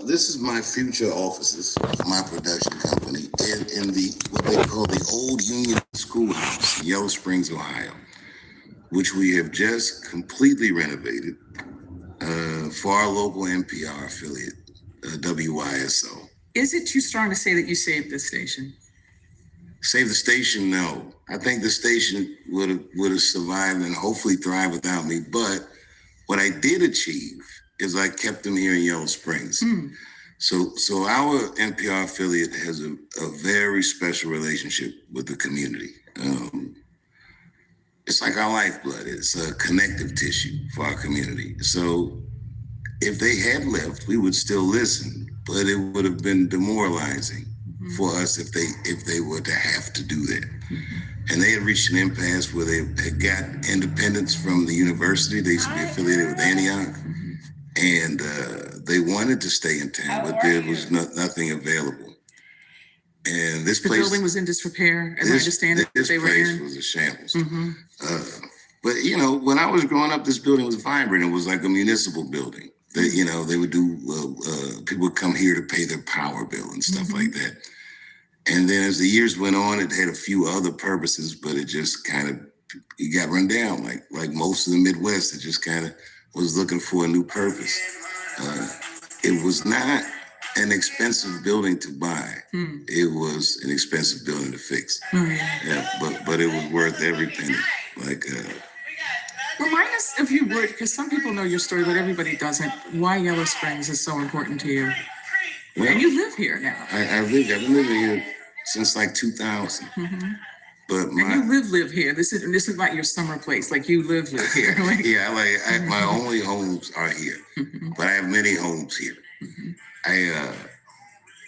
this is my future offices, my production company, in the what they call the old Union Schoolhouse in Yellow Springs, Ohio, which we have just completely renovated for our local NPR affiliate, WYSO. Is it too strong to say that you saved the station? Save the station? No. I think the station would have survived and hopefully thrived without me. But what I did achieve is I kept them here in Yellow Springs. So our NPR affiliate has a very special relationship with the community. It's like our lifeblood. It's a connective tissue for our community. So if they had left, we would still listen, but it would have been demoralizing for us if they were to have to do that. And they had reached an impasse where they had got independence from the university. They used to be affiliated with Antioch. And they wanted to stay in town, but there was nothing available. And this place— The building was in disrepair, as I understand it. This place was a shambles. But, you know, when I was growing up, this building was vibrant. It was like a municipal building. They would do, people would come here to pay their power bill and stuff like that. And then as the years went on, it had a few other purposes, but it just kind of, it got run down. Like most of the Midwest, it just kind of was looking for a new purpose. It was not an expensive building to buy. It was an expensive building to fix. Yeah, but it was worth every penny. Remind us, if you would, because some people know your story, but everybody doesn't, why Yellow Springs is so important to you. Well, and you live here now. I've been living here since like 2000. But and you live here. This is not your summer place. Like you live here. My only homes are here, but I have many homes here.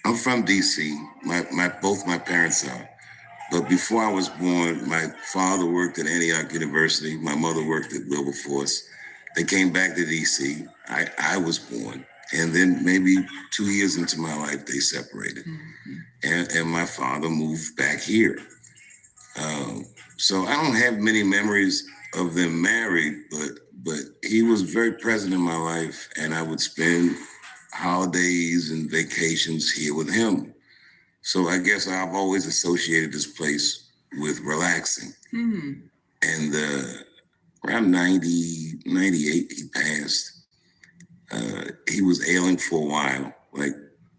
I'm from DC. Both my parents are. But before I was born, my father worked at Antioch University. My mother worked at Wilberforce. They came back to DC. I was born. And then maybe 2 years into my life, they separated. And my father moved back here. So I don't have many memories of them married, but he was very present in my life, and I would spend holidays and vacations here with him. So I guess I've always associated this place with relaxing. And around 90, 98, he passed. He was ailing for a while.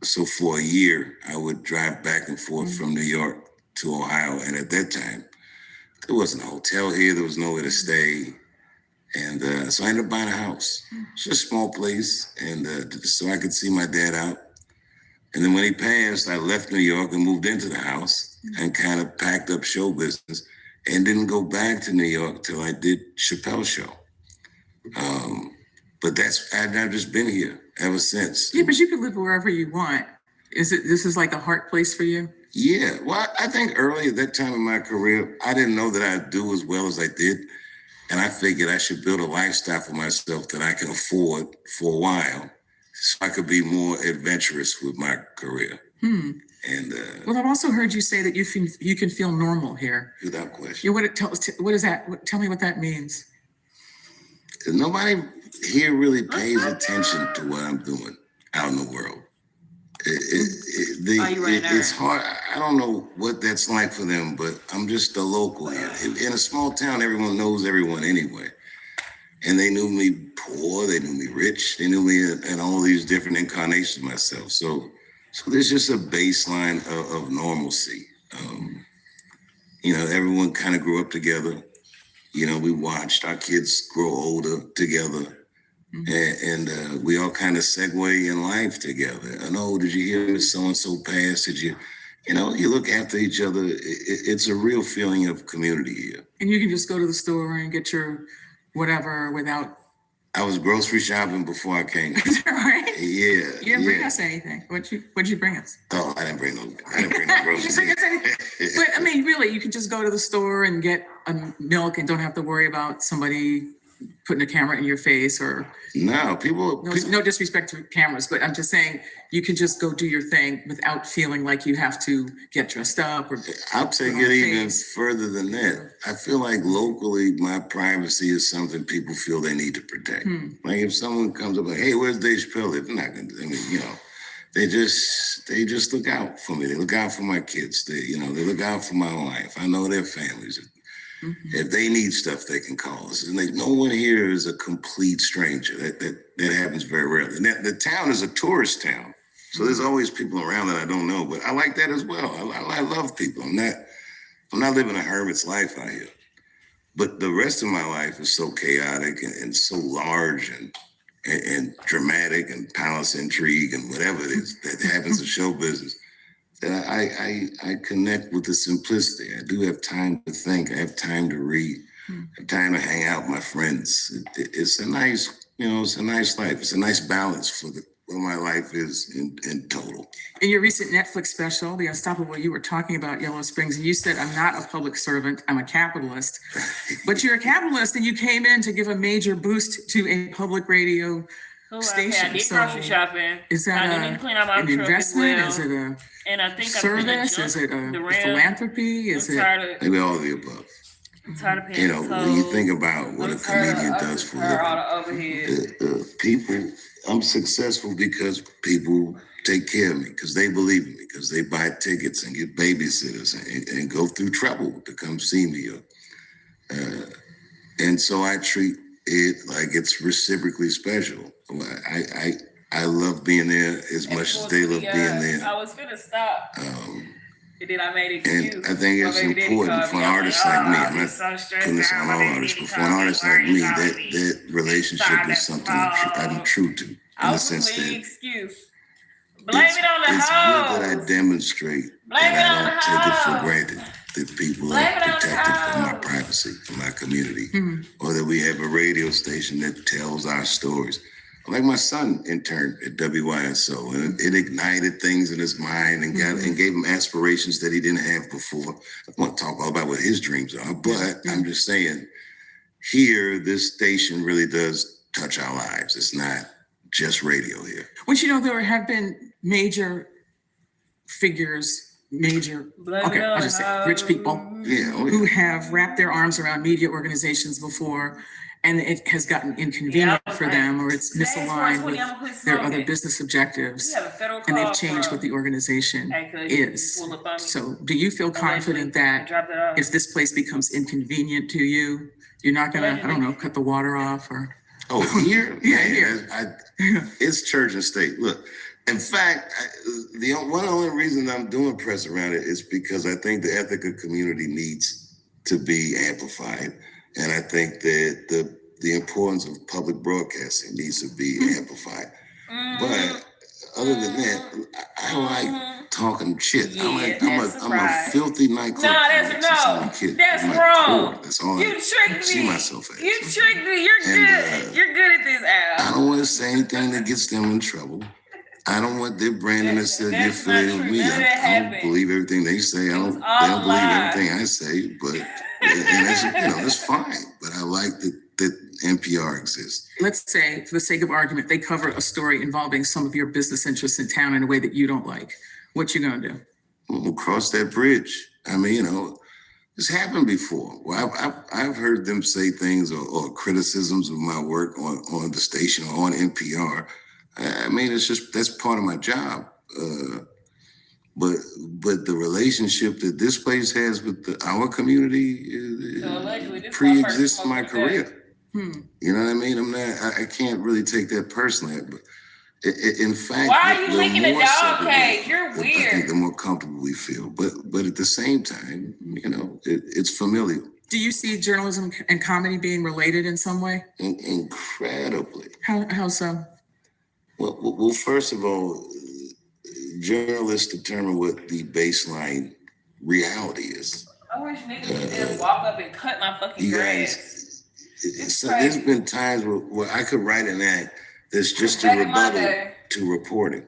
So for a year, I would drive back and forth from New York to Ohio. And at that time, there wasn't a hotel here. There was nowhere to stay. And so I ended up buying a house. It's just a small place. And so I could see my dad out. And then when he passed, I left New York and moved into the house and kind of packed up show business and didn't go back to New York till I did Chappelle's show. But I've just been here ever since. Yeah, but you can live wherever you want. This is like a heart place for you? Yeah, well, I think early at that time in my career, I didn't know that I'd do as well as I did. And I figured I should build a lifestyle for myself that I can afford for a while so I could be more adventurous with my career. And well, I've also heard you say that you can feel normal here. Without question. What is that? Tell me what that means. Nobody here really pays attention to what I'm doing out in the world. It's hard. I don't know what that's like for them, but I'm just a local here. In a small town, everyone knows everyone anyway. And they knew me poor, they knew me rich, they knew me in all these different incarnations of myself. So there's just a baseline of normalcy. Everyone kind of grew up together. We watched our kids grow older together. And we all kind of segue in life together. And did you hear so-and-so passed? Did you, you look after each other. It's a real feeling of community here. And you can just go to the store and get your whatever without. I was grocery shopping before I came. Right? Yeah. You didn't bring us anything. What'd you bring us? Oh, I didn't bring no groceries. But I mean, really, you can just go to the store and get a milk and don't have to worry about somebody putting a camera in your face or. No, people. No disrespect to cameras, but I'm just saying you can just go do your thing without feeling like you have to get dressed up. I'll take it even further than that. I feel like locally, my privacy is something people feel they need to protect. Like if someone comes up like, "Hey, where's Dave Chappelle?" They're not going to. they just look out for me. They look out for my kids. They look out for my wife. I know their families. If they need stuff, they can call us. And no one here is a complete stranger. That happens very rarely. And the town is a tourist town. So there's always people around that I don't know, but I like that as well. I love people. I'm not living a hermit's life out here. But the rest of my life is so chaotic and so large and dramatic and palace intrigue and whatever it is that happens in show business, that I connect with the simplicity. I do have time to think. I have time to read. I have time to hang out with my friends. It's a nice, it's a nice life. It's a nice balance for what my life is in total. In your recent Netflix special, The Unstoppable, you were talking about Yellow Springs, and you said, I'm not a public servant, I'm a capitalist. But you're a capitalist, and you came in to give a major boost to a public radio station. I did grocery shopping. Is that an investment? Is it a and I think service? Is it a philanthropy? Is it maybe all of the above? I'm tired of paying when you think about what a comedian does for people, I'm successful because people take care of me, because they believe in me, because they buy tickets and get babysitters and go through trouble to come see me. And so I treat it like it's reciprocally special. I love being there as much as they love being there. I was finna stop. And then I made an excuse. And I think it's important for an artist like me. I'm not putting this on all artists, but for an artist like me, that relationship is something I'm true to. In the sense that excuse. Blame it on the it's hoes. good that I demonstrate that I don't take it for granted that people are protected from my privacy, from my community, or that we have a radio station that tells our stories. Like my son interned at WYSO, and it ignited things in his mind and gave him aspirations that he didn't have before. I want to talk all about what his dreams are, but I'm just saying, here, this station really does touch our lives. It's not just radio here. Well, there have been major figures, I'll just say rich people who have wrapped their arms around media organizations before, and it has gotten inconvenient for them, or it's misaligned with their other business objectives, and they've changed what the organization is. So do you feel confident that if this place becomes inconvenient to you, you're not gonna, cut the water off or? Oh, here? It's church and state. Look, in fact, one only reason I'm doing press around it is because I think the Ethica community needs to be amplified. And I think that the importance of public broadcasting needs to be amplified. But other than that, I like talking shit. I'm a filthy nightclub. That's wrong. That's all you tricked me. See myself as. You tricked me. You're good. You're good at this, Al. I don't want to say anything that gets them in trouble. I don't want their branding to say they're affiliated with me. I don't believe everything they say. They don't believe everything I say. But and that's fine. But I like that NPR exists. Let's say, for the sake of argument, they cover a story involving some of your business interests in town in a way that you don't like. What you gonna do? We'll cross that bridge. I mean, it's happened before. Well, I've heard them say things or criticisms of my work on the station or on NPR. I mean, that's part of my job. But the relationship that this place has with our community pre-exists my career. You know what I mean? I can't really take that personally. But in fact, why are you licking a dog cage? You're weird. I think the more comfortable we feel, but at the same time, it's familial. Do you see journalism and comedy being related in some way? Incredibly. How so? Well, first of all, journalists determine what the baseline reality is. I wish niggas would just walk up and cut my fucking grass. There's been times where I could write an act that's just a rebuttal to reporting.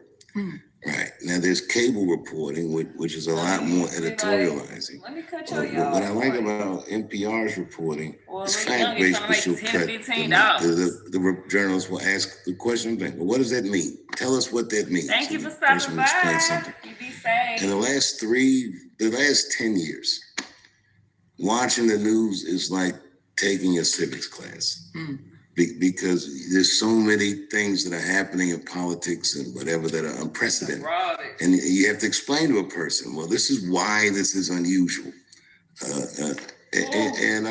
Right. Now there's cable reporting, which is a lot more editorializing. Let me cut what I like about NPR's reporting is fact-based, but you'll cut. The journalists will ask the question, well, what does that mean? Tell us what that means. Thank you for stopping by. You be safe. In the last 10 years, watching the news is like taking a civics class. because there's so many things that are happening in politics and whatever that are unprecedented. And you have to explain to a person, well, this is why this is unusual. And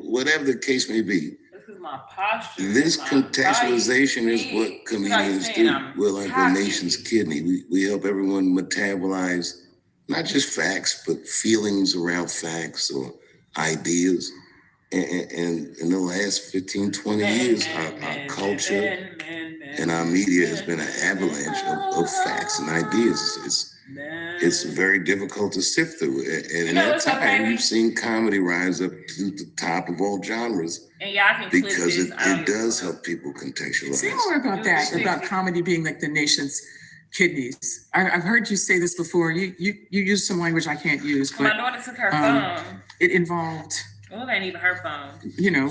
whatever the case may be, this is my posture. This contextualization is what comedians do. We're like the nation's kidney. We help everyone metabolize not just facts, but feelings around facts or ideas. And in the last 15, 20 years, our culture and our media has been an avalanche of facts and ideas. It's very difficult to sift through. And in that time, you've seen comedy rise up to the top of all genres. And y'all can because it does help people contextualize. Say more about that, about comedy being like the nation's kidneys. I've heard you say this before. You use some language I can't use, but my daughter took her phone. It involved. Well, that ain't even her phone. You know,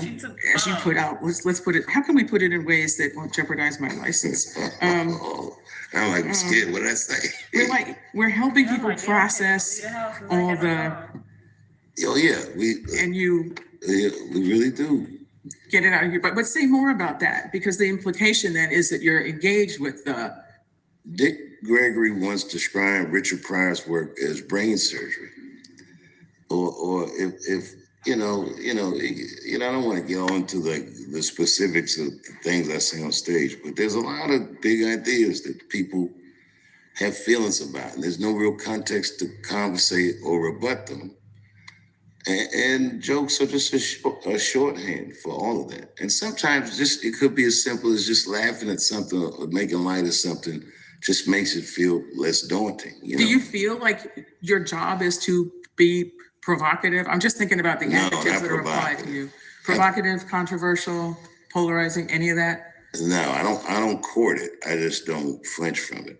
as you put out, let's put it. How can we put it in ways that won't jeopardize my license? I'm like scared. What did I say? We're helping people process all the. Oh yeah, we really do. Get it out of here, but say more about that, because the implication then is that you're engaged with the. Dick Gregory once described Richard Pryor's work as brain surgery, or if I don't want to get on to the specifics of the things I say on stage, but there's a lot of big ideas that people have feelings about, and there's no real context to conversate or rebut them. And jokes are just a shorthand for all of that. And sometimes it could be as simple as just laughing at something or making light of something just makes it feel less daunting. Do you feel like your job is to be provocative? I'm just thinking about the adjectives that are applied to you. Provocative, controversial, polarizing, any of that? No, I don't court it. I just don't flinch from it.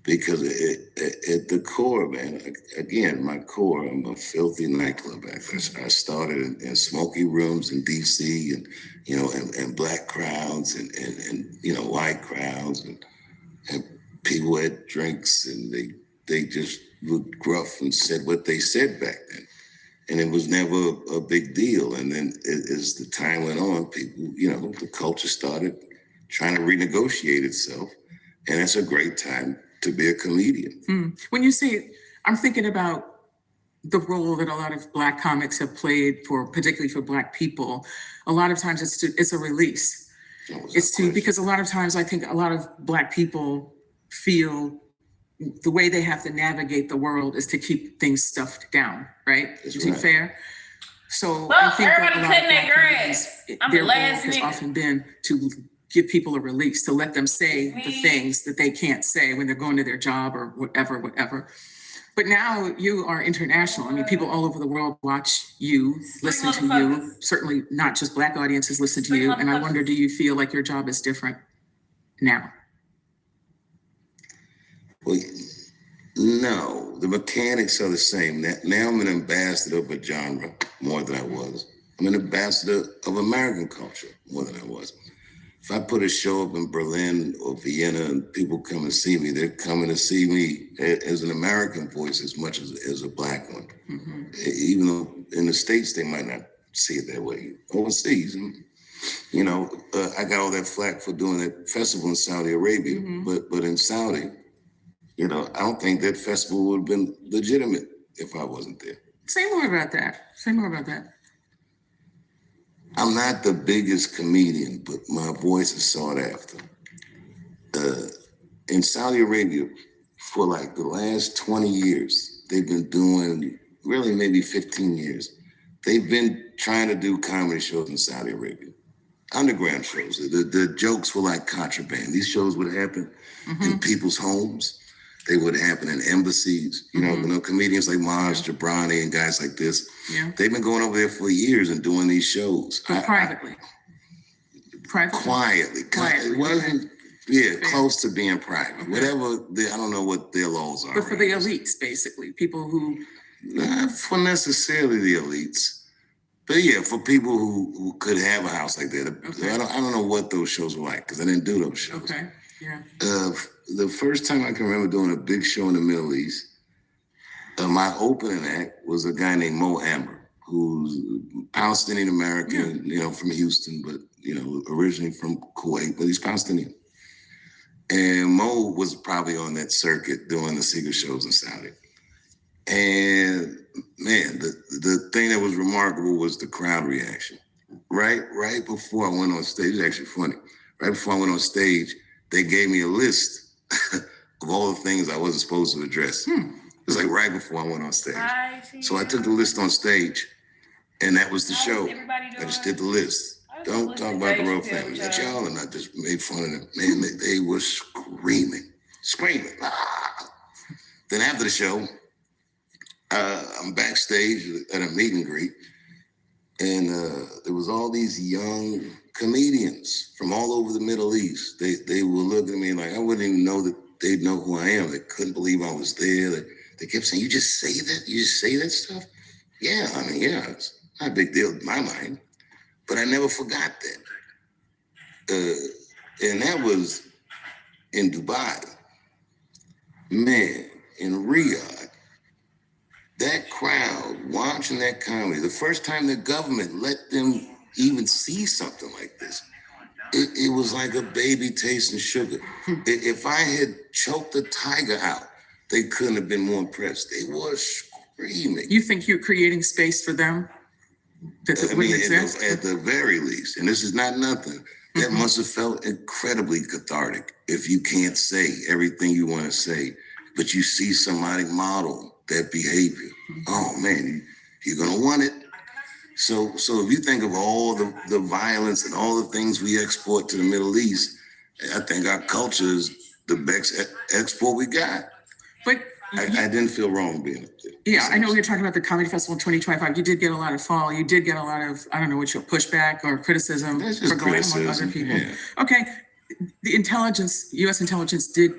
Because at the core, man, again, my core, I'm a filthy nightclub actor. I started in smoky rooms in DC and black crowds and white crowds and people had drinks and they just looked gruff and said what they said back then. And it was never a big deal. And then as the time went on, people, the culture started trying to renegotiate itself. And it's a great time to be a comedian. When you say, I'm thinking about the role that a lot of Black comics have played particularly for Black people. A lot of times it's a release. Because a lot of times I think a lot of Black people feel the way they have to navigate the world is to keep things stuffed down, right? Is it fair? So I think that a lot of Black comedians, their role has often been to give people a release, to let them say the things that they can't say when they're going to their job or whatever. But now you are international. I mean, people all over the world watch you, listen to you. Certainly not just Black audiences listen to you. And I wonder, do you feel like your job is different now? Well, no, the mechanics are the same. Now I'm an ambassador of a genre more than I was. I'm an ambassador of American culture more than I was. If I put a show up in Berlin or Vienna and people come and see me, they're coming to see me as an American voice as much as a Black one. Even though in the States, they might not see it that way. Overseas, I got all that flack for doing that festival in Saudi Arabia, but in Saudi, I don't think that festival would have been legitimate if I wasn't there. Say more about that. I'm not the biggest comedian, but my voice is sought after. In Saudi Arabia, for like the last 20 years, they've been doing, really maybe 15 years, they've been trying to do comedy shows in Saudi Arabia. Underground shows. The jokes were like contraband. These shows would happen in people's homes. They would happen in embassies. Comedians like Maj Jabrani and guys like this, they've been going over there for years and doing these shows. But privately. Quietly. It wasn't, close to being private. Whatever, I don't know what their laws are. But for the elites, basically, people who... Not for necessarily the elites. But for people who could have a house like that. I don't know what those shows were like, because I didn't do those shows. Okay, yeah. The first time I can remember doing a big show in the Middle East, my opening act was a guy named Mo Ammer, who's Palestinian American, from Houston, but, originally from Kuwait, but he's Palestinian. And Mo was probably on that circuit doing the secret shows in Saudi. And man, the thing that was remarkable was the crowd reaction. Right before I went on stage, it's actually funny. Right before I went on stage, they gave me a list of all the things I wasn't supposed to address. It was like right before I went on stage. So I took the list on stage, and that was the show. I just did the list. Don't talk about the royal family. That's y'all, and I just made fun of them. Man, they were screaming. Ah. Then after the show, I'm backstage at a meet and greet, and there was all these young comedians from all over the Middle East. They were looking at me like I wouldn't even know that they'd know who I am. They couldn't believe I was there. They kept saying, "You just say that? You just say that stuff?" Yeah, it's not a big deal in my mind. But I never forgot that. And that was in Dubai. Man, in Riyadh, that crowd watching that comedy, the first time the government let them even see something like this, it was like a baby tasting sugar. If I had choked a tiger out, they couldn't have been more impressed. They were screaming. You think you're creating space for them? At the very least, and this is not nothing, that must have felt incredibly cathartic if you can't say everything you want to say, but you see somebody model that behavior. Oh man, you're gonna want it. So if you think of all the violence and all the things we export to the Middle East, I think our culture is the best export we got. But I didn't feel wrong being up there. Yeah, I know you're talking about the Comedy Festival 2025. You did get a lot of fall. You did get a lot of, I don't know what your pushback or criticism for going among other people. Yeah. Okay, the intelligence, U.S. intelligence did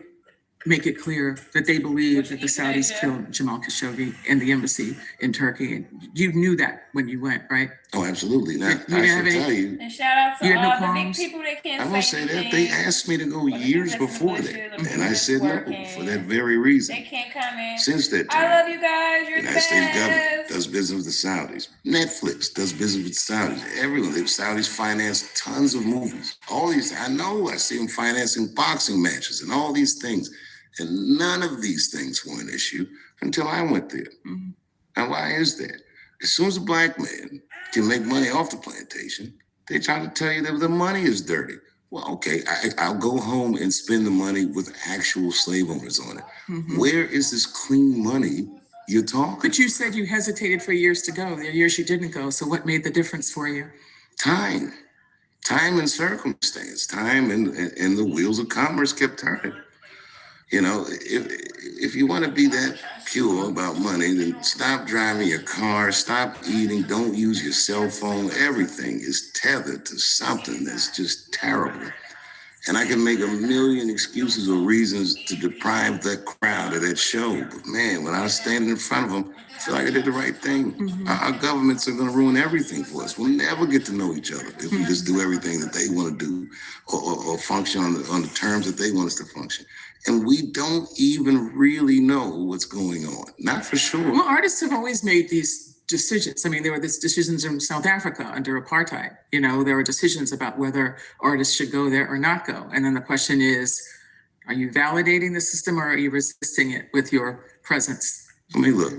make it clear that they believe that the Saudis killed Jamal Khashoggi in the embassy in Turkey. You knew that when you went, right? Oh, absolutely. Now, I should tell you. And shout out to all the big people that can't I won't say that. They asked me to go years before that. And I said no for that very reason. They can't come in. Since that time. I love you guys. You're the United best. States government does business with the Saudis. Netflix does business with the Saudis. Everyone. The Saudis finance tons of movies. All these, I know, I see them financing boxing matches and all these things. And none of these things were an issue until I went there. And why is that? As soon as a black man can make money off the plantation, they try to tell you that the money is dirty. Well, okay, I'll go home and spend the money with actual slave owners on it. Where is this clean money you're talking? But you said you hesitated for years to go. There are years you didn't go. So what made the difference for you? Time and circumstance, time and the wheels of commerce kept turning. If you want to be that pure about money, then stop driving your car, stop eating, don't use your cell phone. Everything is tethered to something that's just terrible. And I can make a million excuses or reasons to deprive that crowd of that show. But man, when I was standing in front of them, I feel like I did the right thing. Our governments are going to ruin everything for us. We'll never get to know each other if we just do everything that they want to do or function on the terms that they want us to function. And we don't even really know what's going on. Not for sure. Well, artists have always made these decisions. I mean, there were these decisions in South Africa under apartheid. There were decisions about whether artists should go there or not go. And then the question is, are you validating the system or are you resisting it with your presence? I mean, look,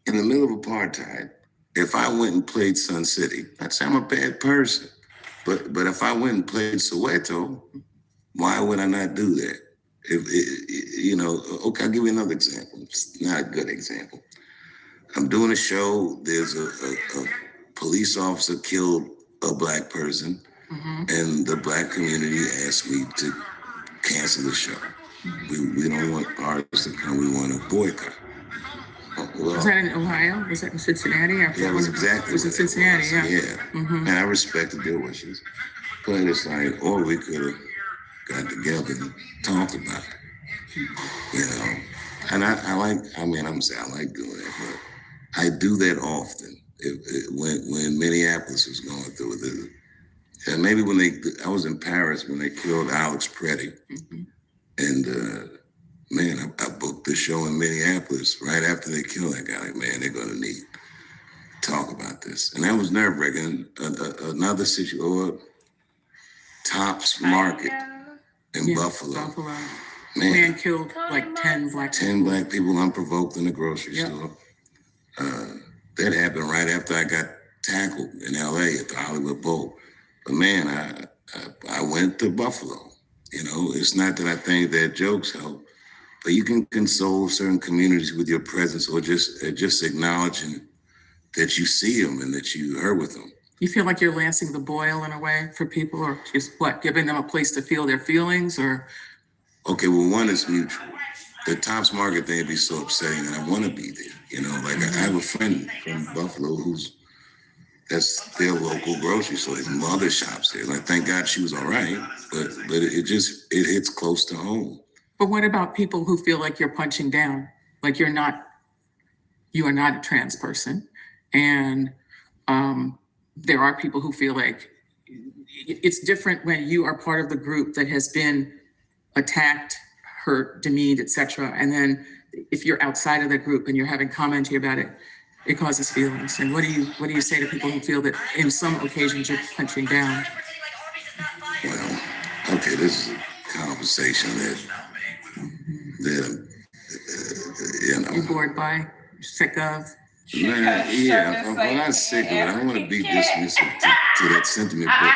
in the middle of apartheid, if I went and played Sun City, I'd say I'm a bad person. But if I went and played Soweto, why would I not do that? Okay, I'll give you another example. It's not a good example. I'm doing a show. There's a police officer killed a black person, and the black community asked me to cancel the show. We don't want artists to come. We want to boycott. Was that in Ohio? Was that in Cincinnati? Yeah, it was exactly. It was in Cincinnati. Yeah. And I respected their wishes, but it's like, or we could have got together and talked about it, And I like doing it, but I do that often. When Minneapolis was going through it, and maybe I was in Paris when they killed Alex Preddy, and I booked the show in Minneapolis right after they killed that guy. Like, man, they're gonna need talk about this. And that was nerve-wracking. Another situation, or Tops Market in Buffalo. Man killed like 10 black people unprovoked in the grocery store. That happened right after I got tackled in LA at the Hollywood Bowl. But man, I went to Buffalo. You know, it's not that I think that jokes help, but you can console certain communities with your presence, or just acknowledging that you see them and that you are with them. You feel like you're lancing the boil in a way for people, or just giving them a place to feel their feelings, or? Okay, well, one is mutual. The Tops Market thing would be so upsetting, and I want to be there. You know, like I have a friend from Buffalo that's their local grocery store. His mother shops there. Like, thank God she was all right, but it hits close to home. But what about people who feel like you're punching down, like you are not a trans person, and there are people who feel like it's different when you are part of the group that has been attacked, hurt, demeaned, etc. And then if you're outside of the group and you're having commentary about it, it causes feelings. And what do you say to people who feel that in some occasions you're punching down? Well, okay, this is a conversation that you know. You're bored by, sick of. Man, yeah, I'm not sick of it. I don't want to be dismissive to that sentiment, but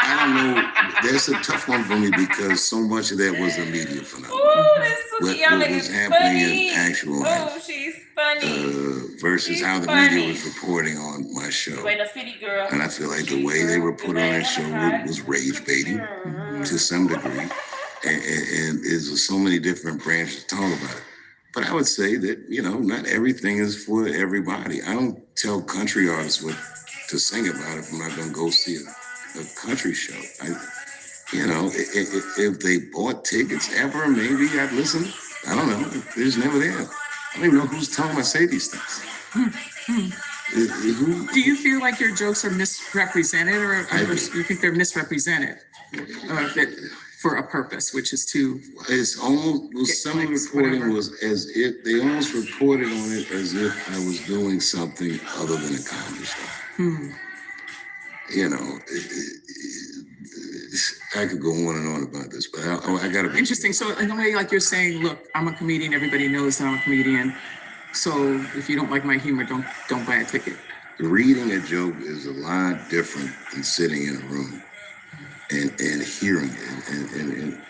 I don't know. That's a tough one for me because so much of that was a media phenomenon. What was happening in actual life. Oh, she's funny. Versus how the media was reporting on my show. And I feel like the way they reported on that show was rage baiting to some degree. And there's so many different branches to talk about it. But I would say that, you know, not everything is for everybody. I don't tell country artists what to sing about if I'm not going to go see a country show. You know, if they bought tickets ever, maybe I'd listen. I don't know. They're just never there. I don't even know who's telling me I say these things. Do you feel like your jokes are misrepresented, or you think they're misrepresented? For a purpose, which is to. It's almost, some reporting was as if they almost reported on it as if I was doing something other than a comedy show. You know, I could go on and on about this, but I got to. Interesting. So in a way, like you're saying, look, I'm a comedian. Everybody knows that I'm a comedian. So if you don't like my humor, don't buy a ticket. Reading a joke is a lot different than sitting in a room and hearing it.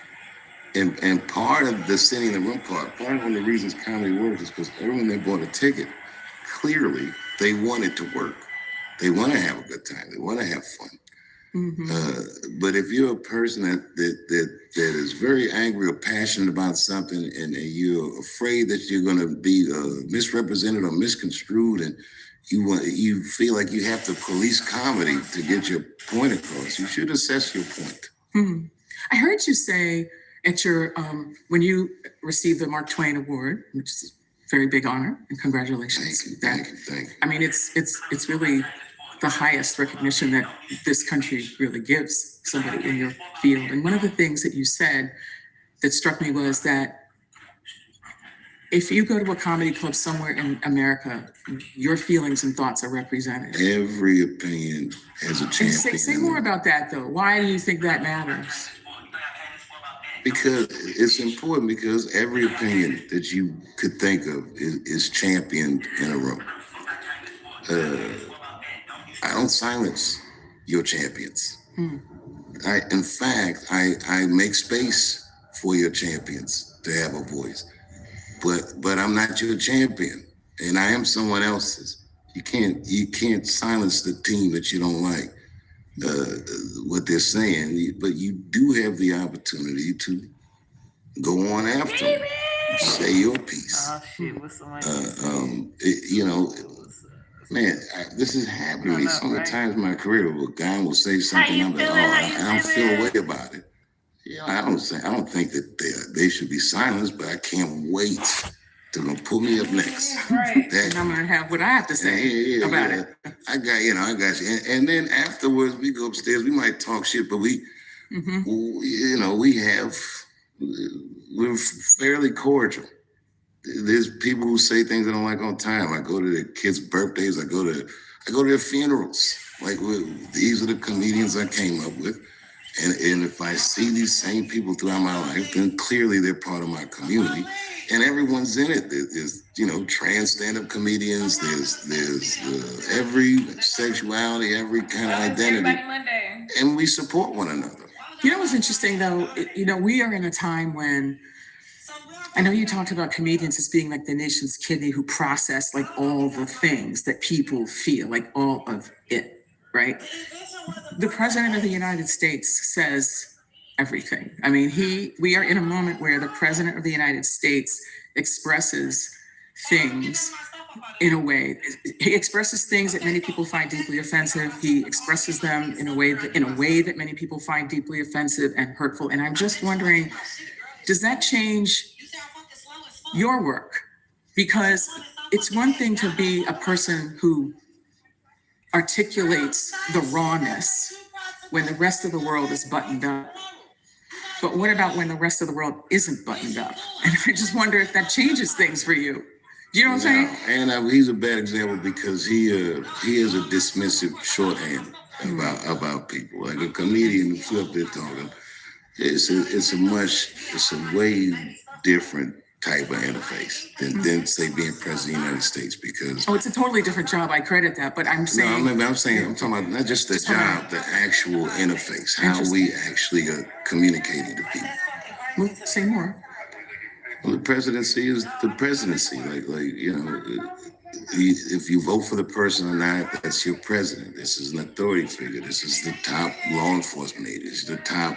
And part of the sitting in the room part of one of the reasons comedy works is because everyone that bought a ticket, clearly they want it to work. They want to have a good time. They want to have fun. But if you're a person that is very angry or passionate about something, and you're afraid that you're going to be misrepresented or misconstrued, and you feel like you have to police comedy to get your point across, you should assess your point. I heard you say at your when you received the Mark Twain Award, which is a very big honor, and congratulations. Thank you. I mean, it's really the highest recognition that this country really gives somebody in your field. And one of the things that you said that struck me was that if you go to a comedy club somewhere in America, your feelings and thoughts are represented. Every opinion has a champion. Say more about that, though. Why do you think that matters? Because it's important, because every opinion that you could think of is championed in a room. I don't silence your champions. In fact, I make space for your champions to have a voice. But I'm not your champion, and I am someone else's. You can't silence the team that you don't like, what they're saying, but you do have the opportunity to go on after them, say your piece. Oh shit! What's You know, man, this has happened to me so many times in my career. Where a guy will say something, I'm like, I don't feel a way about it. You know, I don't think that they should be silenced, but I can't wait to pull me up next. Right. And I'm gonna have what I have to say about it. I got you. And then afterwards, we go upstairs. We might talk shit, but we're fairly cordial. there's people who say things I don't like on time. I go to their kids' birthdays. I go to their funerals. Like, these are the comedians I came up with. And if I see these same people throughout my life, then clearly they're part of my community, and everyone's in it. There's trans stand-up comedians. There's every sexuality, every kind of identity, and we support one another. You know what's interesting though? We are in a time when I know you talked about comedians as being like the nation's kidney who process like all the things that people feel, like all of it, right? The president of the United States says everything. I mean, we are in a moment where the president of the United States expresses things in a way. He expresses things that many people find deeply offensive. He expresses them in a way that many people find deeply offensive and hurtful. And I'm just wondering, does that change your work? Because it's one thing to be a person who articulates the rawness when the rest of the world is buttoned up. But what about when the rest of the world isn't buttoned up? And I just wonder if that changes things for you. Do you know what I'm saying? And he's a bad example because he is a dismissive shorthand about people. Like a comedian who's up there talking, it's a way different type of interface than say being president of the United States, because it's a totally different job. I credit that, but I'm saying I'm talking about not just the job, the actual interface, how we actually are communicating to people. Well, say more. Well, the presidency is the presidency. If you vote for the person or not, that's your president. This is an authority figure. This is the top law enforcement agent. He's the top.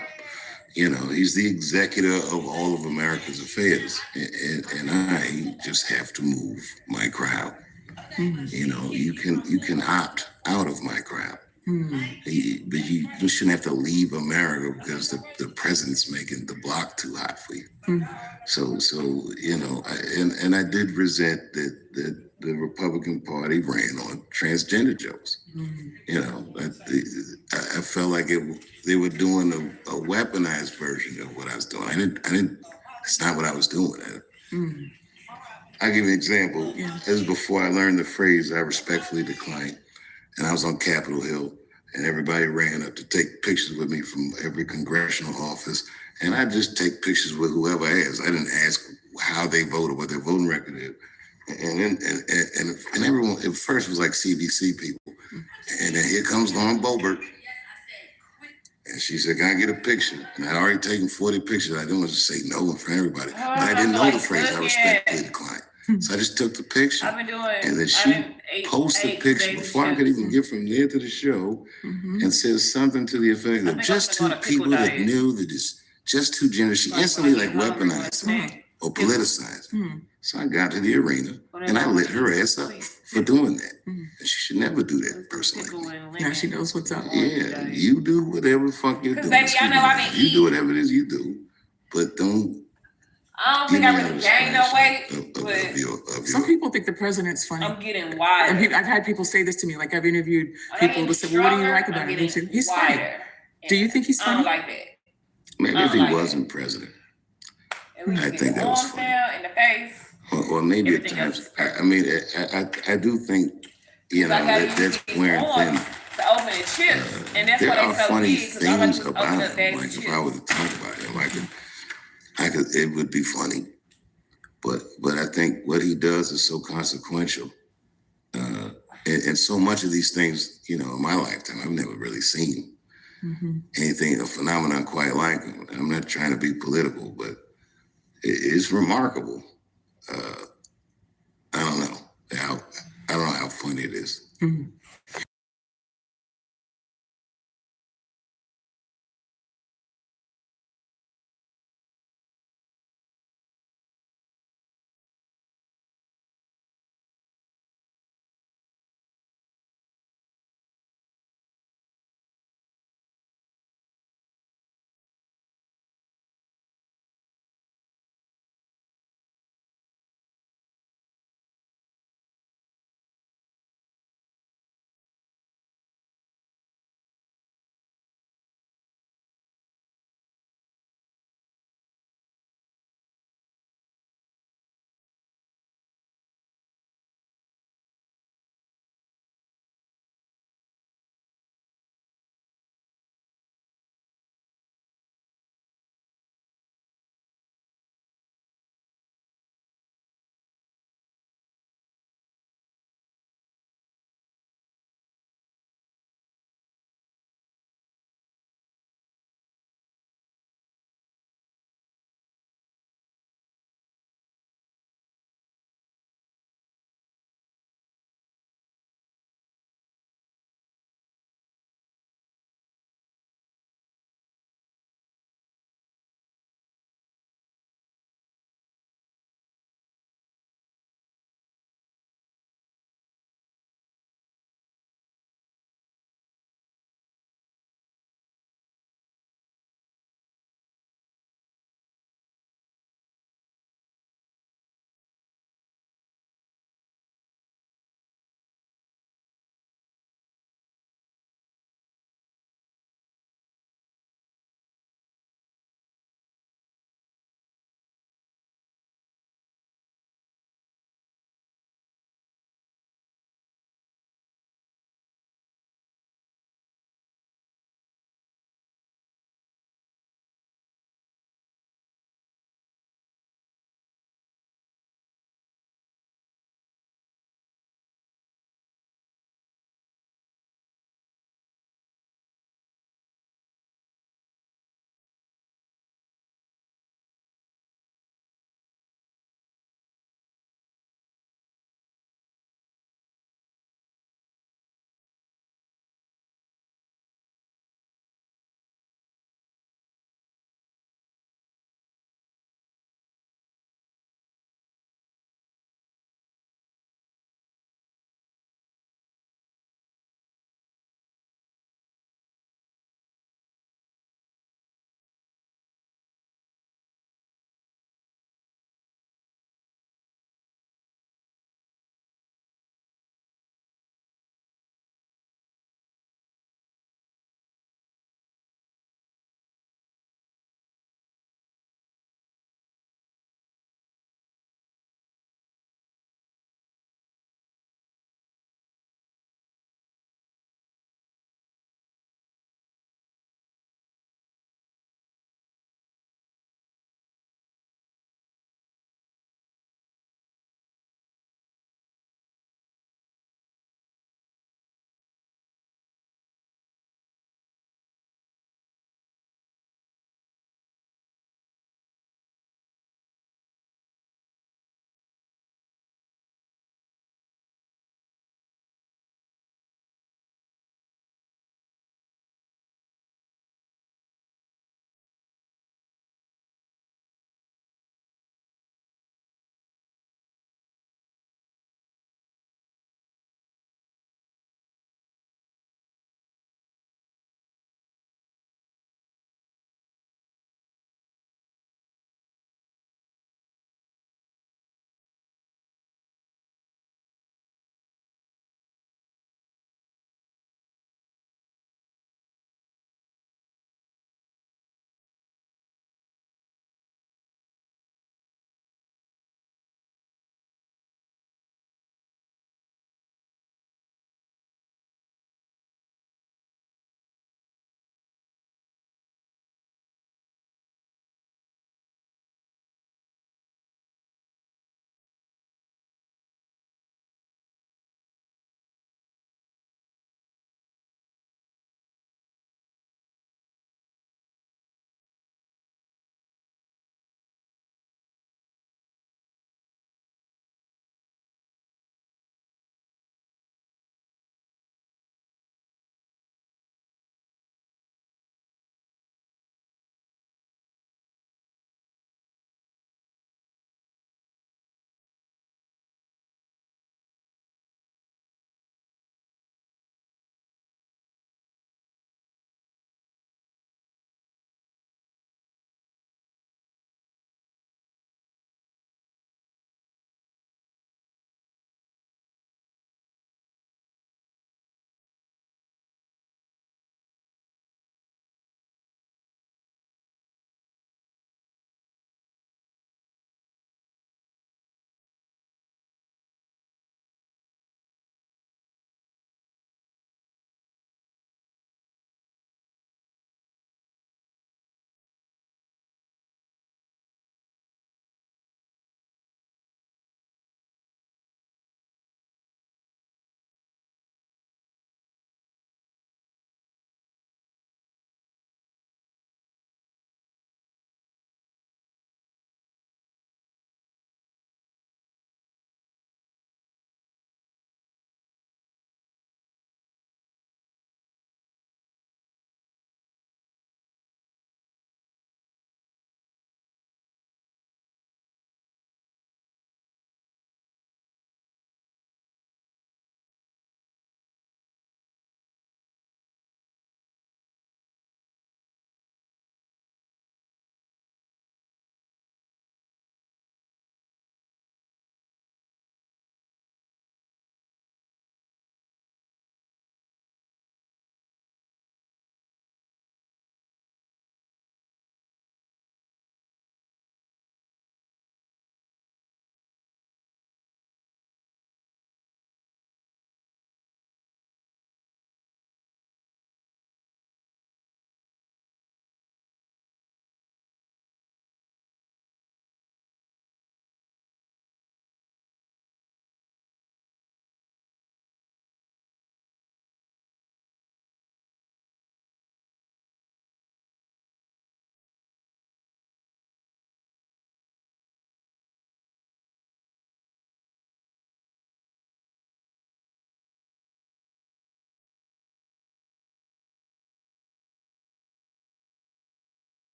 He's the executor of all of America's affairs, and I just have to move my crowd. Mm-hmm. You can opt out of my crowd. Mm-hmm. But you shouldn't have to leave America because the president's making the block too hot for you. Mm-hmm. So I did resent that the Republican Party ran on transgender jokes. Mm-hmm. I felt like they were doing a weaponized version of what I was doing. I didn't. It's not what I was doing. Mm-hmm. I'll give you an example. Yeah. This is before I learned the phrase "I respectfully decline," and I was on Capitol Hill, and everybody ran up to take pictures with me from every congressional office, and I just take pictures with whoever asked. I didn't ask how they voted, what their voting record is. And everyone at first was like CBC people. And then here comes Lauren Boebert. And she said, "Can I get a picture?" And I'd already taken 40 pictures. I didn't want to say no in front of everybody. But I didn't know the phrase "I respectfully decline." So I just took the picture. And then she posted the picture before I could even get from there to the show, and said something to the effect of just two people that knew that it's just two genders. She instantly weaponized it or politicized it. So I got to the arena and I lit her ass up for doing that. And she should never do that, person like me. Now she knows what's up. Yeah, you do whatever the fuck you're doing. You do whatever it is you do, but don't. I don't think I really gained no weight. Some people think the president's funny. I'm getting wider. I've had people say this to me. Like, I've interviewed people who say, "Well, what do you like about him?" He's funny. Do you think he's funny? I don't like that. Maybe if he wasn't president, I think that was funny. In the face. Or maybe at times. I do think, that's wearing thin. The opening chips, and that's there why are they so funny big, things about him. Like, if I were to talk about him, it would be funny. But I think what he does is so consequential. And so much of these things, in my lifetime, I've never really seen anything, a phenomenon quite like him. And I'm not trying to be political, but it's remarkable. I don't know. I don't know how funny it is. Mm-hmm.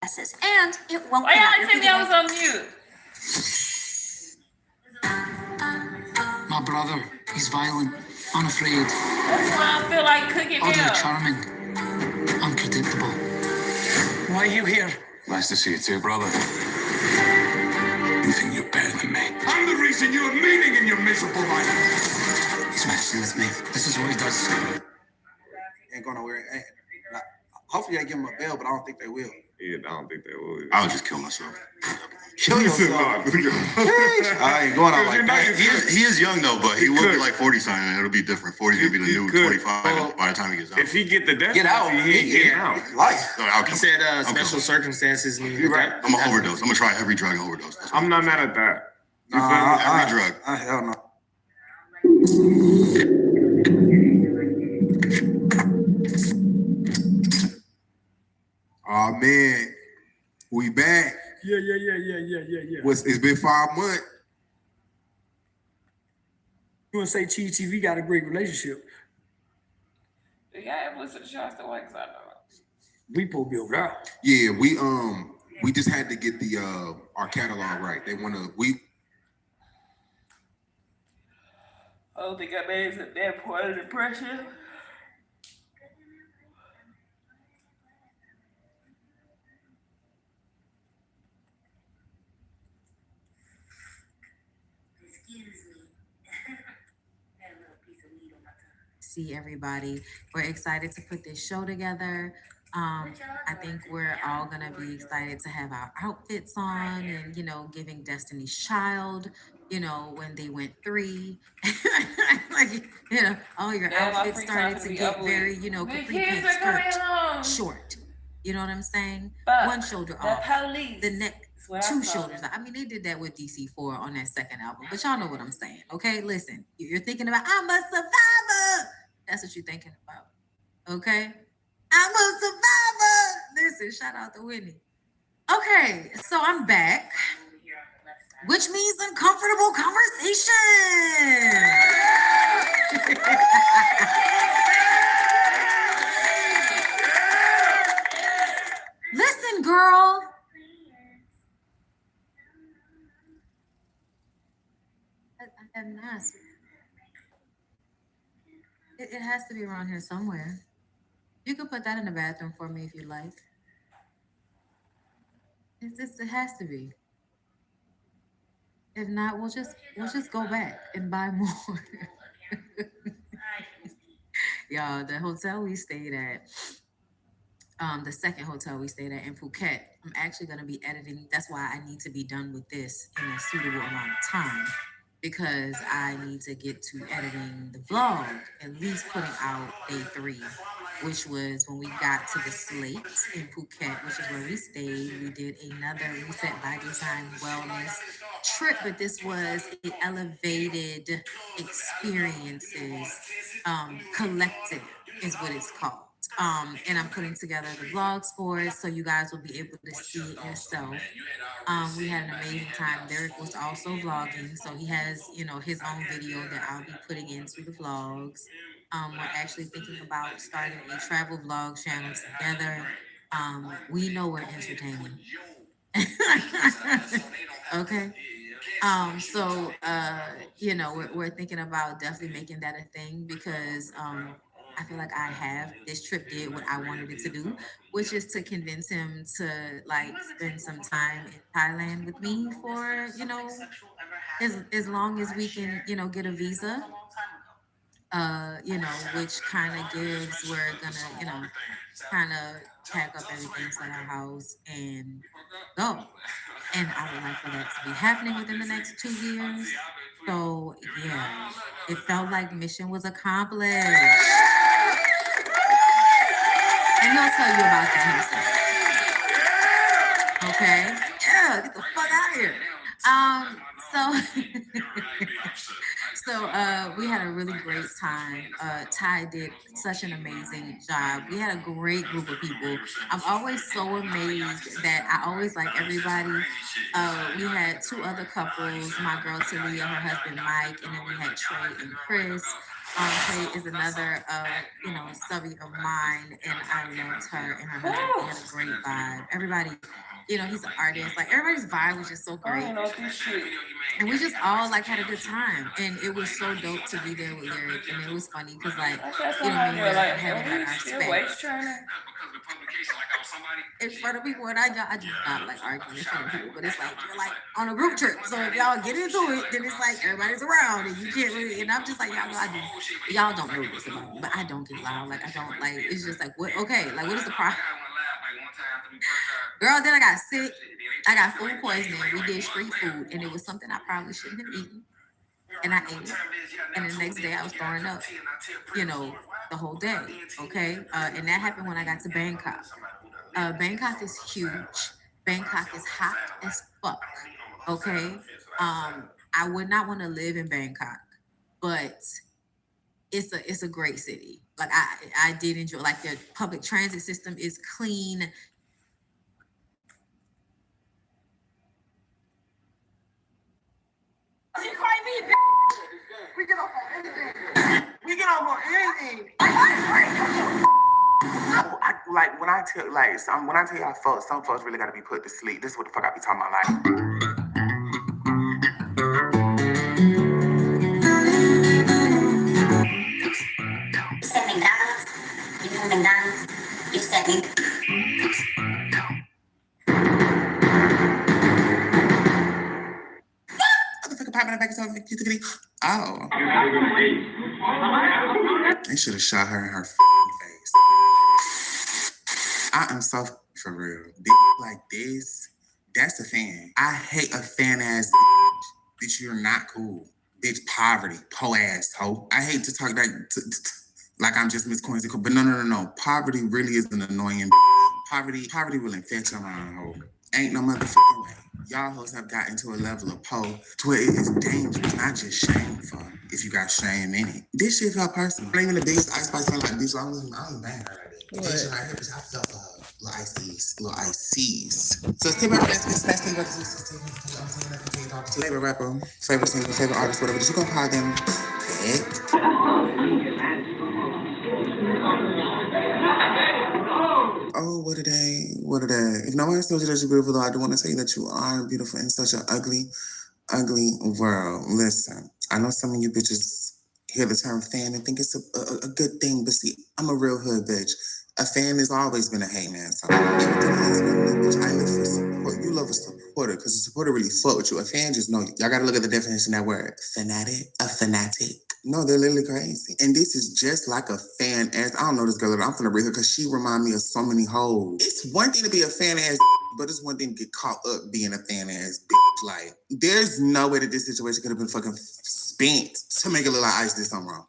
And it won't. Why y'all didn't tell me I was on mute? My brother, he's violent, unafraid, That's why I feel like cooking oddly now. charming, unpredictable. Why are you here? Nice to see you too, brother. You think you're better than me? I'm the reason you have meaning in your miserable life. He's messing with me. This is what he does. Ain't going nowhere. Hopefully they give him a bail, but I don't think they will. Yeah, I don't think they will. I'll just kill myself. Kill yourself. I ain't going out like that. He is young though, but he will be like 40 something. It'll be different. 40's gonna be the new 25 by the time he gets out. If he get the death, Get out. he get out. Life. So I'll kill He said him. special circumstances mean You're right. I'm gonna overdose. I'm gonna try every drug and overdose. That's what I'm not mad at that. You feel me? every drug. Hell no. Oh man, we back. Yeah. It's been 5 months. You want to say Chi TV got a great relationship? Do y'all ever listen to Shots to Wax? I don't know. We supposed to be over there. Yeah, we just had to get the our catalog right. They wanna I don't think I made it to that point of depression. See everybody. We're excited to put this show together. I think we're all gonna be excited to have our outfits on and, giving Destiny's Child, when they went 3. Like, all your Yeah, my outfits free started time to be get ugly. very, The capri kids pants are coming skirt home. short. You know what I'm saying? Fuck One shoulder the off. police. The neck, That's what I 2 call shoulders. them. I mean, they did that with DC4 on that second album, but y'all know what I'm saying. Okay, listen, you're thinking about, I'm a survivor. That's what you're thinking about. Okay, I'm a survivor. Listen, shout out to Whitney. Okay, so I'm back, which means uncomfortable conversation. Listen, girl. I have not. It has to be around here somewhere. You can put that in the bathroom for me if you like. It has to be. If not, we'll just go back and buy more. Y'all, the hotel we stayed at, the second hotel we stayed at in Phuket, I'm actually gonna be editing. That's why I need to be done with this in a suitable amount of time, because I need to get to editing the vlog, at least putting out day 3, which was when we got to the Slate in Phuket, which is where we stayed. We did another Reset by Design wellness trip, but this was an elevated experiences collective is what it's called. And I'm putting together the vlogs for it, so you guys will be able to see it yourself. We had an amazing time. Derek was also vlogging, so he has, his own video that I'll be putting into the vlogs. We're actually thinking about starting a travel vlog channel together. We know we're entertaining. Okay. So we're thinking about definitely making that a thing, because I feel like this trip did what I wanted it to do, which is to convince him to spend some time in Thailand with me for, as long as we can, get a visa, which kind of gives, we're gonna, kind of pack up everything, sell our house and go. And I would like for that to be happening within the next 2 years. So yeah, it felt like mission was accomplished. And he'll tell you about that himself. Okay? Yeah, get the fuck out of here. So we had a really great time. Ty did such an amazing job. We had a great group of people. I'm always so amazed that I always like everybody. We had 2 other couples, my girl Talia, her husband Mike, and then we had Trey and Chris. Tay is another, subby of mine, and I loved her and her husband. They had a great vibe. Everybody, he's an artist. Like everybody's vibe was just so great. And we just all like had a good time, and it was so dope to be there with Lyric. And it was funny because like me and Lyric having like our specs in front of people, and I do not like arguing in front of people, but it's like you're like on a group trip, so if y'all get into it, then it's like everybody's around and you can't really. And I'm just like y'all know I do. Y'all don't know this about me, but I don't get loud. Like I don't like. It's just like what? Okay, like what is the problem? Girl, then I got sick. I got food poisoning. We did street food, and it was something I probably shouldn't have eaten, and I ate it. And the next day I was throwing up, the whole day. Okay, and that happened when I got to Bangkok. Bangkok is huge. Bangkok is hot as fuck. Okay. I would not want to live in Bangkok, but it's a great city. Like I did enjoy, like the public transit system is clean. We get off on anything. We get off on anything. Like when I tell y'all folks, some folks really gotta be put to sleep. This is what the fuck I be talking about. Like you said McDonald's. You from McDonald's. You said me. motherfucker popping back and oh. They should have shot her in her face. I am so for real. Like this, that's a fan. I hate a fan ass bitch. You're not cool. Bitch, poverty, po ass hoe. I hate to talk like I'm just Miss Quincy, but no. Poverty really is an annoying. Poverty will infect your mind, hoe. Ain't no motherfucking way. Y'all hoes have gotten to a level of po to where it is dangerous, not just shameful. If you got shame in it, this shit felt personal. Not even the biggest Ice Spice fan like bitch. I don't bang her like that. Bitch, right here, bitch, I felt for her. Little ices. So it's Timber favorite rapper, favorite singer, favorite artist, whatever. Did you gonna call them bad? Oh, what a day. If no one else told you that you're beautiful, though, I do want to tell you that you are beautiful in such an ugly world. Listen, I know some of you bitches hear the term fan and think it's a good thing, but see, I'm a real hood bitch. A fan has always been a hate man. So everything has been me, bitch. I live for support. You love a supporter because a supporter really fuck with you. A fan just know you. Y'all gotta look at the definition of that word. Fanatic. A fanatic. No, they're literally crazy. And this is just like a fan ass. I don't know this girl, but I'm finna read her because she remind me of so many hoes. It's one thing to be a fan ass, but it's one thing to get caught up being a fan ass bitch. Like, there's no way that this situation could have been fucking spent to make it look like Ice did something wrong.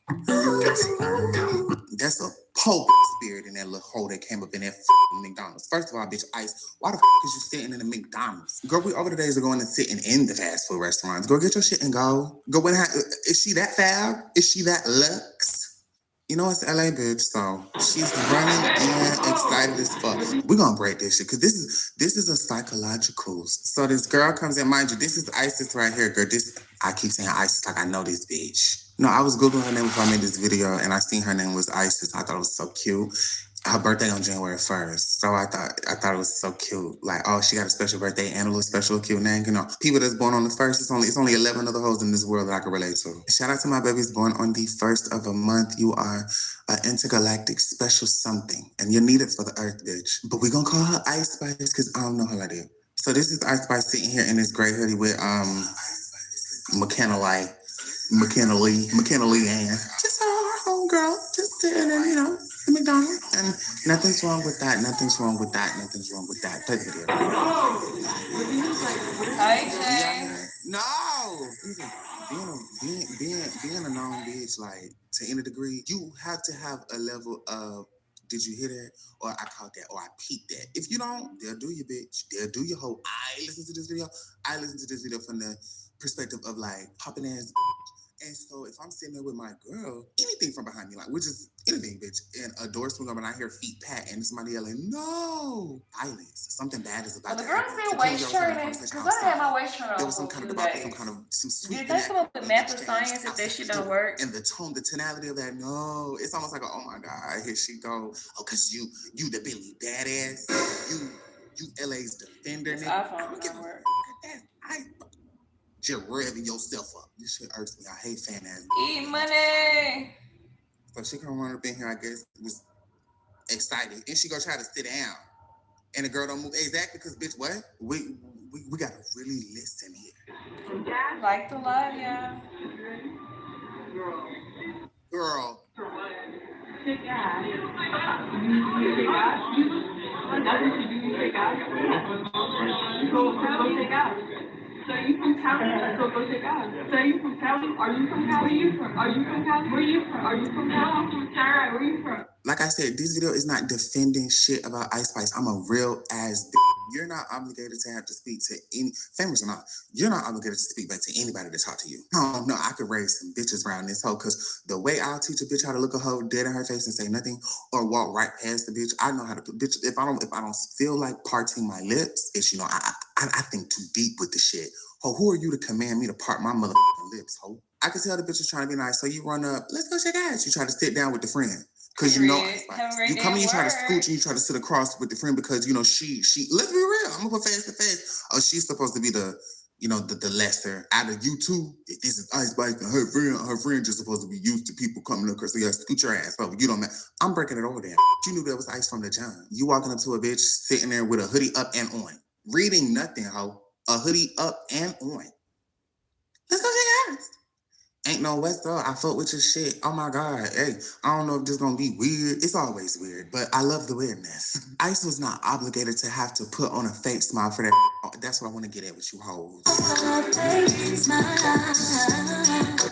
That's a Pope spirit in that little hole that came up in that McDonald's. First of all, bitch, Ice, why the is you sitting in the McDonald's? Girl, we over the days of going and sitting in the fast food restaurants. Go get your shit and go. Go in. Is she that fab? Is she that luxe? You know, it's LA, bitch, so she's running and excited as fuck. We're gonna break this shit, because this is a psychological. So this girl comes in, mind you, this is Isis right here, girl. I keep saying Isis like I know this bitch. No, I was Googling her name before I made this video, and I seen her name was Isis. I thought it was so cute. Her birthday on January 1st. So I thought it was so cute. Like, oh, she got a special birthday and a little special cute name. You know, people that's born on the 1st, it's only 11 other hoes in this world that I can relate to. Shout out to my babies born on the 1st of a month. You are an intergalactic special something, and you're needed for the earth, bitch. But we gonna call her Ice Spice because I don't know her like that. So this is Ice Spice sitting here in this gray hoodie with McKenna Lee, and just her homegirl, just sitting in, you know, the McDonald's. And nothing's wrong with that. Play the video. No. Being a known bitch, like, to any degree, you have to have a level of, did you hear that? Or I caught that, or I peeped that. If you don't, they'll do you, bitch. They'll do your whole. I listen to this video from the perspective of, like, popping ass. And so if I'm sitting there with my girl, anything from behind me, like we're just anything, bitch, and a door swing up and I hear feet pat and somebody yelling, no, violence. Something bad is about Well, the to girl happen. said waist training, because I had my waist trainer There on was for some a kind few of debacle, days. some sweet. Did they come up with math or science if that shit don't work? And the tone, the tonality of that, no, it's almost like, oh my God, here she go. Oh, cause you the Billy badass, you LA's defender. This Nigga. iPhone don't work. I just revving yourself up. This shit irks me. I hate fan ass. Eat money. So she come run up in here, I guess, was excited, and she go try to sit down, and the girl don't move exactly because bitch, what? We gotta really listen here. Like the live, yeah. Girl. So you from Cali? So go check out. So you from Cali? Are you from Cali? Where you from? Are you from Cali? Where you from? Are you from Cali? I'm from Sarah. Where you from? Like I said, this video is not defending shit about Ice Spice. I'm a real ass. You're not obligated to have to speak to any, famous or not, you're not obligated to speak back to anybody to talk to you. No, I could raise some bitches around this hoe, because the way I'll teach a bitch how to look a hoe dead in her face and say nothing, or walk right past the bitch, I know how to put bitch. If I don't feel like parting my lips, it's, you know, I think too deep with the shit. Ho, who are you to command me to part my motherfucking lips, ho? I can tell the bitch is trying to be nice, so you run up, let's go check ass. You try to sit down with the friend. Because you know, you come in, you try to scooch and you try to sit across with the friend because, you know, she, let's be real, I'm gonna put face to face. Oh, she's supposed to be the, you know, the lesser out of you two. If this is Ice Spice and her friend just supposed to be used to people coming up, so you gotta scoot your ass over. You don't matter. I'm breaking it over there. You knew there was ice from the jump. You walking up to a bitch sitting there with a hoodie up and on, reading nothing, ho. A hoodie up and on. Let's go check ass. Ain't no West though. I fuck with your shit. Oh my God. Hey, I don't know if this gonna be weird. It's always weird, but I love the weirdness. Ice was not obligated to have to put on a fake smile for that. That's what I want to get at with you hoes.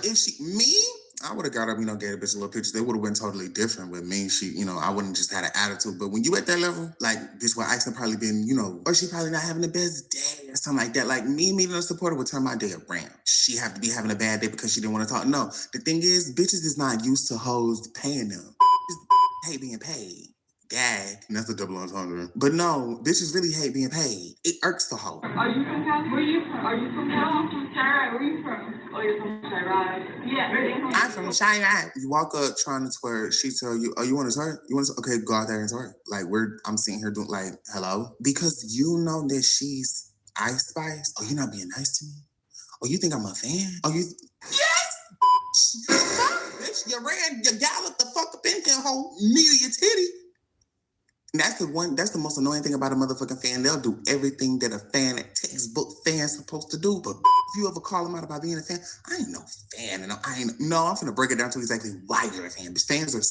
If she, me? I would have got up, you know, gave a bitch a little picture. They would have been totally different with me. She, you know, I wouldn't just had an attitude. But when you at that level, like, bitch, what Ice had probably been, you know, or she probably not having the best day or something like that. Like, me meeting a supporter would turn my day around. She have to be having a bad day because she didn't want to talk. No, the thing is, bitches is not used to hoes paying them. Hate being paid. Gag. And that's a double entendre. But no, bitches really hate being paid. It irks the hoe. Are you from Cali? Where you from? Are you from Cali? I'm from Sarah. Where you from? Oh, you're from Sarah. Yeah. I'm from China. You walk up trying to twerk. She tell you, "Oh, you want to twerk? You want to? Okay, go out there and twerk." Like I'm sitting here doing like, "Hello," because you know that she's Ice Spice. Oh, you're not being nice to me. Oh, you think I'm a fan? Oh, you? Yes. Bitch, you galloped the fuck up in here, hoe. Near your titty. And that's the most annoying thing about a motherfucking fan. They'll do everything that a fan, a textbook fan's supposed to do. But if you ever call them out about being a fan, I ain't no fan. And I'm finna break it down to exactly why you're a fan. But fans are,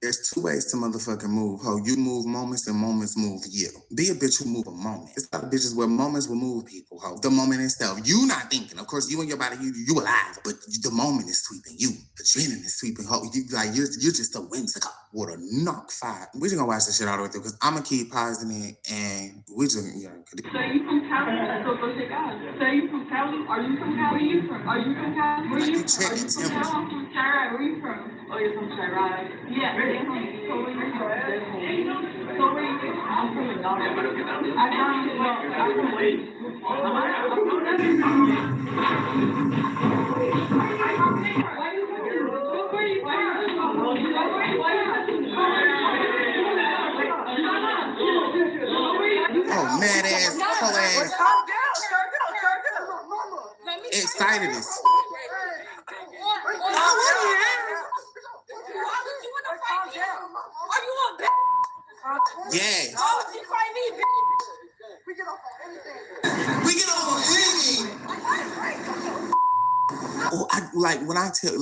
there's two ways to motherfucking move. Ho, you move moments and moments move you. Be a bitch who move a moment. It's a lot of bitches where moments will move people, ho. The moment itself. You not thinking. Of course, you and your body, you alive. But the moment is sweeping you. Adrenaline is sweeping, ho. You're just so whimsical. What a knock five. We're just gonna watch this shit all the way through because I'm gonna keep pausing it and we just, you know. So you from Cali? So go check out. So you from Cali? Are you from Cali? Where you from? Are you from Cali? Where you from? Are you from Cali? I'm from Sarah. Where you from? Oh, you're from Sarah. Yeah. So where you from? So where you from? I'm from McDonald's. I'm from Wade. Oh, mad ass, hoe ass. Excited as. Yes. We get off anything. Oh, when I tell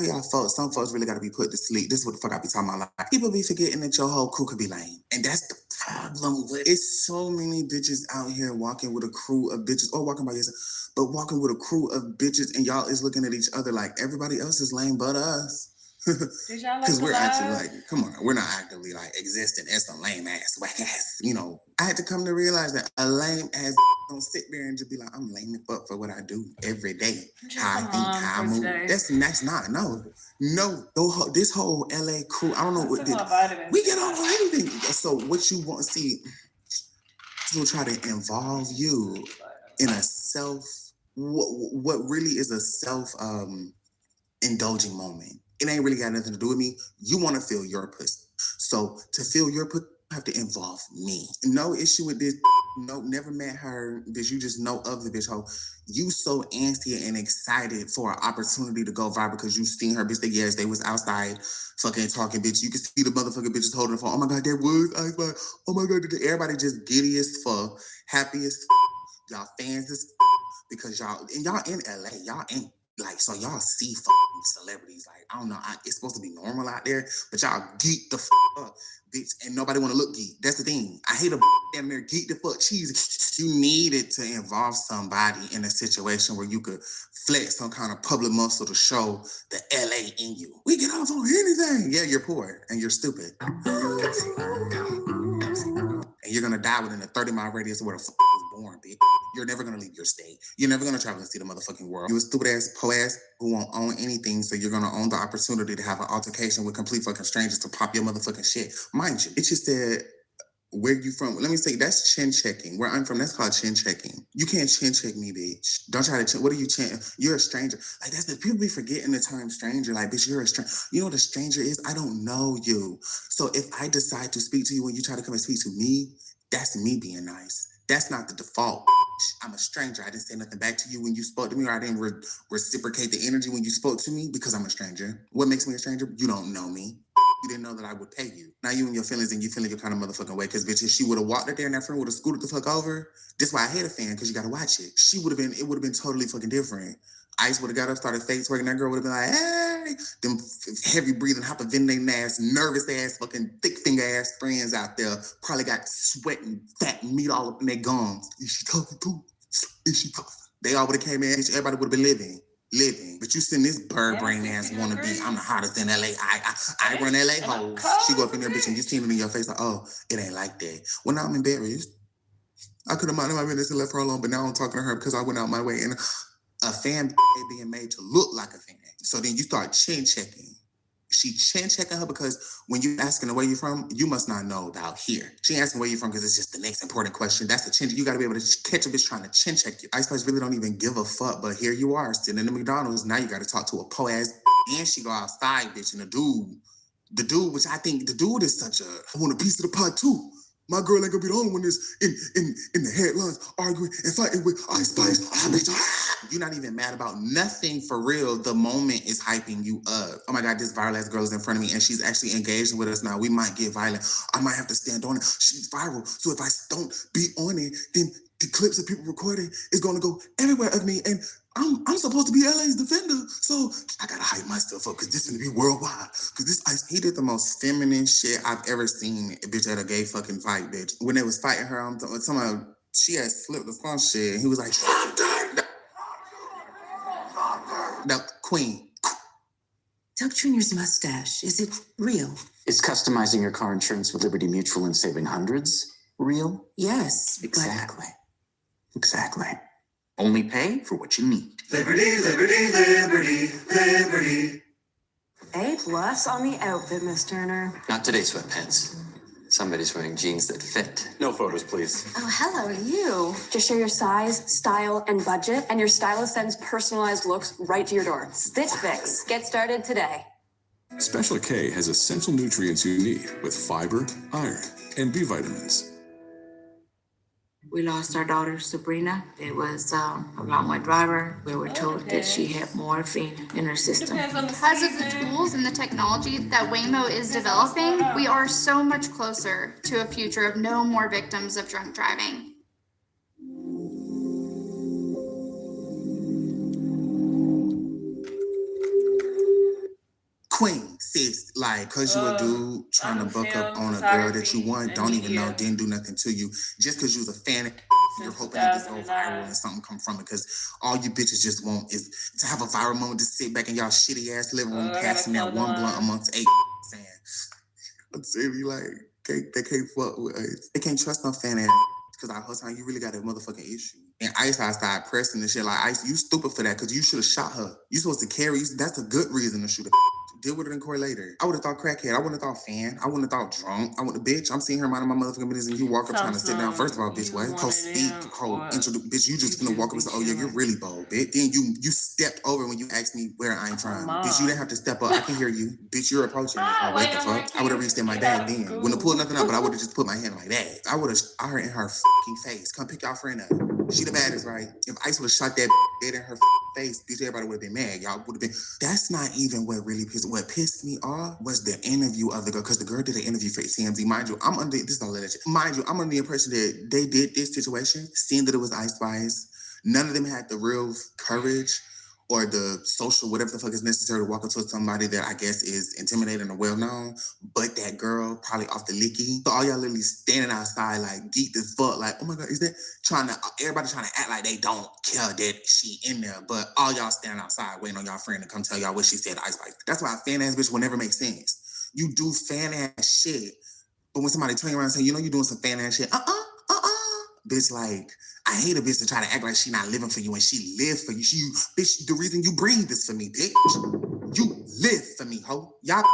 y'all folks, some folks really gotta be put to sleep. This is what the fuck I be talking about. Like, people be forgetting that your whole crew could be lame. And that's the problem with it. It's so many bitches out here walking with a crew of bitches, or walking by yourself, but walking with a crew of bitches and y'all is looking at each other like everybody else is lame but us. Did y'all like Because we're actually collab? like, come on, we're not actively like existing as some lame ass, whack ass. You know, I had to come to realize that a lame ass don't sit there and just be like, I'm lame as fuck for what I do every day. How I think, how I move. That's not, no. This whole LA crew, I don't know what did. We get on anything. So what you want to see, will try to involve you in a what really is a indulging moment. It ain't really got nothing to do with me. You want to feel your pussy. So to feel your pussy, you have to involve me. No issue with this. No, never met her. Bitch, you just know of the bitch hoe. You so antsy and excited for an opportunity to go viral because you seen her bitch. Yes, they was outside fucking talking, bitch. You can see the motherfucking bitches holding the phone. Oh my God, that was Ice. Oh my God, everybody just giddy as fuck, happy as fuck. Y'all fans as fuck because y'all in LA. Y'all ain't like, so y'all see fucking celebrities. Like, I don't know, it's supposed to be normal out there, but y'all geek the fuck up, bitch, and nobody want to look geek. That's the thing. I hate a damn near geek the fuck cheesy. You needed to involve somebody in a situation where you could flex some kind of public muscle to show the LA in you. We get off on anything. Yeah, you're poor and you're stupid. And you're gonna die within a 30-mile radius of where the fuck you was born, bitch. You're never gonna leave your state. You're never gonna travel and see the motherfucking world. You a stupid ass po-ass who won't own anything, so you're gonna own the opportunity to have an altercation with complete fucking strangers to pop your motherfucking shit. Mind you, it just said, where you from? Let me say, that's chin checking. Where I'm from, that's called chin checking. You can't chin check me, bitch. Don't try to what are you chin? You're a stranger. Like, that's the people be forgetting the term stranger. Like, bitch, you're a stranger. You know what a stranger is? I don't know you. So if I decide to speak to you when you try to come and speak to me, that's me being nice. That's not the default. I'm a stranger. I didn't say nothing back to you when you spoke to me, or I didn't reciprocate the energy when you spoke to me because I'm a stranger. What makes me a stranger? You don't know me. You didn't know that I would pay you. Now you and your feelings and you feeling your kind of motherfucking way. Because bitch, if she would have walked up there and that friend would have scooted the fuck over, that's why I hate a fan, because you got to watch it. It would have been totally fucking different. Ice would have got up, started face working. That girl would have been like, hey, them heavy breathing, hyperventilating ass, nervous ass, fucking thick finger ass friends out there probably got sweat and fat and meat all up in their gums. Is she talking to? Is she talking? They all would have came in, everybody would have been living. But you send this bird brain ass wanna be, I'm the hottest in LA. I run LA hoes. She go up in there, bitch, and you seen it in your face like, oh, it ain't like that. Well, now I'm embarrassed. I could have minded my business and left her alone, but now I'm talking to her because I went out my way. And a fan being made to look like a fan. So then you start chin checking. She chin checking her because when you asking her where you from, you must not know about here. She asking where you from because it's just the next important question. That's the chin. You got to be able to catch a bitch trying to chin check you. Ice Spice really don't even give a fuck, but here you are sitting in the McDonald's. Now you got to talk to a po ass, and she go outside, bitch, and the dude, which I think the dude is such a, I want a piece of the pie too. My girl ain't gonna be the only one that's in the headlines arguing and fighting with Ice Spice. You're not even mad about nothing for real. The moment is hyping you up. Oh my God, this viral ass girl is in front of me and she's actually engaging with us now. We might get violent. I might have to stand on it. She's viral. So if I don't be on it, then the clips of people recording is gonna go everywhere of me. And I'm supposed to be LA's defender. So I gotta hype myself up because this is gonna be worldwide. Because this Ice, he did the most feminine shit I've ever seen, bitch, at a gay fucking fight, bitch. When they was fighting her, I'm talking about, she had slipped the phone shit. And he was like, the queen. Doug Jr.'s mustache, is it real? Is customizing your car insurance with Liberty Mutual and saving hundreds real? Yes. Exactly. Exactly. Only pay for what you need. Liberty, liberty, liberty, liberty. A+ on the outfit, Miss Turner. Not today, sweatpants. Somebody's wearing jeans that fit. No photos, please. Oh, hello, you. Just share your size, style, and budget, and your stylist sends personalized looks right to your door. Stitch Fix. Get started today. Special K has essential nutrients you need with fiber, iron, and B vitamins. We lost our daughter, Sabrina. It was a runway driver. We were told that she had morphine in her system. Because of the tools and the technology that Waymo is developing, we are so much closer to a future of no more victims of drunk driving. Queen, sis, like, cause you a dude trying to buck up on a girl that you want, don't even know, didn't do nothing to you, just cause you was a fan of you're hoping that this go viral and something come from it, because all you bitches just want is to have a viral moment to sit back in y'all shitty ass living room, passing that one blunt amongst 8 saying, I'm saying, you like, they can't fuck with us. They can't trust no fan ass. Because our whole time, you really got a motherfucking issue. And Ice started pressing and shit like, Ice, you stupid for that, because you should have shot her. You supposed to carry, that's a good reason to shoot her. Deal with it in court later. I would have thought crackhead. I wouldn't have thought fan. I wouldn't have thought drunk. I would have, bitch, I'm seeing her minding my motherfucking business and you walk up trying to sit down. First of all, bitch, what? Ho speak, ho introduce, bitch, you just gonna walk up and say, oh yeah, you're really bold, bitch. Then you stepped over when you asked me where I ain't from. Bitch, you didn't have to step up. I can hear you. Bitch, you're approaching me. Oh, what the fuck? I would have reached in my dad then. Wouldn't have pulled nothing up, but I would have just put my hand on my dad. I heard in her fucking face. Come pick y'all friend up. She the baddest, right? If Ice would have shot that dead in her face, bitch, everybody would have been mad. Y'all would have been. That's not even what really pissed. What pissed me off was the interview of the girl, because the girl did an interview for TMZ. Mind you, I'm under the impression that they did this situation, seeing that it was Ice Spice. None of them had the real courage or the social, whatever the fuck is necessary to walk up to somebody that I guess is intimidating or well-known, but that girl probably off the licky. So all y'all literally standing outside like geeked as fuck, like, oh my God, is that everybody trying to act like they don't care that she in there, but all y'all standing outside waiting on y'all friend to come tell y'all what she said to Ice Spice. That's why a fan-ass bitch will never make sense. You do fan-ass shit, but when somebody turn around and say, you know you doing some fan-ass shit, bitch, like, I hate a bitch to try to act like she not living for you and she live for you. Bitch, the reason you breathe is for me, bitch. You live for me, ho. Y'all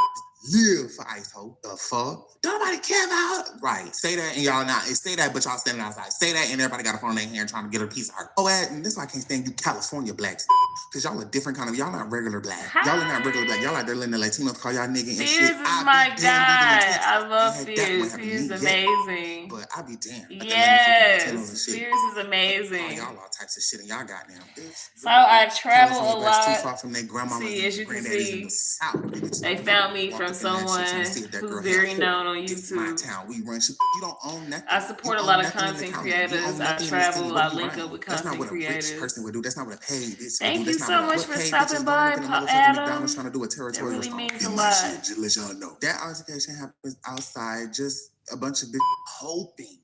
live for Ice, ho. The fuck? Don't nobody care about her. Right. Say that and y'all not. Say that, but y'all standing outside. Say that and everybody got a phone in their hand trying to get a piece of her. Oh, and this is why I can't stand you California blacks. Because y'all a different kind of, y'all not regular black. Y'all are not regular black. Y'all like they're letting the Latinos call y'all nigga and Fears shit. is my guy. I love Fears. He is amazing. But I be damn. Yes. Fears is amazing. Y'all all types of shit in y'all goddamn bitch. So I travel a lot. Too far from their grandmamas. See, as you can see, South, they found me from someone who's very known on YouTube. My town, we run shit. You don't own nothing. I support a lot of content creators. I travel. I link up with content creators. Rich person would do. That's not what a paid bitch. Thank you so much for stopping by, Adam. Trying to do a territorial really means a lot. Just let y'all know that altercation happens outside. Just a bunch of bitches hoping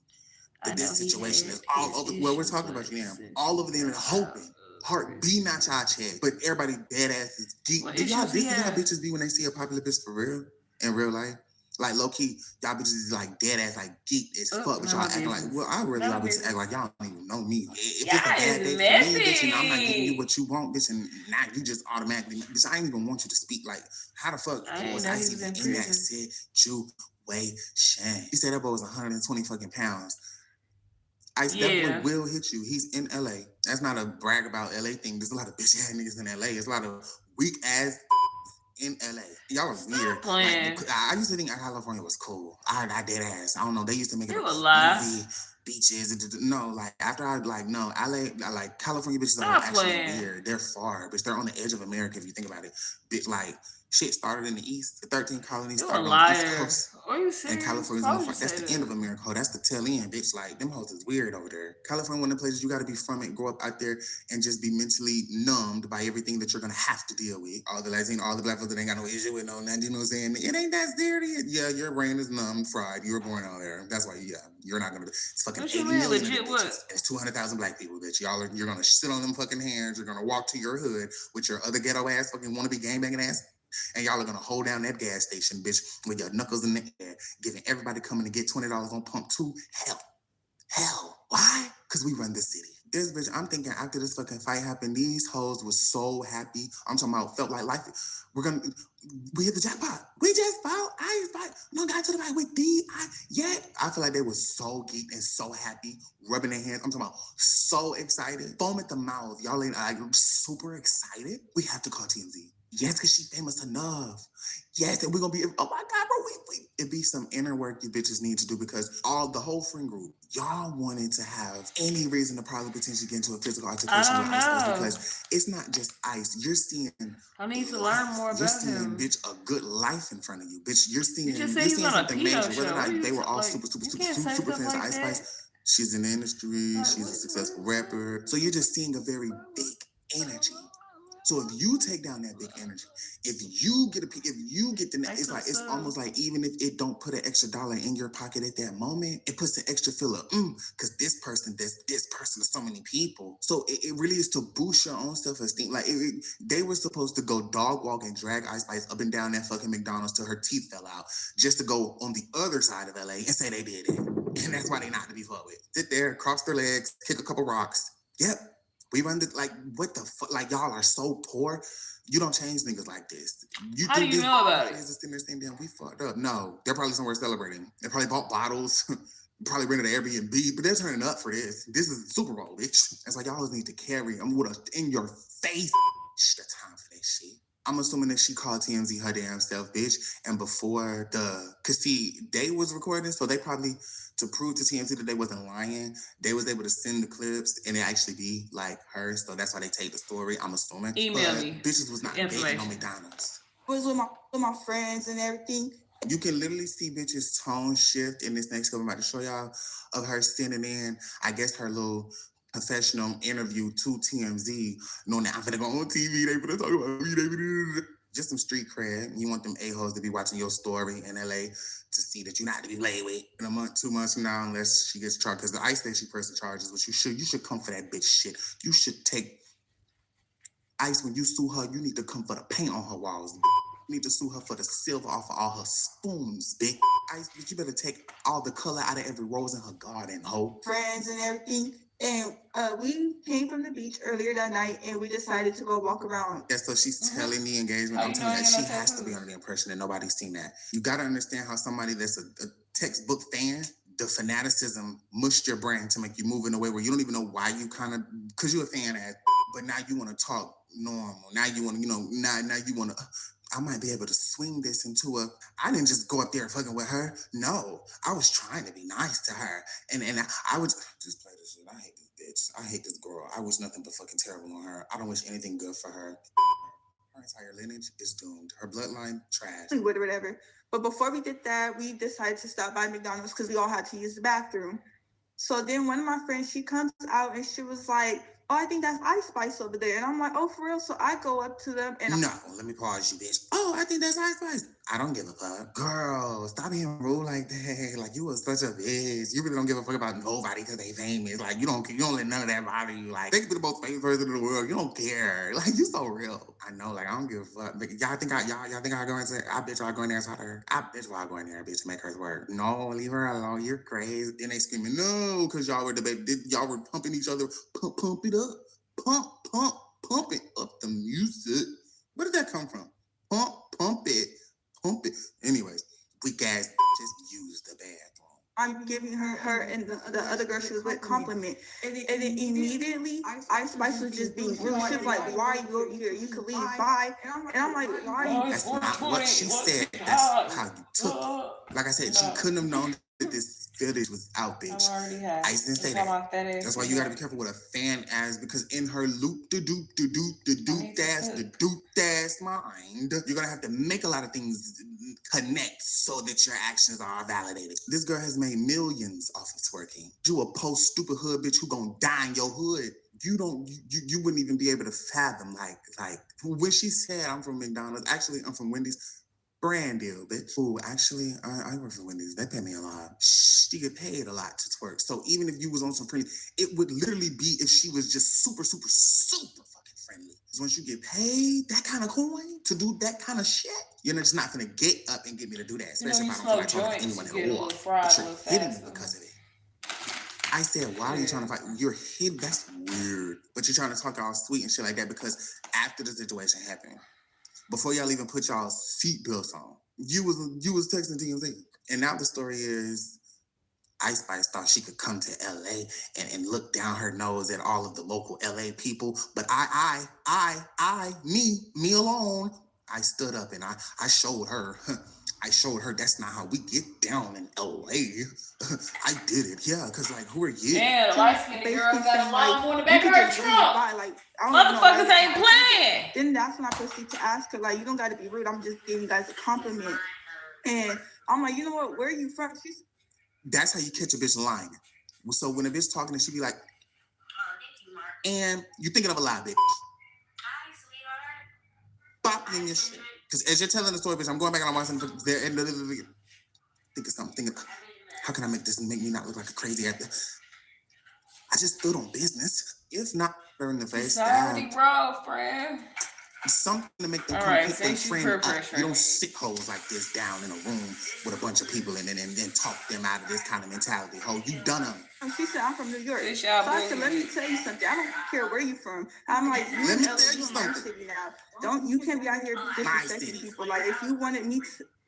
that this situation is all over. Well, we're talking about you now. All over them and hoping. Heart be not y'all chest, but everybody dead ass is deep. Do y'all this is how bitches be when they see a popular bitch for real in real life? Like low key, y'all bitches is like dead ass, like geeked as fuck, but y'all acting like, well, I really y'all bitches act like y'all don't even know me. If it's a bad day for me, bitch, and I'm not giving you what you want, bitch, and now you just automatically, bitch, I ain't even want you to speak. Like, how the fuck was I even in that situation? He said that boy was 120 fucking pounds. That boy will hit you. He's in LA. That's not a brag about LA thing. There's a lot of bitch ass niggas in LA. There's a lot of weak ass in LA. Y'all are weird. Like, I used to think California was cool. I dead ass. I don't know. They used to make it a movie, beaches. No, like after I no, LA, like California bitches are actually weird. They're far, but they're on the edge of America if you think about it. Bitch, like shit started in the East. The 13 colonies started on the East Coast. Are you serious? And California's on the front. That's the end of America. Oh, that's the tail end, bitch. Like, them hoes is weird over there. California, one of the places you got to be from it, grow up out there, and just be mentally numbed by everything that you're going to have to deal with. All the Latino, all the black folks that ain't got no issue with no nothing, you know what I'm saying? It ain't that serious. Yeah, your brain is numb, fried. You were born out there. That's why, you're not going to. It's fucking 80 million legit what? It's 200,000 black people, bitch. You're going to sit on them fucking hands. You're going to walk to your hood with your other ghetto ass, fucking wannabe gangbanging ass. And y'all are gonna hold down that gas station, bitch, with your knuckles in the air, giving everybody coming to get $20 on pump 2. Hell. Why? Because we run the city. This bitch, I'm thinking after this fucking fight happened, these hoes was so happy. I'm talking about felt like life. We hit the jackpot. We just fought. Got to the fight with I feel like they were so geeked and so happy, rubbing their hands. I'm talking about so excited. Foam at the mouth. Y'all ain't super excited. We have to call TMZ. Yes, because she famous enough. Yes, and we're going to be, oh my God, bro, it'd be some inner work you bitches need to do because the whole friend group, y'all wanted to have any reason to probably potentially get into a physical altercation with Ice because it's not just Ice. You're seeing. I need to learn more about him. You're seeing, bitch, a good life in front of you. Bitch, you're seeing something major. Whether or not they were all super fans of Ice Spice. She's in the industry. She's a successful rapper. So you're just seeing a very big energy. So if you take down that big energy, if you get the, it's like, it's almost like even if it don't put an extra dollar in your pocket at that moment, it puts an extra feel of, because this person, there's so many people. So it really is to boost your own self-esteem. Like they were supposed to go dog walk and drag Ice Spice up and down that fucking McDonald's till her teeth fell out, just to go on the other side of LA and say they did it. And that's why they not to be fucked with. Sit there, cross their legs, kick a couple rocks. Yep. We run the, like, what the fuck? Like, y'all are so poor. You don't change niggas like this. How do you know about it? Sitting there saying, damn, we fucked up. No, they're probably somewhere celebrating. They probably bought bottles, probably rented an Airbnb, but they're turning up for this. This is Super Bowl, bitch. That's why y'all need to carry them with a in your face. The time for that shit. I'm assuming that she called TMZ her damn self, bitch. And before cause see, they was recording, so they probably, to prove to TMZ that they wasn't lying, they was able to send the clips and it actually be like her. So that's why they take the story, I'm assuming. Email me. Bitches was not dating on McDonald's. I was with my friends and everything. You can literally see bitches' tone shift in this next clip I'm about to show y'all of her sending in, I guess, her little professional interview to TMZ, knowing that I'm gonna go on TV, they gonna talk about me, just some street cred. You want them a-hoes to be watching your story in LA to see that you're not to be played with in a month, 2 months from now, unless she gets charged. Because the ICE says she pressing charges, but you should come for that bitch shit. You should take ICE when you sue her. You need to come for the paint on her walls. You need to sue her for the silver off of all her spoons, bitch. ICE, but you better take all the color out of every rose in her garden, ho. Friends and everything. And we came from the beach earlier that night and we decided to go walk around. Yeah, so she's telling the engagement. I'm telling you that she has to be under the impression that nobody's seen that. You got to understand how somebody that's a textbook fan, the fanaticism mushed your brain to make you move in a way where you don't even know why you kind of, because you're a fan ass, but now you want to talk normal. Now you want to, now you want to, I might be able to swing this into I didn't just go up there fucking with her. No, I was trying to be nice to her. And I would just play this shit. I hate this bitch. I hate this girl. I wish nothing but fucking terrible on her. I don't wish anything good for her. Her entire lineage is doomed. Her bloodline, trash. Whatever. But before we did that, we decided to stop by McDonald's because we all had to use the bathroom. So then one of my friends, she comes out and she was like, oh, I think that's Ice Spice over there. And I'm like, oh, for real? So I go up to them and no, let me pause you, bitch. Oh, I think that's Ice Spice. I don't give a fuck. Girl, stop being rude like that. Like, you was such a bitch. You really don't give a fuck about nobody because they famous. Like, you don't let none of that bother you. Like, they could be the most famous person in the world. You don't care. Like, you so real. I know, like, I don't give a fuck. But y'all think I go and say, I bet y'all go in there and talk to her. I bet y'all go in there, bitch, to make her work. No, leave her alone. You're crazy. Then they screaming, no, because y'all were debating. Y'all were pumping each other. Pump it up. Pump it up the music. Where did that come from? Pump it. Anyways, weak ass just use the bathroom. I'm giving her and the other girl she was with compliment. And then immediately, Ice Spice was just being rude. She was like, why are you over here? You could leave, bye. And I'm like, why are you? That's not what she said. That's how you took it. Like I said, she couldn't have known that this footage was out, bitch. Ice didn't say that. That's why you gotta be careful with a fan ass, because in her ass mind, you're gonna have to make a lot of things connect so that your actions are validated. This girl has made millions off of twerking. You a post stupid hood bitch who gonna die in your hood. You wouldn't even be able to fathom like when she said I'm from McDonald's. Actually, I'm from Wendy's. Brand deal, bitch. Ooh, actually, I work for Wendy's. They pay me a lot. She get paid a lot to twerk. So even if you was on some friendly, it would literally be if she was just super, super, super fucking friendly. Because once you get paid that kind of coin to do that kind of shit, you're just not gonna get up and get me to do that. Especially if I don't feel like talking to anyone at all. But you're hitting me because of it. I said, why are you trying to fight? You're hit. That's weird. But you're trying to talk all sweet and shit like that because after the situation happened, before y'all even put y'all seatbelts on, you was texting TMZ. And now the story is Ice Spice thought she could come to LA and look down her nose at all of the local LA people. But me alone, I stood up and I showed her. I showed her that's not how we get down in LA. I did it, yeah, because like, who are you? Yeah, the light-skinned girl got a lawnmower in the back of her trunk. Motherfuckers ain't playing. Then that's when I proceed to ask her, like, you don't got to be rude. I'm just giving you guys a compliment. And I'm like, you know what? Where are you from? That's how you catch a bitch lying. So when a bitch talking, she be like, and you thinking of a lie, bitch. bop you in your shit. Because as you're telling the story, bitch, I'm going back and I'm watching there and think of something. How can I make this and make me not look like a crazy actor? I just stood on business. If not, her in the face. It's already raw, friend. Something to make them All come right, pick their say friend peer up. pressure. You don't sit hoes like this down in a room with a bunch of people in it and then talk them out of this kind of mentality. Ho, you done them. She said, I'm from New York. It's So y'all I said, let me business. tell you something. I don't care where you from. I'm like, Let me you tell you in my something. city now. You can't be out here disrespecting people. Like, if you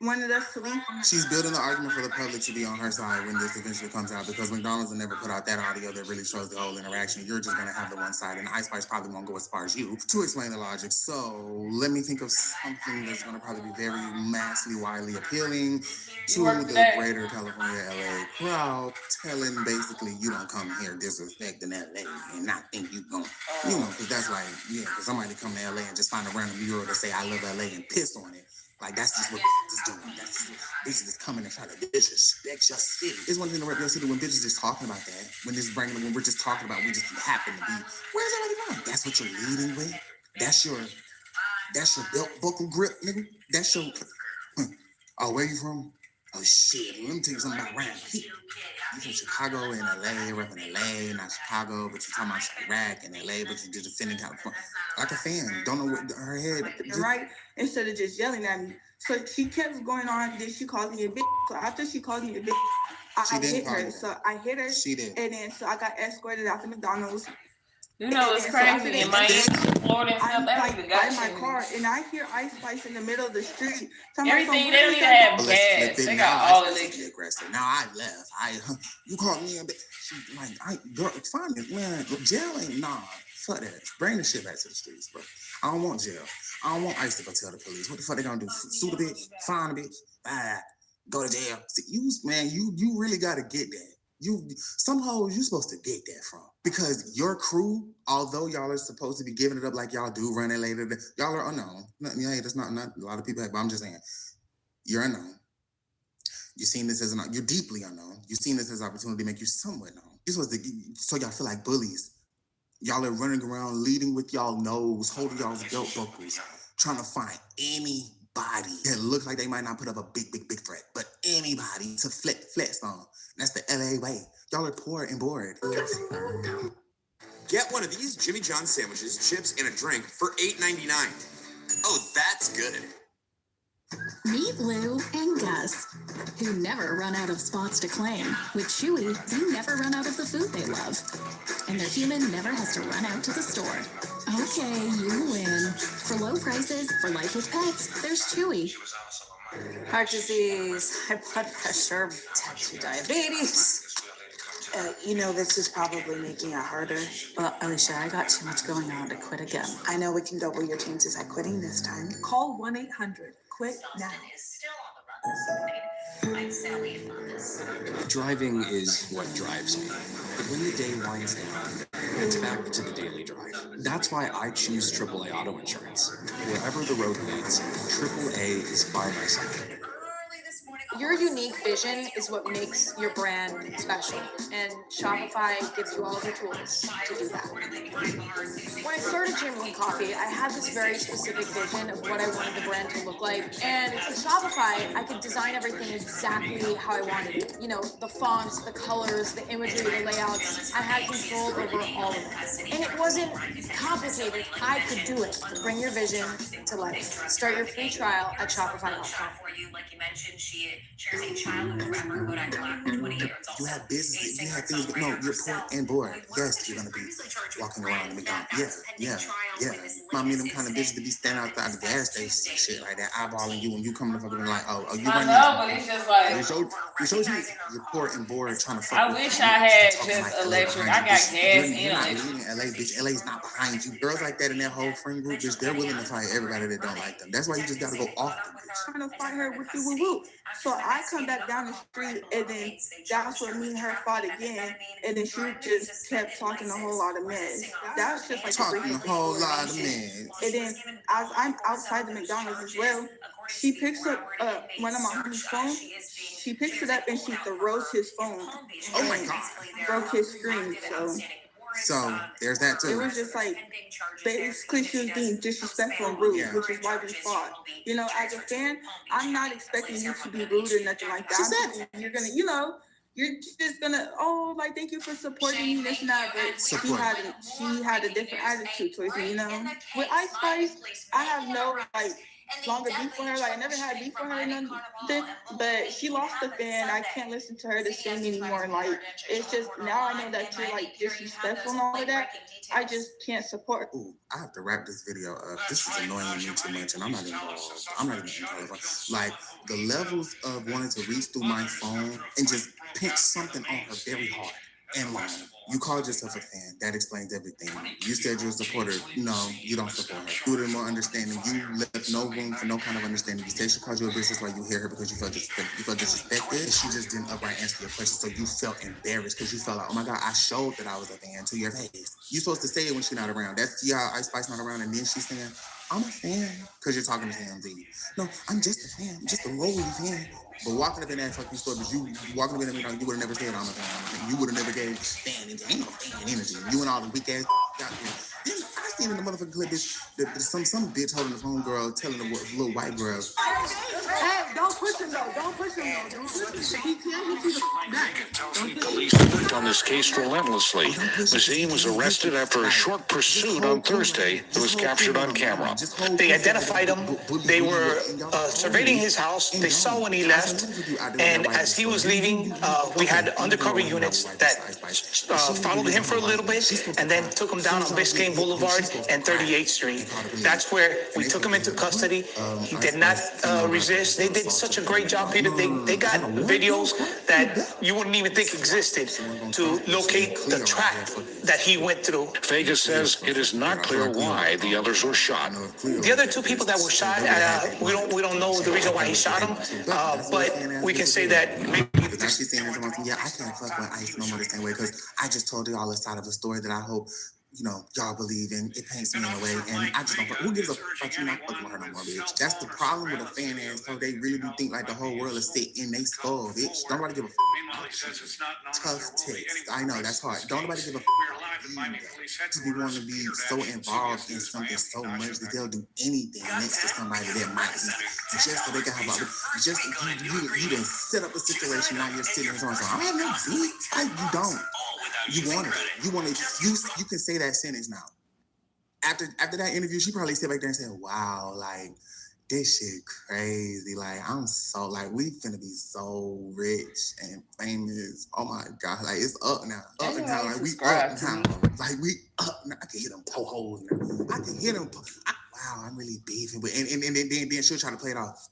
wanted us to leave. She's building an argument for the public to be on her side when this eventually comes out because McDonald's will never put out that audio that really shows the whole interaction. You're just gonna have the one side, and Ice Spice probably won't go as far as you to explain the logic. So let me think of something that's gonna probably be very massively, widely appealing to the greater California, LA crowd, telling basically you don't come here disrespecting LA and not think you gon' because that's like, because somebody come to LA and just find a random mural to say I love LA and piss on it. Like, that's just what bitches doing. Bitches is coming and trying to disrespect your city. It's one thing to rep your city when bitches just talking about that. When we're just talking about, we just happen to be, where's everybody from? That's what you're leading with? That's your belt buckle grip, nigga? That's your, oh, where you from? Oh, shit, let me tell you something about around here. You from Chicago and LA, repping LA, not Chicago, but you're talking about Iraq and LA, but you just defending California. Like a fan, don't know what her head. Right? Instead of just yelling at me. So she kept going on, then she called me a bitch. So after she called me a bitch, I hit her. So I hit her. She did. And then so I got escorted out to McDonald's. You know it's crazy in Miami, Florida, and stuff. That even got my car, and I hear Ice Spice in the middle of the street. Everything, they don't even have gas. They got all electric. Aggressive. Now I left. You called me a bitch. She like, girl, find it, man. Jail ain't fuck that. Bring the shit back to the streets, bro. I don't want jail. I don't want Ice to go tell the police. What the fuck they gonna do? Sue the bitch? Find the bitch? Go to jail. See, you really gotta get that. Some hoes you supposed to get that from. Because your crew, although y'all are supposed to be giving it up like y'all do, running later, y'all are unknown. That's not a lot of people, but I'm just saying, you're unknown. You've seen this as you're deeply unknown. You've seen this as an opportunity to make you somewhat known. You're supposed to, so y'all feel like bullies. Y'all are running around, leading with y'all nose, holding y'all's belt buckles, trying to find anybody that looks like they might not put up a big threat, but anybody to flex on. That's the LA way. Y'all are poor and bored. Get one of these Jimmy John sandwiches, chips, and a drink for $8.99. Oh, that's good. Meet Lou and Gus, who never run out of spots to claim. With Chewy, you never run out of the food they love. And their human never has to run out to the store. Okay, you win. For low prices, for life with pets, there's Chewy. Heart disease, high blood pressure, type 2 diabetes. This is probably making it harder. Well, Alicia, I got too much going on to quit again. I know we can double your chances at quitting this time. Call 1-800-QUIT now. Driving is what drives me. But when the day winds down, it's back to the daily drive. That's why I choose AAA Auto Insurance. Wherever the road leads, AAA is by my side. Your unique vision is what makes your brand special, and Shopify gives you all the tools to do that. When I started Chamberlain Coffee, I had this very specific vision of what I wanted the brand to look like, and with Shopify, I could design everything exactly how I wanted it. The fonts, the colors, the imagery, the layouts. I had control over all of it. And it wasn't complicated. I could do it. Bring your vision to life. Start your free trial at Shopify.com. Like you mentioned, she shares a child with a rapper who died at 20 years. You have business, you have things, but no, you're poor and bored. Yes, you're gonna be walking around the McDonald's. Yeah. I mean, them kind of bitches to be standing outside the gas station and shit like that, eyeballing you when you come to fucking like, oh, you I running. know, but it's just like You're poor and bored trying to fuck. I wish I had just electric. I got gas and You're not electric. leaving LA, bitch. LA's not behind you. Girls like that in that whole friend group, bitch, they're willing to fight everybody that don't like them. That's why you just gotta go off them, bitch. Trying to fight her with the woo-woo. So I come back down the street, and then that's where me and her fought again, and then she just kept talking a whole lot of mess. That was just like talking a whole lot of mess. And then as I'm outside the McDonald's as well, she picks up one of my homie's phone. She picks it up and she throws his phone. Oh my God. Broke his screen. So So there's that too. It was just like basically she was being disrespectful and rude, which is why we fought. You know, as a fan, I'm not expecting you to be rude or nothing like that. I'm thinking you're gonna, you know, you're just gonna, oh, like, thank you for supporting me, this and that. But she had a different attitude towards me, you know. With Ice Spice, I have no, like, longer beef with her. Like, I never had beef with her or nothing. But she lost the fan. I can't listen to her to sing anymore. Like, it's just, now I know that you're, like, disrespectful and all of that. I just can't support. Ooh, I have to wrap this video up. This is annoying me too much, and I'm not even involved. Like, the levels of wanting to reach through my phone and just pinch something on her very hard and long. You called yourself a fan. That explains everything. You said you're a supporter. No, you don't support her. You were more understanding. You left no room for no kind of understanding. You said she called you a bitch. That's why you hear her, because you felt disrespected. She just didn't upright answer your question, so you felt embarrassed because you felt like, oh my God, I showed that I was a fan to your face. You're supposed to say it when she's not around. That's how Ice Spice not around, and then she's saying, I'm a fan, because you're talking to TMZ. No, I'm just a fan. I'm just a lowly fan. But walking up in that fucking store, but you walking up in there, you would have never said I'm a fan. You would have never gave fan energy. Ain't no fan energy. You and all the weak ass out there. Then I seen in the motherfucking clip, some bitch holding the phone girl, telling the little white girl, Hey, don't push him though. Don't push him though. Don't push him. He can't hit you back. Police worked on this case relentlessly. Mazin was arrested after a short pursuit on Thursday that was captured on camera. They identified him. They were surveying his house. They saw when he left. And as he was leaving, we had undercover units that followed him for a little bit and then took him down on Biscayne Boulevard and 38th Street. That's where we took him into custody. He did not resist. They did such a great job, Peter. They got videos that you wouldn't even think existed to locate the track that he went through. Vegas says it is not clear why the others were shot. The other two people that were shot, we don't know the reason why he shot them, but we can say that maybe. Now she's saying this, yeah, I can't fuck with Ice no more the same way, because I just told y'all a side of the story that I hope, you know, y'all believe in. It paints me in a way, and I just don't. Who gives a fuck? You not fucking with her no more, bitch. That's the problem with a fan ass. So they really do think like the whole world is sit in they skull, bitch. Don't nobody give a tough text. I know that's hard. Don't nobody give a to be wanting to be so involved in something so much that they'll do anything next to somebody that might be just so they can have a just you didn't set up a situation. Now you're sitting there so I have no beat. You don't. You want it. You can say that sentence now. After that interview, she probably sit back there and say, wow, like, this shit crazy. Like, I'm so, like, we finna be so rich and famous. Oh my God. Like, it's up now. Up and down. Like, we up now. Like, we up now. I can hear them po-holes now. I can hear them. Wow, I'm really beefing with, and then she'll try to play it off.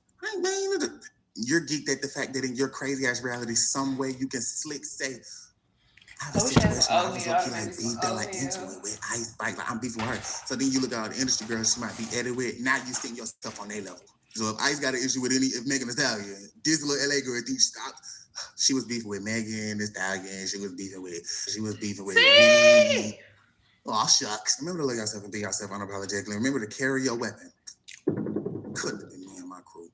You're geeked at the fact that in your crazy ass reality, some way you can slick say, I have a situation I was okay, like beefed up, like intimate with Ice Spice, like I'm beefing with her. So then you look at all the industry girls she might be edited with. Now you seeing yourself on their level. So if Ice got an issue with if Megan Thee Stallion, this little LA girl think she was beefing with Megan Thee Stallion. She was beefing with me. Oh shucks. Remember to look yourself and be yourself unapologetically. Remember to carry your weapon. Couldn't have been me and my crew.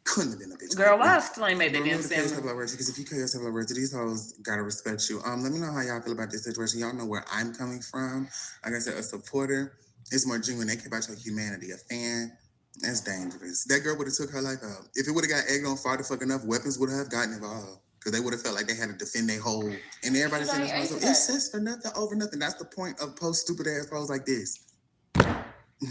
Couldn't have been a bitch. Girl, why still ain't made the damn statement? Because if you carry yourself like words, these hoes gotta respect you. Let me know how y'all feel about this situation. Y'all know where I'm coming from. Like I said, a supporter. It's more genuine. They care about your humanity. A fan, that's dangerous. That girl would have took her life out. If it would have got egged on far the fuck enough, weapons would have gotten involved. Because they would have felt like they had to defend their whole. And everybody's saying it's just for nothing over nothing. That's the point of stupid ass posts like this.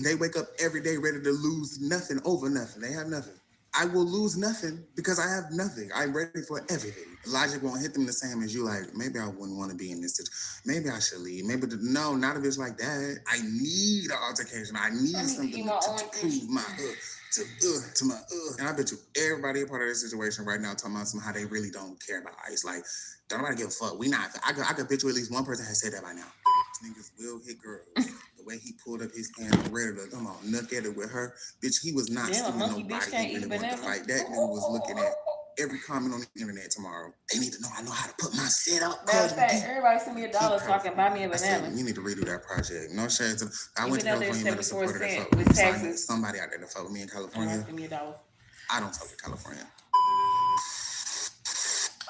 They wake up every day ready to lose nothing over nothing. They have nothing. I will lose nothing because I have nothing. I'm ready for everything. Logic won't hit them the same as you. Like, maybe I wouldn't want to be in this situation. Maybe I should leave. No, not a bitch like that. I need an altercation. I need something to prove my to my And I bet you everybody a part of this situation right now talking about how they really don't care about Ice. Like, don't nobody give a fuck. We not. I could bet you at least one person has said that by now. Niggas will hit girls. The way he pulled up his pants and ready to come on, look at it with her. Bitch, he was not seeing nobody who really wanted to fight. That nigga was looking at every comment on the internet tomorrow. They need to know I know how to put my shit up. Matter of fact, everybody send me $1 so I can buy me a banana. You need to redo that project. No shade to I went to California with a supporter that fuck with taxes. Somebody out there to fuck with me in California. Send me $1. I don't fuck with California.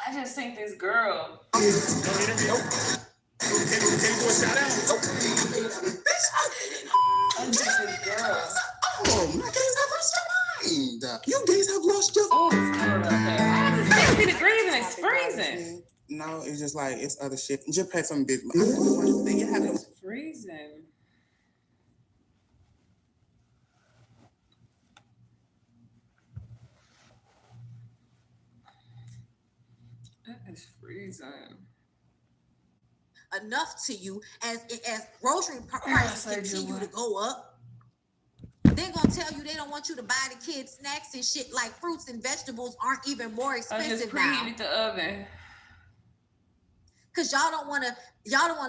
I just think this girl. Oh, my gays have lost your mind. You gays have lost your. Oh, it's cold out there. It's 60 degrees and it's freezing. No, it's just like it's other shit. Just pay some bitch. It's freezing. It is freezing. Enough to you as grocery prices continue to go up. They're gonna tell you they don't want you to buy the kids snacks and shit like fruits and vegetables aren't even more expensive I just now. preheated the oven. Cause y'all don't wanna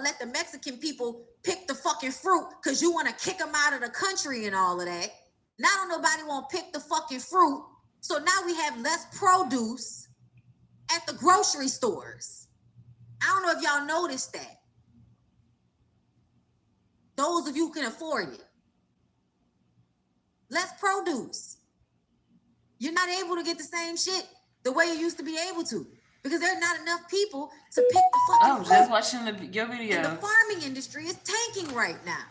let the Mexican people pick the fucking fruit cause you wanna kick them out of the country and all of that. Now don't nobody wanna pick the fucking fruit. So now we have less produce at the grocery stores. I don't know if y'all noticed that. Those of you who can afford it. Less produce. You're not able to get the same shit the way you used to be able to. Because there's not enough people to pick the fucking I was just watching your video. And the farming industry is tanking right now.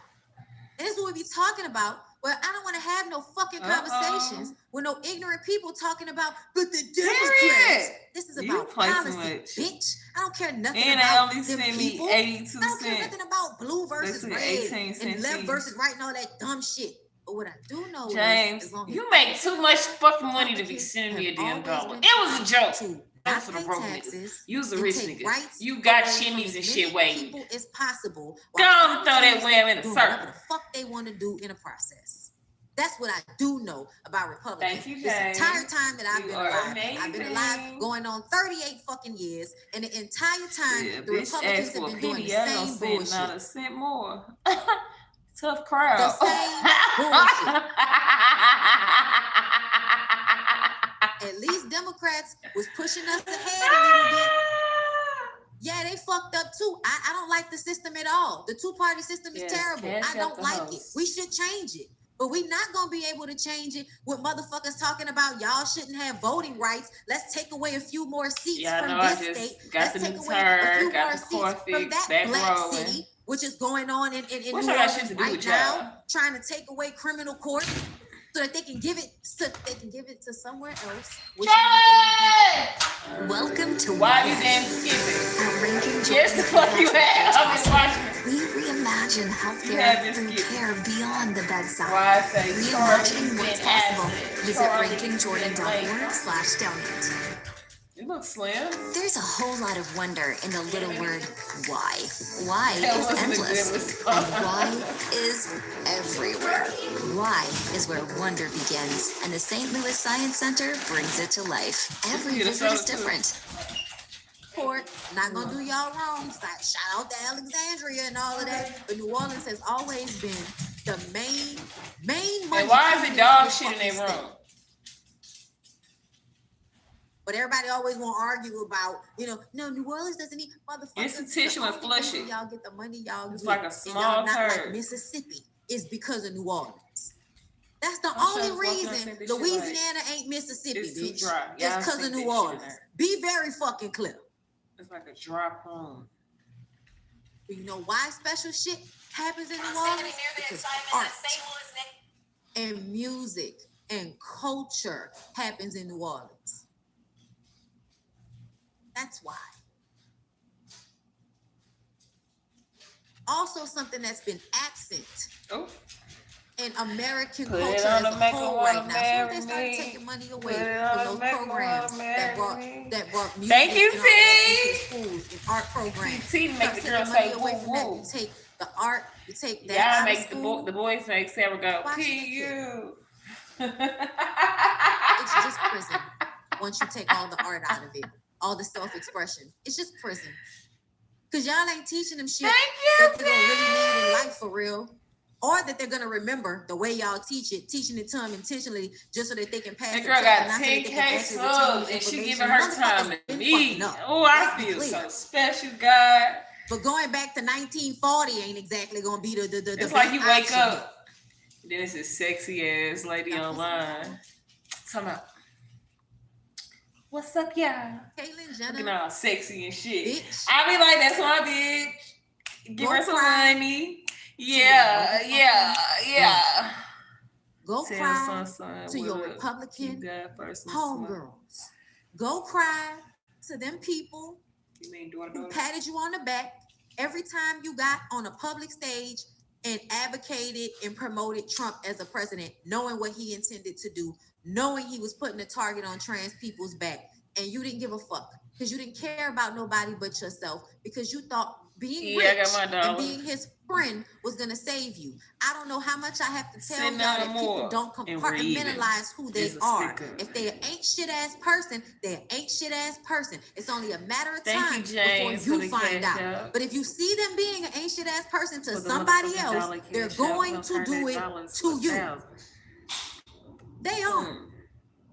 And this is what we be talking about. Well, I don't want to have no fucking conversations with no ignorant people talking about, but the Democrats. This is about policy, bitch. I don't care nothing about them people. I don't care nothing about blue versus red and left versus right and all that dumb shit. But what I do know James, is, you make too much fucking money to be sending me a damn dollar. It was a joke. That's for the broke niggas. You's a rich nigga. You got shimmies and shit waiting. It's possible. Go on and throw that wham in a circle. Whatever the fuck they want to do in a process. That's what I do know about Republicans. Thank you, this James. entire time that I've been alive. Amazing. I've been alive going on 38 fucking years. And the entire time, the Republicans have been doing the same bullshit. Not a cent more. Tough crowd. The same bullshit. At least Democrats was pushing us ahead a little bit. Yeah, they fucked up too. I don't like the system at all. The two-party system is terrible. I don't like it. We should change it. But we're not going to be able to change it with motherfuckers talking about y'all shouldn't have voting rights. Let's take away a few more seats from this state. Let's take away a few more seats from that black city, which is going on in New Orleans right now, trying to take away criminal court so that they can give it to somewhere else. Welcome to Why You Damn Skipping. Here's the fuck you have. I've been watching. We reimagine healthcare through care beyond the bedside. Reimagining what's possible. Visit rankingjordan.org/donate. You look slim. There's a whole lot of wonder in the little word why. Why is endless. And why is everywhere. Why is where wonder begins. And the St. Louis Science Center brings it to life. Every visit is different. Port, not gonna do y'all wrong. Shout out to Alexandria and all of that. But New Orleans has always been the main money. And why is it dog shit in their room? But everybody always want to argue about, no, New Orleans doesn't need motherfuckers. Institution and flush it. Y'all get the money y'all it's get. Like a small and y'all not turd. like Mississippi is because of New Orleans. That's the only reason Louisiana ain't Mississippi, bitch. Dry. It's because of New Orleans. Be very fucking clear. It's like a dry plum. But you know why special shit happens in New Orleans? Because art and music and culture happens in New Orleans. That's why. Also, something that's been absent in American culture as a whole right now. So they started taking money away from those programs that brought music Thank you, and schools and art programs. T make the girl say woo woo. You take the art, you take that Y'all out make of school. the boys make Sarah go P.U. It's just prison once you take all the art out of it. All the self-expression. It's just prison. Because y'all ain't teaching them shit that they're going to really need in life for real. Or that they're going to remember the way y'all teaching it to them intentionally just so that they can pass that the girl test got and 10K subs and she giving her time to me. Oh, I feel so special, God. But going back to 1940 ain't exactly going to be the it's like you wake up. Then it's this sexy ass lady online. Talking about, what's up, y'all? Caitlyn Jenner. Looking all sexy and shit. Bitch. I be like, that's my bitch. Give her some money. Yeah. Go Tell cry son to your what up. Republican You got first and homegirls. Go cry to them people You mean daughter? who patted you on the back every time you got on a public stage and advocated and promoted Trump as a president, knowing what he intended to do, knowing he was putting a target on trans people's back, and you didn't give a fuck because you didn't care about nobody but yourself because you thought being rich I got my and dollar. being his friend was gonna save you. I don't know how much I have to tell Send y'all out that people more, don't and we're even. compartmentalize who they There's a are. sticker. If they ain't shit ass person, they ain't shit ass person. It's only a matter of Thank time you, James, before you for the find cash out. out. But if you see them being an ain't shit ass person to For the somebody motherfucking else, dollar they're cash out, going don't to turn do that it dollar into to you. 1,000. They are.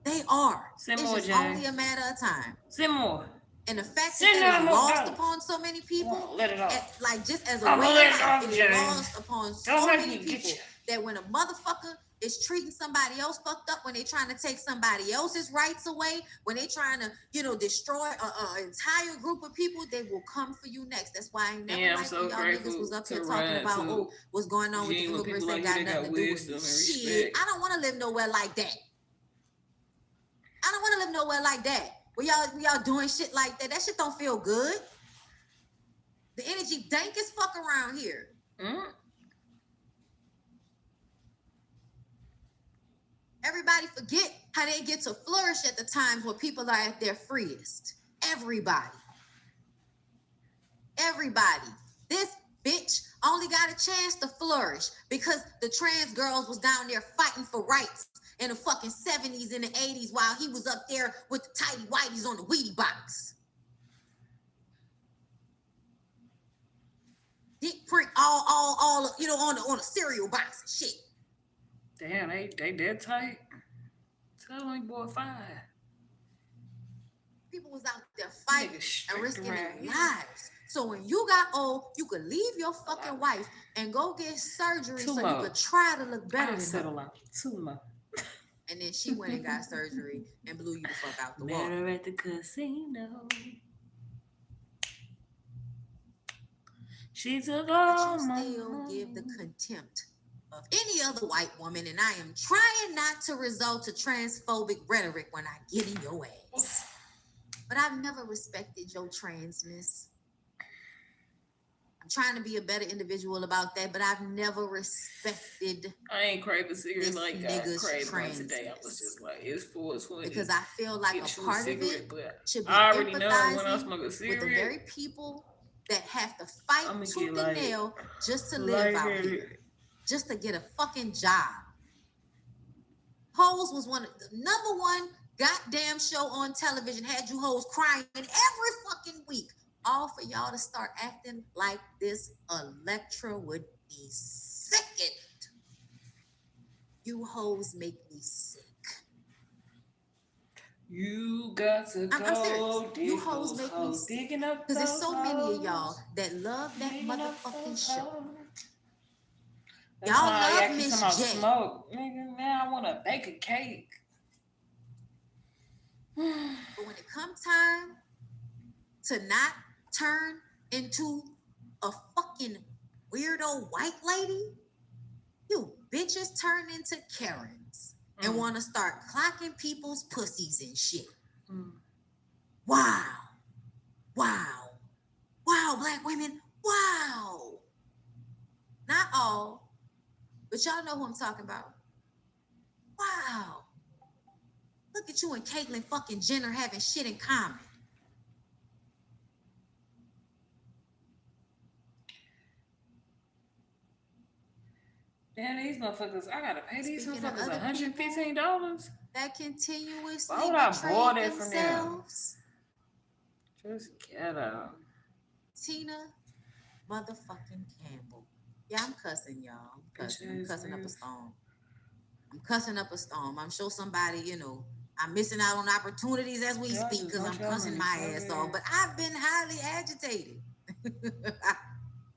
They are. Send It's more, just James. only a matter of time. Send more. And the fact Send that out it is more lost dollars. upon so many people, Let it off. like just as a I'ma way of let it life, off, it is James. lost upon so Don't let many me get people you. that when a motherfucker is treating somebody else fucked up, when they trying to take somebody else's rights away, when they trying to, destroy an entire group of people, they will come for you next. That's why I ain't never Yeah, I'm liked so when y'all grateful niggas was up to here talking ride about, to what's going on with the genuine immigrants people ain't like got you that nothing got to do with wisdom me. and Shit, respect. I don't want to live nowhere like that. I don't want to live nowhere like that. Where y'all doing shit like that. That shit don't feel good. The energy dank as fuck around here. Everybody forget how they get to flourish at the times where people are at their freest. Everybody. This bitch only got a chance to flourish because the trans girls was down there fighting for rights in the fucking 70s and the 80s while he was up there with the tighty whities on the Wheatie box. Dick print all on a cereal box and shit. Damn, they dead tight. Tell me, boy, fine. People was out there fighting Nigga and risking their around here. lives. So when you got old, you could leave your fucking wife and go get surgery so you could try to look better I'll than settle her. out for 2 more. And then she went and got surgery and blew you the fuck out the wall. Met her at the casino. She took all But my you still money. give the contempt of any other white woman, and I am trying not to resort to transphobic rhetoric when I get in your ass. But I've never respected your transness. I'm trying to be a better individual about that, but I've never respected I ain't craving cigarettes this like I nigga's craved one today. I transness. was just like, it's 420. Because I feel like Get a you part of cigarette, it but should be I already know when I empathizing smoke a with the cigarette, very people that have to fight I'ma tooth get and like nail just to live out lightheaded. here, just to get a fucking job. Hoes was one of the number one goddamn show on television, had you hoes crying every fucking week. All for y'all to start acting like this. Electra would be sickened. You hoes make me sick. You got to I'm go serious. dig You hoes those make me hoes, sick. digging up Because there's those so many of y'all hoes, that love that digging up motherfucking those show. hoes. That's Y'all why love y'all keep Miss talking about J. smoke. Nigga, now I want to bake a cake. But when it comes time to not turn into a fucking weirdo white lady, you bitches turn into Karens and want to start clocking people's pussies and shit. Wow. Wow, black women. Wow. Not all, but y'all know who I'm talking about. Wow. Look at you and Caitlyn fucking Jenner having shit in common. Damn, these motherfuckers, I gotta pay these Speaking of motherfuckers other $115. That continuously Why would I betray bought it from them? themselves. Just get out. Tina motherfucking Campbell. Yeah, I'm cussing, y'all. I'm cussing up a storm. I'm sure somebody, I'm missing out on opportunities as we speak because I'm cussing my ass off. But I've been highly agitated.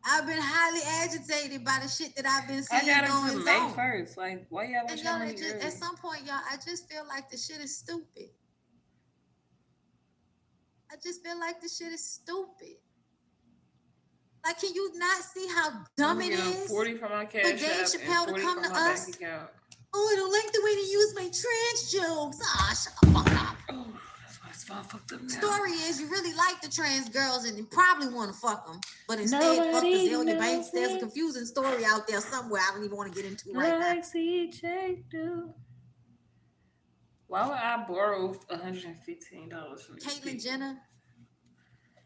I've been highly agitated by the shit that I've been seeing I got going it on. to May 1st. Like, why y'all And trying y'all, to at some point, y'all, I just feel like the shit is stupid. Like, can you not see how dumb it is? 40 from my For cash Dave app Chappelle and to 40 come from to my us. bank account. Oh, I don't like the way they use my trans jokes. Ah, shut the fuck up. Oh, that's why it's all fucked up now. Story is, you really like the trans girls and you probably want to fuck them, but instead fuck the Zelia Banks. There's a confusing story out there somewhere I don't even want to get into right now. CJ do. Why would I borrow $115 from these Caitlyn people? Jenner,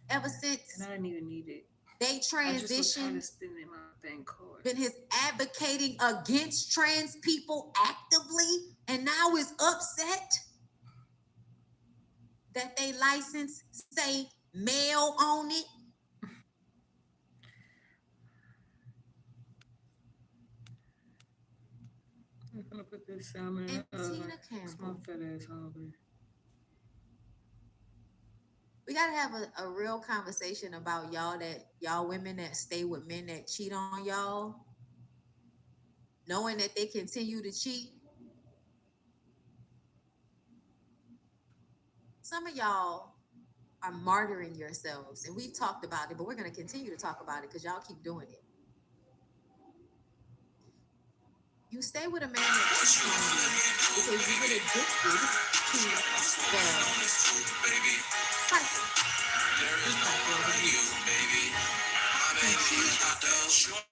ever since And I didn't even need it. they transitioned, to spend it in my bank card. been his advocating against trans people actively, and now is upset that they license say male on it. I'm gonna put this salmon in the oven. It's my fat ass hungry. We gotta have a real conversation about y'all women that stay with men that cheat on y'all, knowing that they continue to cheat. Some of y'all are martyring yourselves, and we've talked about it, but we're gonna continue to talk about it because y'all keep doing it. You stay with a man that cheats on you because you get addicted to the cycle.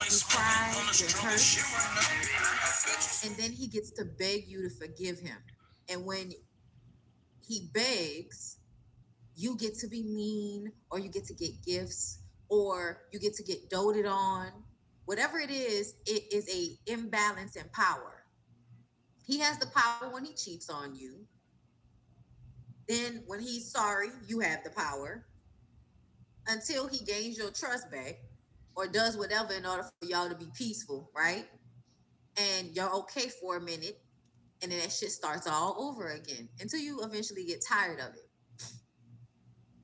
You cry, you're hurt, and then he gets to beg you to forgive him. And when he begs, you get to be mean, or you get to get gifts, or you get to get doted on. Whatever it is a imbalance in power. He has the power when he cheats on you. Then when he's sorry, you have the power until he gains your trust back or does whatever in order for y'all to be peaceful, right? And you're okay for a minute, and then that shit starts all over again until you eventually get tired of it.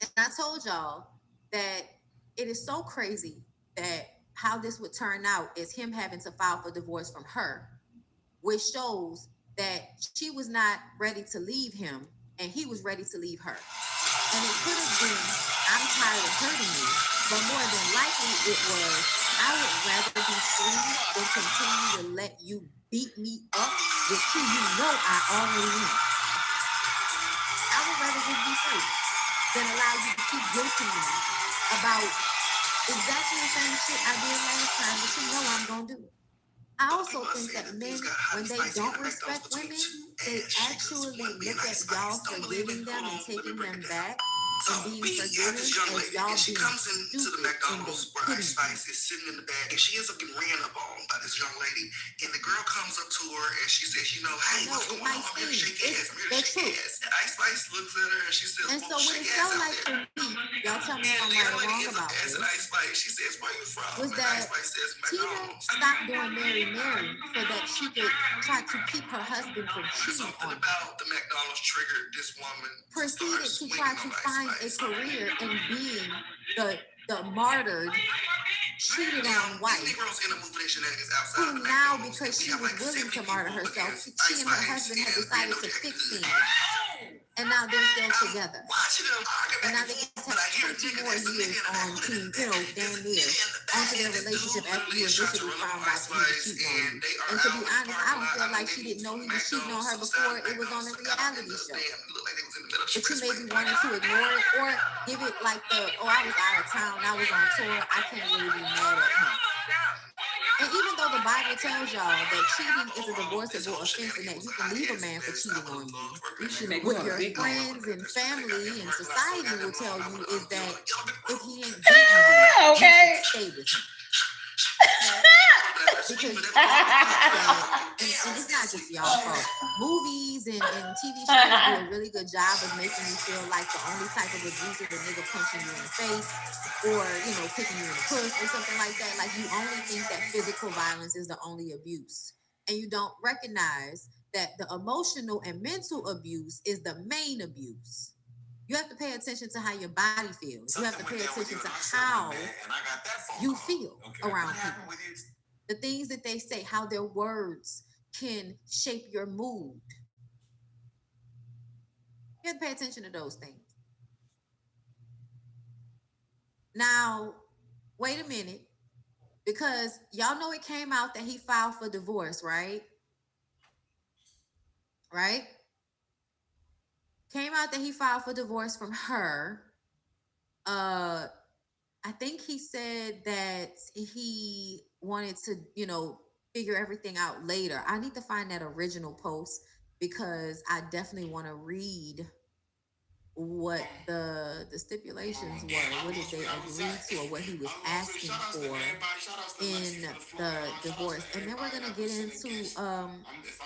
And I told y'all that it is so crazy that how this would turn out is him having to file for divorce from her, which shows that she was not ready to leave him and he was ready to leave her. And it could have been, I'm tired of hurting you, but more than likely it was, I would rather be free than continue to let you beat me up with who you know I already am. I would rather just be free than allow you to keep guilting me about exactly the same shit I did last time that you know I'm gonna do. I also think that men, when they don't respect women, they actually look at y'all forgiving them and taking them back and being forgiven as y'all being stupid and they pity you. Spice is sitting in the bag, and she ends up getting ran up on by this young lady. And the girl comes up to her and she says, you know, hey, what's going on? I'm here to shake hands. I'm here to shake hands. And Ice Spice looks at her and she says, and so what it felt like for me, y'all tell me if I'm right or wrong about this, Ice Spice, she says, where you from? was that Tina stopped doing Mary Mary so that she could try to keep her husband from cheating on her. About the McDonald's triggered this woman. Proceeded to try to find a career in being the martyred, cheated on wife, who now, because she was willing to martyr herself, she and her husband had decided to fix things. And now they're still together. And now they get to have 20 more years on to, damn near, onto their relationship after you initially found out he was cheating on you. And to be honest, I don't feel like she didn't know he was cheating on her before it was on a reality show. But you maybe wanted to ignore it or give it like I was out of town, I was on tour, I can't really be mad at him. And even though the Bible tells y'all that cheating is a divorceable offense and that you can leave a man for cheating on you, what your friends and family and society will tell you is that if he ain't beating you, you should stay with him. Because and it's not just y'all fault. Movies and TV shows do a really good job of making you feel like the only type of abuse is a nigga punching you in the face or, kicking you in the puss or something like that. Like, you only think that physical violence is the only abuse. And you don't recognize that the emotional and mental abuse is the main abuse. You have to pay attention to how your body feels. You have to pay attention to how you feel around people. The things that they say, how their words can shape your mood. You have to pay attention to those things. Now, wait a minute, because y'all know it came out that he filed for divorce, right? Right? Came out that he filed for divorce from her. I think he said that he wanted to, figure everything out later. I need to find that original post because I definitely want to read what the stipulations were. What did they agree to, or what he was asking for in the divorce? And then we're gonna get into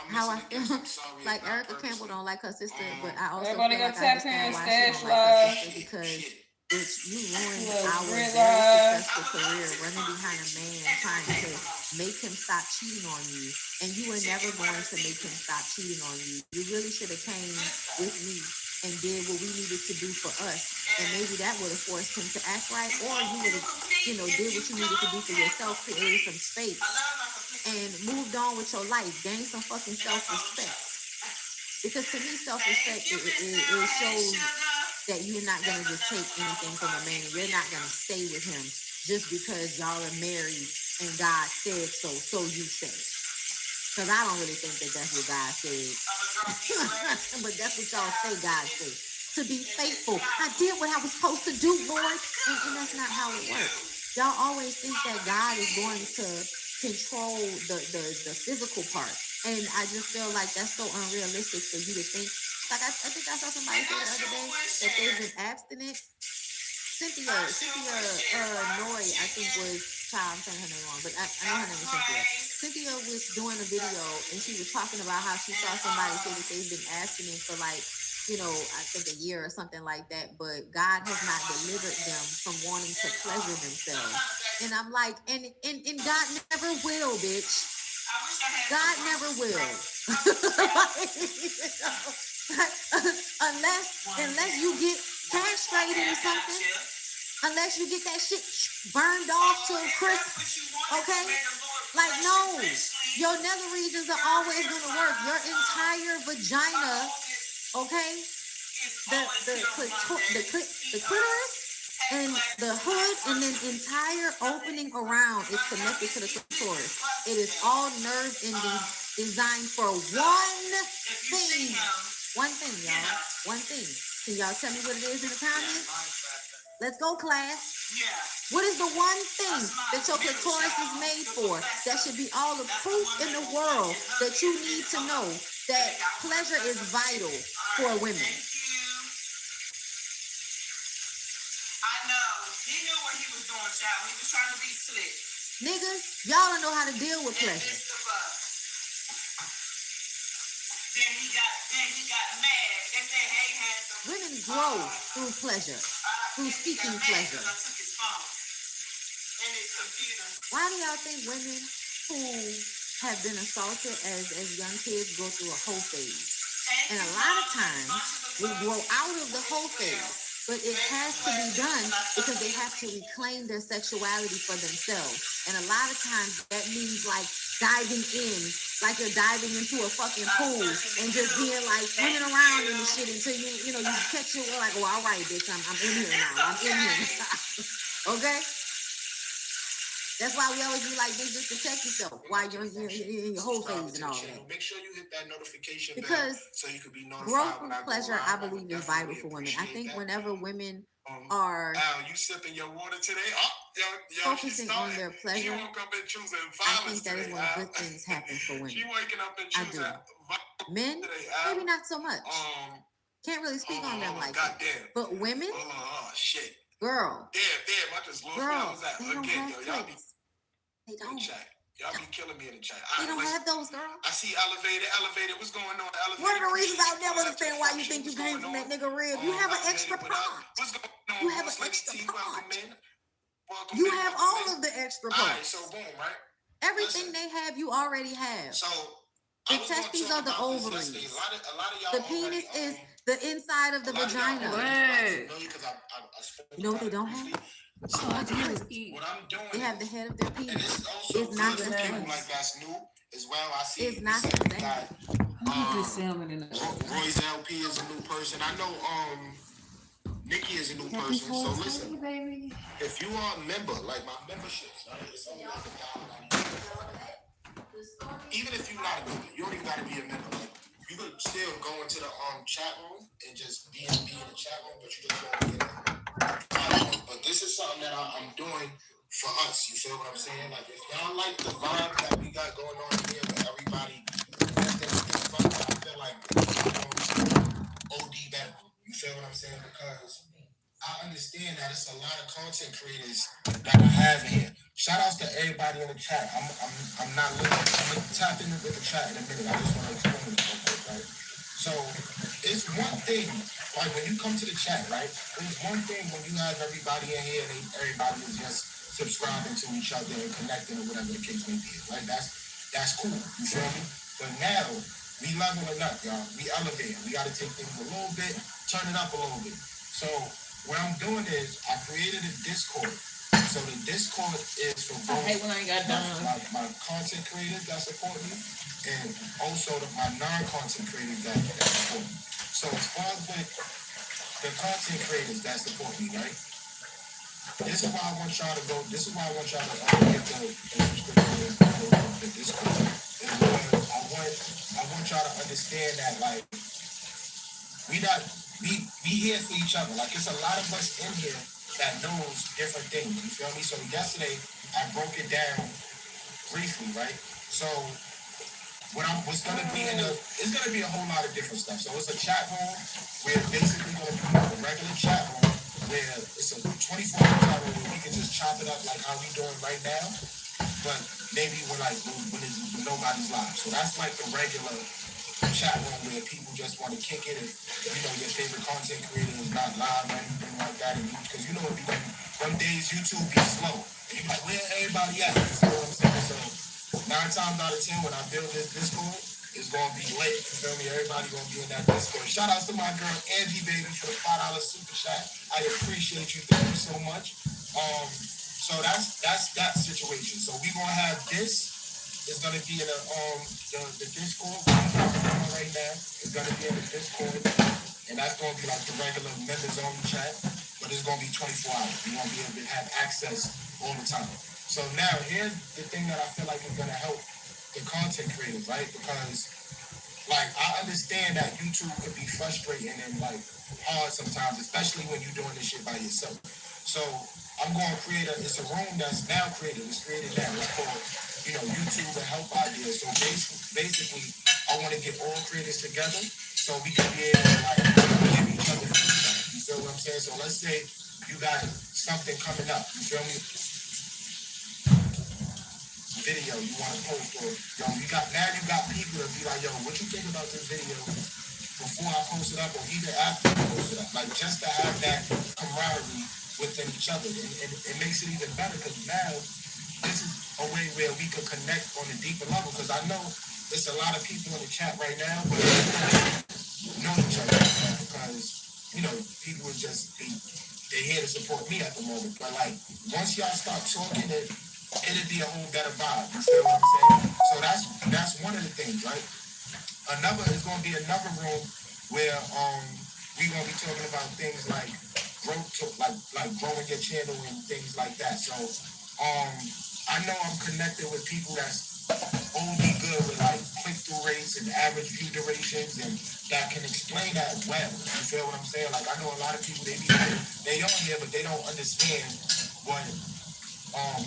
how I feel like Erica Campbell don't like her sister, but I also feel like I understand why she don't like her sister, because bitch, you ruined our very successful career running behind a man trying to make him stop cheating on you, and you were never going to make him stop cheating on you. You really should have came with me and did what we needed to do for us, and maybe that would have forced him to act right, or you would have, did what you needed to do for yourself, created some space, and moved on with your life, gained some fucking self-respect. Because to me, self-respect, it shows that you're not gonna just take anything from a man, and you're not gonna stay with him just because y'all are married and God said so, so you say. Because I don't really think that that's what God said. But that's what y'all say God said. To be faithful. I did what I was supposed to do, Lord. And that's not how it works. Y'all always think that God is going to control the physical part. And I just feel like that's so unrealistic for you to think. Like I think I saw somebody say the other day that they've been abstinent. Cynthia Noy, I think was, I'm saying her name wrong, but I know her name is Cynthia. Cynthia was doing a video and she was talking about how she saw somebody say that they've been abstinent for like, I think a year or something like that, but God has not delivered them from wanting to pleasure themselves. And I'm like, and God never will, bitch. God never will. unless you get castrated or something, unless you get that shit burned off to a crisp, okay? Like, no, your nether regions are always gonna work. Your entire vagina, okay? The clitoris and the hood and then entire opening around is connected to the clitoris. It is all nerve endings designed for one thing. One thing, y'all. One thing. Can y'all tell me what it is in the comments? Let's go, class. What is the one thing that your clitoris is made for? That should be all the proof in the world that you need to know that pleasure is vital for women. I know. He knew what he was doing, child. He was trying to be slick. Niggas, y'all don't know how to deal with pleasure. Then he got mad. They said, hey, handsome. Women grow through pleasure, through seeking pleasure. I took his phone and his computer. Why do y'all think women who have been assaulted as young kids go through a whole phase? And a lot of times we grow out of the whole phase. But it has to be done because they have to reclaim their sexuality for themselves. And a lot of times that means like diving in, like you're diving into a fucking pool and just being like swimming around in the shit until you catch your, like, oh, all right, bitch, I'm in here now. I'm in here now. Okay? That's why we always be like, bitch, just protect yourself while you're in your whole phase and all that. Make sure you hit that notification because bell so you can be notified. Growth and pleasure, I believe, is vital for women. I think whenever women are you sipping your water today? focusing on their pleasure, she woke up and choosing I think that is when good things happen for women. She waking up and I choosing do. Men, maybe not so much. Can't really speak on them like that. But women, shit. Girl. Damn, I just lost where I was at. They don't Again, have y'all be clicks. They don't. Y'all be killing me in the chat. They don't have those, girl. I see elevated. What's going on, elevated? One of the reasons I'll never understand why you think you came from that nigga rib. You have an extra part. What's going on? You have an extra part. Welcome You in, have welcome all in. of the extra All right, parts. so boom, right? Everything they have, you already have. So the testes are the ovaries. The penis is the inside of the vagina. You know what they don't have? What I'm doing, they have the head of their penis. It's not the same. Like that's new as well. I see. It's not the same. Roy's LP is a new person. I know. Nikki is a new person. So listen, if you are a member, like my memberships, it's only like $1. Even if you're not a member, you don't even got to be a member. Like, you could still go into the chat room and just be in the chat room, but you just won't be in it. But this is something that I'm doing for us. You feel what I'm saying? Like, if y'all like the vibe that we got going on here, with everybody, I feel like OD better. You feel what I'm saying? Because I understand that it's a lot of content creators that I have here. Shout outs to everybody in the chat. I'm not looking. I'm gonna tap in with the chat in a minute. I just want to explain it real quick, right? So it's one thing, like when you come to the chat, right? It's one thing when you have everybody in here and everybody is just subscribing to each other and connecting or whatever the case may be, right? That's cool. You feel me? But now we leveling up, y'all. We elevating. We got to take things a little bit, turn it up a little bit. So what I'm doing is I created a Discord. So the Discord is for both my content creators that support me and also my non-content creators that support me. So as far as with the content creators that support me, right? This is why I want y'all to go. This is why I want y'all to get the subscription to the Discord. I want y'all to understand that, like, we here for each other. Like, it's a lot of us in here that knows different things. You feel me? So yesterday I broke it down briefly, right? So what's gonna be it's gonna be a whole lot of different stuff. So it's a chat room where basically gonna be a regular chat room where it's a 24-hour chat room where we can just chop it up like how we doing right now, but maybe when nobody's live. So that's like the regular chat room where people just want to kick it if your favorite content creator is not live or anything like that. Because it be them days YouTube be slow. And you be like, where everybody at? You know what I'm saying? So 9 times out of 10 when I build this Discord, it's gonna be lit. You feel me? Everybody gonna be in that Discord. Shout outs to my girl Angie baby for the $5 super chat. I appreciate you. Thank you so much. So that's that situation. So we gonna have this. It's gonna be in the Discord right now. It's gonna be in the Discord, and that's gonna be like the regular members only chat, but it's gonna be 24 hours. You're gonna be able to have access all the time. So now here's the thing that I feel like is gonna help the content creators, right? Because like I understand that YouTube could be frustrating and like hard sometimes, especially when you're doing this shit by yourself. So I'm gonna create it's a room that's now created. It's created now. It's called, YouTube and Help Ideas. So basically, I want to get all creators together so we can be able to like give each other feedback. You feel what I'm saying? So let's say you got something coming up. You feel me? Video you want to post, or you got people to be like, yo, what you think about this video before I post it up or even after I post it up? Like, just to have that camaraderie within each other, and it makes it even better because now this is a way where we can connect on a deeper level. Because I know there's a lot of people in the chat right now, but know each other because people are just they're here to support me at the moment. But like once y'all start talking, it'll be a whole better vibe. You feel what I'm saying? So that's one of the things, right? It's gonna be another room where we're gonna be talking about things like growth, like growing your channel and things like that. So I know I'm connected with people that's only good with like click-through rates and average view durations, and that can explain that well. You feel what I'm saying? Like I know a lot of people they on here, but they don't understand what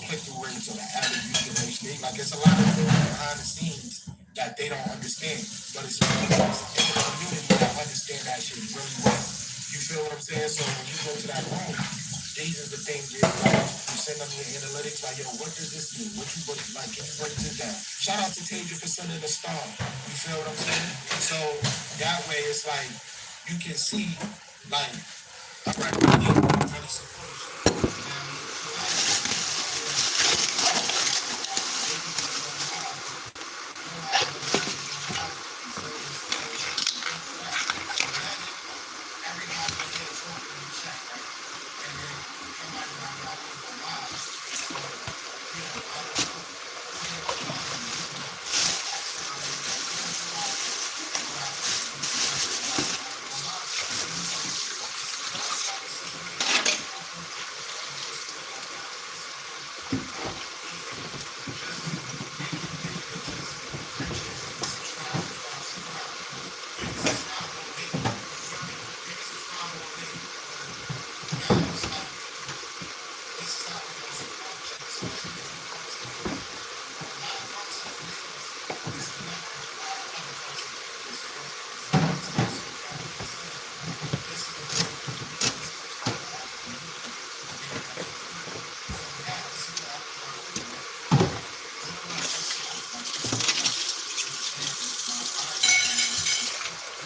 click-through rates or the average view duration. Like it's a lot of things behind the scenes that they don't understand, but it's people in the community that understand that shit really well. You feel what I'm saying? So when you go to that room, these are the things that you send them your analytics like, yo, what does this mean? What you like? Can you break this down? Shout out to Tasia for sending the star. You feel what I'm saying? So that way it's like you can see like all right, really support you.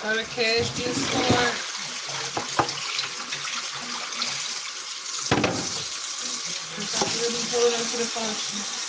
Or the cash discard. Really pull it into the function.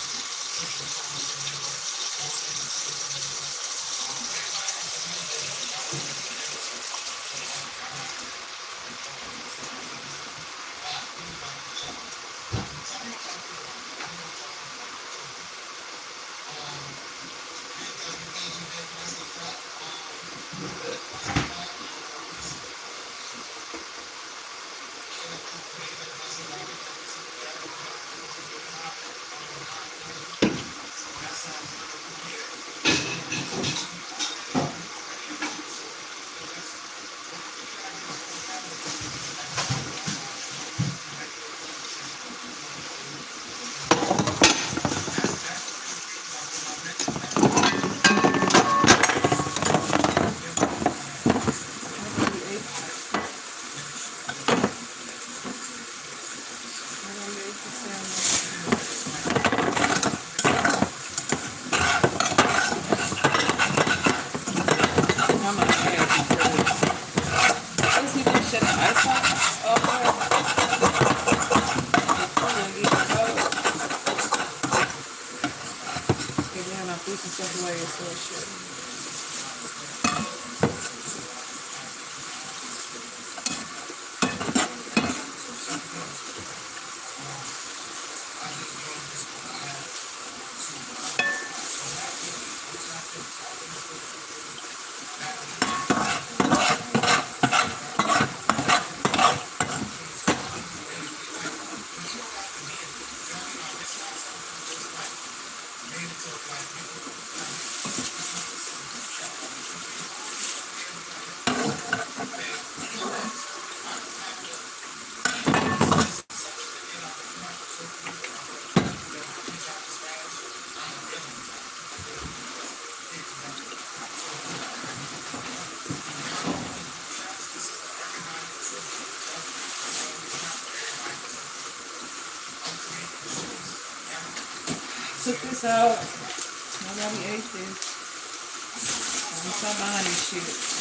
Took this out. Nobody ate this. I'm so buying this shit.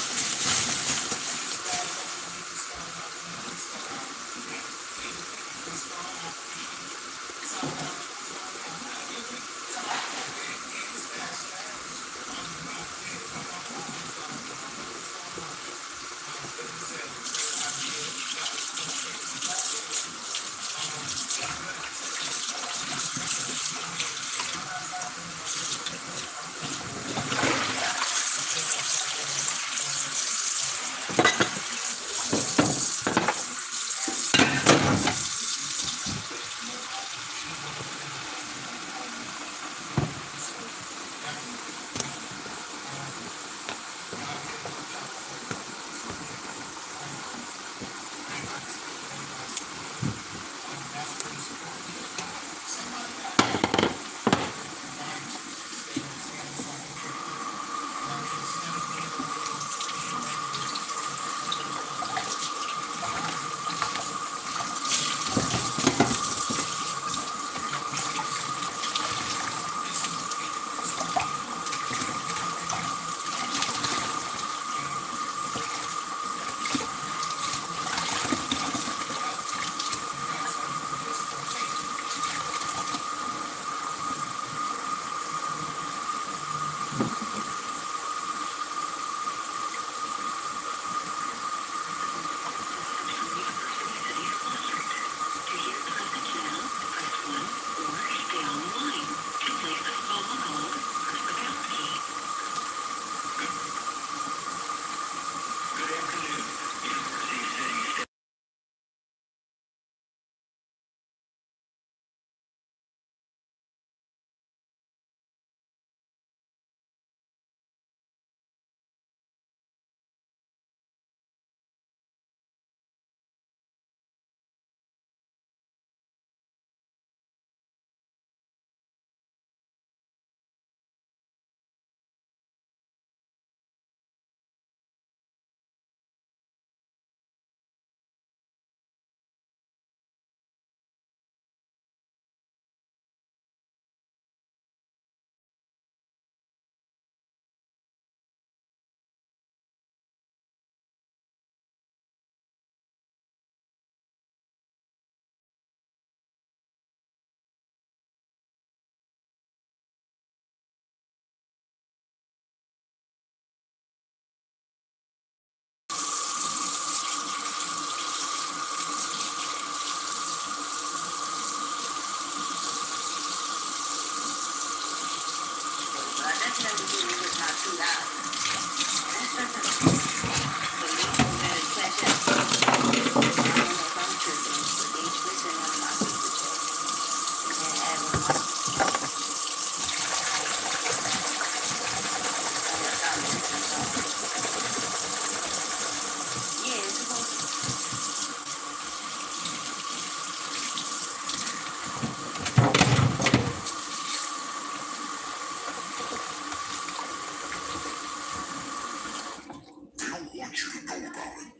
want you to know about it.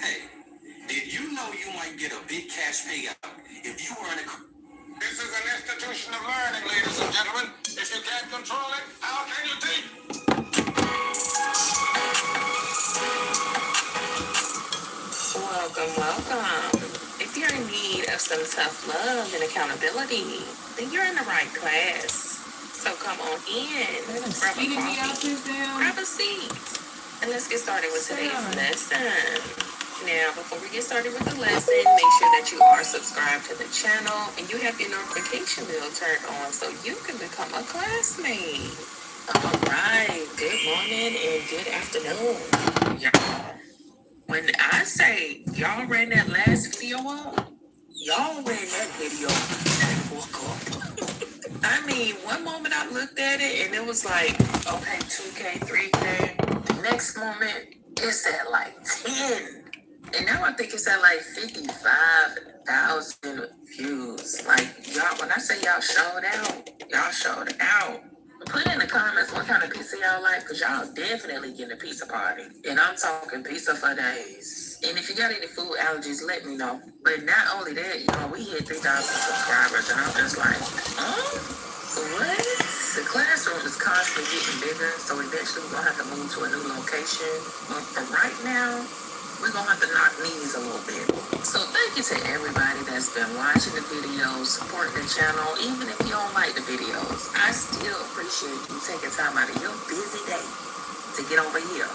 Hey, did you know you might get a big cash payout if you were in a... This is an institution of learning, ladies and gentlemen. If you can't control it, how can you teach? Welcome. If you're in need of some tough love and accountability, then you're in the right class. So come on in, grab a coffee, grab a seat, and let's get started with today's lesson. Now, before we get started with the lesson, make sure that you are subscribed to the channel and you have your notification bell turned on so you can become a classmate. All right, good morning and good afternoon, y'all. When I say y'all ran that last video up, y'all ran that video and woke up. I mean, one moment I looked at it and it was like, okay, 2K, 3K. The next moment, it's at like 10. And now I think it's at like 55,000 views. Like, y'all, when I say y'all showed out, y'all showed out. Put in the comments what kind of pizza y'all like, because y'all definitely getting a pizza party. And I'm talking pizza for days. And if you got any food allergies, let me know. But not only that, we hit 3,000 subscribers, and I'm just like, what? The classroom is constantly getting bigger, so eventually we're going to have to move to a new location. But for right now, we're going to have to knock knees a little bit. So thank you to everybody that's been watching the videos, supporting the channel, even if you don't like the videos. I still appreciate you taking time out of your busy day to get over here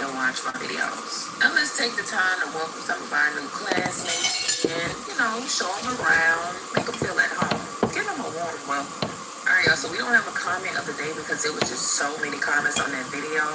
and watch my videos. Now let's take the time to welcome some of our new classmates and, show them around, make them feel at home. Give them a warm welcome. All right, y'all, so we don't have a comment of the day because it was just so many comments on that video.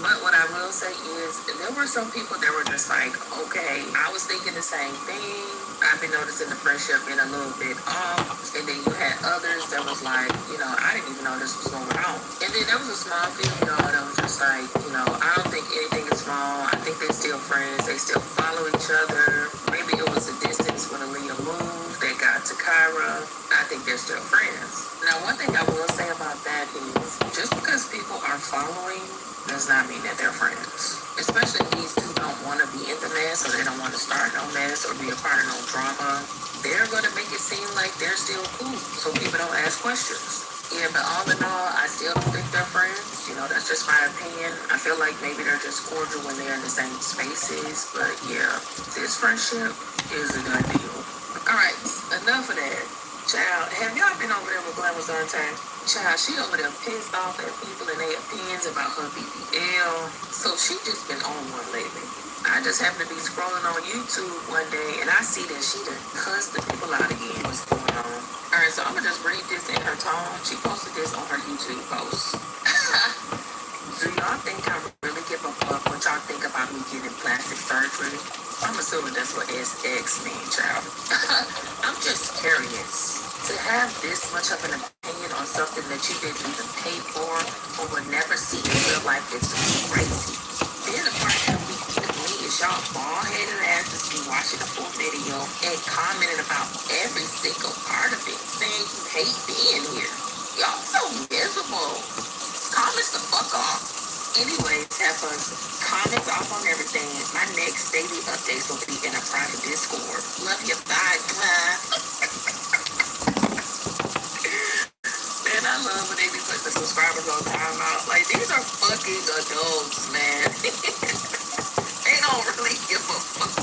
But what I will say is there were some people that were just like, okay, I was thinking the same thing. I've been noticing the friendship being a little bit off. And then you had others that was like, I didn't even know this was going on. And then there was a small few of y'all that was just like, I don't think anything is wrong. I think they're still friends. They still follow each other. Maybe it was a distance when Aaliyah moved. They got to Kyra. I think they're still friends. Now, one thing I will say about that is just because people are following does not mean that they're friends. Especially if these two don't want to be in the mess or they don't want to start no mess or be a part of no drama. They're going to make it seem like they're still cool so people don't ask questions. Yeah, but all in all, I still don't think they're friends. That's just my opinion. I feel like maybe they're just cordial when they're in the same spaces. But yeah, this friendship is a done deal. All right, enough of that. Child, have y'all been over there with Glamor's on time? Child, she over there pissed off at people and their opinions about her BBL. So she just been on one lately. I just happened to be scrolling on YouTube one day and I see that she done cussed the people out again. What's going on? All right, so I'm gonna just read this in her tone. She posted this on her YouTube post. Do y'all think I really give a fuck what y'all think about me getting plastic surgery? I'm assuming that's what SX means, child. I'm just curious. To have this much of an opinion on something that you didn't even pay for or would never see in real life is crazy. Then the part that we get me is y'all bald-headed asses be watching the full video and commenting about every single part of it, saying you hate being here. Y'all so miserable. Comments the fuck off. Anyways, have fun. Comments off on everything. My next daily updates will be in a private Discord. Love you. Bye. Man, I love when they be putting the subscribers on timeout. Like, these are fucking adults, man. They don't really give a fuck.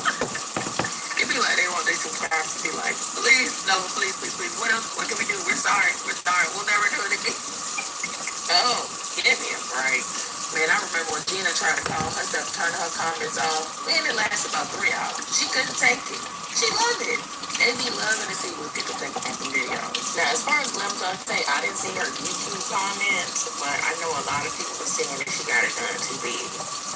It be like they want their subscribers to be like, please, no, please. What else? What can we do? We're sorry. We'll never do it again. Oh, give me a break. Man, I remember when Gina tried to call herself, turn her comments off. Man, it lasted about 3 hours. She couldn't take it. She loved it. They be loving to see what people think about the videos. Now, as far as Glam's on say, I didn't see her YouTube comments, but I know a lot of people were saying that she got it done too big.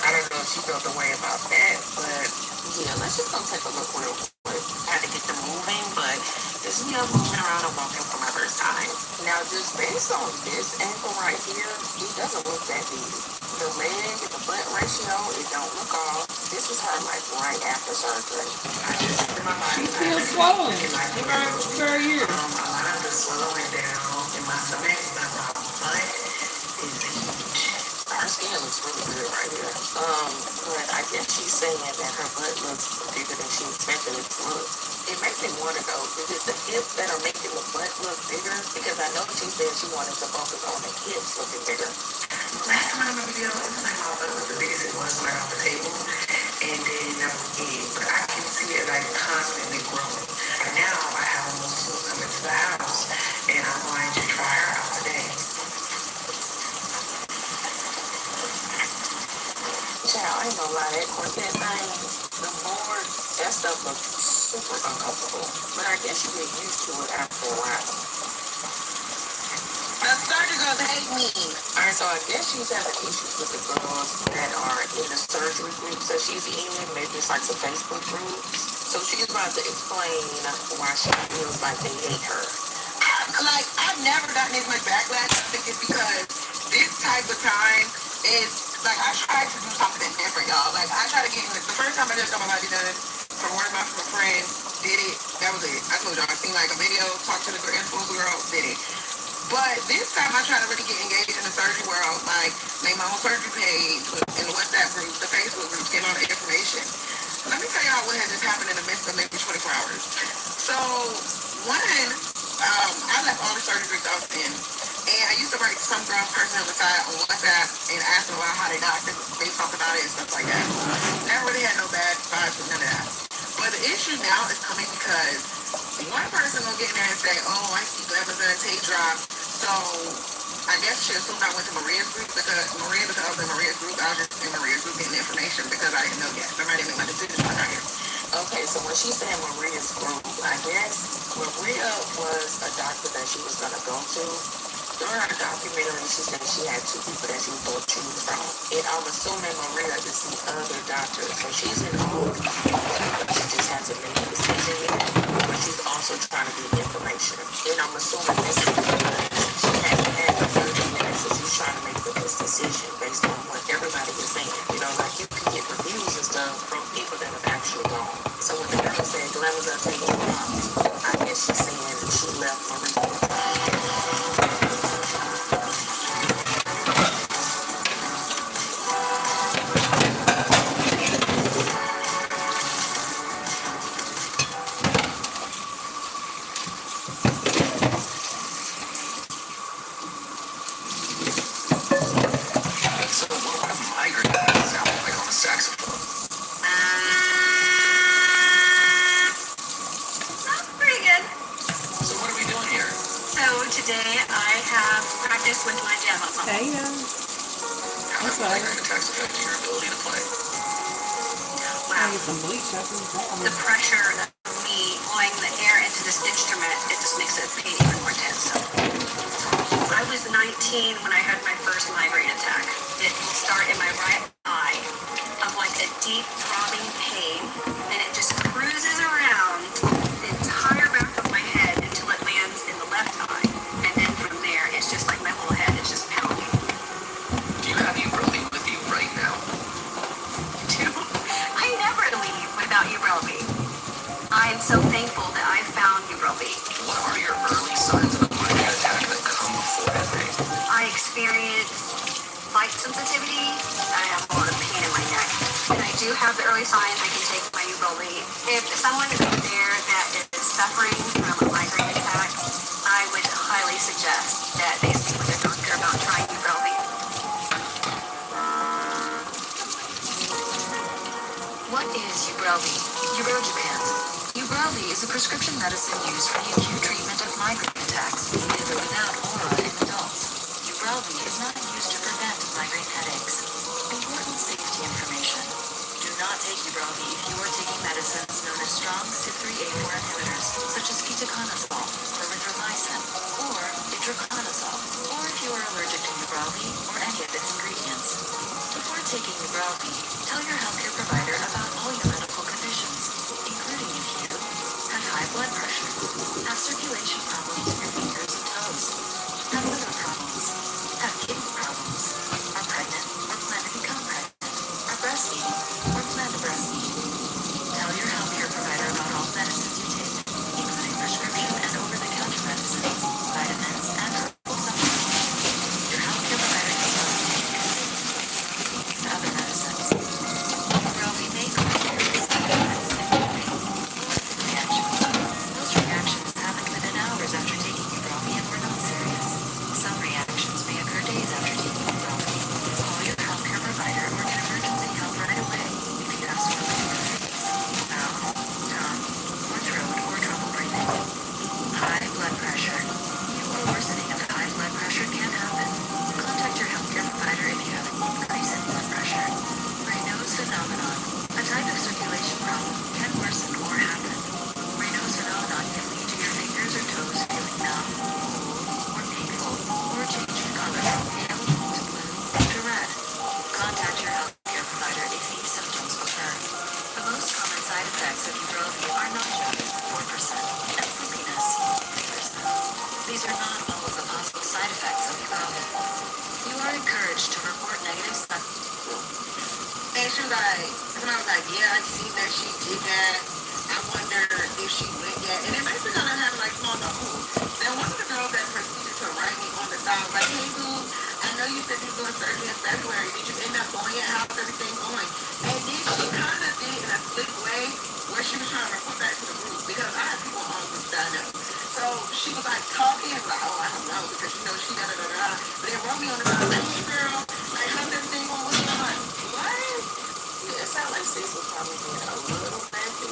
I don't know if she felt the way about that, but yeah, let's just go take a look real quick. I had to get them moving, but this is me moving around and walking for my first time. Now, just based on this angle right here, it doesn't look that big. The leg and the butt ratio, it don't look off. This was her like right after surgery. I just in my body. It's still swollen. Very here. My lines are swelling down, and my stomach is not my butt is huge. Her skin looks really good right here. But I guess she's saying that her butt looks bigger than she expected it to look. It makes me wonder though, is it the hips that are making the butt look bigger? Because I know she said she wanted to focus on the hips looking bigger. Last time I remember video, it was like my butt was the biggest it was right off the table. And then that was it. But I can see it like constantly growing. And now I have a little swoop coming to the house. And I'm going to try her out today. Child, I ain't gonna lie, that corset thing, the boards, that stuff looks super uncomfortable. But I guess you get used to it after a while. The surgicals hate me. Alright, so I guess she's having issues with the girls that are in the surgery groups that she's in. Maybe it's like some Facebook groups. So she's about to explain why she feels like they hate her. Like, I've never gotten this much backlash. I think it's because this type of time is, like, I tried to do something different, y'all. Like, I tried to get, like, the first time I just got my body done, from word of mouth from a friend, did it, that was it. I told y'all, I seen, like, a video, talked to the influencer girl, did it. But this time I tried to really get engaged in the surgery world, like, made my own surgery page, in the WhatsApp group, the Facebook group, getting all the information. Let me tell y'all what had just happened in the midst of maybe 24 hours. So, one, I left all the surgery groups I was in, and I used to write some girl person on the side on WhatsApp and ask them about how they doctor, they talk about it and stuff like that. Never really had no bad vibes with none of that. But the issue now is coming because one person will get in there and say, oh, I see Glenn was gonna take drop. So I guess she assumed I went to Maria's group because I was in Maria's group. I was just in Maria's group getting information because I didn't know yet. Remember, I didn't make my decision when I got here. Okay, so when she said Maria's group, I guess Maria was a doctor that she was gonna go to. During her documentary, she said she had two people that she was going to choose from. And I'm assuming Maria is the other doctor. So she's in all of the she just hasn't made a decision yet. But she's also trying to get information. And I'm assuming this is because she hasn't had the 30 minutes. So she's trying to make the best decision based on what everybody is saying. You know, like you can get reviews and stuff from people that have actually gone. So when the girl said Glenn was going to take you off, I guess she's saying she left Maria. The pressure of me blowing the air into this instrument, it just makes it pain even more intense. I was 19 when I had my first migraine attack. It will start in my right eye of like a deep throbbing pain, and it just cruises around the entire back of my head until it lands in the left eye. And then from there, it's just like my whole head is just pounding. Do you have Ubrelvy with you right now? I never leave without Ubrelvy. I'm so thankful that I found Ubrelvy. What are your early signs of a migraine attack that come before headache? I experience light sensitivity. I have a lot of pain in my neck. And I do have the early signs. I can take my Ubrelvy. If someone is out there that is suffering from a migraine attack, I would highly suggest that they speak with their doctor about trying Ubrelvy. What is Ubrelvy? Ubrelvy is a prescription medicine used for the acute treatment of migraine attacks, with or without aura in adults. Ubrelvy is not used to prevent migraine headaches. Important safety information. Do not take Ubrelvy if you are taking medicines known as strong CYP3A4 inhibitors, such as ketoconazole, erythromycin, or itraconazole, or if you are allergic to Ubrelvy or any of its ingredients. Before taking Ubrelvy, tell your healthcare provider about all your medical conditions, including if you have high blood pressure, have circulation problems in your fingers and toes, have liver problems, have kidney problems, are pregnant or plan to become pregnant, are breastfeeding or plan to breastfeed. Tell your healthcare provider about all medicines you take, including prescription and over-the-counter medicines, vitamins, and herbal supplements. Your healthcare provider is she was like, somebody was like, yeah, I see that she did that. I wonder if she went yet. And it makes me kind of have like small talk. Then one of the girls that proceeded to write me on the side was like, hey, dude, I know you said you were doing surgery in February. Did you end up going yet? How's everything going? And then she kind of did in a slick way where she was trying to report back to the group because I have people on groups that I know. So she was like talking and like, oh, I don't know because you know she da da da da. But then wrote me on the side like, hey girl, like how's everything going? What's going on? What? Yeah, it sounded like sis was probably being a little messy,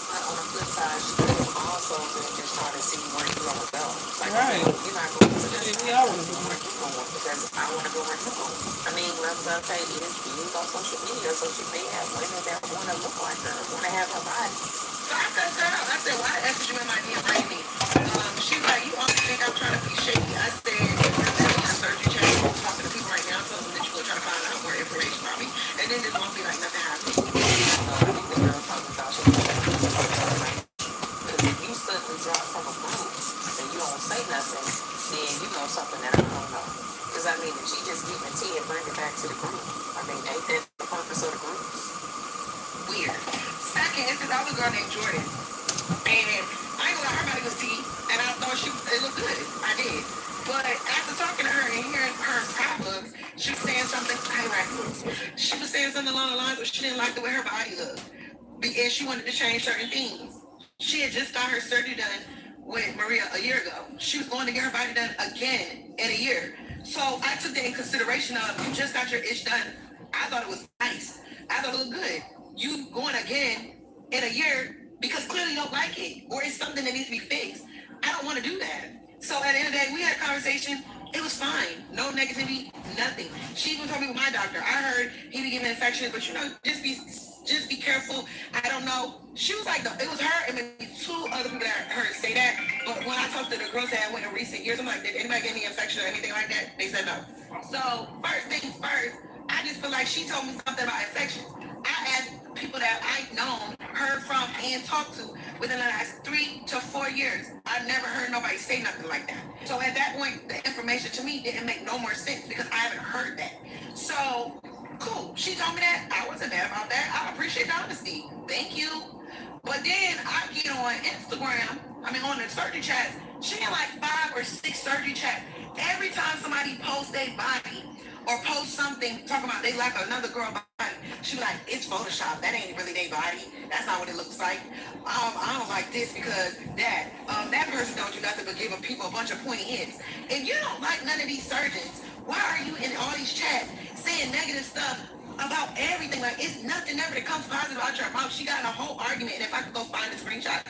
but on the flip side, she could have also been just trying to see where you gonna go. Like, Right. you're not going to this We side, always where you going because I want to go where you going. I mean, love okay is being on social media, so she may have women that want to look like her, want to have her body. So I said, girl, I said, why the F did you in my DM write me? She was like, you always think I'm trying to be shady. I said, I'm doing a surgery check, I'm talking to people right now, telling them that you will try to find out more information about me. And then this won't be like nothing happened. I think the girl talking about she because if you suddenly drop from a group and you don't say nothing, then you know something that I don't know. Because I mean, if she just give me tea and bring it back to the group, I mean, ain't that the purpose of the group? Weird. Second, it's this other girl named Jordan. And I ain't gonna lie, her body was tea, and I thought it looked good. I did. But after talking to her and hearing her problems, she was saying something, she was saying something along the lines of she didn't like the way her body looked. And she wanted to change certain things. She had just got her surgery done with Maria a year ago. She was going to get her body done again in a year. So I took that in consideration of you just got your itch done. I thought it was nice. I thought it looked good. You going again in a year because clearly you don't like it or it's something that needs to be fixed. I don't want to do that. So at the end of the day, we had a conversation. It was fine. No negativity, nothing. She even told me with my doctor. I heard he be giving infections, but you know, just be careful. I don't know. She was like, it was her and maybe two other people that I heard say that. But when I talked to the girls that I went in recent years, I'm like, did anybody get any infection or anything like that? They said no. So first things first, I just feel like she told me something about infections. I asked people that I've known, heard from, and talked to within the last 3 to 4 years. I've never heard nobody say nothing like that. So at that point, the information to me didn't make no more sense because I haven't heard that. So cool. She told me that. I wasn't mad about that. I appreciate the honesty. Thank you. But then I get on Instagram, on the surgery chats, she had like 5 or 6 surgery chats. Every time somebody posts their body or post something talking about they like another girl body, she be like, it's Photoshop. That ain't really their body. That's not what it looks like. I don't like this because that person don't do nothing but giving people a bunch of pointy hits. If you don't like none of these surgeons, why are you in all these chats saying negative stuff about everything? Like, it's nothing ever that comes positive out your mouth. She got in a whole argument, and if I could go find the screenshot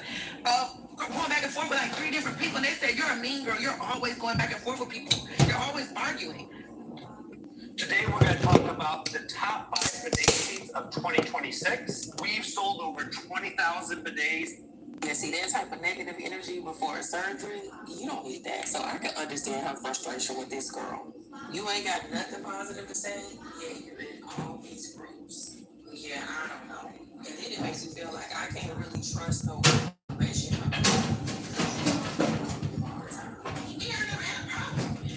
of going back and forth with like 3 different people, and they said, you're a mean girl. You're always going back and forth with people. You're always arguing. Today we're going to talk about the top 5 bidet seats of 2026. We've sold over 20,000 bidets. Yeah, see that type of negative energy before a surgery, you don't need that. So I can understand her frustration with this girl. You ain't got nothing positive to say. Yeah, you're in all these groups. Yeah, I don't know. And then it makes you feel like I can't really trust no information.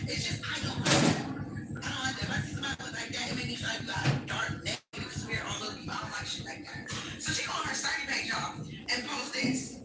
It's just I don't like that. I don't like that. If I see somebody look like that, it makes me feel like you got a dark negative spirit all over you. I don't like shit like that. So she go on her site page, y'all, and post this.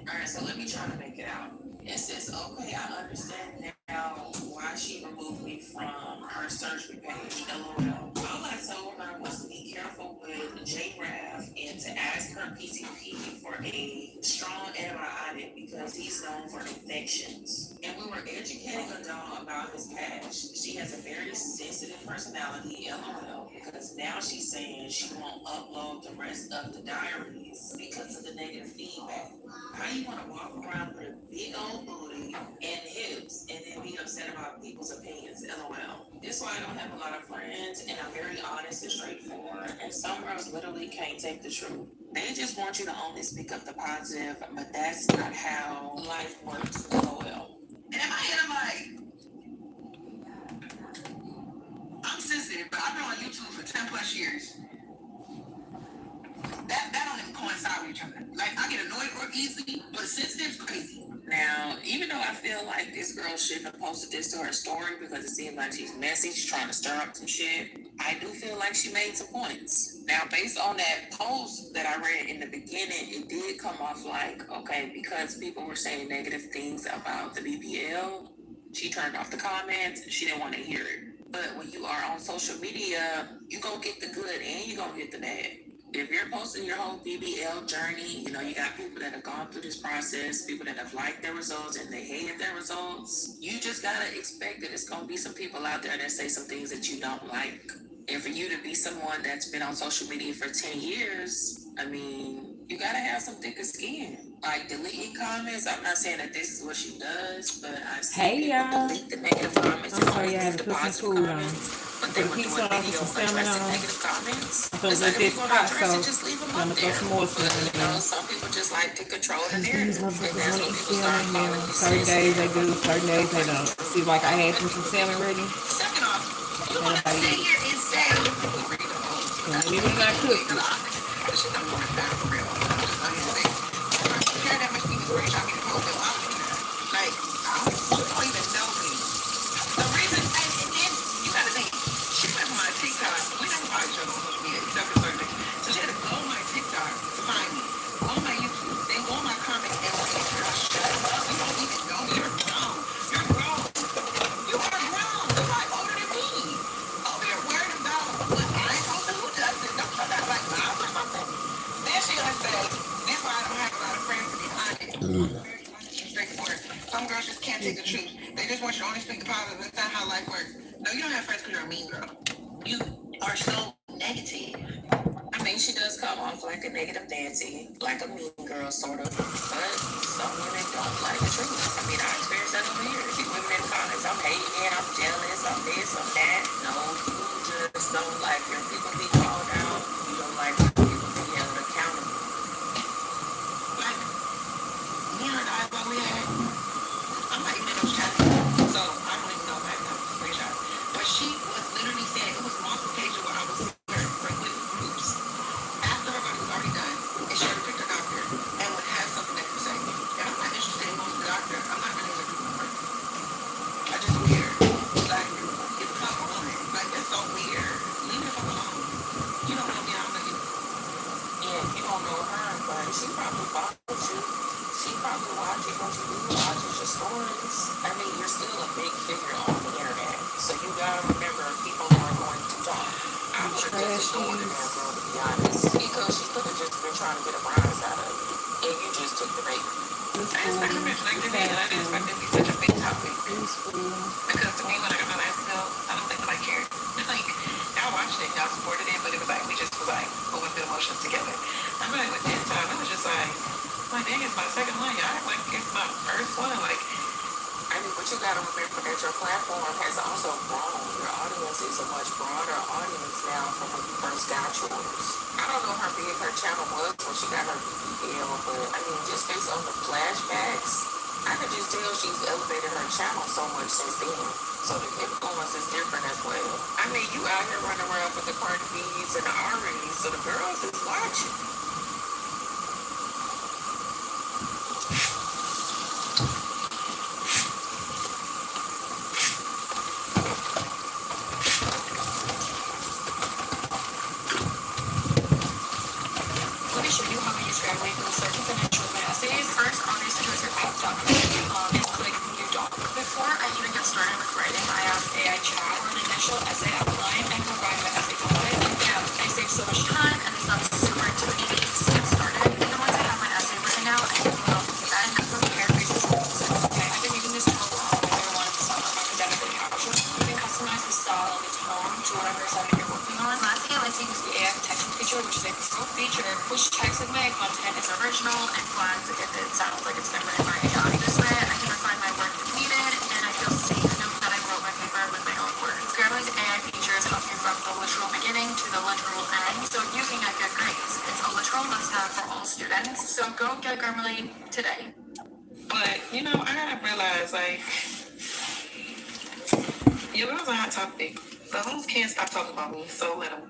Alright, so let me try to make it out. It says, okay, I understand now why she removed me from her surgery page. LOL. All I told her was to be careful with JRAF and to ask her PCP for a strong antibiotic because he's known for infections. And we were educating Adele about his past. She has a very sensitive personality, LOL, because now she's saying she won't upload the rest of the diaries because of the negative feedback. How you want to walk around with a big old booty and hips and then be upset about people's opinions? LOL. This is why I don't have a lot of friends and I'm very honest and straightforward. And some girls literally can't take the truth. They just want you to only speak up the positive, but that's not how life works. LOL. And I'm like, I'm sensitive, but I've been on YouTube for 10 plus years. That don't even coincide with each other. Like, I get annoyed or easily, but sensitive's crazy. Now, even though I feel like this girl shouldn't have posted this to her story because it seems like she's messy, she's trying to stir up some shit, I do feel like she made some points. Now, based on that post that I read in the beginning, it did come off like, okay, because people were saying negative things about the BBL, she turned off the comments. She didn't want to hear it. But when you are on social media, you gonna get the good and you gonna get the bad. If you're posting your whole BBL journey, you know, you got people that have gone through this process, people that have liked their results and they hated their results. You just gotta expect that it's gonna be some people out there that say some things that you don't like. And for you to be someone that's been on social media for 10 years, I mean, you gotta have some thicker skin. Like deleting comments, I'm not saying that this is what she does, but I've seen Hey people y'all. delete the negative comments I'm and sorry, only I had leave to the put some positive food on. comments. But they Put a were pizza doing on, put videos some salmon addressing on. negative comments. I'm gonna It's let like, if this you're gonna pot address it, soak. just leave them I'm up gonna throw there. some more But, salmon you in know, there. some people just like to control the These narrative. And motherfuckers that's want when to eat people start salmon calling now. you Certain days they do, sensitive. certain days they don't. See, like I had some salmon ready. Second off, you Ain't want to nobody sit eat. here and say, And even when I cook it. this shit don't go down for real. I'm just not even saying. Care that much people screenshot me to post it. Why would you do that? Like, you don't even know me. The reason, and then you gotta think, she went from my TikTok. We never follow each other on social media except for certain things. So she had to go on my TikTok to find me, go on my YouTube, then go on my comments and read. Girl, shut up. You don't even know me. You're grown. You're grown. You are grown. You're like older than me. Over here worried about what I posted. Who does it? Don't you got like mouth or something? Then she gonna say, this is why I don't have a lot of friends to be honest. Straightforward. Some girls just can't take the truth. They just want you to only speak the positive. That's not how life works. No, you don't have friends because you're a mean girl. You are so negative. I mean, she does come off like a negative Nancy, like a mean girl, sort of. But some women don't like the truth. I mean, I experienced that over here. See women in the comments, I'm hating, I'm jealous, I'm this, I'm that. No, you just don't like your people be called out. You don't like your people be held accountable. Like, me and her dialogue we had, I'm not even in those chats, so I don't even know if I have a screenshot. But she was literally saying, it was multiple pages where I was seeing her with groups. After her body was already done, and she already picked her doctor, and would have something that to say. And I'm not interested in going to the doctor. I'm not really interested in her. I just weird. Like, get the fuck on. Like, that's so weird. Leave me the fuck alone. You don't know me, I don't know you. Yeah, you don't know her, but she probably follows you. She probably watches what you do, watches your stories. I mean, you're still a big figure on the internet. So you gotta remember, people are going to talk. I would have just ignored the damn girl, to be honest. Because she could have just been trying to get a prize out of you. And you just took the bait. I expect her to like to me, and I didn't expect it to be such a big topic. Because to me, when I got my last bill, I don't think nobody cared. Like, y'all watched it, y'all supported it, but it was like, we just was like, going through emotions together. I'm like, with this time, it was just like, dang, it's my second one. Y'all act like it's my first one. Like, I mean, but you gotta remember that your platform has also grown. Your audience is a much broader audience now from when you first got yours. I don't know how big her channel was when she got her BBL, but I mean, just based on the flashbacks, I could just tell she's elevated her channel so much since then. So the influence is different as well. I mean, you out here running around with the Cardi B's and the Ari's, so the girls is watching. Let me show you how I use Grammarly for the search and finish with my essays. First, obviously, go to your app document and click New Doc. Before I even get started with writing, I ask AI Chat for an initial essay outline and provide my essay template. Yeah, I save so much time, and it's not super intimidating to get started. And then once I have my essay written out, I can move on to that and put paraphrases. Okay, I've been using this for a while, whether I want to sound more academically casual. You can customize the style and the tone to whatever assignment you're working on. Lastly, I like to use the AI detection feature, which is a pro feature, which checks if my content is original and flags if it sounds like it's been written by AI. This way, I can refine my work if needed, and I feel safe knowing that I wrote my paper with my own words. Grammarly's AI features help you from the literal beginning to the literal end, so you can get good grades. It's a literal must-have for all students, so go get Grammarly today. But, you know, I gotta realize, like, yeah, it was a hot topic. The hoes can't stop talking about me, so let them.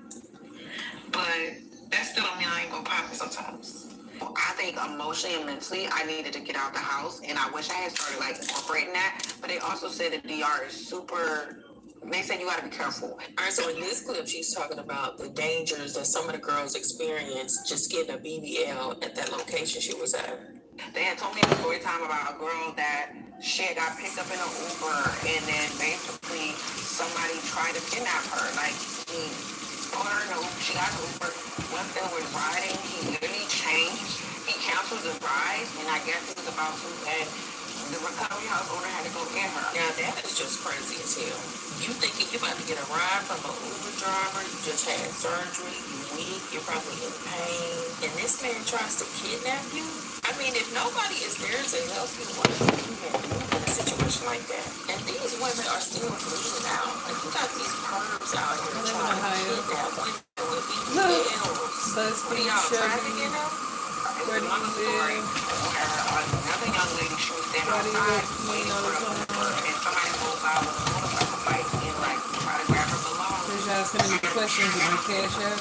But that still don't mean I ain't gonna pop it sometimes. I think emotionally and mentally, I needed to get out the house, and I wish I had started like incorporating that. But they also said that DR is super They said you gotta be careful. All right, so in this clip, she's talking about the dangers that some of the girls experience just getting a BBL at that location she was at. They had told me a story time about a girl that she had got picked up in an Uber, and then basically somebody tried to kidnap her. Like, he put her in an Uber, she got an Uber. Once they were riding, he literally changed. He canceled the ride, and I guess he was about to, and the recovery house owner had to go get her. Now, that is just crazy as hell. You thinking you about to get a ride from an Uber driver, you just had surgery, you weak, you're probably in pain, and this man tries to kidnap you? I mean, if nobody is there to help you, what are you gonna do in a situation like that? And these women are still bleeding out. Like, you got these pervs out here trying to kidnap women with BBLs. What are y'all trafficking them? It was another story where another young lady, she was standing outside waiting for the Uber, and somebody rolled by with a motorcycle bike and like try to grab her belongings. Cause y'all sending me questions in my cash app.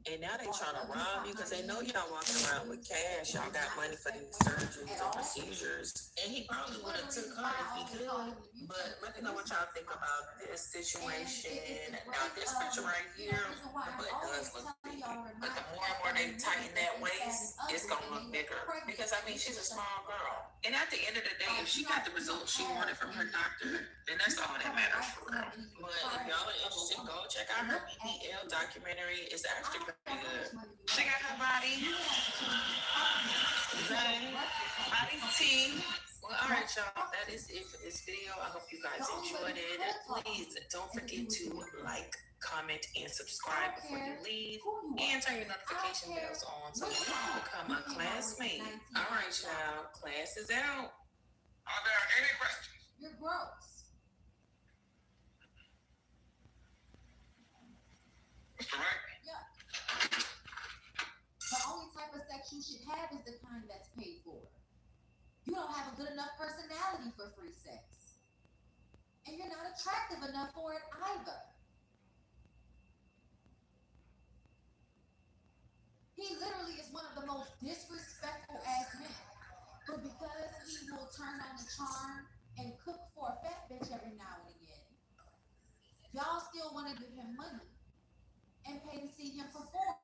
And now they trying to rob you because they know y'all walking around with cash. Y'all got money for these surgeries and procedures. And he probably would have took her if he could. But let me know what y'all think about this situation. Now this picture right here, the butt does look big. But the more and more they tighten that waist, it's gonna look bigger. Because I mean, she's a small girl. And at the end of the day, if she got the results she wanted from her doctor, then that's all that matters for real. But if y'all are interested, go check out her BBL documentary. It's actually pretty good. She got her body done, body tea. Well, all right, y'all. That is it for this video. I hope you guys enjoyed it. Please don't forget to like, comment, and subscribe before you leave. And turn your notification bells on so you can become a classmate. All right, y'all. Class is out. Are there any questions? You're gross. Mr. Wright? Yeah. The only type of sex you should have is the kind that's paid for. You don't have a good enough personality for free sex. And you're not attractive enough for it either. He literally is one of the most disrespectful ass men. But because he will turn on the charm and cook for a fat bitch every now and again, y'all still want to give him money and pay to see him perform.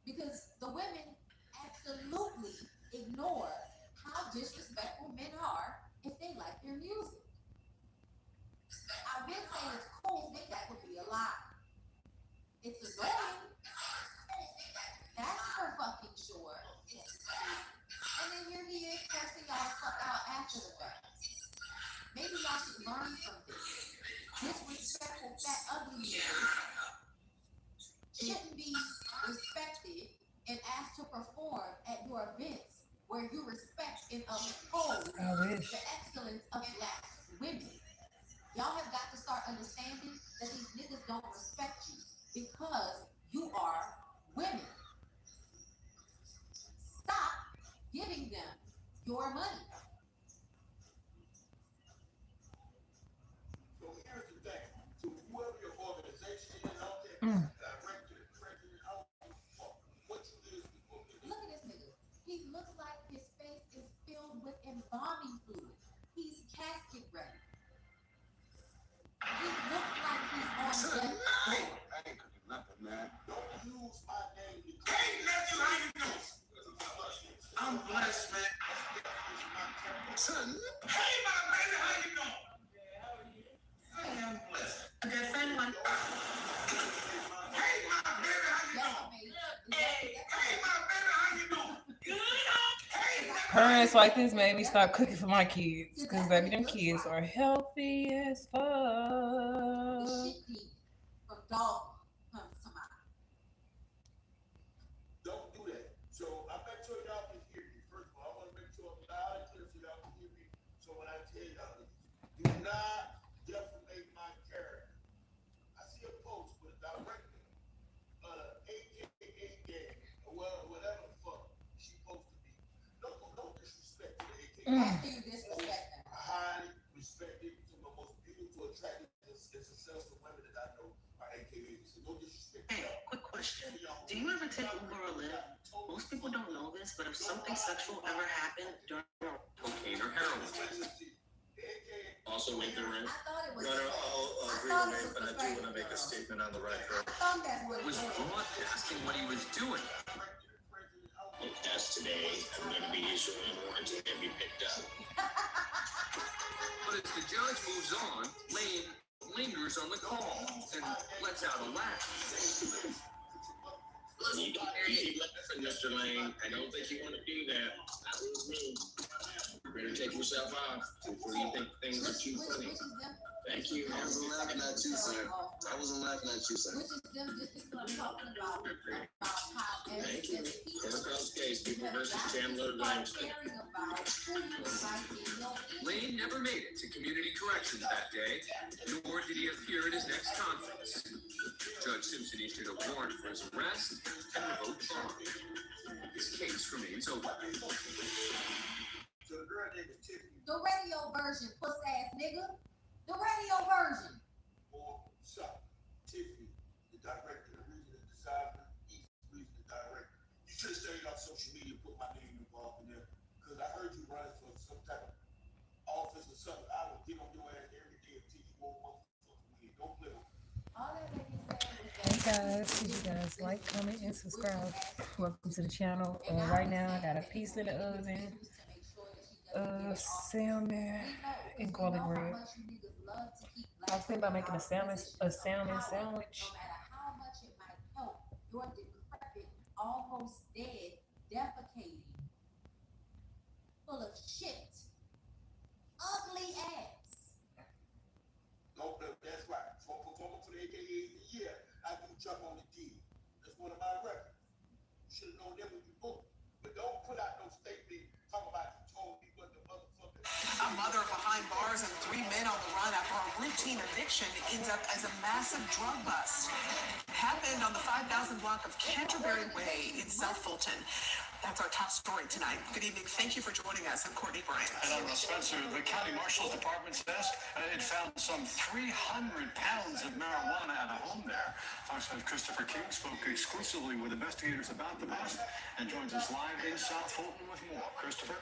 Because the women absolutely ignore how disrespectful men are if they like their music. I would say it's cool, but that would be a lie. It's annoying. That's for fucking sure. And then here he is cursing y'all fuck out after the fact. Maybe y'all should learn from this. Disrespectful, fat, ugly niggas shouldn't be respected and asked to perform at your events where you respect and uphold the excellence of black women. Y'all have got to start understanding that these niggas don't respect you because you are women. Stop giving them your money. So here's the thing. So whoever your organization is out there, director, president, I don't give a fuck what you do. Look at this nigga. He looks like his face is filled with embalming fluid. He's casket ready. He looks like he's on death. I ain't cooking nothing, man. Don't use my name to hey, nephew, how you doing? I'm blessed, man. Hey, my baby, how you doing? I am blessed. I got friend one. Hey, my baby, how you doing? Hey, my Parents like this made me start cooking for my kids, because baby, them kids are healthy as fuck. Don't do that. So I make sure y'all can hear me. First of all, I want to make sure I'm loud and clear so y'all can hear me. So when I tell y'all this, do not defamate my character. I see a post with a director, AKA gang, or whatever the fuck she posted me. No disrespect to the AKA. I highly respected some of the most beautiful, attractive, and successful women that I know are AKAs. So no disrespect. Hey, quick question. Do you ever take Uber or Lyft? Most people don't know this, but if something sexual ever happened during Cocaine or heroin. Also make the rent. I'll agree to wait, but I do want to make a statement on the record. Was broadcasting what he was doing. As today, I'm going to be issuing a warrant to be picked up. But as the judge moves on, Lane lingers on the call and lets out a laugh. You keep laughing, Mr. Lane. I don't think you want to do that. That was me. You better take yourself off before you think things are too funny. Thank you. I wasn't laughing at you, sir. I wasn't laughing at you, sir. Thank you. Courthouse case, People versus Chandler Langston. Lane never made it to community corrections that day, nor did he appear at his next conference. Judge Simpson issued a warrant for his arrest and revoked bond. His case remains open. So the girl name is Tiffany. The radio version, puss ass nigga. The radio version. Or something. Tiffany, the director, the reason, the designer, East reason, the director. You should have stayed off social media and put my name involved in there. Because I heard you running for some type of office or something. I will get on your ass every day until you won't motherfucking win. Don't play with me. Hey guys, please you guys like, comment, and subscribe. Welcome to the channel. Right now I got a piece of the oven, salmon, and garlic bread. I was thinking about making a salmon sandwich. How much it might help your decrepit, almost dead, defecating, full of shit, ugly ass. No, that's right. For the AKAs, yeah, I do jump on the D. That's one of my records. You should have known that when you booked. But don't put out no statement talking about you told me what the motherfucker. A mother behind bars and 3 men on the run after a routine eviction ends up as a massive drug bust. Happened on the 5,000 block of Canterbury Way in South Fulton. That's our top story tonight. Good evening. Thank you for joining us. I'm Courtney Bryant. And I'm Spencer. The County Marshal's Department says it found some 300 pounds of marijuana at a home there. Fox 5's Christopher King spoke exclusively with investigators about the bust and joins us live in South Fulton with more. Christopher?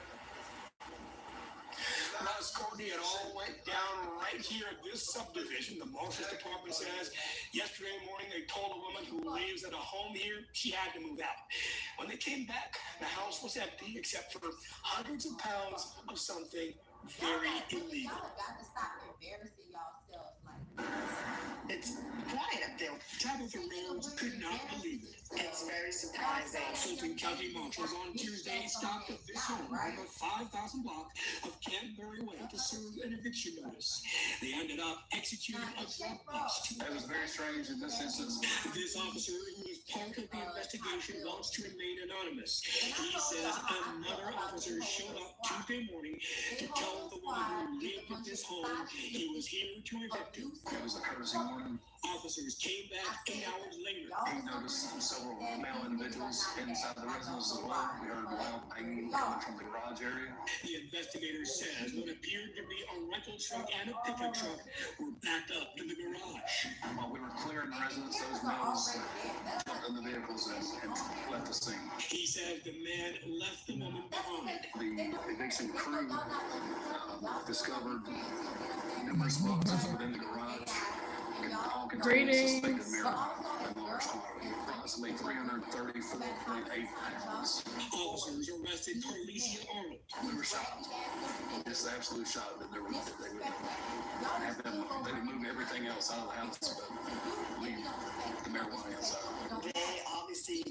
As Courtney, it all went down right here at this subdivision. The Marshal's Department says yesterday morning they told a woman who lives at a home here she had to move out. When they came back, the house was empty except for hundreds of pounds of something very illegal. Y'all got to stop embarrassing yourselves like this. It's quiet up there. Tabitha Rhodes could not believe it. It's very surprising. Fulton County Marshals on Tuesday stopped at this home on the 5,000 block of Canterbury Way to serve an eviction notice. They ended up executing a drug bust. It was very strange in this instance. This officer, who is part of the investigation, wants to remain anonymous. He says another officer showed up Tuesday morning to tell the woman who lived at this home he was here to evict him. It was a courtesy warning. Officers came back 8 hours later. He noticed several male individuals inside the residence as well. We heard loud banging coming from the garage area. The investigator says what appeared to be a rental truck and a pickup truck were backed up to the garage. While we were clearing the residence, those males jumped in the vehicles and left the scene. He says the man left the woman behind. The eviction crew discovered numerous boxes within the garage. Greetings. Approximately 334.8 pounds. Officers arrested Carlicia Arnold. We were shocked. It's the absolute shot that they would have them. They would move everything else out of the house, but leave the marijuana outside. They obviously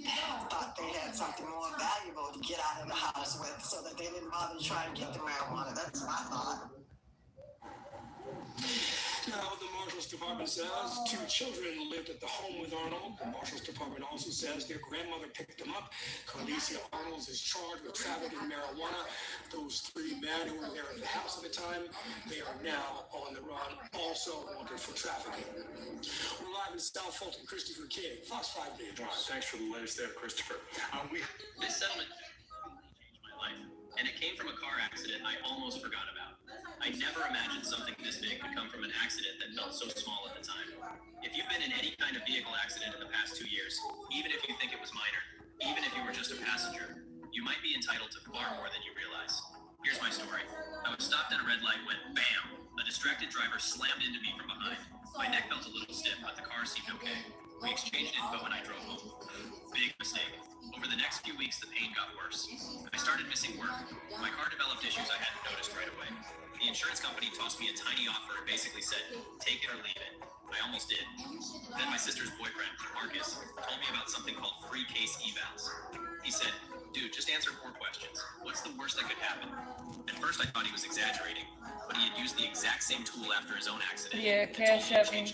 thought they had something more valuable to get out of the house with, so that they didn't bother to try to get the marijuana. That's my thought. Now, the Marshals Department says 2 children lived at the home with Arnold. The Marshals Department also says their grandmother picked them up. Carlicia Arnold is charged with trafficking marijuana. Those 3 men who were there at the house at the time, they are now on the run, also wanted for trafficking. We're live in South Fulton. Christopher King, Fox 5 News. All right, thanks for the latest there, Christopher. This settlement changed my life, and it came from a car accident I almost forgot about. I never imagined something this big could come from an accident that felt so small at the time. If you've been in any kind of vehicle accident in the past 2 years, even if you think it was minor, even if you were just a passenger, you might be entitled to far more than you realize. Here's my story. I was stopped at a red light when, bam, a distracted driver slammed into me from behind. My neck felt a little stiff, but the car seemed okay. We exchanged info and I drove home. Big mistake. Over the next few weeks, the pain got worse. I started missing work. My car developed issues I hadn't noticed right away. The insurance company tossed me a tiny offer and basically said, take it or leave it. I almost did. Then my sister's boyfriend, Marcus, told me about something called free case evals. He said, dude, just answer 4 questions. What's the worst that could happen? At first I thought he was exaggerating, but he had used the exact same tool after his own accident. Yeah, cash up me.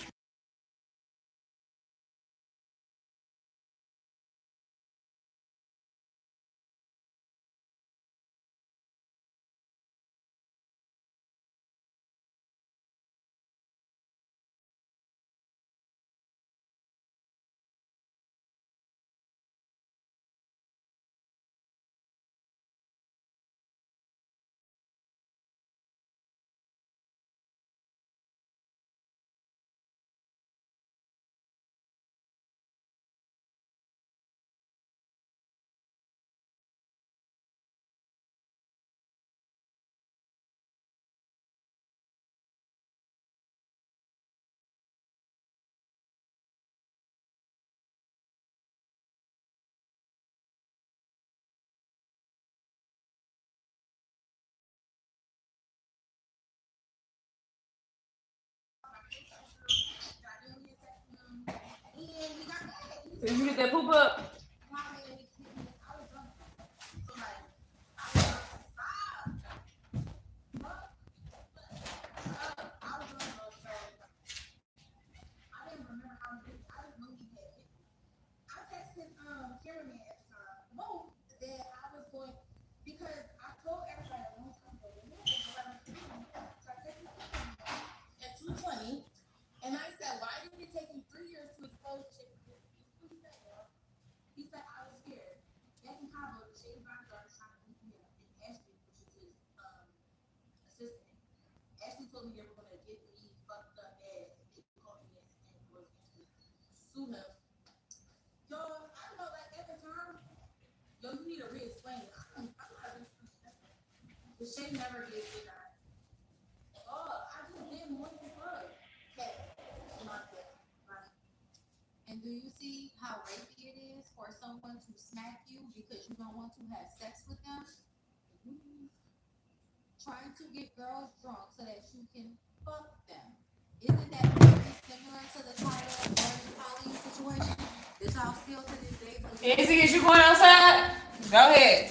Did you get that poop up? And I said, why did it take you 3 years to expose shit? He said, I was scared. Back in Cabo, the shade bodyguard was trying to beat me up. And Ashley, which is his assistant, Ashley told me they were going to get me fucked up bad. They called me and was going to sue him. Yo, I don't know, like at the time, yo, you need to re-explain. I'm not the shade never did that. Oh, I just did more than love. Okay. And do you see how rapey it is for someone to smack you because you don't want to have sex with them? Trying to get girls drunk so that you can fuck them. Isn't that very similar to the title of the Polly situation? That y'all still to this day? Izzy, is you going outside? Go ahead.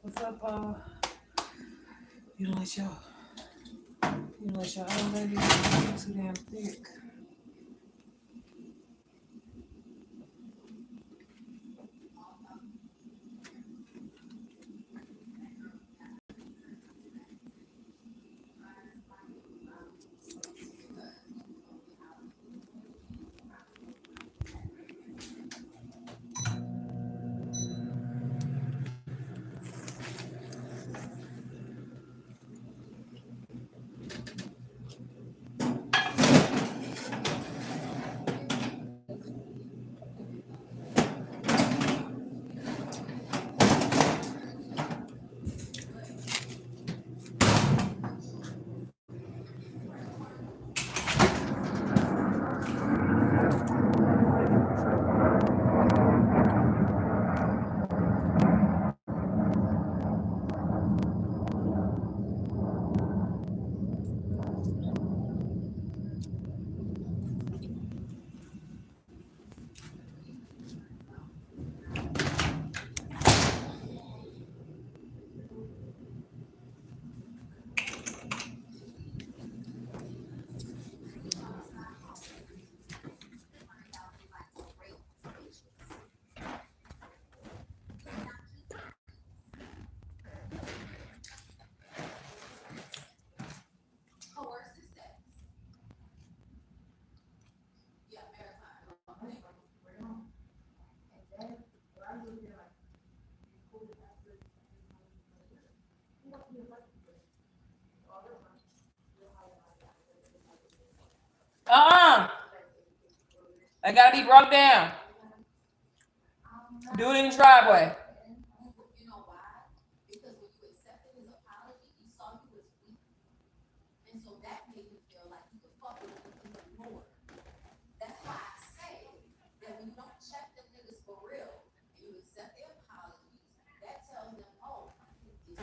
What's up, you don't let your old lady get too damn thick. They gotta be broke down. Do it in the driveway. You know why? Because when you accepted his apology, he saw you as weak. And so that made him feel like he could fuck with you even more. That's why I say that when you don't check them niggas for real and you accept their apologies, that tells them, oh, this is you.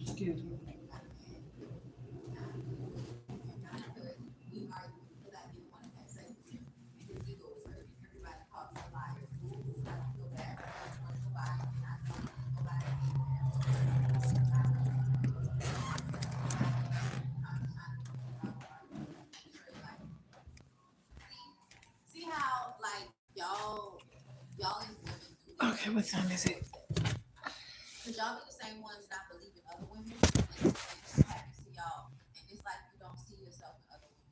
Excuse me. See how like y'all as women do this? Okay, what time is it? Cause y'all be the same ones not believing other women. And I'm happy to see y'all. And it's like you don't see yourself in other women.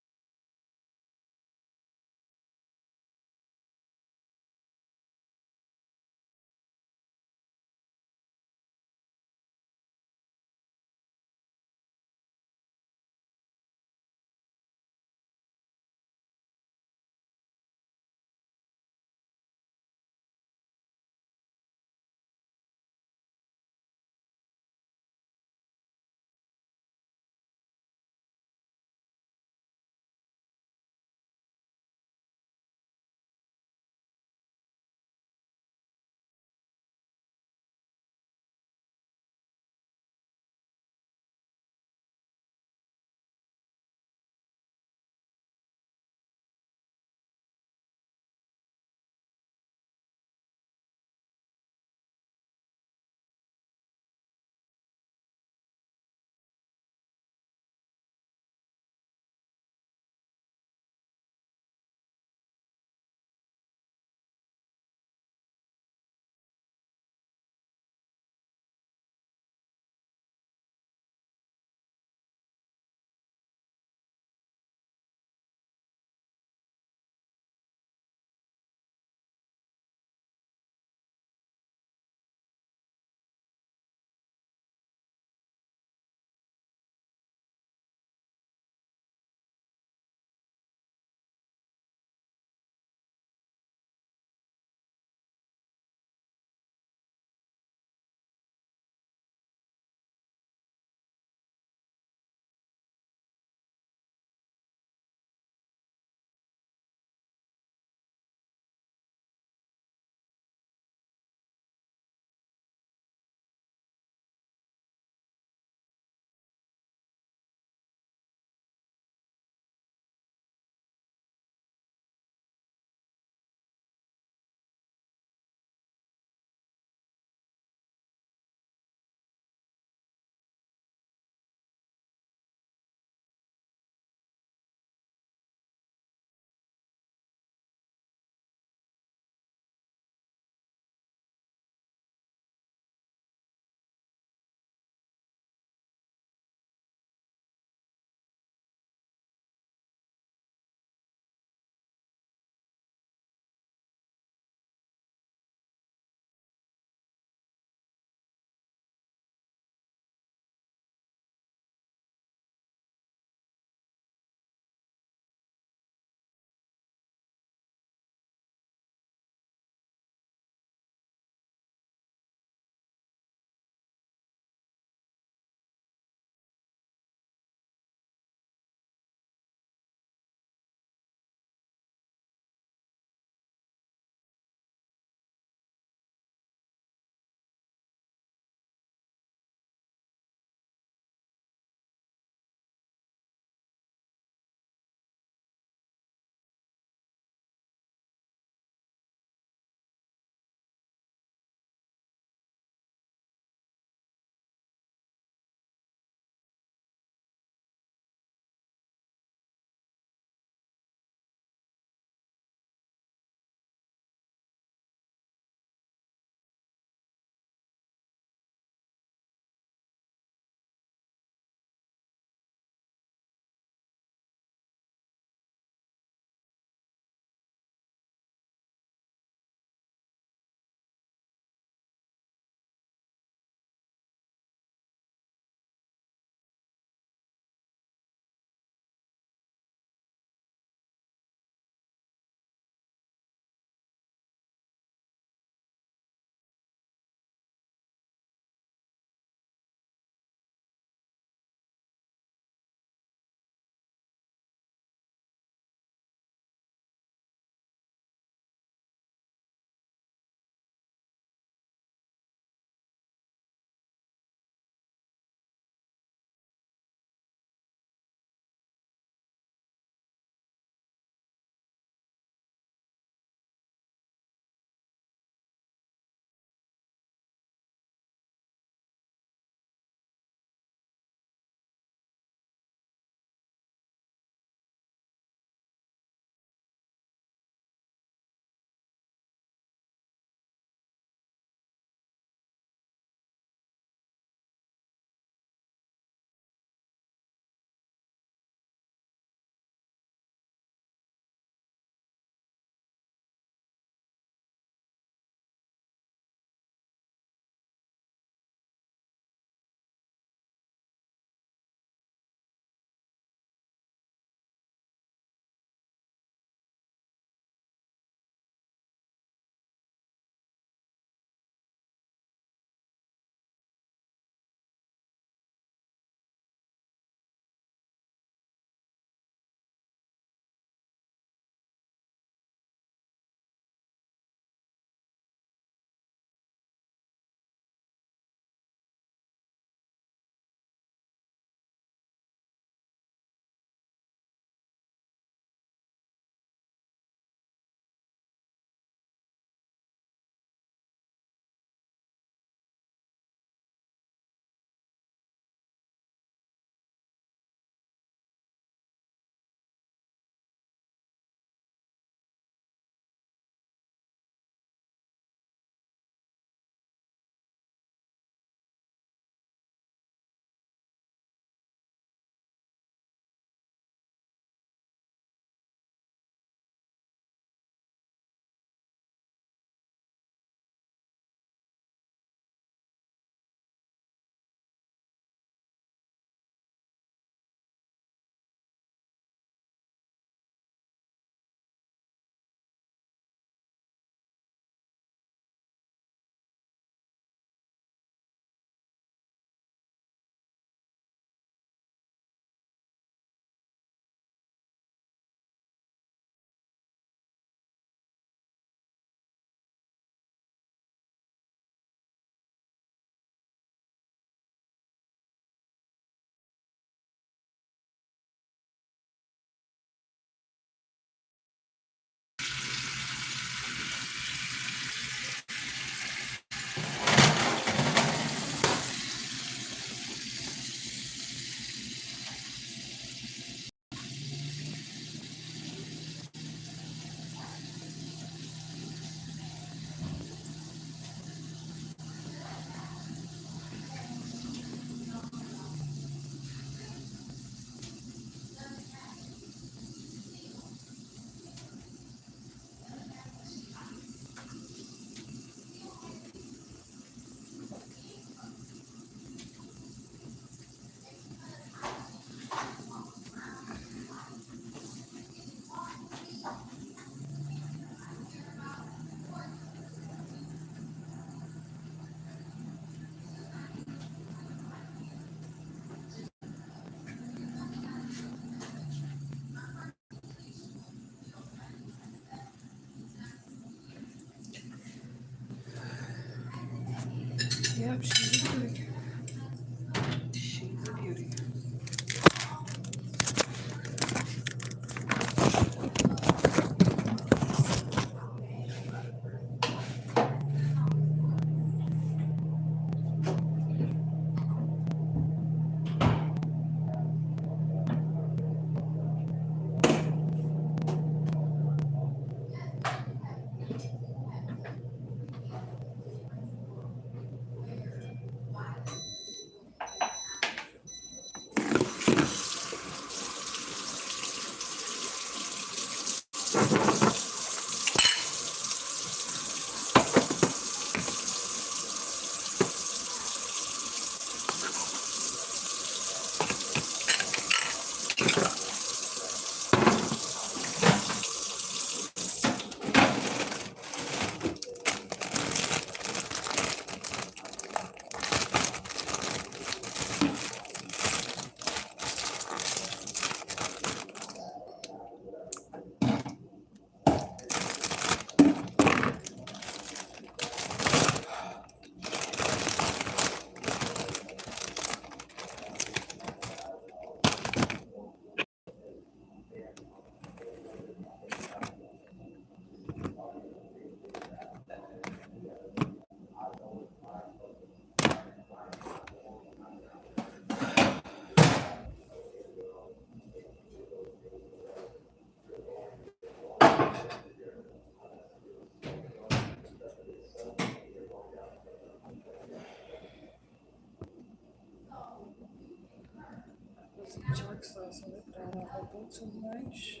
Some jerk sauce on it, but I don't want to do too much.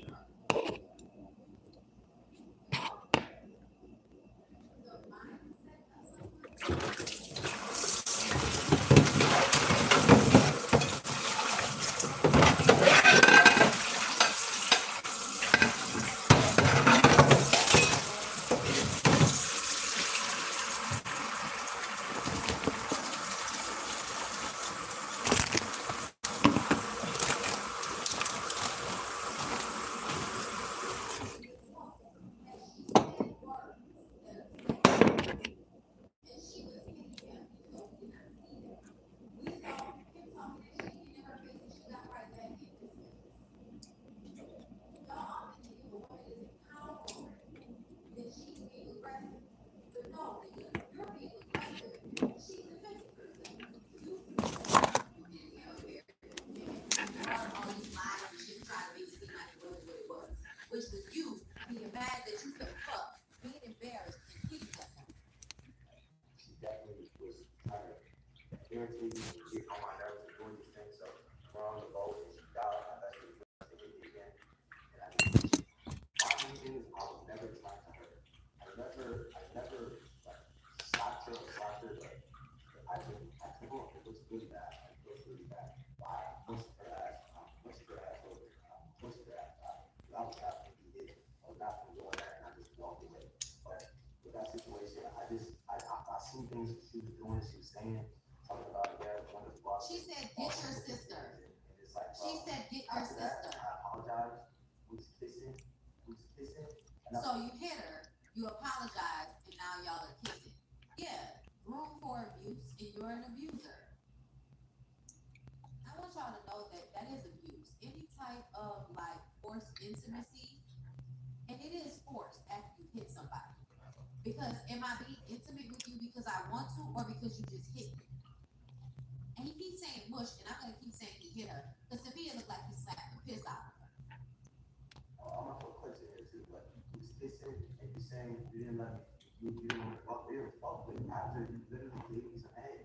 Which was you being mad that you couldn't fuck, being embarrassed, and hitting that woman. She definitely was trying to irritate me and get on my nerves and doing these things. So we're on the boat and she died. I thought she was going to hit me again. And I just, my main thing is I was never trying to hurt her. I never like stopped her or slapped her, but I didn't. It was really bad. Like, it was really bad. I pushed her ass over. Pushed her ass out. I was not going to be hit. I was not going to go in there, and I just walked away. But with that situation, I seen things that she was doing, she was saying, talking about, yeah, one of the boss. She said, get your sister. And it's like, She said, get your sister. I apologize. We was kissing. So you hit her, you apologize, and now y'all are kissing. Yeah, room for abuse, and you're an abuser. I want y'all to know that that is abuse. Any type of like forced intimacy, and it is forced after you hit somebody. Because am I being intimate with you because I want to, or because you just hit me? And he keeps saying mush, and I'm gonna keep saying he hit her, because to me it looked like he slapped the piss out of her. I'm not gonna clutch it here too, but you was kissing and you saying you didn't let me, you didn't want to fuck. We didn't fuck with me after you literally gave me some head.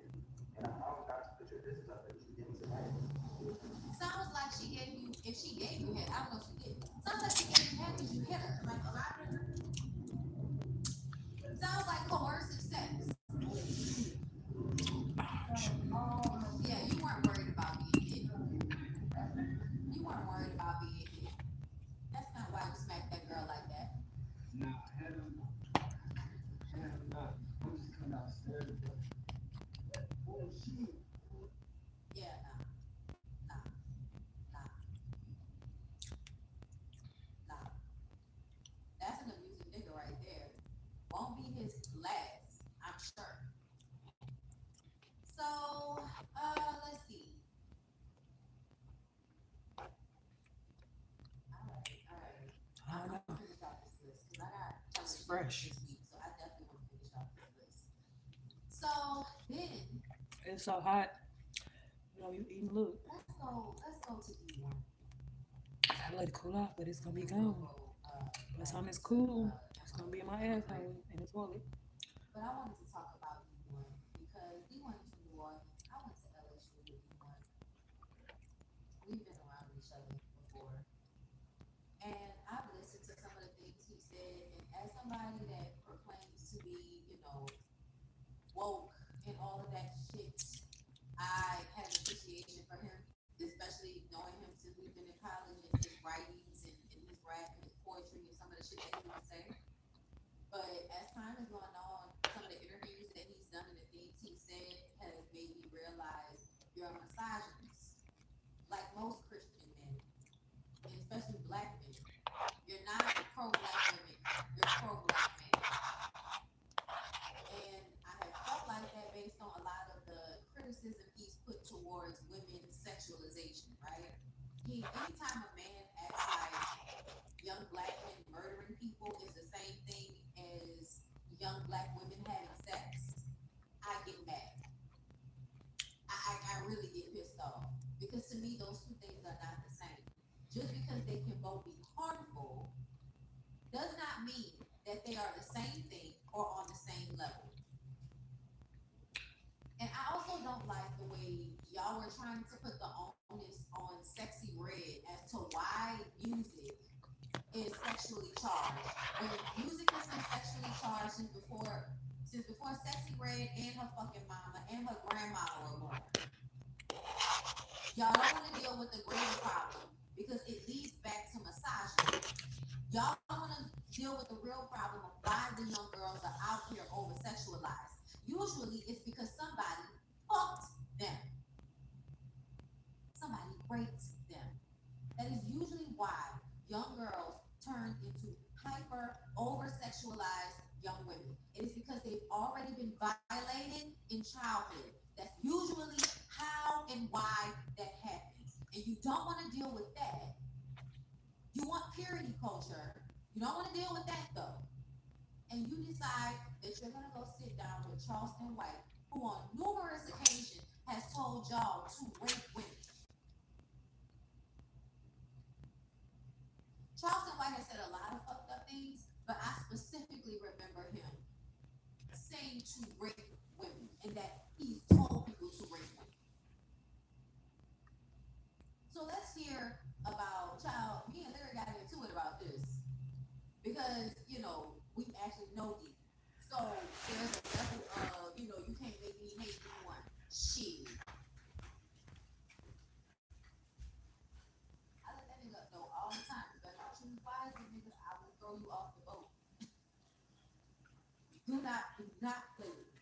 And I don't got to put your business up there. You gave me some head. Sounds like she gave you, if she gave you head, I don't know if she did. Sounds like she gave you head because you hit her. Like slapped her. Sounds like coercive sex. Yeah, you weren't worried about being hit. You weren't worried about being hit. That's not why you smacked that girl like that. Nah, I had him not. I'm just coming downstairs. Oh, shit. Yeah, nah. That's an abusive nigga right there. Won't be his last, I'm sure. So, let's see. All right. I'm gonna finish off this list because I got It's fresh. this week, so I definitely want to finish off this list. So then It's so hot. You know, you eating look. let's go to D1. I let it cool out, but it's gonna be gone. By the time it's cool, it's gonna be in my asshole and it's wallet. But I wanted to talk about D1 because D1 is from New Orleans. I went to LSU with D1. We've been around each other before. And I've listened to some of the things he said. And as somebody that proclaims to be, woke and all of that shit, I had an appreciation for him, especially knowing him since we've been in college and his writings and his rap and his poetry and some of the shit that he would say. But as time has gone on, some of the interviews that he's done and the things he said has made me realize you're a misogynist. Like most Christian men, and especially black men. You're not pro-black women, you're pro-black men. And I have felt like that based on a lot of the criticism he's put towards women's sexualization, right? Anytime a man acts like young black men murdering people is the same thing as young black women having sex, I get mad. I really get pissed off. Because to me, those two things are not the same. Just because they can both be harmful does not mean that they are the same thing or on the same level. And I also don't like the way y'all were trying to put the onus on sex charged. When music has been sexually charged since before Sexy Red and her fucking mama and her grandmama were born. Y'all don't want to deal with the greater problem because it leads back to misogyny. Y'all don't want to deal with the real problem of why the young girls are out here over sexualized. Usually it's because somebody fucked them. Somebody raped them. That is usually why young girls turn into hyper over sexualized young women. It is because they've already been violated in childhood. That's usually how and why that happens. And you don't want to deal with that. You want purity culture. You don't want to deal with that though. And you decide that you're going to go sit down with Charleston White, who on numerous occasions has told y'all to rape women. Charleston White has said a lot of fucked up things, but I specifically remember him saying to rape women and that he's told people to rape women. So let's hear about me and Larry got into it about this because, we actually know these. So there's a level of, you can't make me hate anyone. Shit. I let that nigga know all the time. You better not choose wisely, nigga. I will throw you off the boat. Do not play with me.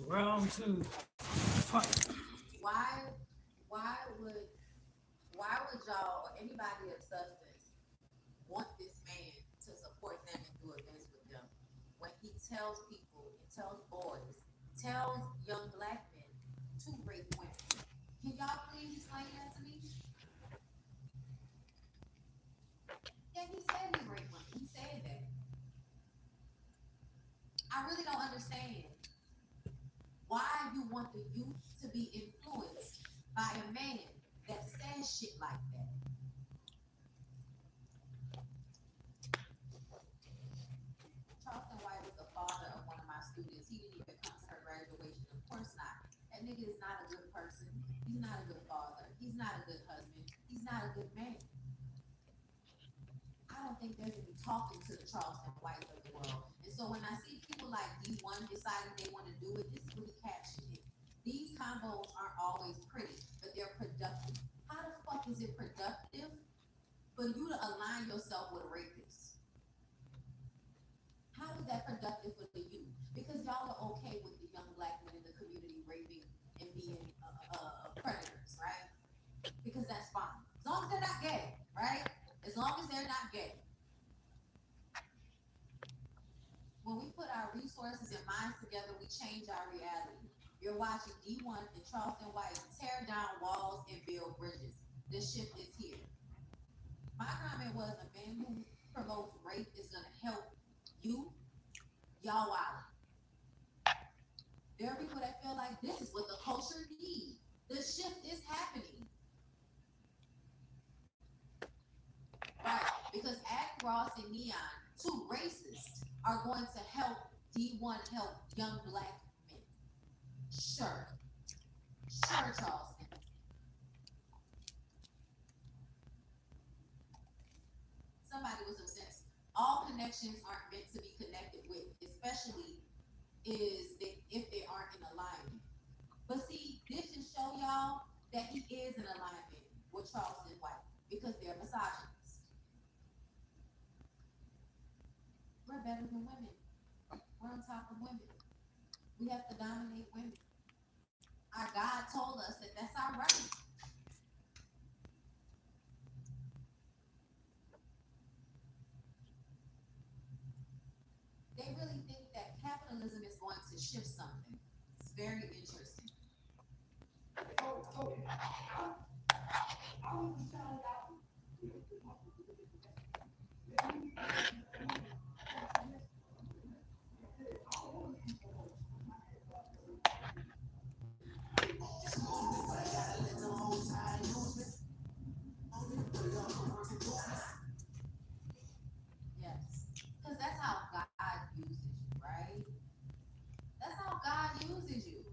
Round two. Fight. Why would y'all or anybody of substance want this man to support them and do events with them when he tells people, he tells boys, tells young black men to rape women? Can y'all please explain that to me? Yeah, he said he raped women. He said that. I really don't understand why you want the youth to be influenced by a man that says shit like that. Charleston White was the father of one of my students. He didn't even come to her graduation. Of course not. That nigga is not a good person. He's not a good father. He's not a good husband. He's not a good man. I don't think there's any talking to the Charleston Whites of the world. And so when I see people like D1 deciding they want to do it, this is really captured it. These combos aren't always pretty, but they're productive. How the fuck is it productive for you to align yourself with a rapist? How is that productive for you? Because y'all are okay with the young black men in the community raping and being predators, right? Because that's fine. As long as they're not gay, right? As long as they're not gay. When we put our resources and minds together, we change our reality. You're watching D1 and Charleston White tear down walls and build bridges. This shift is here. My comment was a man who promotes rape is going to help you. Y'all wild. There are people that feel like this is what the culture needs. The shift is happening. Right, because Act Ross and Neon, two racists, are going to help D1 help young black men. Sure, Charleston. Somebody with some sense. All connections aren't meant to be connected with, especially if they aren't in alignment. But see, this should show y'all that he is in alignment with Charleston White because they're misogynists. We're better than women. We're on top of women. We have to dominate women. Our God told us that that's our right. They really think that capitalism is going to shift something. It's very interesting. Yes. Because that's how God uses you, right? That's how God uses you.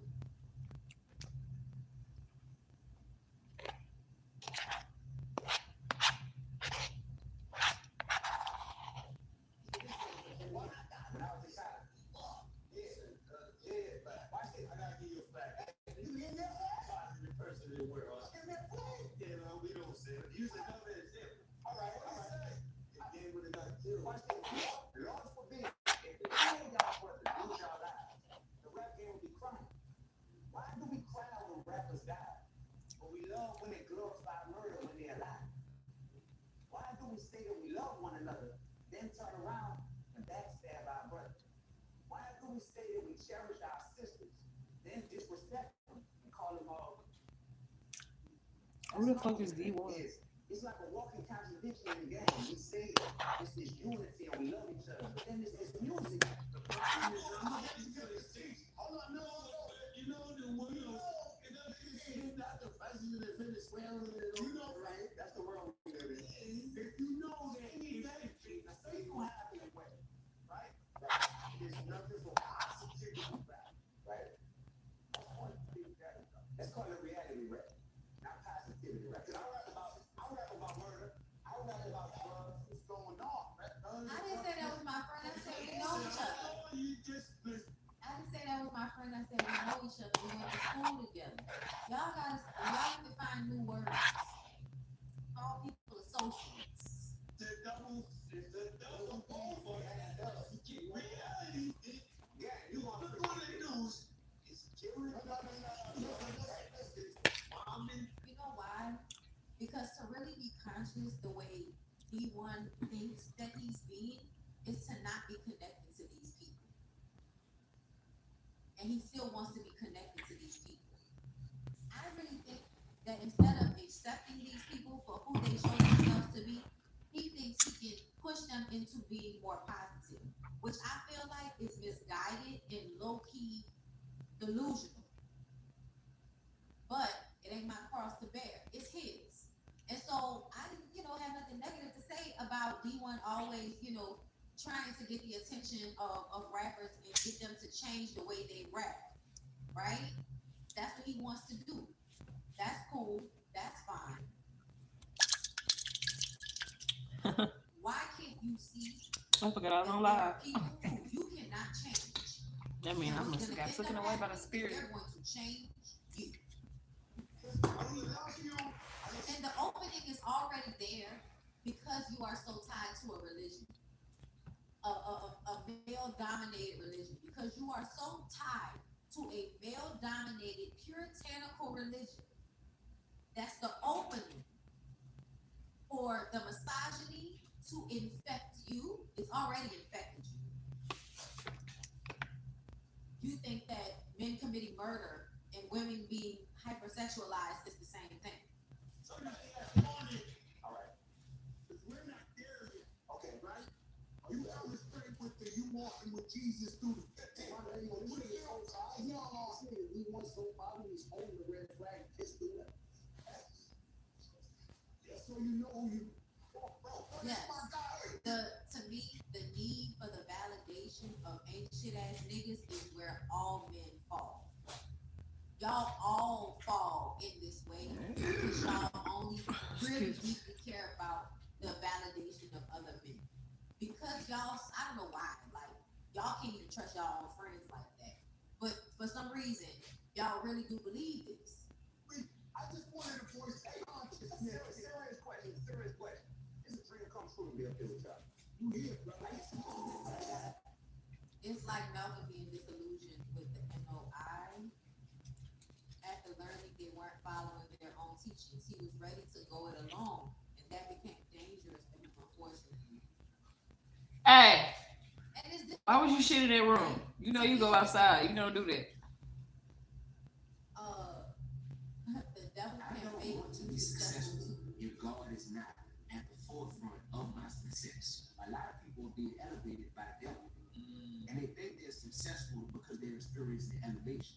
Why do we cry when rappers die? But we love when they glorify murder when they're alive. Why do we say that we love one another, then turn around and backstab our brother? Why do we say that we cherish our sisters, then disrespect them and call them all? Who the fuck is D1? It's like a walking contradiction in the game. We say it's this unity and we love each other, but then it's this music. Hold on, no. You know the one, not the president of Venezuela. You know, right? That's the world we live in. If you know that anything, now say you have it way, right? There's nothing for positivity about, right? Let's call it reality rap, not positivity rap. I rap about murder. I rap about drugs. What's going on, right? I didn't say that was my friend. I said we know each other. I didn't say that was my friend. I said we know each other. We went to school together. Y'all need to find new words. Call people associates. The double over reality. Yeah, you want to look what they do is killing. You know why? Because to really be conscious the way D1 thinks that he's being is to not be connected to these people. And he still wants to be connected to these people. I really think that instead of accepting these people for who they show themselves to be, he thinks he can push them into being more positive, which I feel like is misguided and low-key delusional. But it ain't my cross to bear. It's his. And so I, have nothing negative to say about D1 always, trying to get the attention of rappers and get them to change the way they rap, right? That's what he wants to do. That's cool. That's fine. Why can't you see? I forgot I was on live. People who you cannot change. That means I must have got taken away by the spirit. They're going to change you. And the opening is already there because you are so tied to a religion, a male-dominated religion, because you are so tied to a male-dominated puritanical religion. That's the opening for the misogyny to infect you. It's already infected you. You think that men committing murder and women being hypersexualized is the same thing. All right. Because we're not there yet. Okay, right? Are you ever straight with the you walking with Jesus through the we want so follow his holding the red flag, kiss the left. Yes, so you know you. Yes. To me, the need for the validation of ain't shit ass niggas is where all men fall. Y'all all fall in this way because y'all only really deeply care about the validation of other men. Because y'all, I don't know why, like, y'all can't even trust y'all own friends like that. But for some reason, y'all really do believe this. I just wanted to voice a consciousness. Serious question. It's a dream come true to be up here with y'all. You here, right? It's like Malcolm being disillusioned with the NOI. After learning they weren't following their own teachings, he was ready to go it alone, and that became dangerous for him, unfortunately. Hey, why would you shit in that room? You know you go outside. You don't do that. The sense. A lot of people are being elevated by the devil. And they think they're successful because they're experiencing elevation.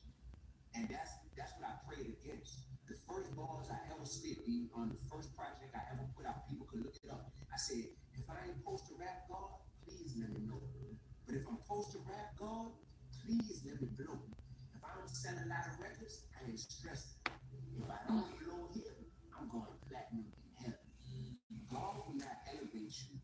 And that's what I prayed against. The first bars I ever spit, on the first project I ever put out, people could look it up. I said, if I ain't supposed to rap God, please let me know. But if I'm supposed to rap God, please let me blow. If I don't sell a lot of records, I ain't stressed. If I don't blow here, I'm going platinum in heaven. God will not elevate you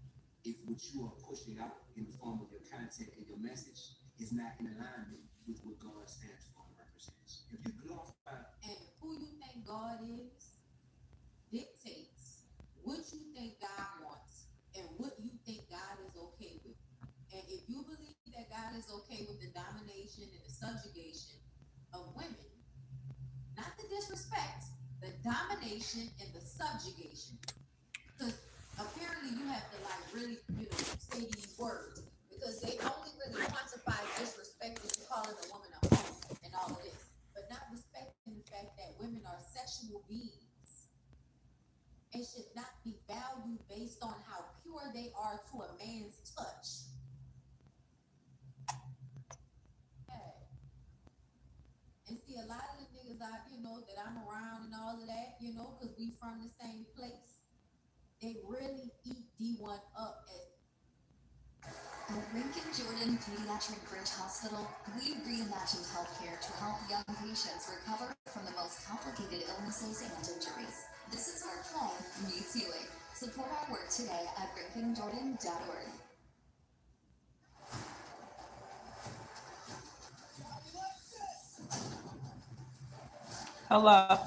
if what you are pushing out in the form of your content and your message is not in alignment with what God stands for and represents. If you glorify And who you think God is dictates what you think God wants and what you think God is okay with. And if you believe that God is okay with the domination and the subjugation of women, not the disrespect, the domination and the subjugation. Because apparently you have to like really, say these words because they only really quantify disrespect when you're calling a woman a hoe and all of this, but not respecting the fact that women are sexual beings and should not be valued based on how pure they are to a man's touch. And see, a lot of the niggas out, that I'm around and all of that, because we from the same place, they really eat D1 up as. At Lincoln Jordan Pediatric Bridge Hospital, we reimagined healthcare to help young patients recover from the most complicated illnesses and injuries. This is where play meets healing. Support our work today at lincolnjordan.org. Hello.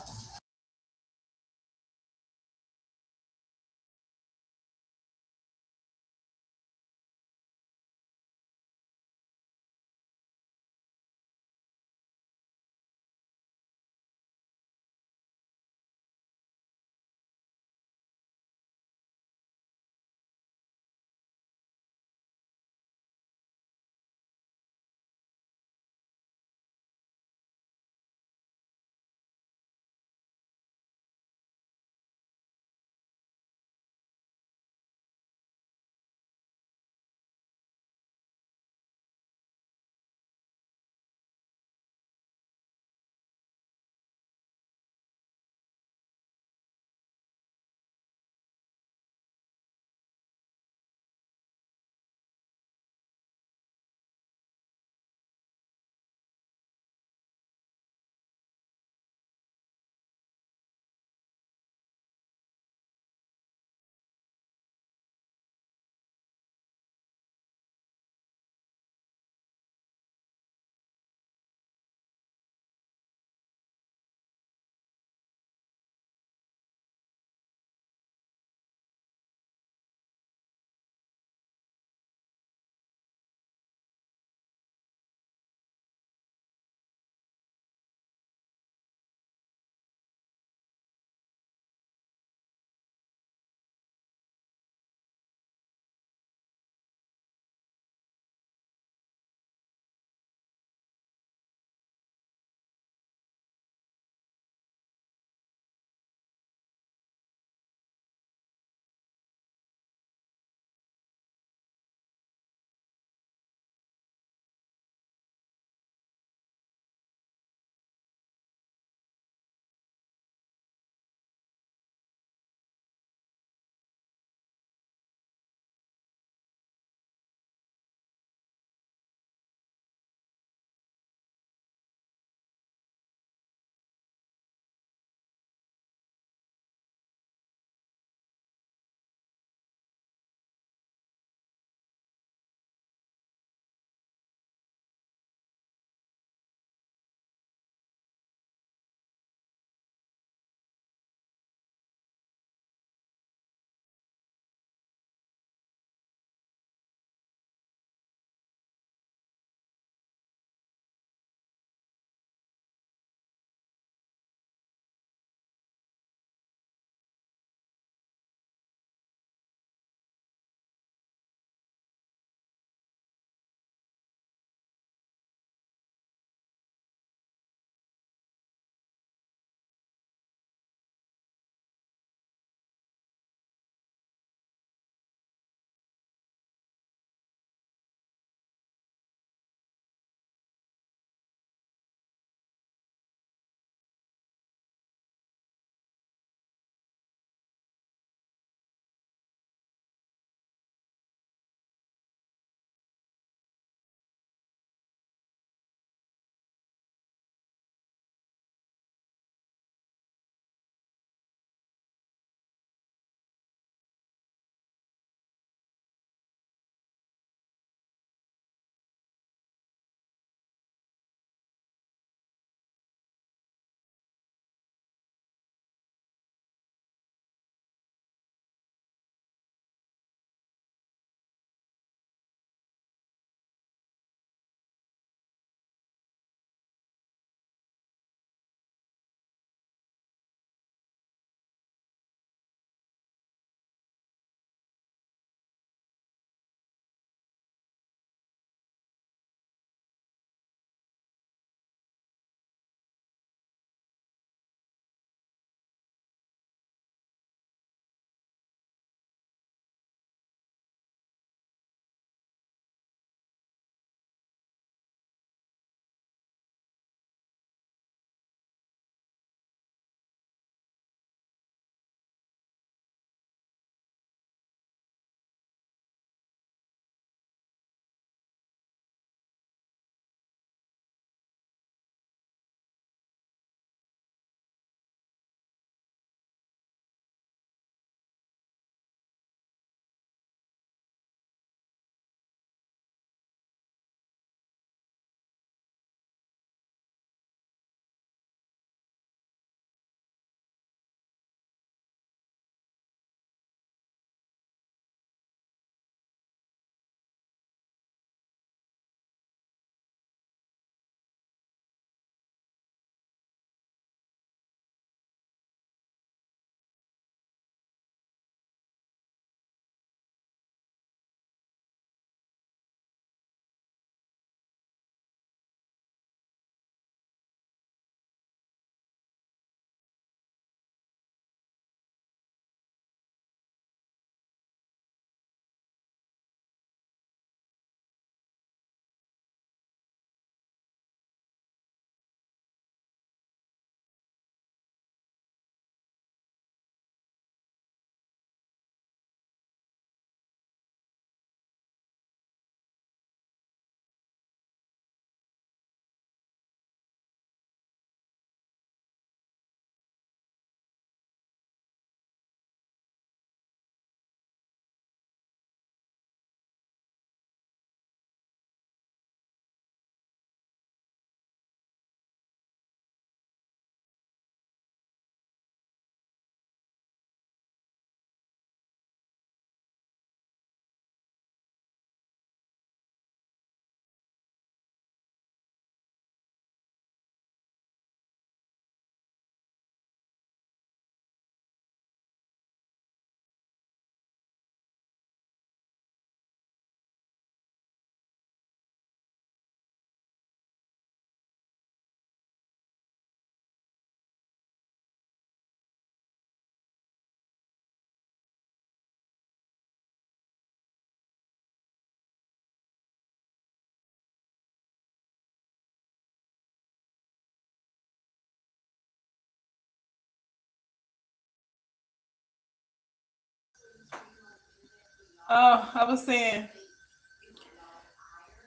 Oh, I was saying,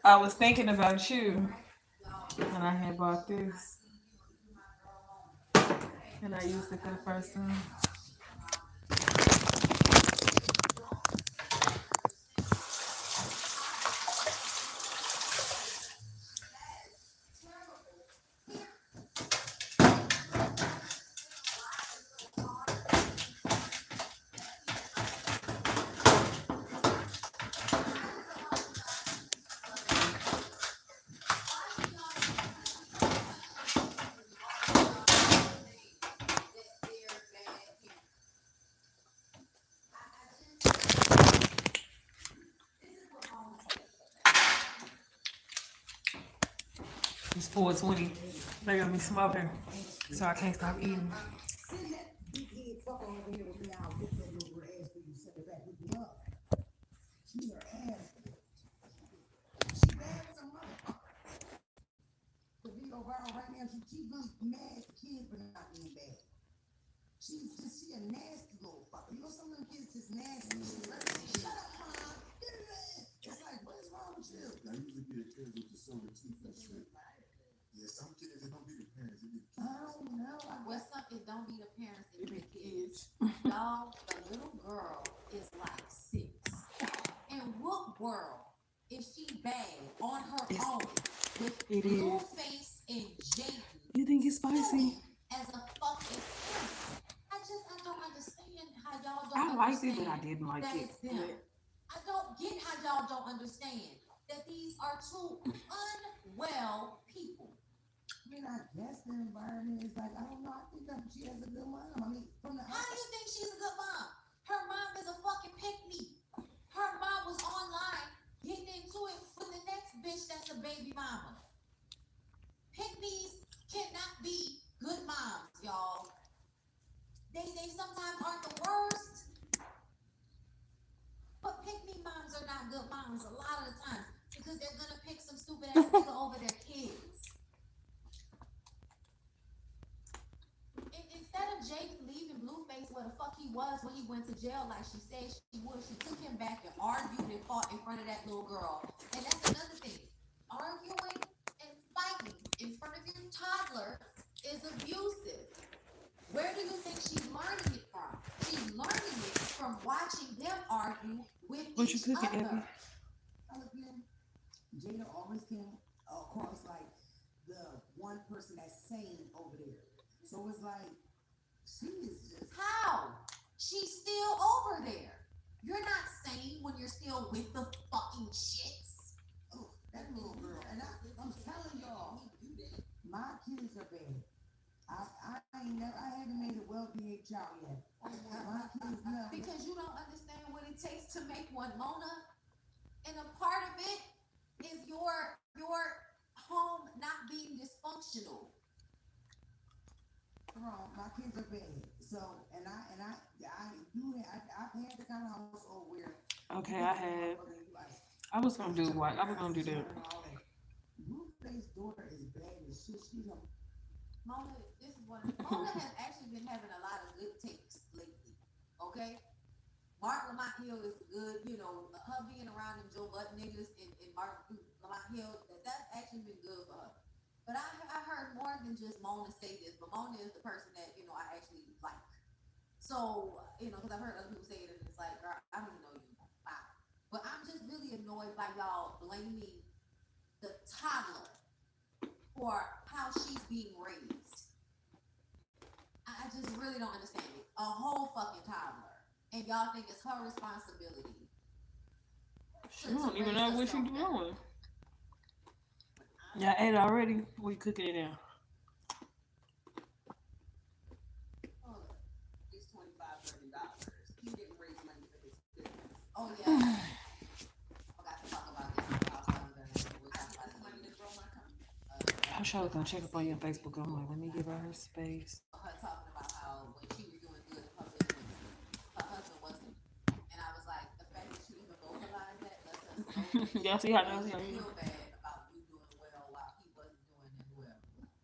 I was thinking about you, and I had bought this, and I used it for the first time. It's 4:20. They got me smoking, so I can't stop eating. Right now, she's really mad at the kids for not being bad. She a nasty little fucker. You know, some of them kids just nasty. Shut up, mom. It's like, what is wrong with you? I usually be the kids with the silver teeth and shit. Yeah, some kids, they don't be the parents. They be the kids. I don't know. Well, some it don't be the parents, it be the kids. Y'all, the little girl is like 6. In what world is she bad on her own with Blueface and Jaden? You think it's spicy? As a fucking parent. I don't understand how y'all don't I liked it, understand but I didn't like that it. it's them. I don't get how y'all don't understand that these are two unwell people. I mean, I guess the environment is like, I don't know. I think that she has a good mom. I mean, from the How do you think she's a good mom? Her mom is a fucking pick-me. Her mom was online getting into it with the next bitch that's a baby mama. Pick-me's cannot be good moms, y'all. They sometimes aren't the worst. But pick-me moms are not good moms a lot of the time because they're gonna pick some stupid ass nigga over their kids. Instead of Jake leaving Blueface where the fuck he was when he went to jail like she said she would, she took him back and argued and fought in front of that little girl. And that's another thing. Arguing and fighting in front of your toddler is abusive. Where do you think she's learning it from? She's learning it from watching them argue with each other. Jada always came across like the one person that's sane over there. So it's like, she is just... How? She's still over there. You're not sane when you're still with the fucking shits. Oh, that little girl. And I'm telling y'all, my kids are bad. I haven't made a well-behaved child yet. My kids never. Because you don't understand what it takes to make one, Mona. And a part of it is your home not being dysfunctional. Wrong. My kids are bad. So, I've had the kind of household where. Okay, I was gonna do what? I was gonna do that. Blueface's daughter is bad as shit. She's a. Mona has actually been having a lot of good takes lately. Okay? Mark Lamont Hill is good, you know, her being around them Joe Butt niggas and Mark Lamont Hill, that's actually been good for her. But I heard more than just Mona say this, but Mona is the person that, you know, I actually like. So, you know, because I've heard other people say it and it's like, girl, I don't even know you. Wow. But I'm just really annoyed by y'all blaming the toddler for how she's being raised. I just really don't understand it. A whole fucking toddler. And y'all think it's her responsibility. She don't even know what she's doing. Y'all ate already? We cooking it now. It's $25 million. He didn't raise money for this business. Oh yeah. I forgot to talk about this. I sure was gonna check up on your Facebook. I'm like, let me give her space. Her talking about how when she was doing good in her business, her husband wasn't. And I was like, the fact that she even vocalized that lets us know. Y'all see how now? She feel bad about you doing well while he wasn't doing as well.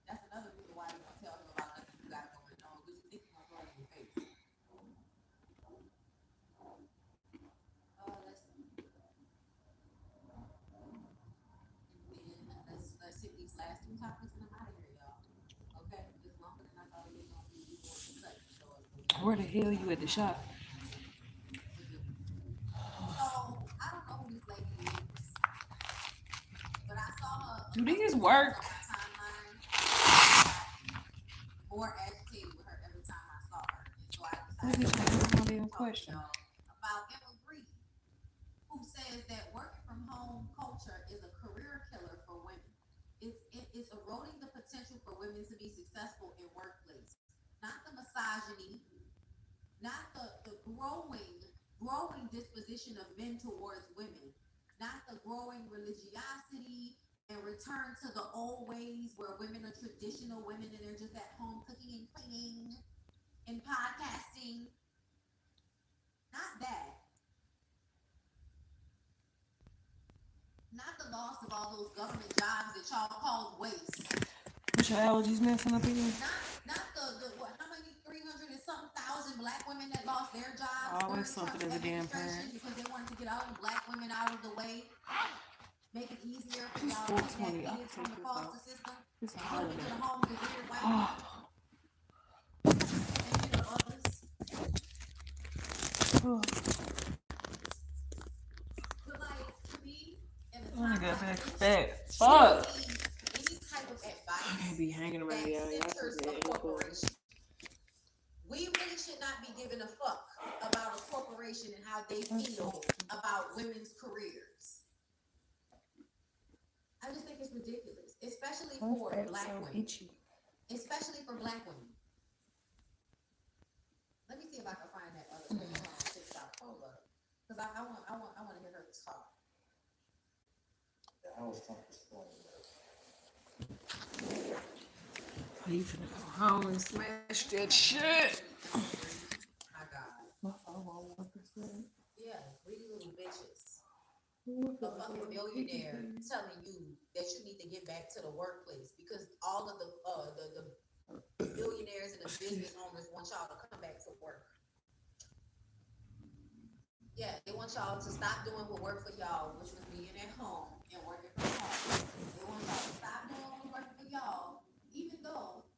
That's another reason why you don't tell him about nothing you got going on because you think he's gonna throw it in your face. last two topics and I'm out of here, y'all. Okay, it's longer than I thought it was gonna be. We going to cut the show. Where the hell you at the shop? So I don't know who this lady is, but I saw her. Do these work? On my timeline. More agitated with her every time I saw her, and so I decided to talk to y'all about Emma Green, who says that working from home culture is a career killer for women. It's eroding the potential for women to be successful in workplace. Not the misogyny, not the growing disposition of men towards women, not the growing religiosity and return to the old ways where women are traditional women and they're just at home cooking and cleaning and podcasting. Not that. Not the loss of all those government jobs that y'all called waste. What's your allergies messing up again? Not the what? How many 300 and something thousand black women that lost their jobs? Always something as a damn parent. Because they wanted to get all the black women out of the way, make it easier for y'all to get kids from the foster system. It's a Put them holiday. into the homes of weird white people. And others. But like to me, in a time like this, fuck. Any type of advice I can't be hanging around y'all. centers a corporation. We really should not be giving a fuck about a corporation and how they feel about women's careers. I just think it's ridiculous, especially for black women. Especially for black women. Let me see if I can find that other thing on TikTok. Hold up, because I want to hear her talk. I was talking You finna go home and smash that shit. My God. My phone won't work this way. Yeah, greedy little bitches. A fucking millionaire telling you that you need to get back to the workplace because all of the billionaires and the business owners want y'all to come back to work. Yeah, they want y'all to stop doing what worked for y'all, which was being at home and working from home. They want y'all to stop doing what worked for y'all, even though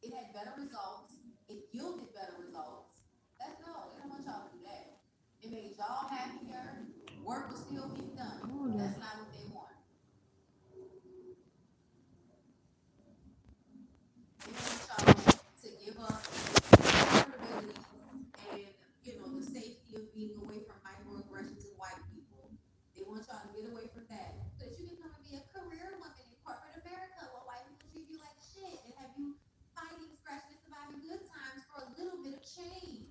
it had better results, it yielded better results. They don't want y'all to do that. It made y'all happier. Work will still get done. That's not what they want. They want y'all to give up comfortability and the safety of being away from microaggressions and white people. They want y'all to get away from that so that you can come and be a career woman in corporate America where white people treat you like shit and have you fighting, scratching, and surviving good times for a little bit of change.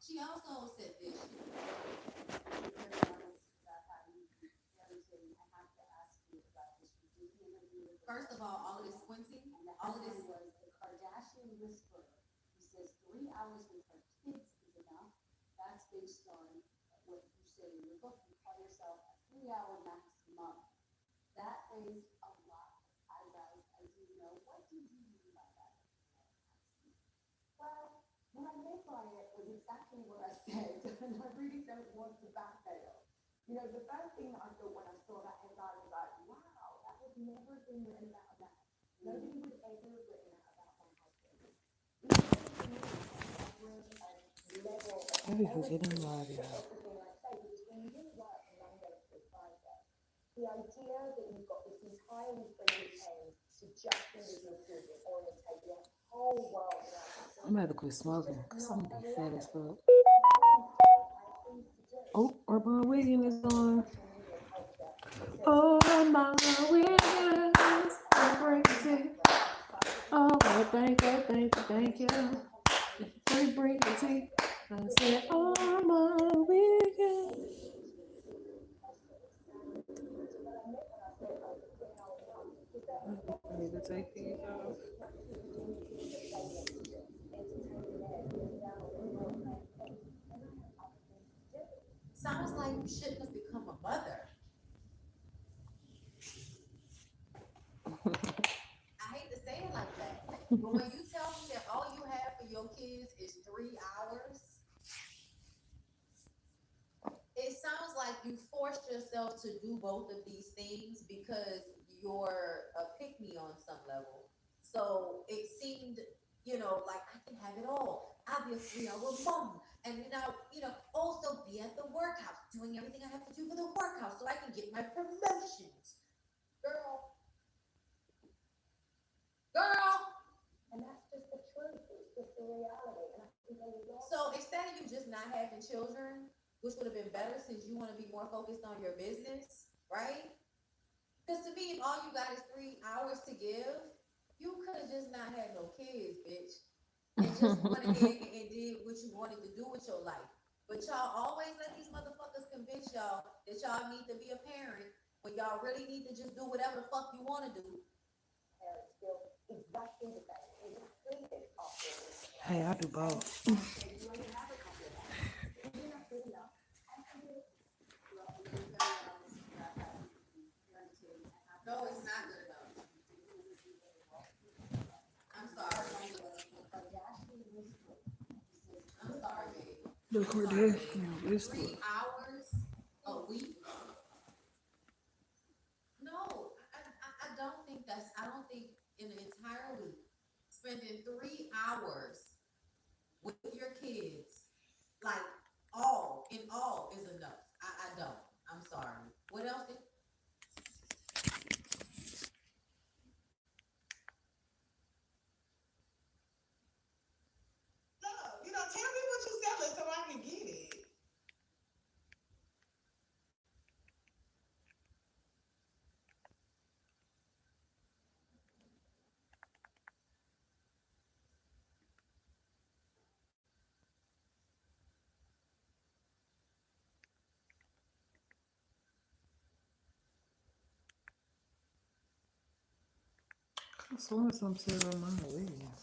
She also said this. First of all of this squinting, all of this was the Kardashian whisperer. He says 3 hours with her kids is enough. That's based on what you say in your book. You call yourself a 3-hour maximum. That is a lot of eyebrows, as you know. What do you mean by that? Well, when I made it was exactly what I said, and I really don't want to backpedal. The first thing that I thought when I saw that headline was like, wow, that would never have been written about a man. Nobody would ever have written that about my husband. Maybe who's getting live, y'all. The idea that you've got this entirely free weekend to just be with your children or to take the whole world. I'm gonna have to quit smoking because I'm gonna be fat as fuck. Oh, Urban Wiggins is on. Oh, my Wiggins, I break it. Oh, thank you. They break the teeth. I said, oh, my Wiggins. I need to take these off. Sounds like you shouldn't have become a mother. I hate to say it like that, but when you tell me that all you have for your kids is 3 hours, it sounds like you forced force yourself to do both of these things because you're a pick me on some level. So it seemed, like I can have it all. I'll be a 3 hour mom. And then I'll, also be at the workhouse, doing everything I have to do for the workhouse so I can get my promotions. Girl. And that's just the truth. It's just the reality. And I think so instead of you just not having children, which would have been better since you want to be more focused on your business, right? Because to me, if all you got is 3 hours to give, you could have just not had no kids, bitch. And just went ahead and did what you wanted to do with your life. But y'all always let these motherfuckers convince y'all that y'all need to be a parent when y'all really need to just do whatever the fuck you want to do. Hey, I do both. No, it's not good enough. I'm sorry. I'm sorry, babe. Look where this. 3 hours a week? No, I don't think in an entire week, spending 3 hours with your kids, like in all is enough. I don't. I'm sorry. What else? Tell me what you selling so I can get it. I swear some shit on my legs.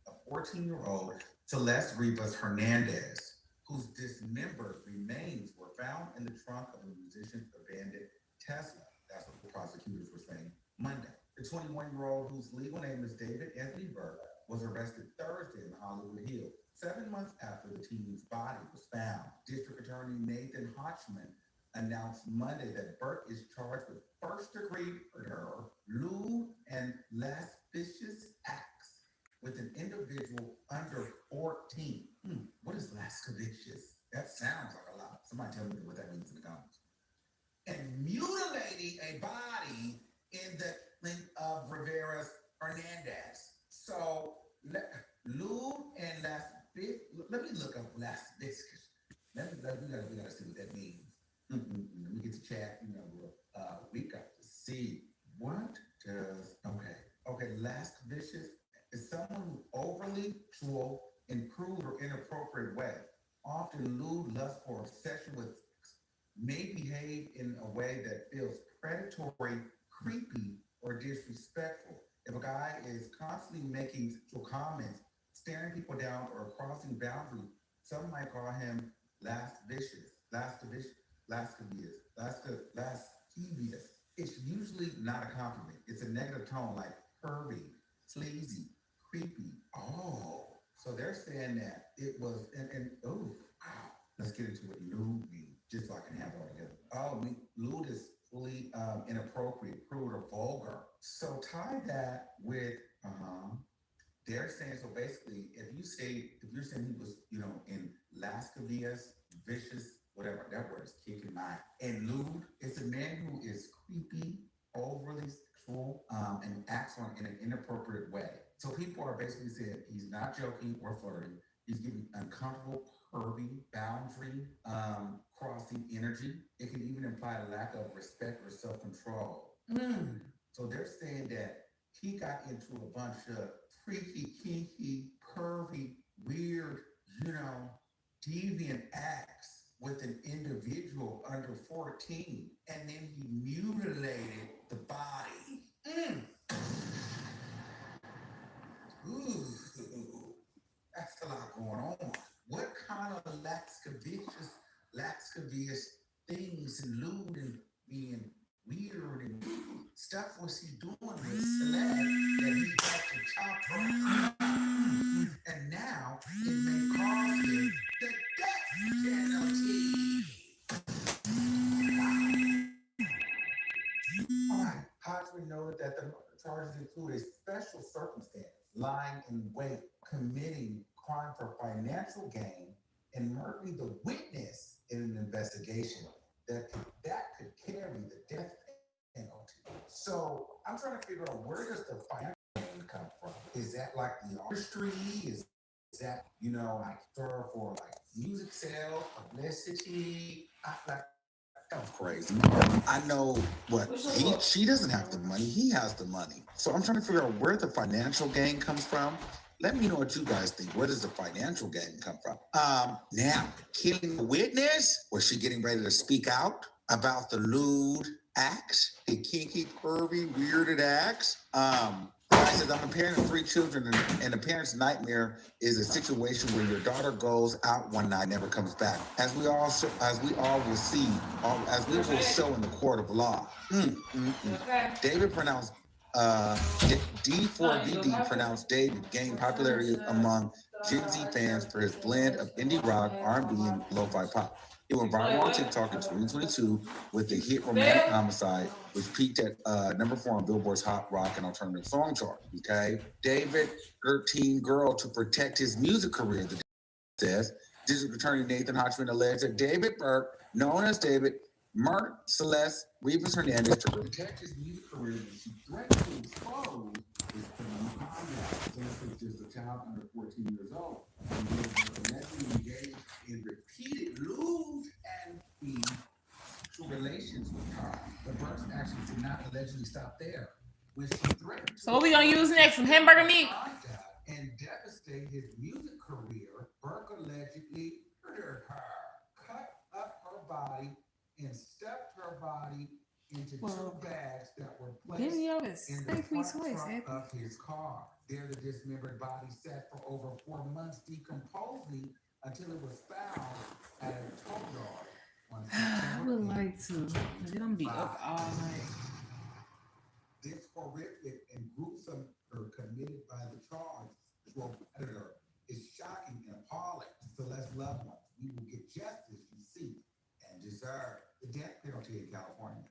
A 14-year-old Celeste Rivas Hernandez, whose dismembered remains were found in the trunk of a musician's abandoned Tesla. That's what the prosecutors were saying Monday. The 21-year-old, whose legal name is David Anthony Burke, was arrested Thursday in Hollywood Hills, 7 months after the teen's body was found. District Attorney Nathan Hodgman announced Monday that Burke is charged with first-degree murder, lewd and lascivious acts with an individual under 14. What is lascivious? That sounds like a lot. Somebody tell me what that means in the comments. And mutilating a body in the link of Rivera's Hernandez. So, lewd and lascivious. Let me look up lascivious. We gotta see what that means. Let me get to chat. We got to see what does. Okay. Lascivious is someone who overly sexual in crude or inappropriate way, often lewd, lustful, obsession with sex, may behave in a way that feels predatory, creepy, or disrespectful. If a guy is constantly making sexual comments, staring people down, or crossing boundaries, some might call him lascivious. It's usually not a compliment. It's a negative tone like pervy, sleazy, creepy. Oh, so they're saying that it was, wow. Let's get into what lewd means, just so I can have it all together. Lewd is fully inappropriate, crude, or vulgar. So tie that with, they're saying, so basically, if you're saying he was, in lascivious, vicious, whatever, that word is kicking my, and lewd, it's a man who is creepy, overly sexual, and acts on in an inappropriate way. So people are basically saying he's not joking or flirting. He's giving uncomfortable, pervy, boundary, crossing energy. It can even imply a lack of respect or self-control. So they're saying that he got into a bunch of freaky, kinky, pervy, weird, deviant acts with an individual under 14, and then he mutilated the body. Ooh, that's a lot going on. What kind of lascivious things and lewd and being weird and stuff was he doing with Celeste that he had to chop her? And now it may cause him the death penalty. All right, Hodgman noted that the charges include a special circumstance, lying in wait, committing crime for financial gain, and murdering the witness in an investigation that could carry the death penalty. So I'm trying to figure out, where does the financial gain come from? Is that like the artistry? Is that, like for like music sales, publicity? That's crazy. I know what she doesn't have the money. He has the money. So I'm trying to figure out where the financial gain comes from. Let me know what you guys think. Where does the financial gain come from? Now, killing the witness? Was she getting ready to speak out about the lewd acts, the kinky, pervy, weirded acts? I said, I'm a parent of 3 children, and a parent's nightmare is a situation where your daughter goes out one night, never comes back. As we all will see, as we will show in the court of law. David pronounced D4VD pronounced David gained popularity among Gen Z fans for his blend of indie rock, R&B, and lo-fi pop. He went viral on TikTok in 2022 with the hit Romantic Homicide, which peaked at number 4 on Billboard's Hot Rock and Alternative Song chart. Okay, David, 13 girl to protect his music career, the says. District Attorney Nathan Hodgman alleged that David Burke, known as David, murdered Celeste Rivas Hernandez to protect his music career, and she threatened to expose his criminal conduct. Celeste was just a child under 14 years old. He was allegedly engaged in repeated lewd and sexual relations with her. The Burke's actions did not allegedly stop there. When she threatened to So what we gonna use next? Some hamburger meat? And devastate his music career, Burke allegedly murdered her, cut up her body, and stuffed her body into 2 bags that were placed in the front trunk of his car. There, the dismembered body sat for over 4 months, decomposing until it was found at a tow yard on I September would like to. They don't be up all night. This horrific and gruesome murder committed by the charged predator is shocking and appalling to Celeste's loved ones. We will get justice you seek and deserve. The death penalty in California.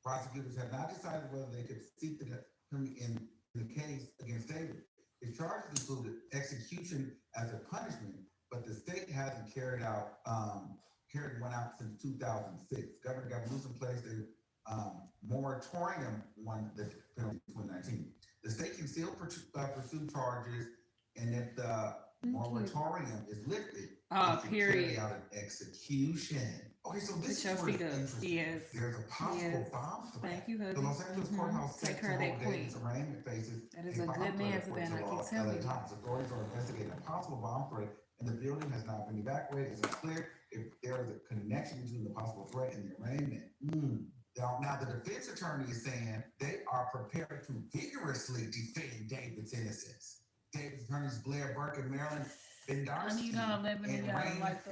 Prosecutors have not decided whether they could seek the death penalty in the case against David. His charges included execution as a punishment, but the state hasn't carried one out since 2006. Governor Gavin Newsom placed a moratorium on the penalty in 2019. The state can still pursue charges, and if the moratorium is lifted, carry out an execution. Okay, so this is where it's interesting. Yes. There's a possible bomb threat. Thank you, hubby. The Los Angeles courthouse set to hold David's arraignment faces that is a good man, Savannah. I keep telling you. Authorities are investigating a possible bomb threat, and the building has not been evacuated. It's unclear if there is a connection between the possible threat and the arraignment. Now, the defense attorney is saying they are prepared to vigorously defend David's innocence. David's attorneys Blair Burke and Marilyn Bendarsky and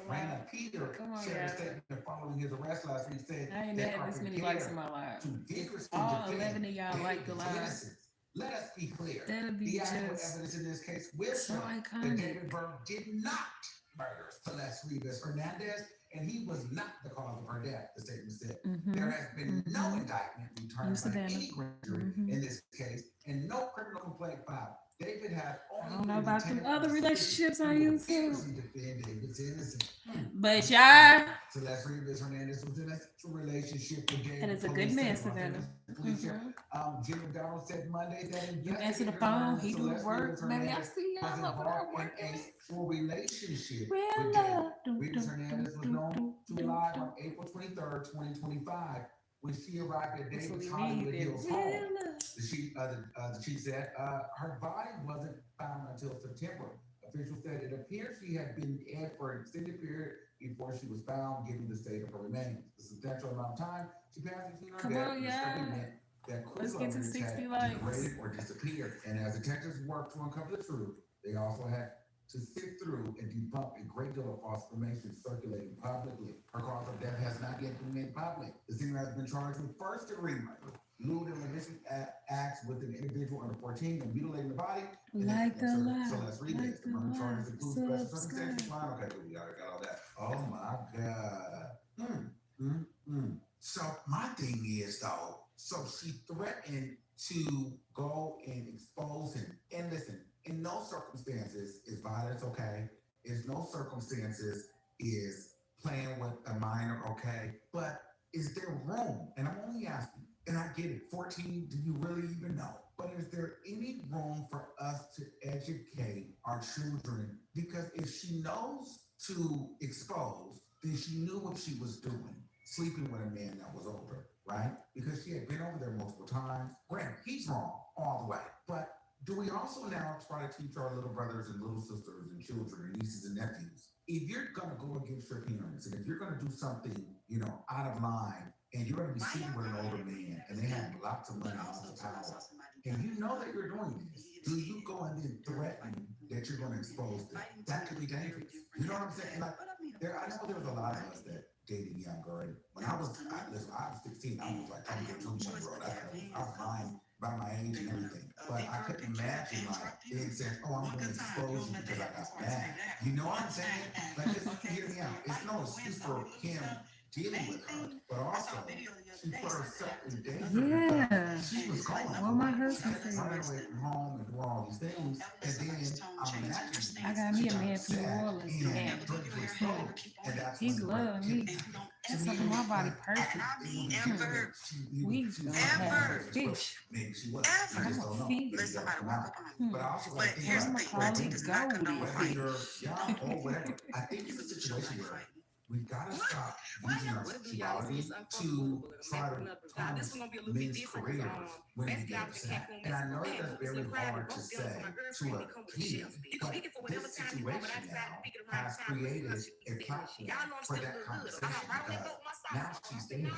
Raina Peter shared a statement following his arrest last week saying I ain't had this many likes in my life. To vigorously all defend 11 of y'all like the live. innocence. Let us be clear. That'll be the actual just evidence in this case will so show iconic. that David Burke did not murder Celeste Rivas Hernandez, and he was not the cause of her death, the statement said. There has been no indictment returned by any grand jury in this case, and no criminal complaint filed. David had I don't know about them other relationships on YouTube. defend David's innocence. But y'all, Celeste Rivas Hernandez was in a sexual relationship with David. and it's a good man, Savannah. Jim McDonald said Monday that You answer the phone, he do work. Maybe I see y'all was over there involved in working. a sexual relationship Real with love. David. Rivas Hernandez was known to live on April 23rd, 2025, when she arrived at David's Hollywood Hills home. The chief said her body wasn't found until September. Officials said it appears she had been dead for an extended period before she was found, given the state of her remains. The substantial amount of time she passed between her Come death on, and discovery y'all. meant that Let's crucial get to evidence 60 had likes. degraded or disappeared. And as detectives worked to uncover the truth, they also had to sift through and debunk a great deal of false information circulating publicly. Her cause of death has not yet been made public. The singer has been charged with first-degree murder, lewd and malicious acts with an individual under 14, and mutilating the body. Like the light. So let's read this. The murder charges include special circumstances. Fine, okay, we got all that. Oh my God. So my thing is though, so she threatened to go and expose him. And listen, in no circumstances is violence okay. In no circumstances is playing with a minor okay. But is there room? And I'm only asking, and I get it, 14, do you really even know? But is there any room for us to educate our children? Because if she knows to expose, then she knew what she was doing, sleeping with a man that was older, right? Because she had been over there multiple times. Granted, he's wrong all the way. But do we also now try to teach our little brothers and little sisters and children and nieces and nephews, if you're gonna go against your parents and if you're gonna do something, out of line, and you're gonna be sleeping with an older man and they have lots of money, lots of power, and you know that you're doing this, do you go and then threaten that you're gonna expose them? That could be dangerous. You know what I'm saying? Like, I know there was a lot of us that dated younger. And when I was 16, I was like, I'm too young, bro. I was lying about my age and everything. But I couldn't imagine like being said, oh, I'm going to expose you because I got mad. You know what I'm saying? Like, just hear me out. It's no excuse for him dealing with her, but also she put herself in danger. Yeah. She was going. What my husband She said. ran away from home and do all these things, and then I'm imagining I got me a man from New Orleans, man. He loved me. He took my body perfect. We gonna have a fish. I'm a fish. But here's the thing, Call it goldie fish. I think it's a situation where we gotta stop using our sexuality to try to tarnish men's careers when they get upset. And I know that's very hard to say to a kid, but this situation now has created a platform for that conversation because now she's there.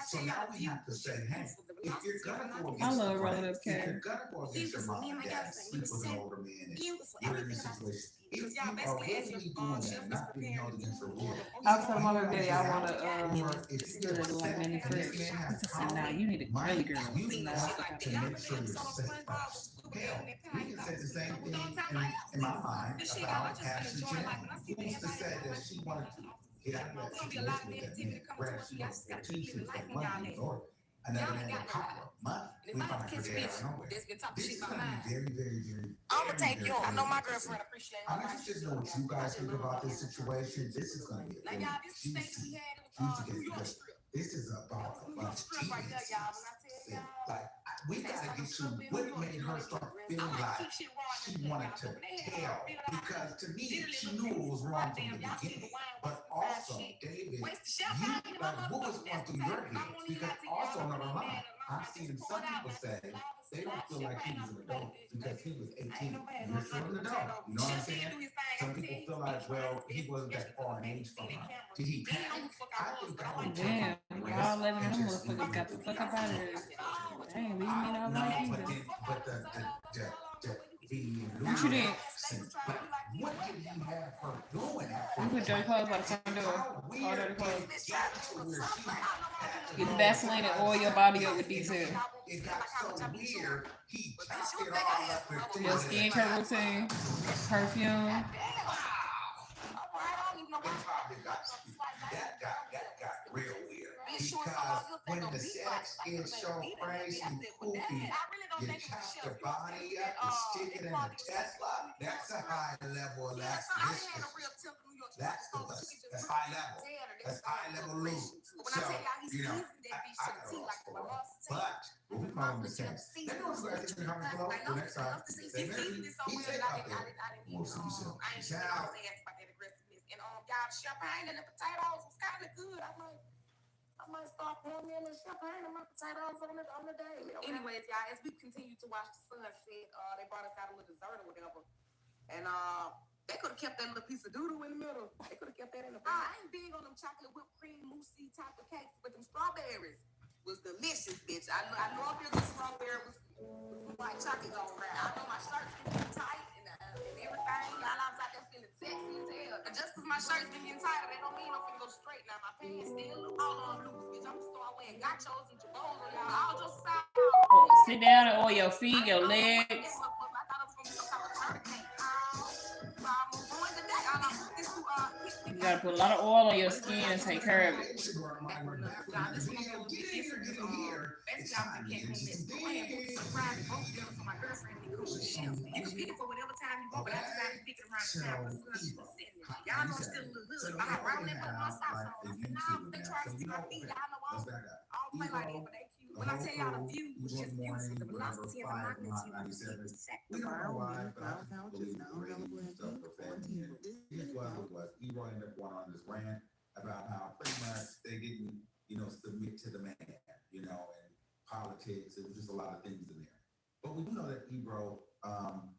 So now we have to say, hey, if you're gonna go against I love rolling up if you're cat. gonna go against your mom and dad, sleep with an older man, and you're in this situation, if you are willingly doing that, not being held against your will, I was telling my baby daddy I want to split it like mini fridge. He just said, nah, you need a girly girl. you Nah, want to make sure you're safe first. Hell, we can say the same thing in my mind about Ashley Jen. Who's to say that she wanted to get out of that situation with that man? Granted, she was 14, she was 21 years old. Another man with power, money. We find her dead out of nowhere. This is going to be very, very, very. I'm gonna take you. I know my girlfriend appreciates I'm interested to know what you guys think about this situation. This is going to be a very juicy case because this is about a bunch of teenagers. Like, we gotta get you what made her start feeling like she wanted to tell, because to me she knew it was wrong from the beginning. But also, David, you like what was going through your head? Because also another line, I've seen some people say they don't feel like he was an adult because he was 18. You're still an adult. You know what I'm saying? Some people feel like, well, he wasn't that far in age from her. Did he panic? I think I would Damn, y'all letting them motherfuckers got the fuck up out of here. Dang, leave me not like either. But the What you did? what did he have her doing? You put dirty clothes by the front door. All dirty clothes. Get the Vaseline and oil your body up with detail. It got so weird. He chopped it all up with Your skincare routine, perfume. That got real weird. Because when the sex is so crazy and poopy, you chop the body up and stick it in a Tesla. That's a high level of that's high level. That's high level lube. So, I got a lost for her. But we call him the sex. Let me know what you guys think in the comments below. The next time, say maybe he's safe out there. We'll see himself. Peace out. And y'all, champagne and the potatoes was kind of good. I might start pouring me a little champagne and my potatoes on the daily. Okay? Anyways, y'all, as we continue to watch the sunset, they brought us out a little dessert or whatever. And They could have kept that little piece of doodle in the middle. They could have kept that in the bag. I ain't big on them chocolate whipped cream moussey type of cakes, but them strawberries was delicious, bitch. I love your strawberry with some white chocolate on there. I know my shirt's getting tight and everything. Y'all, I was out there feeling sexy as hell. And just because my shirt's been getting tighter, that don't mean I'm finna go straight. Now my pants still loose. All on loose, bitch. I'm gonna start wearing gachos and jabos on y'all. All just side. Sit down and oil your feet, your legs. I thought it was gonna be some type of hurricane. You gotta put a lot of oil on your skin and take care of it. When I tell y'all the view was just beautiful, the velocity and the magnitude was set. We don't know why, but I just believe the radio stuff for family. And it was what it was. Ebro ended up going on this rant about how pretty much they didn't, submit to the man, and politics. It was just a lot of things in there. But we do know that Ebro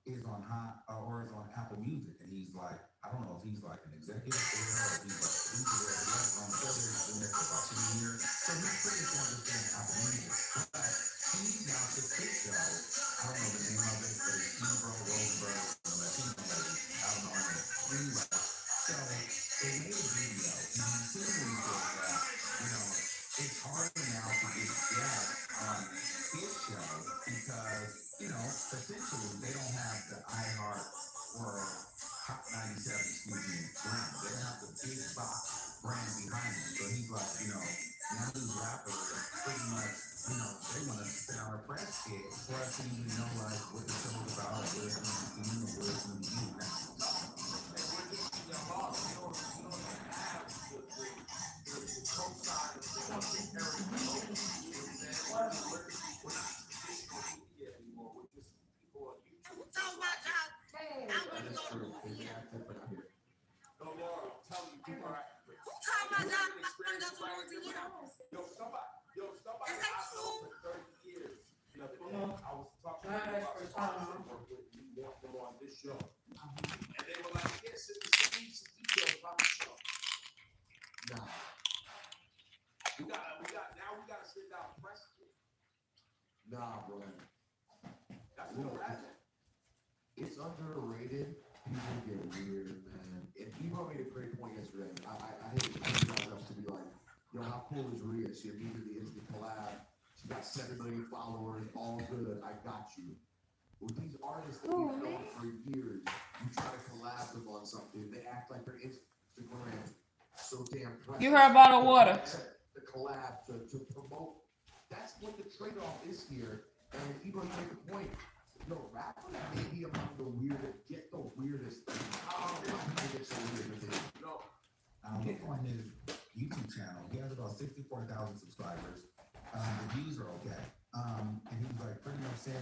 is on Apple Music, and he's like, I don't know if he's like an executive there or if he's like a producer there. He's on the he's been there for about 2 years, so he's pretty established there in Apple Music. But he now took his show. I don't know the name of it, but it's Ebro Rosenberg, the Latino lady. I don't know her name. Anyway, so they made a video, and he simply said that, it's harder now to get guests on his show because, essentially they don't have the iHeart or Hot 97, brand. They don't have the big box brand behind them. So he's like, now these rappers are pretty much, they want to sit on a press kit for us to even know what the show's about, or where it's going to be seen, or where it's going to be viewed. Nah, bro. It's underrated. People get weird, man. And Ebro made a great point yesterday. I hate you guys up to be like, how cool is Rhea? She immediately hits the collab. She got 7 million followers. All good. I got you. With these artists that you've known for years, you try to collab them on something. They act like their Instagram so damn precious. Give her a bottle of water. The collab to promote. That's what the trade-off is here. And Ebro made the point. Rappers may be among the weirdest, get the weirdest thing. Look on his YouTube channel. He has about 64,000 subscribers. The views are okay. And he was like pretty much saying,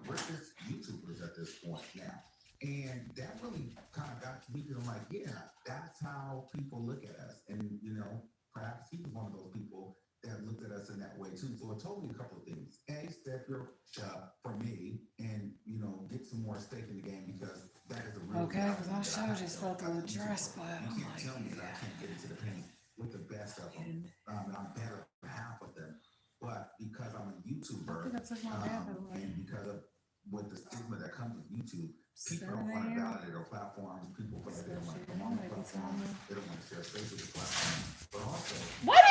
we're just YouTubers at this point now. And that really kind of got to me because I'm like, yeah, that's how people look at us. And, perhaps he was one of those people that looked at us in that way too. So it told me a couple of things. A, step your for me and, get some more stake in the game because that is a real because I sure just felt a little dry spot. You can't tell me that I can't get into the paint with the best of them. And I'm better than half of them. But because I'm a YouTuber, and because of with the stigma that comes with YouTube, people don't want to validate their platforms. People feel like they don't want to come on the platform. They don't want to share space with the platform. But also, What?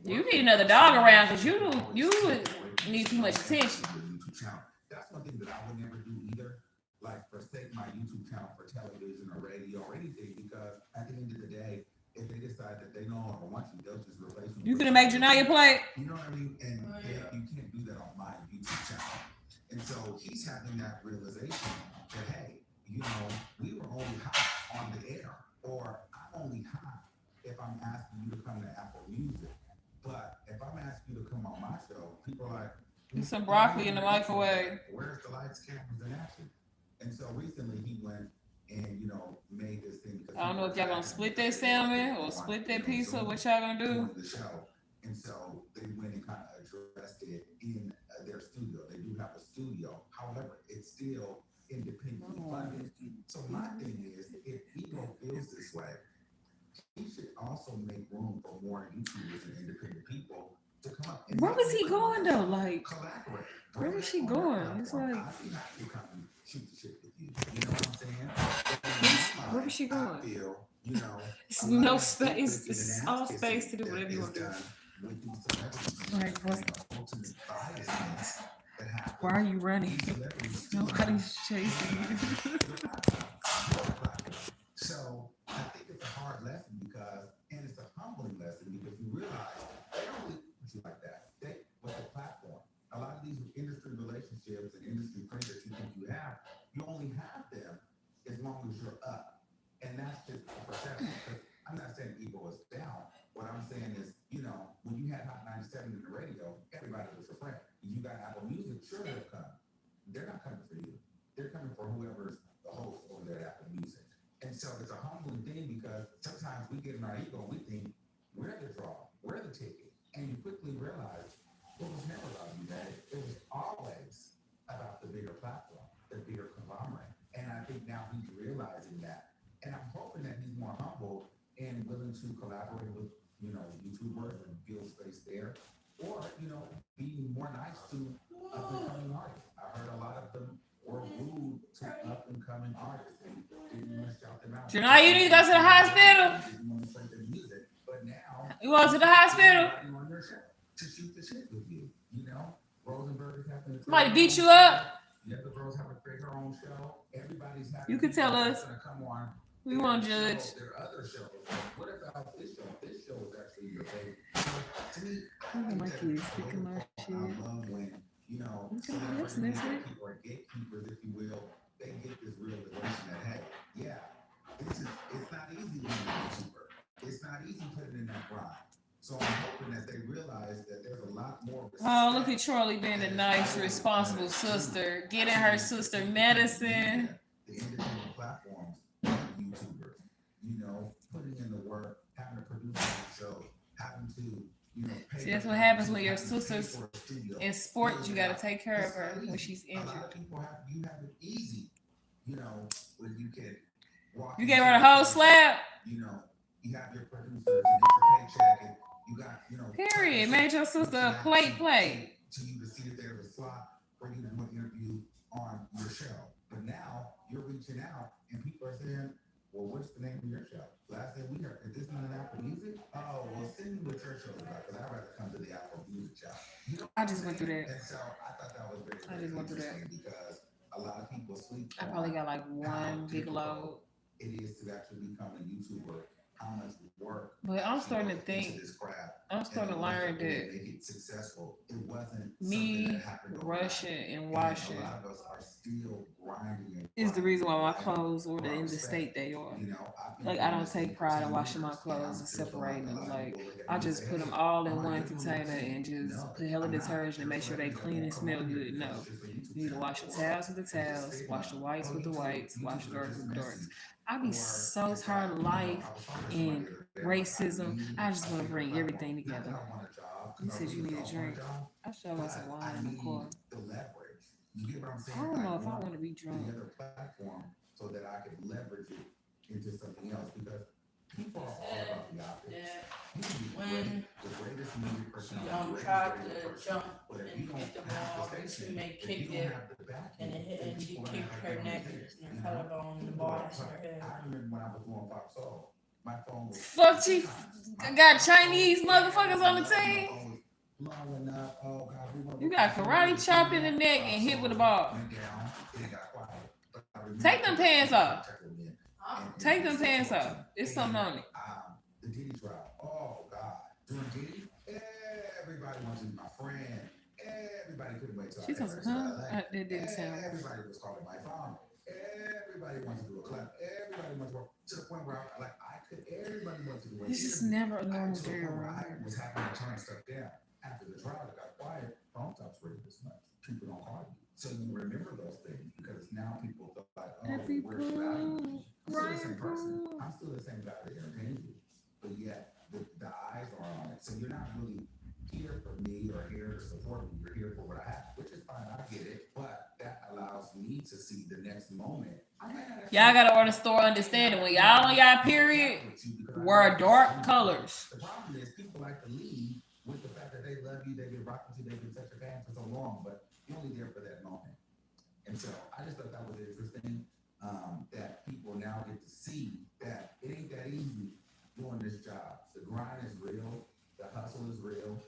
You need another dog around because you need too much attention. That's one thing that I would never do either. Like forsake my YouTube channel for television or radio or anything, because at the end of the day, if they decide that they no longer want you, they'll just replace you. You gonna make Janaya play? You know what I mean? And you can't do that on my YouTube channel. And so he's having that realization that, hey, we were only hot on the air, or I'm only hot if I'm asking you to come to Apple Music. But if I'm asking you to come on my show, people are like, "There's some broccoli in the microwave. Where's the lights, cameras, and action?" And so recently he went and made this thing. I don't know if y'all gonna split that salmon or split that pizza. What y'all gonna do? The show. And so they went and kind of addressed it in their studio. They do have a studio. However, it's still independently funded. So my thing is, if Ego feels this way, he should also make room for more YouTubers and independent people to come up. Where was he going though? Like, where was she going? It's like, shoot the shit with you. You know what I'm saying? where was she going? I feel, you know, It's no space. It's all space to do whatever you want to do. Like, what's why are you running? Nobody's chasing you. So I think it's a hard lesson and it's a humbling lesson because you realize they don't really treat you like that. They with the platform. A lot of these industry relationships and industry friends that you think you have, you only have them as long as you're up. And that's just a perception. I'm not saying ego is down. What I'm saying is, you know, when you had Hot 97 in the radio, everybody was your friend. You got Apple Music, sure they'll come. They're not coming for you. They're coming for whoever's the host over there at Apple Music. And so it's a humbling thing because sometimes we get in our ego and we think we're the draw, we're the ticket. And you quickly realize it was never about you, that it was always about the bigger platform, the bigger conglomerate. And I think now he's realizing that. And I'm hoping that he's more humble and willing to collaborate with, you know, YouTubers and build space there. Or, you know, be more nice to up-and-coming artists. I heard a lot of them were rude to up-and-coming artists and didn't want to shout them out. You know, you need to go to the hospital. Didn't want to play their music, but now You going to the hospital? on their show to shoot the shit with you. You know, Rosenberg is having Somebody beat you up. The other girls have to create her own show. Everybody's having. You can tell us. Come on. We won't judge. There are other shows. What about this show? This show is actually your favorite. To me, My kids sticking my shit. I love when, you know, people are gatekeepers, if you will. They get this realization that, hey, yeah, it's not easy being a YouTuber. It's not easy putting in that grind. So I'm hoping that they realize that there's a lot more. Oh, look at Charlie being a nice, responsible sister, getting her sister medicine. The independent platforms, YouTubers, you know, putting in the work, having to produce a show, having to, you know, pay. See, that's what happens when your sister's in sports. You got to take care of her when she's injured. A lot of people have it easy, you know, when you can walk. You gave her the whole slab. You know, you have your producers, you get your paycheck, and you got, you know. Period. Made your sister a play. To you to see if there's a slot for you to do an interview on your show. But now you're reaching out and people are saying, well, what's the name of your show? Last thing we heard, is this not an Apple Music? Oh, well, send me what your show is about, because I'd rather come to the Apple Music show. You know, I just went through that. And so I thought that was very, I just went through that. Because a lot of people sleep. I probably got like one big load. It is to actually become a YouTuber, how much work. But I'm starting to think, I'm starting to learn that it wasn't me rushing and washing a lot of us are still grinding is the reason why my clothes are in the state they are. Like, I don't take pride in washing my clothes and separating them. Like, I just put them all in one container and just put hella detergent and make sure they clean and smell good. No, you need to wash the towels with the towels, wash the whites with the whites, wash the darks with the darks. I be so tired of life and racism. I just want to bring everything together. You said you need a drink. I sure want some wine in the car. I don't know if I want to be drunk. So that I can leverage it into something else, because people are all about the optics. You can be When the greatest music personality. Young tried to jump and hit the wall, she may kick it and she kicked her neck and collarbone and the bars in her head. I remember when I was doing Pop Soul, my phone was Fuck you. I got Chinese motherfuckers on the team. You got karate chop in the neck and hit with a ball. Take them pants off. Take them pants off. It's something on it. The Diddy trial. Oh God. Doing Diddy, everybody wants to be my friend. Everybody couldn't wait till She's on some, huh? That didn't sound. Everybody was calling my phone. Everybody wants to do a clap. Everybody wants to work to the point where everybody wants to do it. It's just never a normal day I was having to turn stuff down. After the trial, it got quiet. Phone stops ringing this much. People don't call you. So you remember those things, because now people feel like, oh, where's the value? I'm still the same person. I'm still the same guy that entertains you. But yet, the eyes are on it. So you're not really here to support me. You're here for what I have, which is fine. I get it, but that allows me to see the next moment. Y'all gotta order store understanding. When y'all on y'all period, wear dark colors. The problem is people like to leave with the fact that they love you, they've been rocking you, they've been touching your hands for so long, but you're only there for that moment. And so I just thought that was interesting, that people now get to see that it ain't that easy doing this job. The grind is real, the hustle is real,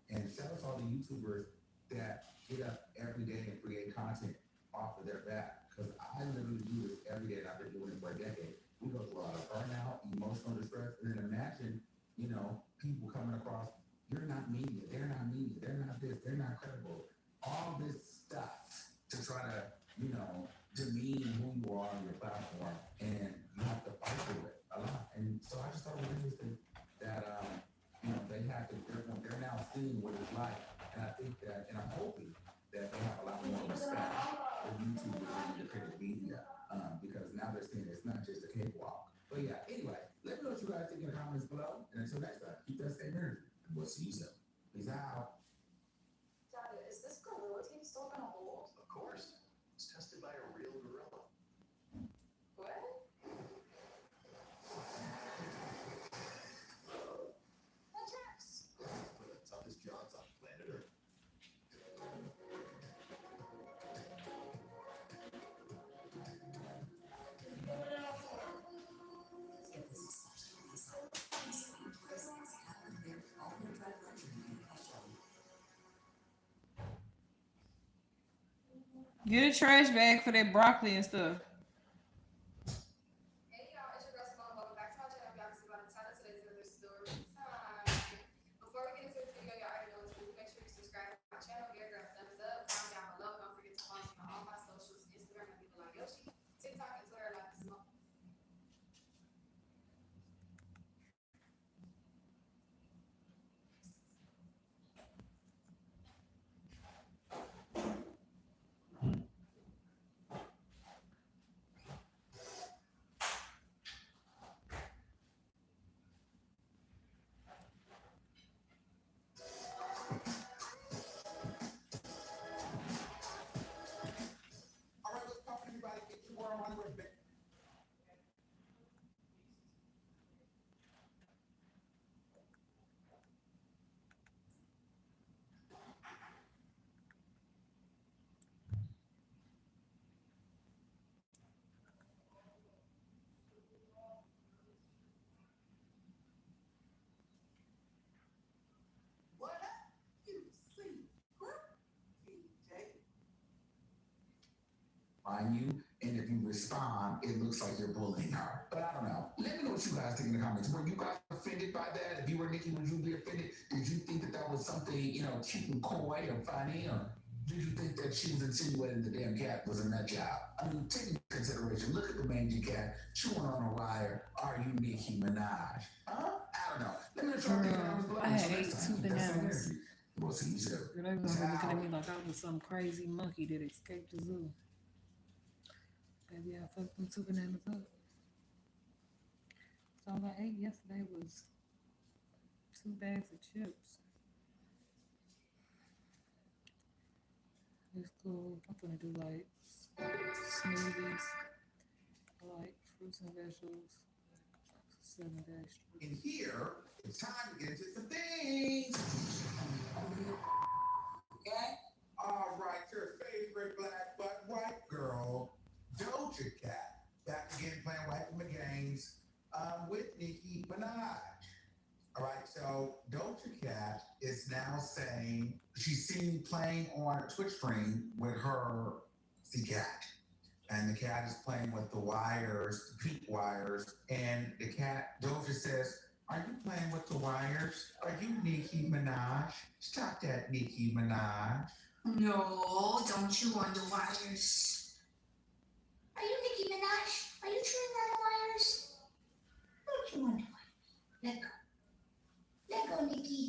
and shout out to all the YouTubers that get up every day and create content off of their back. Because I literally do this every day, and I've been doing it for a decade. We go through a lot of burnout, emotional distress, and then imagine, people coming across, you're not media, they're not this, they're not credible. All this stuff to try to, demean who you are on your platform, and you have to fight through it a lot. And so I just thought it was interesting that, they have to, they're now seeing what it's like. And I think that, and I'm hoping that they have a lot more respect for YouTubers and independent media, because now they're seeing it's not just a cakewalk. But yeah, anyway, let me know what you guys think in the comments below. And until next time, keep that same energy. And we'll see you soon. Peace out. Dad, is this gorilla tape still gonna hold? Of course. It's tested by a real gorilla. What? That tracks. For the toughest jobs on planet Earth. Get a trash bag for that broccoli and stuff. Hey y'all, it's your girl Simone. Welcome back to my channel. Y'all can see about the title. Today's another story time. Before we get into this video, y'all already know what to do. Make sure you subscribe to my channel. Give a girl a thumbs up. Comment down below. Don't forget to follow me on all my socials: Instagram at people like Yoshi, TikTok and Twitter like Simone. All right, let's talk to everybody. Get your world on your back. What up? You see, TJ. On you, and if you respond, it looks like you're bullying her. But I don't know. Let me know what you guys think in the comments. Were you guys offended by that? If you were Nikki, would you be offended? Did you think that was something, cute and coy or funny? Or did you think that she was insinuating the damn cat was a nut job? I mean, take into consideration, look at the mangy cat chewing on a wire. Are you Nicki Minaj? Huh? I don't know. Let me know what y'all think in the comments below. I had Until ate next two time, keep that same bananas. energy. We'll see you soon. Girl, they was looking at me like I was some crazy monkey that escaped the zoo. Baby, I fucked them 2 bananas up. So all I ate yesterday was 2 bags of chips. It's cool. I'm gonna do like smoothies, like fruits and vegetables, 7-day straight. And here, it's time to get into some things. Okay? All right, your favorite black but white girl, Doja Cat, back again playing White Games with Nicki Minaj. All right, so Doja Cat is now saying she's seen playing on a Twitch stream with her cat. And the cat is playing with the wires, the peak wires. And the cat, Doja says, "Are you playing with the wires? Are you Nicki Minaj? Stop that, Nicki Minaj." No, don't you on the wires. Are you Nicki Minaj? Are you chewing on the wires? Don't you on the wires? Let go. Let go, Nicki.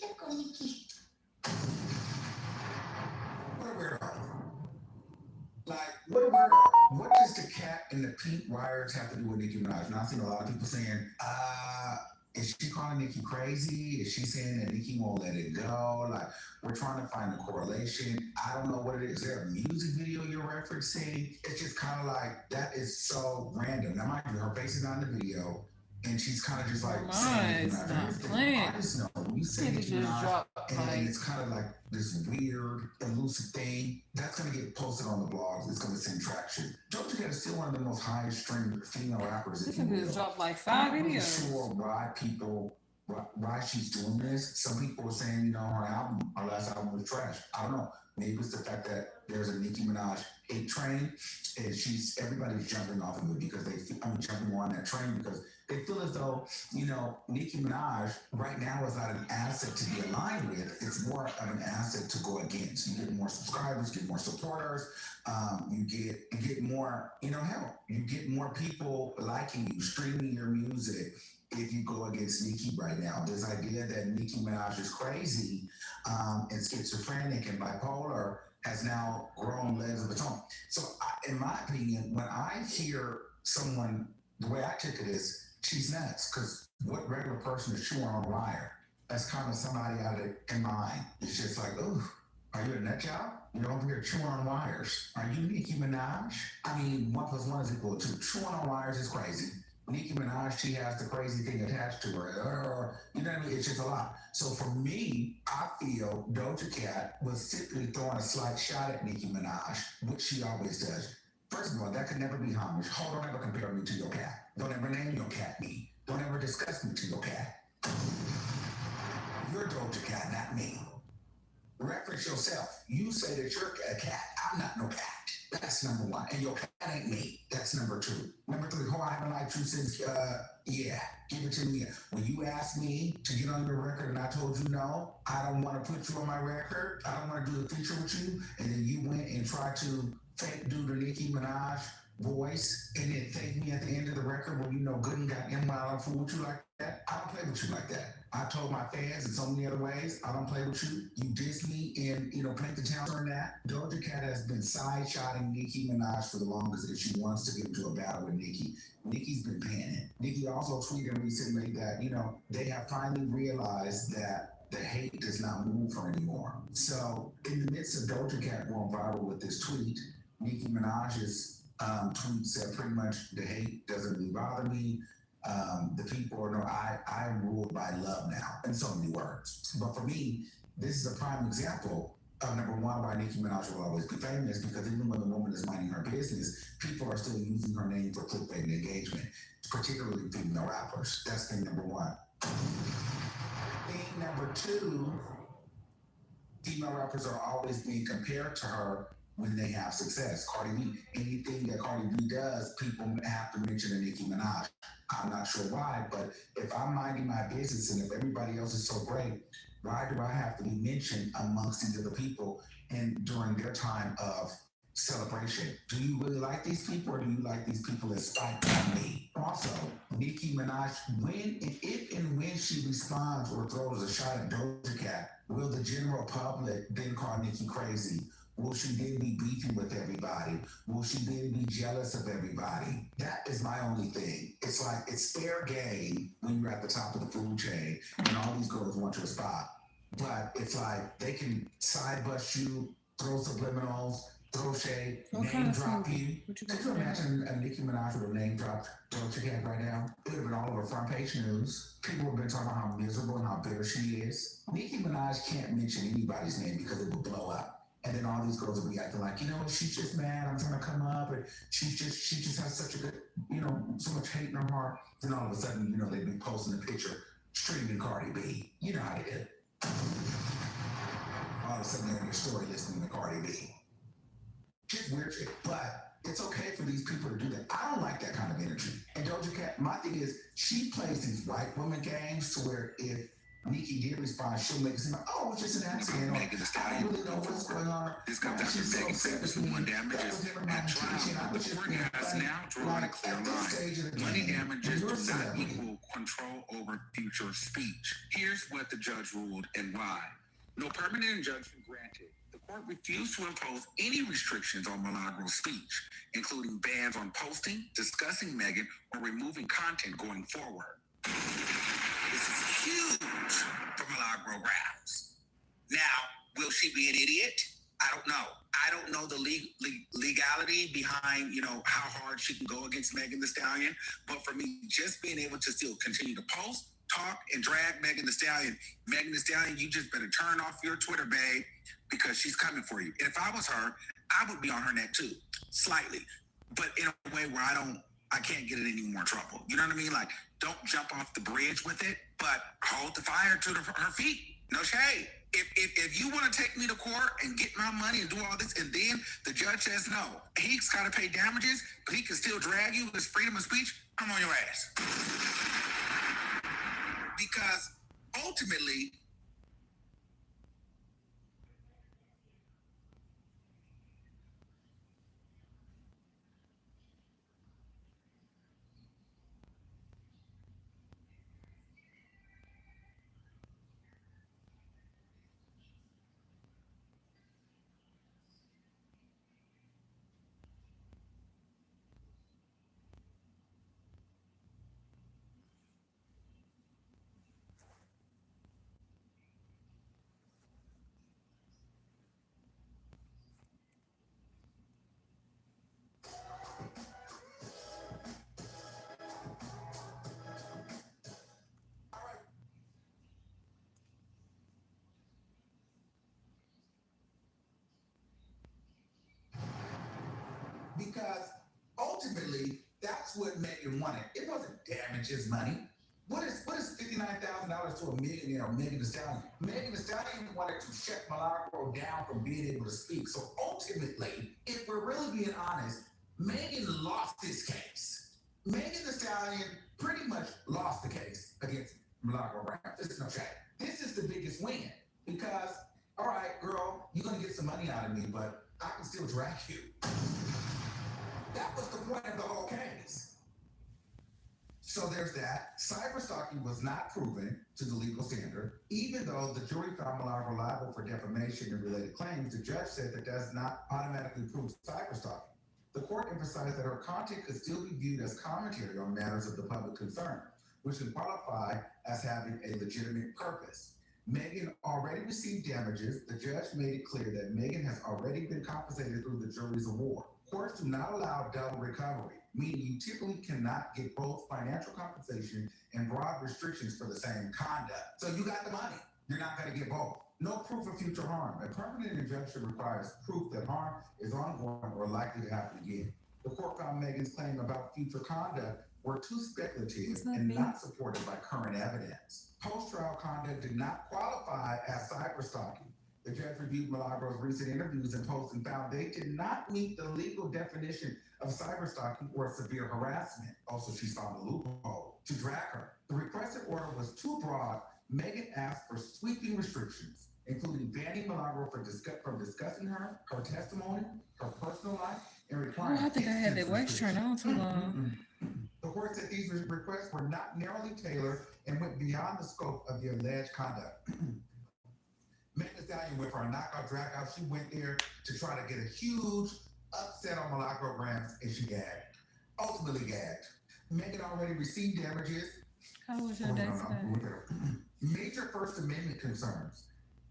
Let go, Nicki. What a weirdo. Like, what a weirdo. What does the cat and the pink wires have to do with Nicki Minaj? Now, I've seen a lot of people saying, Is she calling Nicki crazy? Is she saying that Nicki won't let it go? Like, we're trying to find a correlation. I don't know what it is. Is there a music video you're referencing? It's just kind of like, that is so random. Now, mind you, her face is not in the video, and she's kind of just like, It's not playing. I just know when you say Nicki Minaj, and it's kind of like this weird, elusive thing, that's going to get posted on the blogs. It's going to send traction. Doja Cat is still one of the most highest streamed female rappers. This nigga dropped like 5 I'm not videos. sure why she's doing this. Some people are saying, her last album was trash. I don't know. Maybe it's the fact that there's a Nicki Minaj hate train, and everybody's jumping off of it because jumping on that train because they feel as though, Nicki Minaj right now is not an asset to be aligned with. It's more of an asset to go against. You get more subscribers, get more supporters, you get more, hell, you get more people liking you, streaming your music if you go against Nicki right now. This idea that Nicki Minaj is crazy and schizophrenic and bipolar has now grown legs of its own. So in my opinion, when I hear someone, the way I took it is, she's nuts, because what regular person is chewing on a wire? That's kind of somebody out of their mind. It's just like, ooh, are you a nut job? You're over here chewing on wires. Are you Nicki Minaj? I mean, 1 + 1 is equal to 2. Chewing on wires is crazy. Nicki Minaj, she has the crazy thing attached to her. You know what I mean? It's just a lot. So for me, I feel Doja Cat was simply throwing a slight shot at Nicki Minaj, which she always does. First of all, that could never be homage. Don't ever compare me to your cat. Don't ever name your cat me. Don't ever discuss me to your cat. You're Doja Cat, not me. Reference yourself. You say that you're a cat. I'm not no cat. That's number 1. And your cat ain't me. That's number 2. Number 3, I haven't liked you since, give it to me. When you asked me to get on your record and I told you no, I don't want to put you on my record. I don't want to do a feature with you. And then you went and tried to fake do the Nicki Minaj voice and then fake me at the end of the record when you know good and goddamn well I don't fool with you like that. I don't play with you like that. I told my fans in so many other ways, I don't play with you. You diss me and, paint the town on that. Doja Cat has been side-shotting Nicki Minaj for the longest and she wants to get into a battle with Nicki. Nicki's been panning. Nicki also tweeted recently that, they have finally realized that the hate does not move her anymore. So in the midst of Doja Cat going viral with this tweet, Nicki Minaj's tweet said pretty much the hate doesn't really bother me. The people I am ruled by love now, in so many words. But for me, this is a prime example of number 1, why Nicki Minaj will always be famous, because even when the woman is minding her business, people are still using her name for clickbait and engagement, particularly female rappers. That's thing number 1. Thing number 2, female rappers are always being compared to her when they have success. Cardi B, anything that Cardi B does, people have to mention a Nicki Minaj. I'm not sure why, but if I'm minding my business and if everybody else is so great, why do I have to be mentioned amongst these other people and during their time of celebration? Do you really like these people, or do you like these people in spite of me? Also, Nicki Minaj, if and when she responds or throws a shot at Doja Cat, will the general public then call Nicki crazy? Will she then be beefing with everybody? Will she then be jealous of everybody? That is my only thing. It's like, it's fair game when you're at the top of the food chain and all these girls want your spot. But it's like, they can side bust you, throw subliminals, throw shade, name drop you. Could you imagine a Nicki Minaj would have name dropped Doja Cat right now? It would have been all over front page news. People have been talking about how miserable and how bitter she is. Nicki Minaj can't mention anybody's name because it will blow up. And then all these girls will be acting like, she's just mad, I'm trying to come up, and she just has such a good, so much hate in her heart. Then all of a sudden, they'd be posting a picture, streaming Cardi B. You know how they do. All of a sudden, they're in your story listening to Cardi B. Just weird shit, but it's okay for these people to do that. I don't like that kind of energy. And Doja Cat, my thing is, she plays these white woman games to where if Nicki did respond, she'll make it seem like, oh, it's just an accident. I don't really know what's going on. This comes after Megan Savage with 1 damages at trial, but the court has now drawn a clear line. Money damages do not equal control over future speech. Here's what the judge ruled and why. No permanent injunction granted. The court refused to impose any restrictions on Milagro's speech, including bans on posting, discussing Megan, or removing content going forward. huge for Milagro Grams. Now, will she be an idiot? I don't know. I don't know the legality behind, how hard she can go against Megan Thee Stallion. But for me, just being able to still continue to post, talk, and drag Megan Thee Stallion, you just better turn off your Twitter, babe, because she's coming for you. And if I was her, I would be on her neck too, slightly, but in a way where I can't get in any more trouble. You know what I mean? Like, don't jump off the bridge with it, but hold the fire to her feet. No shade. If you want to take me to court and get my money and do all this, and then the judge says no, he's got to pay damages, but he can still drag you with his freedom of speech, I'm on your ass. Because ultimately, because ultimately, that's what Megan wanted. It wasn't damages money. What is $59,000 to a millionaire or Megan Thee Stallion? Megan Thee Stallion wanted to shut Milagro down from being able to speak. So ultimately, if we're really being honest, Megan lost this case. Megan Thee Stallion pretty much lost the case against Milagro Grams. This is no shame. This is the biggest win because, all right, girl, you're gonna get some money out of me, but I can still drag you. That was the point of the whole case. So there's that. Cyberstalking was not proven to the legal standard. Even though the jury found Milagro liable for defamation and related claims, the judge said that does not automatically prove cyberstalking. The court emphasized that her content could still be viewed as commentary on matters of the public concern, which would qualify as having a legitimate purpose. Megan already received damages. The judge made it clear that Megan has already been compensated through the jury's award. Courts do not allow double recovery, meaning you typically cannot get both financial compensation and broad restrictions for the same conduct. So you got the money. You're not going to get both. No proof of future harm. A permanent injunction requires proof that harm is ongoing or likely to happen again. The court found Megan's claim about future conduct were too speculative and not supported by current evidence. Post-trial conduct did not qualify as cyberstalking. The judge reviewed Milagro's recent interviews and posts and found they did not meet the legal definition of cyberstalking or severe harassment. Also, she found a loophole to drag her. The requested order was too broad. Megan asked for sweeping restrictions, including banning Milagro from discussing her testimony, her personal life, and requiring. I think I had that wax turned on too long. The court said these requests were not narrowly tailored and went beyond the scope of the alleged conduct. Megan Thee Stallion went for a knockout, drag out. She went there to try to get a huge upset on Milagro Grams, and she gagged. Ultimately gagged. Megan already received damages. How was your day today? Major First Amendment concerns.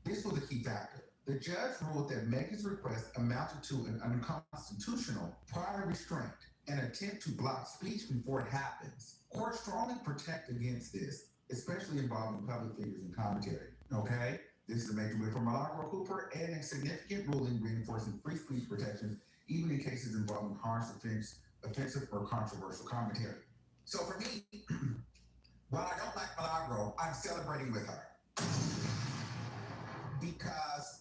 This was a key factor. The judge ruled that Megan's request amounted to an unconstitutional prior restraint, an attempt to block speech before it happens. Courts strongly protect against this, especially involving public figures and commentary. Okay? This is a major win for Milagro Cooper and a significant ruling reinforcing free speech protections, even in cases involving harsh, offensive, or controversial commentary. So for me, while I don't like Milagro, I'm celebrating with her. Because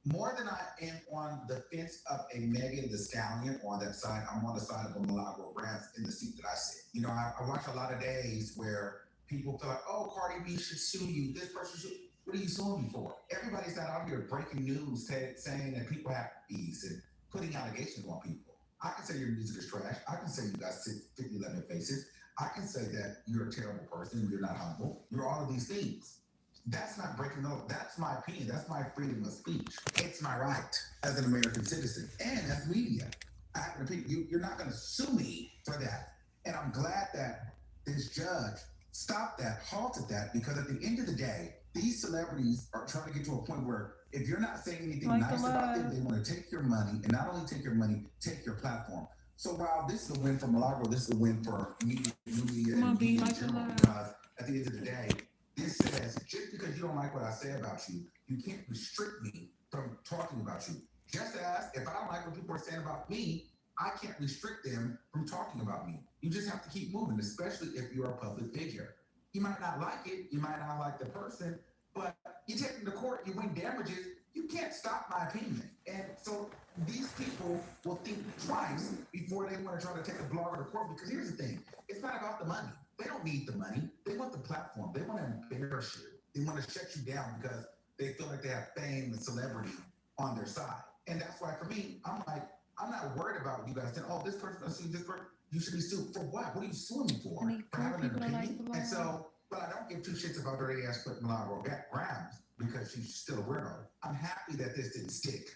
more than I am on the fence of a Megan Thee Stallion on that side, I'm on the side of a Milagro Grams in the seat that I sit. I watch a lot of days where people feel like, oh, Cardi B should sue you, this person should. What are you suing me for? Everybody's not out here breaking news saying that people have fees and putting allegations on people. I can say your music is trash. I can say you got 50 lemon faces. I can say that you're a terrible person. You're not humble. You're all of these things. That's not breaking the law. That's my opinion. That's my freedom of speech. It's my right as an American citizen and as media. I have an opinion. You're not going to sue me for that. And I'm glad that this judge stop that, halted that, because at the end of the day, these celebrities are trying to get to a point where if you're not saying anything nice about them, they want to take your money, and not only take your money, take your platform. So while this is a win for Milagro, this is a win for media and media in general, because at the end of the day, this says just because you don't like what I say about you, you can't restrict me from talking about you. Just as if I don't like what people are saying about me, I can't restrict them from talking about me. You just have to keep moving, especially if you're a public figure. You might not like it, you might not like the person, but you take them to court, you win damages, you can't stop my opinion. And so these people will think twice before they want to try to take a blogger to court, because here's the thing, it's not about the money. They don't need the money, they want the platform, they want to embarrass you, they want to shut you down because they feel like they have fame and celebrity on their side. And that's why for me, I'm like, I'm not worried about what you guys saying, oh, this person, this person, you should be sued for what? What are you suing me for? For having an opinion? And so, but I don't give two shits about dirty ass foot Milagro Grams because she's still a weirdo. I'm happy that this didn't stick,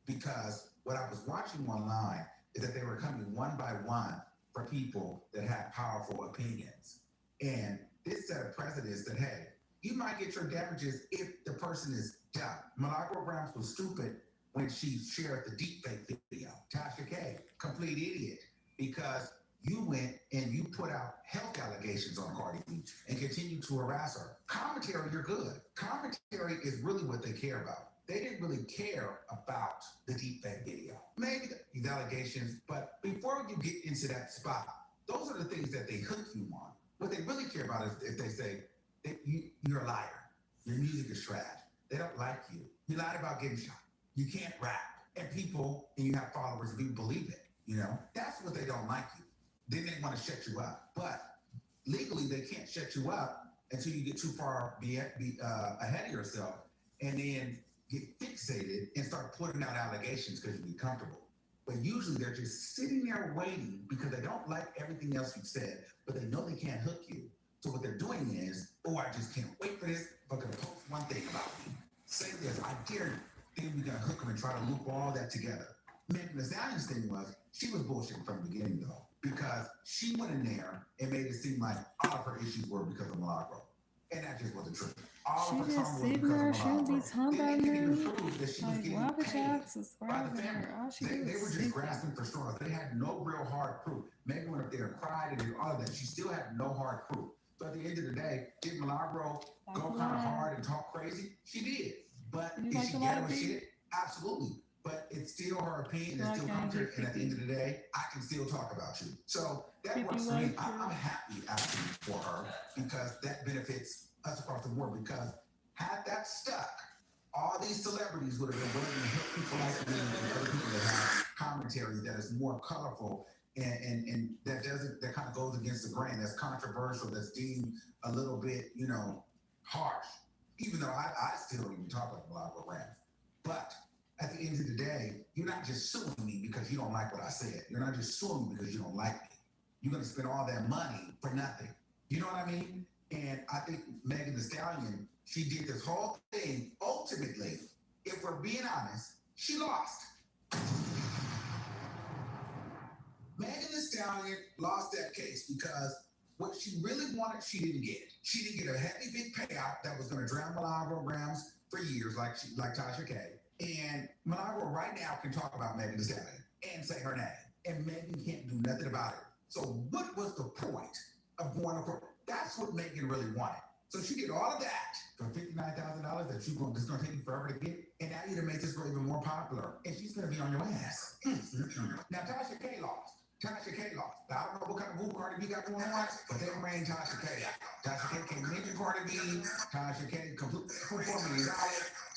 because what I was watching online is that they were coming one by one for people that had powerful opinions. And this set of precedents that, hey, you might get your damages if the person is dumb. Milagro Grams was stupid when she shared the deepfake video. Tasha K, complete idiot, because you went and you put out health allegations on Cardi B and continued to harass her. Commentary, you're good. Commentary is really what they care about. They didn't really care about the deepfake video. Maybe these allegations, but before you get into that spot, those are the things that they hook you on. What they really care about is if they say, you're a liar, your music is trash, they don't like you, you lied about getting shot, you can't rap, and people, and you have followers, people believe it, you know? That's what they don't like you. Then they want to shut you up. But legally, they can't shut you up until you get too far ahead of yourself and then get fixated and start putting out allegations because you get comfortable. But usually they're just sitting there waiting because they don't like everything else you've said, but they know they can't hook you. So what they're doing is, oh, I just can't wait for this, but I'm gonna post one thing about me. Say this, I dare you. Then we're gonna hook them and try to loop all that together. Megan Thee Stallion's thing was, she was bullshitting from the beginning though, because she went in there and made it seem like all of her issues were because of Milagro. And that just wasn't true. All of her trauma was because of Milagro. They didn't even prove that she was getting paid by the family. They were just grasping for straws. They had no real hard proof. Megan went up there and cried and did all of that. She still had no hard proof. So at the end of the day, did Milagro go kind of hard and talk crazy? She did. But did she get her shit? Absolutely. But it's still her opinion, it's still commentary, and at the end of the day, I can still talk about you. So that works for me. I'm happy actually for her, because that benefits us across the board, because had that stuck, all these celebrities would have been willing to help people like me and other people that have commentary that is more colorful and that kind of goes against the grain, that's controversial, that's deemed a little bit, harsh. Even though I still don't even talk like Milagro Grams. But at the end of the day, you're not just suing me because you don't like what I said. You're not just suing me because you don't like me. You're going to spend all that money for nothing. You know what I mean? And I think Megan Thee Stallion, she did this whole thing. Ultimately, if we're being honest, she lost. Megan Thee Stallion lost that case because what she really wanted, she didn't get. She didn't get a heavy big payout that was going to drown Milagro Grams for years, like Tasha K. And Milagro right now can talk about Megan Thee Stallion and say her name, and Megan can't do nothing about it. So what was the point of going to court? That's what Megan really wanted. So she did all of that for $59,000 that's going to take you forever to get, and now you're going to make this girl even more popular, and she's going to be on your ass. Now Tasha K lost. Tasha K lost. Now, I don't know what kind of move Cardi B got going on, but they ran Tasha K out. Tasha K came into Cardi B. Tasha K completely $4 million.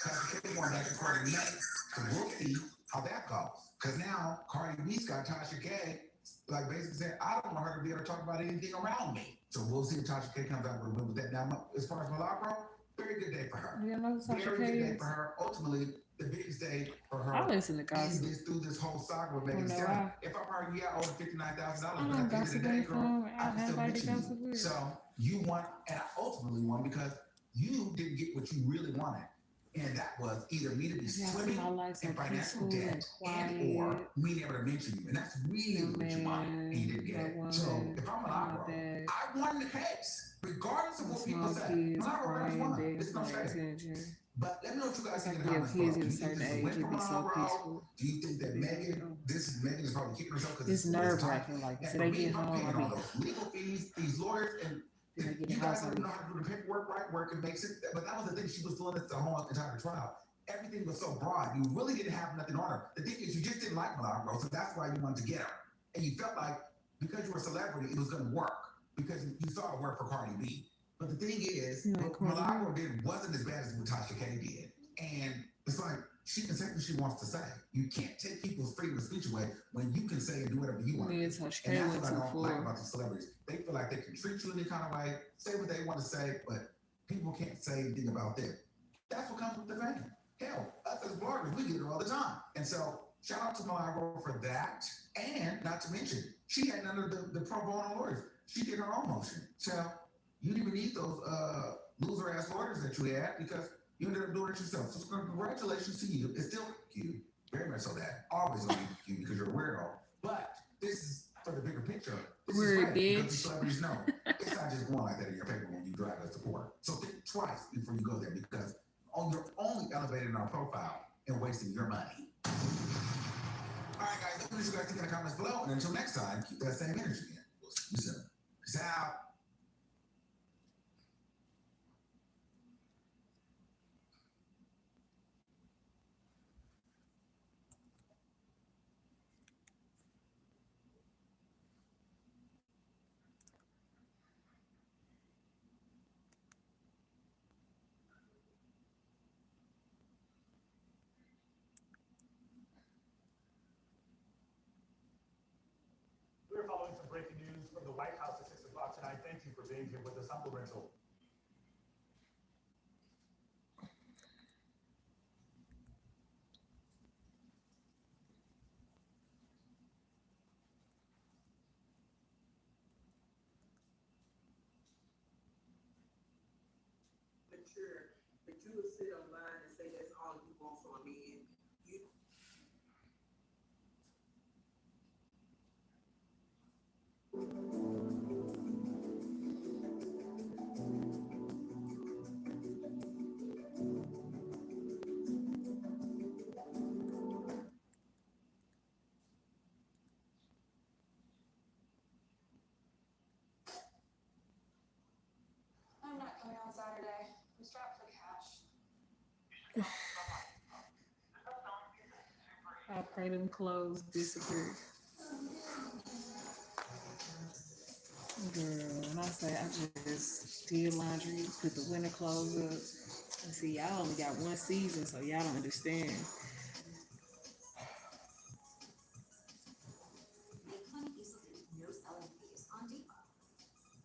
Tasha K won back to Cardi B. So we'll see how that goes. Because now Cardi B's got Tasha K, like basically saying, I don't want her to be able to talk about anything around me. So we'll see if Tasha K comes out with a win with that. Now, as far as Milagro, very good day for her. Very good day for her. Ultimately, the biggest day for her. I listen to gossip. Through this whole saga with Megan Thee Stallion. If I'm her, yeah, I owe $59,000. But at the end of the day, girl, I can still get you. So you won, and I ultimately won because you didn't get what you really wanted. And that was either me to be Yeah, swimming my life's in so financial peaceful and debt and or me never to mention you. And that's really what you wanted. And you didn't get it. So if I'm Milagro, I won the case. Regardless of what people say. Milagro always won. It's no shame. But let me know what you guys think in the comments below. Do you think this is a win for Milagro? Do you think that Megan is probably kicking herself because it's nerve wracking? Like, so they get home, paying all those legal fees, these lawyers, and you guys don't know how to do the paperwork right, where it makes it. But that was the thing, she was doing this the whole entire trial. Everything was so broad. You really didn't have nothing on her. The thing is, you just didn't like Milagro, so that's why you wanted to get her. And you felt like because you were a celebrity, it was going to work because you saw it work for Cardi B. But the thing is, what Milagro did wasn't as bad as what Tasha K did. And it's like, she can say what she wants to say. You can't take people's freedom of speech away when you can say and do whatever you want to do. And that's what I don't like about the celebrities. They feel like they can treat you any kind of way, say what they want to say, but people can't say anything about them. That's what comes with the fame. Hell, us as bloggers, we get it all the time. And so, shout out to Milagro for that. And not to mention, she had none of the pro bono lawyers. She did her own motion. So, you didn't even need those loser-ass lawyers that you had because you ended up doing it yourself. So congratulations to you. It's still you. Very much so that. Always going to be you because you're a weirdo. But this is for the bigger picture. This is great because the celebrities know. It's not just going like that in your paper when you drag us to court. So think twice before you go there because you're only elevating our profile and wasting your money. All right, guys. Let me know what you guys think in the comments below. And until next time, keep that same energy in. We'll see you soon. Peace out. We're following some breaking news from the White House at 6 o'clock tonight. Thank you for being here with us. I'm Lorenzo. Mature, but you will sit online and say that's all you want from a man. I'm not coming on Saturday. I'm strapped for cash. I pray them clothes disappear. Girl, when I say I just did laundry, put the winter clothes up. And see, y'all only got one season, so y'all don't understand.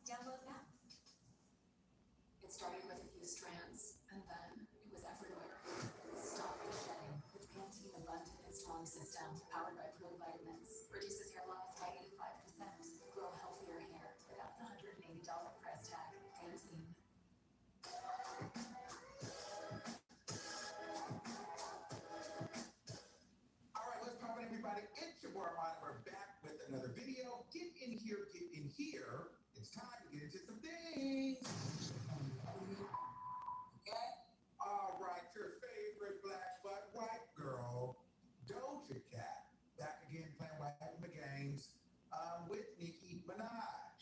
Download now. It started with a few strands, and then it was everywhere. Stop the shedding with Pantene Abundant and Strong System, powered by provitamins. Reduces hair loss by 85%. Grow healthier hair without the $180 price tag. Pantene. All right, what's poppin', everybody? It's your boy Ron. We're back with another video. Get in here, get in here. It's time to get into some things. Okay? All right, your favorite black but white girl, Doja Cat, back again playing white women games with Nicki Minaj.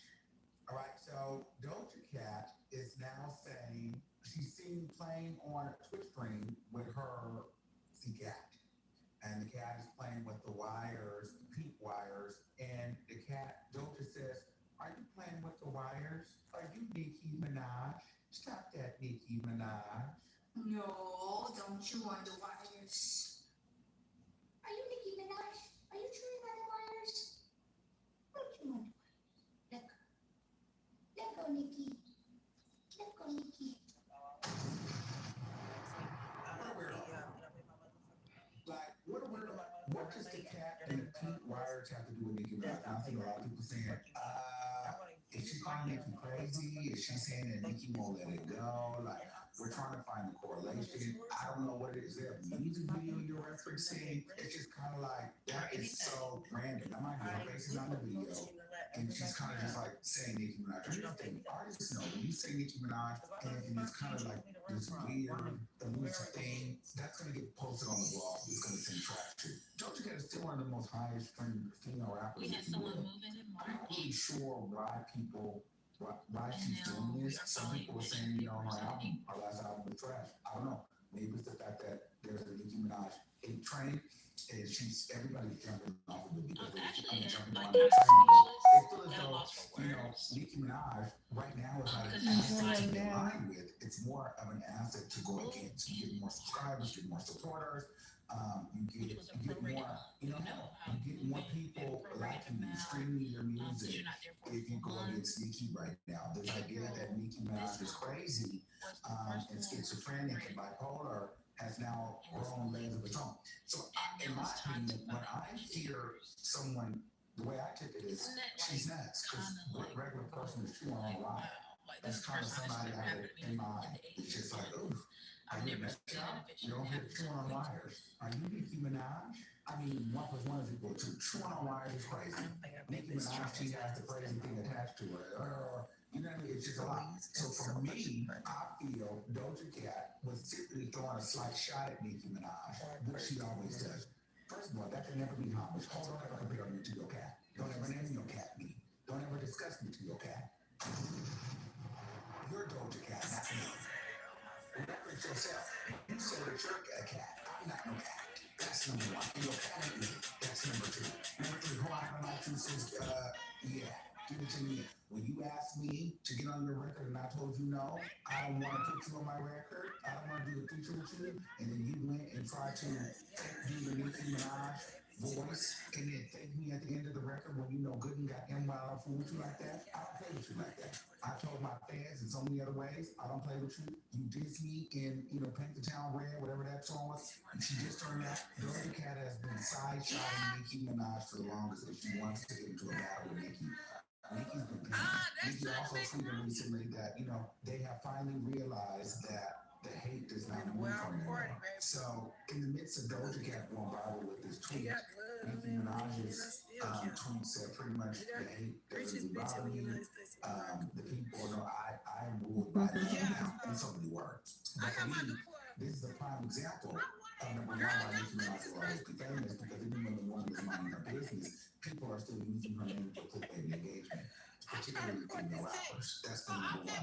All right, so Doja Cat is now saying she's seen playing on a Twitch stream with her cat. And the cat is playing with the wires, the pink wires. And the cat, Doja says, "Are you playing with the wires? Are you Nicki Minaj? Stop that, Nicki Minaj." No, don't chew on the wires. Are you Nicki Minaj? Are you chewing on the wires? Don't chew on the wires. Let go. Let go, Nicki. Let go, Nicki. Like, what does the cat and the pink wires have to do with Nicki Minaj? I think a lot of people saying, is she calling Nicki crazy? Is she saying that Nicki won't let it go? Like, we're trying to find the correlation. I don't know what it is. Is there a music video you're referencing? It's just kind of like, that is so random. Now, my girl faces on the video, and she's kind of just like saying Nicki Minaj. Here's the thing, artists know when you say Nicki Minaj, and it's kind of like this weird, elusive thing, that's going to get posted on the blog. It's going to send traction. Doja Cat is still one of the most highest streamed female rappers. I'm not really sure why she's doing this. Some people are saying, you know, our last album was trash. I don't know. Maybe it's the fact that there's a Nicki Minaj hate train, and everybody's jumping off of it because they're jumping on the train. They feel as though, you know, Nicki Minaj right now is not an asset to be aligned with. It's more of an asset to go against. You get more subscribers, you get more supporters. You get more, you know, you get more people liking you, streaming your music if you go against Nicki right now. This idea that Nicki Minaj is crazy and schizophrenic and bipolar has now grown legs of its own. So, in my opinion, when I hear someone, the way I take it is, she's nuts. Because what regular person is chewing on a lie? That's kind of somebody I had in mind. It's just like, ooh, are you a mess job? You don't get chewing on wires. Are you Nicki Minaj? I mean, 1 + 1 = 2. Chewing on wires is crazy. Nicki Minaj, she has the crazy thing attached to her. You know what I mean? It's just a lot. So for me, I feel Doja Cat was simply throwing a slight shot at Nicki Minaj, which she always does. First of all, that can never be homage. Don't ever compare me to your cat. Don't ever name your cat me. Don't ever discuss me to your cat. You're Doja Cat, not me. Reference yourself. You say that you're a cat. I'm not no cat. That's number 1. Your cat ain't me. That's number 2. Number 3, who I haven't liked you since, yeah. Give it to me. When you asked me to get on your record and I told you no, I don't want to put you on my record. I don't want to do a feature with you. And then you went and tried to do the Nicki Minaj voice and then thank me at the end of the record when you know good and got him while I fool with you like that. I don't play with you like that. I told my fans in so many other ways, I don't play with you. You diss me in, you know, Paint the Town Red, whatever that song was. She just turned out. Doja Cat has been side-shotting Nicki Minaj for the longest if she wants to get into a battle with Nicki. Nicki's been paying. Nicki also tweeted recently that, you know, they have finally realized that the hate does not move her anymore. So, in the midst of Doja Cat going viral with this tweet, Nicki Minaj's tweet said pretty much the hate doesn't bother me. The people know I am ruled by the now in so many words. But for me, this is a prime example of number 1 why Nicki Minaj will always be famous, because even when the woman is minding her business, people are still using her name for clickbait and engagement, particularly female rappers. That's the number 1.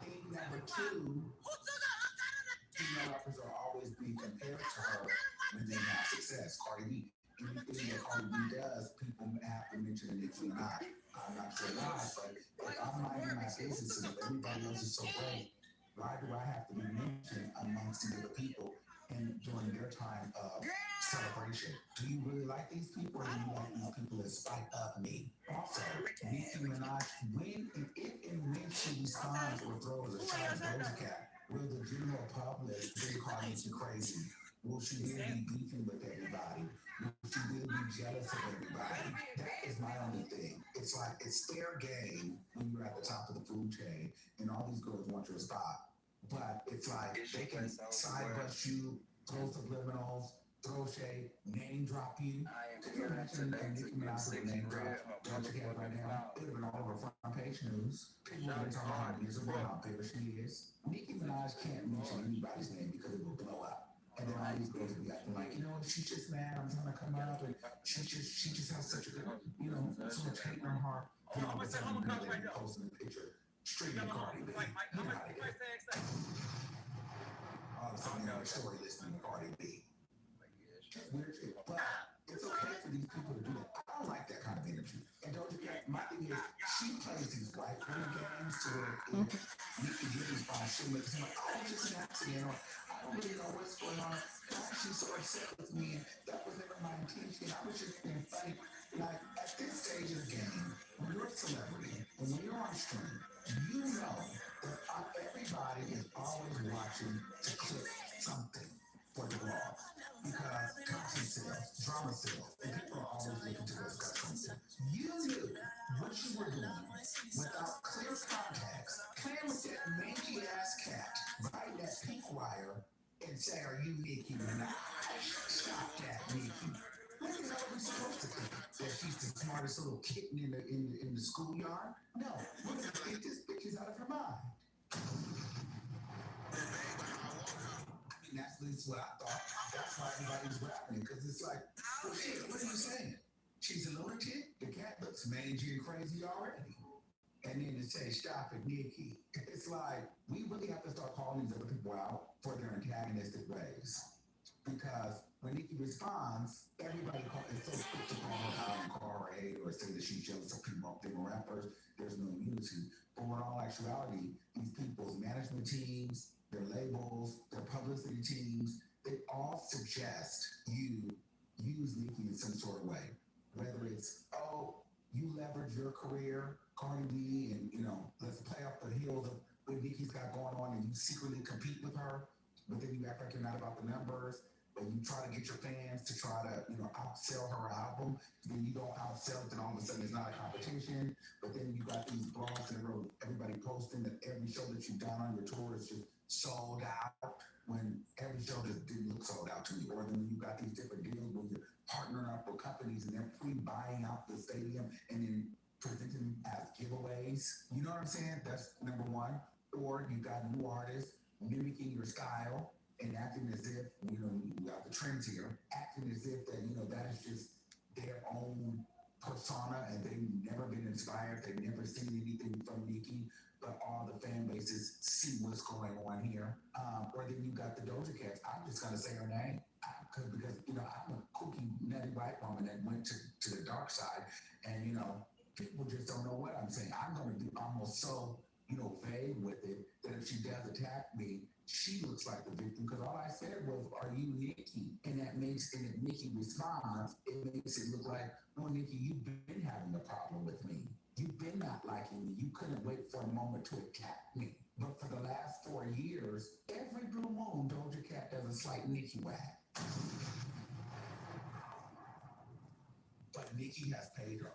Thing number 2, female rappers are always being compared to her when they have success. Cardi B. Anything that Cardi B does, people have to mention Nicki Minaj. I'm not sure why, but if I'm minding my business and if everybody else is so great, why do I have to be mentioned amongst the other people and during their time of celebration? Do you really like these people, or do you like these people in spite of me? Also, Nicki Minaj, when and if and when she responds or throws a shot at Doja Cat, will the general public then call Nicki crazy? Will she then be beefing with everybody? Will she then be jealous of everybody? That is my only thing. It's like, it's fair game when you're at the top of the food chain and all these girls want your spot. But it's like they can side bust you, throw subliminals, throw shade, name drop you. Could you imagine Nicki Minaj with a name drop Doja Cat right now? It would have been all over front page news. People would have been talking about how miserable, how bitter she is. Nicki Minaj can't mention anybody's name because it will blow up. And then all these girls will be acting like, you know, she's just mad, I'm trying to come up, and she just has such a good, you know, so much hate in her heart. And all of a sudden, you know, they're posting a picture straight to Cardi B. You know how they get. All of a sudden, they're on the story listening to Cardi B. That's weird shit. But it's okay for these people to do that. I don't like that kind of energy. And Doja Cat, my thing is, she plays these white women games to where if Nicki Minaj by she'll make it seem like, oh, it's just an accident, or I don't really know what's going on. Why is she so upset with me? And that was never my intention. I was just being funny. Like, at this stage of the game, when you're a celebrity, and when you're on stream, you know that everybody is always watching to clip something for the blog. Because content sales, drama sales, and people are always looking to discuss something. You knew what you were doing without clear context, playing with that mangy ass wire and say, "Are you Nicki Minaj?" Stop that, Nicki. What the hell are we supposed to think? That she's the smartest little kitten in the schoolyard? No, we're gonna think this bitch is out of her mind. I mean, that's at least what I thought. That's why everybody's rapping, because it's like, well, shit, what are you saying? She's a lunatic? The cat looks mangy and crazy already. And then to say, "Stop it, Nicki." It's like, we really have to start calling these other people out for their antagonistic ways. Because when Nicki responds, everybody is so quick to call her out and call her a hater or say that she's jealous of people, rappers. There's no unity. But in all actuality, these people's management teams, their labels, their publicity teams, they all suggest you use Nicki in some sort of way. Whether it's, oh, you leverage your career, Cardi B, and let's play off the heels of what Nicki's got going on, and you secretly compete with her, but then you act like you're not about the numbers, but you try to get your fans to try to, outsell her album. Then you don't outsell it, then all of a sudden it's not a competition. But then you got these blogs and everybody posting that every show that you've done on your tour is just sold out, when every show just didn't look sold out to me. Or then you got these different deals where you're partnering up with companies and they're pre-buying out the stadium and then presenting as giveaways. You know what I'm saying? That's number one. Or you got new artists mimicking your style and acting as if, you got the trends here, acting as if that, that is just their own persona and they've never been inspired, they've never seen anything from Nicki, but all the fan bases see what's going on here. Or then you got the Doja Cat. I'm just gonna say her name because I'm a kooky, nutty white woman that went to the dark side, and people just don't know what I'm saying. I'm gonna be almost so vague with it that if she does attack me, she looks like the victim, because all I said was, "Are you Nicki?" And if Nicki responds, it makes it look like, "No, Nicki, you've been having a problem with me. You've been not liking me. You couldn't wait for a moment to attack me." But for the last 4 years, every blue moon, Doja Cat does a slight Nicki wag. But Nicki has paid her.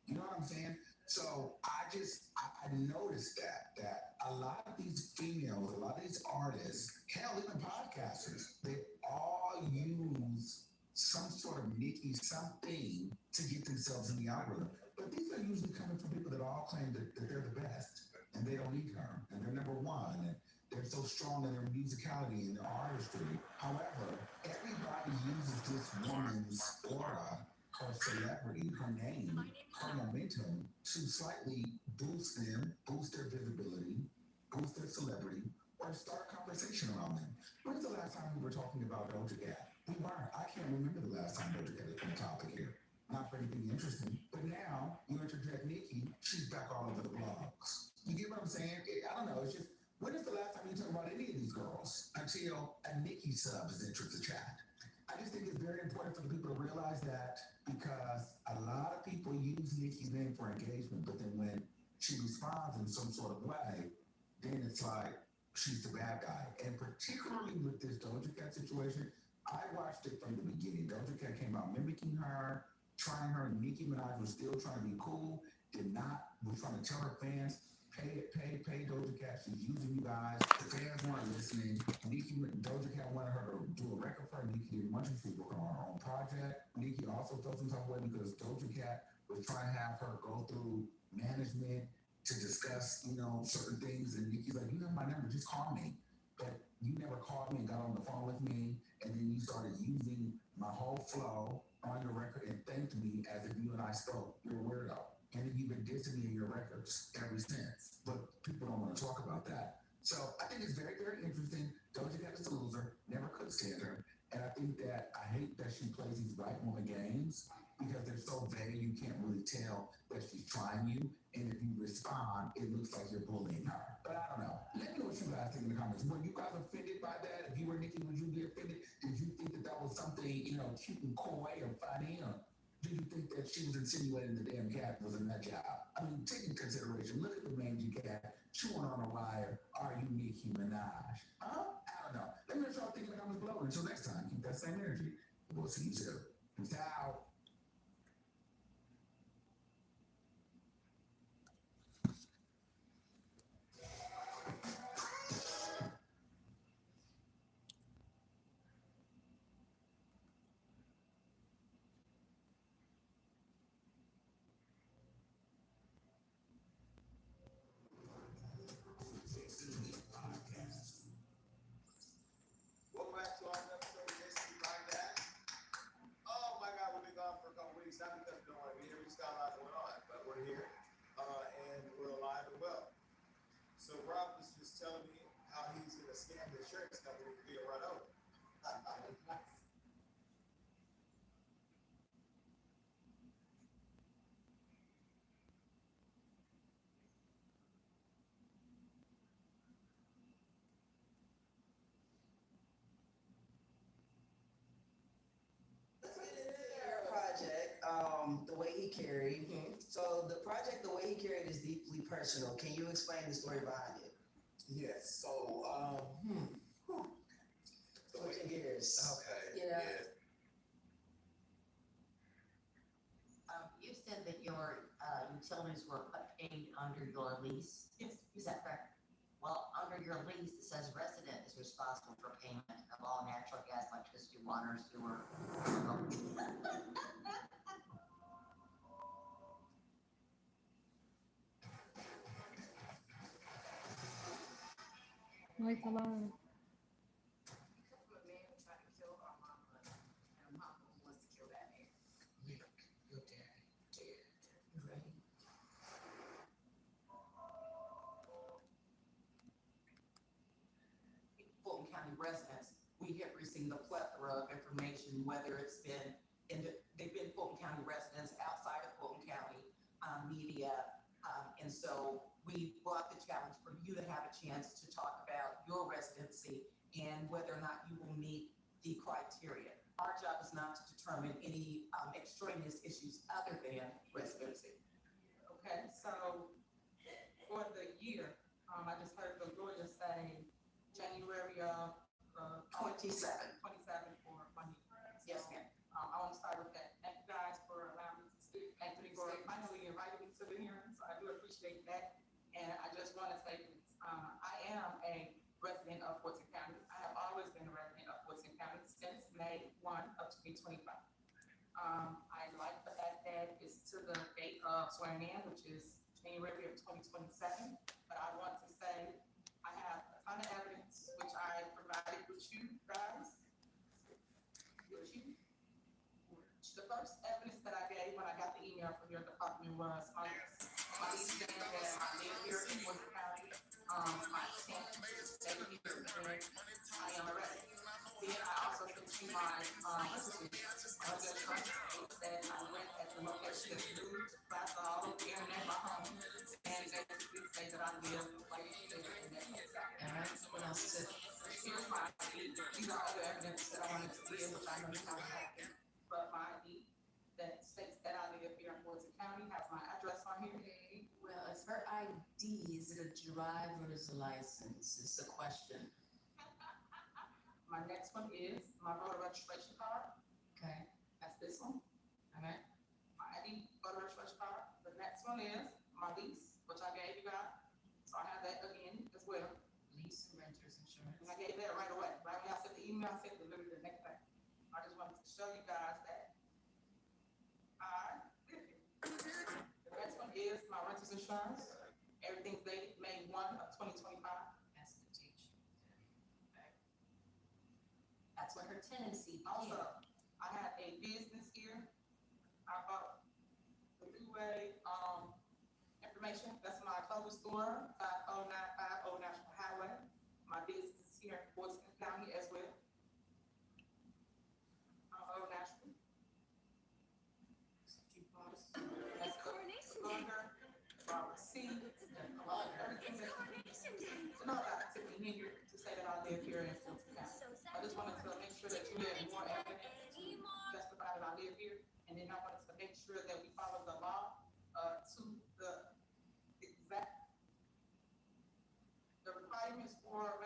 You know what I'm saying? So I noticed that a lot of these females, a lot of these artists, hell, even podcasters, they all use some sort of Nicki something to get themselves in the algorithm. But these are usually coming from people that all claim that they're the best and they don't need her and they're number one and they're so strong in their musicality and their artistry. However, everybody uses this woman's aura, her celebrity, her name, her momentum to slightly boost them, boost their visibility, boost their celebrity, or start a conversation around them. When's the last time we were talking about Doja Cat? We weren't. I can't remember the last time Doja Cat has been a topic here. Not for anything interesting. But now you interject Nicki, she's back all over the blogs. You get what I'm saying? I don't know. It's just, when is the last time you talk about any of these girls until a Nicki sub is entered the chat? I just think it's very important for the people to realize that, because a lot of people use Nicki's name for engagement, but then when she responds in some sort of way, then it's like she's the bad guy. And particularly with this Doja Cat situation, I watched it from the beginning. Doja Cat came out mimicking her, trying her. Nicki Minaj was still trying to be cool, was trying to tell her fans, pay Doja Cat. She's using you guys. The fans weren't listening. Doja Cat wanted her to do a record for her. Nicki didn't want you to work on her own project. Nicki also felt some type of way because Doja Cat was trying to have her go through management to discuss, certain things. And Nicki's like, "You have my number, just call me." But you never called me and got on the phone with me. And then you started using my whole flow on your record and thanked me as if you and I spoke. You're a weirdo. And then you've been dissing me in your records ever since. But people don't want to talk about that. So I think it's very, very interesting. Doja Cat is a loser. Never could stand her. And I think that I hate that she plays these white woman games because they're so vague you can't really tell that she's trying you. And if you respond, it looks like you're bullying her. But I don't know. Let me know what you guys think in the comments. Were you guys offended by that? If you were Nicki, would you be offended? Did you think that was something, cute and coy or funny? Or do you think that she was insinuating the damn cat was a nut job? I mean, take into consideration, look at the mangy cat chewing on a wire. Are you Nicki Minaj? Huh? I don't know. Let me know what y'all think in the comments below. Until next time, keep that same energy. We'll see you soon. Peace out. telling me how he's gonna scam the insurance company for being run over. Project, the way he carried. So the project, the way he carried is deeply personal. Can you explain the story behind it? Yes, so, Switching gears. okay. Yeah. You said that your utilities were paid under your lease. Yes. Is that correct? Well, under your lease, it says resident is responsible for payment of all natural gas, electricity, water, sewer. Wait the line. Fulton County residents, we have received a plethora of information, whether it's been they've been Fulton County residents outside of Fulton County, media. And so we brought the challenge for you to have a chance to talk about your residency and whether or not you will meet the criteria. Our job is not to determine any extraneous issues other than residency. Okay, so for the year, I just heard the lawyer say January of 27. 27 for 1 year. Yes, ma'am. I want to start with that. Thank you guys for allowing me to speak. Thank you for finally inviting me to the hearing, so I do appreciate that. And I just want to say this, I am a resident of Fulton County. I have always been a resident of Fulton County since May 1 of 2025. I like the fact that it's to the date of swearing in, which is January of 2027. But I want to say I have a ton of evidence which I provided with you guys. The first evidence that I gave when I got the email from your department was my saying that I live here in Fulton County. My intent every year I am a resident. Then I also sent you my that I went at the location that's new, that's all, internet, my home, and basically say that I live like in that place. Alright, what else is it? Here's my ID. These are other evidence that I wanted to give, which I know you don't have. But my ID that states that I live here in Fulton County has my address on here. Well, it's her ID. Is it a driver's license? Is the question. My next one is my voter registration card. Okay. That's this one. Okay. My ID, voter registration card. The next one is my lease, which I gave you guys. So I have that again as well. Lease and renter's insurance. And I gave that right away. Right when I sent the email, I sent it literally the next day. I just wanted to show you guys that I live here. The next one is my renter's insurance. Everything's dated May 1 of 2025. That's the teacher. Okay. That's what her tenancy. Also, I have a business here. I bought the Freeway information. That's my clothing store, 5095 Old National Highway. My business is here in Fulton County as well. Old National. That's the longer, see, everything that you need to know about to be here to say that I live here in Fulton County. I just wanted to make sure that you had more evidence to justify that I live here. And then I wanted to make sure that we follow the law to the exact. The requirements for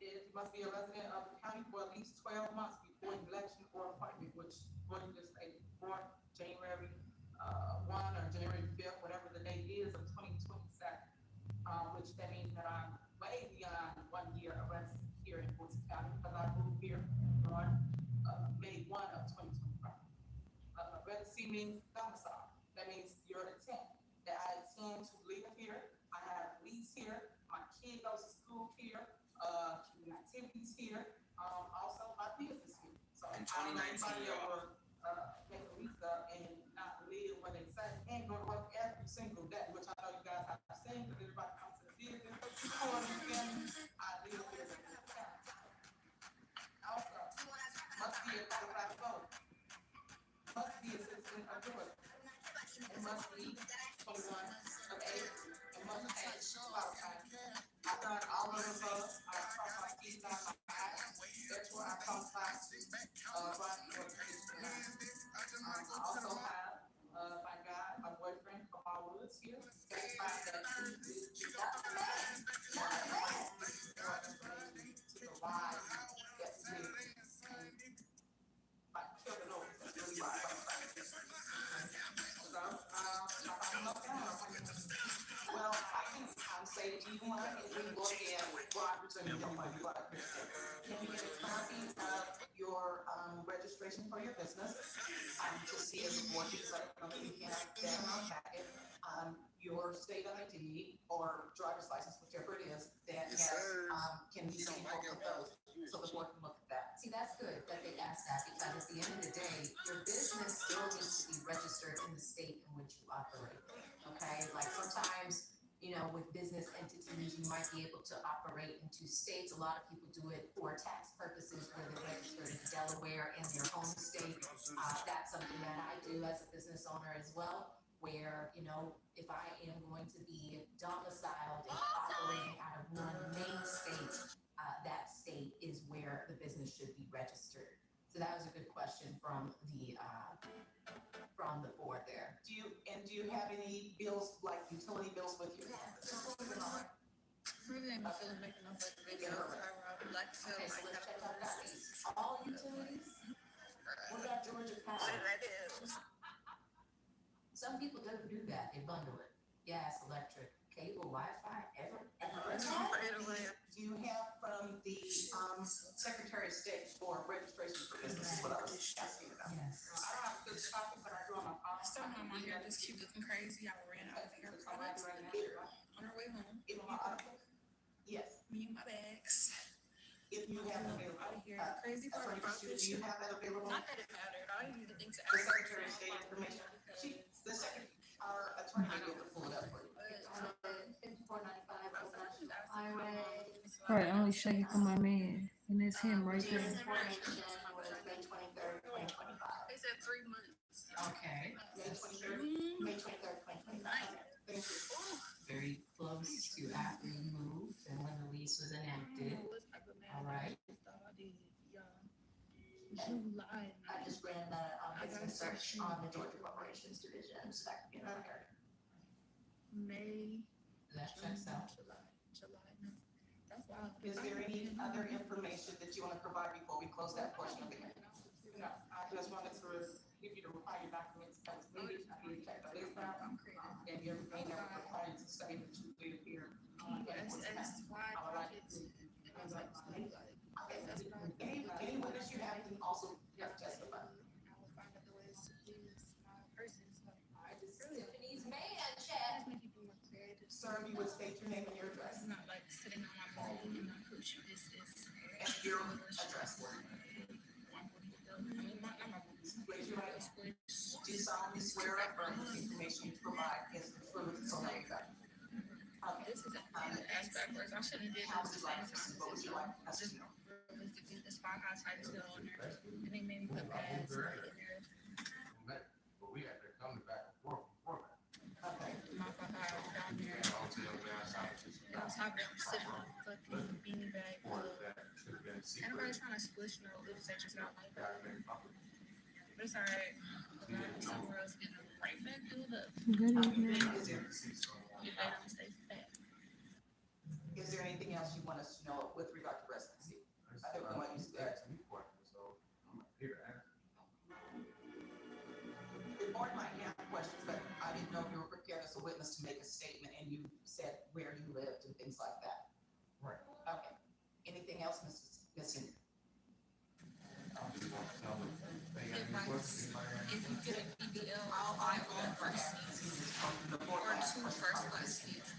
is you must be a resident of the county for at least 12 months before election or appointment, which you just say before January 1 or January 5th, whatever the date is of 2027. Which that means that I'm way beyond 1 year of residency here in Fulton County because I moved here on May 1 of 2025. Residency means domicile. That means your intent that I intend to live here. I have a lease here. My kid goes to school here. Activities here. Also my business here. So in 2019, y'all make a lease up and not live where they say and go to work every single day, which I know you guys have seen because everybody comes to the business. must be 21 of age and must pay $12. I've done all of the above. I've crossed my T's, dotted my I's. Therefore, I qualify to run for president. I also have, my guy, my boyfriend from our woods here, certified that he is not a man, not a man. More information to provide that we like children over. That's really why I'm trying to. So, I'm not down. Well, I can say if you want, if we look at Robert's and your money, can we get a copy of your registration for your business? To see as a board, because I don't know if we have that in our packet. Your state ID or driver's license, whichever it is, that has, can you see both of those so the board can look at that? See, that's good that they asked that, because at the end of the day, your business still needs to be registered in the state in which you operate. Okay, like sometimes, you know, with business entities, you might be able to operate in 2 states. A lot of people do it for tax purposes where they're registered in Delaware in their home state. That's something that I do as a business owner as well, where, you know, if I am going to be domiciled and operating out of one main state, that state is where the business should be registered. So that was a good question from the board there. Do you have any bills, like utility bills with you? Really ain't feeling making no fucking videos. I would like to feel Okay, so like let's check out that piece. All utilities? What about Georgia Power? Some people don't do that, they bundle it. Gas, electric, cable, Wi-Fi, Do you have from the Secretary of State for registration for business? What I was asking about. Yes. I don't have a good copy, but I do on my phone. somehow my hair just keep looking crazy. I ran out of hair products on our way home. Yes. Me and my bags. If you have available. Out of here. Crazy part about Do this. you have that available? Not that it mattered. I didn't even think to The ask. Secretary of State information. Our attorney will be able to pull it up for you. 5495 Highway. Right, I only show you for my man, and that's him right there. Information was May 23rd, 2025. They said 3 months. Okay. May 23rd, May 23rd, 2025. Thank you. Very close to after you moved and when the lease was enacted. All right. I just ran the business search on the Georgia Corporations Division, so that could be another area. May. That checks out. July. No. That's wild. Is there any other information that you want to provide before we close that portion of the hearing? No, I just wanted to give you the required documents that was needed. I need to check the list out. And everything that was required to say that you did here. That's why Any witness you have can also testify. Tiffany's man, Chad. Sir, you would state your name and your address. Not like sitting on my ball and I put you this. And your address. Raise your right hand. Do you solemnly swear or affirm the information you provide is the truth, so help you God? Okay. This is ass backwards. I shouldn't have did How this would you like to, what would you like us to know? realistically this spot has high still on there. And they made me put pads right in there. But we had to come back and forth before that. Okay. My fucking I was down there. I was talking, I'm sitting on a fucking beanie bag. Everybody's trying to splish no lips, they just not like that. But it's alright. Somewhere else getting right back filled up. Good evening. If they don't stay fat. Is there anything else you want us to know with regard to residency? I don't know what you said. The board might have questions, but I didn't know if you were prepared as a witness to make a statement and you said where you lived and things like that. Right. Okay. Anything else, Ms. Senior? If you get a PBL, I'll buy all first or 2 first class seats.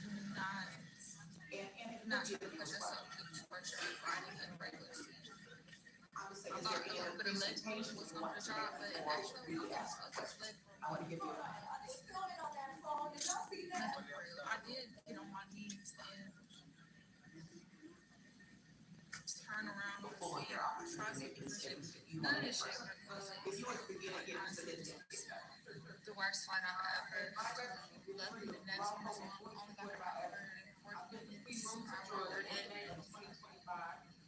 Not sure because that's so good for sure. Friday and regular seats. Obviously, I is thought there a any little bit of leg presentation was you on want the to job, make but before we ask a question? I want to give you a I did get on my knees and turn around and before see. your Try to opportunity get to the shit. say you None want of to this shit. If you want to begin again, so then The worst fight I've ever. Luckily, the next one only got about 40 minutes.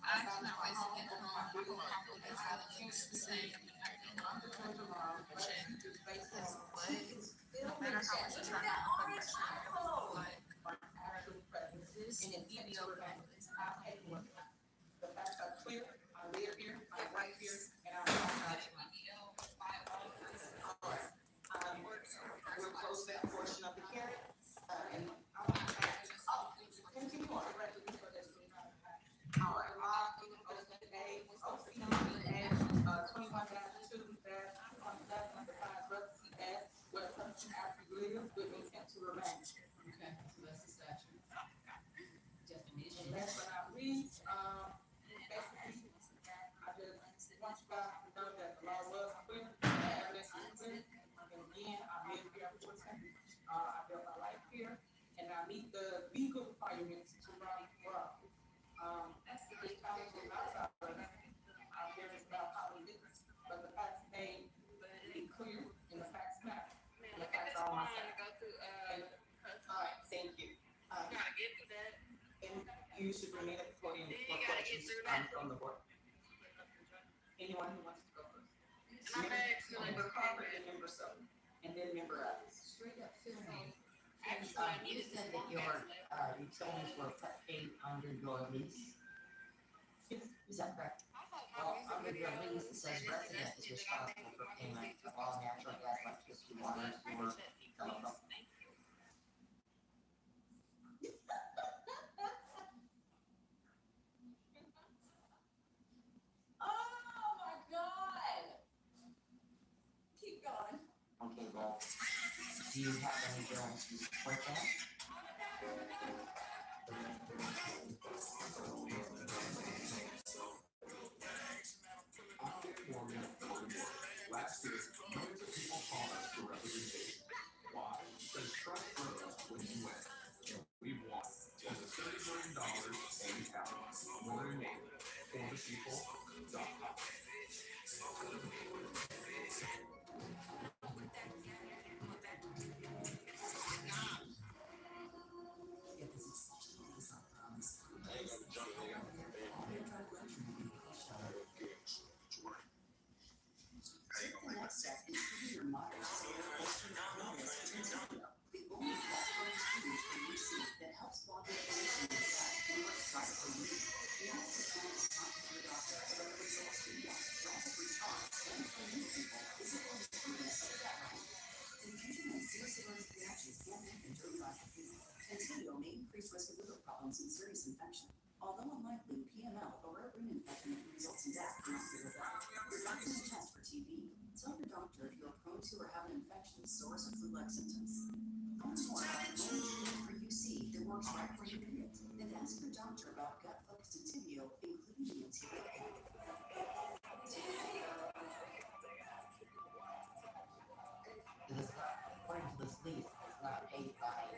I actually not wasting it home. I will probably get the same. Because no matter how much you try to put pressure on your like, this mediocre is not The facts are clear. I live here, I'm right here, and I'm outside you. All right. We'll close that portion of the hearing. And continue on. All right. OCA 21-2-111-5 where person actually lives with intent to remain. Okay, so that's the statute. Definition. And last but not least, basically, I just want you guys to know that the law was clear, the evidence was clear. And again, I live here for 10 years. I built my life here, and I meet the legal requirements to run for office. This challenge is not about us. There is about politics, but the facts may be clear, and the facts matter. And the facts are on my side. All right, thank you. And you should remain at the podium for questions from the board. Anyone who wants to go first. Member Crawford and Member Sutton, and then Member Evans. Straight up filming. You said that your utilities were paid under your lease. Is that correct? Well, under your lease, it says resident is responsible for payment of all natural gas, electricity, water, sewer, telephone. Oh my God! Keep going. Okay, well, do you have any bills to support that? Last year, millions of people called us for representation. Why? Because Trump froze when he went. And we've won. Over $30 million and counting. More than enabled. For the people.com. Antibiotic may increase risk of liver problems and serious infection. Although unlikely, PML or rare brain infection results in death and not liver failure. Your doctor will test for TB. Tell your doctor if you are prone to or have an infection, sores, or flu-like symptoms. Learn more about the only treatment for UC that works right where you need it. Then ask your doctor about gut-focused Antibio, including the antibiotic. This, according to this lease, it's not paid by.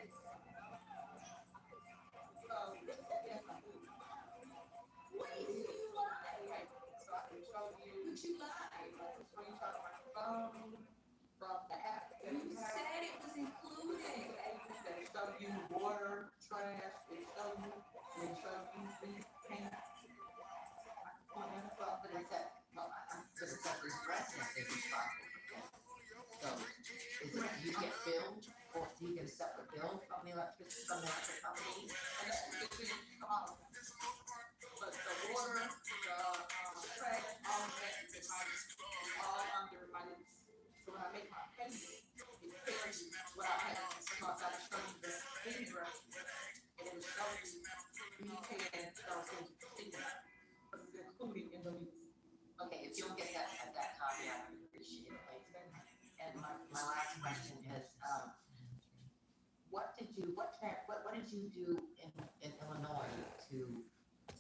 From the app. You said it was included. They show you water, trash, they show you these paint. But it's at, well, this resident is responsible for payment. So, is it, you get billed, or do you get a separate bill from the electricity, from the electric company? But the water, the trash, all of that is all under my lease. So when I make my payment, it tells you what I have, because I show you the invoice, and it will show you me paying $1,000. But it's included in the lease. Okay, if you'll get that copy, I would appreciate it, please. And my last question is, what did you do in Illinois to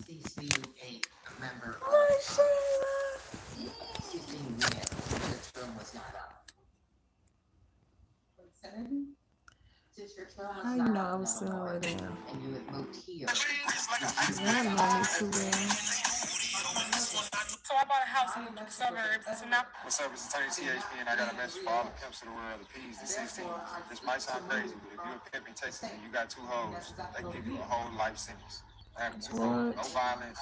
cease being a member of? Cease being mayor, since your term was not up. Since your term was How you not know up I in was sitting Illinois, right there? and you had moved here. I know me too well. So I bought a house in the suburbs, and so now. What's up? It's Attorney THP, and I got a message for all the pimps of the world, the P's, the 16s. This might sound crazy, but if you're a pimp in Texas and you got 2 hoes, they give you a whole life sentence. Having 2 hoes, no violence,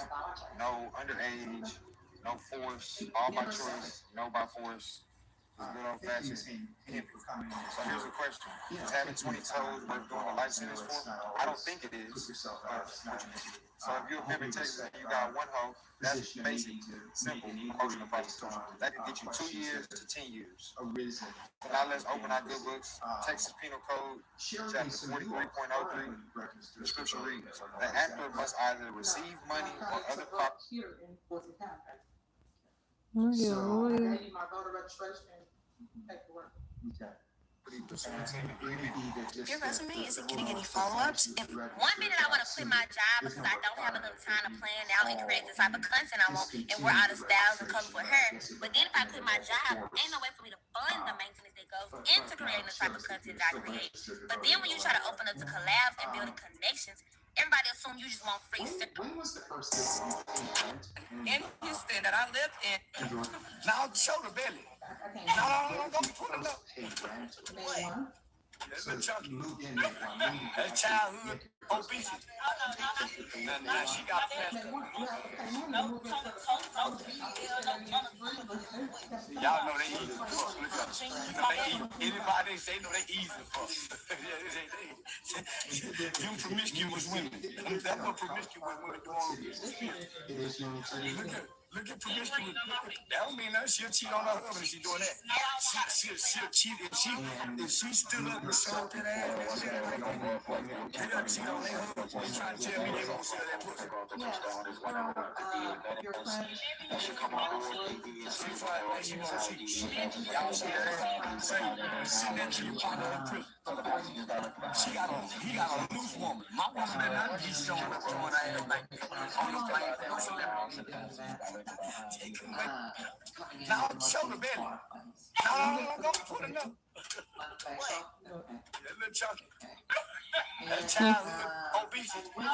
no underage, no force, all by choice, no by force. It's good old fashioned pimping. So here's a question: is having 20 toes worth doing a life sentence for? I don't think it is. So if you're a pimp in Texas and you got 1 hoe, that's basic, simple emotional prostitution. That could get you 2 years to 10 years. Now let's open our good books. Texas Penal Code, chapter 43.03. The scripture reads: the actor must either receive money or other property. Look at lawyer. I need my voter registration paperwork. If your resume isn't getting any follow-ups, and 1 minute I want to quit my job because I don't have enough time to plan out and create the type of content I want, and we're out of styles and colors with her. But then if I quit my job, ain't no way for me to fund the maintenance that goes into creating the type of content that I create. But then when you try to open up to collabs and building connections, everybody assume you just want free stuff. When was the first incident In Houston that I lived in. Now show the belly. No, go put it up. What? That's a chunky. That's childhood obesity. Now she got fat. Y'all know they easy for fuck. Look up. Anybody they know they easy for fuck. You promiscuous women. That's what promiscuous women do. Look at promiscuous. That don't mean nothing. She'll cheat on her husband if she's doing that. She'll cheat if she stood up and showed that ass. They'll cheat on their husband. They trying to tell me they won't sell that pussy. Your friend. She's like, she won't cheat. Y'all see that? Sitting there till you partner in prison. He got a loose woman. My woman did not be showing up on her ass like on the plane for no celebrity. Now show the belly. No, go put it up. That little chunky. That childhood obesity. And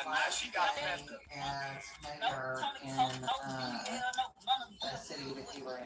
now she got faster. As mayor in the city that you were in.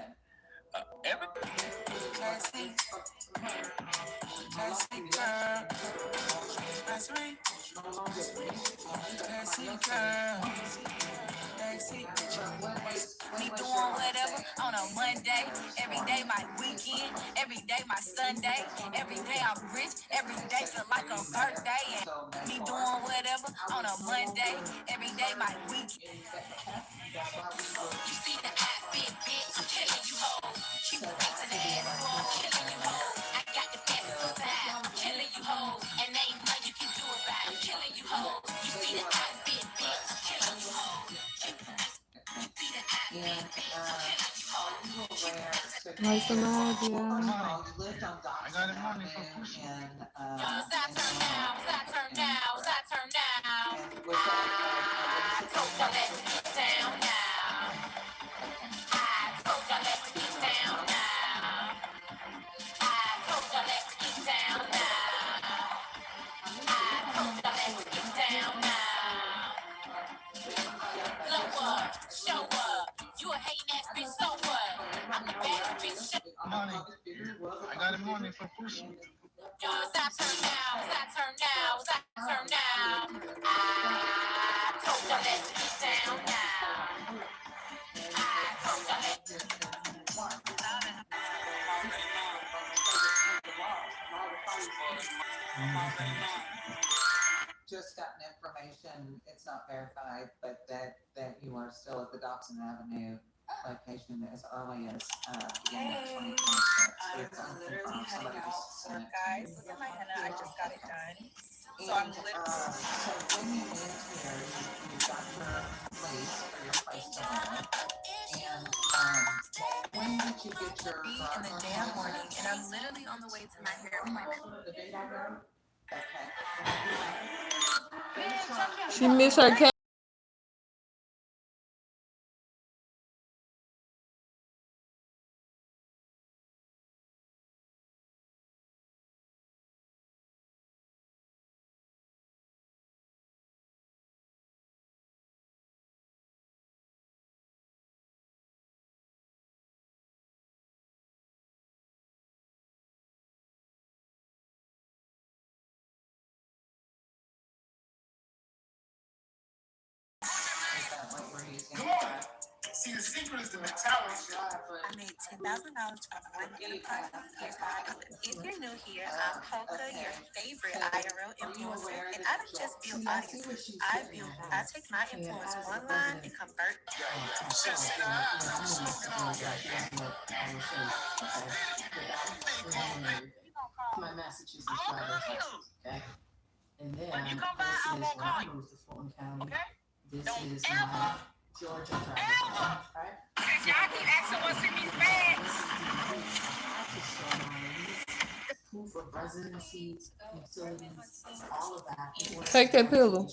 Me doing whatever on a Monday, every day my weekend, every day my Sunday, every day I'm rich, every day feel like a birthday, and me doing whatever on a Monday, every day my weekend. You see the outfit, bitch, I'm killing you hoes. Keep beating the ass, boy, I'm killing you hoes. I got the best of the time, I'm killing you hoes, and ain't nothing you can do about it, I'm killing you hoes. You see the outfit, bitch, I'm killing you hoes. Like some idea. You lived on Dock. I got it money for pushing. Was I turn down? Was I turn down? Was I turn down? I told y'all let's get down now. I told y'all let's get down now. I told y'all let's get down now. I told y'all let's get down now. Blow up, show up. You a hating ass bitch, so what? I'm the baddest bitch. Money. I got it money for pushing. Was I turn down? Was I turn down? Was I turn down? I told y'all let's get down now. I told y'all let's get Just gotten information, it's not verified, but that you are still at the Dobson Avenue location as early as beginning of 2026. I'm literally heading out for guys. Look at my henna. I just got it done. So I'm literally. So when you moved here, you got your lease for your place to live. And when did you get your In the damn morning, and I'm literally on the way to my hair appointment. the day before? Okay. She missed her See, the secret is the mentality. I made $10,000 from one dinner party. Here's how I do it. If you're new here, I'm Polka, your favorite IRL influencer, and I don't just build audiences. I take my influence online and convert my Massachusetts driver's license, okay? And then this is when I moved to Fulton County. Okay. This is my Georgia driver's license, right? Since y'all keep asking what's in these bags. Proof of residency, utilities, all of that. Take that pillow.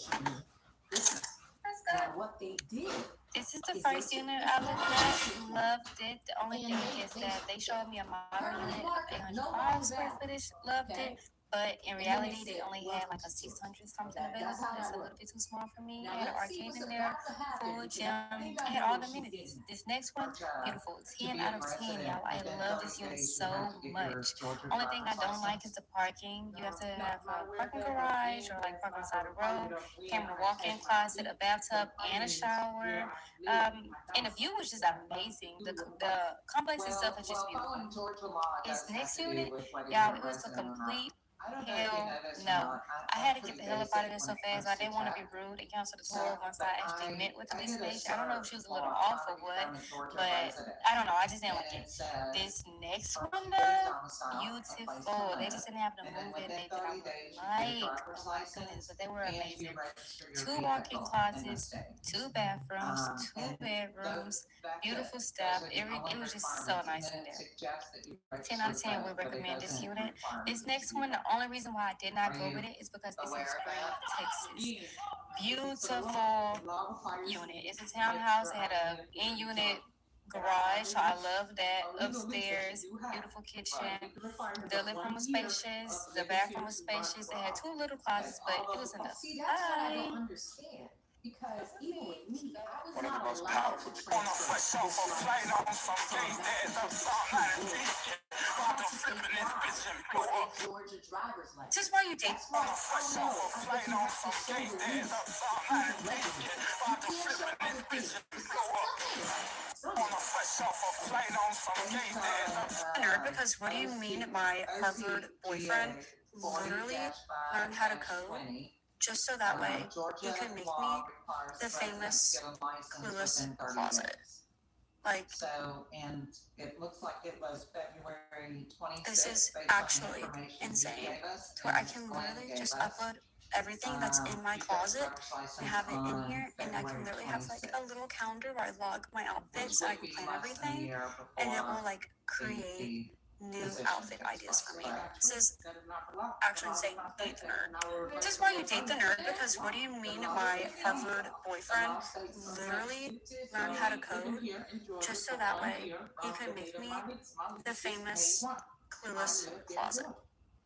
Now, what they did. This is the first unit I looked at. Loved it. The only thing is that they showed me a model unit of 805 square footage. Loved it. But in reality, they only had like a 600 something available. That's a little bit too small for me. It had an arcade in there, full gym. It had all the amenities. This next one, beautiful. 10 out of 10, y'all. I love this unit so much. Only thing I don't like is the parking. You have to have a parking garage or like park on the side of the road. Came with a walk-in closet, a bathtub, and a shower. And the view was just amazing. The complex itself is just beautiful. This next unit, y'all, it was a complete hell no. I had to get the hell up out of there so fast. I didn't want to be rude and cancel the tour once I actually met with the lease agent. I don't know if she was a little off or what, but I don't know. I just didn't like it. This next one though, beautiful. They just didn't have the move-in bed that I would like. Oh my goodness, but they were amazing. 2 walk-in closets, 2 bathrooms, 2 bedrooms, beautiful stuff. It was just so nice in there. 10 out of 10 would recommend this unit. This next one, the only reason why I did not go with it is because it's in Spring, Texas. Beautiful unit. It's a townhouse. It had a in-unit garage, so I love that. Upstairs, beautiful kitchen. The living room was spacious. The bathroom was spacious. It had 2 little closets, but it was enough. Bye. Because even with me, I was One of the not most allowed powerful to fresh off a flight on some days there's a song out of about to flipping this bitch and blow up. Georgia driver's license. Just why you date? Fresh off a flight on some days there's a song out of about to flipping this bitch and blow up. Fresh off a flight on some days there's a Because what do you mean my Harvard boyfriend literally learned how to code just so that way he could make me the famous clueless closet? Like, so, and it looks like it was February 26th. This is actually insane. Where I can literally just upload everything that's in my closet and have it in here, and I can literally have like a little calendar where I log my outfits, so I can plan everything, and it will like create new outfit ideas for me. This is actually insane. Date the nerd. Just why you date the nerd? Because what do you mean my Harvard boyfriend literally learned how to code just so that way he could make me the famous clueless closet?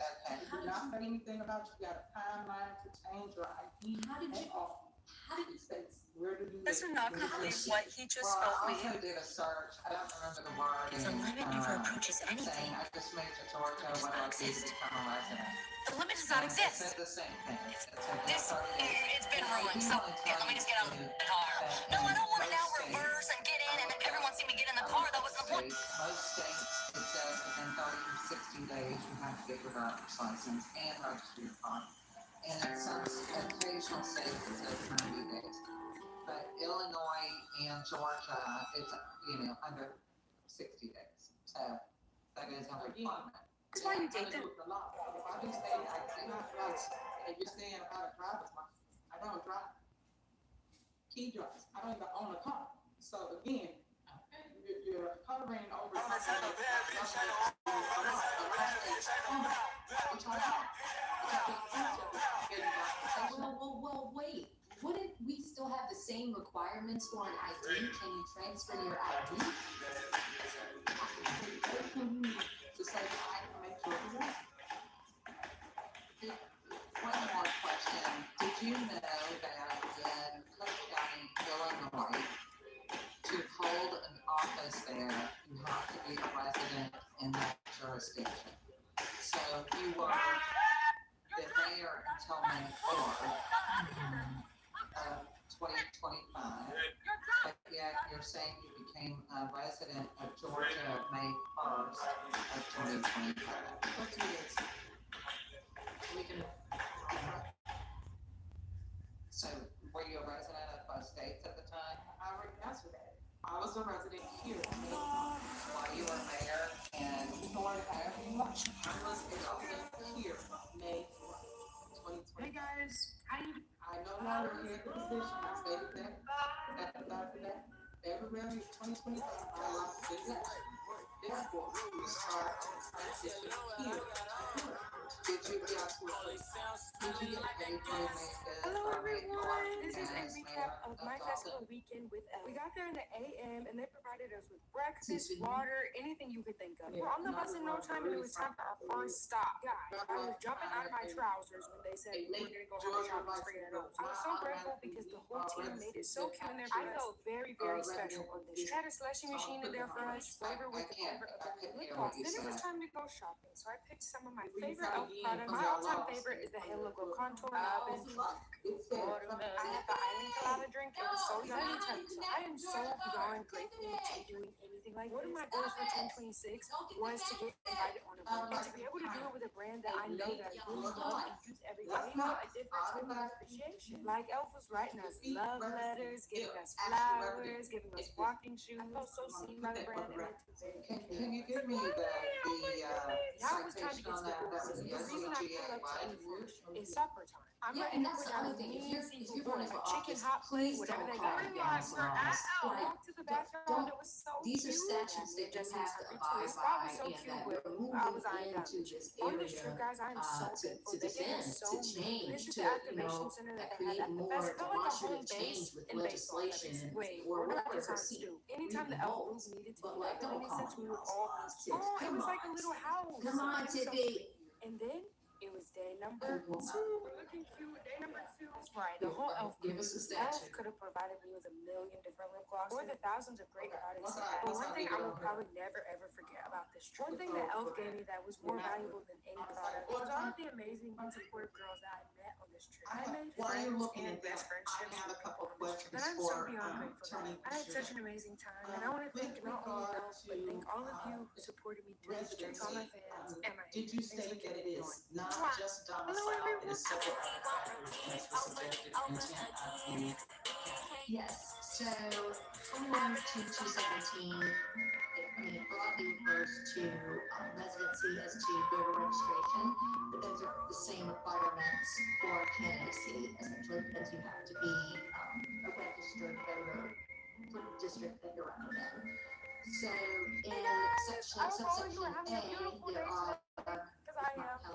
Okay, did not say anything about you got a timeline to change your ID. How did you say, where did you? Guys are not gonna believe what he just told me. I did a search. I don't remember the word. The limit never approaches anything. I just made to Georgia when I was become a resident. The limit does not exist. It's the same thing. It's been ruined. So here, let me just get out of the car. No, I don't want to now reverse and get in, and then everyone see me get in the car. That was the point. Most states, it says within 30 to 60 days, you have to get your driver's license and register your car. And in some occasional states, it says 90 days. But Illinois and Georgia, it's, under 60 days. So that is a requirement. That's why you date them. If I just say I cannot drive, and you're saying about a driver's license, I don't drive. Key drives, I don't even own a car. So again, you're hovering over something. Well, wait. Wouldn't we still have the same requirements for an ID? Can you transfer your ID? To say I can make sure of that. One more question. Did you know that in Cook County, Illinois, to hold an office there, you have to be a resident in that jurisdiction? So you were the mayor until May 4th of 2025, but yet you're saying you resident of Georgia, May 1st of 2025. For 2 years. We can. So, were you a resident of both states at the time? I already answered that. I was a resident here. While you were mayor and Florida, I was a resident here, May 2020. Hey guys, I no longer had the position. I stated that at the back of that. February 2025, I lost this. Therefore, we start transition here. Did you get paid to make the hello everyone. This is a recap of my festival weekend with Elle. We got there in the AM and they provided us with breakfast, water, anything you could think of. We're on the bus in no time and it was time for our first stop. Guys, I was jumping out of my trousers when they said we were gonna go have a shopping spree at home. I was so grateful because the whole team made it so cute in there. I felt very, very special on this trip. Had a slushie machine in there for us, flavor with the flavor of the lip gloss. Then it was time to go shopping, so I picked some of my favorite elf products. My all-time favorite is the Halo Glow Contour Up and watermelon. I had the island colada drink. It was so yummy. I am so beyond grateful to be doing anything like this. One of my goals for 2026 was to get invited on a boat and to be able to do it with a brand that I know that I really love and use every day. A different type of appreciation. Like Elf was writing us love letters, giving us flowers, giving us walking shoes. I felt so seen by the brand and Can you give me the now it was time to get to the boys. The reason I pulled up to eat is supper time. I'm ready to put down the meat, seafood, chicken, hot plate, whatever they got. I walked to the bathroom and it was so cute. These are statutes that you have to abide This spot was by so and cute, that but we're moving I was eyeing down. into this On this trip, area guys, I am so to thankful. They gave defend, us so to many. change, This is to, the activation center that they had create at the more fest. It felt like a home demonstrative base change with in baseball. legislation Wait, or we're not whatever just on proceed. stew. Anytime the elf booth needed to But be like, active in don't any sense, we would all it was like a little house. Come on, It was so Tippy. sweet. And then it was day number 2. Looking cute. Day number 2. Right. The whole elf. Give us a Elf statute. could have provided me with a million different lip glosses or the thousands of great products. But one thing I will probably never ever forget about this trip. One thing that Elf gave me that was more valuable than any product was all of the amazing and supportive girls that I met on this trip. I made friends and best friendships with people on this trip. And I'm so beyond grateful for that. I had such an amazing time. And I want to thank not only Elf, but thank all of you who supported me through this trip, all my fans and my Did you state that it is not just domicile, it is separate intent? Yes, so 21 to 217, it broadly refers to residency as to voter registration, but those are the same requirements for candidacy, essentially, because you have to be a registered voter for the district that you're running in. So in subsection A, there are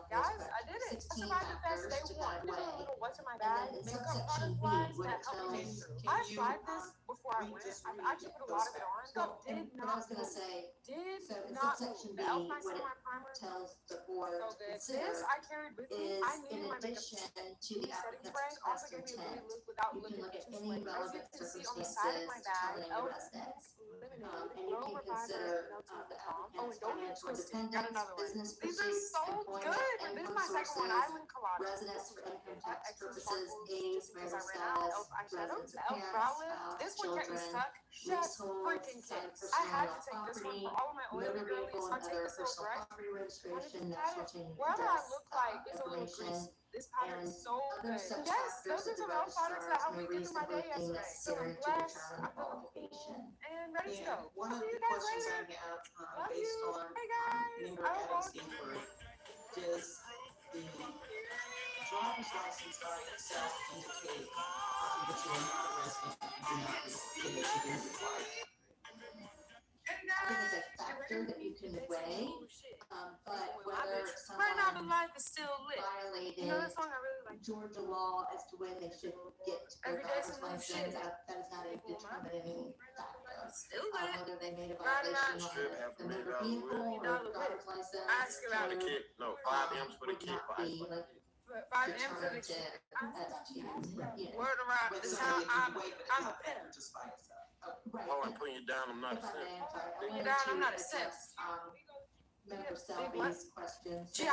guys, I did it. I 16 survived the fast factors day to 1. that Did a way. little what's in my And bag. then in Makeup subsection B, product wise what that it helped me. tells, I applied this before I went. I actually put a lot of it on. so, Did what I not was gonna move. say, Did so in not subsection move. B, The Elf what Nicer it My Primer. tells the board So to good. consider This I carried with me. is I in needed my makeup. addition to the Setting applicant's spray also expressed gave me a intent, really look without you can looking look at too any sweaty. As you relevant can see on the side of my circumstances bag, determining the Elf residence. Lemonade, And you Glow can Reviver, consider Melting the Balm. Oh, applicant's and don't get financial twisted. Got dependence, another one. business These are pursuits, so employment, good. This is income my second one. sources, Island Colada. residence for income tax Extra purposes, sparkles age, just in case marital I ran out. status, Elf eyeshadow. residence of Elf parents, brow lift. spouse, This one kept me children, stuck. Chef leasehold, freaking sign of kiss. I had to personal take this one property, for all of my oily motor girlies. vehicle I'll and take other this little personal brush. property registration, Got national it. change Wherever I death, look like it's a little information, grease. This powder and is so other good. such Yes, factors those that are the some Elf products registrar that helped may me get through my day reasonably deem yesterday. necessary Feeling to blessed. determine I'm feeling qualification. and ready to go. One I'll of see the you guys questions later. I have, Love based you. on Hey guys. member I Adam will. Stanford, does the driver's license by itself indicate that you are not a resident and do not get a degree required? I think it's a factor that you can weigh, but whether Right now the someone life is still lit. violated You know that song I really like? Georgia law as to when they should get their Every day driver's some new license, shit. that is not a determining factor. Still lit. Whether they made a Right violation now. on a motor vehicle or driver's license, Ask about code it. No, 5 M's for the would kid. not be like 5 M for the determinative as to, you know. word around this how I'm a pimp. Just by itself. Right. Oh, I'm putting you down. I'm not a If I simp. may, I'm sorry. I Bring it wanted down, to I'm not a simp. address, member Selby's question. So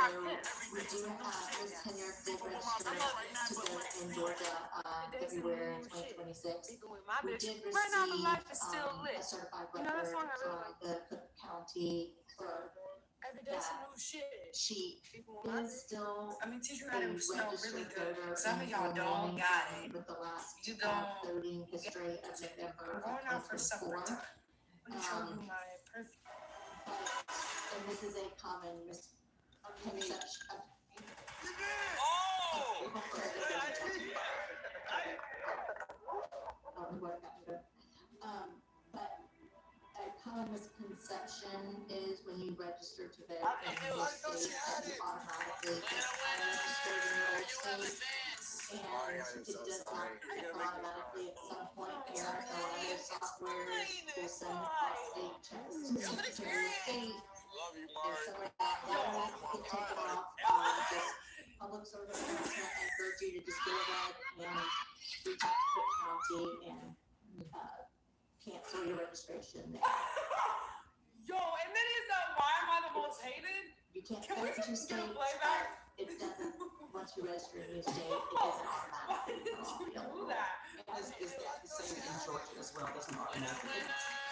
we do have this tenure full registered to vote in Georgia, February 2026. We did receive, a certified record from the Cook County clerk that she is still I mean, teach you a how to smell really registered good. voter Some of in y'all don't Illinois, got it. with the last You don't. voting history of November I'm going out for supper 2024. time. Let me show you my perfume. And this is a common misconception. But a common misconception is when you register to vote in your state, that you automatically get registered in your old state. And it does not happen automatically. At some point, parents or other softwares will send off-state checks to your state. And so with that, you can take it off. Just public service announcement, I encourage you to just go ahead and reach out to Cook County and cancel your registration there. Yo, and then he said, why am I the most hated? You can't Can we vote in just your get a state. playback? It doesn't, once you register in your state, it doesn't automatically come off. You do that. And is that the same in Georgia as well? Doesn't automatically?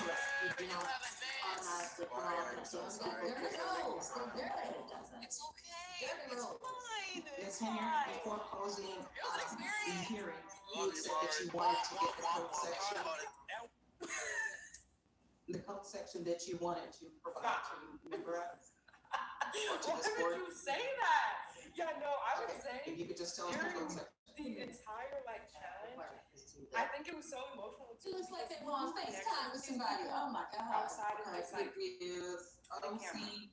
Correct. You do not automatically come off. And so some people There it goes. think that it doesn't. It's okay. There it It's goes. fine. Ms. Henry, before closing the hearing, you said that you wanted to get the code section. The code section that you wanted to provide to members. Or to Why this would board. you say that? Yeah, no, I would say If you could just tell us the code section. the entire like challenge, I think it was so emotional too. It looks like they because were on we FaceTime with connected somebody. Oh my God. outside of this like Is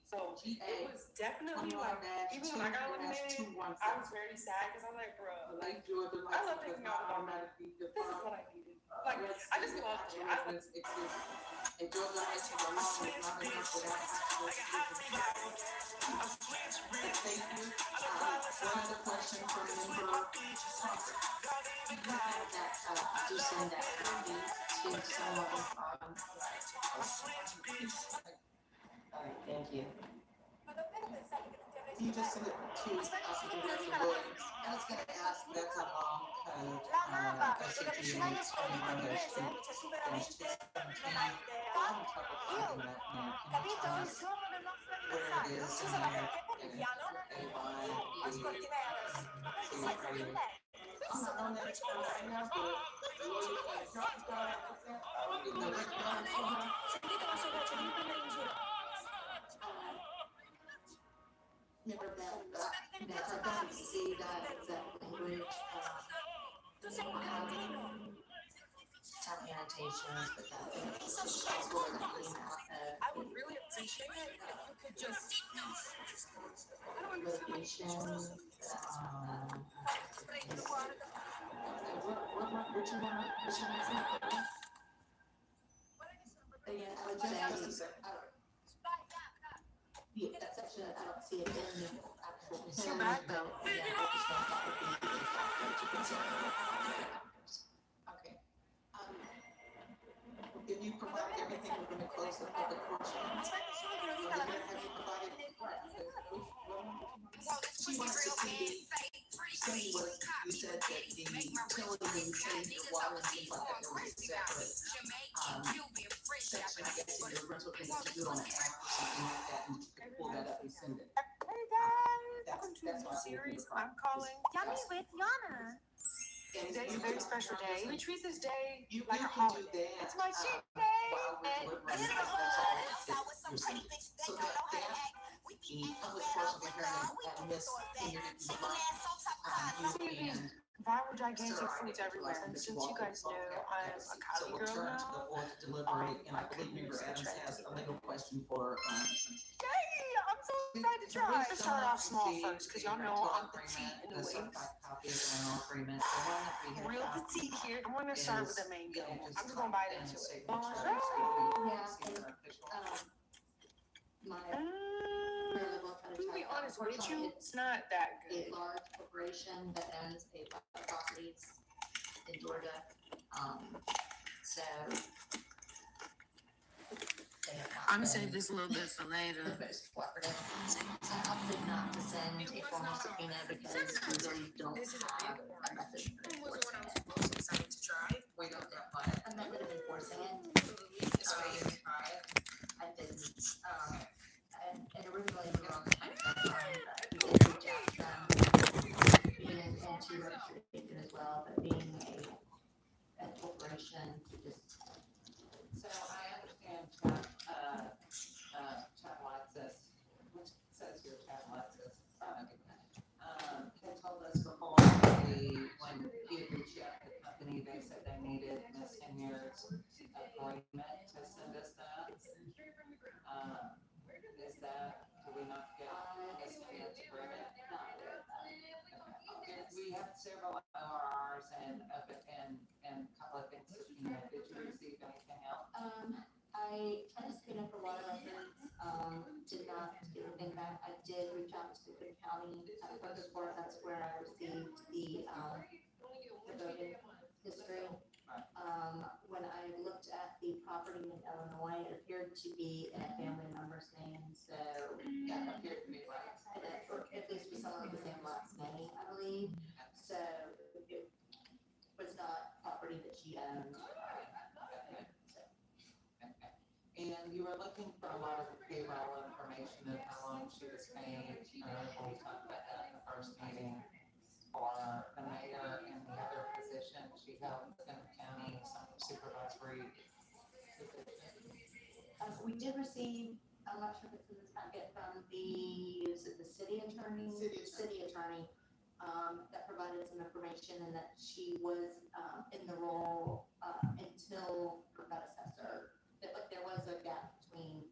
so it was definitely like even when I got eliminated, I was very sad because I was like, bro, like I love hanging out with my this is what I needed. Like I just love it. I love a drug license alone is not enough without Thank you. One other question from member Crawford. Do send that copy to someone. All right, thank you. You just sent it to Supervisor Williams. I was gonna ask, that's a long code, SCP 21-2-217. I'm trouble finding that now. Can you tell us where it is in there? I'm not on that right now, but Remember that I don't see that language. Some annotations, but that's where that came out of. I would really appreciate it if you could just Litigation. Again, I would say, that section, I don't see it in the actual. It's your bag, though. Yeah, I just don't think it would be a factor to consider. Okay. If you provide everything, we're gonna close the public portion. Have you provided? She wants to see Cindy was, you said that the utility and change your water seems like that there was a separate, section, I guess, in your rental thing that you do on the app or something like that, and you could pull that up and send it. Hey guys, welcome to That's a new why I series opened the I'm calling Yummy with Yana. And Today's a very special day. We treat this day You like a can do holiday. that. It's my cheat day. While we're running, that's all. So that, the public portion of the hearing, Miss Senior, you and Viral gigantic foods everywhere. And since you guys know I'm a Cali so we'll girl turn to the now, board to deliberate, and I believe member Adams has a legal question for, yay! I'm so excited to try. Let's start off small first, because y'all know I'm petite in the the waist. certified copy of the rental agreement, the one that we have. Real petite here. I'm gonna start with the mango. I'm just gonna bite into it. To be honest with you, it's not that good. A large corporation that owns a lot of properties in Georgia. So I'm gonna save this a little bit for later. The most cooperative. I opted not to send a formal subpoena because we really don't have a method of enforcing it. We don't have one. A method of enforcing it. Try it. I didn't. And originally we were on the deadline, but we did reach out to them, and to registration as well, but being a corporation, to just. So I understand Chad Alexis, which says here Chad Alexis, had told us before when he had reached out to the company, they said they needed Miss Tenure's agreement to send us that. Is that, do we not get Miss Tenure's agreement? We have several ORRs and a couple of things to subpoena. Did you receive anything else? I tried to subpoena for water records, did not get anything back. I did reach out to the county records board. That's where I received the voting history. When I looked at the property in Illinois, it appeared to be in a family member's name, so That appeared to be right. or at least with someone with the same last name, I believe. So it was not property that she owned. And you were looking for a lot of payroll information and how long she was paid. We talked about that in the first meeting. For the mayor and the other position she held in the county, some supervisory position. We did receive, I'm not sure if it's in this packet, from is it the city attorney? City attorney, that provided some information and that she was, in the role, until her predecessor. That like there was a gap between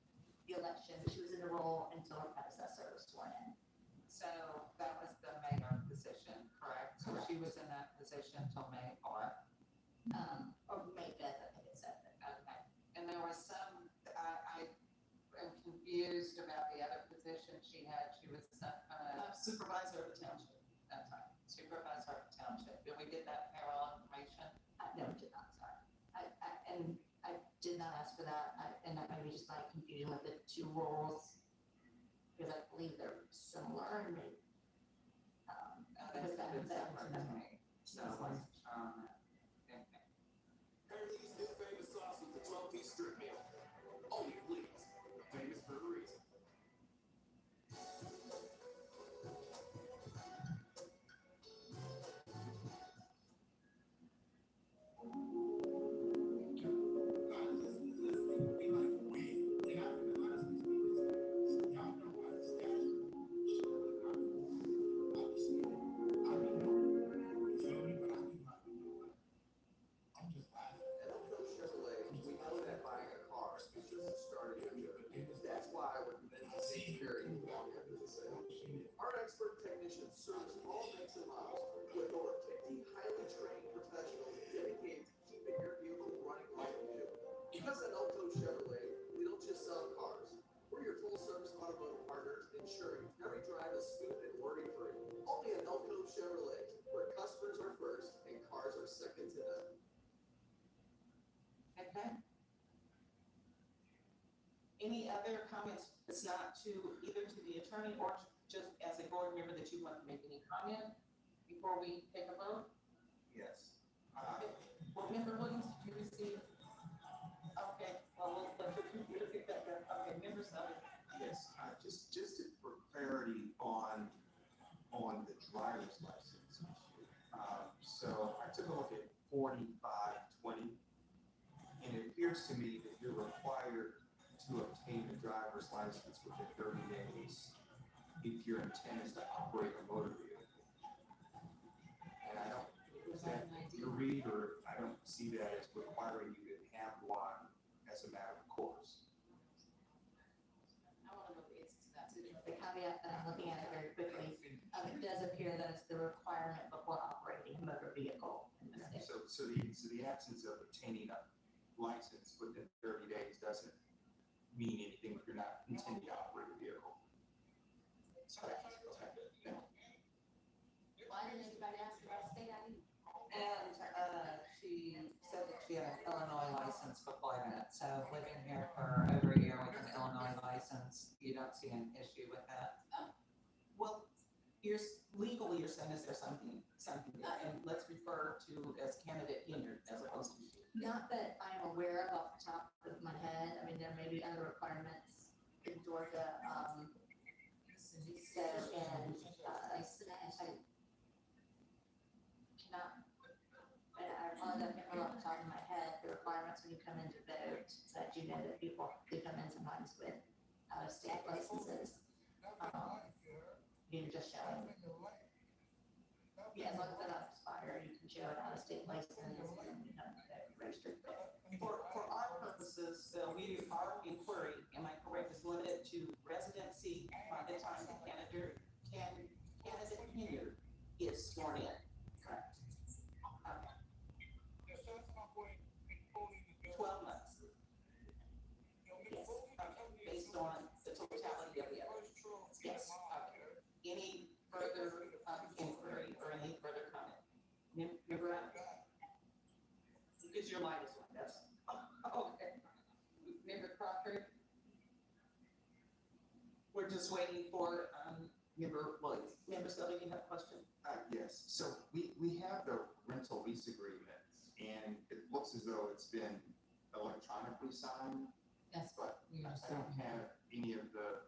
the election, she was in the role until her predecessor was sworn in. So that was the mayor position, correct? So she was in that position until May 4th. Or May 5th, I think it said. Okay. And there was some, I am confused about the other position she had. She was supervisor of the township that time. Supervisor of the township. Did we get that payroll information? No, we did not, sorry. I did not ask for that, and that may be just my confusion with the two roles, because I believe they're similar and maybe. That's separate to me. So, okay. Hershey's new famous sauce with the 12-piece strip meal. Only please. Famous for a reason. That's why I recommend the same very long after the sale. Our expert technicians service all makes and models with over 50 highly trained professionals dedicated to keeping your vehicle running like new. Because at Elko Chevrolet, we don't just sell cars. We're your full service automotive partners, ensuring every drive is smooth and worry-free. Only at Elko Chevrolet, where customers are first and cars are second to none. Okay. Any other comments? It's not to either to the attorney or just as a board member that you want to make any comment before we take a vote? Yes. Board member Williams, did you receive? Okay, well, we'll let your computer pick that up. Okay, member Summers. Yes, just for clarity on the driver's license issue. So I took a look at 4520, and it appears to me that you're required to obtain a driver's license within 30 days if your intent is to operate a motor vehicle. And I don't, is that your read, or I don't see that as requiring you to have one as a matter of course. I want to know the answer to that. The caveat that I'm looking at it very quickly, it does appear that it's the requirement before operating a motor vehicle in the state. So the absence of obtaining a license within 30 days doesn't mean anything if you're not intending to operate a vehicle. Why didn't anybody ask about state ID? And she said that she had an Illinois license license before that, so living here for over a year with an Illinois license, you don't see an issue with that? Well, legally, you're saying, is there something there? And let's refer to as candidate hindered as opposed to. Not that I'm aware of off the top of my head. I mean, there may be other requirements in Georgia, so, and, I cannot, and I apologize, I can't remember off the top of my head, the requirements when you come in to vote, that you know that people, they come in sometimes with out-of-state licenses. You're just showing. Yeah, as long as they're not expired, you can show an out-of-state license and you don't have to register. For our purposes, our inquiry, am I correct, is limited to residency by the time the candidate hindered is sworn in, correct? Okay. 12 months. Yes, okay, based on the totality of the evidence. Yes, okay. Any further inquiry or any further comment? Member Brown? Because your light is on, that's, okay. Member Crawford? We're just waiting for, Member Williams. Member Sullivan, you have a question? Yes, so we have the rental lease agreement, and it looks as though it's been electronically signed. Yes. But I don't have any of the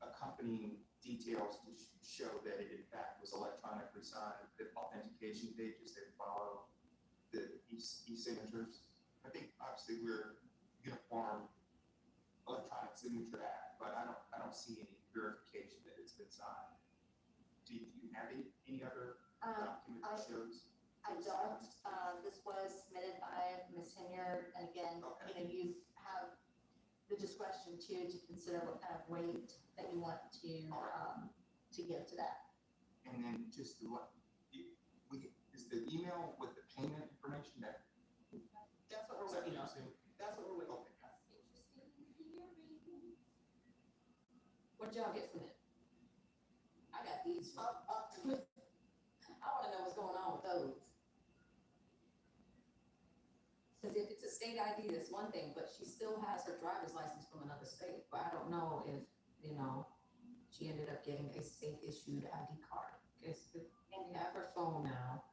accompanying details to show that it in fact was electronically signed, the authentication pages that follow the e-signatures. I think obviously we're uniform electronic signature act, but I don't see any verification that it's been signed. Do you have any other document that shows? I don't. This was submitted by Ms. Hinyard, and again, Okay. you know, you have the discretion to consider what kind of weight that you want to give to that. And then just is the email with the payment information that? That's what we're waiting on. That's what we're waiting on. What y'all get from it? I got these. I wanna know what's going on with those. Cause if it's a state ID, that's one thing, but she still has her driver's license from another state, but I don't know if, you know, she ended up getting a state issued ID card. Cause we have her phone now,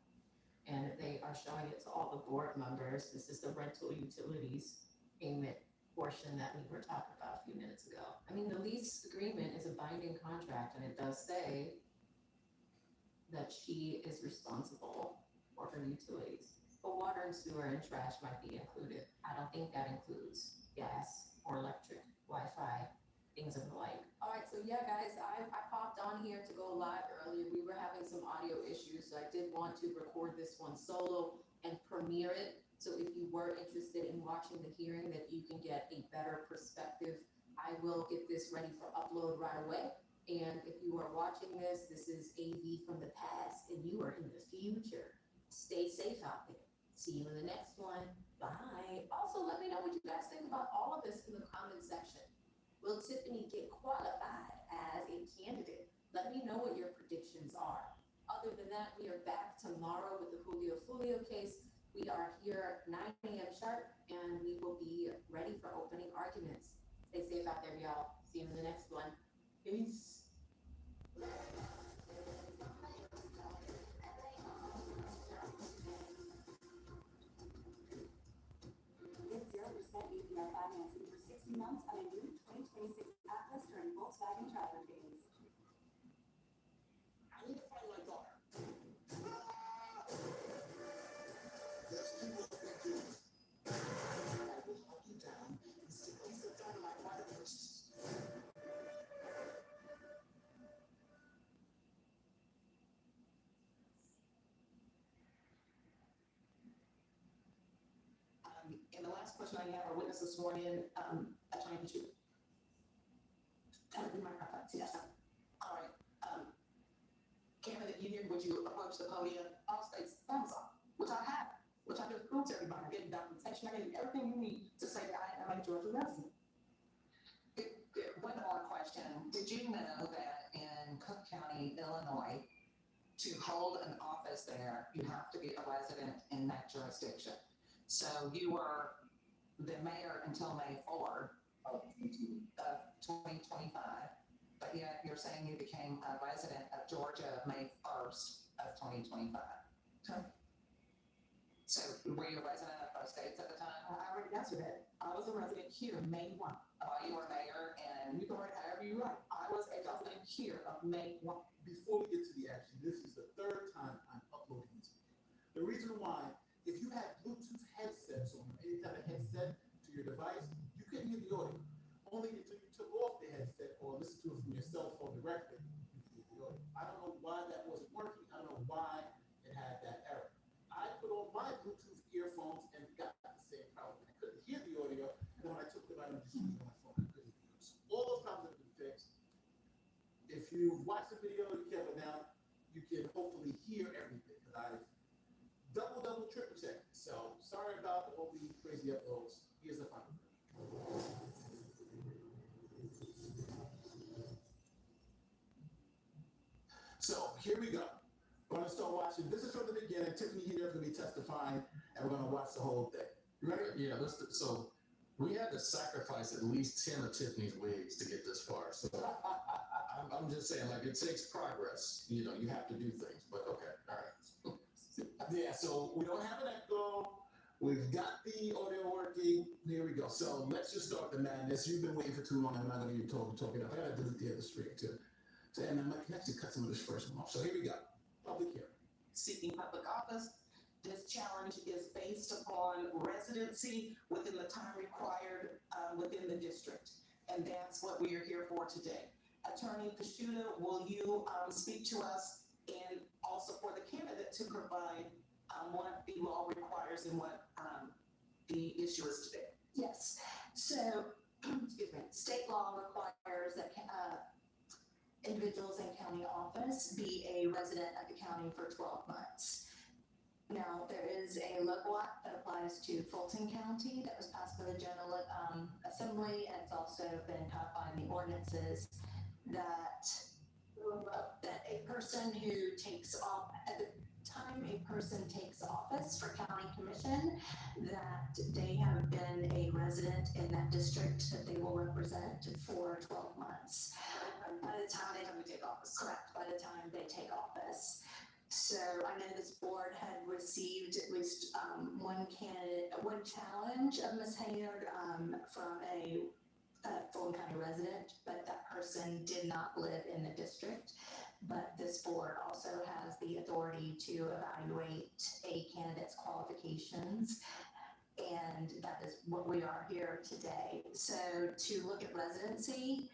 and they are showing it to all the board members. This is the rental utilities payment portion that we were talking about a few minutes ago. I mean, the lease agreement is a binding contract, and it does say that she is responsible for her utilities. But water and sewer and trash might be included. I don't think that includes gas or electric, Wi-Fi, things of the like. All right, so yeah, guys, I popped on here to go live earlier. We were having some audio issues, so I did want to record this one solo and premiere it. So if you were interested in watching the hearing, that you can get a better perspective, I will get this ready for upload right away. And if you are watching this, this is AV from the past and you are in the future. Stay safe out there. See you in the next one. Bye. Also, let me know what you guys think about all of this in the comment section. Will Tiffany get qualified as a candidate? Let me know what your predictions are. Other than that, we are back tomorrow with the Julio Fulio case. We are here 9 a.m. sharp, and we will be ready for opening arguments. Stay safe out there, y'all. See you in the next one. Peace. Get 0% APR financing for 60 months on a new 2026 Atlas during Volkswagen Traveler Days. I need to find my daughter. There's people that think you. I will hunt you down and stick a piece of dynamite right up your chest. And the last question I have, our witnesses sworn in, Attorney Chu. Yes. All right, candidate Union, would you approach the podium? All states, thumbs up, which I have, which I just proved to everybody, I gave documentation, I gave you everything you need to say that I am a Georgia resident. One more question, did you know that in Cook County, Illinois, to hold an office there, you have to be a resident in that jurisdiction. So you were the mayor until May 4 of 2025, but yet you're saying you became a resident of Georgia May 1st of 2025. Okay. So were you a resident of both states at the time? I already answered that. I was a resident here May 1. You were mayor, and You go right however you like. I was a resident here of May 1. Before we get to the action, this is the third time I'm uploading this video. The reason why, if you had Bluetooth headsets on, any type of headset to your device, you couldn't hear the audio. Only until you took off the headset or listened to it from your cell phone directly, you could hear the audio. I don't know why that wasn't working. I don't know why it had that error. I put on my Bluetooth earphones and got the same problem. I couldn't hear the audio, and then when I took them out and just used my phone, I couldn't hear it. So all those problems have been fixed. If you watch the video, you can now, you can hopefully hear everything because I've double, triple checked. So sorry about all the crazy uploads. Here's the final. So here we go. We're gonna start watching. This is from the beginning. Tiffany here is gonna be testifying, and we're gonna watch the whole thing. You ready? Yeah, so we had to sacrifice at least 10 of Tiffany's wigs to get this far. So I'm just saying, like, it takes progress. You know, you have to do things. But okay, all right. Yeah, so we don't have an echo. We've got the audio working. Here we go. So let's just start the madness. You've been waiting for too long. I'm not gonna even talk it up. I gotta delete the other stream too. So, and I can actually cut some of this first one off. So here we go. Public hearing. Seeking public office. This challenge is based upon residency within the time required within the district. And that's what we are here for today. Attorney Kashuda, will you speak to us and also for the candidate to provide what the law requires and what the issue is today? Yes. So, excuse me, state law requires that individuals in county office be a resident of the county for 12 months. Now, there is a local act that applies to Fulton County that was passed by the General Assembly, and it's also been codified in the ordinances that a person who takes off at the time a person takes office for county commission, that they have been a resident in that district that they will represent for 12 months. By the time they take office. Correct, by the time they take office. So I know this board had received at least one challenge of Ms. Hayard from a Fulton County resident, but that person did not live in the district. But this board also has the authority to evaluate a candidate's qualifications, and that is what we are here today. So to look at residency,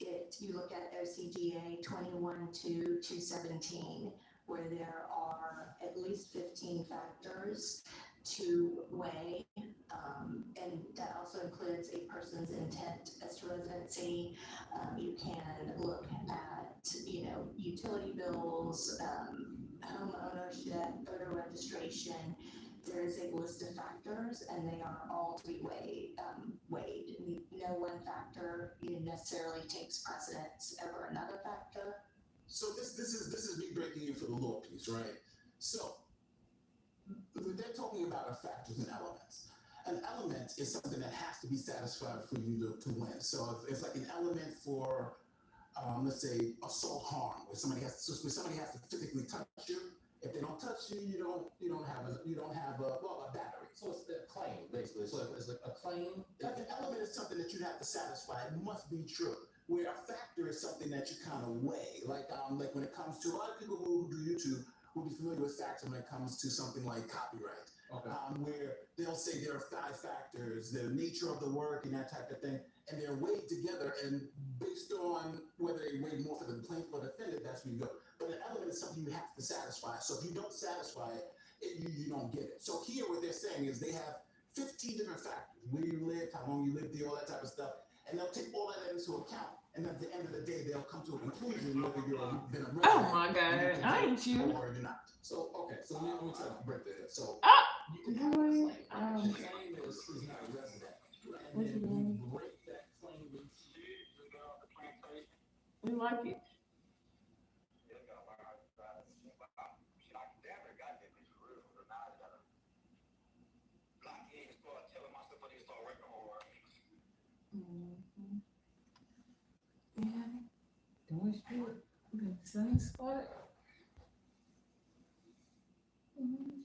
you look at OCGA 21-217, where there are at least 15 factors to weigh, and that also includes a person's intent as to residency. You can look at, utility bills, home ownership, voter registration. There is a list of factors, and they are all to be weighed. No one factor necessarily takes precedence over another factor. So this is me breaking in for the law piece, right? So they're talking about factors and elements. An element is something that has to be satisfied for you to win. So if it's like an element for, let's say, assault harm, where somebody has to physically touch you. If they don't touch you, you don't have a battery. So it's a claim, basically. So it's like a claim. Like an element is something that you have to satisfy. It must be true. Where a factor is something that you kind of weigh. Like when it comes to a lot of people who do YouTube will be familiar with factors when it comes to something like copyright. Okay. Where they'll say there are 5 factors, the nature of the work and that type of thing, and they're weighed together, and based on whether they weigh more for the plaintiff or defendant, that's where you go. But an element is something you have to satisfy. So if you don't satisfy it, you don't get it. So here what they're saying is they have 15 different factors: where you lived, how long you lived there, all that type of stuff, and they'll take all that into account. And at the end of the day, they'll come to a conclusion whether you've been a resident. Oh my God, I ain't you. Or you're not. So okay, so let me try to break that. So You can have a claim. The claim is he's not a resident, and then you break that claim with We like it. Doing shit. In the same spot. Mhm.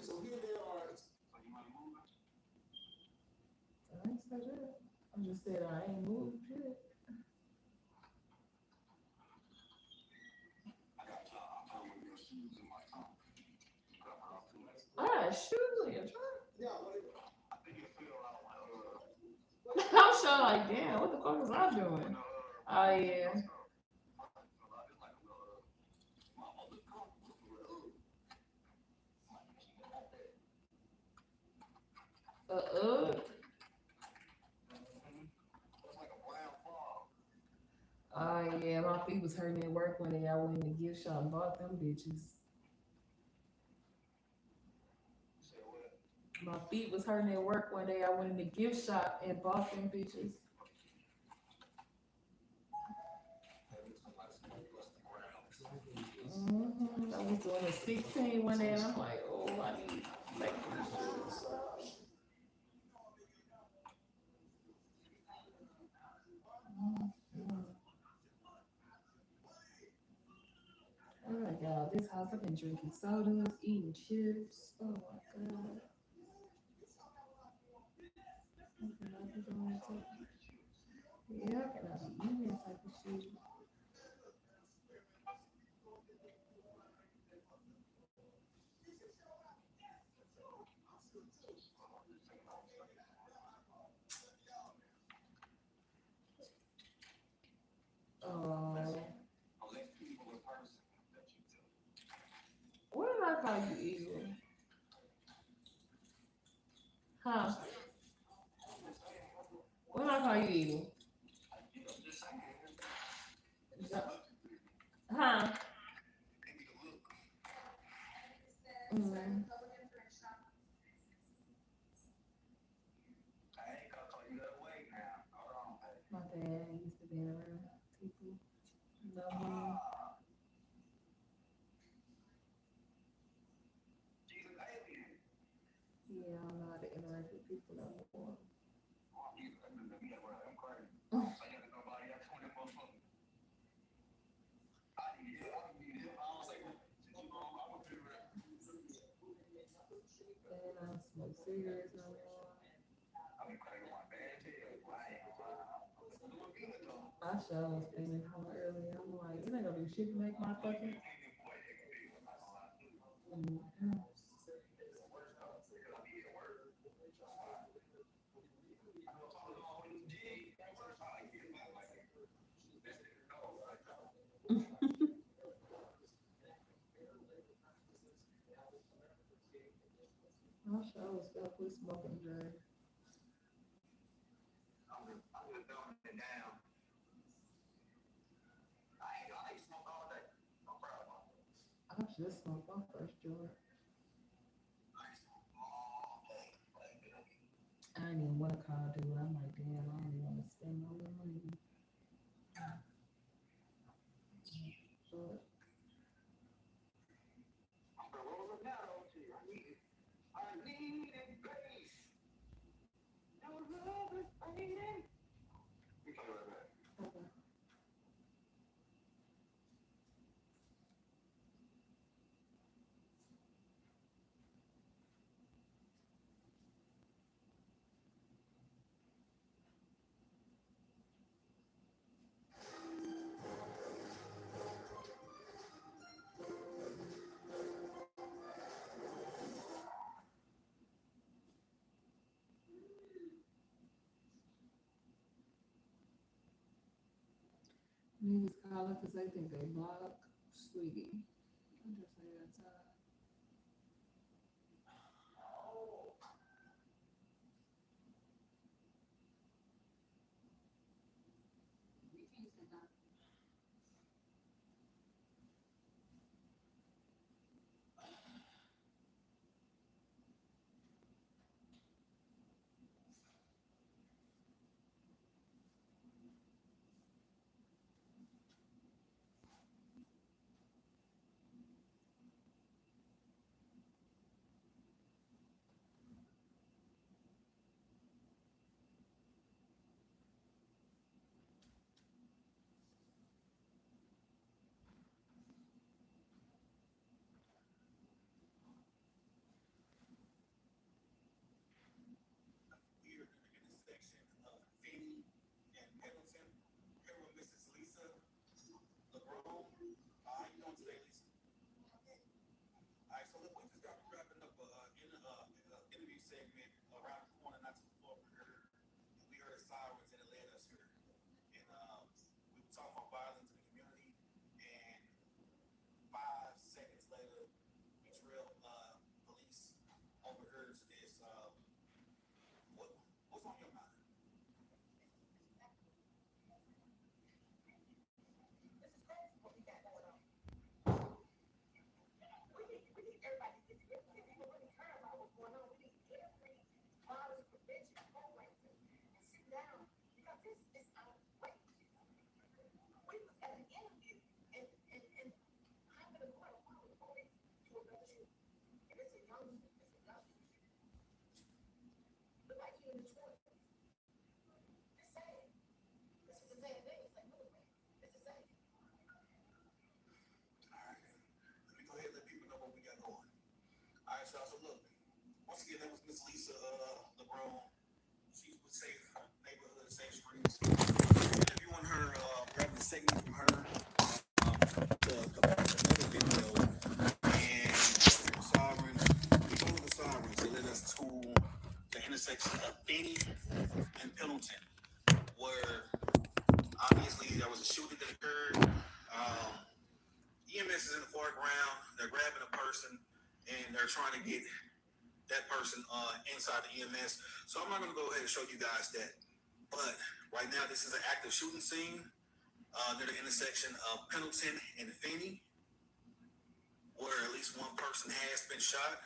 So here they are. I ain't said that. I just said I ain't moved shit. Ah, shoot, you're I'm sure like, damn, what the fuck was I doing? Oh yeah. Uh. Oh yeah, my feet was hurting at work one day. I went in the gift shop and bought them bitches. My feet was hurting at work one day. I went in the gift shop and bought them bitches. I was doing a 16 one day and I'm like, oh, I need to make these shoes. Oh my god, this house I've been drinking sodas, eating chips. Oh my god. Yeah, I cannot be eating that type of shit. Oh, what did I call you evil? Huh? What did I call you evil? Huh? Mm. My bad. I used to be around people. Love me. Yeah, I don't know how to interact with people no more. And I don't smoke cigarettes no more. I sure was feeling from earlier. I'm like, you ain't gonna do shit to make my fucking. Mhm. I sure was felt quit smoking drugs. I just smoked my first joint. I didn't even want to call dude. I'm like, damn, I don't even want to spend all that money. But okay. Niggas calling because they think they block. Sweetie. I'm just saying that's again, that was Miss Lisa LeBron. She's with Safe Neighborhood, Safe Streets. Interviewing her, grabbing a segment from her to another video. And the sirens, we go to the sirens. They led us to the intersection of Finney and Pendleton, where obviously there was a shooting that occurred. EMS is in the foreground. They're grabbing a person and they're trying to get that person inside the EMS. So I'm not going to go ahead and show you guys that. But right now, this is an active shooting scene near the intersection of Pendleton and Finney, where at least one person has been shot.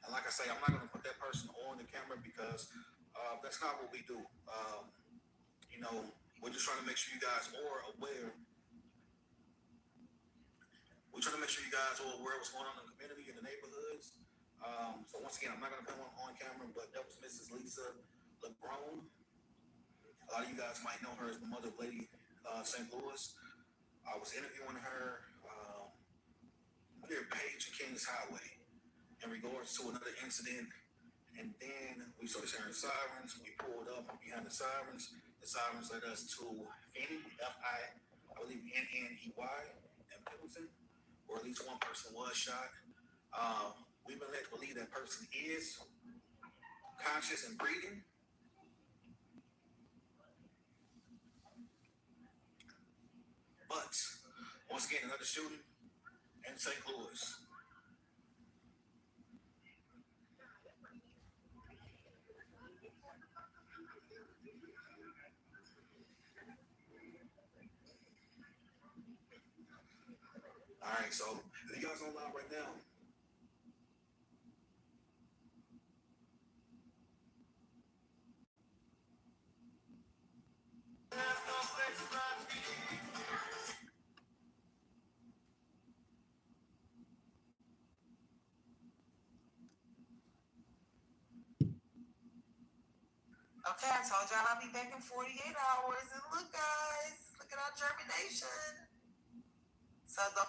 And like I say, I'm not going to put that person on the camera because that's not what we do. You know, we're just trying to make sure you guys are aware. We're trying to make sure you guys are aware of what's going on in the community, in the neighborhoods. So once again, I'm not going to put one on camera, but that was Mrs. Lisa LeBron. A lot of you guys might know her as the mother of Lady St. Louis. I was interviewing her near Page and Kings Highway in regards to another incident. And then we started hearing sirens. We pulled up behind the sirens. The sirens led us to Finney, I believe N-N-E-Y, and Pendleton, or at least one person was shot. We've been led to believe that person is conscious and breathing. But once again, another shooting in St. Louis. All right, so if you guys online right now, Okay, I told y'all I'll be back in 48 hours. And look, guys, look at our germination. So the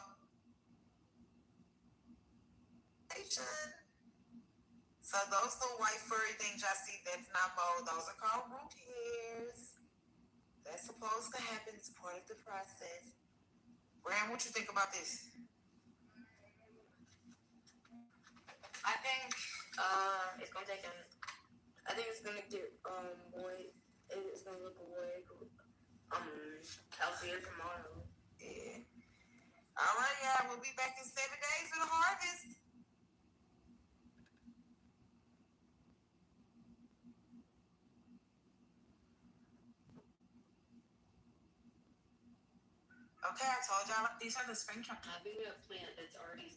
so those little white furry things y'all see, that's not mold. Those are called root hairs. That's supposed to happen. It's part of the process. Ram, what you think about this? I think it's gonna take I think it's gonna get way. It's gonna look way healthier tomorrow. Yeah. All right, y'all. We'll be back in 7 days for the harvest. Okay, I told y'all these are the spring truck. I think a plant that's already.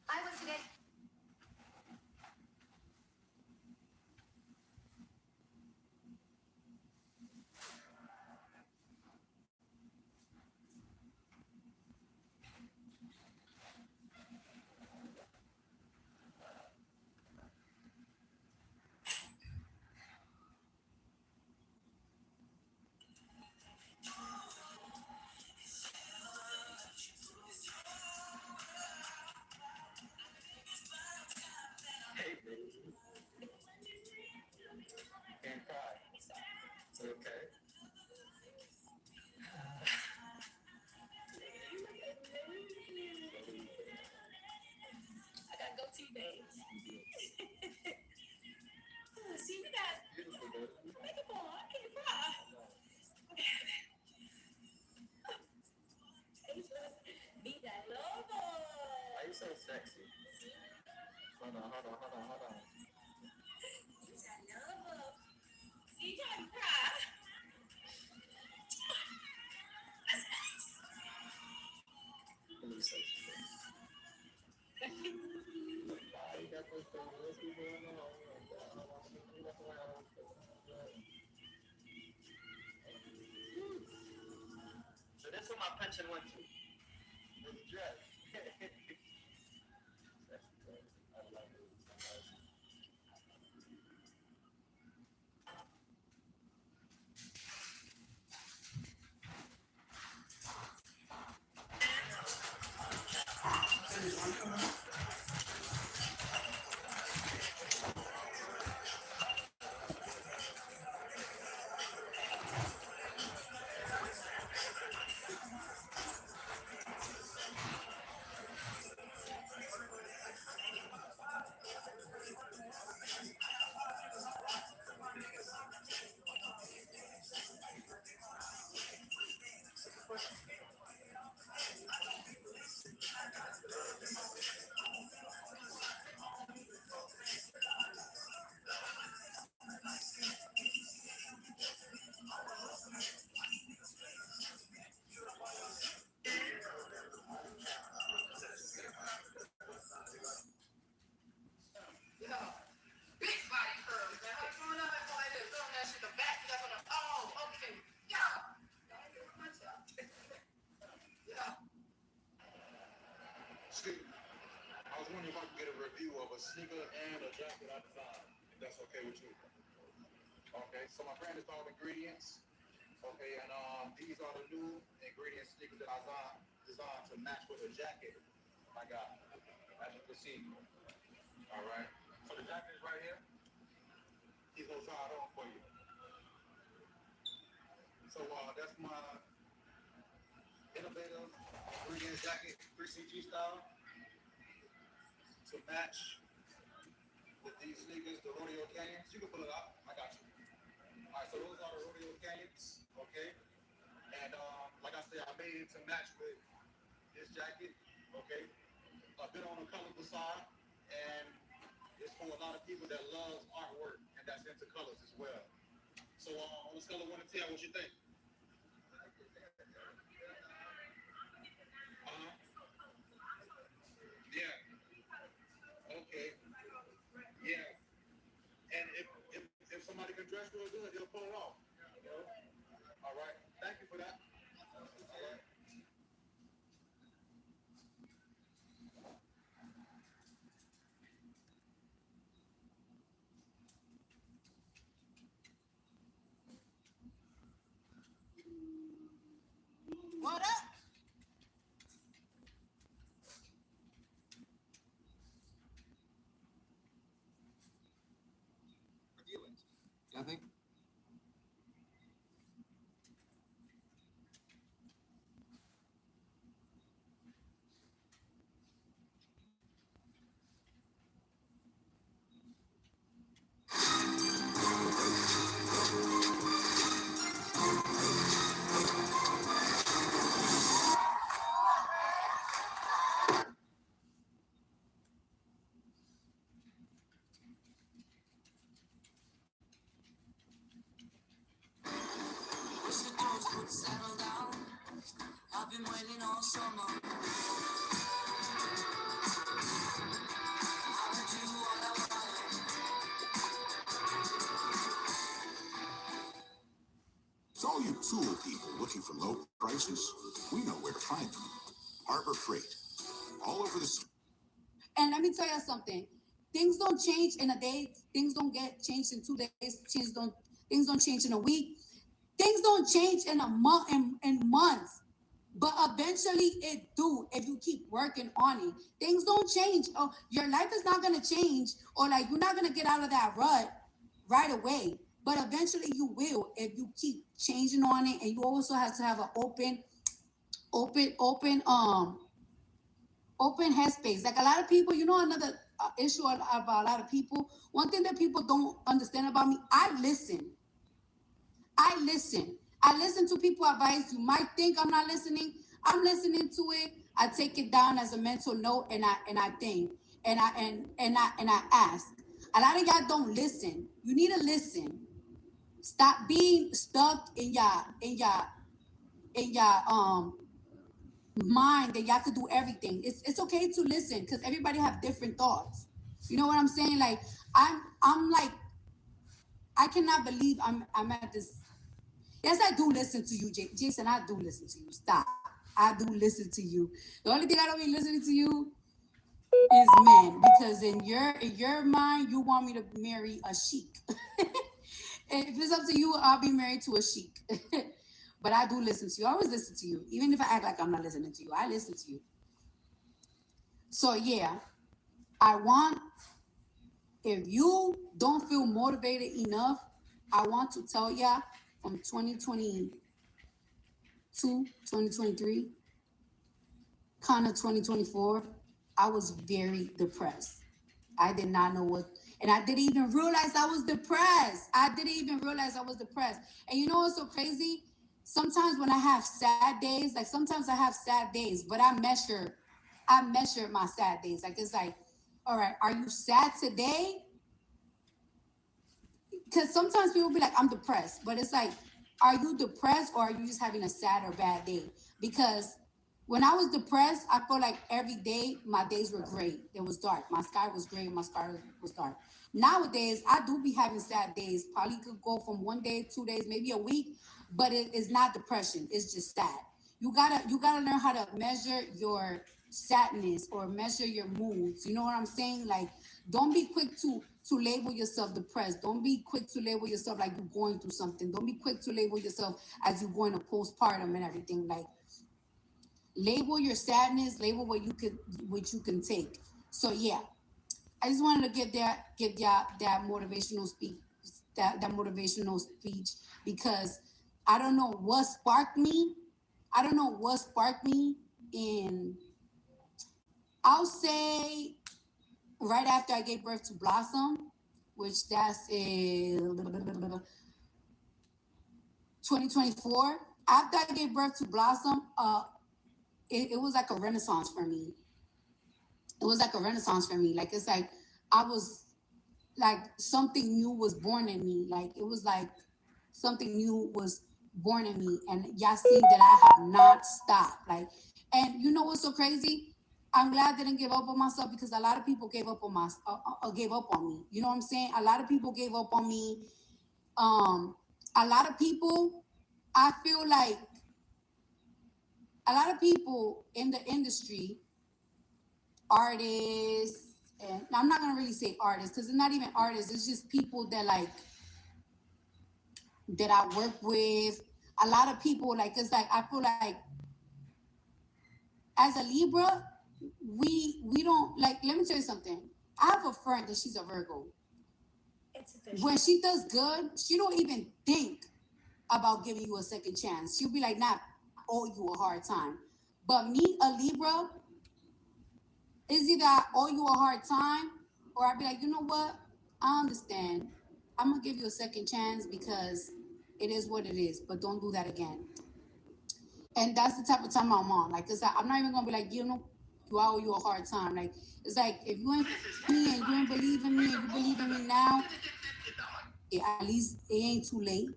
I was today. Hey, baby. Can't cry. It's okay. I gotta go today. See, we got makeup on. I can't cry. Be that lover. Why are you so sexy? Hold on. Be that lover. See, you gotta cry. That's nice. Let me say why you got this thing? What's going on? So that's what my pension went to. Was dress. I love it. get a review of a sneaker and a jacket I designed, if that's okay with you. Okay, so my brand is called Ingredients. Okay, and these are the new ingredient sneakers that I designed to match with a jacket I got, as you can see. All right, so the jacket is right here. He's gonna try it on for you. So that's my innovative ingredient jacket, 3CG style, to match with these sneakers, the Rodeo Canyons. You can pull it up. I got you. All right, so those are the Rodeo Canyons, okay? And like I said, I made it to match with this jacket, okay? A bit on the colorful side, and it's for a lot of people that love artwork and that's into colors as well. So on a scale of 1 to 10, what you think? Yeah. Okay. Yeah. And if somebody can dress real good, they'll pull it off. You know? All right. Thank you for that. All right. What up? I think. Settle down. I've been waiting all summer. To all you tool people looking for low prices, we know where to find them. Harbor Freight, all over the. And let me tell you something. Things don't change in a day. Things don't get changed in 2 days. Things don't change in a week. Things don't change in a month in months. But eventually it do if you keep working on it. Things don't change. Oh, your life is not gonna change, or like you're not gonna get out of that rut right away. But eventually you will if you keep changing on it, and you also have to have an open headspace. Like a lot of people, another issue about a lot of people. One thing that people don't understand about me, I listen. I listen. I listen to people advice. You might think I'm not listening. I'm listening to it. I take it down as a mental note, and I think, and I ask. A lot of y'all don't listen. You need to listen. Stop being stuck in your mind that y'all could do everything. It's okay to listen because everybody have different thoughts. You know what I'm saying? Like I'm like I cannot believe I'm at this. Yes, I do listen to you, Jason. I do listen to you. Stop. I do listen to you. The only thing I don't be listening to you is men, because in your mind you want me to marry a sheik. And if it's up to you, I'll be married to a sheik. But I do listen to you. I always listen to you, even if I act like I'm not listening to you. I listen to you. So yeah, I want. If you don't feel motivated enough, I want to tell ya from 2022, 2023, kind of 2024, I was very depressed. I did not know what, and I didn't even realize I was depressed. I didn't even realize I was depressed. And you know what's so crazy? Sometimes when I have sad days, like sometimes I have sad days, but I measure my sad days. Like it's like, all right, are you sad today? Because sometimes people be like, I'm depressed, but it's like, are you depressed or are you just having a sad or bad day? Because when I was depressed, I felt like every day my days were gray. It was dark. My sky was gray. My sky was dark. Nowadays, I do be having sad days. Probably could go from 1 day, 2 days, maybe a week, but it is not depression. It's just sad. You gotta learn how to measure your sadness or measure your moods. You know what I'm saying? Like, don't be quick to label yourself depressed. Don't be quick to label yourself like you're going through something. Don't be quick to label yourself as you're going to postpartum and everything. Like, label your sadness, label what you can take. So yeah, I just wanted to give y'all that motivational speech, that motivational speech, because I don't know what sparked me. I don't know what sparked me in, I'll say, right after I gave birth to Blossom, which that's in 2024. After I gave birth to Blossom, it was like a renaissance for me. It was like a renaissance for me. Like, it's like I was like something new was born in me. Like, it was like something new was born in me, and y'all see that I have not stopped. Like, and you know what's so crazy? I'm glad I didn't give up on myself, because a lot of people gave up on gave up on me. You know what I'm saying? A lot of people gave up on me. A lot of people, I feel like a lot of people in the industry, artists, and I'm not gonna really say artists, because it's not even artists, it's just people that like that I work with. A lot of people, like, it's like I feel like as a Libra, we don't like, let me tell you something. I have a friend that she's a Virgo. When she does good, she don't even think about giving you a second chance. She'll be like, nah, I owe you a hard time. But me, a Libra, is either I owe you a hard time, or I'd be like, you know what? I understand. I'm gonna give you a second chance because it is what it is, but don't do that again. And that's the type of time I'm on. Like, it's like, I'm not even gonna be like, you know, I owe you a hard time. Like, it's like, if you ain't me and you ain't believe in me and you believe in me now, at least it ain't too late.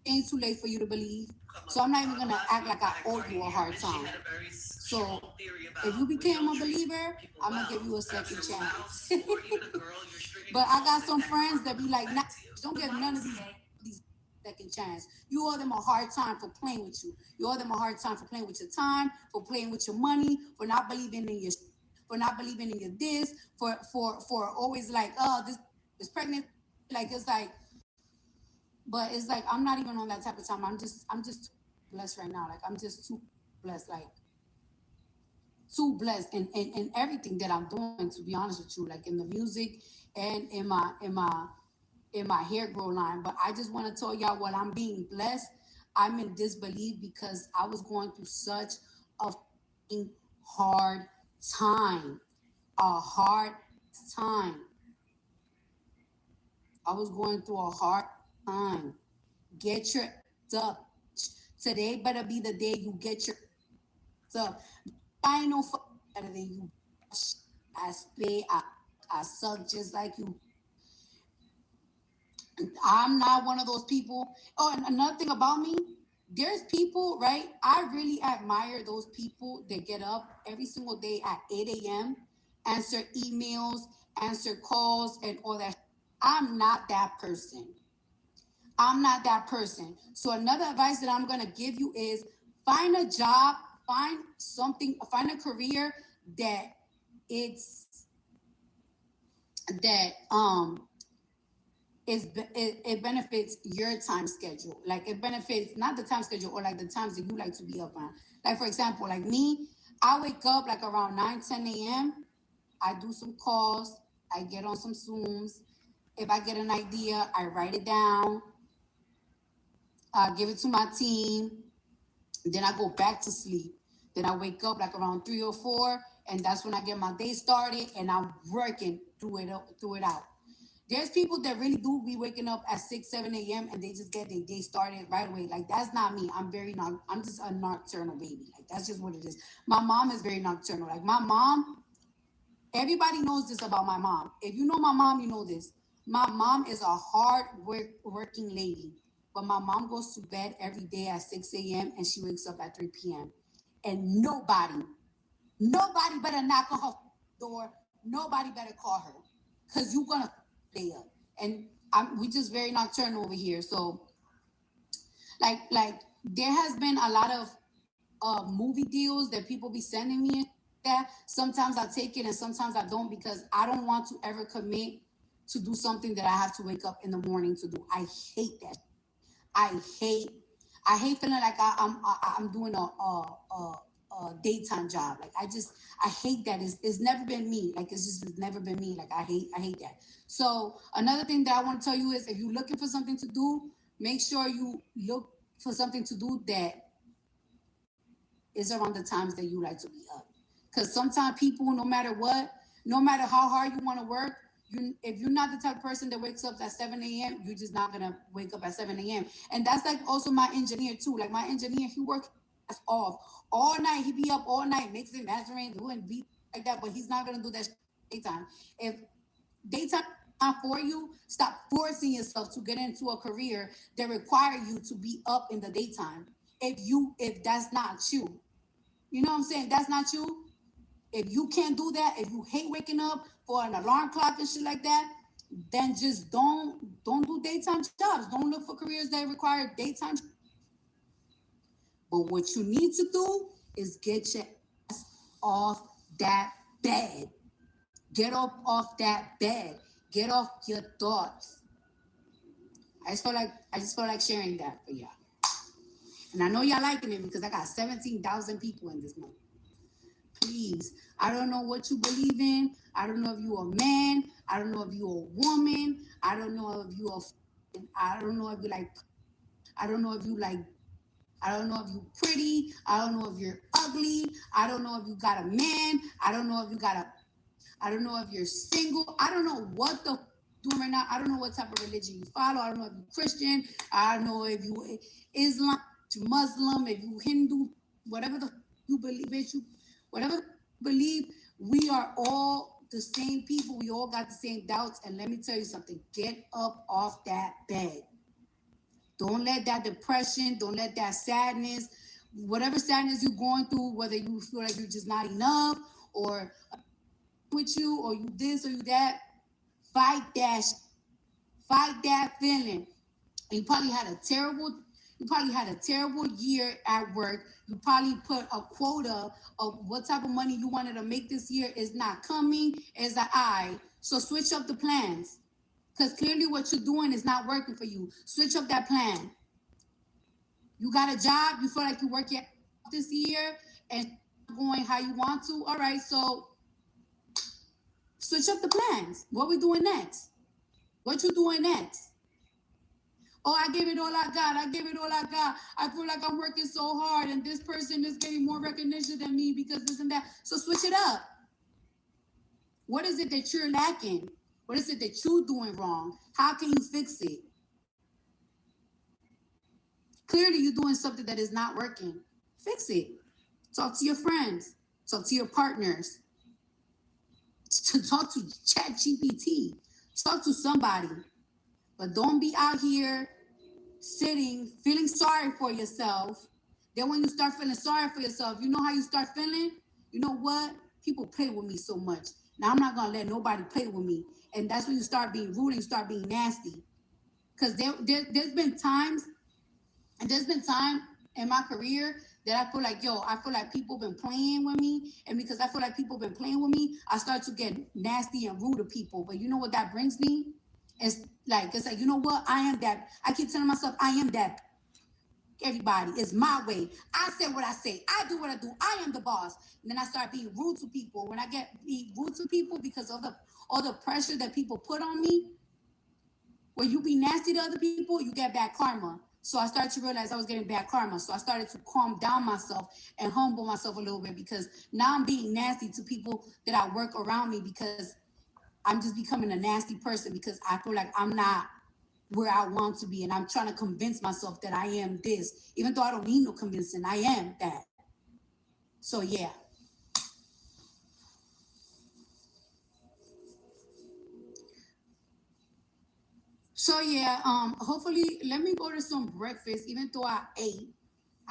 It ain't too late for you to believe. So I'm not even gonna act like I owe you a hard time. So if you became a believer, I'm gonna give you a second chance. But I got some friends that be like, nah, don't give none of these second chance. You owe them a hard time for playing with you. You owe them a hard time for playing with your time, for playing with your money, for not believing in your, for not believing in your this, for always like, oh, this pregnant. Like, it's like, but it's like, I'm not even on that type of time. I'm just blessed right now. Like, I'm just too blessed, like too blessed in everything that I'm doing, to be honest with you, like in the music and in my hair grow line. But I just want to tell y'all, while I'm being blessed, I'm in disbelief because I was going through such a hard time. A hard time. I was going through a hard time. Get your up. Today better be the day you get your up. I ain't no better than you. I spay, I suck just like you. I'm not one of those people. Oh, and another thing about me, there's people, right? I really admire those people that get up every single day at 8 a.m., answer emails, answer calls, and all that. I'm not that person. I'm not that person. So another advice that I'm going to give you is find a job, find something, find a career that it benefits your time schedule. Like, it benefits not the time schedule, or like the times that you like to be up on. Like, for example, like me, I wake up like around 9-10 a.m. I do some calls, I get on some Zooms. If I get an idea, I write it down, give it to my team, then I go back to sleep. Then I wake up like around 3 or 4, and that's when I get my day started, and I'm working through it out. There's people that really do be waking up at 6-7 a.m. and they just get their day started right away. Like, that's not me. I'm just a nocturnal baby. Like, that's just what it is. My mom is very nocturnal. Like, my mom, everybody knows this about my mom. If you know my mom, you know this. My mom is a hard working lady. But my mom goes to bed every day at 6 a.m. and she wakes up at 3 p.m. And nobody better knock on her door. Nobody better call her, because you're going to stay up. And we just very nocturnal over here. So, like there has been a lot of movie deals that people be sending me. that. Sometimes I take it and sometimes I don't, because I don't want to ever commit to do something that I have to wake up in the morning to do. I hate that. I hate feeling like I'm doing a daytime job. Like I hate that. It's never been me. Like it's never been me. Like I hate that. So another thing that I want to tell you is, if you're looking for something to do, make sure you look for something to do that is around the times that you like to be up. Because sometimes people, no matter what, no matter how hard you want to work, if you're not the type of person that wakes up at 7 a.m., you're just not going to wake up at 7 a.m. And that's like also my engineer too. Like my engineer, he works off all night. He be up all night, mixing, mastering, doing beats like that, but he's not going to do that daytime. If daytime not for you, stop forcing yourself to get into a career that require you to be up in the daytime. If that's not you, you know what I'm saying? That's not you. If you can't do that, if you hate waking up for an alarm clock and shit like that, then just don't do daytime jobs. Don't look for careers that require daytime. But what you need to do is get your ass off that bed. Get up off that bed. Get off your thoughts. I just feel like sharing that for y'all. And I know y'all liking it because I got 17,000 people in this month. Please, I don't know what you believe in. I don't know if you're a man. I don't know if you're a woman. I don't know if you're I don't know if you like, I don't know if you like, I don't know if you're pretty. I don't know if you're ugly. I don't know if you got a man. I don't know if you got a, I don't know if you're single. I don't know what the doing right now. I don't know what type of religion you follow. I don't know if you're Christian. I don't know if you Islam, Muslim, if you Hindu, whatever you believe, whatever you believe, we are all the same people. We all got the same doubts. And let me tell you something. Get up off that bed. Don't let that depression, don't let that sadness, whatever sadness you're going through, whether you feel like you're just not enough or with you or you this or you that, fight that feeling. You probably had a terrible year at work. You probably put a quota of what type of money you wanted to make this year is not coming as an eye. So switch up the plans. Because clearly what you're doing is not working for you. Switch up that plan. You got a job, you feel like you work it this year and going how you want to. All right, so switch up the plans. What we doing next? What you doing next? Oh, I give it all I got. I give it all I got. I feel like I'm working so hard and this person is getting more recognition than me because this and that. So switch it up. What is it that you're lacking? What is it that you're doing wrong? How can you fix it? Clearly you're doing something that is not working. Fix it. Talk to your friends. Talk to your partners. Talk to ChatGPT. Talk to somebody. But don't be out here sitting, feeling sorry for yourself. Then when you start feeling sorry for yourself, you know how you start feeling? You know what? People play with me so much. Now I'm not going to let nobody play with me. And that's when you start being rude and you start being nasty. Because there's been times, and there's been time in my career that I feel like people been playing with me. And because I feel like people been playing with me, I start to get nasty and rude to people. But you know what that brings me? It's like, you know what? I am that. I keep telling myself, I am that. Everybody, it's my way. I say what I say. I do what I do. I am the boss. And then I start being rude to people. When I be rude to people because of all the pressure that people put on me, when you be nasty to other people, you get bad karma. So I started to realize I was getting bad karma. So I started to calm down myself and humble myself a little bit, because now I'm being nasty to people that I work around me, because I'm just becoming a nasty person because I feel like I'm not where I want to be. And I'm trying to convince myself that I am this, even though I don't need no convincing. I am that. So yeah. So yeah, hopefully, let me go to some breakfast, even though I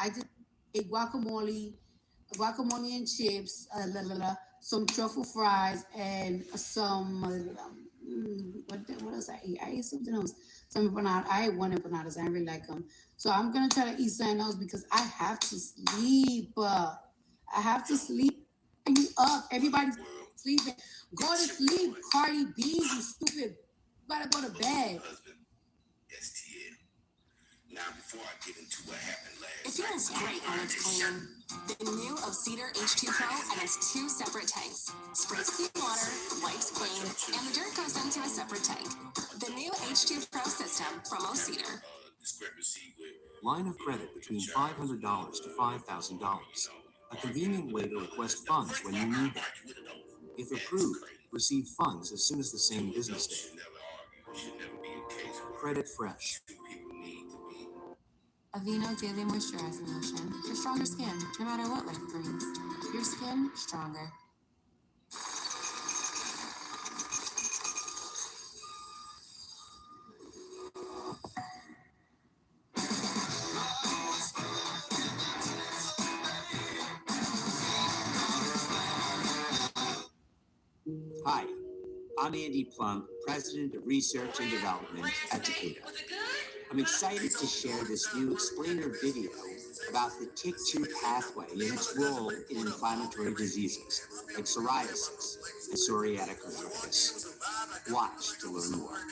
just ate guacamole and chips, some truffle fries, and some, what else I ate? I ate something else. Some empanadas. I ate one empanadas. I didn't really like them. So I'm going to try to eat something else because I have to sleep. I have to sleep. You up? Everybody's sleeping. Go to sleep, Cardi B. You stupid. You gotta go to bed. Now, before I get into what happened last It feels great when it's clean. The new OhhThatSarah H2 Pro and its 2 separate tanks. Sprays clean water, wipes clean, and the dirt goes into a separate tank. The new H2 Pro system from OhhThatSarah. Line of credit between $500 to $5,000. A convenient way to request funds when you need them. If approved, receive funds as soon as the same business day. Credit Fresh. Aveeno Daily Moisturizing Lotion for stronger skin, no matter what life brings. Your skin stronger. Hi, I'm Andy Plump, President of Research and Development at Takeda. I'm excited to share this new explainer video about the TYK2 pathway and its role in inflammatory diseases like psoriasis and psoriatic arthritis. Watch to learn more.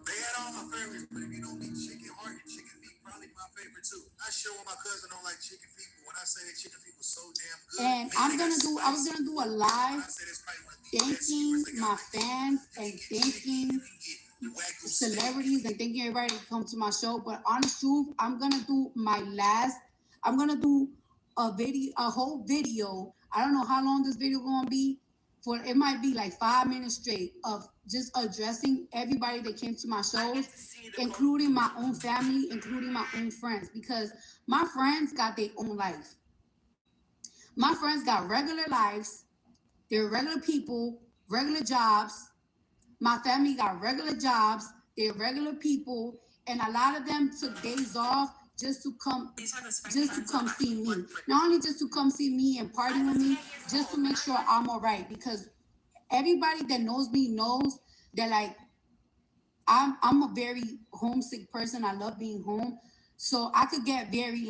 They had all my favorites, but if you don't eat chicken heart and chicken feet, probably my favorite too. I sure my cousin don't like chicken feet, but when I say that chicken feet was so damn good. And I was gonna do a live thanking my fans and thanking celebrities and thanking everybody to come to my show. But honest truth, I'm gonna do a whole video. I don't know how long this video gonna be. It might be like 5 minutes straight of just addressing everybody that came to my shows, including my own family, including my own friends, because my friends got their own life. My friends got regular lives. They're regular people, regular jobs. My family got regular jobs. They're regular people, and a lot of them took days off just to come see me. Not only just to come see me and party with me, just to make sure I'm all right. Because everybody that knows me knows that, like, I'm a very homesick person. I love being home. So I could get very,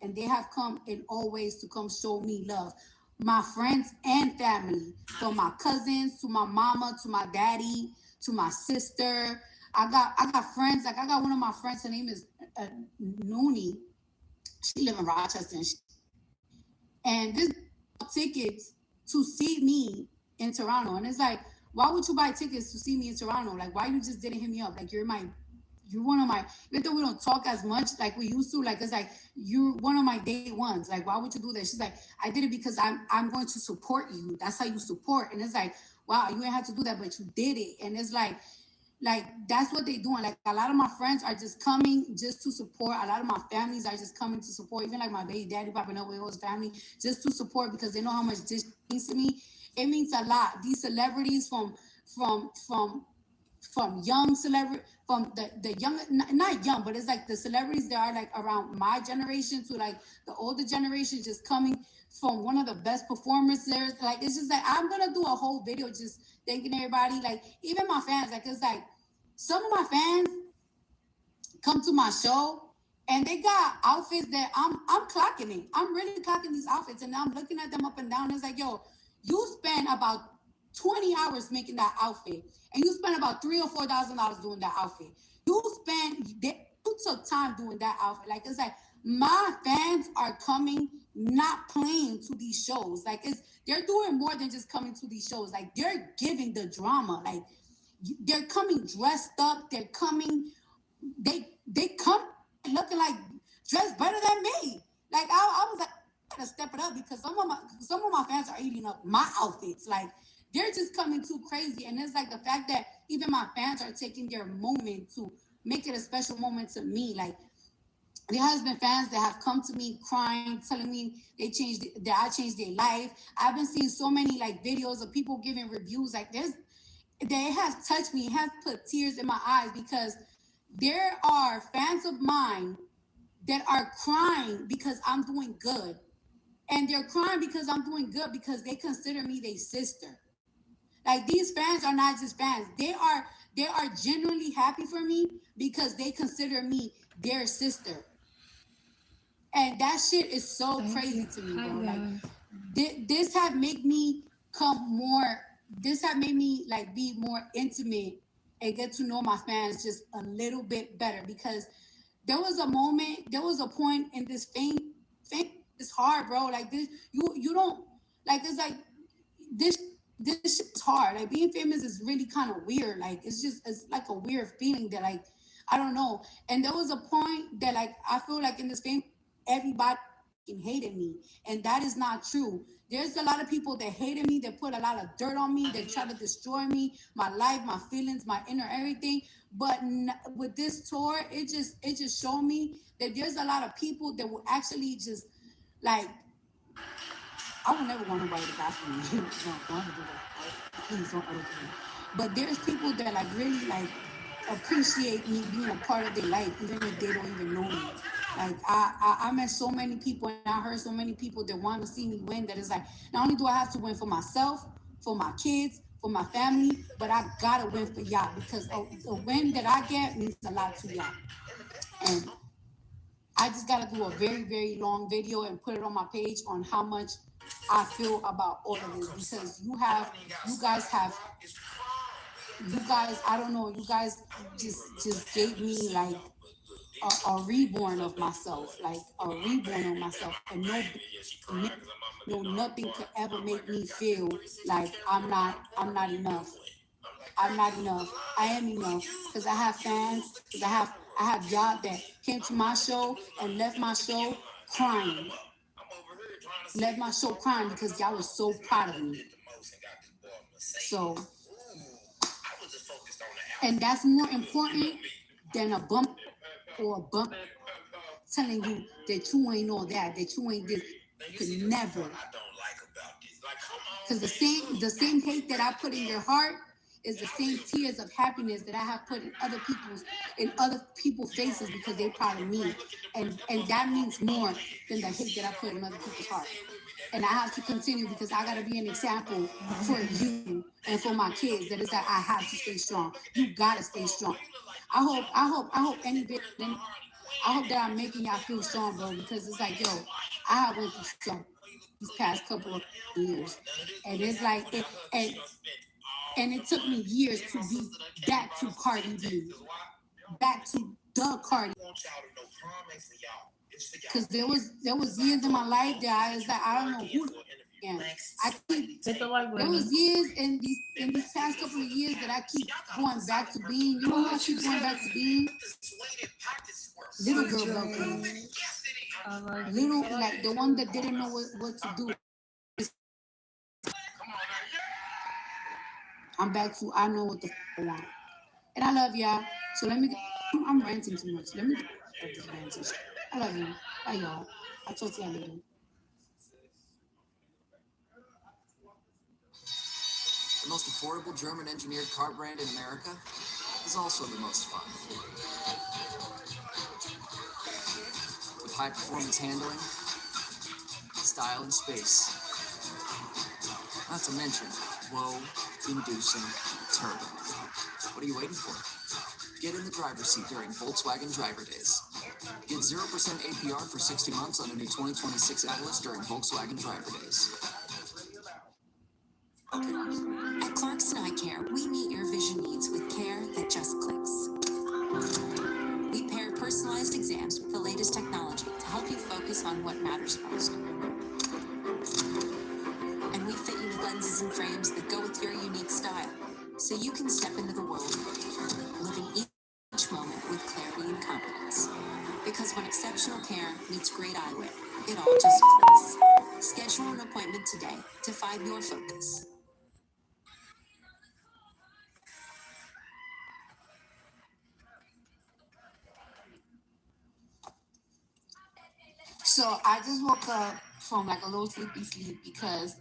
and they have come in all ways to come show me love. My friends and family, from my cousins to my mama to my daddy to my sister. I got friends. Like, I got one of my friends. Her name is Noonie. She live in Rochester, and this tickets to see me in Toronto. And it's like, why would you buy tickets to see me in Toronto? Like, why you just didn't hit me up? Like, you're one of my, even though we don't talk as much like we used to, like, it's like, you're one of my day ones. Like, why would you do that? She's like, I did it because I'm going to support you. That's how you support. And it's like, wow, you ain't have to do that, but you did it. And it's like that's what they doing. Like, a lot of my friends are just coming just to support. A lot of my families are just coming to support. Even like my baby daddy popping up with his family just to support, because they know how much this means to me. It means a lot. These celebrities from young celebrity, from the young, not young, but it's like the celebrities that are like around my generation to like the older generation, just coming from one of the best performers there. Like, it's just like, I'm gonna do a whole video just thanking everybody. Like, even my fans, like, it's like some of my fans come to my show and they got outfits that I'm clocking it. I'm really clocking these outfits, and I'm looking at them up and down. It's like, yo, you spend about 20 hours making that outfit, and you spend about $3,000 or $4,000 doing that outfit. You took time doing that outfit. Like, it's like, my fans are coming, not playing to these shows. Like, they're doing more than just coming to these shows. Like, they're giving the drama. Like, they're coming dressed up. They're coming, they come looking like dressed better than me. Like, I was like, I gotta step it up, because some of my fans are eating up my outfits. Like, they're just coming too crazy. And it's like the fact that even my fans are taking their moment to make it a special moment to me. Like, there has been fans that have come to me crying, telling me I changed their life. I've been seeing so many like videos of people giving reviews. Like, that has touched me. It has put tears in my eyes, because there are fans of mine that are crying because I'm doing good. And they're crying because I'm doing good because they consider me their sister. Like, these fans are not just fans. They are genuinely happy for me because they consider me their sister. And that shit is so crazy to me, bro. Like, this have made me this have made me like be more intimate and get to know my fans just a little bit better, because there was a point in this fame it's hard, bro. Like this, you don't like, it's like this shit's hard. Like being famous is really kind of weird. Like it's like a weird feeling that, like, I don't know. And there was a point that, like, I feel like in this fame, everybody hated me, and that is not true. There's a lot of people that hated me, that put a lot of dirt on me, that try to destroy me, my life, my feelings, my inner everything. But with this tour, it just showed me that there's a lot of people that will actually just like. I will never want nobody to bash me. Don't want to do that. Please don't ever do that. But there's people that like really like appreciate me being a part of their life, even if they don't even know me. Like I met so many people, and I heard so many people that want to see me win. That is like, not only do I have to win for myself, for my kids, for my family, but I gotta win for y'all, because a win that I get means a lot to y'all. And I just gotta do a very, very long video and put it on my page on how much I feel about all of this, because you guys, I don't know, you guys just gave me like a reborn of myself, like a reborn of myself, and nothing could ever make me feel like I'm not enough. I'm not enough. I am enough, because I have fans, because I have y'all that came to my show and left my show crying. Left my show crying because y'all was so proud of me. So, and that's more important than a bump or a bump telling you that you ain't all that you ain't this. You could never. Because the same hate that I put in your heart is the same tears of happiness that I have put in other people's faces, because they're proud of me. And that means more than the hate that I put in other people's heart. And I have to continue, because I gotta be an example for you and for my kids. That is that I have to stay strong. You gotta stay strong. I hope that I'm making y'all feel strong, bro, because it's like, yo, I have went through some these past couple of years, and it's like and it took me years to be back to Cardi B, back to the Cardi. Because there was years in my life that I was like, I don't know who. And there was years in these past couple of years that I keep going back to being. You know what I keep going back to being? Little girl Belkin. Little, like the one that didn't know what to do. I'm back to I know what the I want. And I love y'all. So let me. I'm ranting too much. Let me stop this ranting. I love you. Bye, y'all. I'll talk to y'all later. The most affordable German-engineered car brand in America is also the most fun. With high-performance handling, style, and space. Not to mention, whoa-inducing turbo. What are you waiting for? Get in the driver's seat during Volkswagen Driver Days. Get 0% APR for 60 months on a new 2026 Atlas during Volkswagen Driver Days. At Clarkson Eye Care, we meet your vision needs with care that just clicks. We pair personalized exams with the latest technology to help you focus on what matters most. And we fit you with lenses and frames that go with your unique style, so you can step into the world, living each moment with clarity and confidence. Because when exceptional care meets great eyewear, it all just clicks. Schedule an appointment today to find your focus. So I just woke up from like a little sleepy sleep, because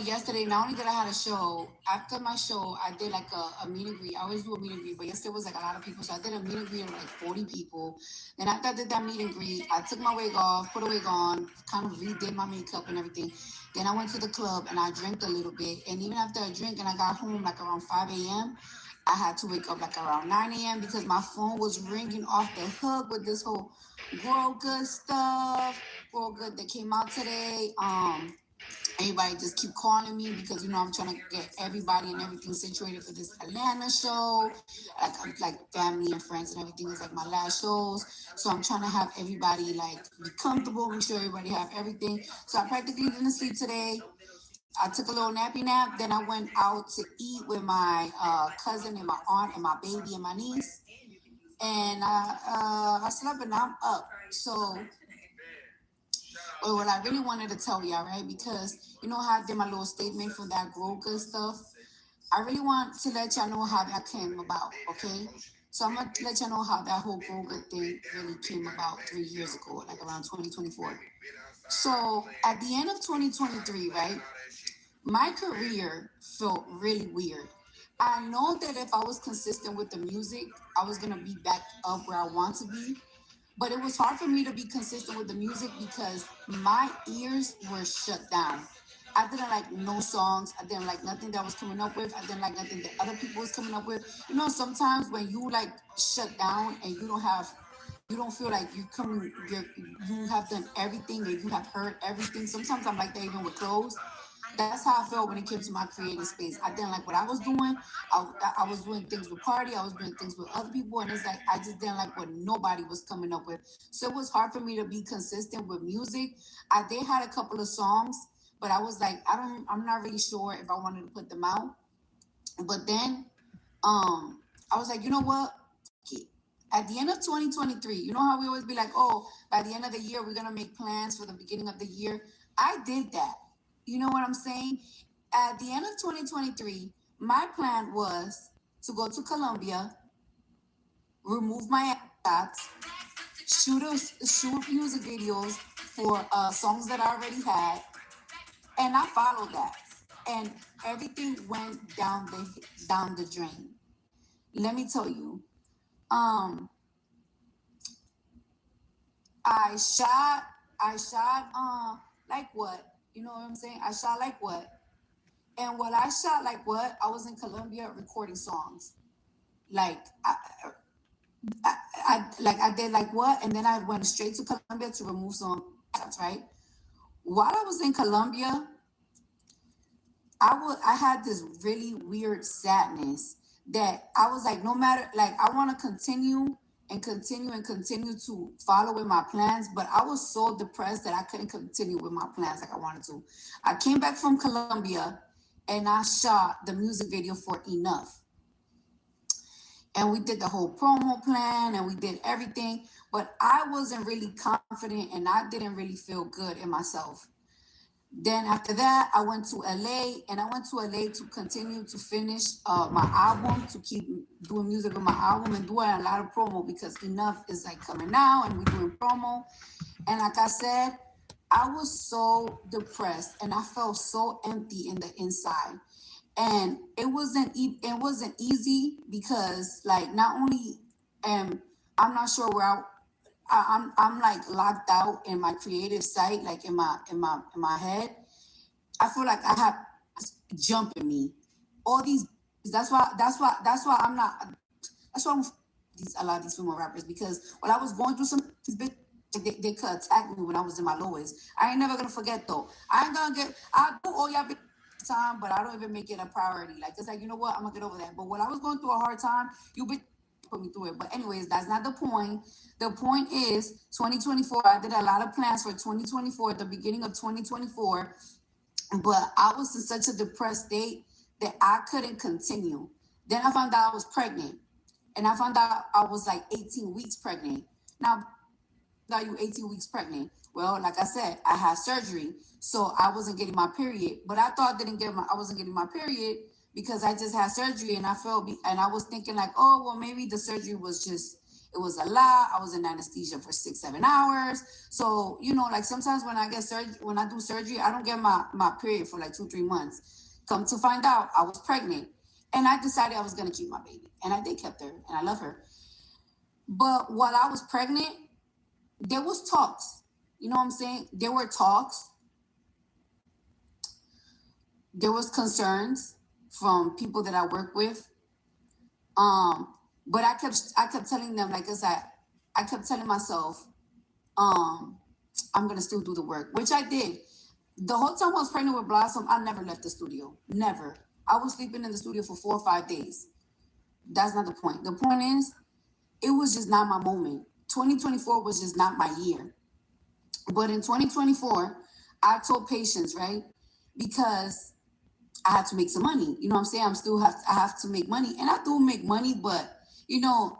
yesterday, not only did I have a show, after my show, I did like a meet and greet. I always do a meet and greet, but yesterday was like a lot of people. So I did a meet and greet of like 40 people. Then after I did that meet and greet, I took my wig off, put a wig on, kind of redid my makeup and everything. Then I went to the club and I drank a little bit. And even after I drank and I got home like around 5 a.m., I had to wake up like around 9 a.m. because my phone was ringing off the hook with this whole Grow Good stuff. Grow Good that came out today. Everybody just keep calling me because I'm trying to get everybody and everything situated for this Atlanta show. Like family and friends and everything is like my last shows. So I'm trying to have everybody like be comfortable, make sure everybody have everything. So I practically didn't sleep today. I took a little nappy nap. Then I went out to eat with my cousin and my aunt and my baby and my niece. And I slept and I'm up. So what I really wanted to tell y'all, right? Because how I did my little statement for that Grow Good stuff. I really want to let y'all know how that came about, okay? So I'm gonna let y'all know how that whole Grow Good thing really came about 3 years ago, like around 2024. So at the end of 2023, right? My career felt really weird. I know that if I was consistent with the music, I was gonna be back up where I want to be. But it was hard for me to be consistent with the music because my ears were shut down. I didn't like no songs. I didn't like nothing that I was coming up with. I didn't like nothing that other people was coming up with. Sometimes when you like shut down and you don't feel like you have done everything or you have heard everything. Sometimes I'm like that even with clothes. That's how I felt when it came to my creative space. I didn't like what I was doing. I was doing things with party. I was doing things with other people. And it's like, I just didn't like what nobody was coming up with. So it was hard for me to be consistent with music. I did had a couple of songs, but I was like, I'm not really sure if I wanted to put them out. But then, I was like, you know what? At the end of 2023, you know how we always be like, oh, by the end of the year, we're going to make plans for the beginning of the year. I did that. You know what I'm saying? At the end of 2023, my plan was to go to Colombia, remove my shots, shoot music videos for songs that I already had, and I followed that. And everything went down the drain. Let me tell you. I shot like what? You know what I'm saying? I shot like what? And what I shot like what? I was in Colombia recording songs. Like I did like what? And then I went straight to Colombia to remove some shots, right? While I was in Colombia, I had this really weird sadness that I was like, no matter, like I want to continue to follow with my plans, but I was so depressed that I couldn't continue with my plans like I wanted to. I came back from Colombia and I shot the music video for Enough. And we did the whole promo plan and we did everything, but I wasn't really confident and I didn't really feel good in myself. Then after that, I went to LA and I went to LA to continue to finish my album, to keep doing music with my album and doing a lot of promo because Enough is like coming out and we're doing promo. And like I said, I was so depressed and I felt so empty in the inside. And it wasn't easy because like not only I'm not sure where I'm like locked out in my creative site, like in my head. I feel like I have jumping me. All these that's why I'm not that's why I'm a lot of these female rappers because when I was going through some they could attack me when I was in my lowest. I ain't never gonna forget though. I'll do all y'all time, but I don't even make it a priority. Like it's like, you know what, I'm gonna get over that. But when I was going through a hard time, you put me through it. But anyways, that's not the point. The point is 2024. I did a lot of plans for 2024 at the beginning of 2024, but I was in such a depressed state that I couldn't continue. Then I found out I was pregnant, and I found out I was like 18 weeks pregnant. Now, are you 18 weeks pregnant? Well, like I said, I had surgery, so I wasn't getting my period. But I thought I wasn't getting my period because I just had surgery, and I was thinking like, oh, well, maybe the surgery was it was a lot. I was in anesthesia for 6-7 hours. So, like sometimes when I do surgery, I don't get my period for like 2-3 months. Come to find out, I was pregnant, and I decided I was gonna keep my baby, and I did kept her, and I love her. But while I was pregnant, there was talks. You know what I'm saying? There were talks. There was concerns from people that I work with. But I kept telling them, like I kept telling myself, I'm gonna still do the work, which I did. The whole time I was pregnant with Blossom, I never left the studio. Never. I was sleeping in the studio for 4 or 5 days. That's not the point. The point is, it was just not my moment. 2024 was just not my year. But in 2024, I told Patience, right? Because I had to make some money. You know what I'm saying? I have to make money. And I do make money, but you know,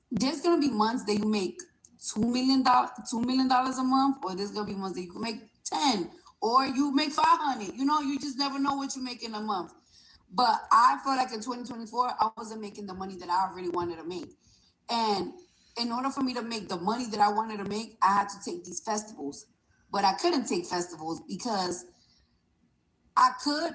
there's gonna be months that you make $2 million a month, or there's gonna be months that you can make 10, or you make 500. You know, you just never know what you make in a month. But I felt like in 2024, I wasn't making the money that I really wanted to make. And in order for me to make the money that I wanted to make, I had to take these festivals. But I couldn't take festivals because I could,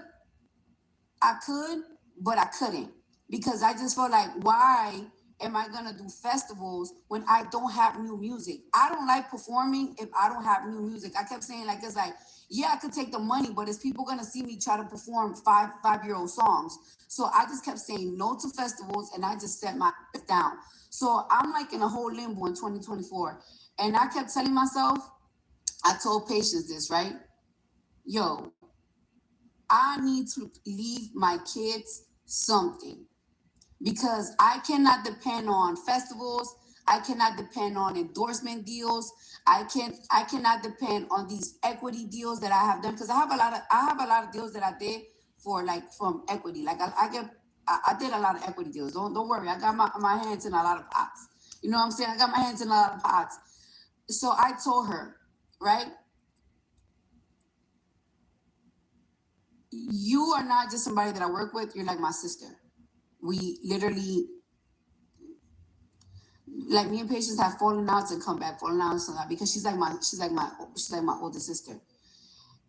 but I couldn't. Because I just felt like, why am I gonna do festivals when I don't have new music? I don't like performing if I don't have new music. I kept saying, like, it's like, yeah, I could take the money, but is people gonna see me try to perform five-year-old songs? So I just kept saying no to festivals, and I just set my down. So I'm like in a whole limbo in 2024. And I kept telling myself, I told Patience this, right? Yo, I need to leave my kids something, because I cannot depend on festivals. I cannot depend on endorsement deals. I cannot depend on these equity deals that I have done, because I have a lot of deals that I did for, like, from equity. Like I did a lot of equity deals. Don't worry. I got my hands in a lot of pots. You know what I'm saying? I got my hands in a lot of pots. So I told her, right? You are not just somebody that I work with. You're like my sister. We literally, like, me and Patience have fallen out and come back, fallen out and come back, because she's like my older sister.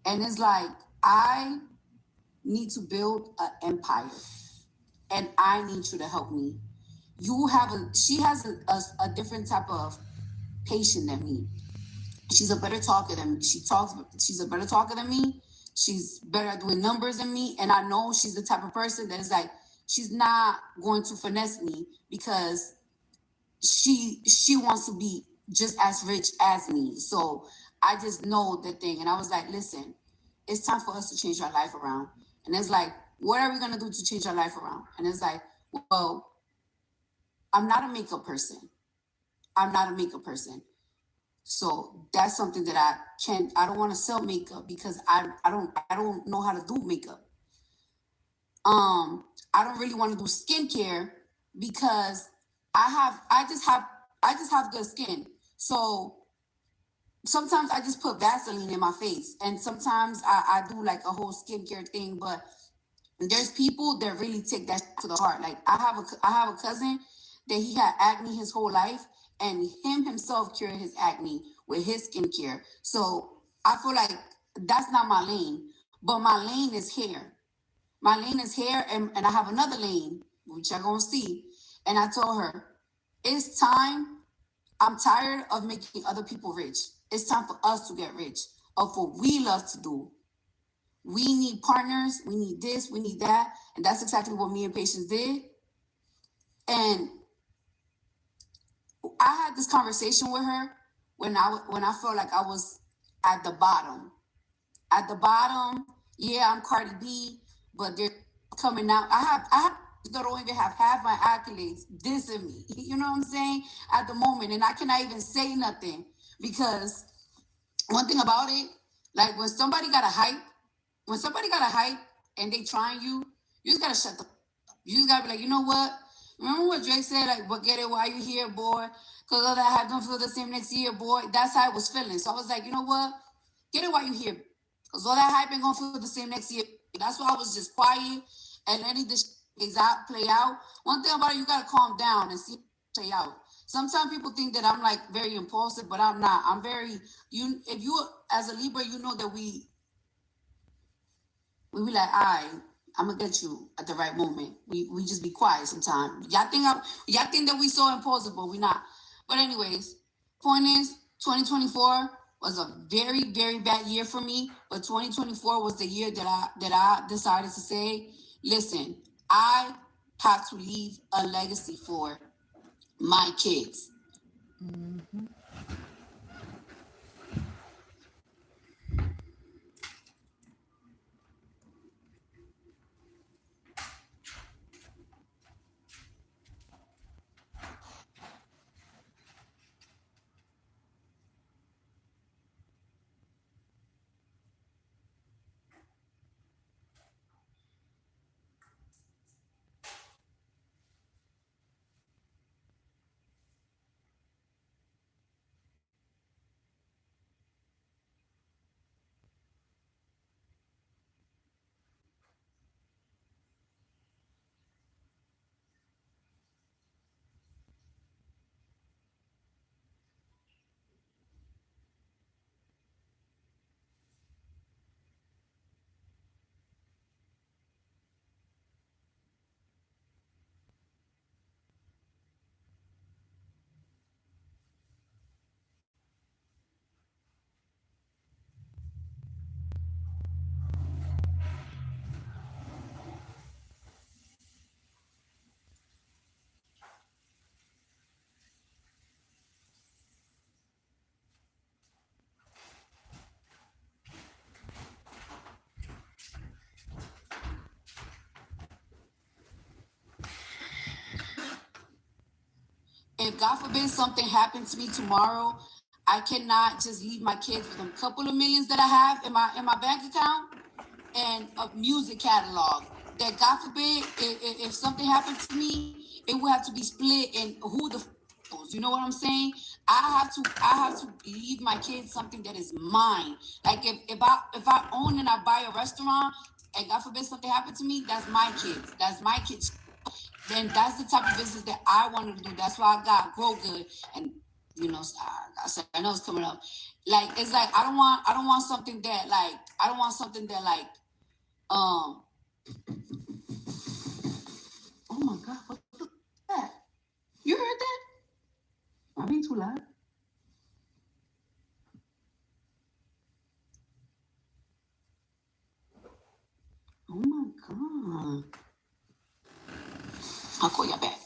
And it's like, I need to build an empire, and I need you to help me. She has a different type of patient than me. She's a better talker than me. She's a better talker than me. She's better at doing numbers than me. And I know she's the type of person that is like, she's not going to finesse me, because she wants to be just as rich as me. So I just know the thing. And I was like, listen, it's time for us to change our life around. And it's like, what are we gonna do to change our life around? And it's like, well, I'm not a makeup person. So that's something that I don't want to sell makeup, because I don't know how to do makeup. I don't really want to do skincare, because I just have good skin. So sometimes I just put Vaseline in my face, and sometimes I do like a whole skincare thing. But there's people that really take that to the heart. Like, I have a cousin that he had acne his whole life, and him himself cured his acne with his skincare. So I feel like that's not my lane, but my lane is hair. My lane is hair, and I have another lane, which you're gonna see. And I told her, it's time. I'm tired of making other people rich. It's time for us to get rich of what we love to do. We need partners. We need this. We need that. And that's exactly what me and Patience did. And I had this conversation with her when I felt like I was at the bottom. At the bottom, yeah, I'm Cardi B, but they're coming out. I don't even have half my accolades dissing me. You know what I'm saying? At the moment, and I cannot even say nothing, because one thing about it, like, when somebody got a hype and they trying you, you just gotta shut the. You just gotta be like, you know what? Remember what Drake said? Like, but get it while you here, boy. Cause all that hype don't feel the same next year, boy. That's how I was feeling. So I was like, you know what? Get it while you here. Cause all that hype ain't gonna feel the same next year. That's why I was just quiet and letting this play out. One thing about it, you gotta calm down and see it play out. Sometimes people think that I'm like very impulsive, but I'm not. I'm very if you as a Libra, you know that we be like, all right, I'm gonna get you at the right moment. We just be quiet sometimes. Y'all think that we so impulsive, but we not. But anyways, point is, 2024 was a very, very bad year for me. But 2024 was the year that I decided to say, listen, I have to leave a legacy for my kids. Mm-hmm. If God forbid something happens to me tomorrow, I cannot just leave my kids with a couple of millions that I have in my bank account and a music catalog. That God forbid, if something happened to me, it will have to be split. And who the you know what I'm saying? I have to leave my kids something that is mine. Like if I own and I buy a restaurant, and God forbid something happened to me, that's my kids. That's my kids. Then that's the type of business that I wanted to do. That's why I got Grow Good, and I know it's coming up. Like it's like I don't want something that oh my God, what the that? You heard that? Am I being too loud? Oh my God. I'll call you back.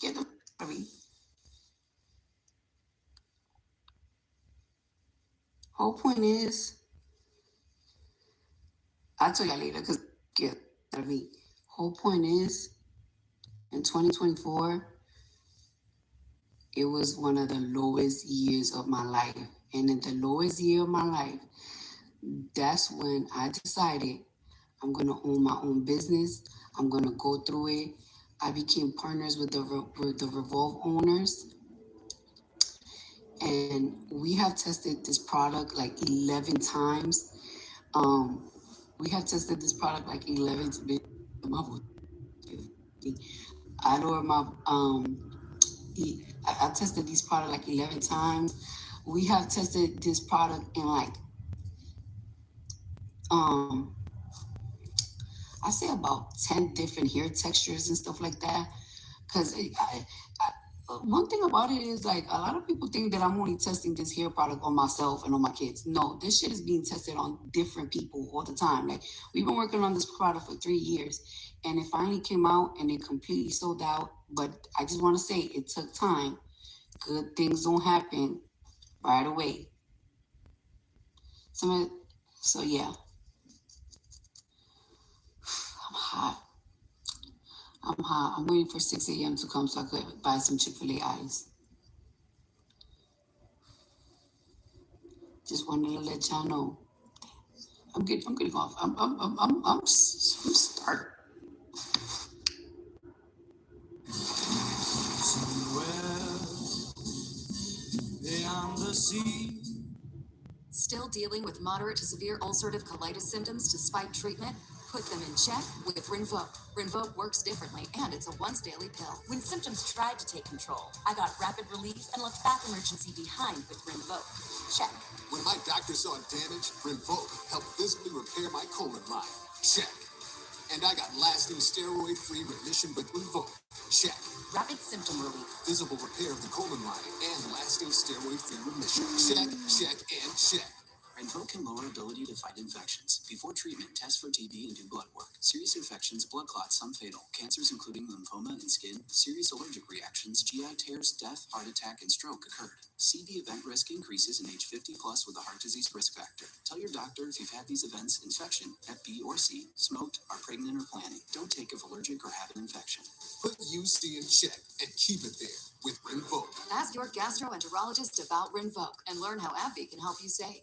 Get the whole point is, I'll tell y'all later because whole point is, in 2024, it was one of the lowest years of my life. And in the lowest year of my life, that's when I decided I'm going to own my own business. I'm going to go through it. I became partners with the Revolve owners. And we have tested this product like 11 times. We have tested this product like 11 times. I lowered my, I tested this product like 11 times. We have tested this product in like, I say about 10 different hair textures and stuff like that. Because one thing about it is like a lot of people think that I'm only testing this hair product on myself and on my kids. No, this shit is being tested on different people all the time. Like we've been working on this product for 3 years and it finally came out and it completely sold out. But I just want to say it took time. Good things don't happen right away. So yeah, I'm hot. I'm waiting for 6 a.m. to come so I could buy some Chick-fil-A ice. Just wanted to let y'all know. I'm getting off. I'm start. Beyond the sea. Still dealing with moderate to severe ulcerative colitis symptoms despite treatment? Put them in check with Rinvoq. Rinvoq works differently, and it's a once-daily pill. When symptoms tried to take control, I got rapid relief and left bath emergency behind with Rinvoq. Check. When my doctor saw damage, Rinvoq helped visibly repair my colon line. Check. And I got lasting steroid-free remission with Rinvoq. Check. Rapid symptom relief. Visible repair of the colon line and lasting steroid-free remission. Check, check, and check. Rinvoq can lower ability to fight infections. Before treatment, test for TB and do blood work. Serious infections, blood clots, some fatal. Cancers including lymphoma and skin. Serious allergic reactions, GI tears, death, heart attack, and stroke occurred. CV event risk increases in age 50 plus with a heart disease risk factor. Tell your doctor if you've had these events, infection, Hep B or C, smoked, are pregnant or planning. Don't take if allergic or have an infection. Put UC in check and keep it there with Rinvoq. Ask your gastroenterologist about Rinvoq and learn how AbbVie can help you save.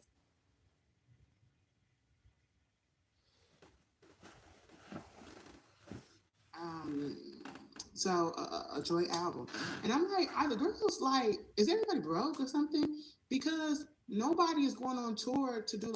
A Joy album. And I'm like, are the girls like, is everybody broke or something? Because nobody is going on tour to do.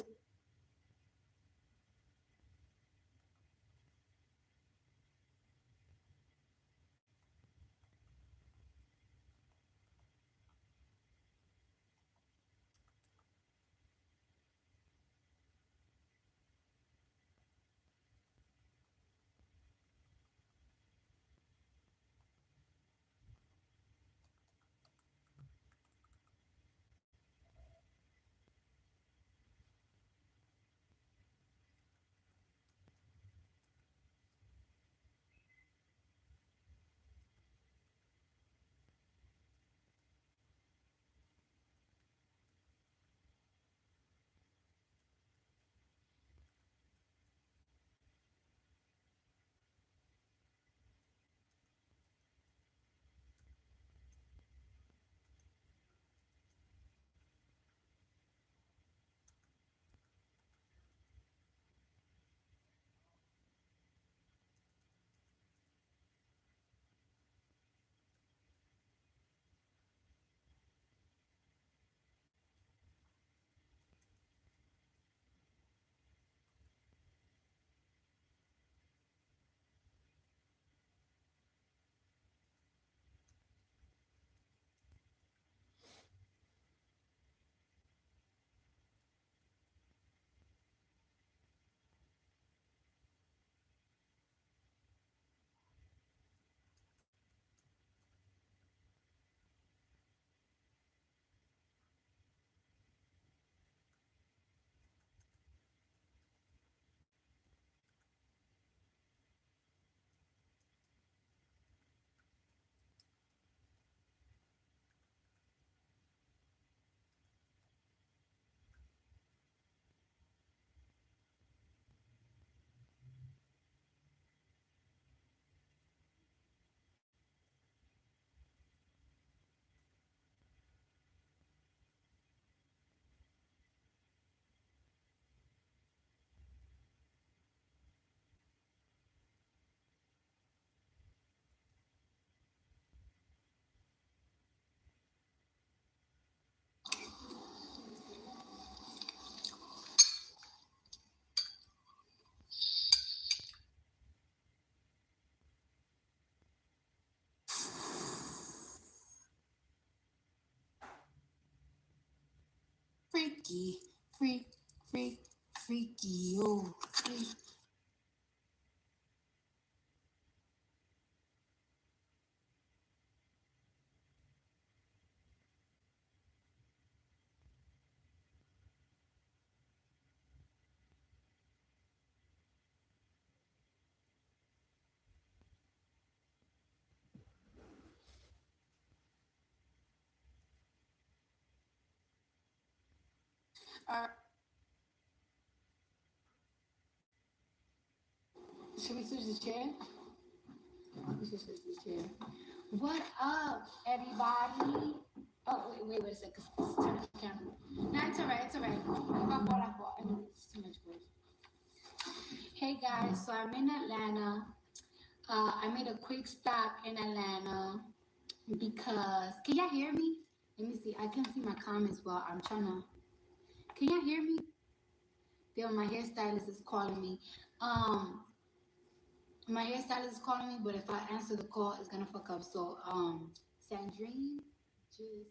Freaky, freaky, oh, freak. Should we switch the chair? We should switch the chair. What up, everybody? Oh, wait a second. Let's turn off the camera. No, it's all right. It's all right. I mean, it's too much work. Hey guys, so I'm in Atlanta. I made a quick stop in Atlanta because can y'all hear me? Let me see. I can't see my comments well. I'm trying to. Can y'all hear me? Bill, my hairstylist is calling me. My hairstylist is calling me, but if I answer the call, it's gonna fuck up. So, Sandrine, just.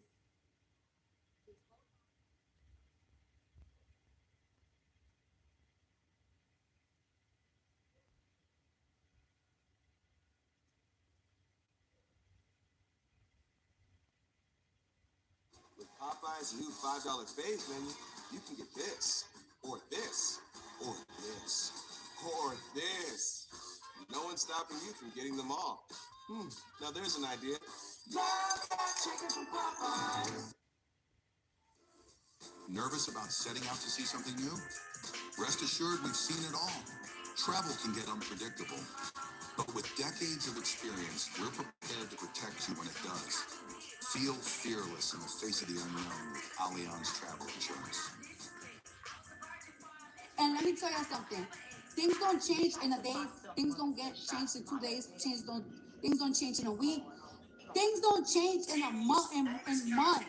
With Popeye's new $5 fave menu, you can get this, or this, or this. or this. No one's stopping you from getting them all. Now there's an idea. Nervous about setting out to see something new? Rest assured, we've seen it all. Travel can get unpredictable, but with decades of experience, we're prepared to protect you when it does. Feel fearless in the face of the unknown with Allianz Travel Insurance. And let me tell you something. Things don't change in a day. Things don't get changed in 2 days. Things don't change in a week. Things don't change in a month, in months.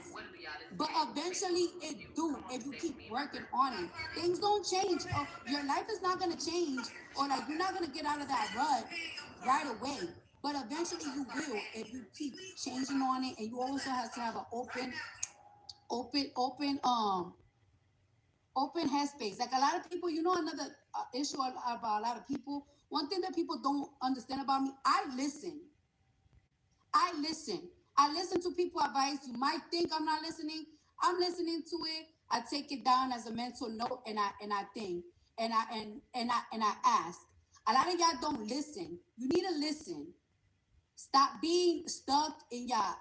But eventually it do if you keep working on it. Things don't change. Or your life is not gonna change, or like you're not gonna get out of that rut right away. But eventually you will if you keep changing on it, and you also have to have an open headspace. Like a lot of people, another issue about a lot of people. One thing that people don't understand about me, I listen. I listen to people advice. You might think I'm not listening. I'm listening to it. I take it down as a mental note, and I think, and I ask. A lot of y'all don't listen. You need to listen. Stop being stuck in your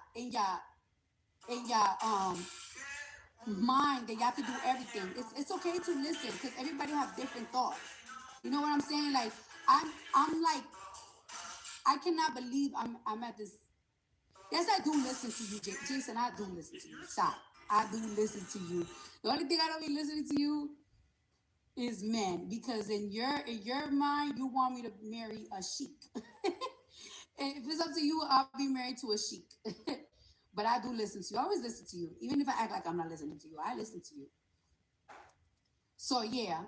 mind that you have to do everything. It's okay to listen because everybody have different thoughts. You know what I'm saying? Like I'm like, I cannot believe I'm at this. Yes, I do listen to you, Jason. I do listen to you. Stop. I do listen to you. The only thing I don't be listening to you is men, because in your mind you want me to marry a sheik. And if it's up to you, I'll be married to a sheik. But I do listen to you. I always listen to you. Even if I act like I'm not listening to you, I listen to you. So yeah,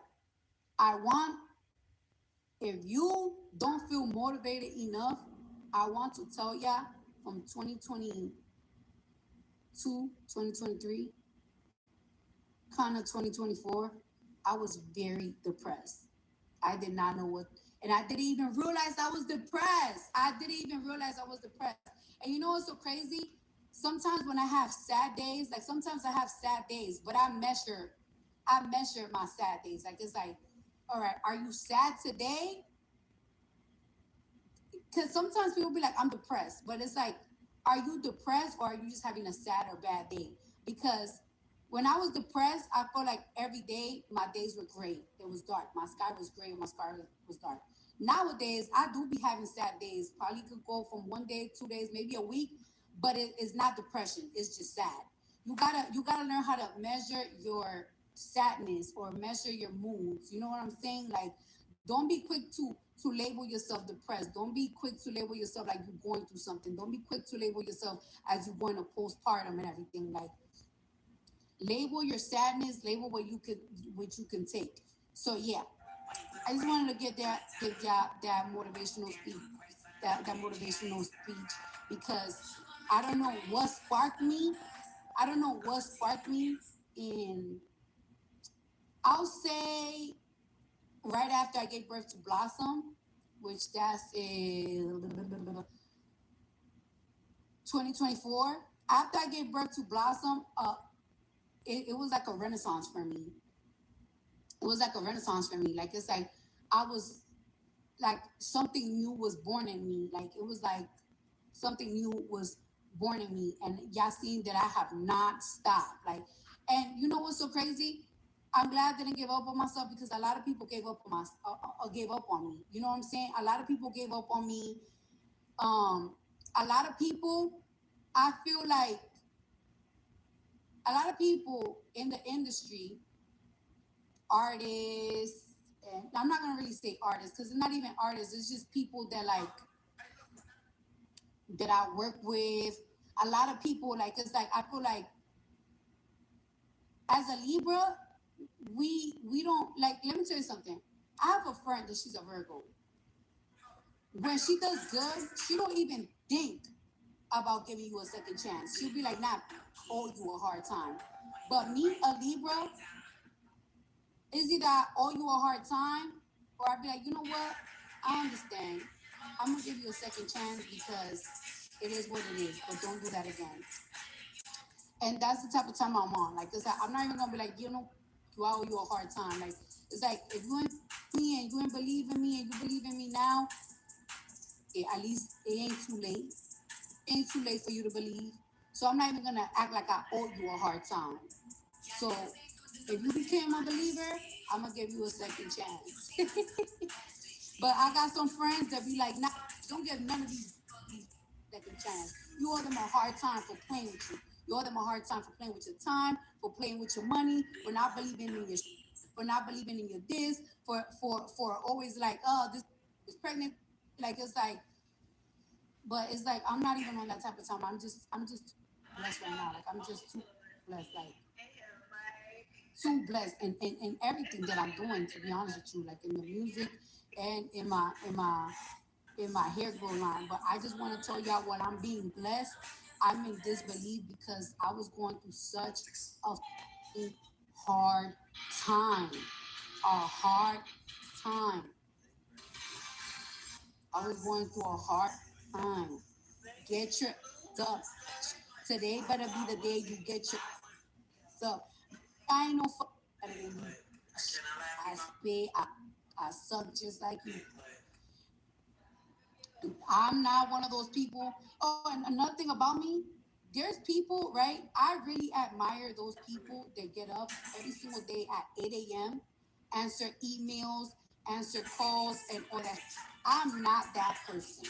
if you don't feel motivated enough, I want to tell ya from 2022, 2023, kind of 2024, I was very depressed. I did not know what, and I didn't even realize I was depressed. And you know what's so crazy? Sometimes when I have sad days, like sometimes I have sad days, but I measure my sad days. Like it's like, all right, are you sad today? Because sometimes people be like, I'm depressed, but it's like, are you depressed or are you just having a sad or bad day? Because when I was depressed, I felt like every day my days were great. It was dark. My sky was gray. My sky was dark. Nowadays, I do be having sad days. Probably could go from 1 day, 2 days, maybe a week, but it's not depression. It's just sad. You gotta learn how to measure your sadness or measure your moods. You know what I'm saying? Like, don't be quick to label yourself depressed. Don't be quick to label yourself like you're going through something. Don't be quick to label yourself as you're going to postpartum and everything. Like, label your sadness, label what you can take. So yeah, I just wanted to give y'all that motivational speech, that motivational speech, because I don't know what sparked me. And I'll say right after I gave birth to Blossom, which that's in 2024. After I gave birth to Blossom, it was like a renaissance for me. Like, it's like I was like something new was born in me. Like it was like something new was born in me, and y'all seen that I have not stopped. Like, and you know what's so crazy? I'm glad I didn't give up on myself, because a lot of people gave up on me. You know what I'm saying? A lot of people gave up on me. A lot of people, I feel like a lot of people in the industry, artists, and I'm not gonna really say artists because it's not even artists, it's just people that I work with. A lot of people, like, it's like I feel like as a Libra, we don't, like, let me tell you something. I have a friend that she's a Virgo. When she does good, she don't even think about giving you a second chance. She'll be like, nah, owe you a hard time. But me, a Libra, is either I owe you a hard time, or I'd be like, you know what? I understand. I'm gonna give you a second chance because it is what it is, but don't do that again. And that's the type of time I'm on. Like, I'm not even gonna be like, you know, I owe you a hard time. Like, It's like if you ain't me and you ain't believe in me and you believe in me now, at least it ain't too late. It ain't too late for you to believe. So I'm not even gonna act like I owe you a hard time. So if you became a believer, I'm gonna give you a second chance. But I got some friends that be like, nah, don't give none of these second chance. You owe them a hard time for playing with you. You owe them a hard time for playing with your time, for playing with your money, for not believing in your for not believing in your this, for always like, oh, this is pregnant. Like it's like, but it's like I'm not even on that type of time. I'm just blessed right now. Like I'm just too blessed, like too blessed in everything that I'm doing, to be honest with you, like in the music and in my hair grow line. But I just want to tell y'all what I'm being blessed. I'm in disbelief because I was going through such a hard time. A hard time. I was going through a hard time. Get your up. Today better be the day you get your up. I ain't no better than you. I spit, I suck just like you. I'm not one of those people. Oh, and another thing about me, there's people, right? I really admire those people that get up every single day at 8 a.m., answer emails, answer calls, and all that. I'm not that person.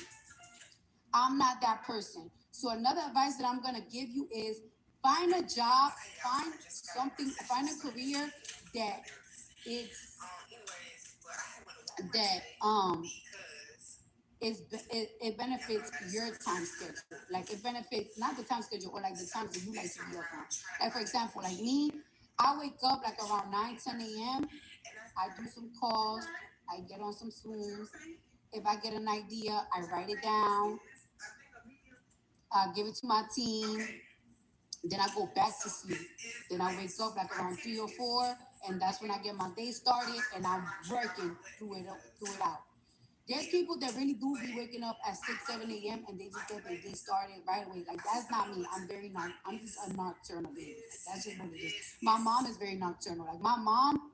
I'm not that person. So another advice that I'm gonna give you is find a job, find something, find a career that it's that it benefits your time schedule. Like it benefits not the time schedule or like the times that you like to be up on. Like for example, like me, I wake up like around 9, 10 a.m. I do some calls, I get on some Zooms. If I get an idea, I write it down, I give it to my team, then I go back to sleep. Then I wake up like around 3 or 4, and that's when I get my day started and I'm working through it out. There's people that really do be waking up at 6, 7 a.m. and they just get their day started right away. Like that's not me. I'm just a nocturnal baby. Like, that's just what it is. My mom is very nocturnal. Like my mom,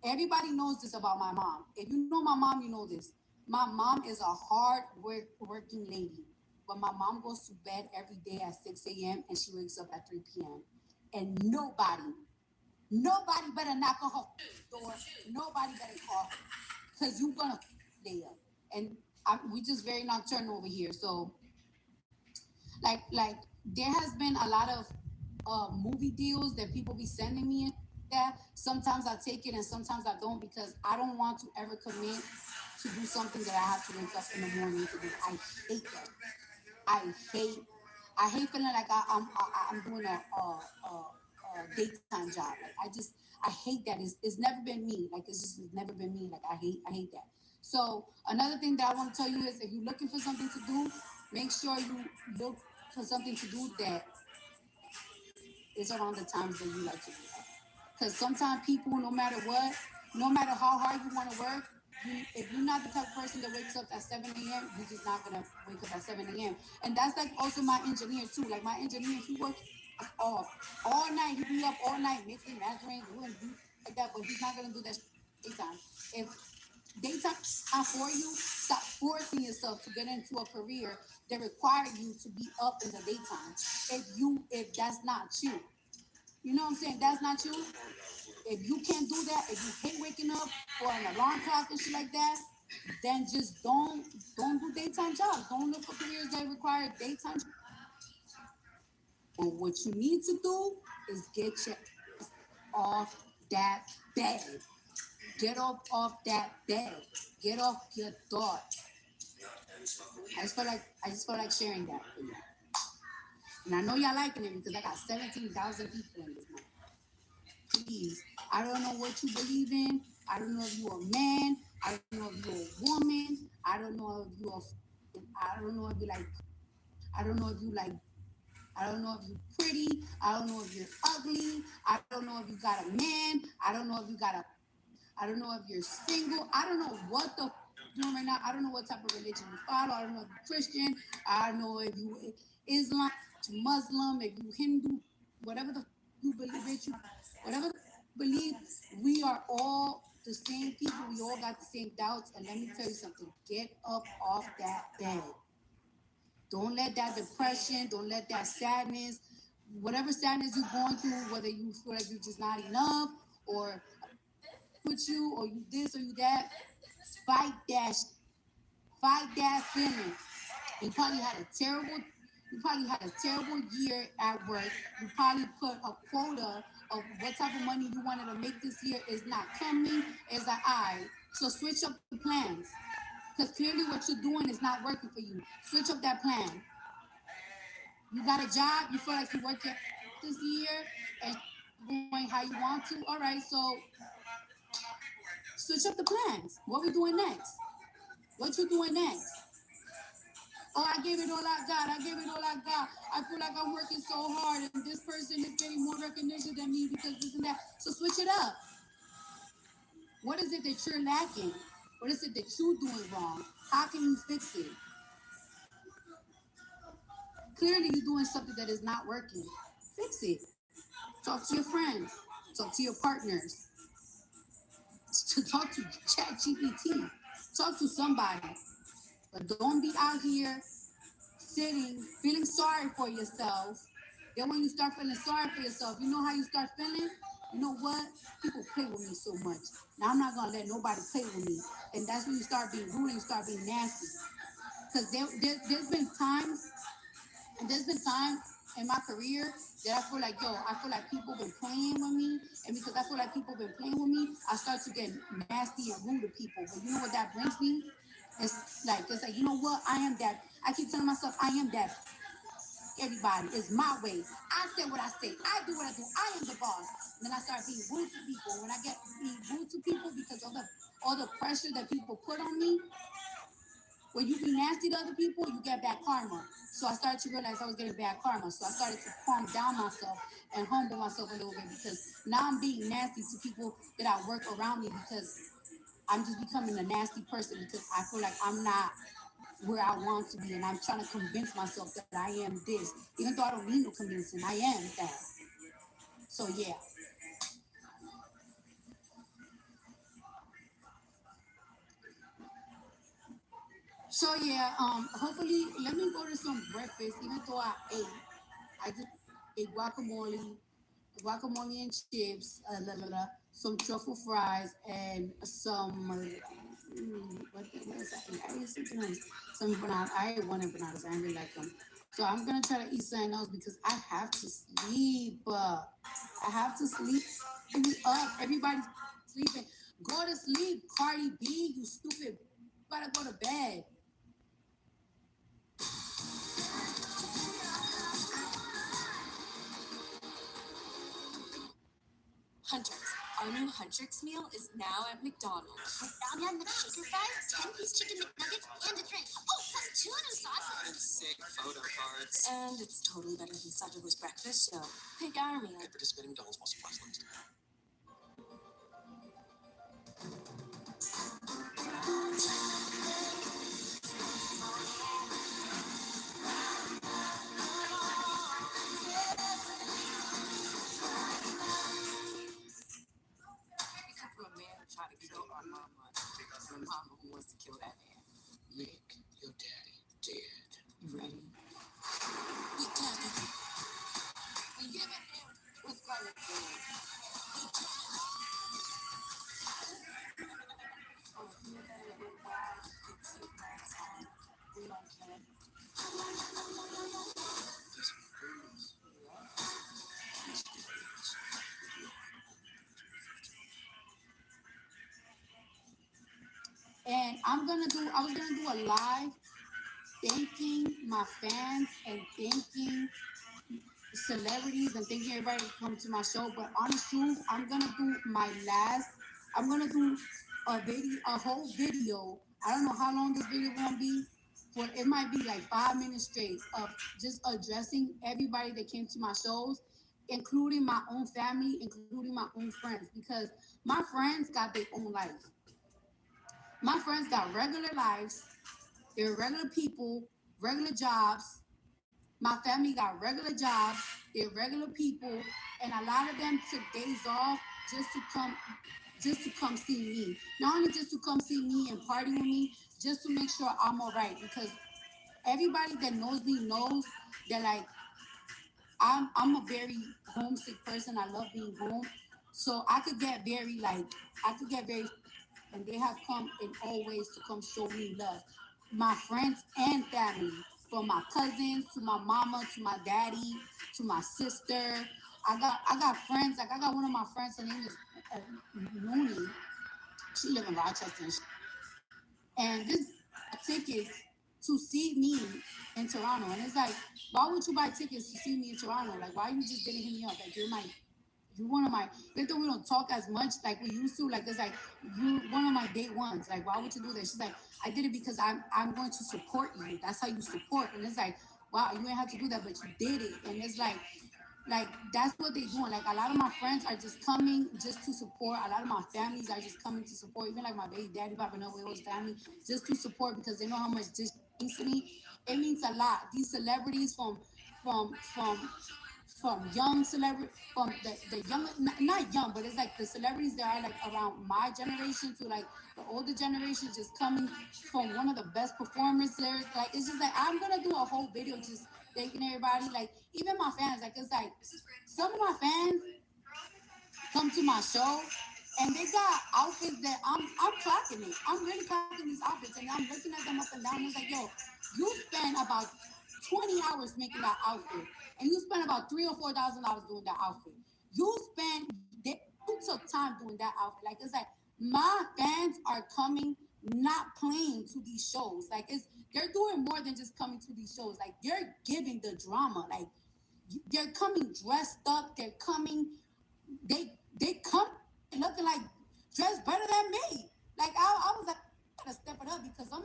everybody knows this about my mom. If you know my mom, you know this. My mom is a hard working lady. But my mom goes to bed every day at 6 a.m. and she wakes up at 3 p.m. And nobody better knock on her door. Nobody better call because you're gonna stay up. And we just very nocturnal over here. So like there has been a lot of movie deals that people be sending me and that. Sometimes I take it and sometimes I don't because I don't want to ever commit to do something that I have to wake up in the morning to do. I hate that. I hate feeling like I'm doing a daytime job. Like I hate that. It's never been me. Like it's never been me. Like I hate that. So another thing that I want to tell you is if you're looking for something to do, make sure you look for something to do that is around the times that you like to do that. Because sometimes people, no matter what, no matter how hard you want to work, if you're not the type of person that wakes up at 7 a.m., you're just not gonna wake up at 7 a.m. And that's like also my engineer too. Like my engineer, he works all night. He be up all night mixing, mastering, doing like that. But he's not gonna do that daytime. If daytime not for you, stop forcing yourself to get into a career that requires you to be up in the daytime. If that's not you, you know what I'm saying? That's not you. If you can't do that, if you hate waking up for an alarm clock and shit like that, then just don't do daytime jobs. Don't look for careers that require daytime. But what you need to do is get your off that bed. Get up off that bed. Get off your thoughts. I just feel like sharing that with you. And I know y'all liking it because I got 17,000 people in this month. Please, I don't know what you believe in. I don't know if you're a man. I don't know if you're a woman. I don't know if you're. I don't know if you like. I don't know if you like. I don't know if you're pretty. I don't know if you're ugly. I don't know if you got a man. I don't know if you got a. I don't know if you're single. I don't know what the you're doing right now. I don't know what type of religion you follow. I don't know if you're Christian. I don't know if you Islam, Muslim, if you Hindu, whatever the you believe, bitch, you whatever believe we are all the same people. We all got the same doubts. And let me tell you something. Get up off that bed. Don't let that depression, don't let that sadness, whatever sadness you're going through, whether you feel like you're just not enough or with you or you this or you that, fight that feeling. You probably had a terrible year at work. You probably put a quota of what type of money you wanted to make this year is not coming. It's like, all right, so switch up the plans. Because clearly what you're doing is not working for you. Switch up that plan. You got a job, you feel like you worked this year and going how you want to. All right, so switch up the plans. What we doing next? What you doing next? Oh, I gave it all I got. I gave it all I got. I feel like I'm working so hard and this person is getting more recognition than me because this and that. So switch it up. What is it that you're lacking? What is it that you're doing wrong? How can you fix it? Clearly you're doing something that is not working. Fix it. Talk to your friends. Talk to your partners. Talk to ChatGPT. Talk to somebody. But don't be out here sitting, feeling sorry for yourself. Then when you start feeling sorry for yourself, you know how you start feeling? You know what? People play with me so much. Now I'm not going to let nobody play with me. And that's when you start being rude and you start being nasty. Because there's been times in my career that I feel like, people been playing with me. And because I feel like people been playing with me, I start to get nasty and rude to people. But you know what that brings me? It's like, you know what? I am that. I keep telling myself, I am that. Everybody, it's my way. I say what I say. I do what I do. I am the boss. And then I start being rude to people. When I get being rude to people because of all the pressure that people put on me, when you be nasty to other people, you get bad karma. So I started to realize I was getting bad karma. So I started to calm down myself and humble myself a little bit because now I'm being nasty to people that I work around me because I'm just becoming a nasty person because I feel like I'm not where I want to be and I'm trying to convince myself that I am this. Even though I don't need no convincing, I am that. So yeah. Hopefully, let me go to some breakfast, even though I ate. I just ate guacamole and chips, some truffle fries, and some, what is that? I ate something else. Some bananas. I ate one of bananas. I really like them. So I'm going to try to eat something else because I have to sleep. I have to sleep. Be up. Everybody's sleeping. Go to sleep, Cardi B, you stupid. You gotta go to bed. Huntrix. Our new Huntrix meal is now at McDonald's. Salmon McShaker fries, 10-piece chicken McNuggets, and a drink. Oh, plus 2 new sauces. And sick photo cards. And it's totally better than Saturday breakfast, so pick our meal. At participating McDonald's while supplies last. From a man who tried to kill our mama, and a mama who wants to kill that man. Nick, your daddy dead. You ready? What's going on? And I was gonna do a live thanking my fans and thanking celebrities and thanking everybody to come to my show. But honest truth, I'm gonna do a whole video. I don't know how long this video gonna be, but it might be like 5 minutes straight of just addressing everybody that came to my shows, including my own family, including my own friends, because my friends got their own life. My friends got regular lives. They're regular people, regular jobs. My family got regular jobs. They're regular people. And a lot of them took days off just to come see me. Not only just to come see me and party with me, just to make sure I'm all right. Because everybody that knows me knows that like I'm a very homesick person. I love being home. So I could get very and they have come in all ways to come show me love. My friends and family, from my cousins to my mama to my daddy to my sister. I got friends. Like I got one of my friends. Her name is Mooney. She live in Rochester, and this tickets to see me in Toronto. And it's like, why would you buy tickets to see me in Toronto? Like, why you just didn't hit me up? Like, you're one of my, even though we don't talk as much like we used to, like it's like you one of my day ones. Like, why would you do that? She's like, I did it because I'm going to support you. That's how you support. And it's like, wow, you ain't have to do that, but you did it. And it's like that's what they're doing. Like a lot of my friends are just coming just to support. A lot of my families are just coming to support. Even like my baby daddy popping up with his family just to support because they know how much this means to me. It means a lot. These celebrities from from from young celebrities, from the young, not young, but it's like the celebrities that are like around my generation to like the older generation, just coming from one of the best performers there. Like it's just like I'm gonna do a whole video just thanking everybody. Like even my fans, like it's like some of my fans come to my show and they got outfits that I'm clocking it. I'm really clocking these outfits and I'm looking at them up and down. It's like, yo, you spend about 20 hours making that outfit and you spend about $3,000 or $4,000 doing that outfit. You took time doing that outfit. Like it's like my fans are coming, not playing to these shows. Like they're doing more than just coming to these shows. Like they're giving the drama. Like they're coming dressed up. They're coming. They come looking like dressed better than me. Like I was like, I gotta step it up because some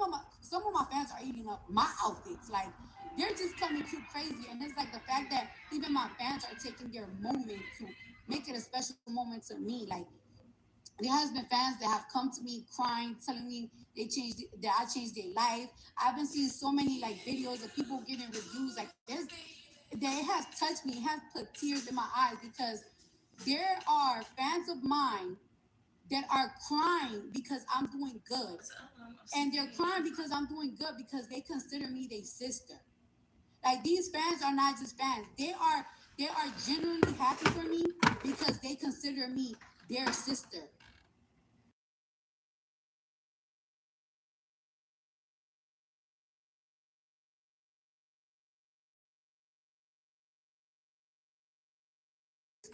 of my fans are eating up my outfits. Like they're just coming too crazy, and it's like the fact that even my fans are taking their moment to make it a special moment to me. Like there has been fans that have come to me crying, telling me that I changed their life. I've been seeing so many like videos of people giving reviews. Like they have touched me, have put tears in my eyes because there are fans of mine that are crying because I'm doing good. And they're crying because I'm doing good because they consider me their sister. Like these fans are not just fans. They are genuinely happy for me because they consider me their sister.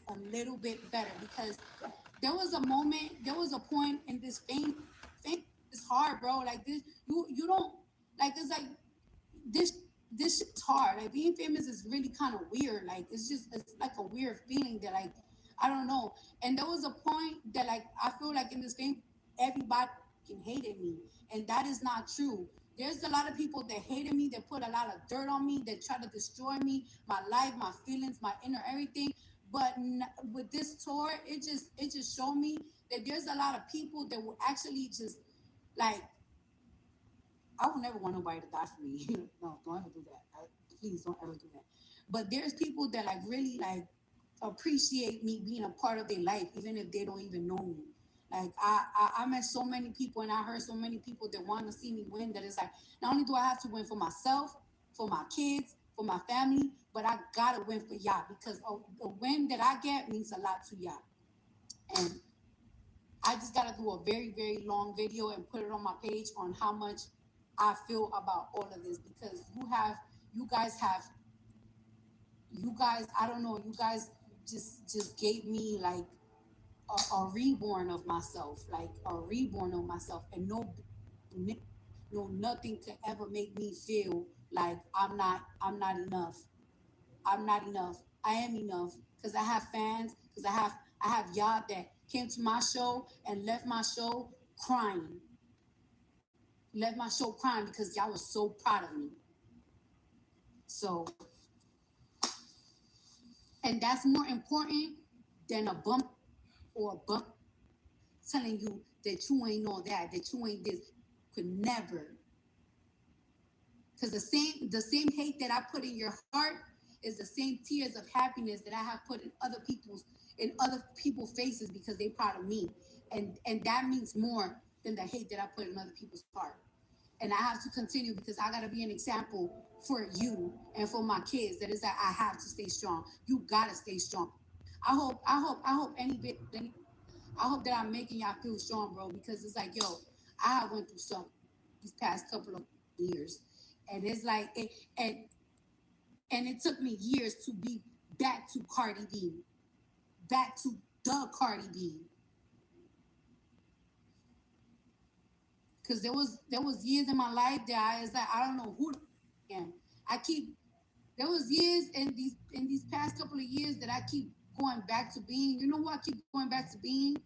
A little bit better because there was a point in this fame is hard, bro. Like this, you don't like it's like this shit's hard. Like being famous is really kind of weird. Like it's like a weird feeling that like I don't know. And there was a point that like I feel like in this fame, everybody hated me, and that is not true. There's a lot of people that hated me, that put a lot of dirt on me, that try to destroy me, my life, my feelings, my inner everything. But with this tour, it just showed me that there's a lot of people that will actually just like I would never want nobody to die for me. No, don't ever do that. Please don't ever do that. But there's people that like really like appreciate me being a part of their life, even if they don't even know me. Like I met so many people and I heard so many people that want to see me win that it's like not only do I have to win for myself, for my kids, for my family, but I gotta win for y'all because the win that I get means a lot to y'all. And I just gotta do a very, very long video and put it on my page on how much I feel about all of this because you guys, I don't know, you guys just gave me like a reborn of myself, like a reborn of myself, and nothing could ever make me feel like I'm not enough. I'm not enough. I am enough because I have fans, because I have y'all that came to my show and left my show crying. Left my show crying because y'all was so proud of me. So, and that's more important than a bump or a bump telling you that you ain't all that you ain't this. Could never. Because the same hate that I put in your heart is the same tears of happiness that I have put in other people's in other people's faces because they're proud of me. And that means more than the hate that I put in other people's heart. And I have to continue because I gotta be an example for you and for my kids. That is that I have to stay strong. You gotta stay strong. I hope I hope that I'm making y'all feel strong, bro, because it's like, yo, I went through something these past couple of years. And it's like and it took me years to be back to Cardi B. Back to the Cardi B. Because there was years in my life that I was like, I don't know who I am. There was years in these past couple of years that I keep going back to being. You know what I keep going back to being?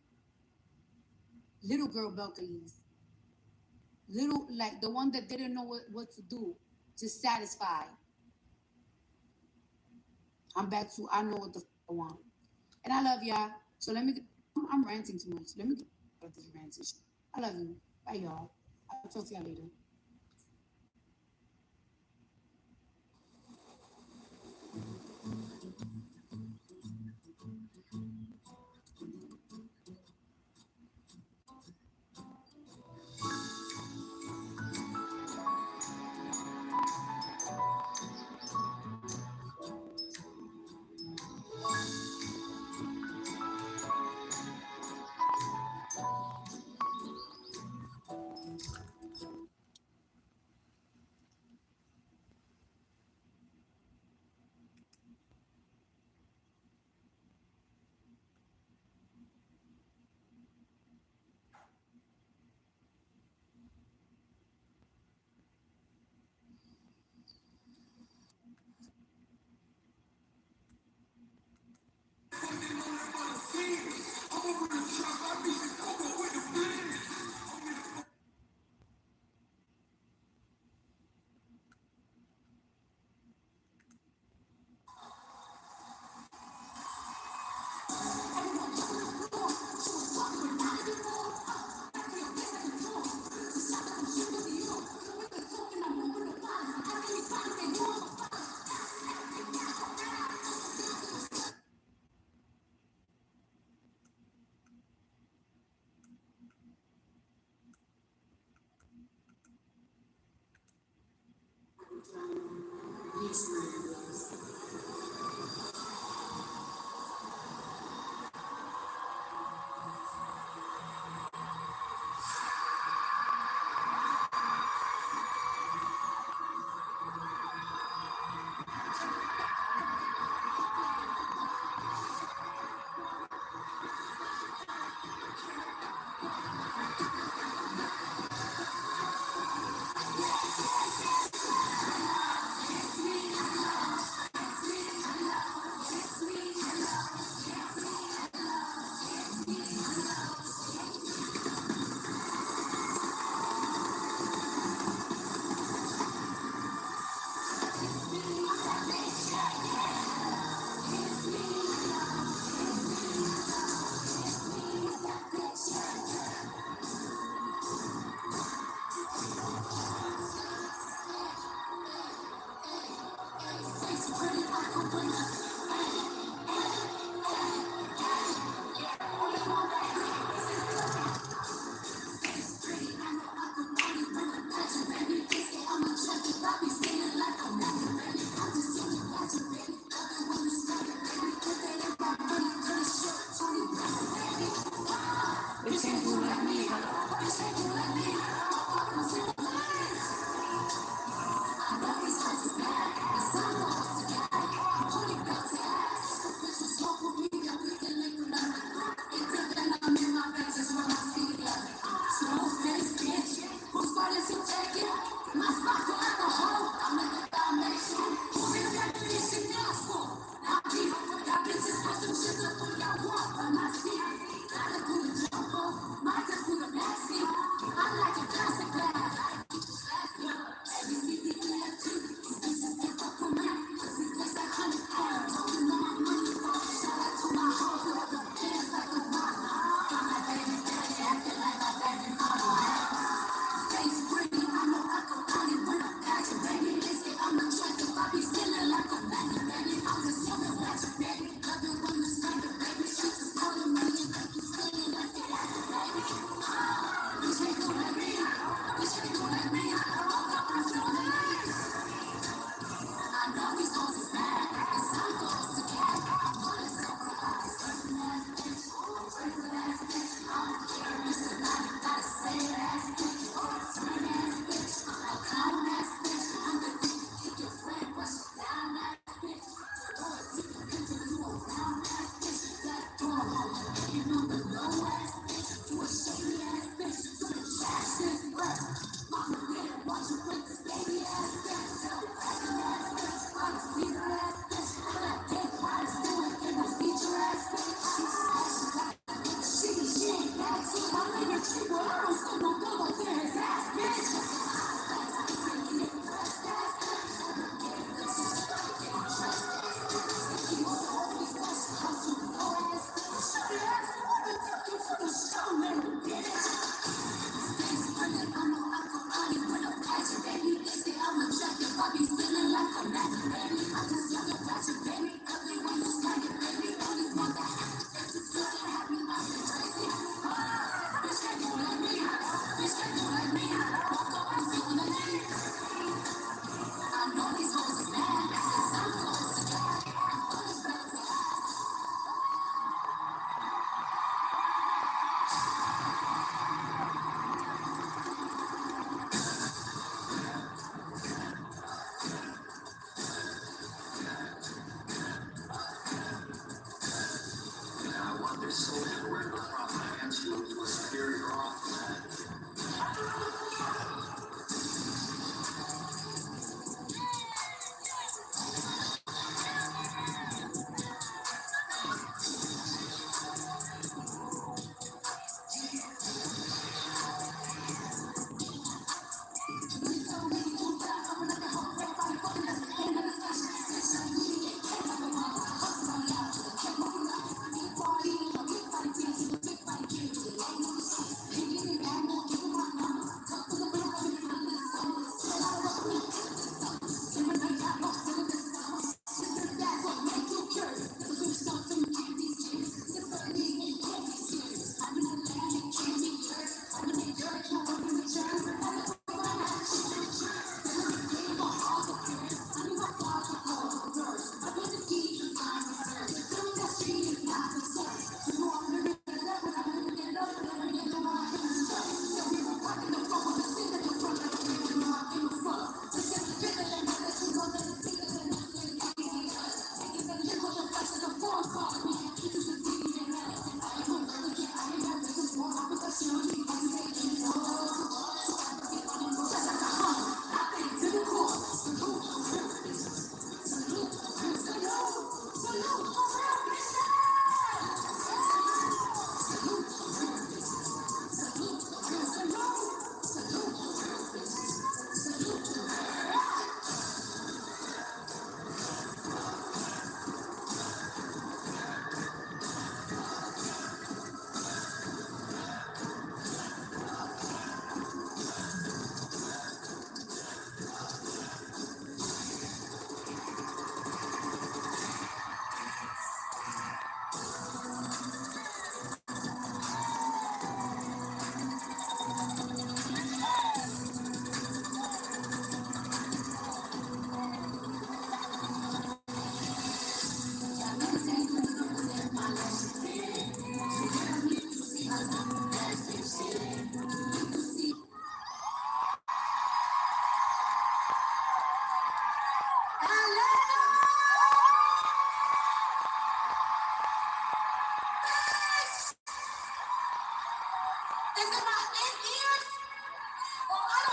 Little girl Belcalis. Little, like the one that didn't know what to do. Just satisfied. I'm back to I know what the I want. And I love y'all. So I'm ranting too much. Let me get out of this ranting. I love you. Bye, y'all. I'll talk to y'all later.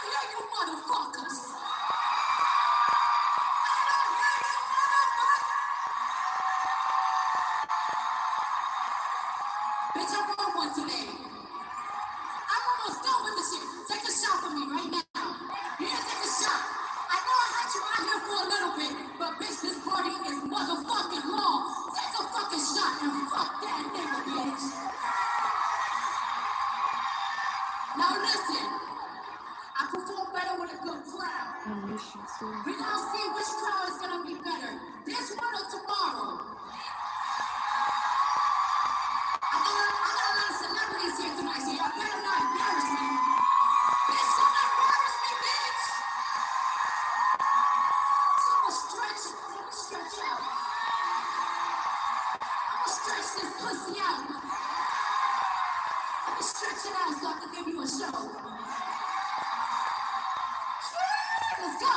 hear you motherfuckers. Bitch, I want one today. I'm almost done with this shit. Take a shot for me right now. Here, take a shot. I know I had you out here for a little bit, but bitch, this party is motherfucking long. Take a fucking shot and fuck that nigga, bitch. Now listen, I perform better with a good crowd. We gonna see which crowd is gonna be better. This one or tomorrow. I got a lot of celebrities here tonight, so y'all better not embarrass me. Bitch, don't embarrass me, bitch. So I'ma stretch out. I'ma stretch this pussy out. Let me stretch it out so I can give you a show. Let's go.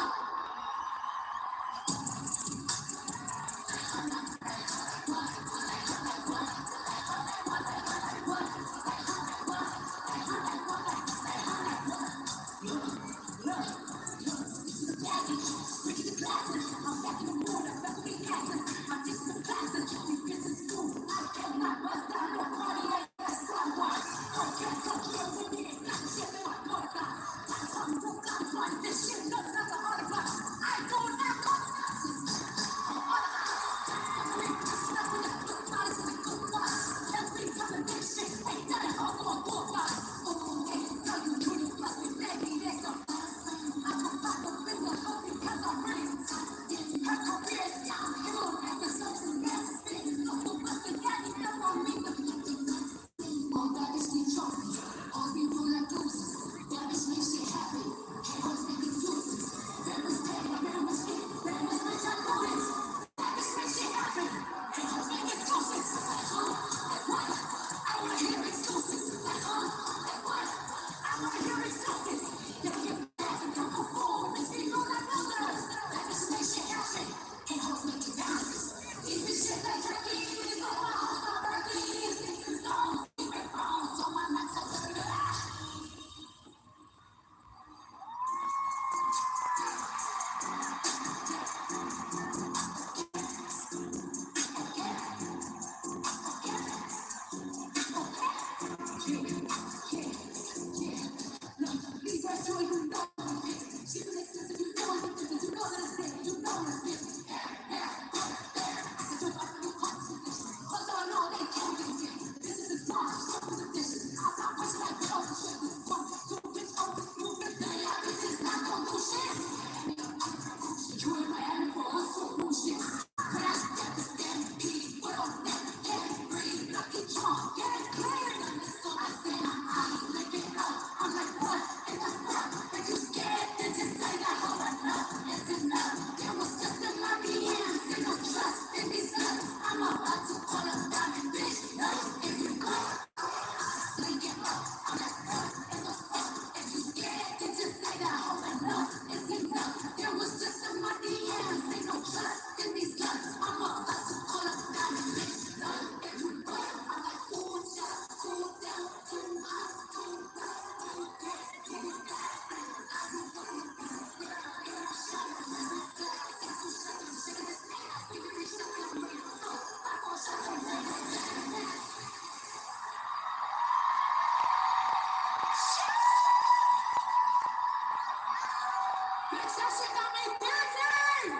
Bitch, that shit got me dizzy!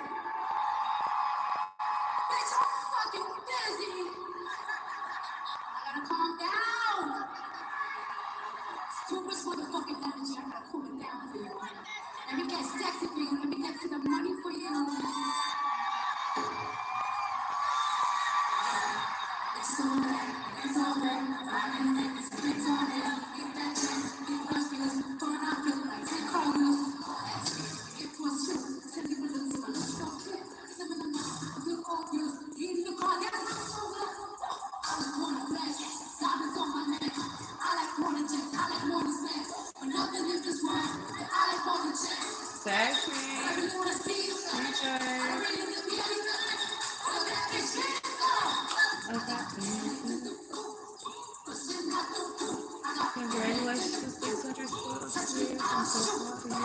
Bitch, I'm fucking dizzy! I gotta calm down! It's too much motherfucking energy, I gotta cool it down for you. Let me get sexy for you, let me get to the money for you. It's alright, it's alright, it's alright. Get that chance, get those feels, burn out, feel like 10 colors. It was true, tell you what it is, I'm so cute. Some of them are good old views, in the car, that's not so good. I was born to flash, diamonds on my neck. I like morning checks, I like morning sex. But nothing is this world, I like morning checks. Sexy. I really wanna see you, I really wanna be you. All that bitch, Congratulations to 600 subs. I'm so proud of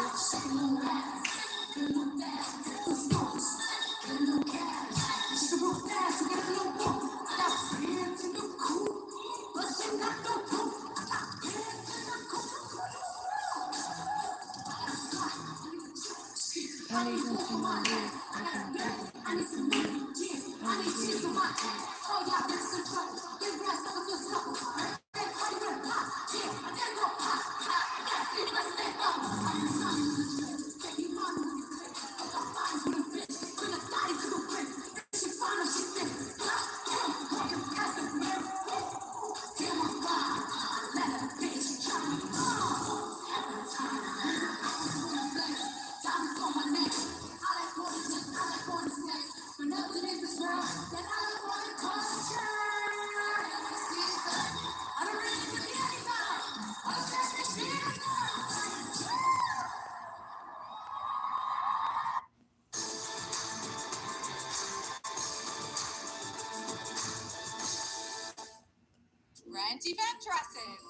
Rent event dresses,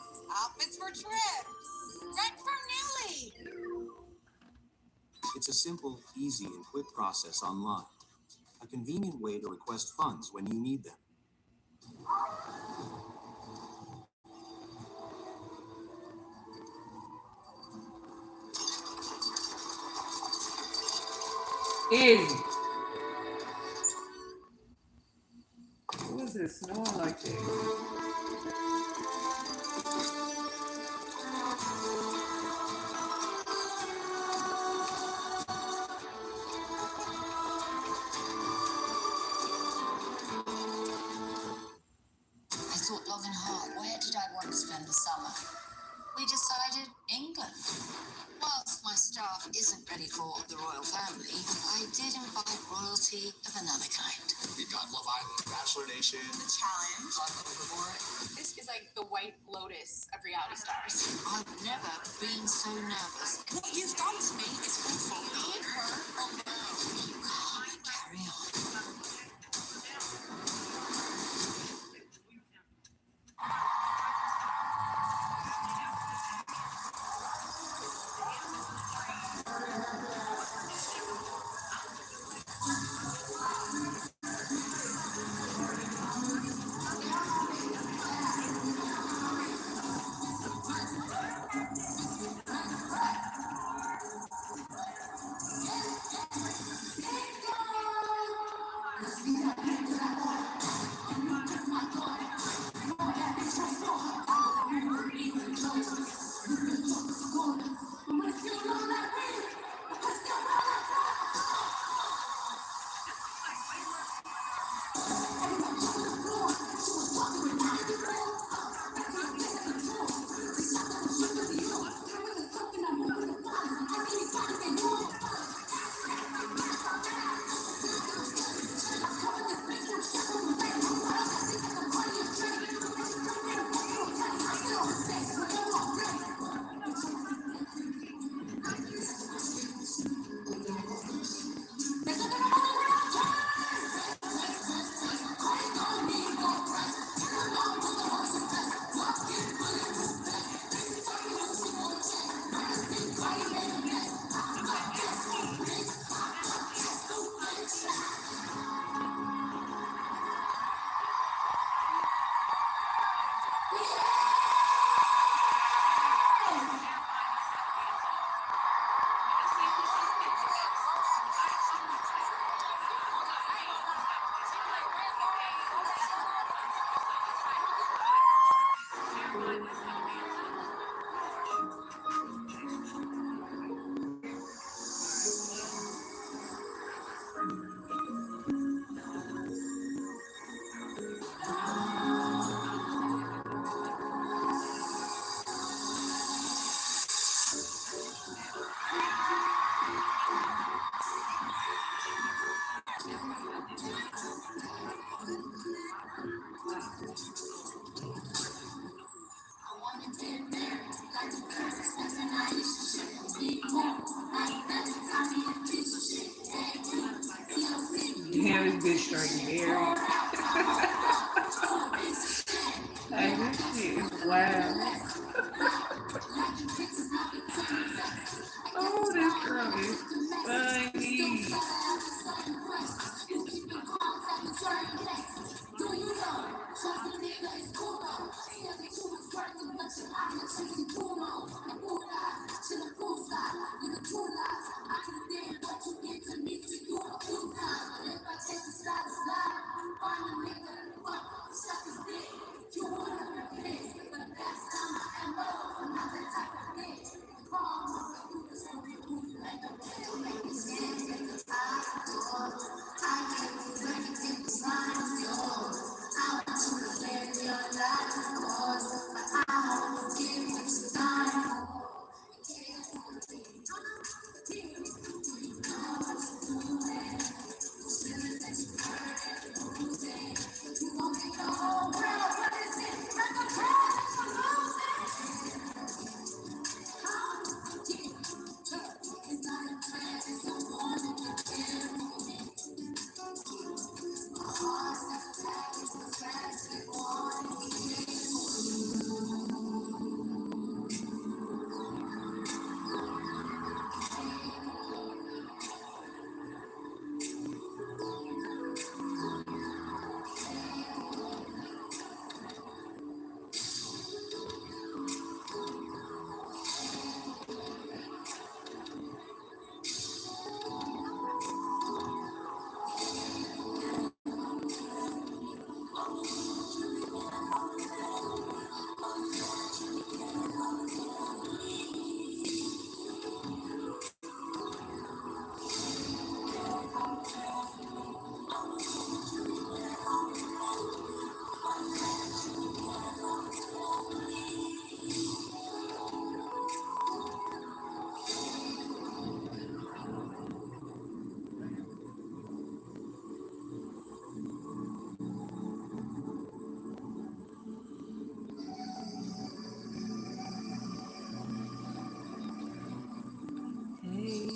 outfits for trips, rent from Nelly. It's a simple, easy, and quick process online. A convenient way to request funds when you need them. Easy. Who is this snoring like that? I thought long and hard, where did I want to spend the summer? We decided England. Whilst my staff isn't ready for the royal family, I did invite royalty of another kind. We got Love Island, Bachelor Nation, The Challenge. Overboard. This is like the White Lotus of reality stars. I've never been so nervous. What you've done to me is awful. Leave her alone. You can't carry on. Damn, this bitch straight married. Hey, this shit is wild. Oh, this girl is funny. Hey,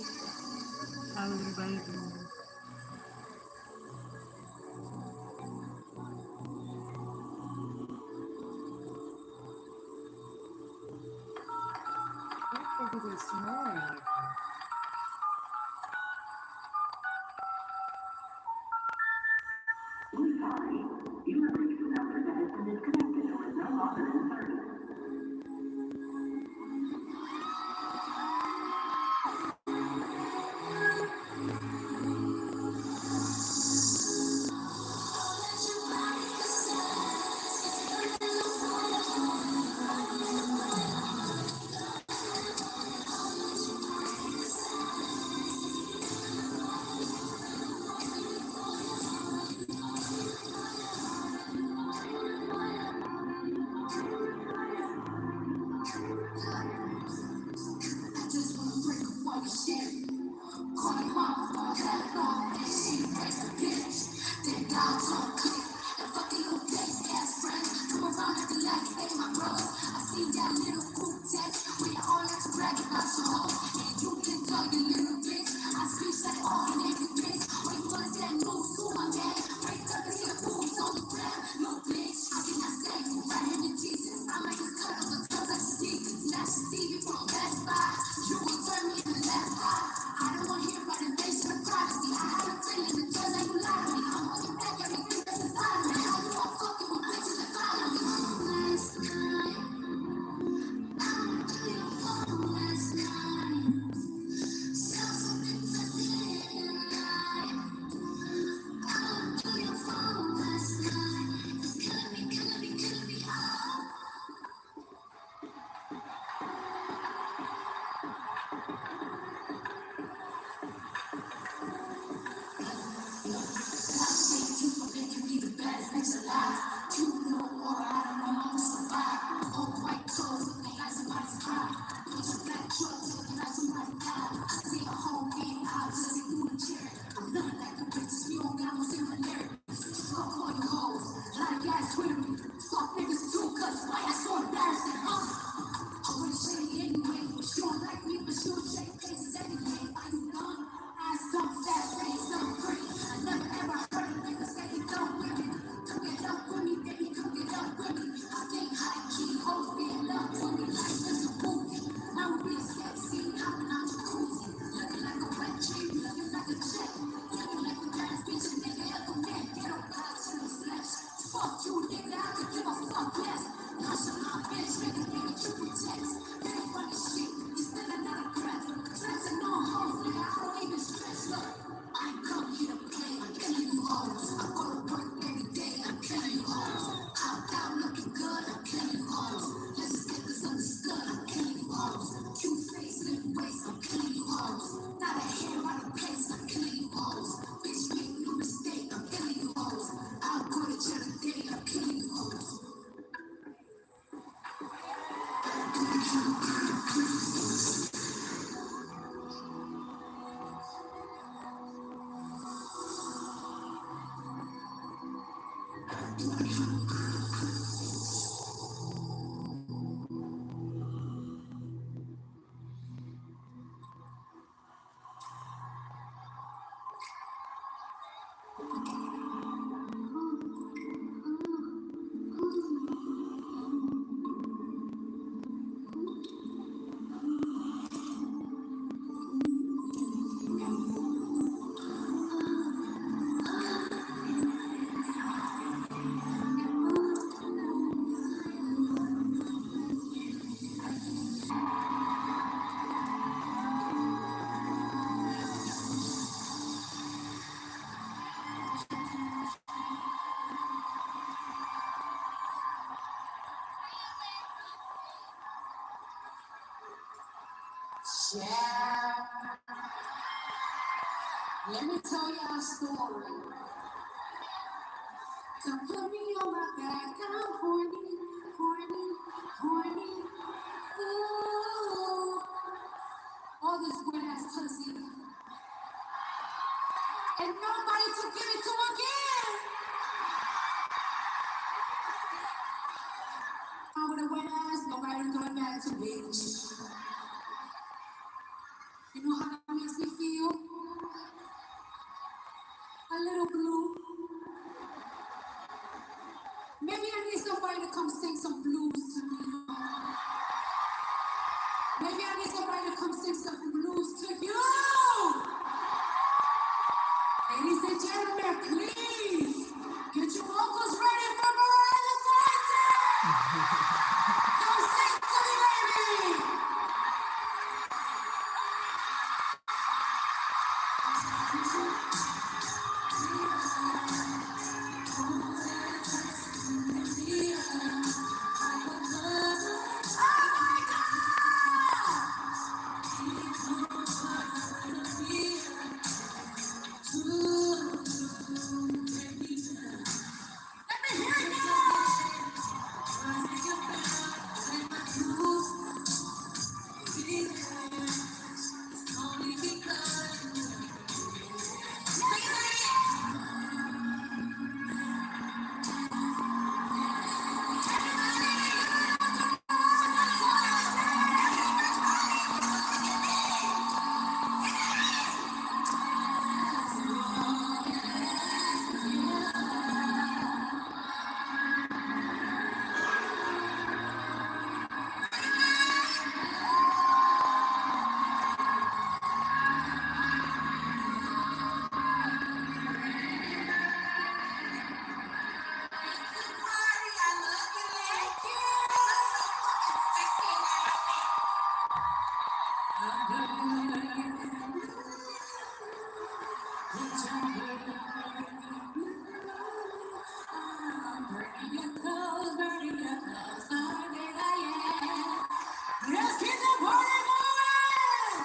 how's everybody doing? What the fuck is it snoring like that? Yeah. Let me tell you a story. Come put me on my back. I'm horny, horny, horny. Ooh. All this wet ass pussy. And nobody to give it to again. I'm with a wet ass, nobody going back to bitch. You know how that makes me feel? A little blue. Maybe I need somebody to come sing some blues to me. Maybe I need somebody to come sing some blues to you. Ladies and gentlemen, please get your vocals ready for Mariah Carey. Come sing to me, baby. Let's keep the party moving!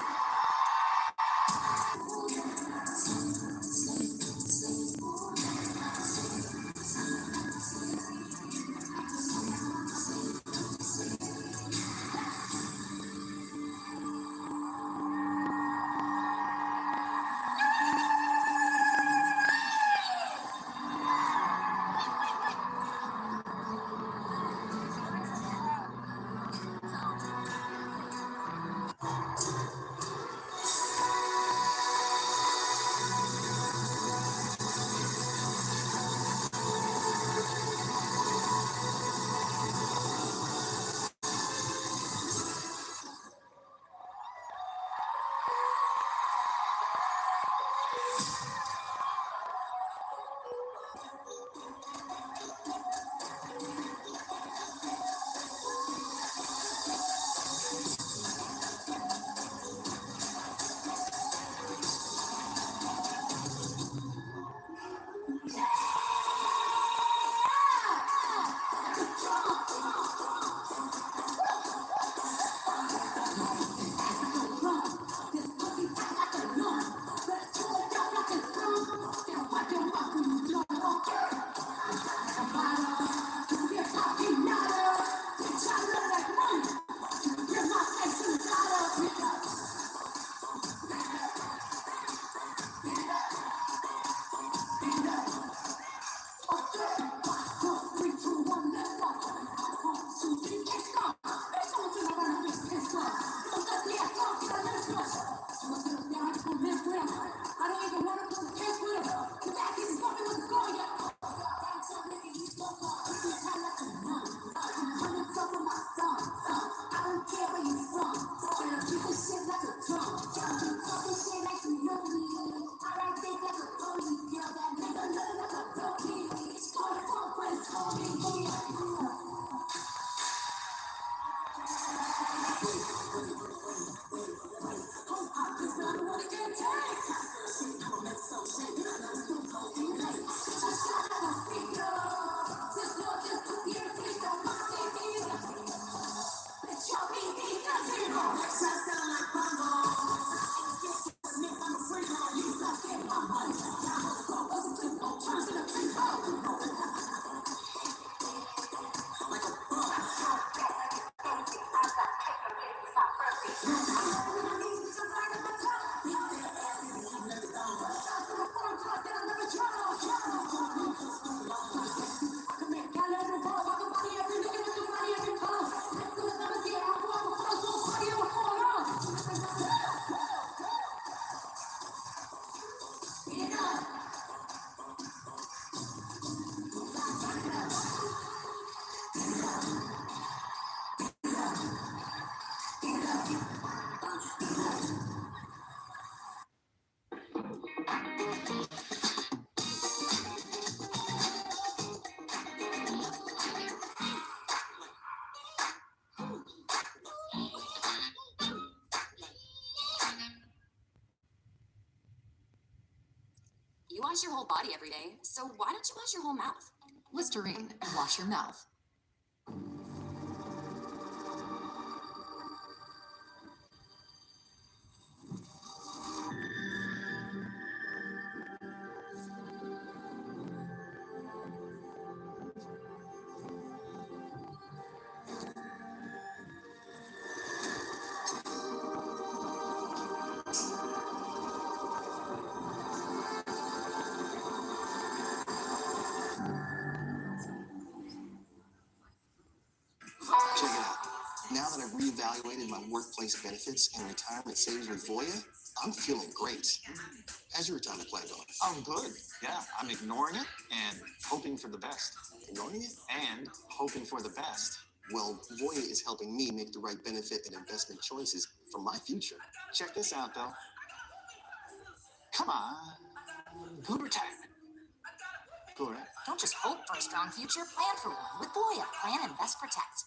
wash your whole body every day, so why don't you wash your whole mouth? Listerine, wash your mouth. Check it out. Now that I've reevaluated my workplace benefits and retirement savings with Voya, I'm feeling great. How's your retirement plan going? I'm good. Yeah, I'm ignoring it and hoping for the best. Ignoring it? And hoping for the best. Well, Voya is helping me make the right benefit and investment choices for my future. Check this out, though. Come on. Good retirement. Good, right? Don't just hope for a strong future, plan for one with Voya. Plan, invest, protect.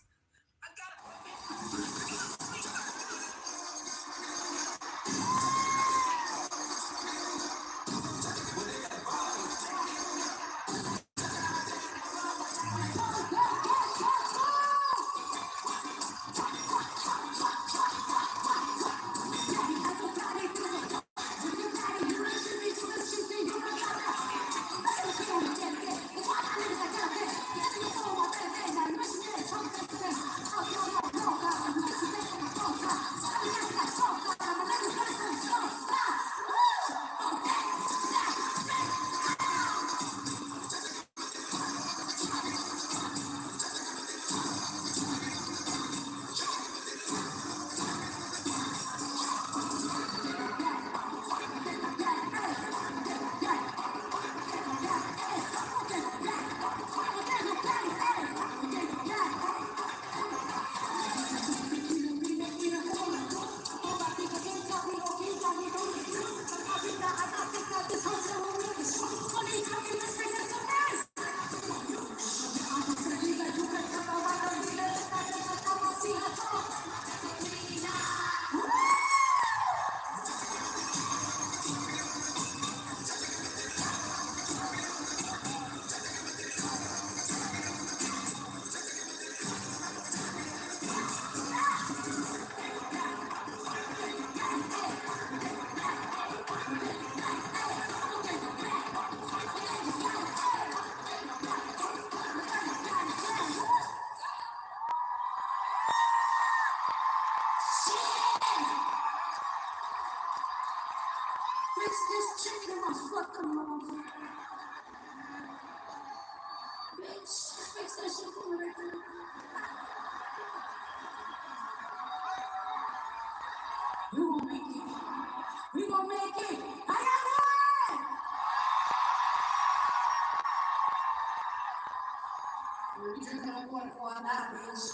We gonna make it. I got it. We drink that water for our night, bitch.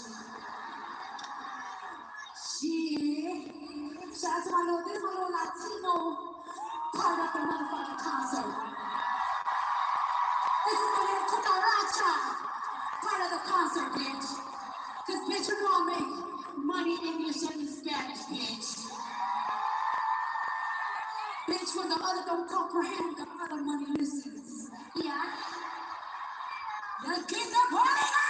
Shit. Shout out to this little Latino part of the motherfucking concert. This is my little cucaracha part of the concert, bitch. Cause bitch, you gonna make money English and Spanish, bitch. Bitch, when the other don't comprehend, the other money listens. Yeah. Let's get the party on!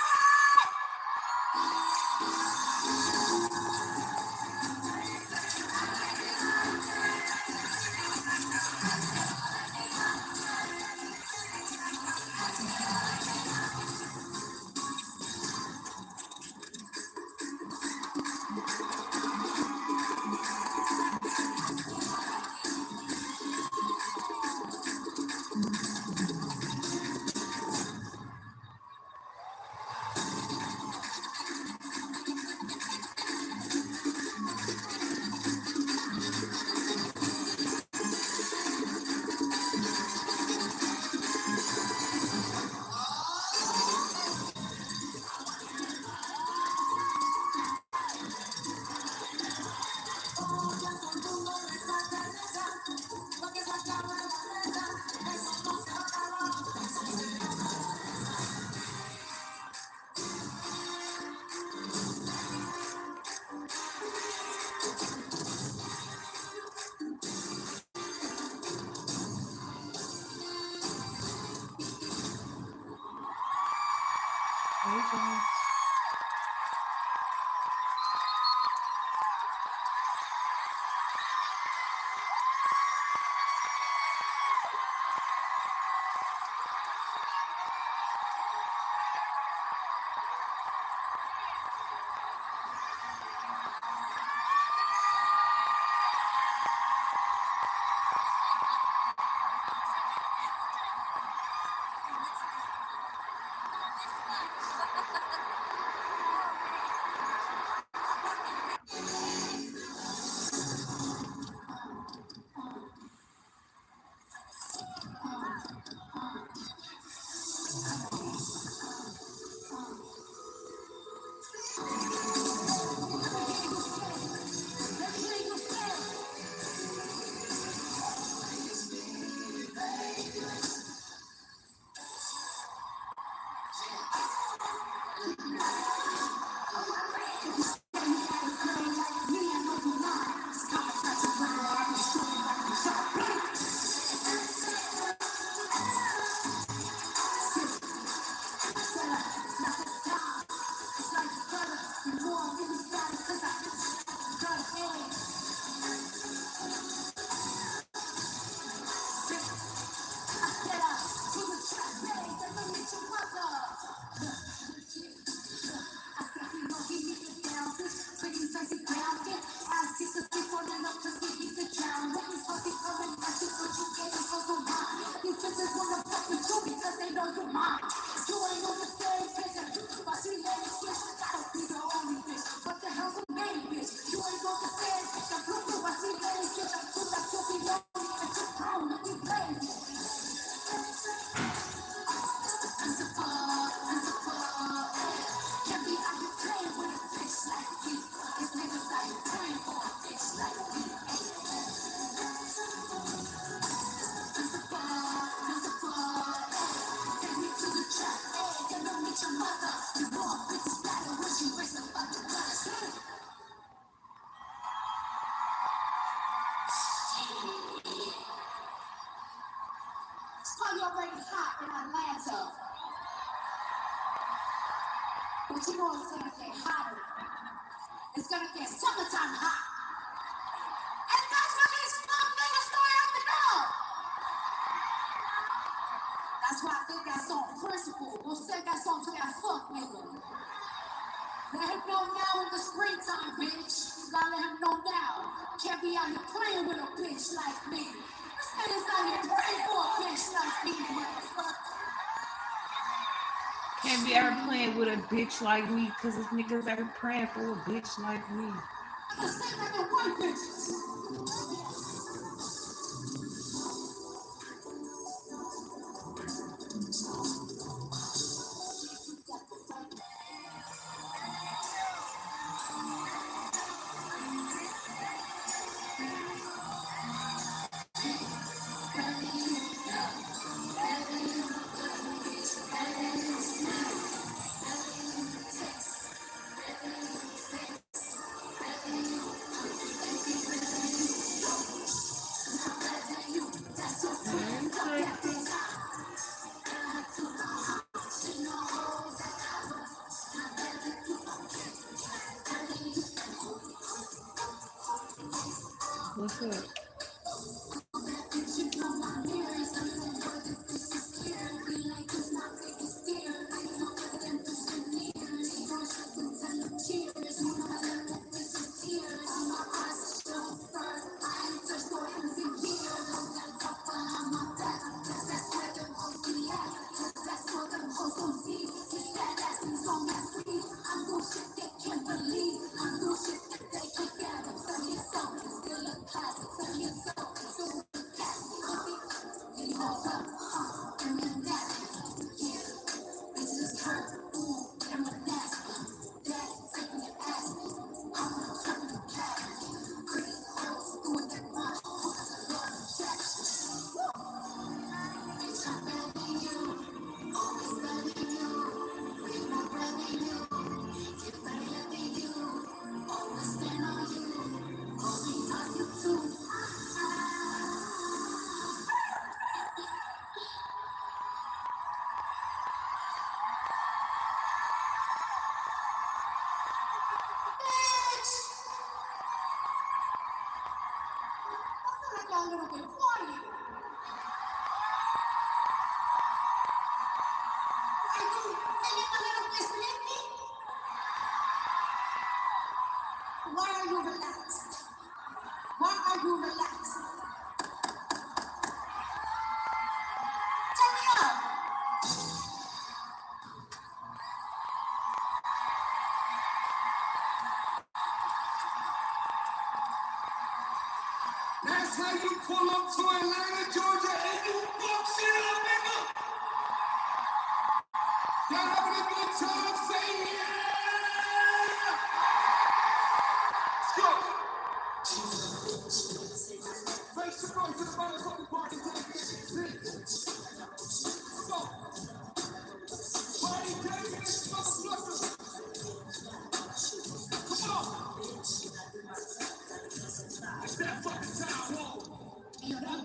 Hey, Jones. It's already hot in Atlanta, but you know it's gonna get hotter. It's gonna get summertime hot. And that's what these fuck niggas don't have to know. That's why I think that's on principle. We'll send that song to that fuck nigga. Let him know now in the springtime, bitch. You gotta let him know now. Can't be out here playing with a bitch like me. This nigga's out here praying for a bitch like me, motherfucker. Can't be ever playing with a bitch like me, cause this niggas ever praying for a bitch like me. The same like the white bitches. a little bit quiet. Are you feeling a little bit sleepy? Why are you relaxed? Why are you relaxed? Tell me up. That's how you pull up to Atlanta, Georgia, and you fuck shit up, nigga. Y'all having a good time? Say yeah. Let's go. Make some noise to the motherfucking party till it gets sick. So, party day in this motherfucker. Come on. It's that fucking time, whoa. Hey, better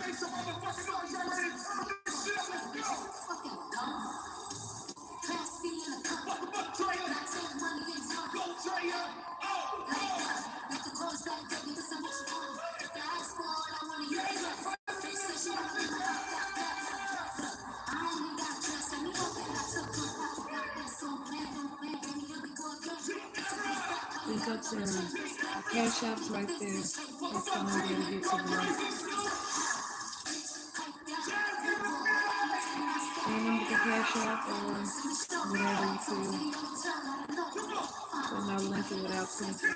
make some motherfucking noise. Y'all ready to turn this shit up? Let's go. Fucking dumb. Classy in the cup. Fuck them up, Trey. Go, Trey. Let the clothes back, baby. This is what you want. The ice ball, I wanna use it. Face that shit, I wanna use it. I ain't even got dressed. Let me open it. I took my pocket. Got that so bad, don't play. Baby, here we go again. Link up to cash shops right there. That's how I'm going to get to the right. Send them to the cash shop or whatever you feel. But no link it without censor.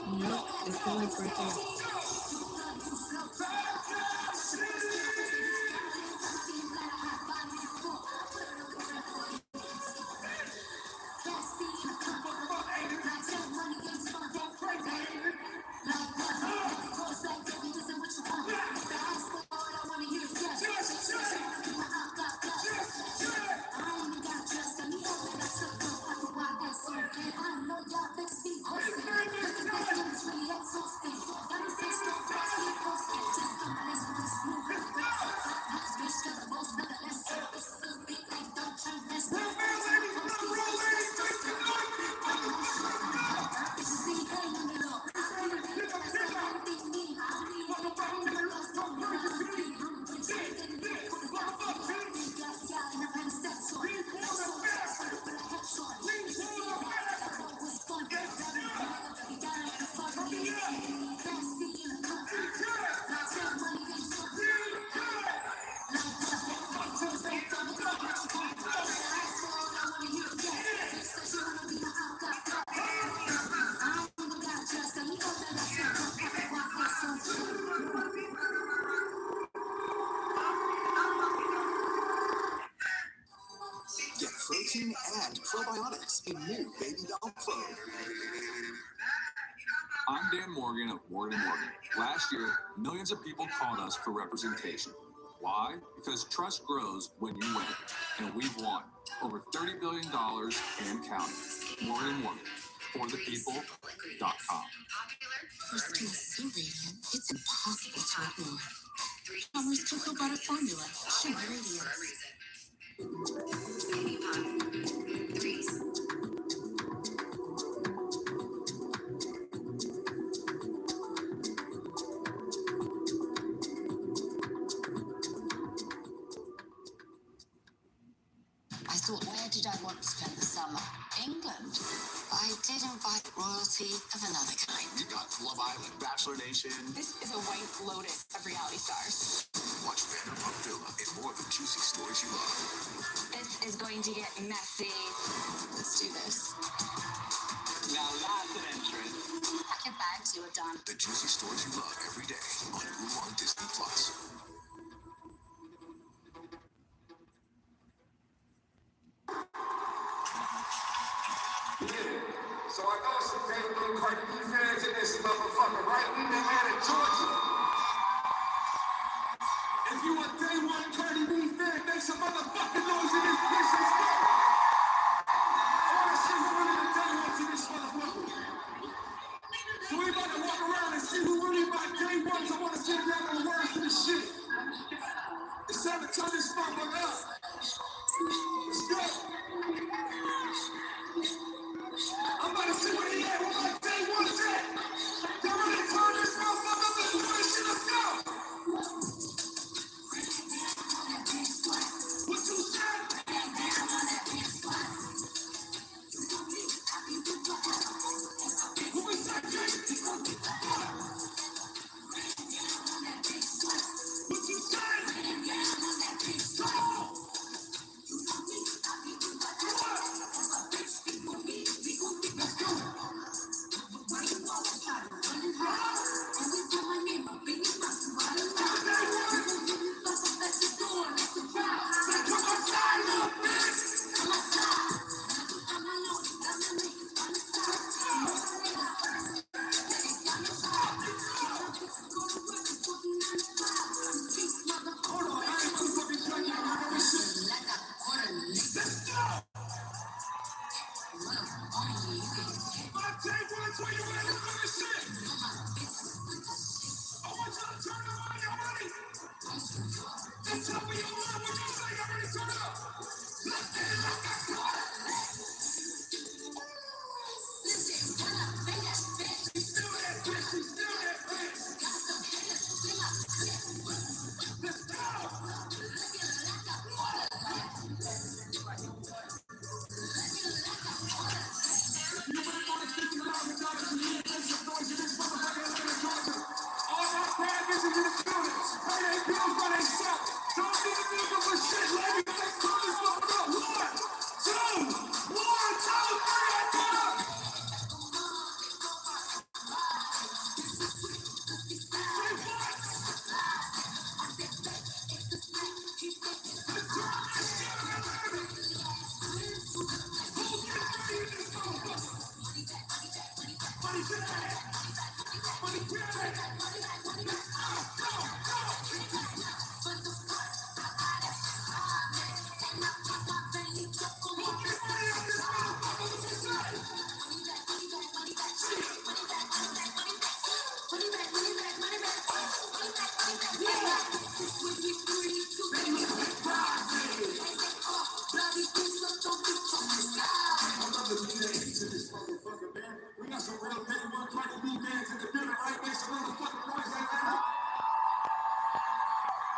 Nope, it's the link right there. Get protein and probiotics in new baby doll clothes. I'm Dan Morgan of Morgan & Morgan. Last year, millions of people called us for representation. Why? Because trust grows when you win. And we've won. Over $30 billion and counting. Morgan & Morgan. ForThePeople.com. Her skin is so radiant, it's impossible to ignore. Farmer's cocoa butter formula, sugar radiance. I thought, where did I want to spend the summer? England. I did invite royalty of another kind. You got Love Island, Bachelor Nation. This is a white lotus of reality stars. Watch Vanderpump Villa and more of the juicy stories you love. This is going to get messy. Let's do this. Now that's an entrance. Pack your bags, you are done. The juicy stories you love every day on Hulu on Disney Plus. So I know some day one Cardi B fans in this motherfucker, right? We in Atlanta, Georgia. If you a day one Cardi B fan, make some motherfucking noise in this bitch. Let's go. I wanna see who really the day ones in this motherfucker. So we about to walk around and see who really my day ones. I wanna see if y'all know the words to this shit.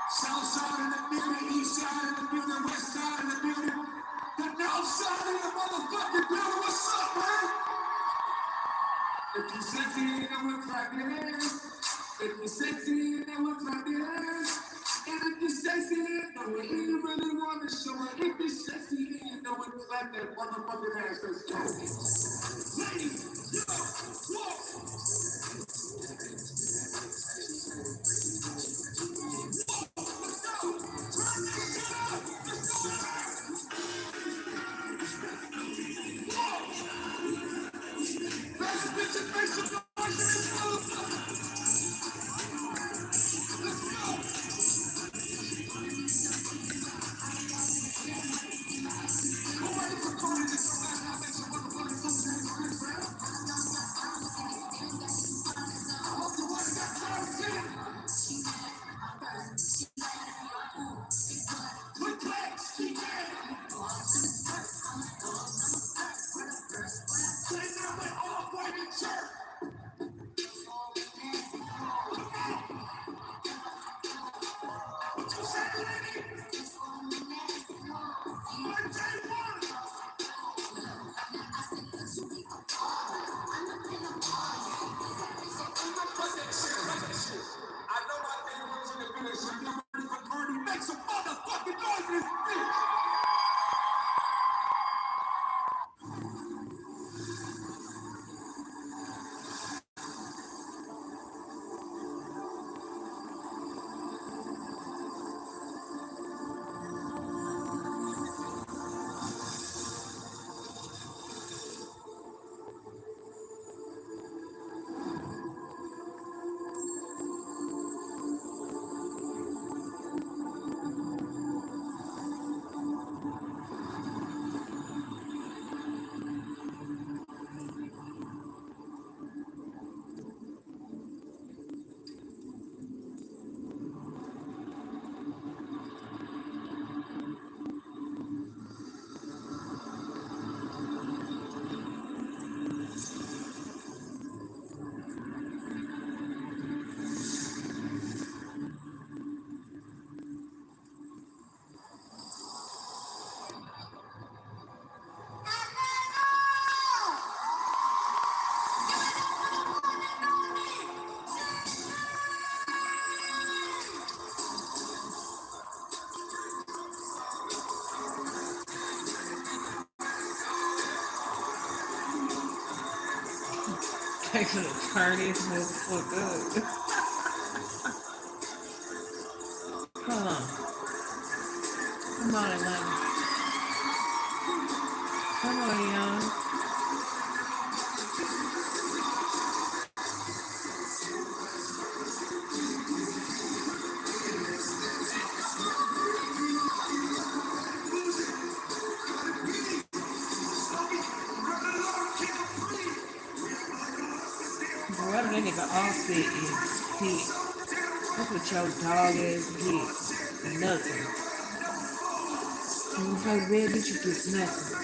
South side in the building, east side in the building, west side in the building, the north side in the motherfucking building. What's up, man? If you're sexy, you know what clap your hands. If you're sexy, you know what clap your hands. And if you're sexy, you know what you really want to show it. If you're sexy, you know what clap that motherfucking hands. Let's go. Ladies, yo, walk. They should have turned this motherfucker up. Hold on. Come on, Atlanta. Come on, y'all. Whatever that nigga offset is sick. Look what your dog ass get. Nothing. When you play red, bitch, you get nothing.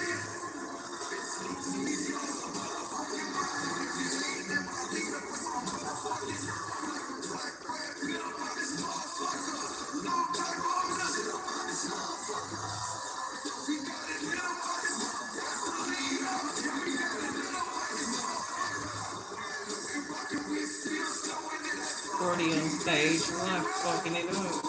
40 on stage. I'm not fucking it up.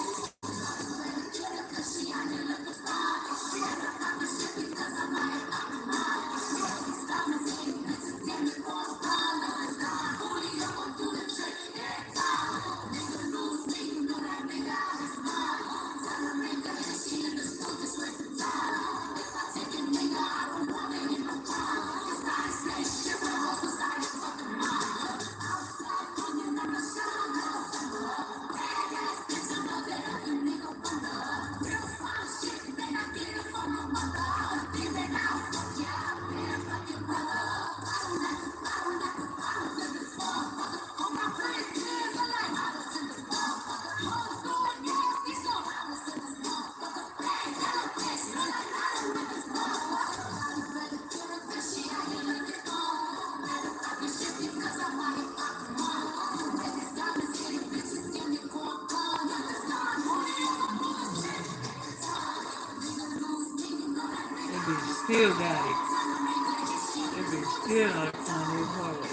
That bitch still got it. That bitch still not finding his hard.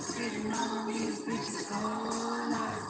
Sitting on these bitches all night.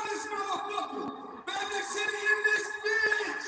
This motherfucker! Magic City in this bitch!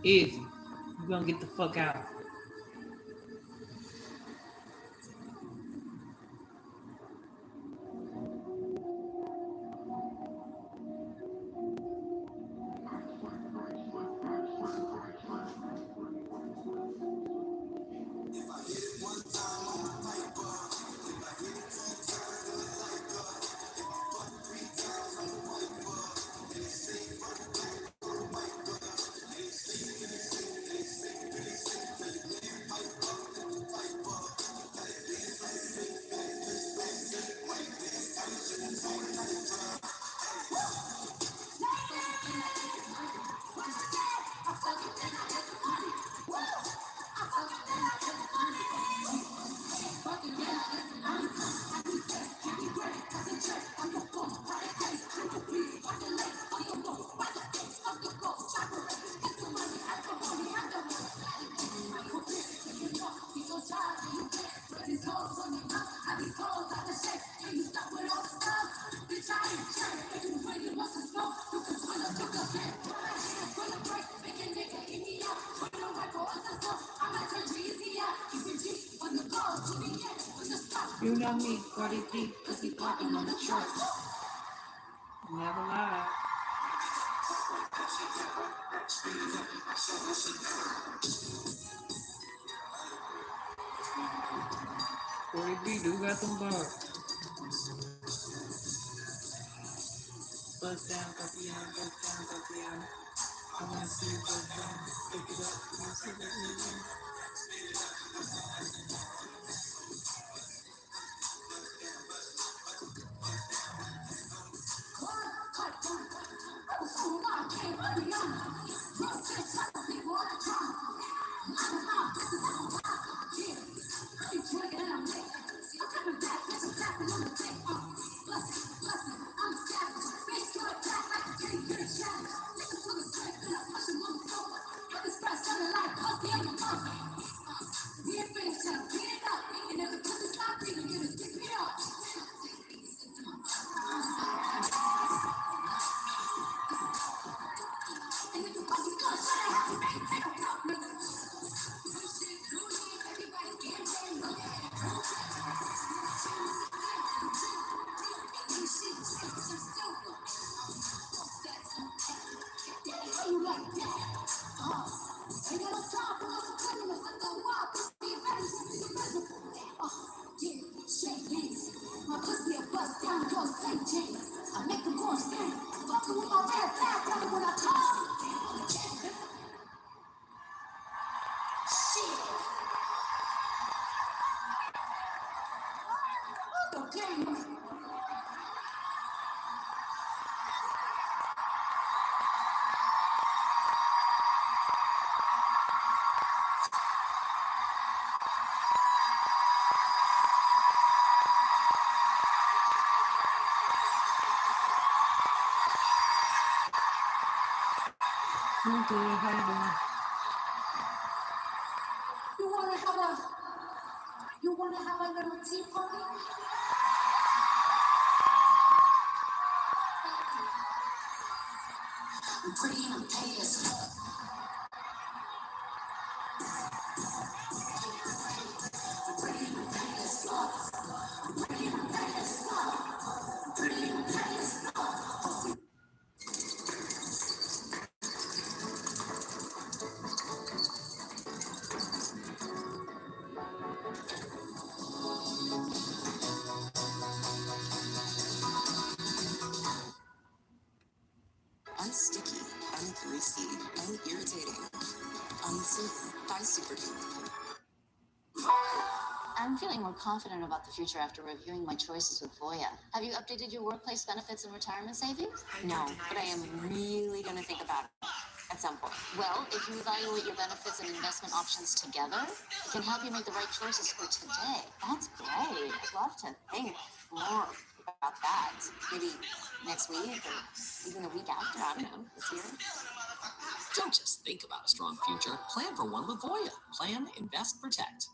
Easy. You gonna get the fuck out. know me, 40 deep, pussy popping on the truck. Never lied. Do got some bars. Bust down, Tatiana, bust down, Tatiana. I wanna see you bust down, pick it up, I wanna see that movie. I'm good, how you doing? You wanna have a little tea party? I'm pretty and I'm paid as fuck. Unsticky, ungreasy, unirritating, uncertain by Supergoop. I'm feeling more confident about the future after reviewing my choices with Voya. Have you updated your workplace benefits and retirement savings? No, but I am really going to think about it at some point. Well, if you evaluate your benefits and investment options together, it can help you make the right choices for today. That's great. I'd love to think more about that. Maybe next week or even a week after. I don't know, this year. Don't just think about a strong future. Plan for one with Voya. Plan, invest, protect.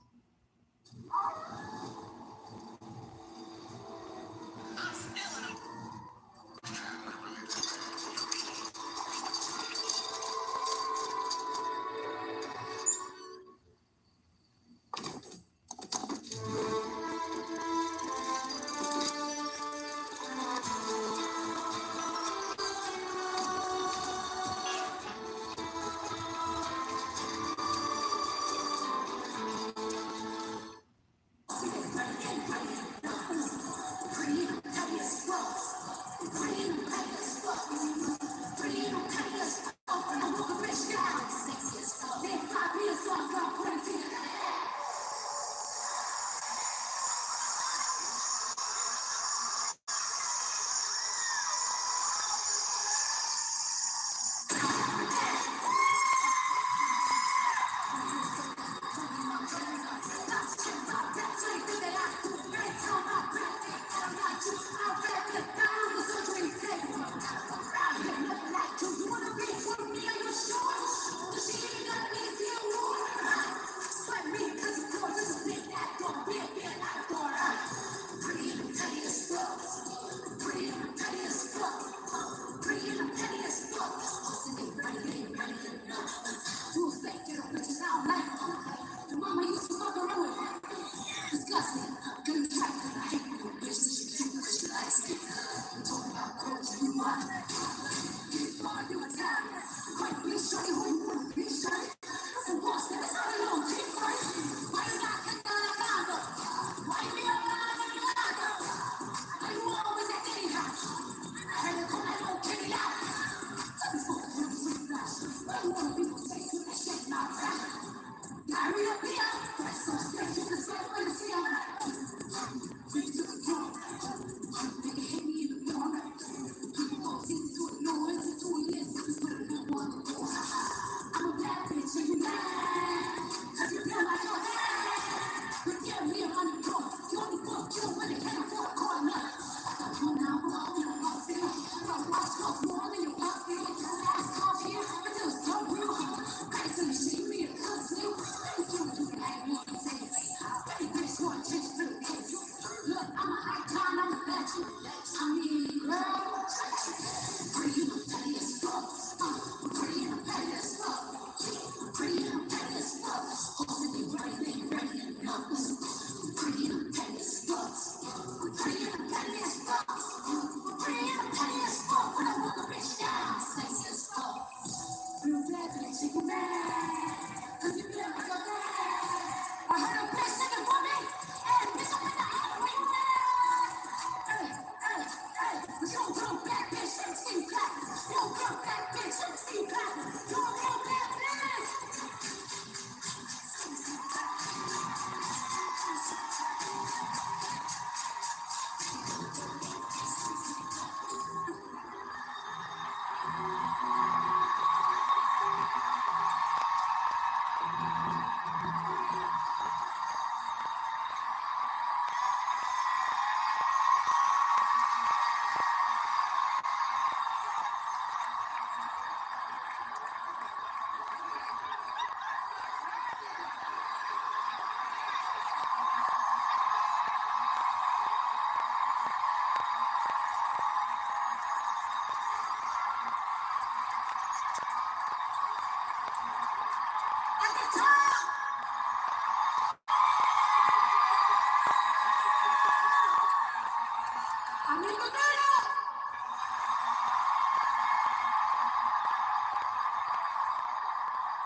I'm in the middle.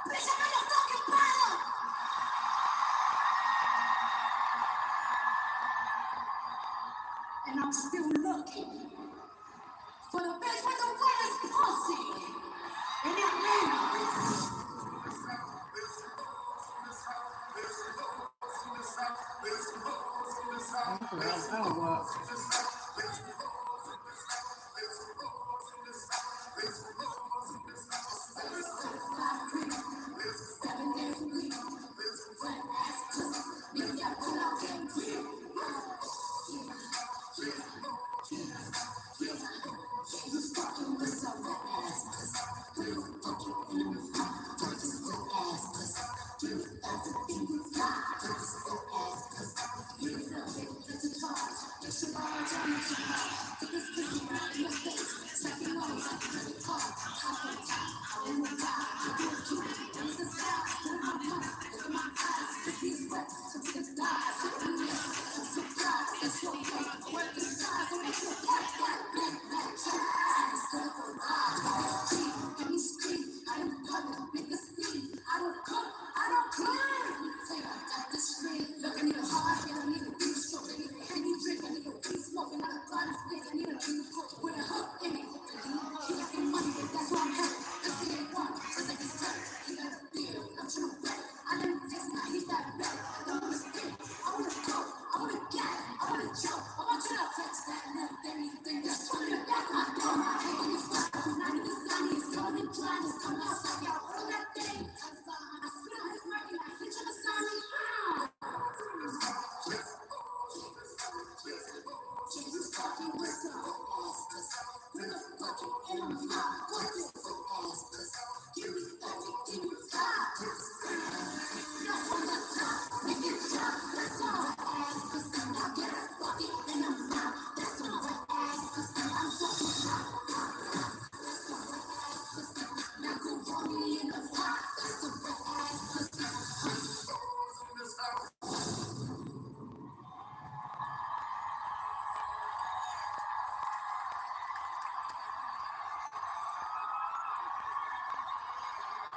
Bitch, I'm in the fucking middle. And I'm still looking for the bitch with the wettest pussy in Atlanta.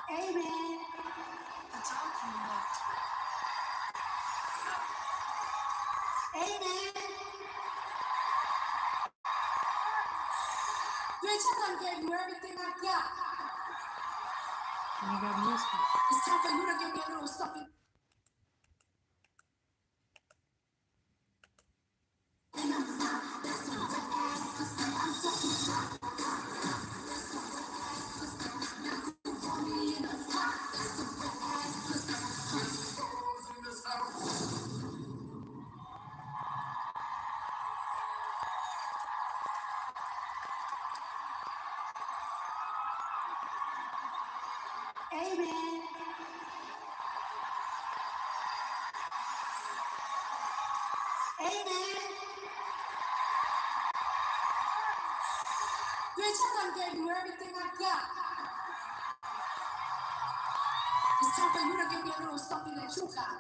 Amen. Amen. Bitch, I done gave you everything I got. You got music. It's time for you to give me a little something. Amen. Amen. Bitch, I done gave you everything I got. It's time for you to give me a little something that you got.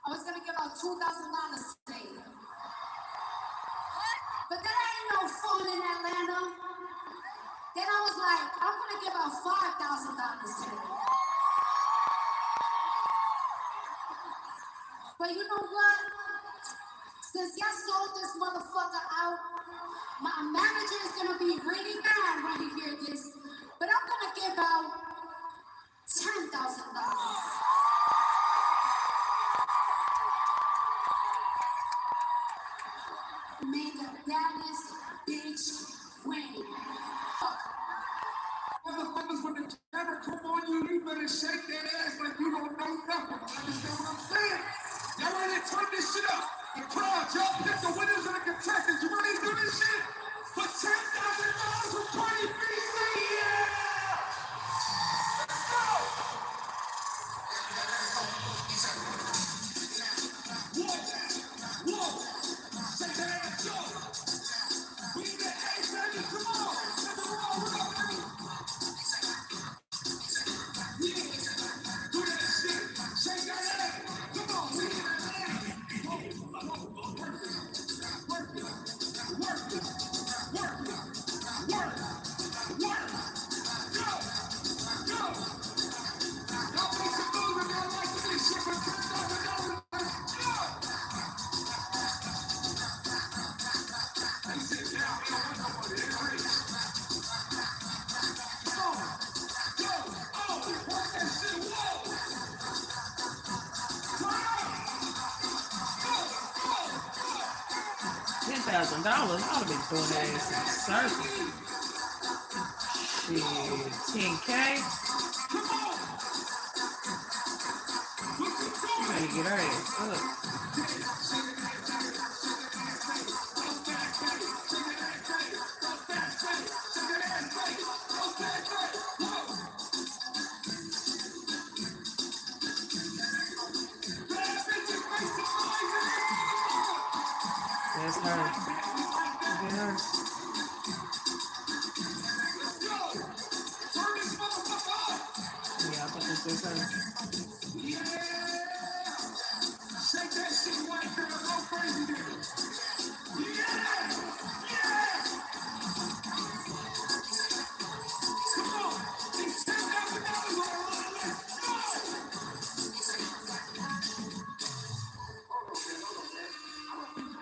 I was gonna give out $2,000 today. But that ain't no fun in Atlanta. Then I was like, I'm gonna give out $5,000 today. But you know what? Since y'all sold this motherfucker out, my manager is gonna be really mad when he hears this. But I'm gonna give out $10,000. May the baddest bitch win. Motherfuckers, when the camera come on you, you better shake that ass like you don't know nothing. Understand what I'm saying? Y'all ready to turn this shit up? The crowd, y'all pick the winners and the contestants. You ready to do this shit? For $10,000 from Party BC, yeah! Let's go! Whoa, whoa, shake that ass, yo! We need that ass, baby, come on! Come on, baby! Yeah, do that shit, shake that ass, come on, we need that ass! $10,000, I would have been throwing that ass in a circle. Shit, 10K. Trying to get her ass up. That's her. Look at her. Yeah, I think that's her. Shake that shit, white girl, go crazy there. Yeah! Yeah! Come on! It's $10,000 on the line. Let's go!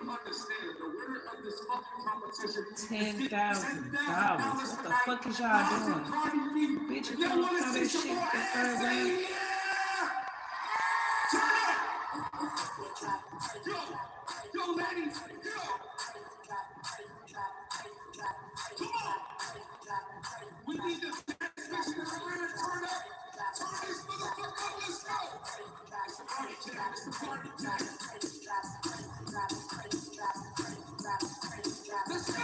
Understand the winner of this fucking competition. $10,000. What the fuck is y'all doing? Bitch, if y'all want to this shit for third round. Yo, ladies, go! Come on! We need the best bitch in the room. Turn up! Turn this motherfucker up, let's go! It's the party time, it's the party time. Let's go!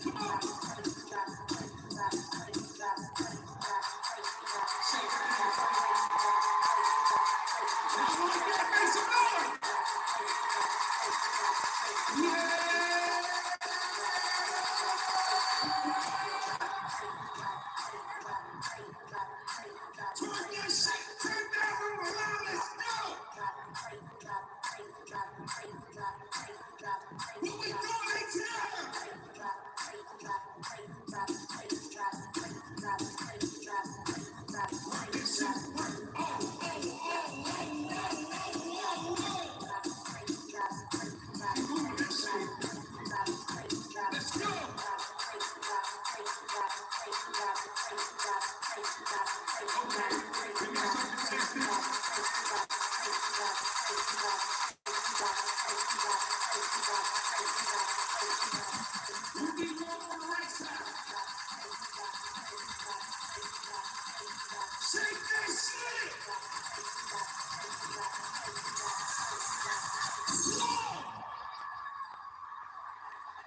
Come on!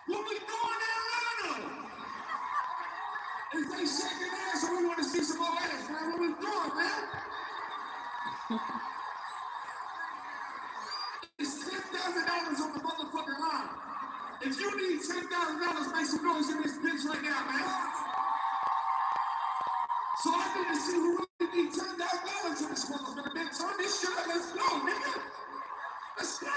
What we doing in Atlanta? If they shaking ass, so we want to see some more ass, man. What we doing, man? It's $10,000 on the motherfucking line. If you need $10,000, make some noise in this bitch right now, man. So I need to see who really needs $10,000 in this motherfucker, man. Turn this shit up. Let's go, nigga. Let's go.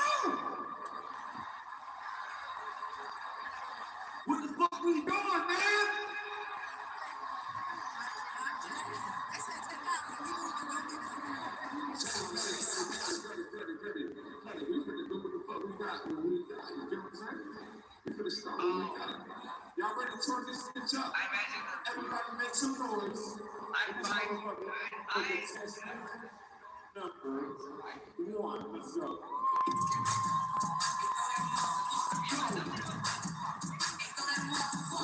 What the fuck we doing, man? Y'all ready to turn this bitch up? Everybody make some noise. I'm fine. Number 1, let's go.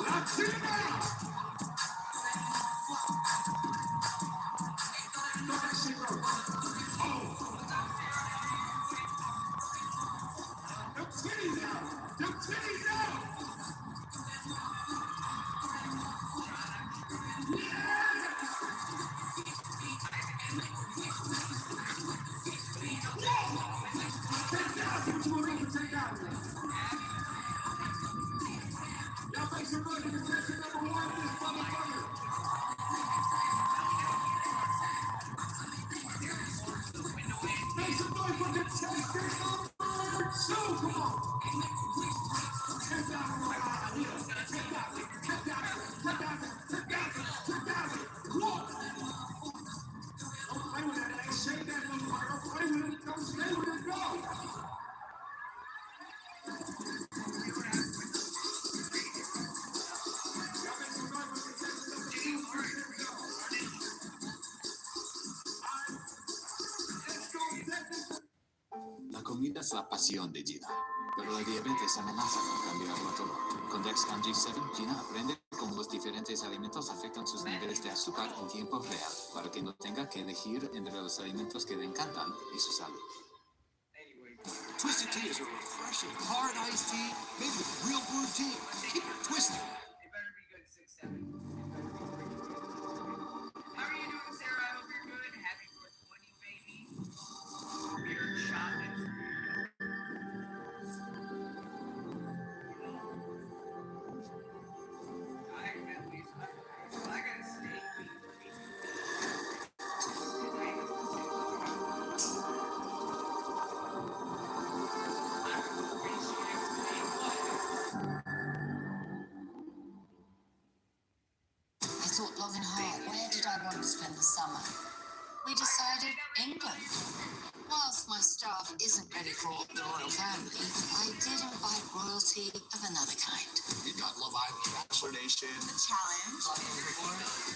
Latina! Them titties out! Them titties out! Y'all make some noise for contestant number 1 in this motherfucker. Make some noise for contestant number 2. Come on. $10,000 here. $10,000. What? Don't play with that. Ain't shake that motherfucker. Don't play with it. Don't stay with it. Go. comida es la pasión de Gina, pero la diabetes amenaza con cambiarlo todo. Con Dexcom G7, Gina aprende cómo los diferentes alimentos afectan sus niveles de azúcar en tiempo real, para que no tenga que elegir entre los alimentos que le encantan y su salud. Twisted tea is a refreshing, hard iced tea made with real brewed tea. Keep it twisted. It better be good 6-7. How are you doing, Sarah? I hope you're good. Happy 420, baby. Your chocolates. I got a steak waiting for me tonight. I was hoping she would explain what. I thought long and hard, where did I want to spend the summer? We decided England. Whilst my staff isn't ready for the royal family, I did invite royalty of another kind. You got Love Island, Bachelor Nation, The challenge.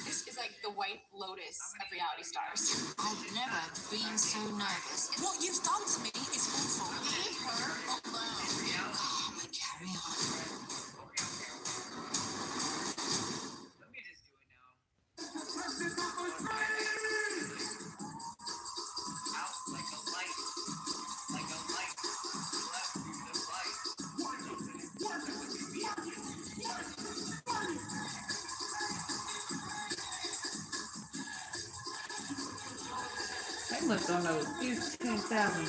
This is like the White Lotus of reality stars. I've never been so nervous. What you've done to me is awful. Leave her alone. Calm and carry on. Let me just do it now. Out like a light. Like a light. Left through the fight. They must don't know it's 10,000.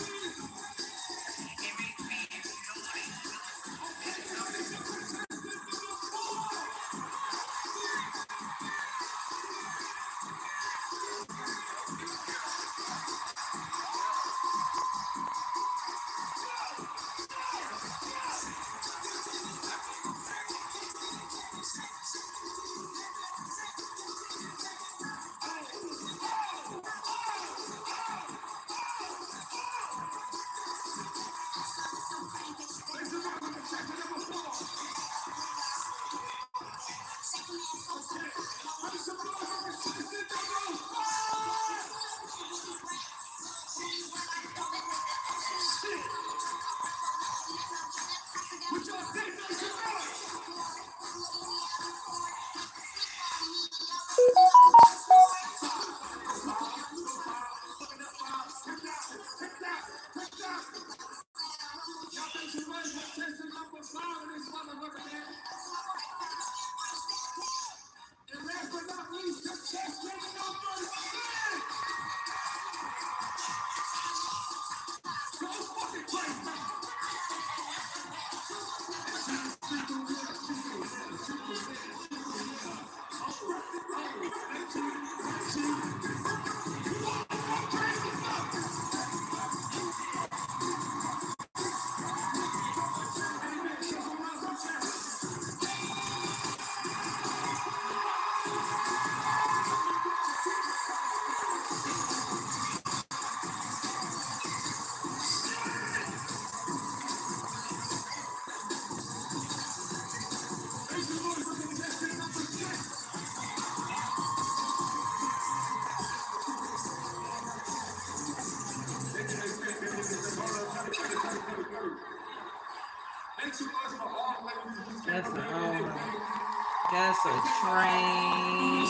That's a train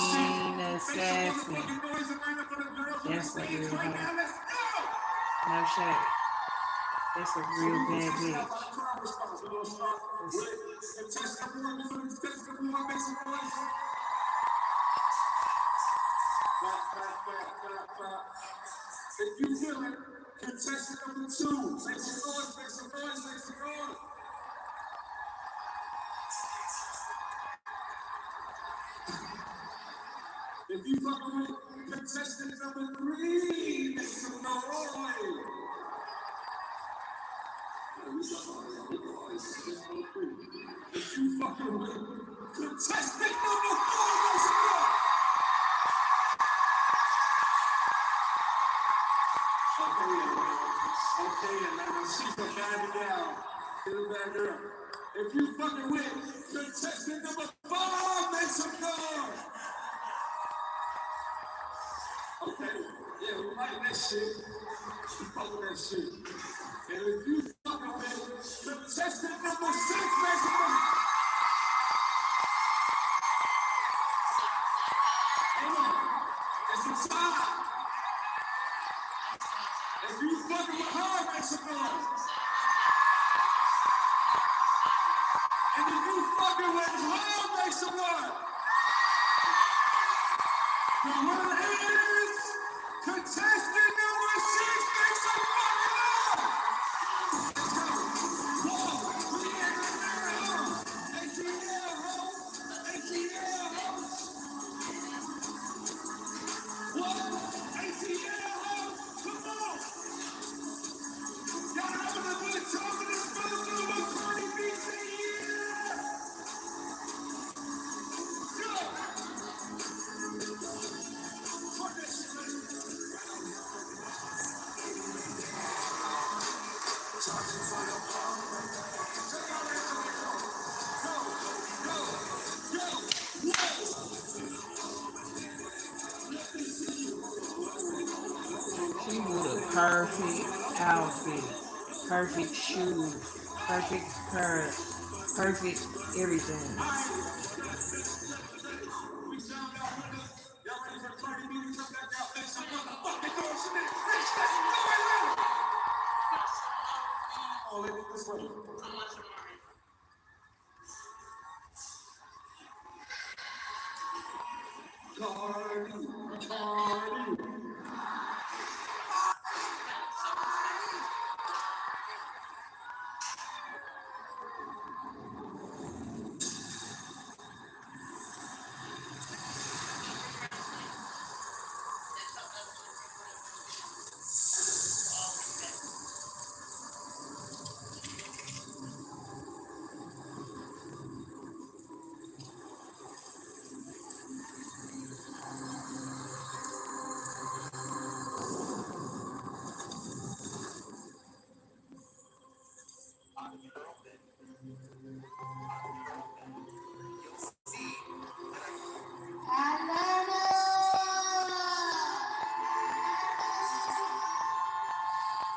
assassin. That's a real hoe. No shit. That's a real bad bitch. If you feel it, contestant number 2, make some noise, make some noise, make some noise. If you fucking with contestant number 3, make some noise. If you fucking with contestant number 4, make some noise. Okay, man, she's a bad down. Get her back up. If you fucking with contestant number 5, make some noise. Okay, yeah, we like that shit. We fuck with that shit. And if you fucking with contestant number 6, make some noise. It's a tie. If you fucking with her, make some noise. And if you fucking with her, make some noise. The winner is contestant number 6, make some fucking noise. Let's go. 1, 3, ATL, ho. ATL, ho. What? ATL, ho. Come on. Y'all having a good time in this building with Cardi B, say yeah. She wore the perfect outfit, perfect shoes, perfect hair, perfect everything.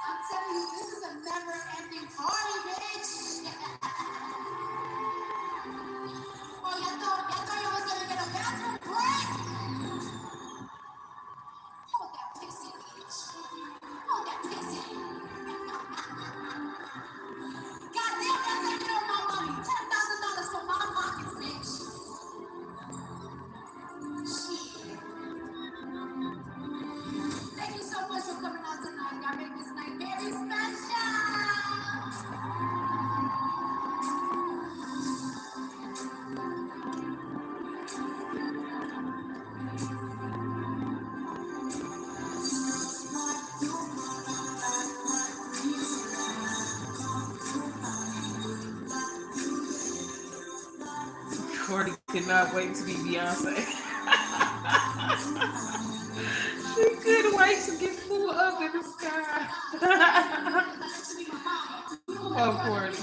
I'm telling you, this is a never-ending party, bitch. Oh, y'all thought y'all was gonna get a bathroom break? Hold that pixie, bitch. Hold that pixie. Goddamn, y'all taking all my money. $10,000 from my pockets, bitch. Shit. Thank you so much for coming out tonight. Y'all make this night very special. Cordy could not wait to be Beyonce. She couldn't wait to get flew up in the sky. Oh, Cordy.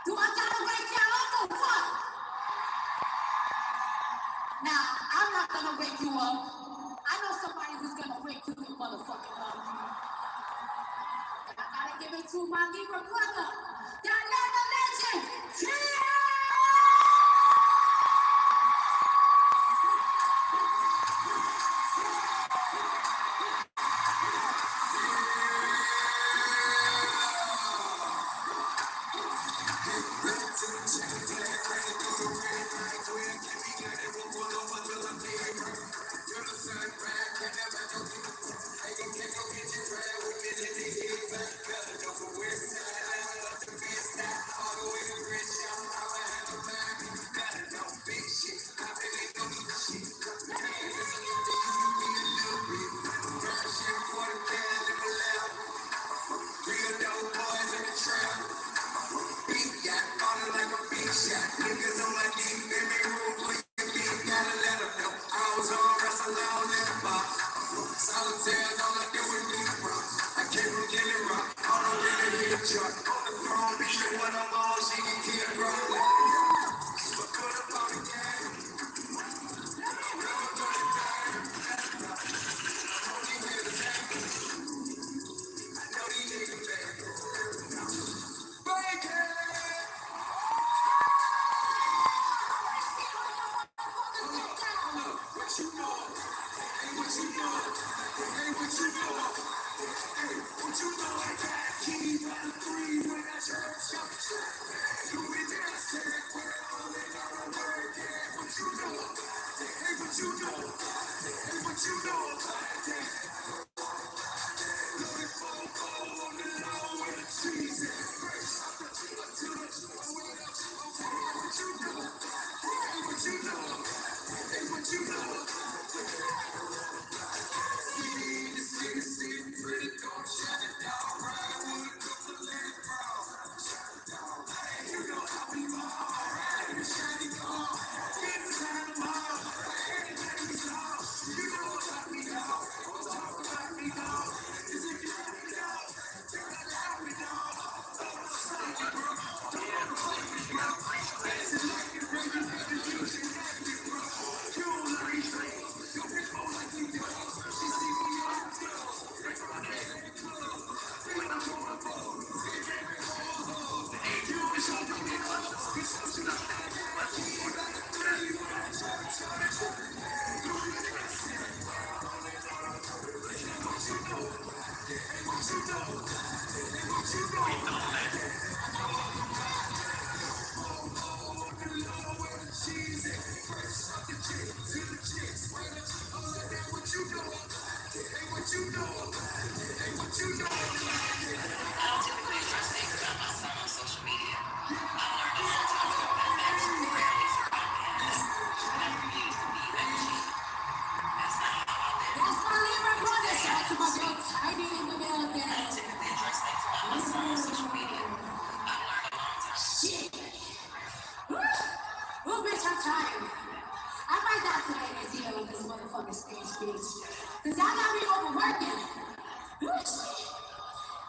Do I gotta wake y'all up or what? Now, I'm not gonna wake you up. I know somebody who's gonna wake you the motherfucking up. I gotta give it to my Libra brother, Diana Legend. Oh, bitch, I'm tired. I might not today and deal with this motherfucking stage bitch. Cause y'all got me overworking.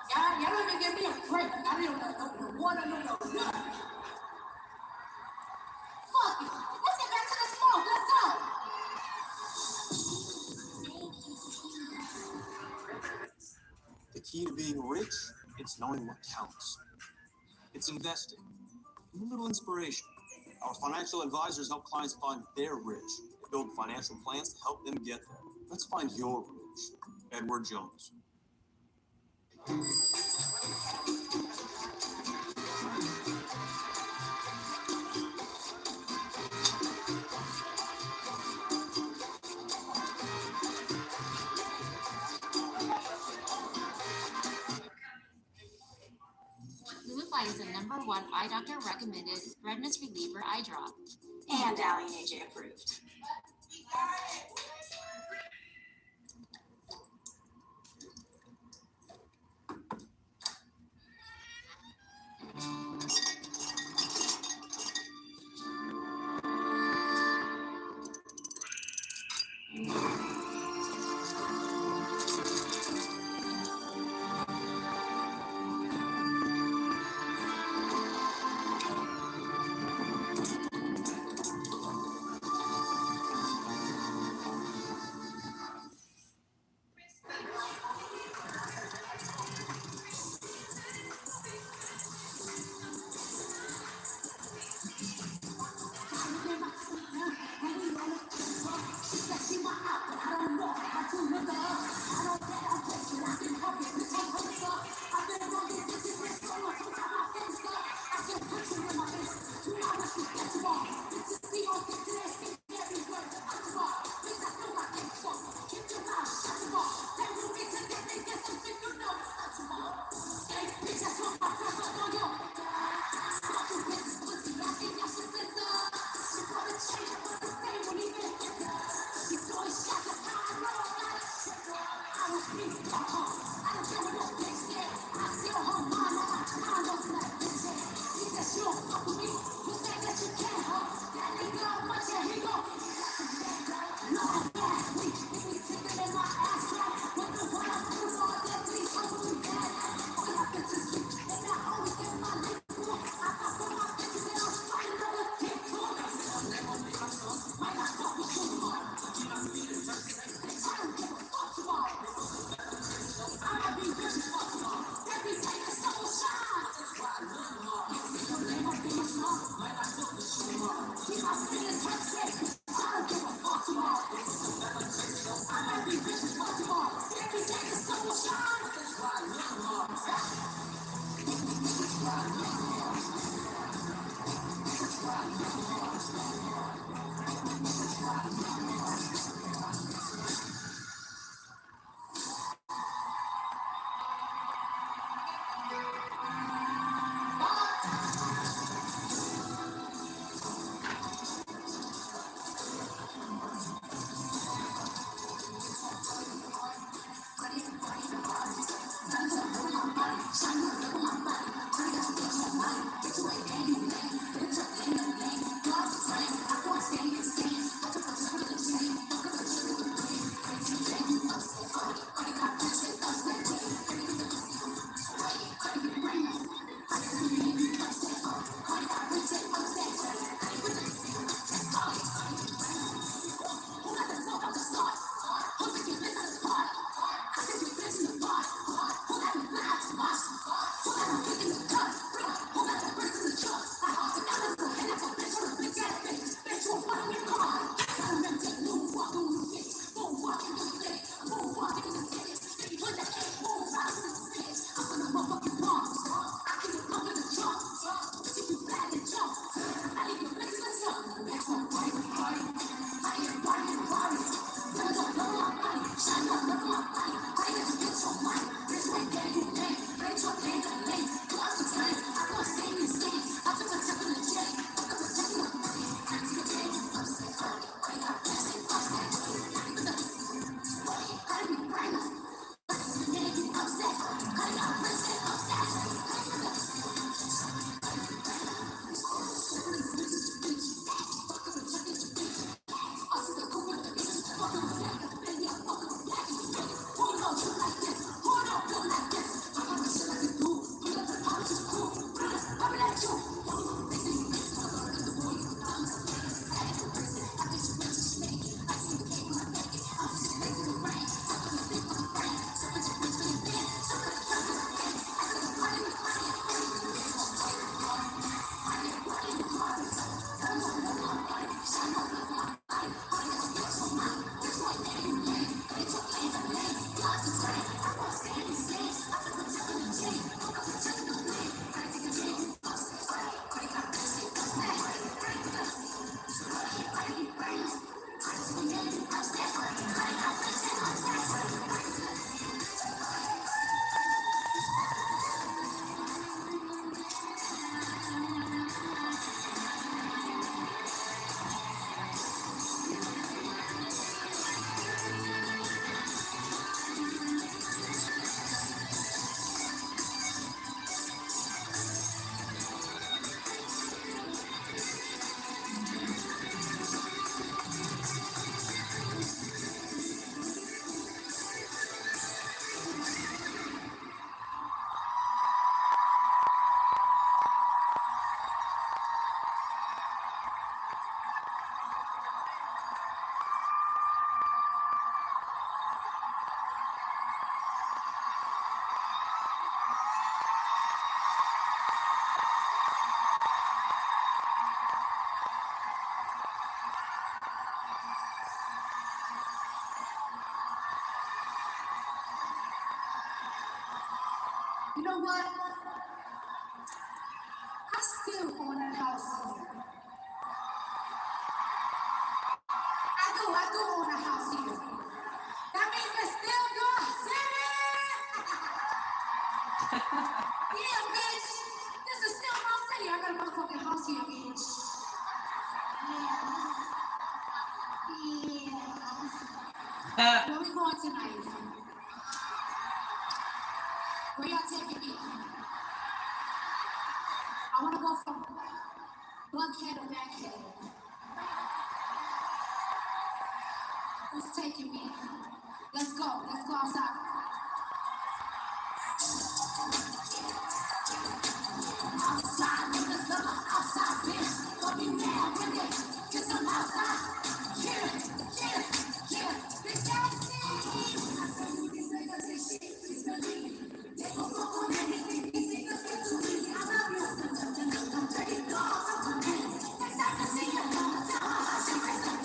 Y'all don't even give me a break. I don't know no water, no nothing. Fuck it. Let's get back to the smoke. Let's go. The key to being rich, it's knowing what counts. It's investing. A little inspiration. Our financial advisors help clients find their rich and build financial plans to help them get there. Let's find your rich. Edward Jones. Lumify is the #1 eye doctor recommended redness reliever eye drop. And Allie and AJ approved. You know what? I still own a house here. I do own a house here. That means it's still your city. Yeah, bitch. This is still my city. I got a motherfucking house here, bitch. Yeah. Where we going tonight? Where y'all taking me? I want to go from Buckhead to Backhead. Who's taking me? Let's go. Let's go outside. Outside, niggas, outside, bitch. Don't be mad with it. Get some outside. Yeah, yeah, yeah. Bitch, that's it. These niggas ain't shit. Please believe me. They gon' fuck on anything. These niggas get too easy. I love you. I'm taking dogs. I'm coming. Next time I see you, I'ma tell her how she raised up.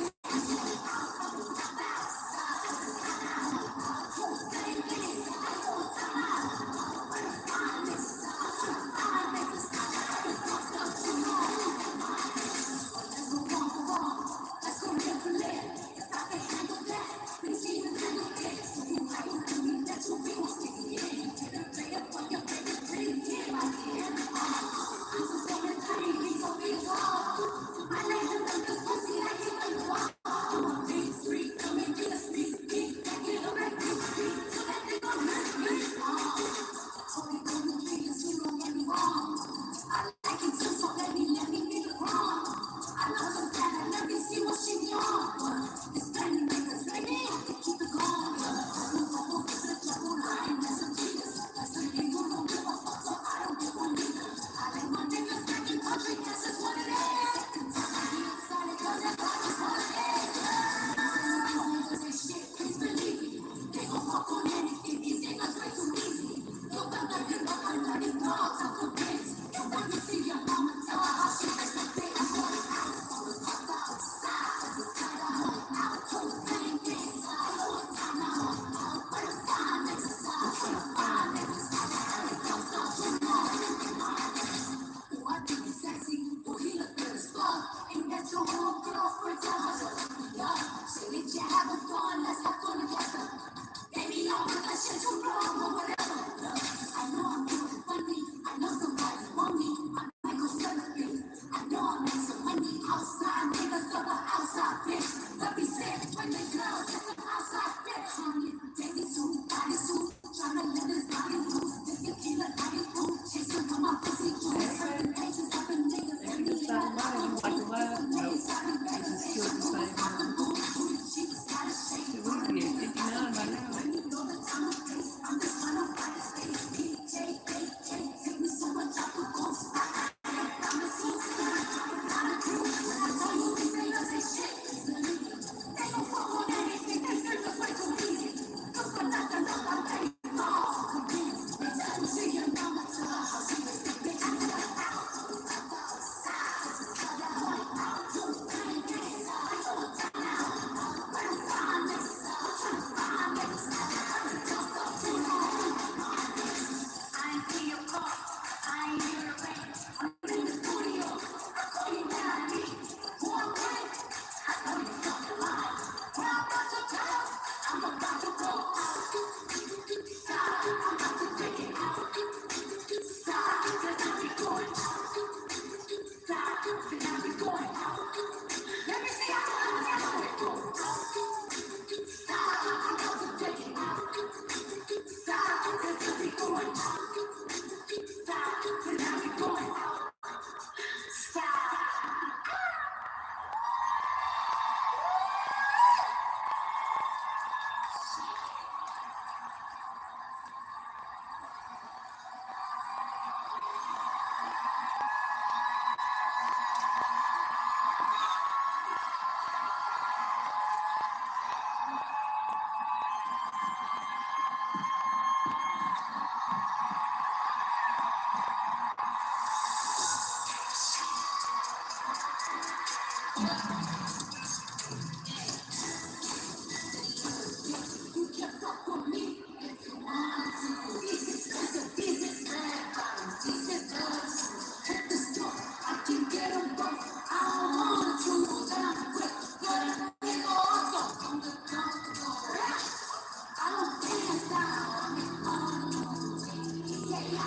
Ladies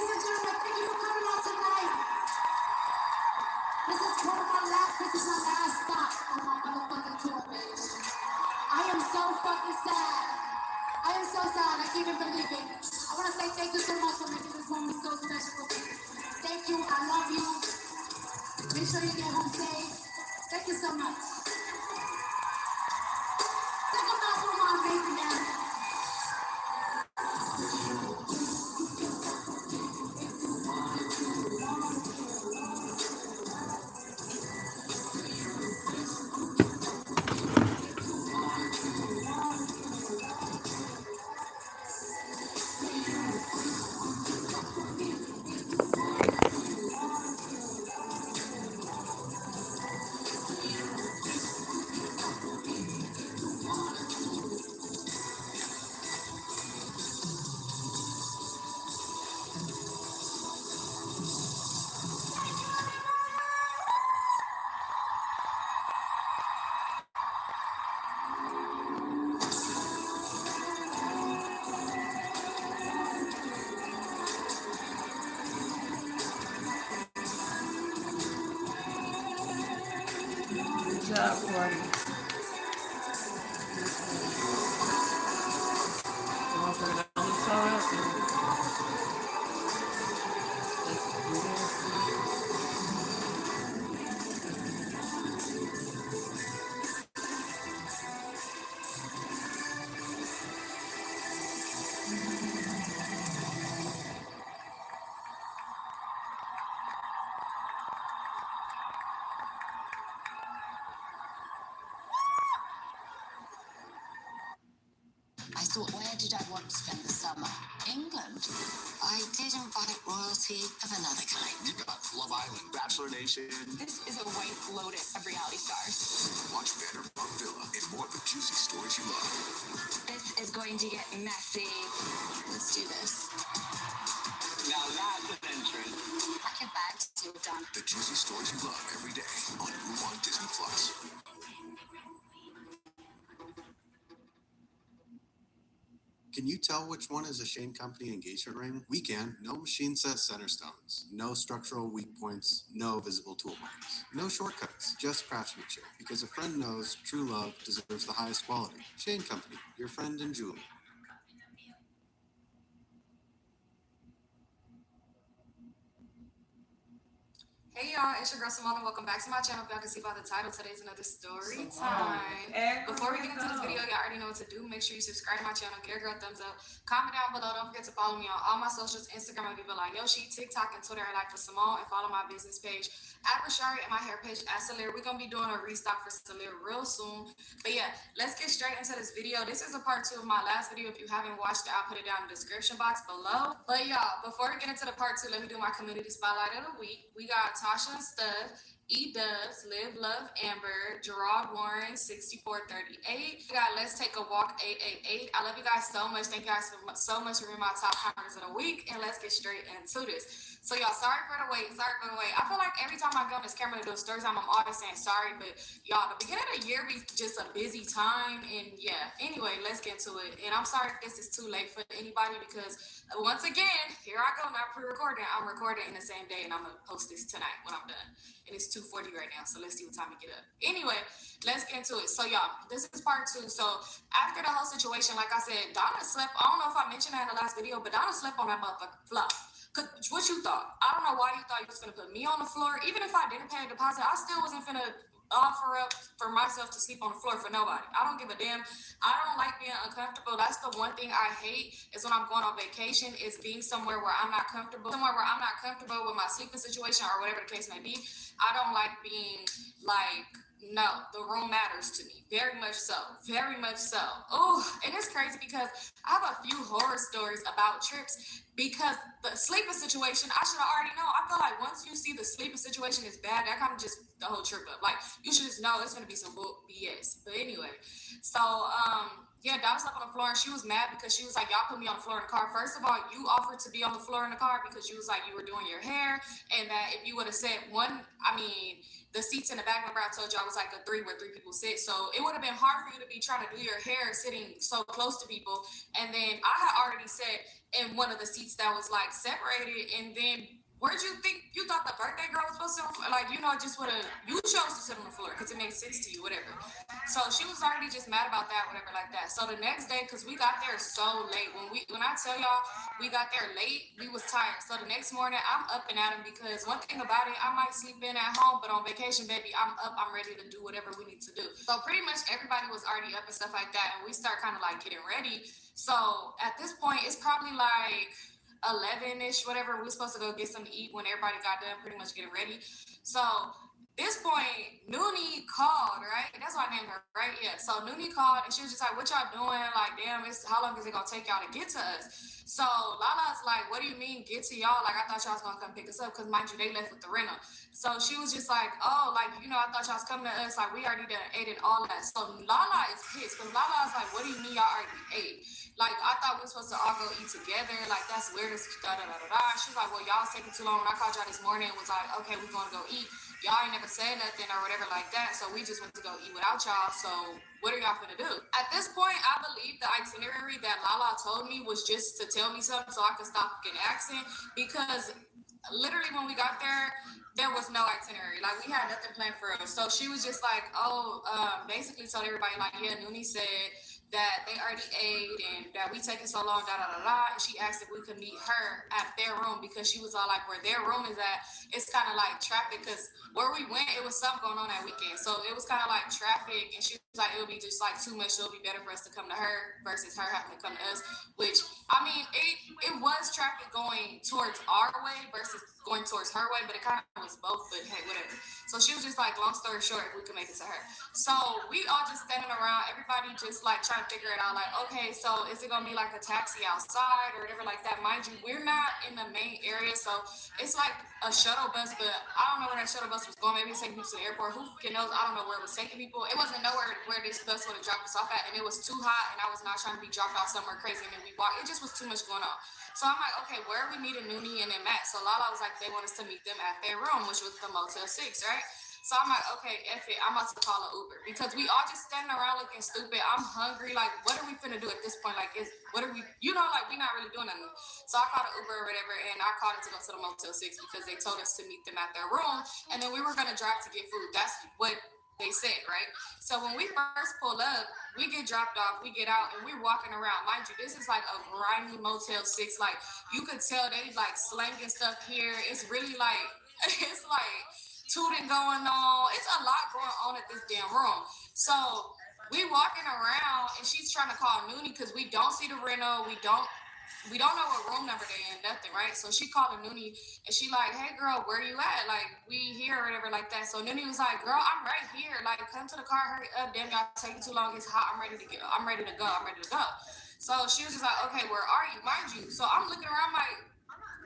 and gentlemen, thank you for coming out tonight. This is my last stop on my motherfucking tour, bitch. I am so fucking sad. I am so sad. I can't even believe it. I want to say thank you so much for making this moment so special for me. Thank you. I love you. Make sure you get home safe. Thank you so much. Take a bow for my amazing dance. Good job, Courtney. Motherfucker only saw us. I thought, where did I want to spend the summer? England. I did invite royalty of another kind. You got Love Island, Bachelor Nation. This is a white lotus of reality stars. Watch Vanderpump Villa and more of the juicy stories you love. This is going to get messy. Let's do this. Now that's an entrance. Pack your bags, you're done. The juicy stories you love every day on Disney Plus. Can you tell which one is a Shane Company engagement ring? We can. No machine set center stones. No structural weak points. No visible tool marks. No shortcuts. Just craftsmanship. Because a friend knows true love deserves the highest quality. Shane Company. Your friend and Julie. Hey y'all, it's your girl Simone. Welcome back to my channel. If y'all can see by the title, today's another story time. Before we get into this video, y'all already know what to do. Make sure you subscribe to my channel, give a girl a thumbs up, comment down below. Don't forget to follow me on all my socials, Instagram, people like Yoshi, TikTok, and Twitter, like for Simone, and follow my business page at Rashari and my hair page at Salir. We're gonna be doing a restock for Salir real soon. But yeah, let's get straight into this video. This is a part 2 of my last video. If you haven't watched it, I'll put it down in the description box below. But y'all, before we get into the part 2, let me do my community spotlight of the week. We got Tasha and Stud, E-Dubs, Live Love Amber, Gerard Warren, 6438. We got Let's Take a Walk 888. I love you guys so much. Thank you guys so much for being my top comments of the week. And let's get straight into this. So y'all, sorry for the wait. I feel like every time I go on this camera to do a story time, I'm always saying sorry. But y'all, the beginning of the year be just a busy time. And yeah, anyway, let's get to it. And I'm sorry if this is too late for anybody because once again, here I go, not pre-recording. I'm recording in the same day and I'm gonna post this tonight when I'm done. And it's 2:40 right now, so let's see what time we get up. Anyway, let's get into it. So y'all, this is part 2. So after the whole situation, like I said, Donna slept. I don't know if I mentioned that in the last video, but Donna slept on that motherfucking floor. Cause what you thought? I don't know why you thought you was gonna put me on the floor. Even if I didn't pay a deposit, I still wasn't finna offer up for myself to sleep on the floor for nobody. I don't give a damn. I don't like being uncomfortable. That's the one thing I hate is when I'm going on vacation is being somewhere where I'm not comfortable. Somewhere where I'm not comfortable with my sleeping situation or whatever the case may be. I don't like being like, no, the room matters to me. Very much so. Very much so. Oh, and it's crazy because I have a few horror stories about trips because the sleeping situation, I should have already known. I feel like once you see the sleeping situation is bad, that kind of just the whole trip up. Like, you should just know it's going to be some BS. But anyway, so, yeah, Donna slept on the floor and she was mad because she was like, y'all put me on the floor in the car. First of all, you offered to be on the floor in the car because you was like, you were doing your hair and that if you would have said the seats in the back, remember I told you I was like a 3 where 3 people sit. So it would have been hard for you to be trying to do your hair sitting so close to people. And then I had already sat in one of the seats that was like separated. And then where'd you think you thought the birthday girl was supposed to sit on? Like, you know, just would have, you chose to sit on the floor because it made sense to you, whatever. So she was already just mad about that, whatever, like that. So the next day, because we got there so late, when I tell y'all we got there late, we was tired. So the next morning, I'm up and at 'em because one thing about it, I might sleep in at home, but on vacation, baby, I'm up, I'm ready to do whatever we need to do. So pretty much everybody was already up and stuff like that, and we start kind of like getting ready. So at this point, it's probably like 11-ish, whatever. We're supposed to go get something to eat when everybody got done pretty much getting ready. So this point, Noonie called, right? That's why I named her, right? Yeah. So Noonie called and she was just like, what y'all doing? Like, damn, how long is it gonna take y'all to get to us? So Lala's like, what do you mean get to y'all? Like, I thought y'all was gonna come pick us up because mind you, they left with the rental. So she was just like, oh, like, you know, I thought y'all was coming to us. Like, we already done ate and all that. So Lala is pissed because Lala's like, what do you mean y'all already ate? Like, I thought we were supposed to all go eat together. Like, that's weird as da-da-da-da-da. She was like, well, y'all was taking too long. When I called y'all this morning, it was like, okay, we're gonna go eat. Y'all ain't never said nothing or whatever like that, so we just went to go eat without y'all, so what are y'all finna do? At this point, I believe the itinerary that Lala told me was just to tell me something so I could stop getting accent, because literally when we got there was no itinerary. Like, we had nothing planned for us. So she was just like, basically told everybody, like, yeah, Noonie said that they already ate and that we taking so long, da-da-da-da. And she asked if we could meet her at their room because she was all like, where their room is at, it's kind of like traffic because where we went, it was something going on that weekend. So it was kind of like traffic and she was like, it would be just like too much. So it would be better for us to come to her versus her having to come to us, which, I mean, it was traffic going towards our way versus going towards her way, but it kind of was both, but hey, whatever. So she was just like, long story short, if we could make it to her. So we all just standing around, everybody just like trying to figure it out, like, okay, so is it gonna be like a taxi outside or whatever like that? Mind you, we're not in the main area, so it's like a shuttle bus, but I don't know where that shuttle bus was going. Maybe it's taking people to the airport. Who fucking knows? I don't know where it was taking people. It wasn't nowhere where this bus would have dropped us off at, and it was too hot, and I was not trying to be dropped off somewhere crazy, and then we walked. It just was too much going on. So I'm like, okay, where are we meeting Noonie and then Matt? So Lala was like, they want us to meet them at their room, which was the Motel 6, right? So I'm like, okay, F it, I'm about to call an Uber because we all just standing around looking stupid. I'm hungry. Like, what are we finna do at this point? Like, what are we, you know, like, we not really doing nothing. So I called an Uber or whatever, and I called it to go to the Motel 6 because they told us to meet them at their room, and then we were gonna drive to get food. That's what they said, right? So when we first pull up, we get dropped off, we get out, and we're walking around. Mind you, this is like a grimy Motel 6. Like, you could tell they like slanging stuff here. It's really like It's like tooting going on. It's a lot going on at this damn room. So we walking around and she's trying to call Noonie because we don't see the rental. We don't know what room number they in, nothing, right? So she calling Noonie and she like, hey girl, where you at? Like, we here or whatever like that. So Noonie was like, girl, I'm right here. Like, come to the car, hurry up. Damn, y'all taking too long. It's hot. I'm ready to go. I'm ready to go. So she was just like, okay, where are you? Mind you. So I'm looking around like,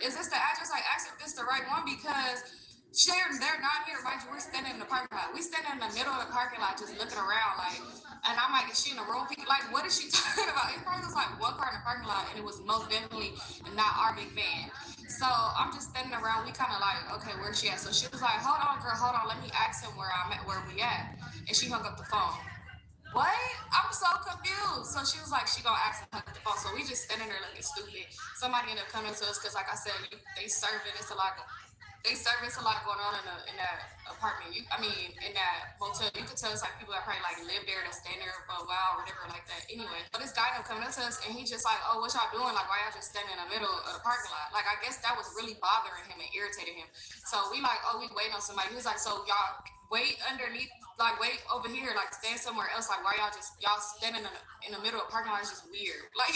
is this the address? Like, ask if this the right one because they're not here. Mind you, we're standing in the parking lot. We standing in the middle of the parking lot just looking around like, and I'm like, is she in the room? Like, what is she talking about? It probably was like one car in the parking lot and it was most definitely not our big van. So I'm just standing around. We kind of like, okay, where's she at? So she was like, hold on, girl, hold on. Let me ask him where I'm at, where we at. And she hung up the phone. What? I'm so confused. So she was like, she gonna ask her the phone. So we just standing there looking stupid. Somebody ended up coming to us because, like I said, they serving. It's a lot. They service a lot going on in that apartment. In that motel. You could tell it's like people that probably like live there, that stay there for a while or whatever like that. Anyway, but this guy ended up coming up to us and he just like, oh, what y'all doing? Like, why y'all just standing in the middle of the parking lot? Like, I guess that was really bothering him and irritating him. So we like, oh, we waiting on somebody. He was like, so y'all wait underneath, like wait over here, like stand somewhere else. Like why y'all standing in the middle of the parking lot is just weird. Like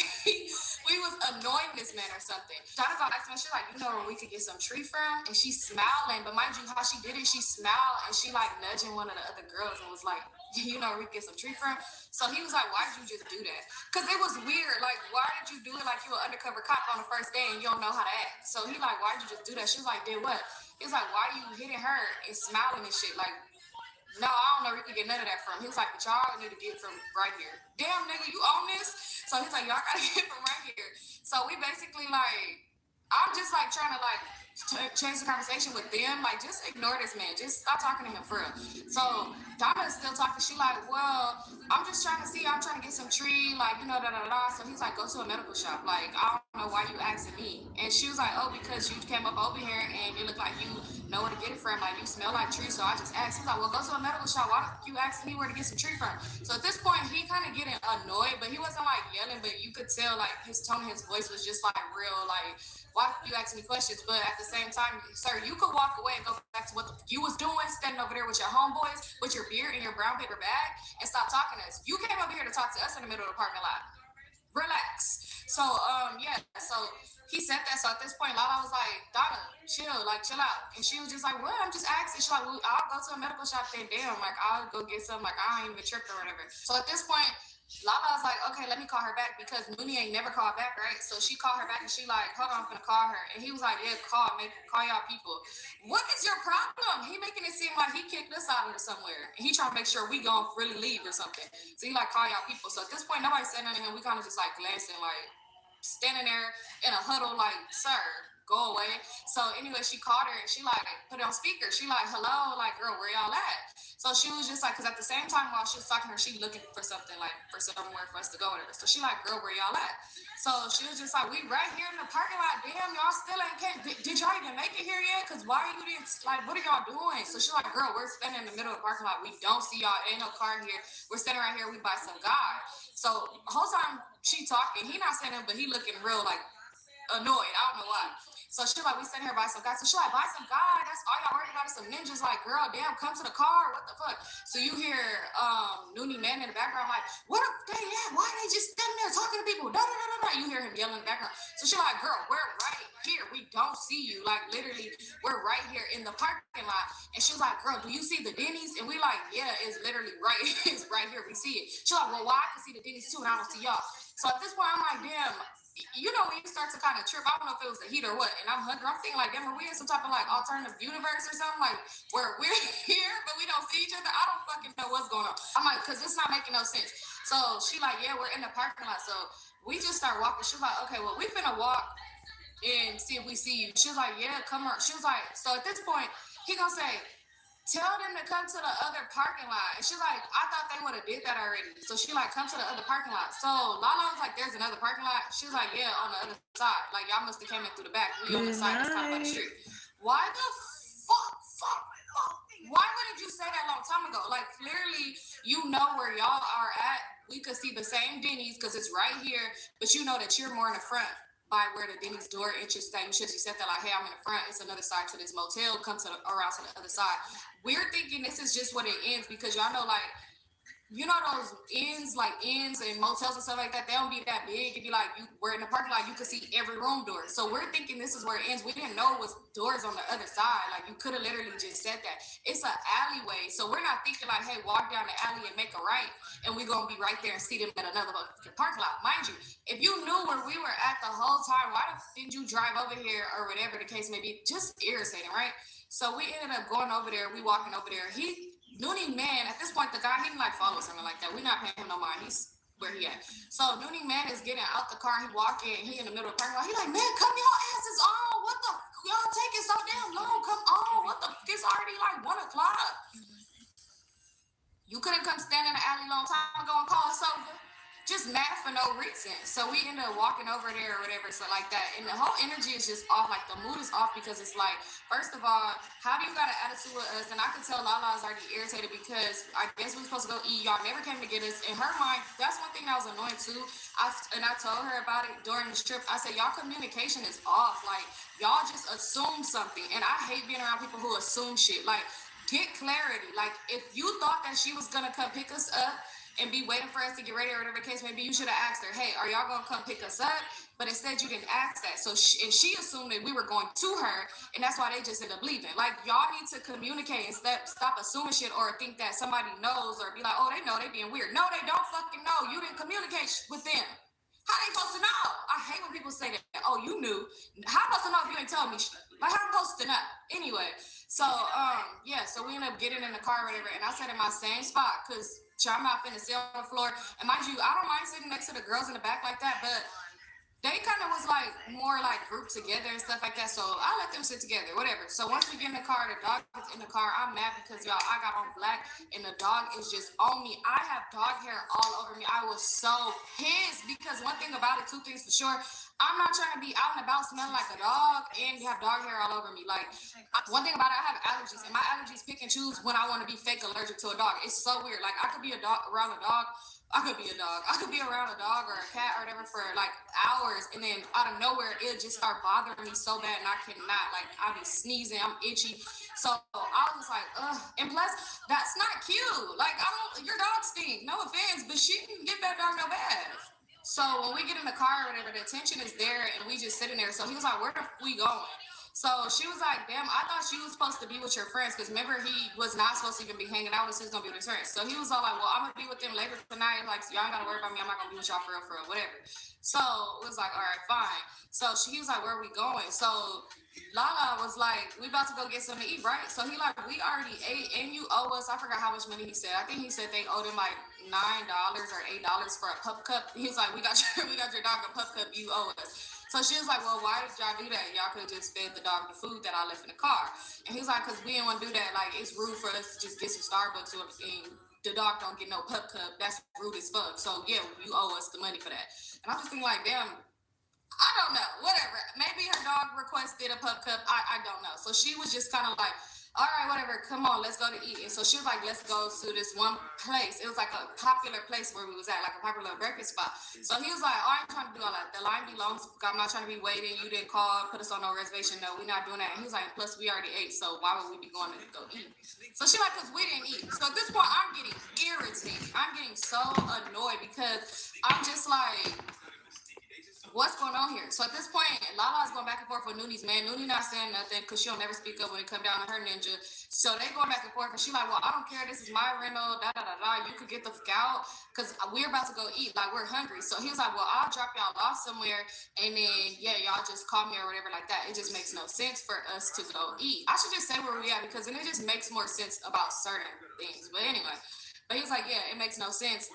we was annoying this man or something. Jonathan asked me, she's like, you know where we could get some tree from? And she's smiling, but mind you, how she did it, she smiled and she like nudging one of the other girls and was like, you know where we could get some tree from? So he was like, why did you just do that? Because it was weird. Like, why did you do it like you an undercover cop on the first day and you don't know how to act? So he like, why did you just do that? She was like, did what? He was like, why you hitting her and smiling and shit? Like, no, I don't know where you can get none of that from. He was like, but y'all need to get from right here. Damn, nigga, you own this? So he's like, y'all gotta get from right here. So we basically like, I'm just like trying to like change the conversation with them. Like, just ignore this man. Just stop talking to him for real. So Donna's still talking. She like, well, I'm just trying to see. I'm trying to get some tree, like, you know, da da da. So he's like, go to a medical shop. Like, I don't know why you asking me. And she was like, oh, because you came up over here and you look like you know where to get it from. Like, you smell like tree. So I just asked. He's like, well, go to a medical shop. Why don't you asking me where to get some tree from? So at this point, he kind of getting annoyed, but he wasn't like yelling. But you could tell like his tone, his voice was just like real, like, why you asking me questions? But at the same time, sir, you could walk away and go back to what you was doing, standing over there with your homeboys, with your beer in your brown paper bag, and stop talking to us. You came over here to talk to us in the middle of the parking lot. Relax. So, so he said that. So at this point, Lala was like, Donna, chill out. And she was just like, what? I'm just asking. She's like, well, I'll go to a medical shop then. Damn, like, I'll go get some. Like, I ain't even tripped or whatever. So at this point, Lala was like, okay, let me call her back because Noonie ain't never called back, right? So she called her back and she like, hold on, I'm gonna call her. And he was like, yeah, call y'all people. What is your problem? He making it seem like he kicked us out of somewhere. And he trying to make sure we gonna really leave or something. So he like, call y'all people. So at this point, nobody said nothing to him. We kind of just like glancing, like standing there in a huddle, like, sir, go away. So anyway, she called her and she like put it on speaker. She like, hello, like, girl, where y'all at? So she was just like, because at the same time while she was talking to her, she looking for something, like for somewhere for us to go with her. So she like, girl, where y'all at? So she was just like, we right here in the parking lot. Damn, y'all still ain't came. Did y'all even make it here yet? Because why you didn't, like, what are y'all doing? So she like, girl, we're standing in the middle of the parking lot. We don't see y'all. Ain't no car here. We're standing right here. We by some guy. So the whole time she talking, he not saying it, but he looking real like annoyed. I don't know why. So she like, we sitting here by some guy. So she like, by some guy. That's all y'all worried about is some ninjas. Like, girl, damn, come to the car. What the fuck? So you hear Noonie man in the background like, what are they at? Why are they just standing there talking to people? Da, da, da, da, da. You hear him yelling in the background. So she like, girl, we're right here. We don't see you. Like, literally, we're right here in the parking lot. And she was like, girl, do you see the Denny's? And we like, yeah, it's literally right. It's right here. We see it. She like, well, why I can see the Denny's too and I don't see y'all. So at this point, I'm like, damn. You know, when you start to kind of trip, I don't know if it was the heat or what, and I'm hungry. I'm thinking like, damn, are we in some type of like alternative universe or something? Like, where we're here, but we don't see each other? I don't fucking know what's going on. I'm like, because it's not making no sense. So she like, yeah, we're in the parking lot. So we just start walking. She was like, okay, well, we finna walk and see if we see you. She was like, yeah, come on. She was like, so at this point, he gonna say, tell them to come to the other parking lot. And she's like, I thought they would have did that already. So she like, come to the other parking lot. So Lala was like, there's another parking lot. She was like, yeah, on the other side. Like, y'all must have came in through the back. We on the side that's kind of by the street. Why the fuck? Why wouldn't you say that a long time ago? Like, clearly, you know where y'all are at. We could see the same Denny's because it's right here, but you know that you're more in the front. by where the Denny's door entrance that you should have said that like, hey, I'm in the front. It's another side to this motel. Come to around to the other side. We're thinking this is just what it ends because y'all know like. You know those inns and motels and stuff like that, they don't be that big. It'd be like we're in the parking lot, you can see every room door. So we're thinking this is where it ends. We didn't know it was doors on the other side. Like you could have literally just said that. It's an alleyway. So we're not thinking like, hey, walk down the alley and make a right and we're gonna be right there and see them at another parking lot. Mind you, if you knew where we were at the whole time, why didn't you drive over here or whatever the case may be? Just irritating, right? So we ended up going over there, we walking over there. Noonie man, at this point, the guy, he didn't like follow something like that. We're not paying him no mind. He's where he at. So Noonie man is getting out the car. He walk in. He in the middle of the parking lot. He like, man, come your asses on. What the? Y'all taking so damn long. Come on. What the? It's already like 1 o'clock. You couldn't come stand in the alley long time ago and call us over. Just mad for no reason. So we end up walking over there or whatever, so like that. And the whole energy is just off. Like the mood is off because it's like, first of all, how do you got an attitude with us? And I can tell Lala is already irritated because I guess we were supposed to go eat. Y'all never came to get us. In her mind, that's one thing that was annoying too. I told her about it during this trip. I said, y'all communication is off. Like y'all just assume something. And I hate being around people who assume shit. Like get clarity. Like if you thought that she was gonna come pick us up and be waiting for us to get ready or whatever the case may be, you should have asked her, hey, are y'all gonna come pick us up? But instead you didn't ask that. So she assumed that we were going to her, and that's why they just ended up leaving. Like y'all need to communicate and stop assuming shit or think that somebody knows or be like, oh, they know, they being weird. No, they don't fucking know. You didn't communicate with them. How they supposed to know? I hate when people say that. Oh, you knew. How am I supposed to know if you ain't telling me shit? Like how am I supposed to know? Anyway, so yeah, so we ended up getting in the car or whatever, and I sat in my same spot because I'm not finna sit on the floor. And mind you, I don't mind sitting next to the girls in the back like that, but they kind of was like more like grouped together and stuff like that. So I let them sit together, whatever. So once we get in the car, the dog is in the car. I'm mad because y'all, I got on black and the dog is just on me. I have dog hair all over me. I was so pissed because one thing about it, two things for sure. I'm not trying to be out and about smelling like a dog and have dog hair all over me. Like one thing about it, I have allergies and my allergies pick and choose when I want to be fake allergic to a dog. It's so weird. Like I could be around a dog. I could be a dog. I could be around a dog or a cat or whatever for like hours, and then out of nowhere, it'll just start bothering me so bad, and I cannot. Like I'll be sneezing, I'm itchy. So I was just like, ugh. And plus, that's not cute. Like your dog stink. No offense, but she didn't give that dog no bath. So when we get in the car or whatever, the tension is there, and we just sitting there. So he was like, where the f we going? So she was like, damn, I thought you was supposed to be with your friends because remember he was not supposed to even be hanging out with us. He was going to be with his friends. So he was all like, well, I'm going to be with them later tonight. Like, so y'all ain't got to worry about me. I'm not going to be with y'all for real, whatever. So it was like, all right, fine. So he was like, where are we going? So Lala was like, we about to go get something to eat, right? So he like, we already ate and you owe us. I forgot how much money he said. I think he said they owed him like $9 or $8 for a pup cup. He was like, we got your dog a pup cup. You owe us. So she was like, well, why did y'all do that? Y'all could have just fed the dog the food that I left in the car. And he's like, because we didn't want to do that. Like, it's rude for us to just get some Starbucks or anything. The dog don't get no pup cup. That's rude as fuck. So, yeah, you owe us the money for that. And I'm just thinking like, damn, I don't know. Whatever. Maybe her dog requested a pup cup. I don't know. So she was just kind of like, all right, whatever, come on, let's go to eat. And so she was like, let's go to this one place. It was like a popular place where we was at, like a popular breakfast spot. So he was like, oh, I ain't trying to do all that. The line belongs, I'm not trying to be waiting. You didn't call, put us on no reservation. No, we're not doing that. And he was like, plus we already ate, so why would we be going to go eat? So she like, because we didn't eat. So at this point, I'm getting irritated. I'm getting so annoyed because I'm just like, what's going on here? So at this point, Lala's going back and forth with Nooney's man. Nooney not saying nothing because she'll never speak up when it come down to her ninja. So they going back and forth and she like, well, I don't care. This is my rental. You could get the fuck out because we're about to go eat. Like, we're hungry. So he was like, well, I'll drop y'all off somewhere and then, yeah, y'all just call me or whatever like that. It just makes no sense for us to go eat. I should just say where we at because then it just makes more sense about certain things. But anyway, but he was like, yeah, it makes no sense.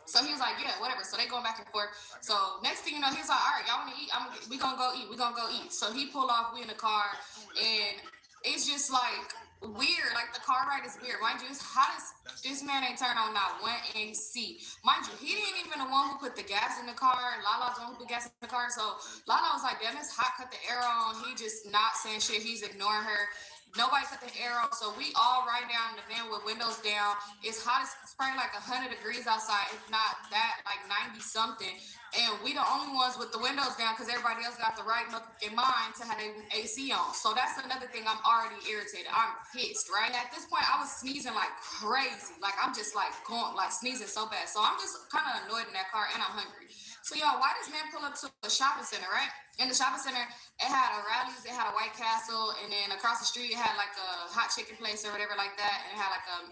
So he was like, yeah, whatever. So they going back and forth. So next thing you know, he's like, all right, y'all want to eat? We gonna go eat. We gonna go eat. So he pulled off. We in the car, and it's just like weird. Like the car ride is weird. Mind you, it's hot as this man ain't turned on not one AC. Mind you, he didn't even the one who put the gas in the car. Lala's the one who put gas in the car. So Lala was like, damn, it's hot. Cut the air on. He just not saying shit. He's ignoring her. Nobody cut the air on, so we all right down in the van with windows down. It's hot, it's probably like 100 degrees outside, if not that, like 90 something. And we the only ones with the windows down because everybody else got the right in mind to have an AC on. So that's another thing. I'm already irritated. I'm pissed, right? At this point, I was sneezing like crazy. Like I'm just like going, like sneezing so bad. So I'm just kind of annoyed in that car and I'm hungry. So y'all, why does man pull up to a shopping center, right? In the shopping center, it had a Rally's, it had a White Castle, and then across the street it had like a hot chicken place or whatever like that, and it had like a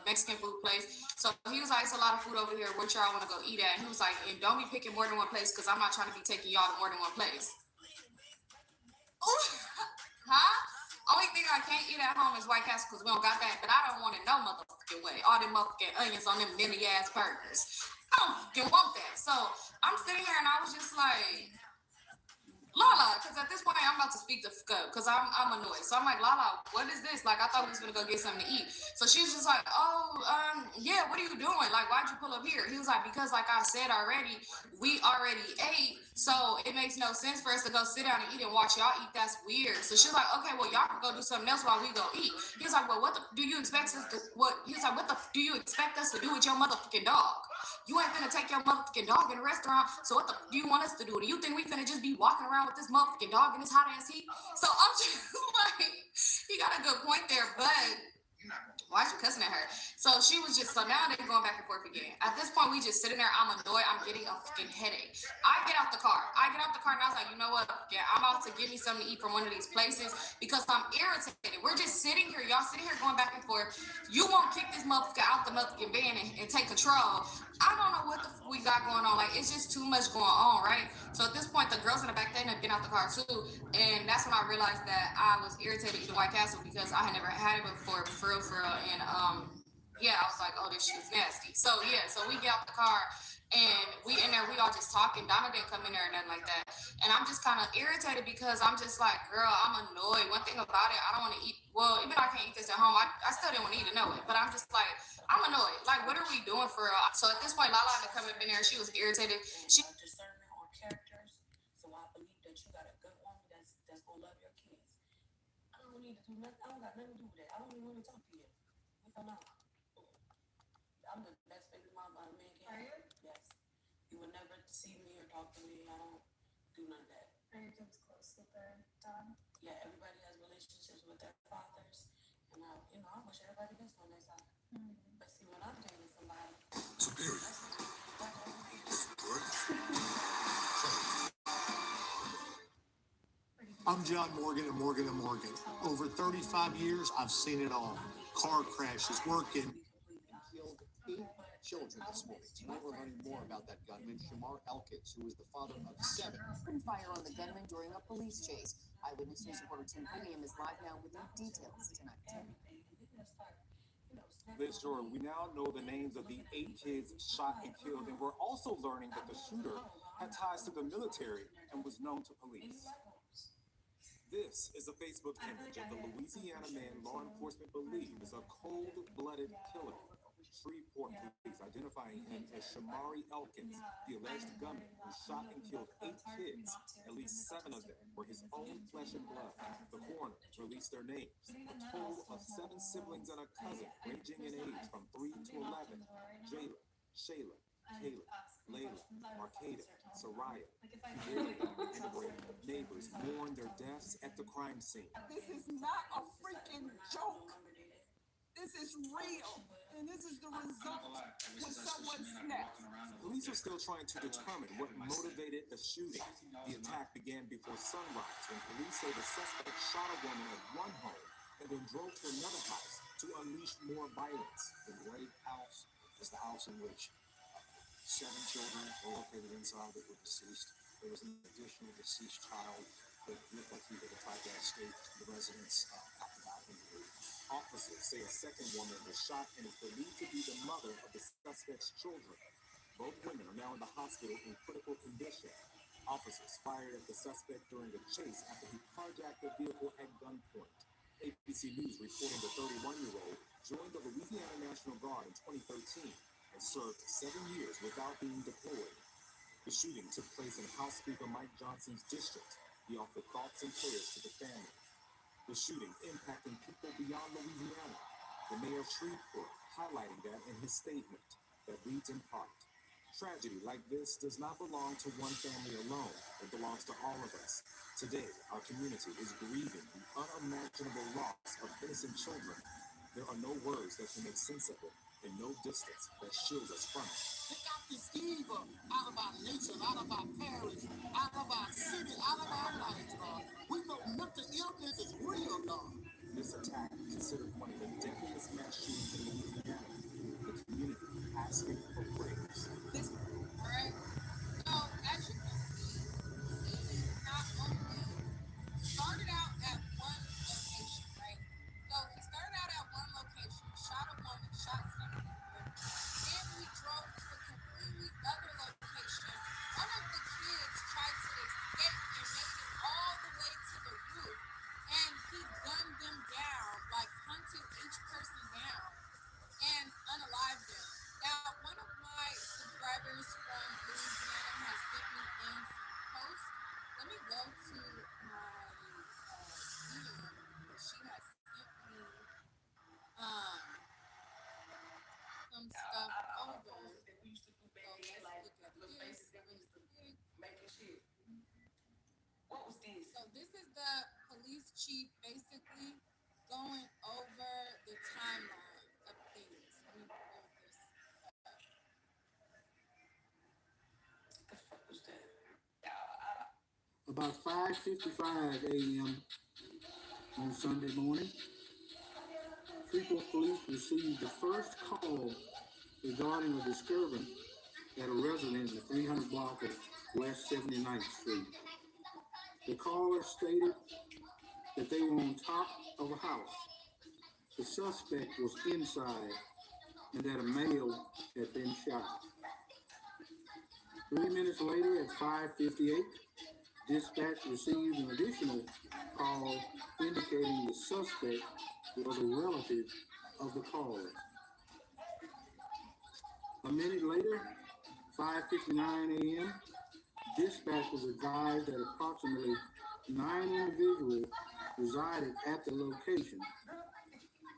Mexican food place. So he was like, it's a lot of food over here. What y'all want to go eat at? And he was like, and don't be picking more than one place because I'm not trying to be taking y'all to more than one place. Huh? Only thing I can't eat at home is White Castle because we don't got that, but I don't want it no motherfucking way. All them motherfucking onions on them mini ass burgers. I don't fucking want that. So I'm sitting here and I was just like, Lala, because at this point I'm about to speak the fuck up because I'm annoyed. So I'm like, Lala, what is this? Like, I thought we was gonna go get something to eat. So she was just like, yeah, what are you doing? Like, why'd you pull up here? He was like, because like I said already, we already ate, so it makes no sense for us to go sit down and eat and watch y'all eat. That's weird. So she was like, okay, well, y'all can go do something else while we go eat. He was like, well, what the do you expect us to he was like, what the do you expect us to do with your motherfucking dog? You ain't finna take your motherfucking dog in a restaurant, so what the do you want us to do? Do you think we finna just be walking around with this motherfucking dog in this hot ass heat? So I'm just like, he got a good point there, but why is you cussing at her? So she was just, so now they're going back and forth again. At this point, we just sitting there, I'm annoyed, I'm getting a fucking headache. I get out the car and I was like, you know what? Yeah, I'm about to give me something to eat from one of these places because I'm irritated. We're just sitting here, y'all sitting here going back and forth. You won't kick this motherfucker out the motherfucking van and take control. I don't know what the fuck we got going on. Like, it's just too much going on, right? So at this point, the girls in the back, they had been out the car too. And that's when I realized that I was irritated eating White Castle because I had never had it before, for real. And yeah, I was like, oh, this shit is nasty. So yeah, so we get out the car and we in there, we all just talking. Donna didn't come in there or nothing like that. And I'm just kind of irritated because I'm just like, girl, I'm annoyed. One thing about it, I don't want to eat. Well, even though I can't eat this at home, I still didn't want to eat it, know it. But I'm just like, I'm annoyed. Like, what are we doing for real? So at this point, Lala had to come in there. She was irritated. She discernment on characters. So I believe that you got a good one that's gonna love your kids. I don't need to do nothing. I don't got nothing to do with that. I don't even want to talk to you. I'm the best baby mama a man can have. Yes. You will never see me or talk to me. I don't do none of that. Are your kids close with their dad? Yeah, everybody has relationships with their fathers. And I wish everybody gets on their side. But see, when I'm dating somebody, Superior. I'm John Morgan of Morgan & Morgan. Over 35 years, I've seen it all. Car crashes, working. Killed 8 children this morning. Tonight we're learning more about that gunman, Shamar Elkins, who was the father of 7. Opened fire on the gunman during a police chase. Eyewitness News reporter Tim William is live now with the details tonight. Tim. Liz Jordan, we now know the names of the 8 kids shot and killed, and we're also learning that the shooter had ties to the military and was known to police. This is a Facebook image of the Louisiana man law enforcement believes is a cold-blooded killer. Shreveport police identifying him as Shamari Elkins, the alleged gunman who shot and killed 8 kids. At least 7 of them were his own flesh and blood. The coroner released their names. A total of 7 siblings and a cousin, ranging in age from 3 to 11. Jayla, Shayla, Kayla, Layla, Markada, Soraya, Julia, and Brandon. Neighbors mourn their deaths at the crime scene. This is not a freaking joke. This is real. And this is the result when someone snaps. Police are still trying to determine what motivated the shooting. The attack began before sunrise when police say the suspect shot a woman at one home and then drove to another house to unleash more violence. The Gray house is the house in which 7 children were located inside that were deceased. There was an additional deceased child that looked like he had tried to escape the residence after that injury. Officers say a second woman was shot and is believed to be the mother of the suspect's children. Both women are now in the hospital in critical condition. Officers fired at the suspect during the chase after he carjacked the vehicle at gunpoint. ABC News reporting the 31-year-old joined the Louisiana National Guard in 2013 and served 7 years without being deployed. The shooting took place in House Speaker Mike Johnson's district. He offered thoughts and prayers to the family. The shooting impacting people beyond Louisiana. The mayor of Shreveport highlighting that in his statement that reads in part, tragedy like this does not belong to one family alone. It belongs to all of us. Today, our community is grieving the unimaginable loss of innocent children. There are no words that can make sense of it, and no distance that shields us from it. Pick out this evil out of our nation, out of our parish, out of our city, out of our lives, God. We know mental illness is real, God. This attack, considered one of the deadliest mass shootings in Louisiana, the community asking for prayers. This, all right. So as you can see, he not only started out at one location, right? So he started out at one location, shot a woman, shot some people. Then he drove to a completely other location. One of the kids tried to escape and made it all the way to the roof. And he gunned them down, like hunted each person down and unalived them. Now, one of my subscribers from Louisiana has sent me in some posts. Let me go to my DM. She has sent me some stuff over. So let's look at this really quick. What was this? So this is the police chief basically going over the timeline of things. Let me pull this up. About 5:55 a.m. on Sunday morning, Shreveport Police received the first call regarding a disturbance at a residence at 300 block of West 79th Street. The caller stated that they were on top of a house. The suspect was inside and that a male had been shot. 3 minutes later at 5:58, dispatch received an additional call indicating the suspect was a relative of the caller. A minute later, 5:59 a.m., dispatch was advised that approximately 9 individuals resided at the location.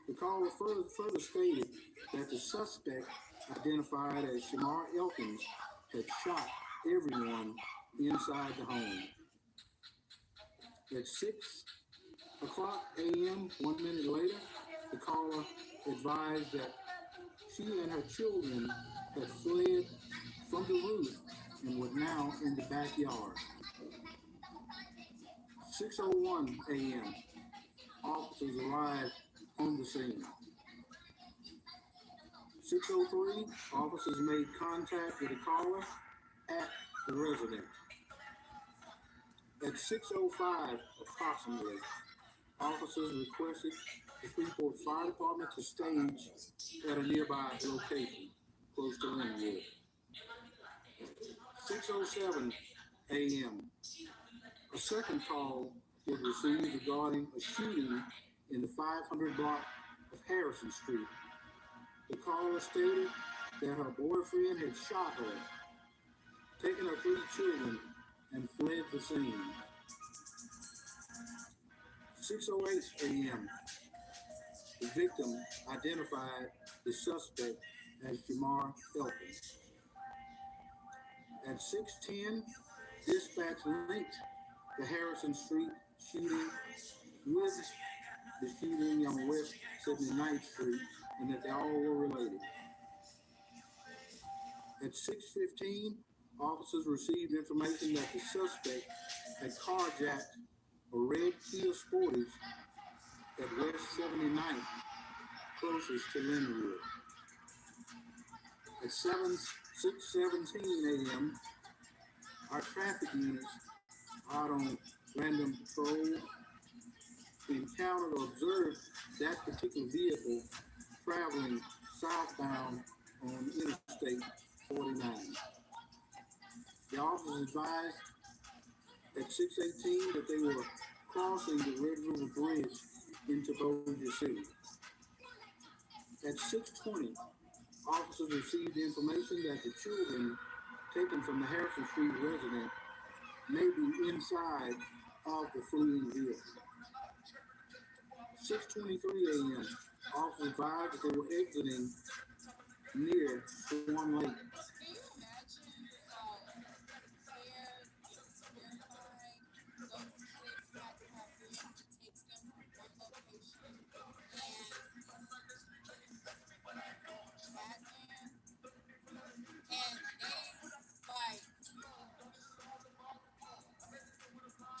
The caller further stated that the suspect, identified as Shamar Elkins, had shot everyone inside the home. At 6 o'clock a.m., 1 minute later, the caller advised that she and her children had fled from the roof and were now in the backyard. 6:01 a.m., officers arrived on the scene. 6:03, officers made contact with the caller at the residence. At 6:05 approximately, officers requested the Shreveport Fire Department to stage at a nearby location close to Linwood. 6:07 a.m., a second call was received regarding a shooting in the 500 block of Harrison Street. The caller stated that her boyfriend had shot her, taken her 3 children, and fled the scene. 6:08 a.m., the victim identified the suspect as Shamar Elkins. At 6:10, dispatch linked the Harrison Street shooting with the shooting on West 79th Street and that they all were related. At 6:15, officers received information that the suspect had carjacked a red Kia Sportage at West 79th, closest to Linwood. At 6:17 a.m., our traffic units out on random patrol encountered or observed that particular vehicle traveling southbound on Interstate 49. The officers advised at 6:18 that they were crossing the Red River Bridge into Bossier City. At 6:20, officers received information that the children taken from the Harrison Street residence may be inside of the fleeing vehicle. 6:23 a.m. Officers advised that they were exiting near Swan Lake. Can you imagine how scared and terrified those kids had to have been to take them from one location and Batman, and they like,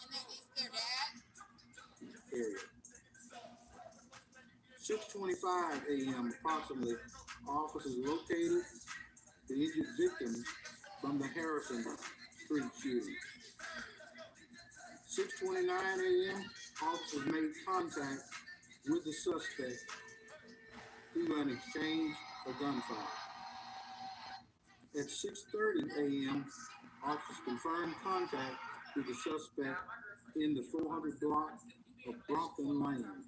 and then it's their dad. Area. 6:25 a.m. approximately, officers located the injured victim from the Harrison Street shooting. 6:29 a.m. officers made contact with the suspect through an exchange of gunfire. At 6:30 a.m., officers confirmed contact with the suspect in the 400 block of Brompton Lane.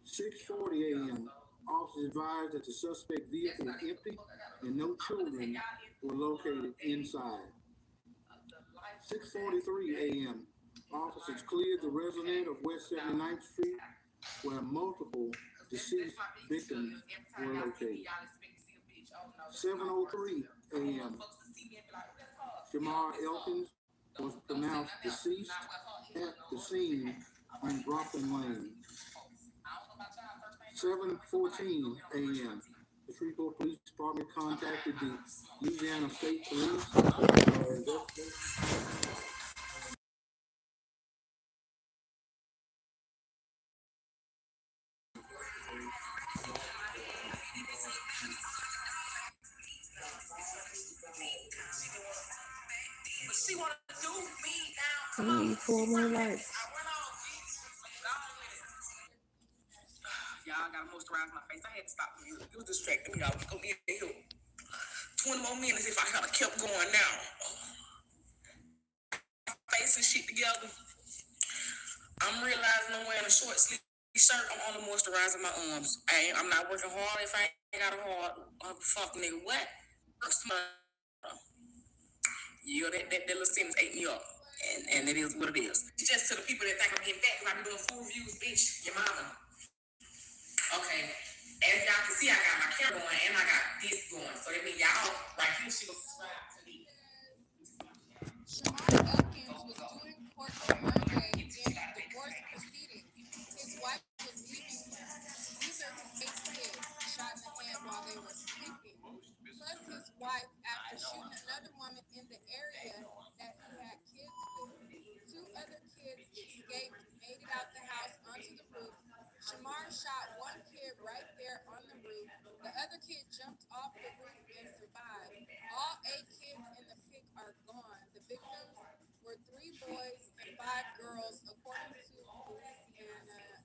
6:40 a.m., officers advised that the suspect vehicle was empty and no children were located inside. 6:43 a.m., officers cleared the resident of West 79th Street where multiple deceased victims were located. 7:03 a.m., Shamar Elkins was pronounced deceased at the scene on Brompton Lane. 7:14 a.m., the Shreveport Police Department contacted the Louisiana State Police. I need 4 more lights. Y'all gotta moisturize my face. I had to stop the music. It was distracting me. I was gonna be in here 20 more minutes if I had kept going now. Face and shit together. I'm realizing I'm wearing a short sleeve shirt. I'm only moisturizing my arms. I'm not working hard if I ain't got a hard fuck nigga. What? Yeah, that little sentence ate me up. And it is what it is. Just to the people that think I'm getting fat because I be doing full reviews, bitch, your mama. Okay. As y'all can see, I got my camera going and I got this going. So that means y'all right here should subscribe to me. Shamar Elkins was due in court on Monday in divorce proceedings. His wife was leaving him. These are his 8 kids shot in the head while they were sleeping. Plus his wife after shooting another woman in the area that he had kids with. 2 other kids escaped, made it out the house onto the roof. Shamar shot 1 kid right there on the roof. The other kid jumped off the roof and survived. All 8 kids in the pic are gone. The victims were 3 boys and 5 girls, according to Louisiana.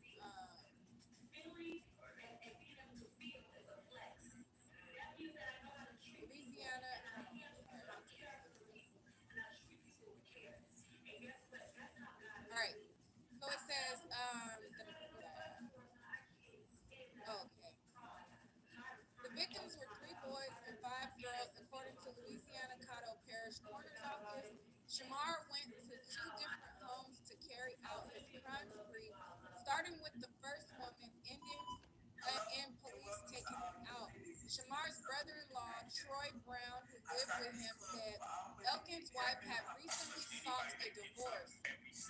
All right. So it says, the victims were 3 boys and 5 girls, according to Louisiana Caddo Parish Coroner's Office. Shamar went to 2 different homes to carry out his crime spree, starting with the first woman, ending in police taking him out. Shamar's brother-in-law, Troy Brown, who lived with him, said Elkins' wife had recently sought a divorce.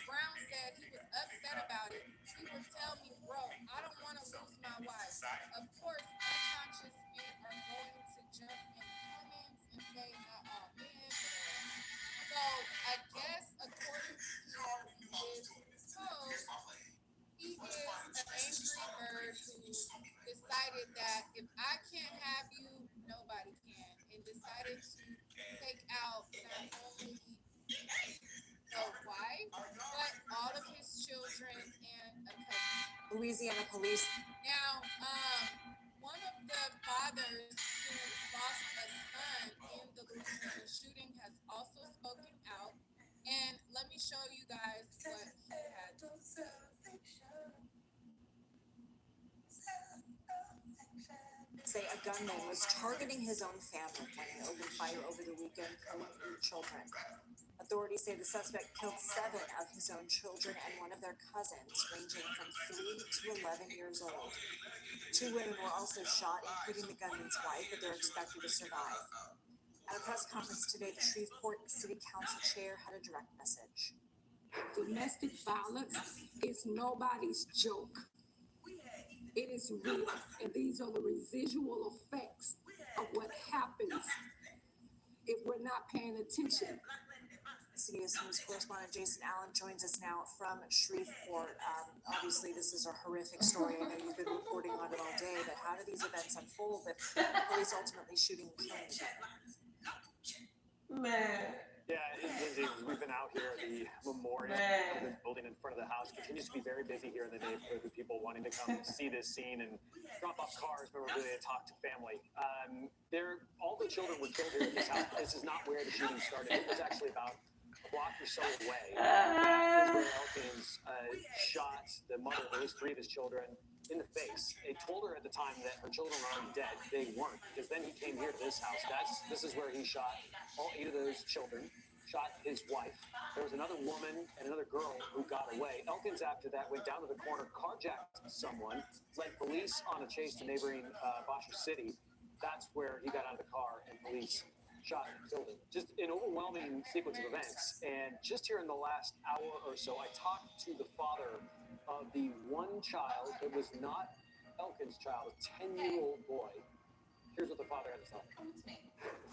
Brown said he was upset about it. He would tell me, bro, I don't want to lose my wife. Of course, unconscious men are going to jump in comments and say, oh man. So I guess according to this post, he is an angry bird who decided that if I can't have you, nobody can, and decided to take out not only the wife, but all of his children and a cousin. Louisiana police. Now, one of the fathers who lost a son in the Louisiana shooting has also spoken out, and let me show you guys what he had to say. Say a gunman was targeting his own family when he opened fire over the weekend, killing 8 children. A Authorities say the suspect killed 7 of his own children and one of their cousins, ranging from 3 to 11 years old. 2 women were also shot, including the gunman's wife, but they're expected to survive. At a press conference today, the Shreveport City Council chair had a direct message. Domestic violence is nobody's joke. It is real, and these are the residual effects of what happens if we're not paying attention. CBS News correspondent Jason Allen joins us now from Shreveport. Obviously, this is a horrific story. I know you've been reporting on it all day, but how do these events unfold with police ultimately shooting and killing the gunman? Man. Yeah, Lindsay, we've been out here at the memorial building in front of the house. Continues to be very busy here in the neighborhood with people wanting to come see this scene and drop off cars, but really to talk to family. All the children were killed here at this house. This is not where the shooting started. It was actually about a block or so away. Israel Elkins shot the mother of his 3 of his children in the face. They told her at the time that her children were already dead. They weren't, because then he came here to this house. This is where he shot all 8 of those children, shot his wife. There was another woman and another girl who got away. Elkins, after that, went down to the corner, carjacked someone, led police on a chase to neighboring Bosher City. That's where he got out of the car and police shot and killed him. Just an overwhelming sequence of events. And just here in the last hour or so, I talked to the father of the one child that was not Elkins' child, a 10-year-old boy. Here's what the father had to tell me.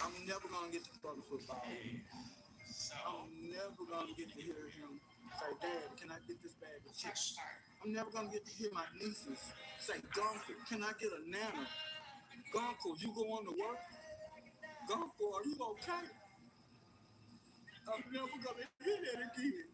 I'm never going to get to brother football. I'm never going to get to hear him say, Dad, can I get this bag of chips? I'm never going to get to hear my nieces say, Gunkel, can I get a nana? Gunkel, you going to work? Gunkel, are you okay? I'm never going to hear that again.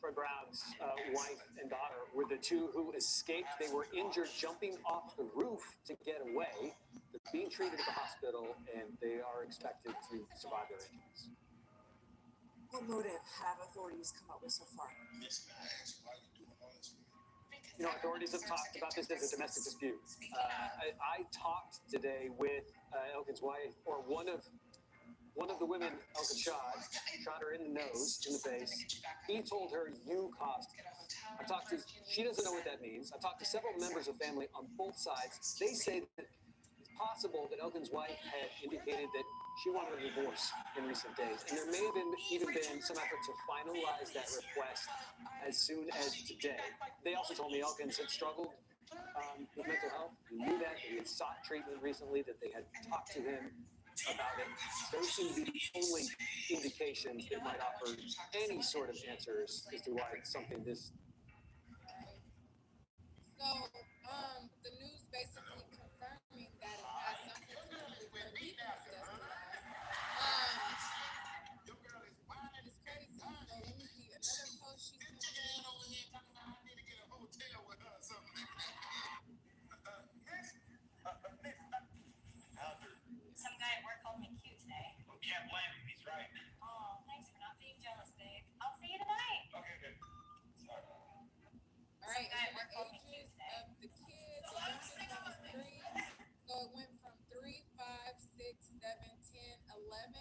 Troy Brown's wife and daughter were the 2 who escaped. They were injured jumping off the roof to get away. They're being treated at the hospital, and they are expected to survive their injuries. What motive have authorities come up with so far? You know, authorities have talked about this as a domestic dispute. I talked today with Elkin's wife, or one of the women Elkin shot her in the nose, in the face. He told her, you caused it. She doesn't know what that means. I've talked to several members of family on both sides. They say that it's possible that Elkin's wife had indicated that she wanted a divorce in recent days. And there may have even been some effort to finalize that request as soon as today. They also told me Elkins had struggled with mental health. He knew that he had sought treatment recently, that they had talked to him about it. Those seem to be the only indications that might offer any sort of answers as to why something this. So, the news basically confirming that it has something to do with what we discussed tonight. It's crazy. So let me see another post she sent me. Over here talking about I need to get a hotel with her or something like that. Some guy at work called me cute today. Well, can't blame him. He's right. Oh, thanks for not being jealous, babe. I'll see you tonight. Okay, good. Sorry. All right, and the ages of the kids, the youngest one was 3. So it went from 3, 5, 6, 7, 10, 11,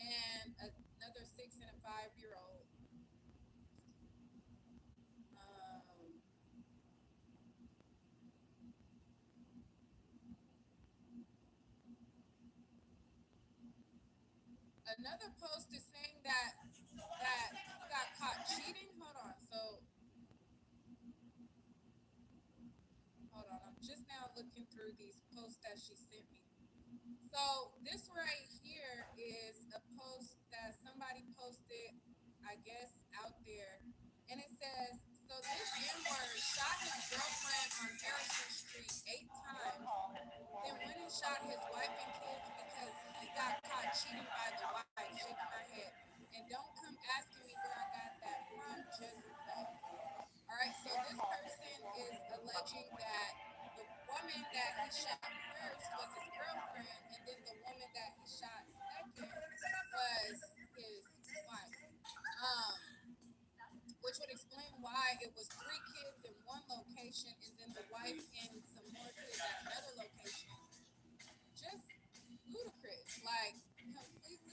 and another 6 and a 5-year-old. Another post is saying that he got caught cheating. Hold on. I'm just now looking through these posts that she sent me. So this right here is a post that somebody posted, I guess, out there, and it says, so this N-word shot his girlfriend on Harrison Street 8 times, then went and shot his wife and kids because he got caught cheating by the wife. Shaking my head. And don't come asking me where I got that from, just know. All right, so this person is alleging that the woman that he shot first was his girlfriend, and then the woman that he shot second was his wife. Which would explain why it was 3 kids in one location and then the wife and some more kids at another location. Just ludicrous, like completely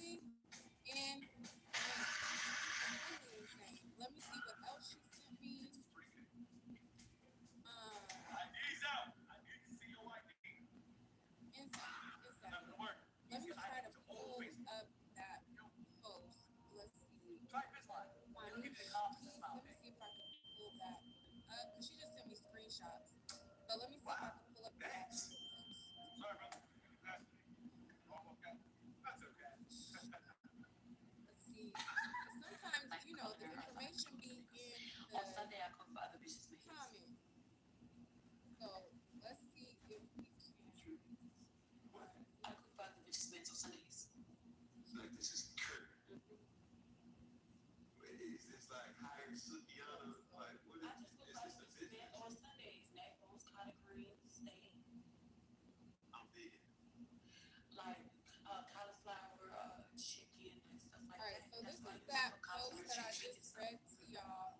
Because she just sent me screenshots. So let me see if I can pull up the actual post. Sorry about that. Oh, okay. That's okay. Let's see. Sometimes, you know, the information be in the On Sunday, I cook for other bitches' maids. comment. So let's see if we can. I cook for other bitches' maids on Sundays. Like this is Kurt. Wait, is this like hiring Sukiana? Like, what I is just cook this? for Is other this bitches' the maids business? on Sundays. Nachos, collard greens, steak, I'm vegan. like cauliflower, chicken, and stuff like All right, that. so That's this why I is use that some post cauliflower that I chicken just and read to y'all.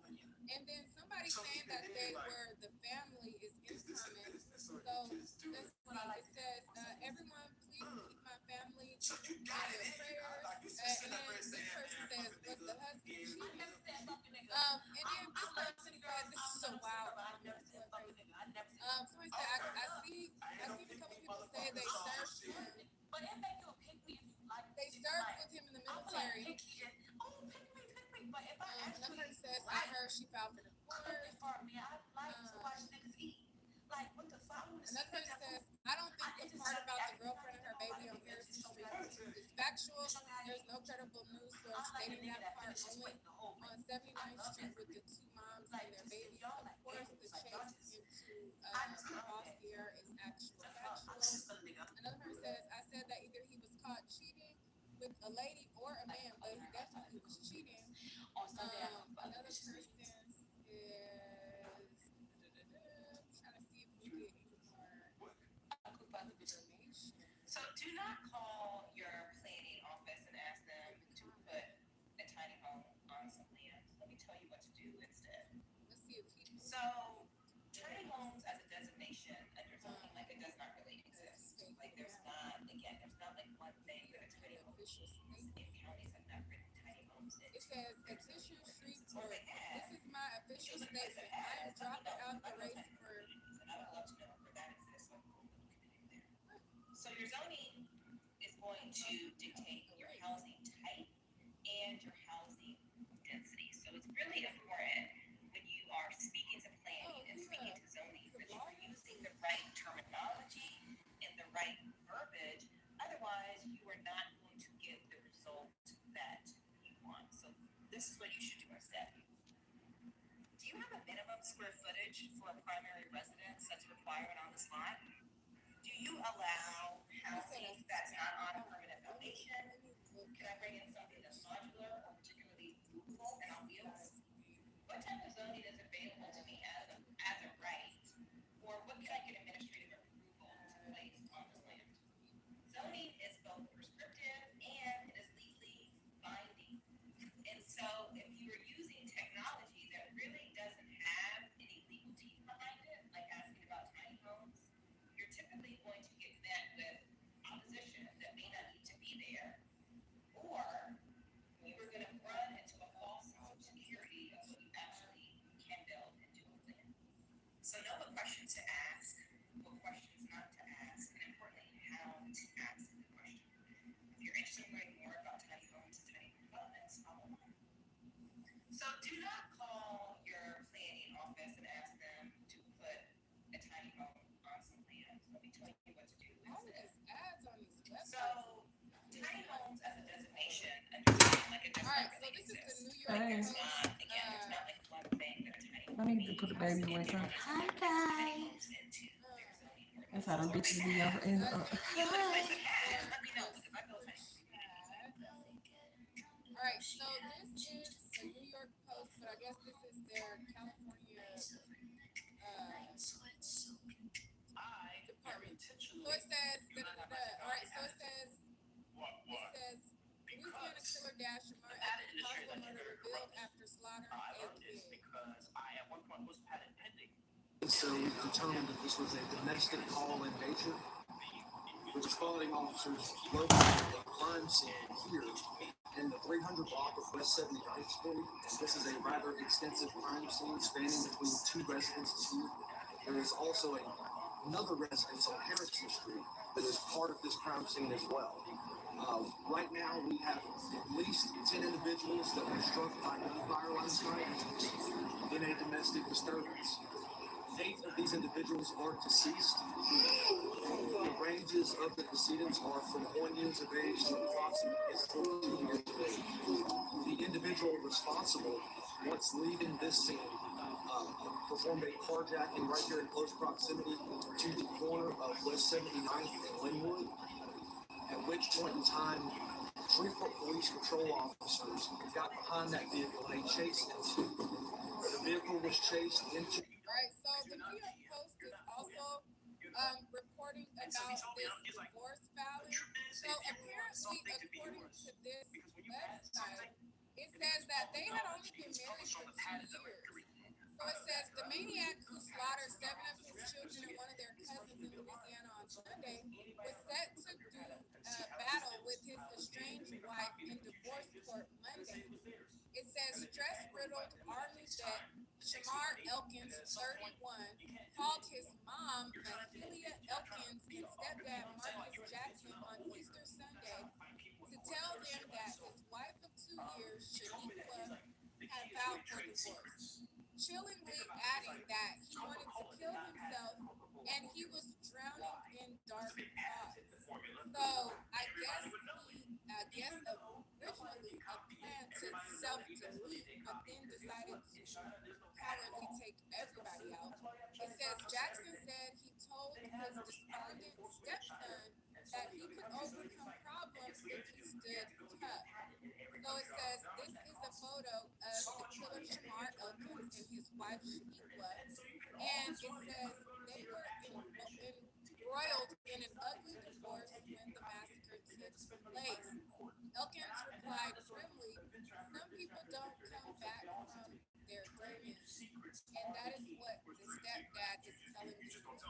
And then somebody So saying even that then, they like, were the family is in is this a comments. business or So you just do let's it? see. It says, everyone, please keep my family So you in got your it in. prayers. Like you just And sitting then up there this saying, person man, says, fuck a was nigga. the husband Yeah, cheating? never said fucking nigga. And then this person said, this is so wild. I've never said fucking nigga. I never said Somebody said, I see a couple people say they served him. But it make you a pick me if you like. They served with him in the I'm like military. picky and pick me. But if I Another actually person says, I heard she filed for divorce. cooking for me, I like to watch niggas eat. Like what the fuck? Another person says, I don't think the part about the girlfriend and her baby on Harrison Street is factual. There's no credible news source stating that part only on 79th Street with the two moms and their babies. Of course, the chase into Rossier is actual factual. Another person says, I said that either he was caught cheating with a lady or a man, but he definitely was cheating. On Sunday, I cook for other Another bitches' person maids. is trying to see if we get any more I cook for other bitches' maids. information. So do not call your planning office and ask them to put a tiny home on some land. Let me tell you what to do instead. Let's see if he. So tiny homes as a designation under zoning, like it does not really exist. Like there's not, again, there's not like one thing that a tiny home means, and counties have not written tiny homes in. It says petition street So for they have. this is my official statement. I am dropping out the race for. And I would love to know where that exists. So we'll look into there. So your zoning is going to dictate your housing type and your housing density. So it's really important when you are speaking to planning and speaking to zoning that you are using the right terminology and the right verbiage. Otherwise, you are not going to get the result that you want. So this is what you should do instead. Do you have a minimum square footage for a primary residence that's required on this lot? Do you allow housing that's not on a permanent foundation? Can I bring in something that's modular or particularly movable and on wheels? What type of zoning is available to me as a right? Or what can I get administrative approval to place on this land? Zoning is both prescriptive and it is legally binding. And so if you are using technology that really doesn't have any legal teeth behind it, like asking about tiny homes, you're typically going to get met with opposition that may not need to be there, or you are going to run into a false sense of security of what you actually can build and do with land. So know what questions to ask, what questions not to ask, and importantly, how to ask the question. If you're interested in learning more about tiny homes and tiny home developments, follow along. So do not call your planning office and ask them to put a tiny home on some land. Let me tell you what to do All instead. these ads on these websites. So tiny homes as a designation under zoning, like it does All not right, so really this is the exist. New York Like there's Post. not, again, there's not like one thing that a tiny home I need to put the baby away, son. Hi guys. That's how them bitches be over. Let me know, because I know tiny All right, so this is the New York Post, but I guess this is their California department. So it says, all right, so it says, Louisiana killer dash Shamar after possible murder revealed after slaughter and killed. So we determined that this was a domestic call in nature. The responding officers located a crime scene here in the 300 block of West 79th Street. This is a rather extensive crime scene spanning between two residences here. There is also another residence on Harrison Street that is part of this crime scene as well. Right now, we have at least 10 individuals that were struck by gunfire last night in a domestic disturbance. 8 of these individuals are deceased. The ranges of the decedents are from 1 year of age to approximately 14 years of age. The individual responsible, once leaving this scene, performed a carjacking right here in close proximity to the corner of West 79th and Linwood, at which point in time, Shreveport Police Patrol officers got behind that vehicle and they chased it. The vehicle was chased into... Right, so the New York Post is also reporting about this divorce filing. So apparently, according to this website, it says that they had only been married for 2 years. So it says the maniac who slaughtered 7 of his children and one of their cousins in Louisiana on Sunday was set to do battle with his estranged wife in divorce court Monday. It says stress-riddled Army vet Shamar Elkins, 31, called his mom, Mahalia Elkins, and stepdad Marcus Jackson on Easter Sunday to tell them that his wife of 2 years, Shaniqua, had vowed for divorce, chillingly adding that he wanted to kill himself and he was drowning in dark thoughts. So I guess originally planned to self-delete, but then decided to cowardly take everybody out. It says Jackson said he told his despondent stepson that he could overcome problems if he stood tough. So it says this is a photo of the killer Shamar Elkins and his wife Shaniqua, and it says they were embroiled in an ugly divorce when the massacre took place. Elkins replied grimly, "Some people don't come back from their demons," and that is what the stepdad is telling the Post.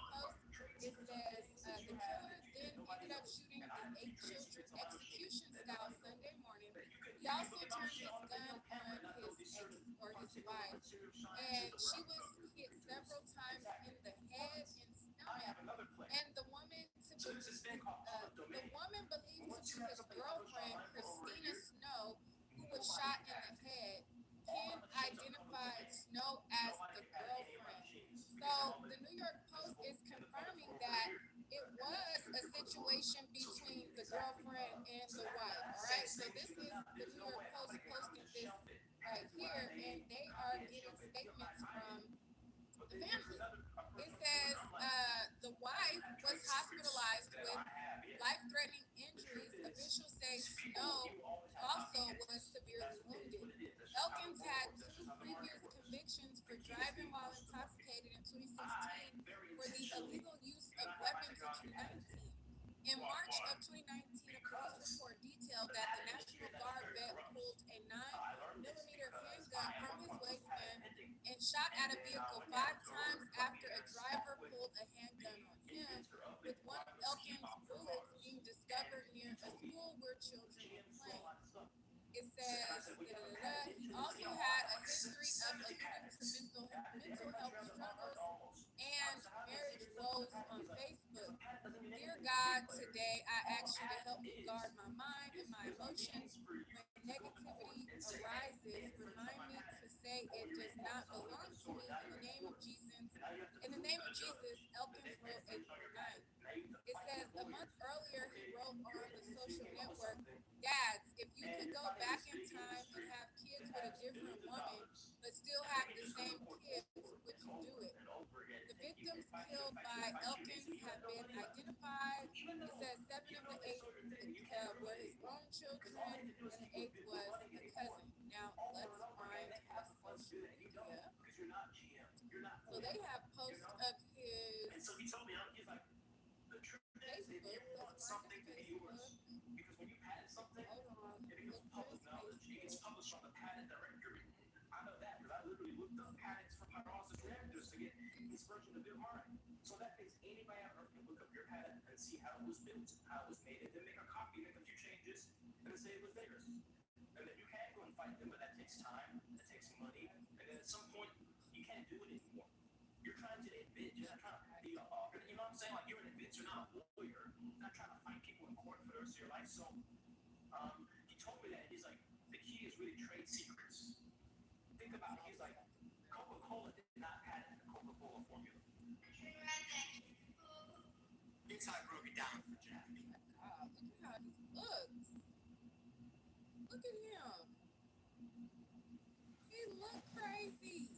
It says the killer then ended up shooting the 8 children execution style Sunday morning. He also turned his gun on his ex or his wife, and she was hit several times in the head and stomach. And the woman believed to be his girlfriend, Christina Snow, who was shot in the head, Ken identified Snow as the girlfriend. So the New York Post is confirming that it was a situation between the girlfriend and the wife. All right, so this is the New York Post posting this right here, and they are getting statements from the family. It says the wife was hospitalized with life-threatening injuries. Officials say Snow also was severely wounded. Elkins had 2 previous convictions for driving while intoxicated in 2016 for the illegal use of weapons in 2019. In March of 2019, a police report detailed that the National Guard vet pulled a 9mm handgun from his waistband and shot at a vehicle 5 times after a driver pulled a handgun on him, with one of Elkins' bullets being discovered near a school where children were playing. It says he also had a history of alluding to mental health struggles and marriage woes on Facebook. Dear God, today I ask you to help me guard my mind and my emotions. When negativity arises, remind me to say it does not belong to me. In the name of Jesus, Elkins wrote April 9th. It says a month earlier he wrote on the social network, "Dads, if you could go back in time and have kids with a different woman, but still have the same kids, would you do it?" The victims killed by Elkins have been identified. It says 7 of the 8 were his own children, and the 8th was a cousin. Now let's find his social media. So they have posts of his Facebook. Let's find his Facebook. Hold on. Look for his Facebook. Published on the patent directory. I know that because I literally looked up patents for pyrolysis reactors to get this version of their mind. So that means anybody on earth can look up your patent and see how it was built, how it was made, and then make a copy, make a few changes, and then say it was theirs. And then you can go and fight them, but that takes time, that takes money, and then at some point, you can't do it anymore. You're trying to invent, you're not trying to patty off. You know what I'm saying? Like, you're an inventor, not a lawyer. You're not trying to fight people in court for the rest of your life. So really trade secrets. Think about it. He's like, Coca-Cola did not patent the Coca-Cola formula. Here's how I broke it down for Jack. God, look at how he looks. Look at him. He look crazy.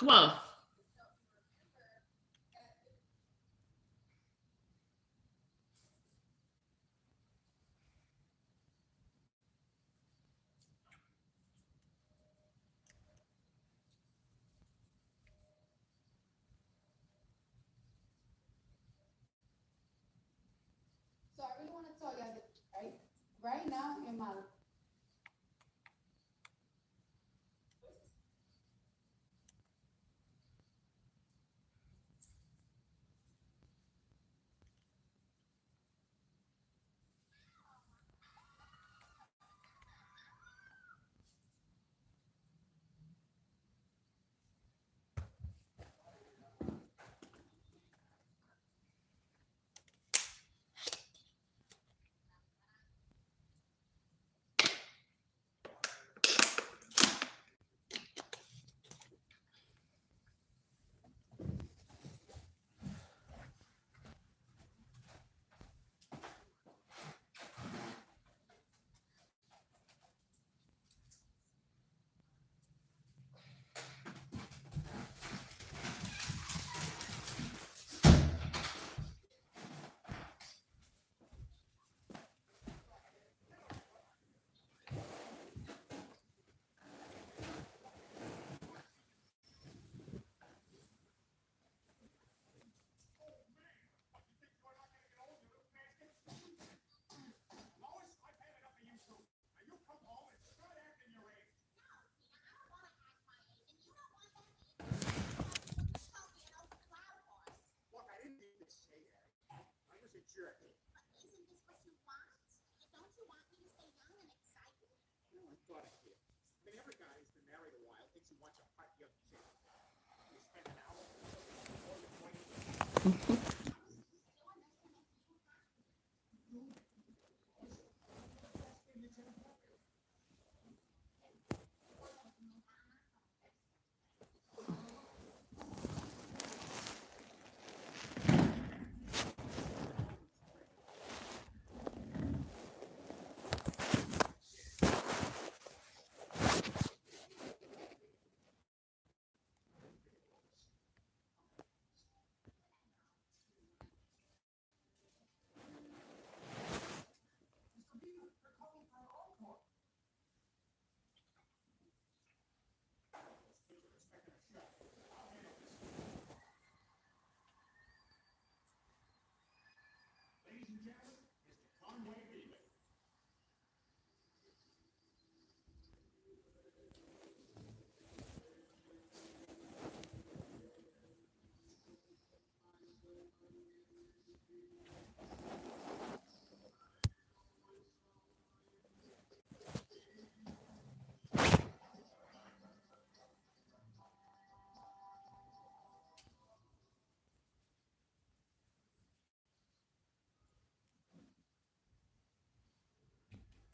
Come on. So I really want to tell y'all that right now in my got a kid. I mean, every guy who's been married a while thinks he wants a hot young chick. You spend an hour before you're pointing.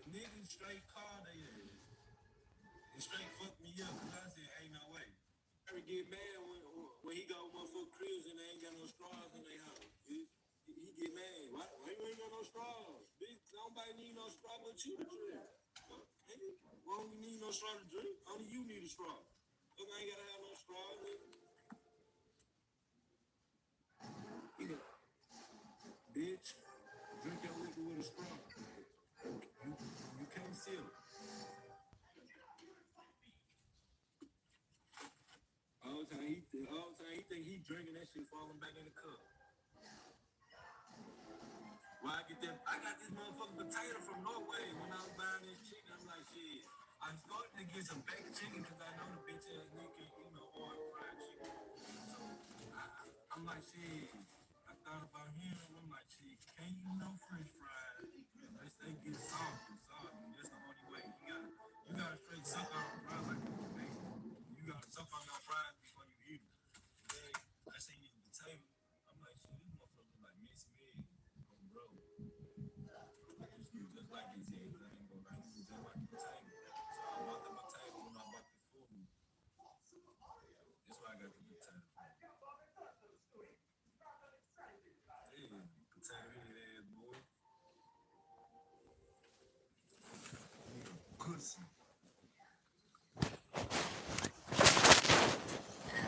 Niggas straight call they ass. It straight fucked me up because I said, ain't no way. Harry get mad when he got motherfucking cribs and they ain't got no straws in their house. He get mad. Why you ain't got no straws? Bitch, nobody need no straw but you to drink. Nigga, why don't we need no straw to drink? Only you need a straw. Look, I ain't gotta have no straw, nigga. Bitch, drink your liquor with a straw. You can't seal it. All the time he think he drinking that shit falling back in the cup. Why I got this motherfucking potato from Norway when I was buying this chicken. I'm like, shit. I started to get some baked chicken because I know the bitch ass nigga, order fried chicken. So I'm like, shit. I thought about him. I'm like, shit, can't you French fries? Unless they get salty. That's the only way. You gotta straight suck on the fries like a baby. You gotta suck on your fries before you eat them. I seen this potato. I'm like, shit, this motherfucker look like Miss Meg. Bro. Just like his head, I ain't gonna lie. He was just like the potato. So I bought the potato when I bought the food. That's why I got the potato. Yeah, potato head ass boy. Pussy.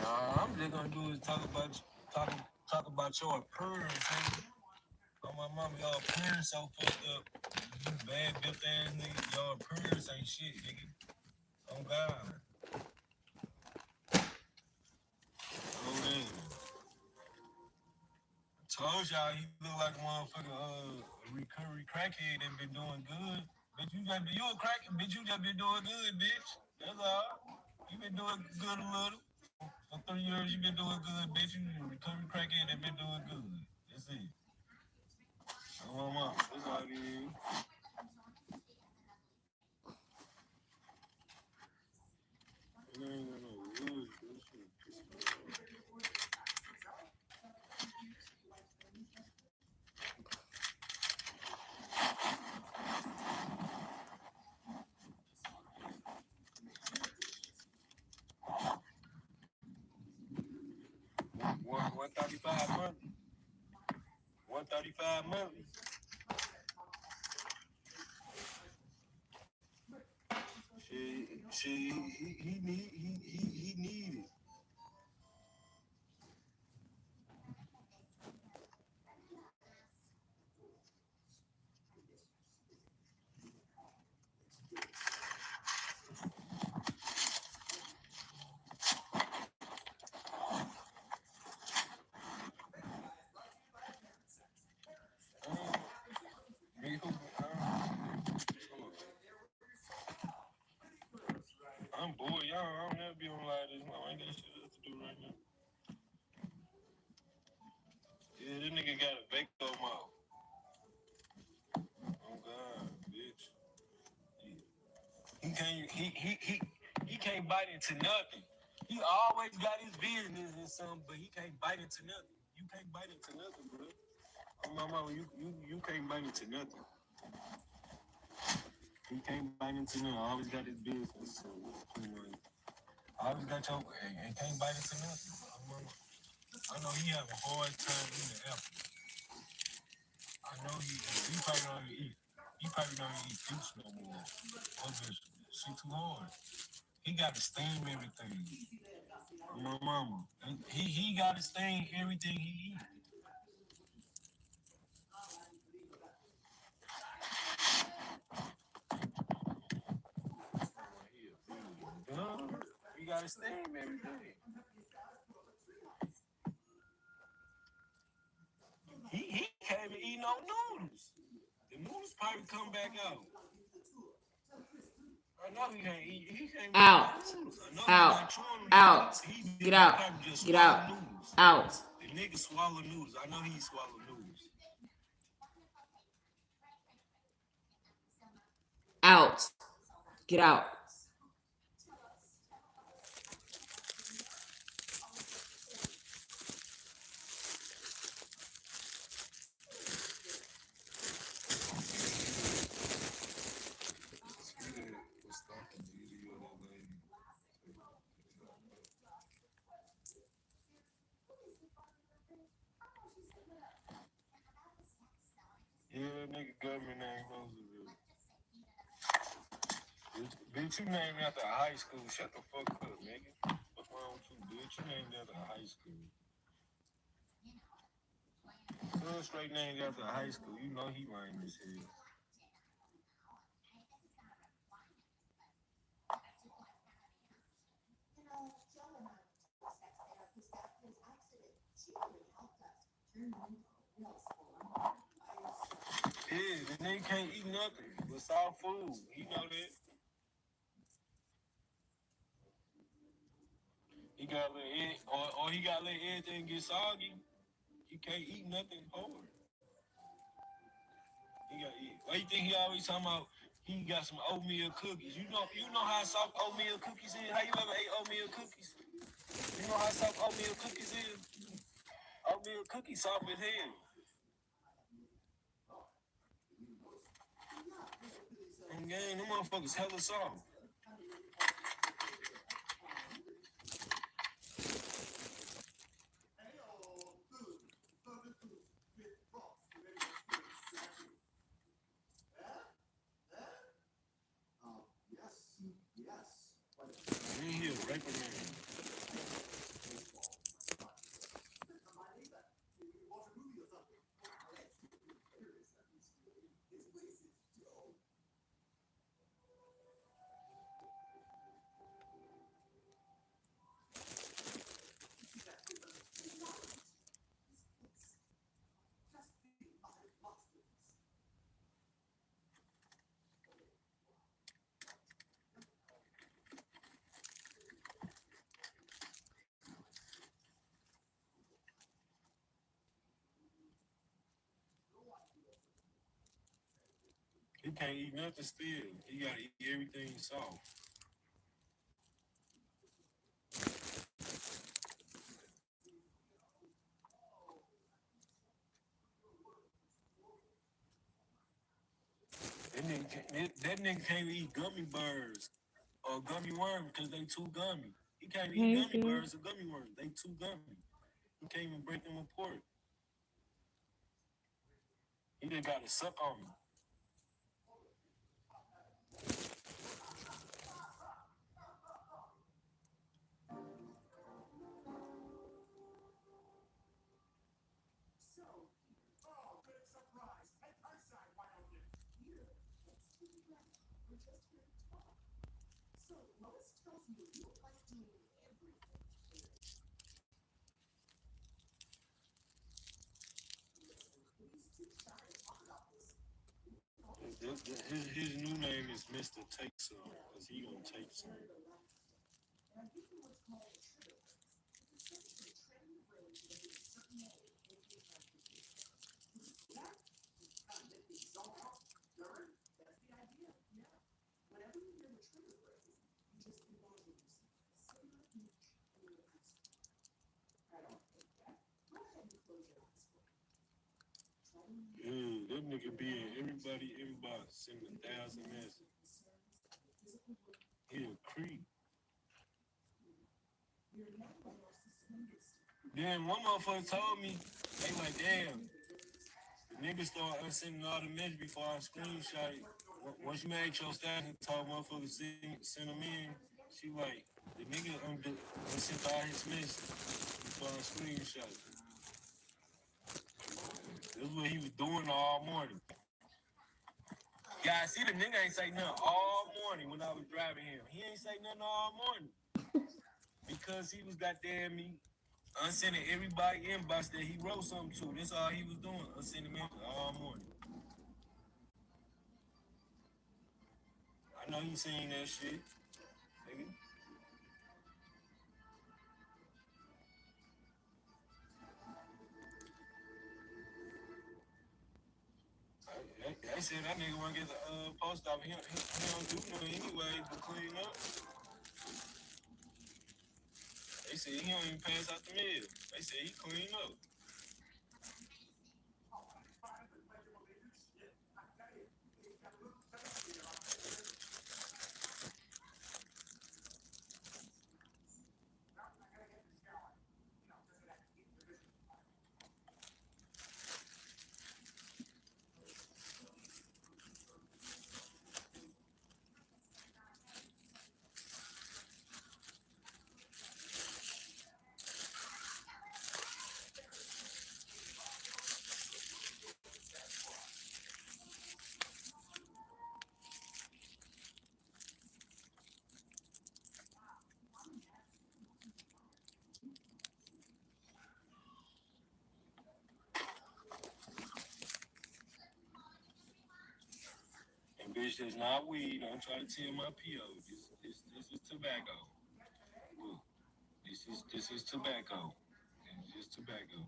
I'm just gonna do is talk about your appearance, nigga. On my mama, y'all appearance so fucked up. You bad built ass nigga. Y'all appearance ain't shit, nigga. Oh God. Oh man. I told y'all he look like a motherfucking recurring crackhead that been doing good. Bitch, you a crackhead, bitch, you just been doing good, bitch. That's all. You been doing good a little. For 3 years you been doing good, bitch. You a recurring crackhead that been doing good. That's it. Oh mama, that's all it is. What 135 monthly? 135 monthly. He need it. He can't bite into nothing. He always got his business and something, but he can't bite into nothing. You can't bite into nothing, bro. Oh, my mama, you can't bite into nothing. He can't bite into nothing. Always got his business. So, always got your and can't bite into nothing. Oh, mama. I know he have a hard time in the effort. I know he probably don't even eat. He probably don't even eat juice no more. Or vegetables. She too hard. He got to steam everything. My mama. He got to steam everything he eat. He got to steam everything. He can't even eat no noodles. The noodles probably come back out. I know he can't eat. He can't Out. eat no noodles. I know Out. he's not chewing them. Out. He Get out. probably just Get swallow out. noodles. Out. The nigga swallow noodles. I know he swallow noodles. Out. Get out. Yeah, that nigga government name Roosevelt. Bitch, you named after a high school. Shut the fuck up, nigga. What's wrong with you, bitch? You named after a high school. Good straight named after a high school. You know he lying as hell. Yeah, the nigga can't eat nothing but soft food. He know that. He got let or he got let everything get soggy. He can't eat nothing hard. He got eat. Why you think he always talking about he got some oatmeal cookies? You know how soft oatmeal cookies is? How you ever ate oatmeal cookies? You know how soft oatmeal cookies is? Oatmeal cookies soft as hell. And gang, them motherfuckers hella soft. And he a rapper man. He can't eat nothing still. He gotta eat everything soft. That nigga can't eat gummy bears or gummy worms because they too gummy. He can't eat gummy bears or gummy worms. They too gummy. He can't even break them apart. He just gotta suck on them. His new name is Mr. Take Some, because he gonna take some. nigga be in everybody inbox sending 1,000 messages. He a creep. Then one motherfucker told me, they like, damn, the nigga start unsending all the messages before I screenshot it. Once you made your status and told motherfuckers send them in, she like, the nigga unsent all his messages before I screenshot it. That's what he was doing all morning. Yeah, I see the nigga ain't say nothing all morning when I was driving him. He ain't say nothing all morning. Because he was goddamn me unsending everybody inbox that he wrote something to. That's all he was doing, unsending messages all morning. I know you seen that shit, nigga. They said that nigga wanna get the post office. He don't do nothing anyway but clean up. They said he don't even pass out the mail. They said he clean up. And bitch, that's not weed. Don't try to tell my PO. This is tobacco. Look, this is tobacco. It's just tobacco.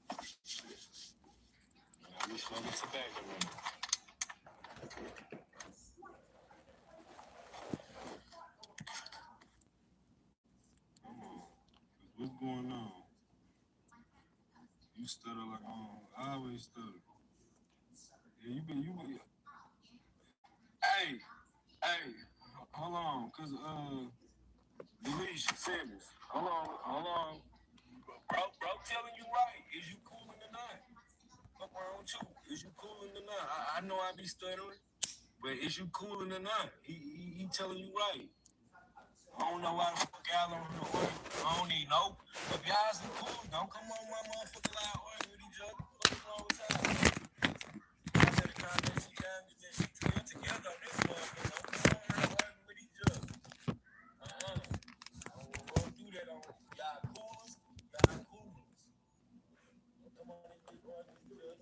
I wish I was tobacco in it. Come on. What's going on? You stutter like I always stutter. Yeah, you been. Hey, hold on, cause Denise Simmons. Hold on. Bro, telling you right. Is you cooling or not? Fuck wrong with you? Is you cooling or not? I know I be stuttering, but is you cooling or not? He telling you right. I don't know why the fuck y'all on the way. I don't need no. If y'all some cool, don't come on my motherfucking loud way with each other. What's wrong with y'all? I better calm that shit down and get that shit together on this motherfucker. Don't come on here arguing with each other. I won't do that on y'all coolers. Y'all coolers. Don't come on and get arguing with each other.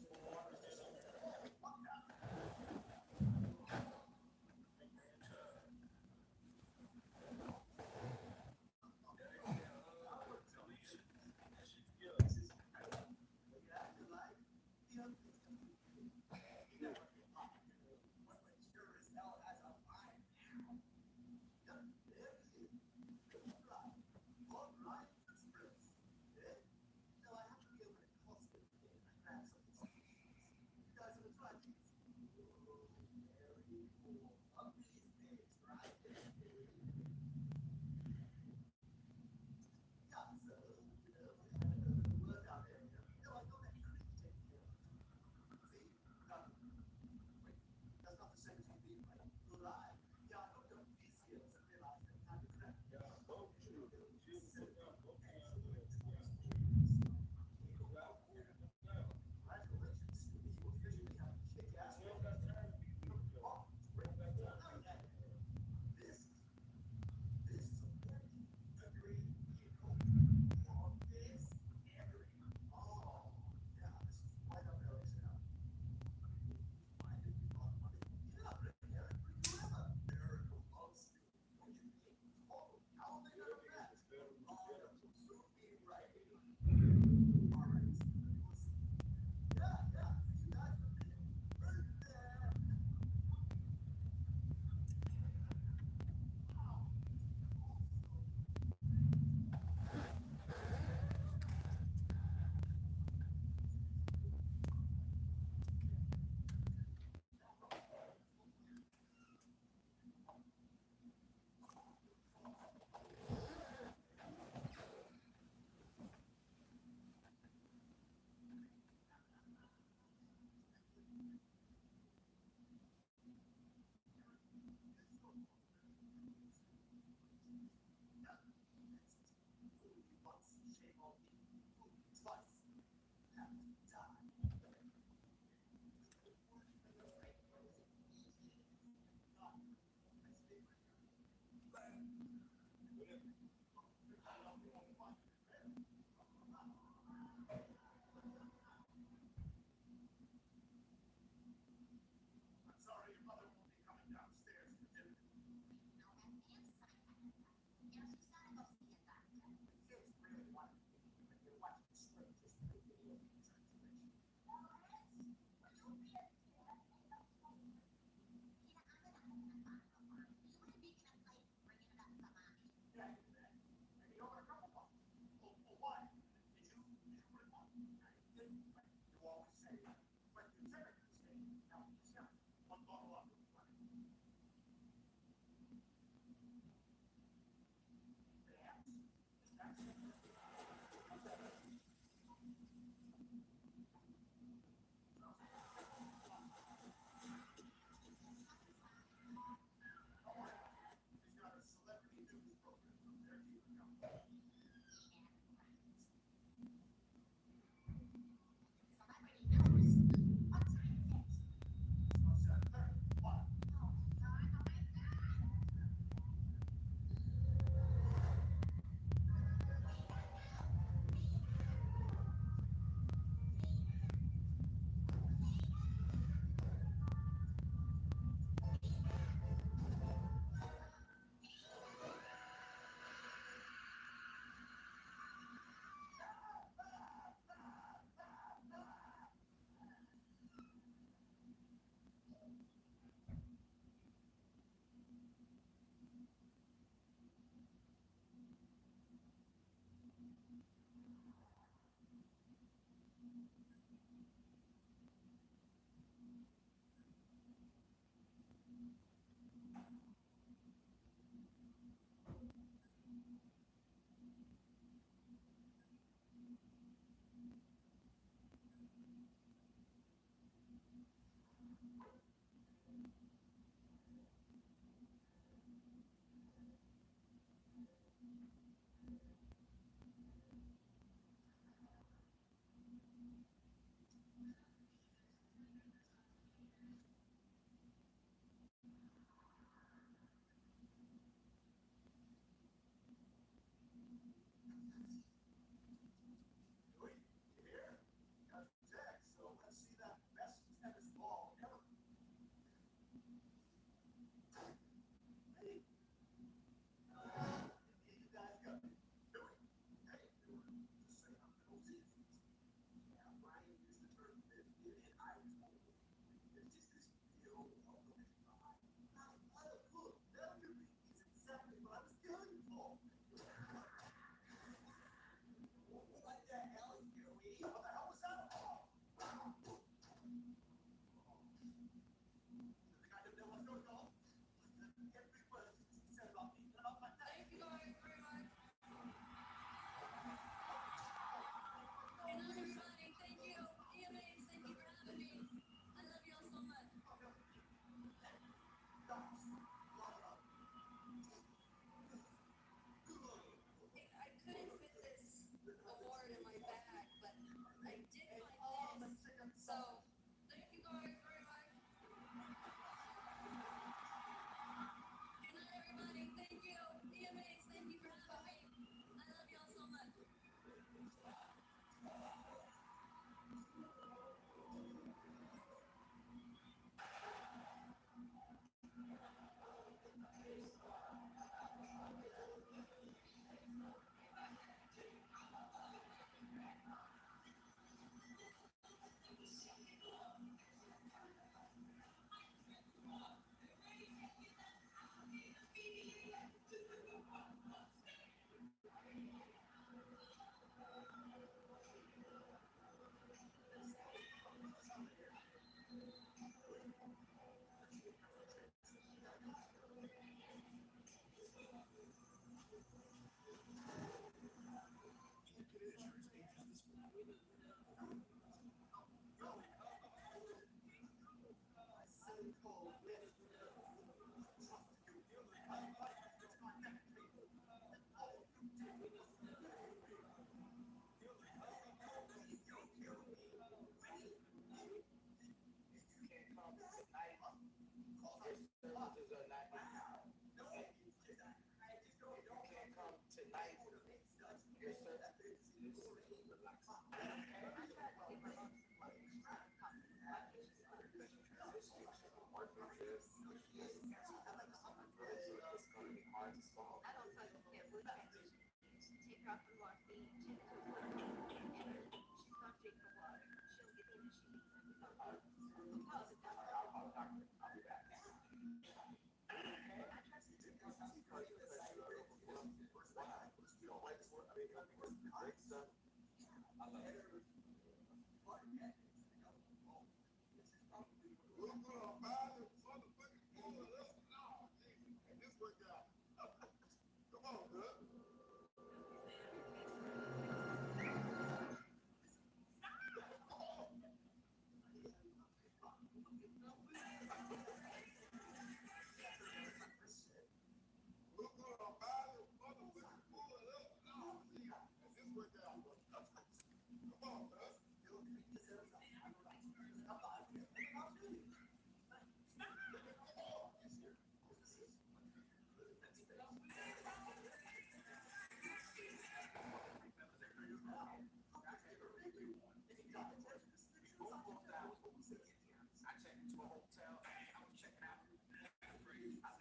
to a hotel. I was checking out. I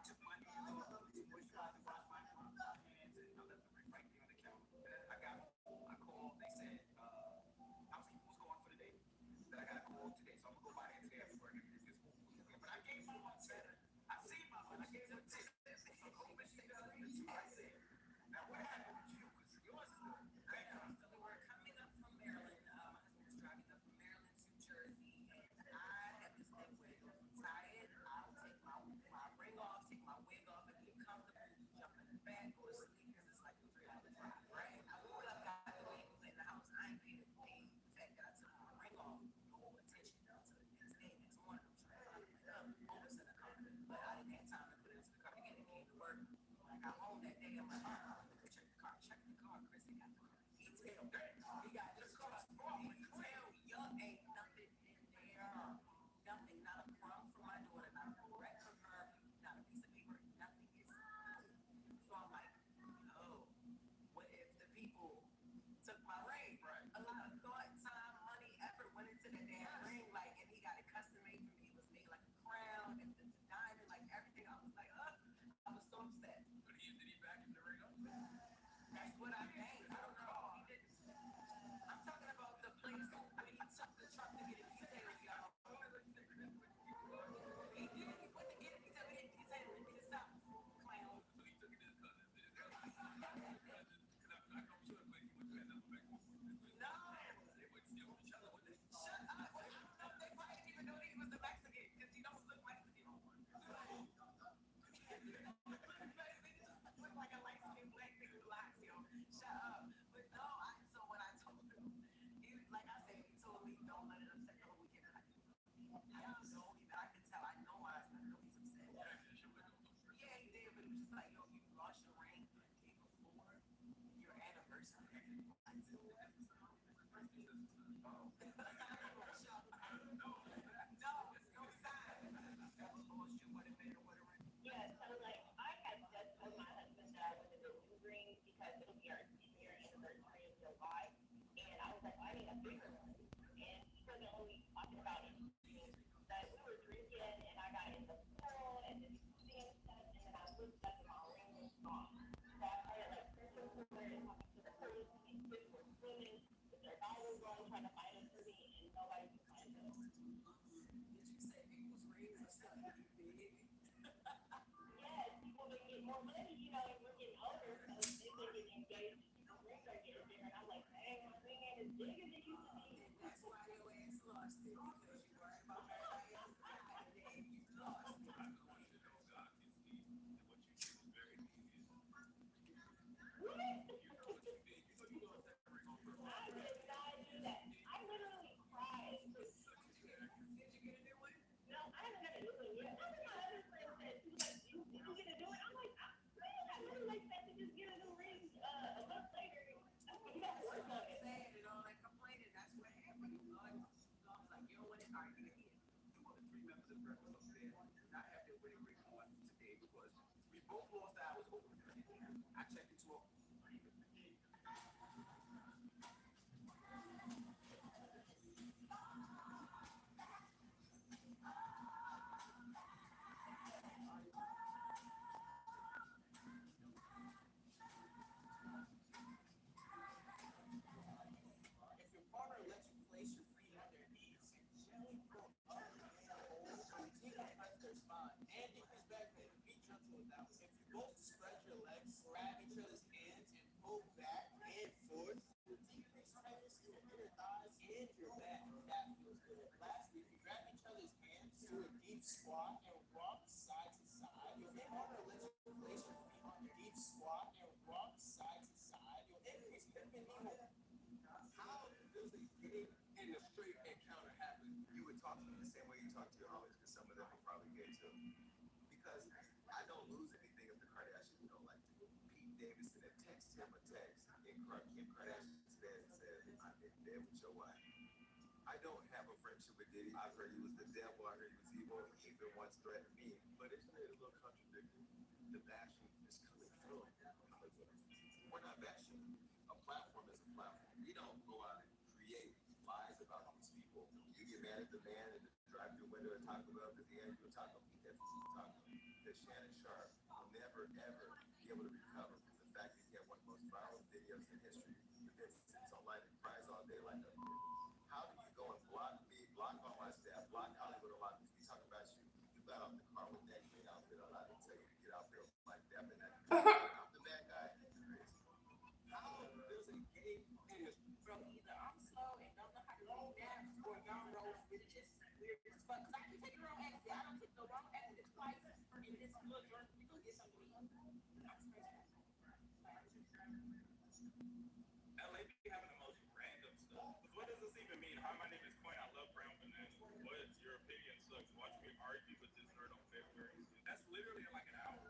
took my hands off the moisturizer, washed my hands, and I left them right there on the counter. I got home, I called, they said, housekeeper was gone for the day. Then I got a call today, so I'm gonna go by there today after work and get this whole food. But I gave my one $10. I seen my one, I gave her $10. So go and say that I said, now what happened with you? Because yours is good. So we were coming up from Maryland. My husband was driving up from Maryland to Jersey, and I have this thing where if I'm tired, I'll take my ring off, take my wig off, and get comfortable, jump in the bed, go to sleep, because it's like a 3-hour drive, right? I woke up, got the wig, was in the house. I ain't paid the fact that I took my ring off, no attention to the next day, next morning. I'm trying to clean up, almost in the car, but I didn't have time to put it into the car again. It came to work. When I got home that day, I'm like, oh, let me check the car, Chris. They got the car detailed. He got this car detailed. Yup, ain't nothing in there. Nothing, not a crumb from my daughter, not a wreck from her, not a piece of paper, nothing is. So I'm like, oh, what if the people took my ring? Right. A lot of thought, time, money, effort went into the damn ring, like, and he got it custom made for me. It was made like a crown and the diamond, like everything. I was like, I was so upset. But did he back him the ring up? That's what I think. I don't know. He didn't. I'm talking about the place. I mean, he took the truck to get it detailed, y'all. He did. He went to get it detailed. He didn't detail it himself. Clown. So he took it to his cousin. Because I know sure, but he went to that number back home. No. They went to see each other one day. Shut up. I don't know. They probably didn't even know he was a Mexican because he don't look Mexican on one. Look like a light-skinned black nigga with locks, yo. Shut up. But no, so when I told him, like I said, he told me don't let it upset the whole weekend. And I don't know, even I can tell. I know my husband. I know he's upset. Yeah, he did, but it was just like, yo, you lost your ring the day before your anniversary. No, it's no sign. That was lost you would have been or whatever. Yeah, so like I had just told my husband that I wanted a new ring because it'll be our 10-year anniversary in July, and I was like, I need a bigger one. And he wasn't only talking about it. That we were drinking, and I got in the pool and this thing stuff, and then I looked up and my ring was gone. So I started like searching for it and talking to the police, and kids were swimming with their goggles on, trying to find it for me, and nobody could find it. Did you say people's rings are starting to be big? Yes, people been getting more money, you know, and we're getting older, so they've been getting engaged. People's rings are getting bigger, and I'm like, dang, my ring ain't as big as it used to be. That's why your ass lost it, because you worried about her ass and then you lost it. I just want you to know God can see that what you did was very devious. What? You know what you did. You lost that ring on purpose. I did not do that. I literally cried. Did you get a new one? No, I haven't got a new one yet. That's what my other friend said. She was like, did you get a new one? I'm like, man, I literally expect to just get a new ring a month later. You got to work on it. Saying and all that complaining, that's what happened. God's like, you don't want it, all right, get it. Two of the 3 members of the breakfast up there did not have their wedding ring on today because we both lost ours over the weekend. I checked into a If your partner lets you place your feet on their knees, gently pull up and hold so you take a touch their spine. And if his back then, be gentle with that. If you both spread your legs, grab each other's hands, and pull back and forth, decrease tightness in your inner thighs and your back. That feels good. Lastly, if you grab each other's hands, do a deep squat and rock side to side. Your partner lets you place your feet on your deep squat and rock side to side. You'll increase hip and knee movement. how does a gay and a straight encounter happen? You would talk to me the same way you talk to your homies, because some of them are probably gay too. Because I don't lose anything if the Kardashians, you know, like Pete Davidson had text him a text in Kim Kardashian's bed and said, I'm in bed with your wife. I don't have a friendship with Diddy. I've heard he was the devil. I heard he was evil. He even once threatened me. But isn't it a little contradictory? The bashing is coming from Hollywood. We're not bashing. A platform is a platform. We don't go out and create lies man in the drive-through window at Taco Bell because he had you a taco. He definitely taco. Because Shannon Sharp will never, ever be able to recover from the fact that he had one of the most viral videos in history. The bitch sits online and cries all day like a bitch. How do you go and block me, block all my staff, block Hollywood a lot because we talk about you? You got off the car with that great outfit on. I didn't tell you to get out there like that, but now I'm the bad guy. It's crazy. How does a gay man From either I'm slow and don't know how to roll down or y'all rolls with just weird as fuck. Cause I can take the wrong exit. I don't take the wrong exit twice in this little joint. We go get something to eat. I'm stressed. LA be having the most random stuff. What does this even mean? Hi, my name is Quinn. I love brown bananas. What? Your opinion sucks. Watch me argue with this nerd on February. That's literally in like an hour.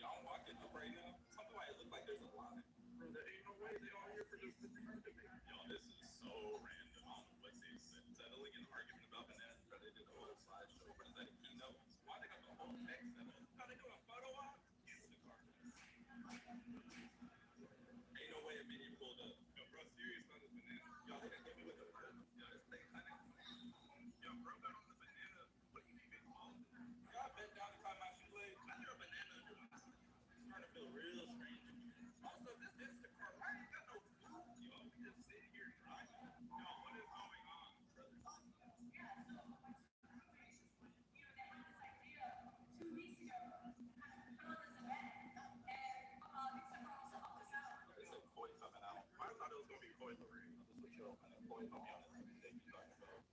Y'all walking up right now. Tell me why it look like there's a line. There ain't no way they all here for this debate. Y'all, this is so random. I don't know what they said. Settling an argument about bananas. But they did a whole slideshow. What is that, a keynote? Why they got the whole text set up? How they doing a photo op? Instacart. Ain't no way a minion pulled up. Yo, bro, serious on this banana. Y'all, they done hit me with the bird. Yo, this thing honey. Yo, bro, got on the banana. What do you even call it? Y'all bent down to tie my shoelace. I threw a banana under my seat. It's starting to feel real strange. Also, this Instacart, why ain't got no food? Yo, we just sitting here driving. Yo, what is going on, brother? It's a koi coming out. I thought it was gonna be koi Lorraine. This was your kind of koi coming out. They be talking about.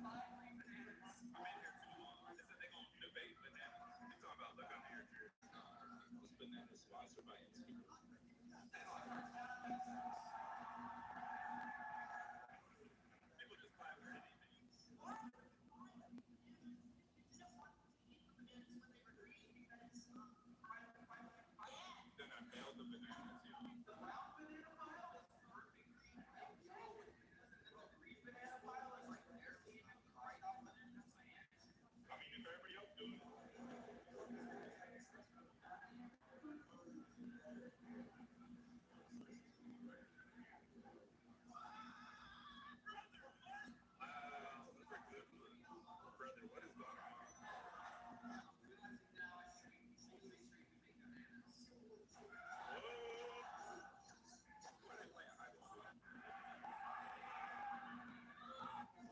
I'm in here too long. They said they gonna debate bananas. They talking about look under your chair. This banana is sponsored by Instagram. People just clap for anything. Then I mailed the bananas, yo. I mean, if everybody else doing it. Wow, those are good ones. Brother, what is going on?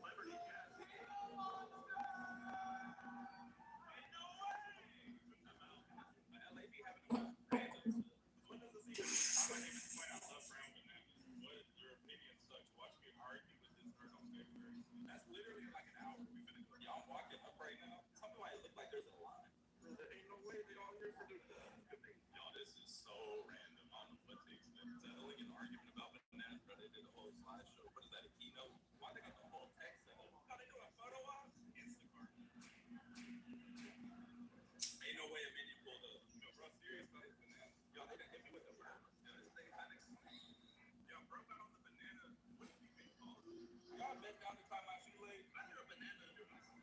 Liberty Gas. Ain't no way. LA be having the most random stuff. What does this even mean? Hi, my name is Quinn. I love brown bananas. What? Your opinion sucks. Watch me argue with this nerd on February. That's literally in like an hour. We finna go. Y'all walking up right now. Tell me why it look like there's a line. There ain't no way they all here for this debate. Y'all, this is so random. I don't know what to expect. Settling an argument about bananas, bro. They did a whole slideshow. What is that, a keynote? Why they got the whole text set up? How they doing photo ops? Instacart. Ain't no way a minion pulled up. Yo, bro, serious about this banana. Y'all, they done hit me with the bird. Yo, this thing honey. Yo, bro, got on the banana. What do you even call it? Y'all bent down to tie my shoelace. I threw a banana under my seat.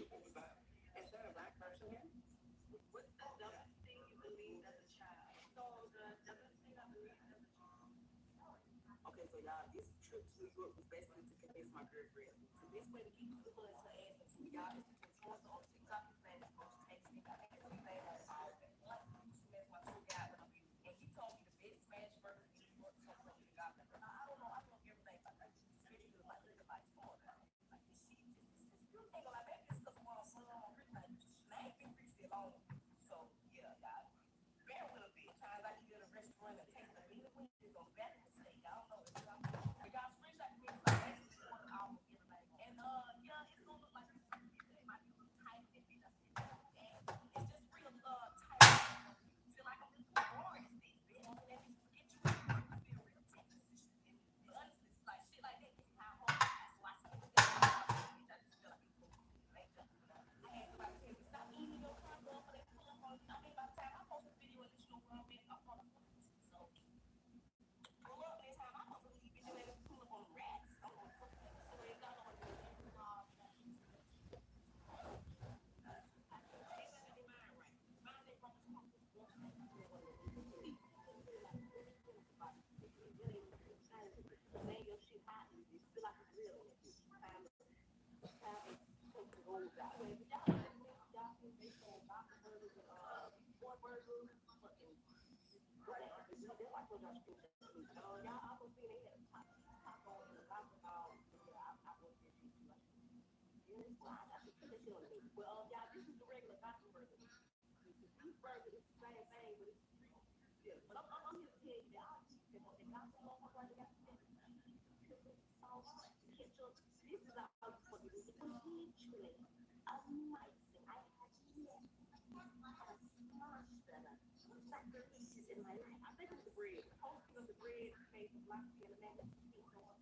What was that? Is there a black person here? What's the dumbest thing you believed as a child? So the dumbest thing I believed as a child. Okay, so y'all, this trip to New York was basically to convince my girlfriend. The best way to keep the buzz her ass into me, y'all, is to influence her on TikTok. His name is Coach Text me. I think his name was like that's my tour guide when I'm here. And he told me the best smash burger in New York is so close to God. I don't know everything about that. Especially like Florida. Like this shit just you ain't gonna lie, maybe it's because I'm on like name been pretty long. So yeah, y'all. Bear with a bit. Times I can get a restaurant that takes the meat of wings on back in the state. I don't know if y'all screenshot me like basically 4 hours everything. And yeah, it's gonna look like this. My burger, fucking. That's why I told y'all to y'all also see they had a taco and a lobster dog. I was this shit too. I should put that shit on the menu. Well, y'all, this is the regular gospel burger. The beef burger is the same thing, but it's yeah. But I'm here to tell you that I the gospel motherfucker right there got sauce, ketchup. This is all fucking it was literally amazing. I had yet had a smash better sacrifices in my life. I think it was the bread. The toasting of the bread made the black skin and that sweet so much.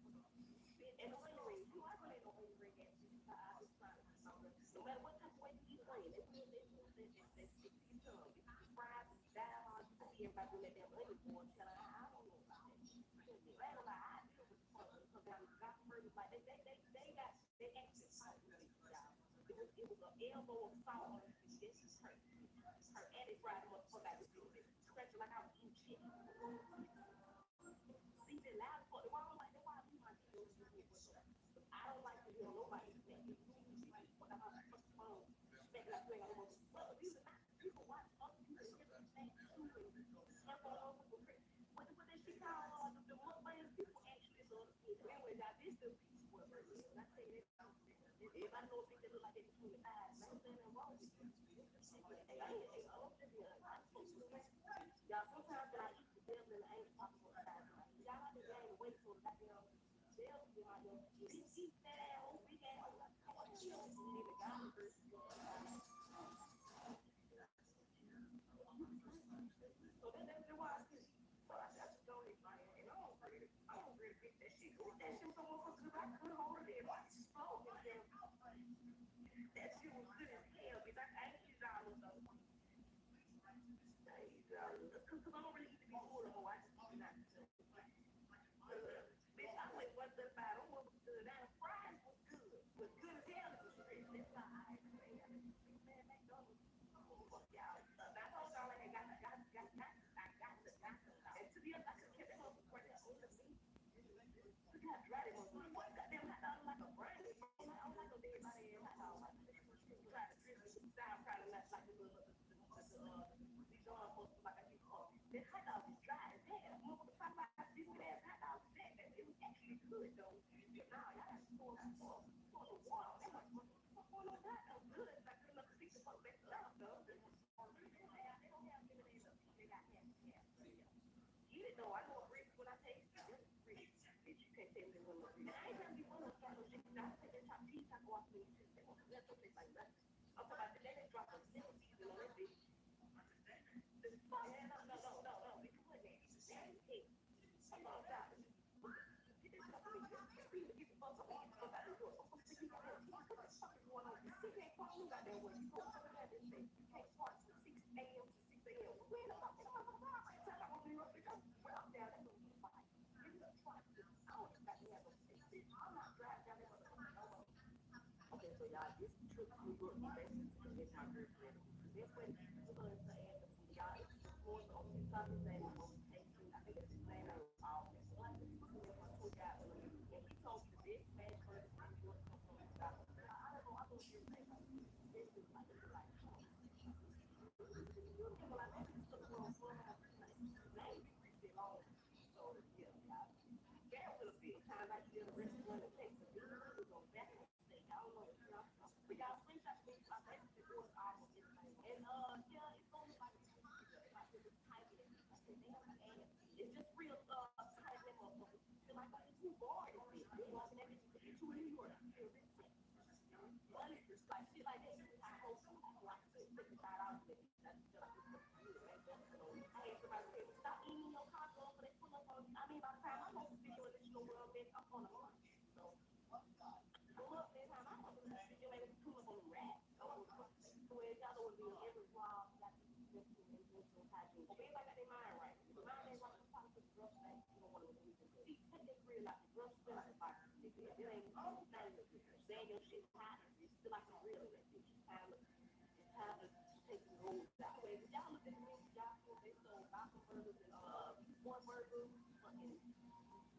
And the onion rings, you know, I really don't onion ring at you. I just try to no matter what type of way you eat onion, they stick to your tongue. It's fried, it's down. You can see everybody do that damn onion boil. I don't know about that. I ain't gonna lie, I deal with the fun when it comes down to the gospel burgers. Like they actually salt with it, y'all. It was an elbow of salt on it. This is crazy. Her and they fried the motherfucker out. Scratching like I was eating chicken. See, they loud for the why I like that. Why I leave my kids with me? I don't like to hear nobody snack. It's usually what I'm on the phone. Snack like you ain't gonna go. But these are not people watch other people hear them snack too and slurp on other people. What that shit called? The mukbangers people actually love to eat. Anyway, y'all, this the piece of what burger is. I tell you that. Everybody knows things that look like they between the eyes. Man, ain't nothing wrong with it. Y'all, sometimes when I eat the devil and I ain't talking about size. Y'all like to gain weight so that devil be out there. Eat that ass, big ass. Come on, you know, need a guy first. So that's why I said, so I just go ahead and I don't really pick that shit. That shit was so motherfucker I couldn't hold it. That shit was good as hell, bitch. I ain't eat it all of those. Because I don't really eat to be full no more. I just eat it out. Bitch, I went 135. Them was good. Now the fries was good. Was good as hell as a shrimp. That's why I McDonald's. Fuck y'all. I told y'all I got the and to be honest, I could keep that motherfucker right there on the meat. Look how dry that motherfucker. What goddamn hot dog like a brand? I don't like no dead body ass hot dog. Try to drip it. Sound probably like the Dijon motherfucker like I used to. That hot dog is dry as hell. Motherfucker talk about this ass hot dog. It was actually good though. Now y'all got to pour the water. That motherfucker pour no hot dog good. It's not good enough to fix the fuck back up though. They don't have lemonade up. They got half. Get it though. I know a brick when I taste it. It's brick. Bitch, you can't tell me one of them. I ain't trying to be one of them shit. I take that top cheese taco off me. That don't taste like nothing. I'm talking about today they drop a single season on that bitch. No. Bitch, you put that. That is it. I'm not about it. Get this stuff in here. Get the fuck up. Get the fuck out of the door. What the fuck is going on? You can't park no goddamn way. You go over there and say you can't park from 6 a.m. to 6 a.m. Where the fuck am I going to park? Tell me I'm going to be up there. Well, I'm down there. Give me a fight. Give me a try. I don't even got to have no bitch. I'm not driving down there. Okay, so y'all, this trip to New York is basically to convince my girlfriend. The best way to do her is to ask her to y'all. It's influencer on TikTok. His name is OhhThatSarah. I think it's his name is all. One of the people who I told y'all earlier, and he told me the best smash burgers in New York come from South. I don't know. I don't give a damn. This is like, people like, people like, man, this stuff is wrong. Name be pretty long. So yeah, y'all. That would have been time I did a restaurant in Texas. It was on back in the state. I don't know. But y'all screenshot me. I basically doing almost everything. And yeah, it's gonna look like this. If I said it's tight, I said damn, and it's just real tight. That motherfucker. Feel like I'm too bored. You're walking at me to get to New York. I feel this. But it's like shit like that. I hope so. I could $55 for that. That's just I had somebody say, stop eating your taco, but they pull up on you. I mean, by the time I'm on the video and let you know where I'm at, I'm on the line. So, pull up that time I'm on the video and pull up on the rack. So, y'all know what it is. Every vlog, you got to be hygiene. But everybody got their mind right. If your mind ain't right, you probably put the brush back. You don't want to lose it. Take that grill out the brush, still like a box. It ain't saying your shit hot. It's still like a grill in that bitch. It's time to take the rolls out. If y'all look at the menu, y'all see they sold gospel burgers and corn burgers. Fucking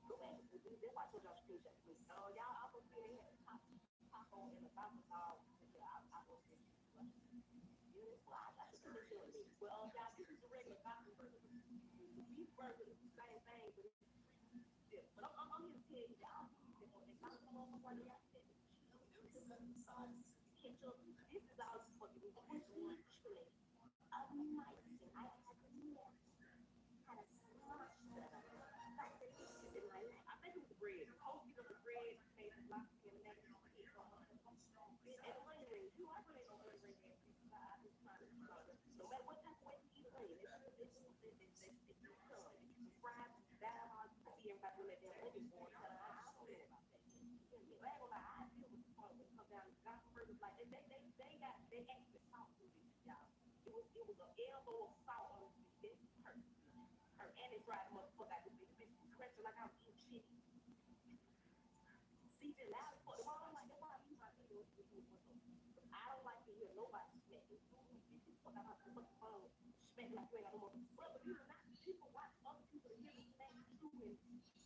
go back. That's why I told y'all screenshot me. Y'all also see they had a taco and a gospel dog. I will send you. Well, I should put this on me. Well, y'all, this is the regular gospel burger. The beef burger is the same thing, but it's different. But I'm here to tell you, y'all, they got some motherfucker right there. Ketchup. This is all you fucking do. Literally a nice and I had to had a smash that like the dishes in my lap. I think it was the bread. Toasted up the bread, made the lobster and that. And the onion rings. You I really don't onion rings. I just trying to no matter what type of way you eat onion, they stick to your tongue. You can fry down on you see everybody doing that damn onion board. I don't know about that. I ain't gonna lie, I deal with the fun when it comes down to gospel burgers. Like they actually salt through this, y'all. It was an elbow of salt on this beef. It's perfect. And they fried the motherfucker out this bitch. Bitch was scratching like I was eating chicken. CJ loud as fuck. Well, I'm like, that's why I use my video. I don't like to hear nobody smack. Fuck out my fucking phone. Smack like you ain't got no more. But believe it or not, people watch other people to hear them smack too and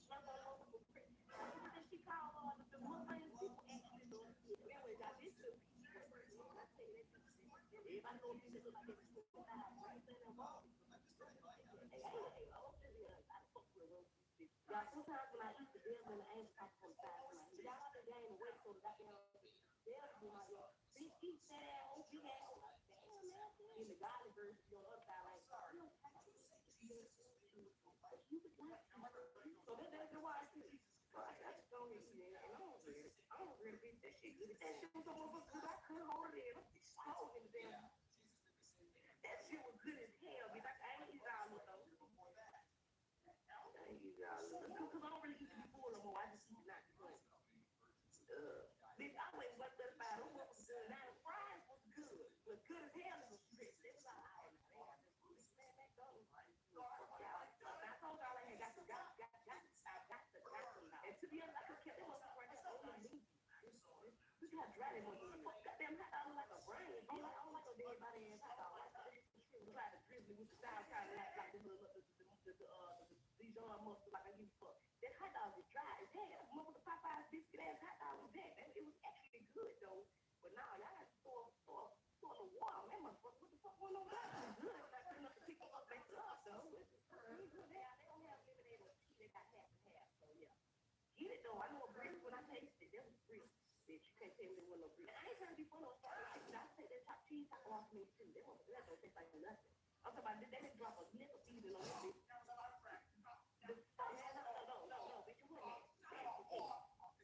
slurp on motherfuckers. What that shit called the Muslims? People actually do it. Anyway, now this little piece of work. I tell you that piece. Everybody know this look like it's 25 right there in the wall. Y'all, sometimes when I eat the devil and the angel come from the side of my head, y'all have to gain the weight so that I can have the devil be my head. Big eat that ass, big ass. Damn, man. In the godly version, you're on the other side, like, so that's why I see. So I just go ahead and eat it. And I don't really think that shit good. That shit was so good, I couldn't hold it in. I hold it in. That shit was good as hell, bitch. I ain't eat all of those. I ain't eat all of those. Because I don't really eat to be full no more. I just eat not to drink. Bitch, I went 135. Those was good. Now the fries was good. Was good as hell. It was strict. They was like, I ain't got this food. Man, that goes. I told y'all I had got the now. And to be honest, I could keep them up right there. Only me. You can have dry them on you. Goddamn hot dog like a brain. I don't like a dead body ass hot dog. Try to drizzle with the sour kind of like the Dijon mustard, like I give a fuck. That hot dog is dry as hell. Remember the Popeye's biscuit ass hot dog was that? It was actually good though. But now y'all got to throw the water. Man, motherfucker, what the fuck going on? It's good. It's not good enough to pick them up back up though. They don't have lemonade or tea. They got half and half. So yeah, get it though. I know a brisk when I taste it. That was brisk. Bitch, you can't tell me there wasn't no brisk. I ain't trying to be fun on stuff like that. I take that top cheese top off me too. That don't taste like nothing. I'm talking about they didn't drop a nickel season on that bitch. No, bitch, you wouldn't.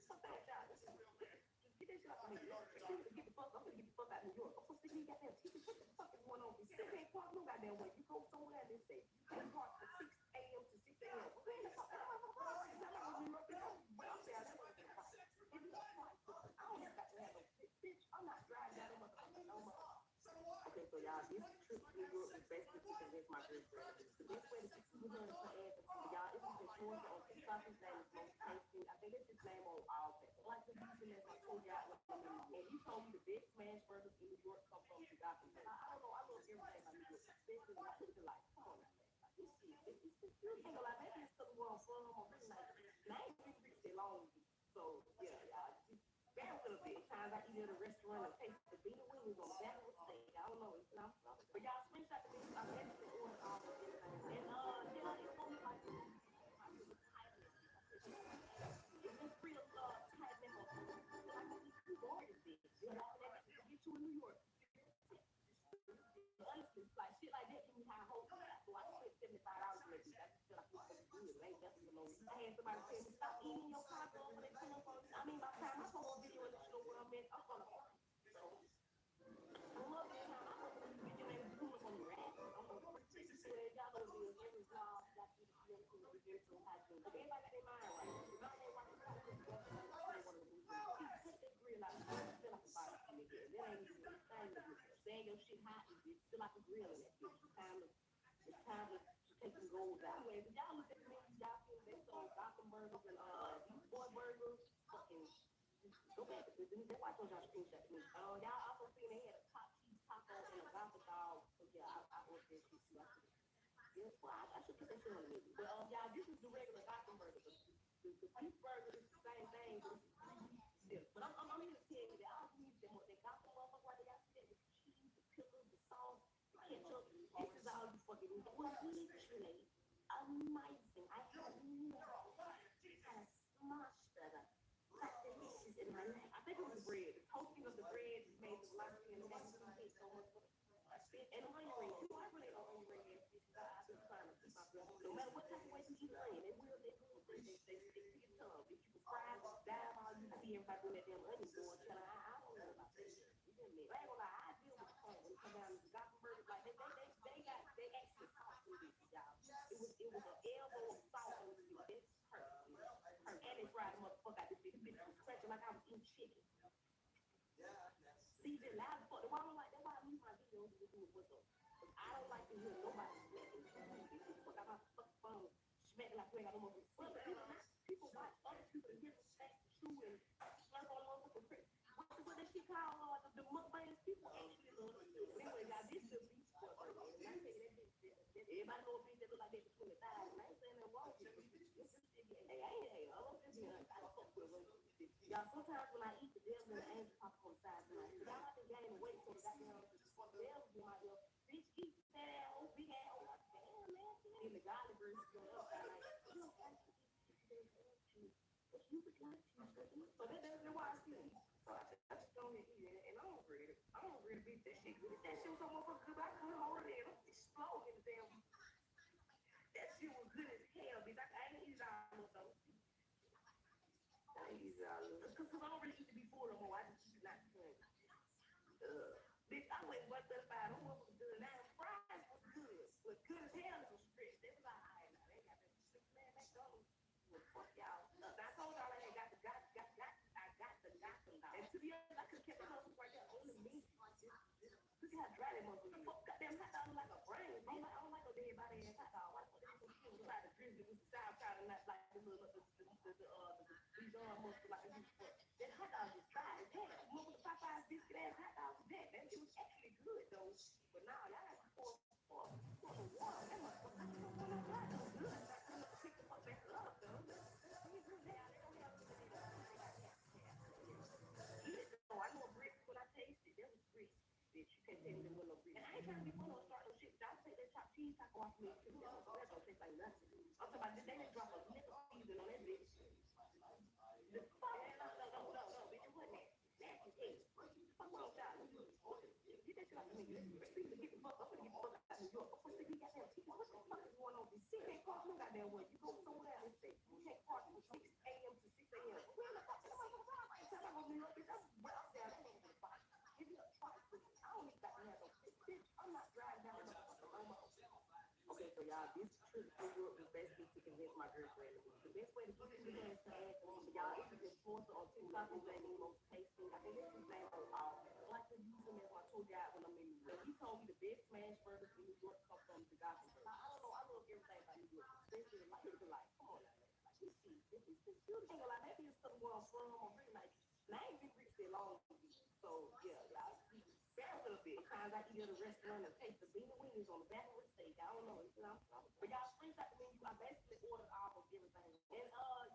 Fuck that, y'all. Just get that shit off me. Get the fuck. I'm gonna get the fuck out of New York. I'm supposed to get goddamn tickets. What the fuck is going on? You can't park no goddamn way. You go somewhere and they say you park from 6 a.m. to 6 a.m. Where the fuck am I gonna park? I'm not New York. Well, I'm there. I don't have to park. If you don't park, I don't have to have a bitch. I'm not driving down the motherfucker no more. Okay, so y'all, this trip to New York is basically to convince my girlfriend. The best way to get to New York is to add y'all. It's an influencer on TikTok. His name is Most Tasty. I think it's his name on all that. Like the reason that I told y'all, and he told me the best smash burgers in New York come from the Gotham. I don't know. I love everything about New York, especially when I look at like, come on, this shit. It's beautiful. Like maybe it's because where I'm from. I'm really like, and I ain't really reached that long. So yeah, y'all. Bear with a bit. Times I eat at a restaurant and taste the bean wings on back of a steak. I don't know. It's not something. But y'all screenshot the video. I basically ordered all of everything. And it's only like it's just real tight nipple. I can eat 2 orders big. You know, to get you in New York. Honestly, like shit like that give me high hopes. So I spent $75 on it. I just feel like it's good. It ain't nothing below. I had somebody tell me stop eating your taco when they come up on. I mean, by the time I post a video and show where I'm at, I'm gonna find. So I love the time I post a video and pull up on the rack. I'm gonna pretty sure y'all know this. Every vlog got to be everything to get to hygiene. But everybody got their mind right. If I ain't watching the put that grill out. It's still like a barbecue nigga. That ain't even the same. Saying your shit hot is still like a grill in that bitch. It's time to take some goals out. Anyway, but y'all look at the menus, y'all feel they sold Gotham burgers and these boy burgers. Fucking go back. That's why I told y'all screenshot the menu. Y'all also seen they had a top cheese taco and a Gotham dog. So yeah, I ordered that shit too. Yes, well, I should put that shit on the menu. But y'all, this is the regular Gotham burger. The beef burger is the same thing, but it's different. But I'm here to tell you that all you need them what they got the motherfucker right there. Y'all see that with the cheese, the pickles, the sauce. ketchup. This is all you fucking eat. It was literally amazing. I had never had a smash better. That delicious in my life. I think it was the bread. The toasting of the bread made the lobster and that hit so much. And onion rings. You know, I really don't onion ring and fish. I've been trying to keep my breath. No matter what type of way you eat onion, they stick to your tongue. If you can fry it, dive all you see everybody doing that damn onion going. I don't know about that shit. You get me? I ain't gonna lie. I deal with the phone when it come down to the gospel burgers. Like they actually sauce with this, y'all. It was an elbow of salt on this. It's perfect. And it's fried the motherfucker out this bitch. This bitch was crunching like I was eating chicken. See, the loud fuck. Why I don't like that? Why I leave my videos to do it with them? Because I don't like to hear nobody smacking. Fuck out my fucking phone, smacking like you ain't got no more. People watch other people to hear them smack the shoe and slurp on motherfucking prick. What that shit called? The mukbangs. People actually love it. Anyway, y'all, this is the beach boy burger. And I tell you that bitch, everybody know a bitch that look like that between the thighs. And I ain't saying that wrong with you. Hey, I ain't hate. I love this bitch. I don't fuck with her. Y'all, sometimes when I eat the devil and the angel pop up on the side tonight, y'all have to gain weight so the goddamn devil be my little bitch eat that ass old big ass old damn man. And the godly version is on the other side like, you don't like to eat but you would like to. So that's why I still eat. So I just go ahead and eat it. And I don't regret it. I don't regret it. That shit good. That shit was so motherfucking good. I couldn't hold it in. It exploded in the damn. That shit was good as hell, bitch. I ain't eat it all of those. I ain't eat it all of those. Because I don't really eat to be full no more. I just eat it not to drink. Bitch, I went 135. Them was good. Now the fries was good. Was good as hell. It was stretched. They was like, all right, now they got that shit. Man, McDonald's. Well, fuck y'all. I told y'all I got the got them down. And to be honest, I could have kept that motherfucker right there on the meat. Look at how dry that motherfucker. Fuck, goddamn hot dog like a brain. I don't like no dead body ass hot dog. Why the fuck they so cute? Like the grizzly with the sour powder, not like the little Dijon mustard like this. That hot dog is dry as hell. Remember the Popeye's biscuit ass hot dog was that? That shit was actually good though. But now y'all got to pour the water. That motherfucker, I don't want no dry though. Good. Not gonna pick the fuck back up though. I know a grits when I taste it. That was grits. Bitch, you can't tell me there was no grits. And I ain't trying to be one of those start no shit. Y'all take that chopped cheese taco off me. That don't taste like nothing. I'm talking about they didn't drop a nickel season on that bitch. The fuck? No, bitch, it wasn't that. Nasty taste. Fuck wrong with y'all? Get that shit off me. Speaking of get the fuck, I'm gonna get the fuck out of New York. What the fuck goddamn teeth? What the fuck is going on? This shit ain't park no goddamn way. You go somewhere and say you can't park from 6 a.m. to 6 a.m. Where the fuck am I gonna park? I ain't telling you New York, bitch. I'm well down. I ain't gonna park. Give me a park. I don't need to have no bitch. I'm not driving down the motherfucker on my own. Okay, so y'all, this trip to Europe was basically to convince my girlfriend to leave. The best way to get into the ass to ask them, y'all, it's an influencer on TikTok. His name is Most Tasting. I think it's his name on all. I like to use him as my tour guide when I'm in New York. He told me the best smash burgers in New York come from the Gotham Burger. I don't know. I love everything about New York. Especially the like, come on now, man. Like, this shit, this beautiful. I ain't gonna lie, maybe it's because where I'm from. I'm really like, I ain't been rich that long. So, yeah, y'all. That's a little bit. Sometimes I eat at a restaurant and taste the bean and wings on the back of the steak. I don't know. But y'all screenshot the menu. I basically ordered all of everything. And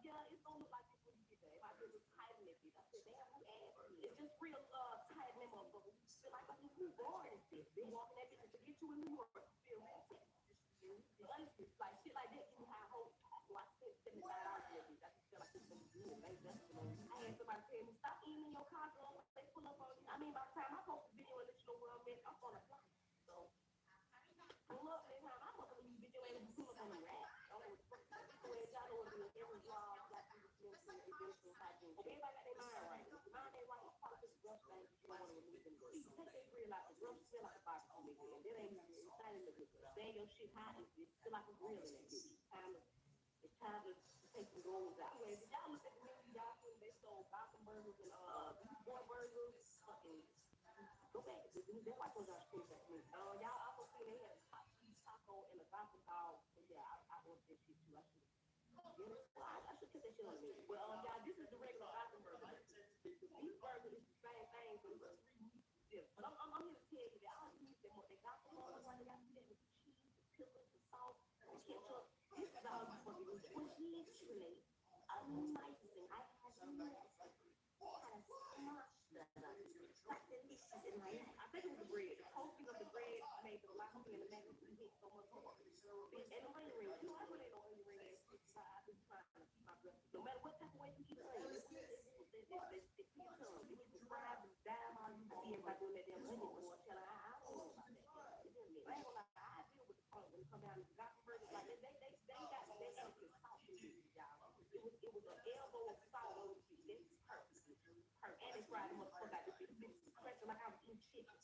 yeah, it's gonna look like this when you get there. It might be a little tight in that bitch. I said, damn, who asked me? It's just real tight in that motherfucker. You feel like who bored is this? They walking that bitch to get you in New York. You feel me? Honestly, like shit like that, give me high hopes. So I spent $75 in that bitch. I just feel like it's gonna be good. I had somebody tell me, stop eating in your car, girl. They pull up on you. I mean, by the time I post the video and let you know where I'm at, I'm on a flight. So, pull up next time. I'm gonna leave video and pull up on the rack. I don't know what the fuck. Y'all know what it is. Every vlog, like you just feel free. It feels so hygiene. Okay, everybody got their mind right. If your mind ain't right, you probably just rough things. You don't want to remove them. See, take that grill out. The grill smell like a barbecue, nigga. And that ain't even, it's not in the good. Stay your shit hot. It's feel like a grill in that bitch. It's time to take some goals out. Anyway, if y'all look at the menu, y'all see they sold Gotham burgers and boy burgers. Fucking go back. That's why I told y'all to put that menu. Y'all also see they had a hot cheese taco and a Gotham dog. So yeah, I ordered that shit too. I should put that shit on the menu. Well, y'all, this is the regular Gotham burger. The beef burger is the same thing, but it's 3 meats. But I'm here to tell you that all the meats they got the ones like they got that with the cheese, the pickles, the sauce, the ketchup. This is all you fucking do. It was literally amazing. I had a smash that like delicious in my life. I think it was the bread. The toasting of the bread made the my homie in the back of the hit so much more. Bitch, and the onion ring, you know, I really don't onion ring ass bitch. So I been trying to keep my breath. No matter what type of way you eat onion, they stick to your tongue. If you fry and dime all you see everybody doing that damn onion boy, tell her I don't know about that. I ain't gonna lie, I deal with the funk when it come down to the gospel burgers. Like they got salt in it, y'all. It was an elbow of salt on the shit. That's perfect. And they fried the motherfucker out. The bitch was crunching like I was eating chicken.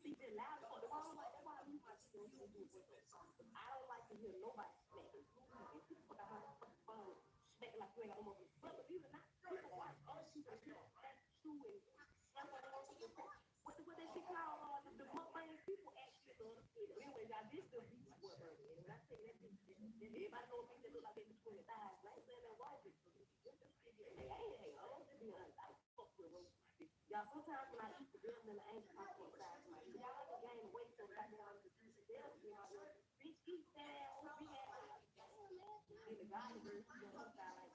See, they're loud as fuck. That's why I leave my chicken when you do it. I don't like to hear nobody smacking. If you fuck out my fucking phone, smacking like you ain't got no motherfucking fuck. But these are not people watch other people that's chewing. What that shit called? The mukbang people actually love to see it. Anyway, y'all, this the beach boy burger. And when I say that, everybody knows me that look like they between the thighs. I ain't saying that white people. Hey, I don't just be honest. I fuck with roast beef. Y'all, sometimes when I eat the girl and I ain't talking size of my y'all like to gain weight so I can on the bitch eat that big ass. And the guy is on her side like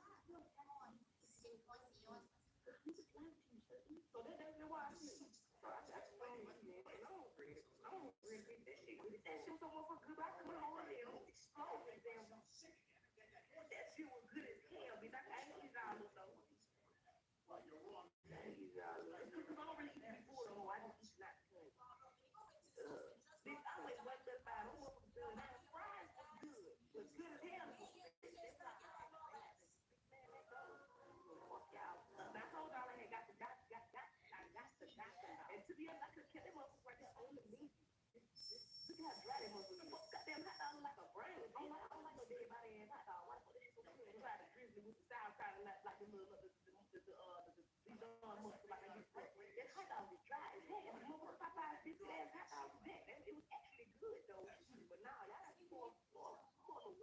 so that's why I see. So I just find it, man. And I don't regret that shit. That shit was so motherfucking good. I couldn't hold it. It exploded that damn. That shit was good as hell, bitch. I ain't eat all of those. Well, you're wrong. I ain't eat all of those. Because I don't really eat before the whole. I just eat not good. Bitch, I always went to the bar. Them motherfuckers good. Man, fries was good. Was good as hell. Fuck y'all. I told y'all I had got the doctor. And to be honest, I could kill that motherfucker right there on the meat. Look how dry that motherfucker. Goddamn hot dog like a brain. I don't like no dead body ass hot dog. Why the fuck this so good? Try to drizzle with the sauerkraut and like the little Dijon mustard like I used to. That hot dog is dry as hell. And the motherfucker Popeye's biscuit ass hot dog was that. It was actually good though. But now y'all got more the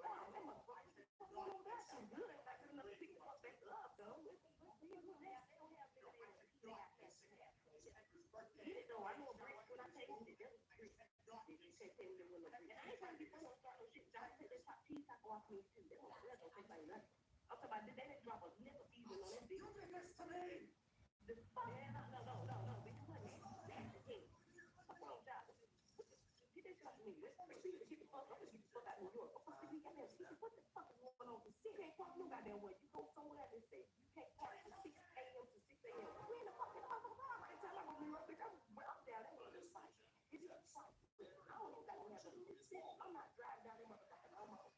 water. That motherfucker. Oh, that's so good. Like there's another pick the fuck back up though. They don't have Eat it though. I know a brick when I tasted it. That was brick. And I ain't trying to be funny or start no shit. I take that top cheese taco off me too. That don't taste like nothing. I'm talking about they didn't drop a nip of seasoning on that bitch. You did this to me. The fuck? No, bitch. What? That's the thing. What's wrong with y'all? Get that shit off me. Get the fuck out of New York. What the fuck is going on? You can't park no goddamn way. You go somewhere and say you can't park from 6 a.m. to 6 a.m. We in the fucking motherfucking right time. I'm New York, bitch. I'm down there. It's fine. It's just fine. I don't know that we have a I'm not driving down there motherfucking no more.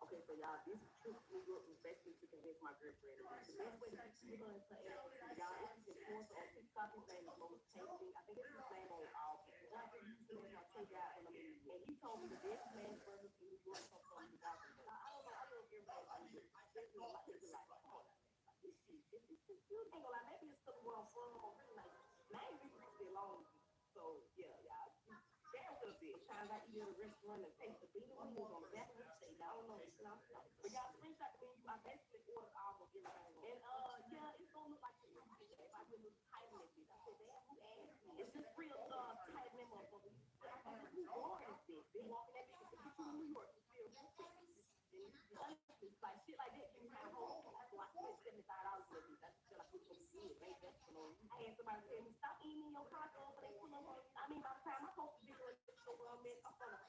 Okay, so y'all, this trip to New York was basically to convince my girlfriend. The best way to keep her and y'all, it's influencer on TikTok. His name is Most Tasty. I think it's his name on all people. I think he's doing my take out and he told me the best man's burgers in New York come from the Gotham. I don't know. I love everybody. This shit. You ain't gonna lie. Maybe it's because where I'm from. I'm really like, I ain't really reached it long. So yeah, y'all. Damn good bit. Times I eat at a restaurant and taste the bean wings on the back of the steak. I don't know. But y'all screenshot the menu. I basically ordered almost everything. And yeah, it's gonna look like this. If I put a little tight in that bitch, I said, damn, who asked me? It's just real tight in that motherfucker. Who ordered this? They walking that bitch to get you in New York. You feel me? Like shit like that. Give me my whole. So I spent $75 for this. I just feel like it's gonna be good. Baby, that's I had somebody tell me, stop eating your tacos, but they pull up on. I mean, by the time I post the video, it's so well, man, I'm gonna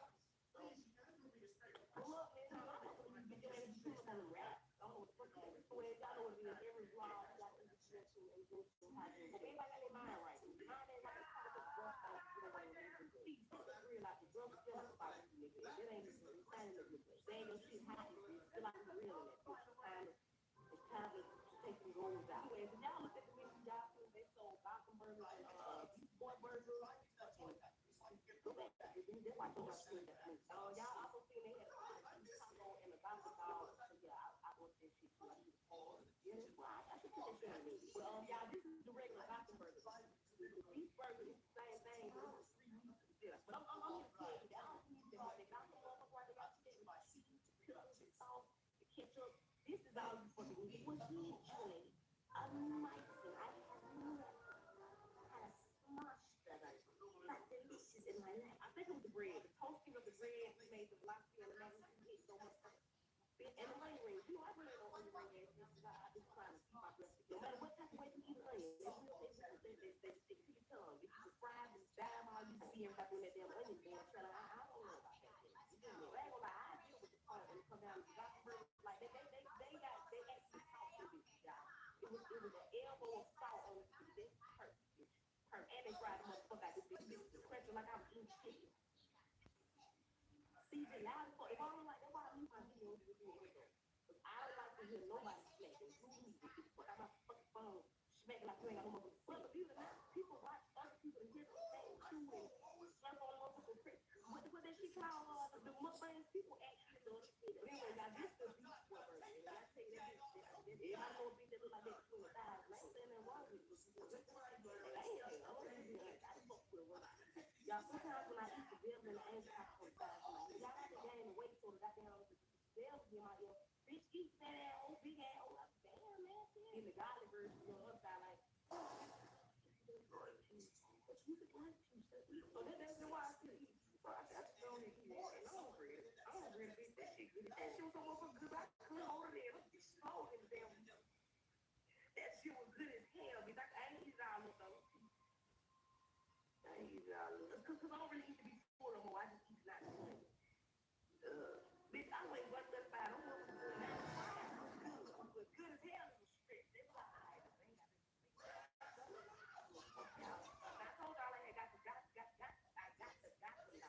pull up, man. I'm gonna get your ass to pull up on the rap. I don't know what the fuck it is. So y'all know what it is. Every vlog, y'all can just do and do some hot dogs. But everybody got their mind right. Mine ain't like a kind of rough off, you know what I mean? Please, real like the rough still like a fire, nigga. It ain't even standing up with it. Saying your shit hot, it's still like it's real in that bitch. It's time to take some goals out. Anyways, if y'all look at the menu, y'all see they sold Gotham burgers and sport burgers. Go back. That's why I told y'all to do that. Y'all also seen they had a taco and a Gotham dog. So yeah, I want that shit too. Yeah, that's why I should put that shit on me. But y'all, this is the regular Gotham burger. The beef burger is the same thing, but it's 3 meats. Yeah, but I'm gonna tell you, y'all need that. They got the motherfucker right there. Y'all see that seasoning, the sauce, the ketchup. This is all you fucking need. It was literally amazing. I had a smash that like delicious in my life. I think it was the bread. The toasting of the bread made the velocity and the magnitude hit so much. And the onion rings. You know, I really don't onion ring ass. I've been trying to keep my breath. No matter what type of way you eat an onion, they stick to your tongue. If you fry and dime all you see see everybody doing that damn onion board. I don't know about that. You know, I ain't gonna lie, I deal with the point when it comes down to Gothenburg. Like they actually talk to this guy. It was an elbow of salt on the this perfect. And they fried the motherfucker out this bitch. Crunchy like I was eating chicken. See, the loud for if I don't like that, why I leave my videos with you with them? Because I don't like to hear nobody smacking. You need to get the fuck out my fucking phone. Smacking like you ain't got no motherfucking foot. People watch other people and hear the same too and slurp on motherfucking prick. What that shit called? The mukbangs, people actually love shit. Anyway, y'all, this the beef rubber. And I tell you that bitch, everybody know a bitch that look like that between the thighs. And I ain't saying nothing wrong with it. Y'all, sometimes when I eat the bill and the angel, I come back. Y'all have to gain the weight so that I can have the bells in my ear. Bitch, eat that ass, old big ass, old damn man. In the godly version, you know, upside like, but you could like you. So that's why I still eat. So I don't eat that. And I don't regret it. That shit good. That shit was so motherfucking good. I couldn't hold it in. I'm just slow in the damn. That shit was good as hell. Bitch, I ain't eat it all of those. I ain't eat it all of those. Because I don't really eat to be full no more. I just eat not to eat. Bitch, I went 135. I don't know what's doing that. But good as hell is a strip. They was like, I told y'all I had got the.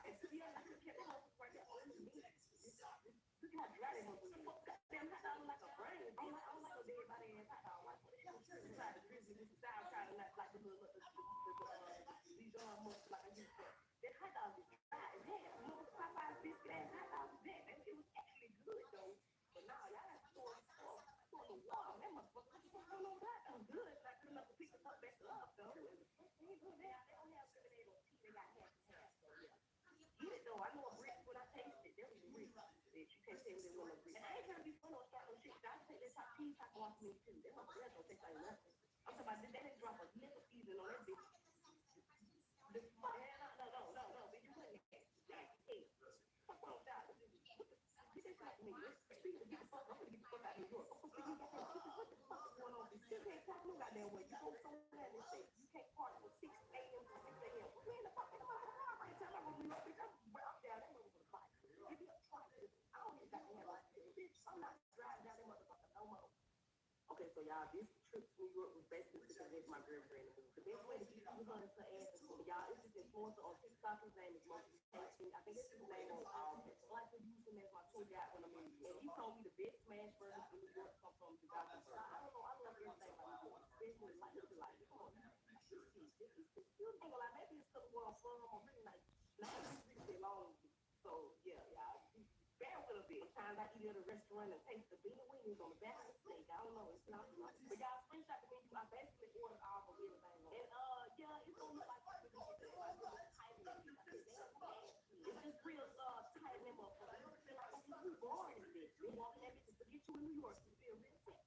And still, I could keep that motherfucker right there on me. Look how dry that motherfucker is. Goddamn hot dog like a brain. I don't like no dead body ass hot dog. Like, try to drizzle with some sour, try to like the little Dijon mustard like I used to. That hot dog is dry as hell. Little Popeye's biscuit ass hot dog is that. And it was actually good though. But now y'all have to throw the water. That motherfucker, I don't know that. I'm good. Not good enough to pick the cup back up though. They don't have lemonade or tea. They got half and half. So yeah. Get it though. I know a brick when I taste it. That was a brick. You can't tell me they want a brick. And I ain't trying to be fun or start no shit. I take that top cheese taco off me too. That motherfucker don't taste like nothing. I'm talking about they didn't drop a nickel season on that bitch. The fuck? No, bitch, you wouldn't have. Hey, fuck wrong with y'all? Get this out of me. Speaking of get the fuck, I'm gonna get the fuck out of New York. What the fuck is going on? Bitch, you can't talk no goddamn way. You go somewhere and say you can't party from 6 a.m. to 6 a.m. Man, the fuck in the motherfucker right tell me I'm gonna New York, bitch. I'm down that motherfucker fight. Give me a try. I don't even got to have like this, bitch. I'm not driving down that motherfucker no more. Okay, so y'all, this trip to New York was basically to convince my girlfriend to move. The best way to get you her ass is y'all. It's this influencer on TikTok. His name is Moses. I think it's his name on all. I like to use him as my tour guide when I'm in New York. And he told me the best smash burgers in New York come from the Gothenburg. I don't know. I love everything about New York, especially like come on. This is you ain't gonna lie. Maybe it's because where I'm from. I'm really like not really long. So yeah, y'all. Bear with a bit. Sometimes I eat at a restaurant and taste the bean wings on the back of the steak. I don't know. It's not enough. But y'all screenshot the menu. I basically ordered all of everything. And yeah, it's gonna look like it's tight. It's just real tight in motherfucker. You feel like you boring as bitch. You walking that bitch to get you in New York. You feel real tight.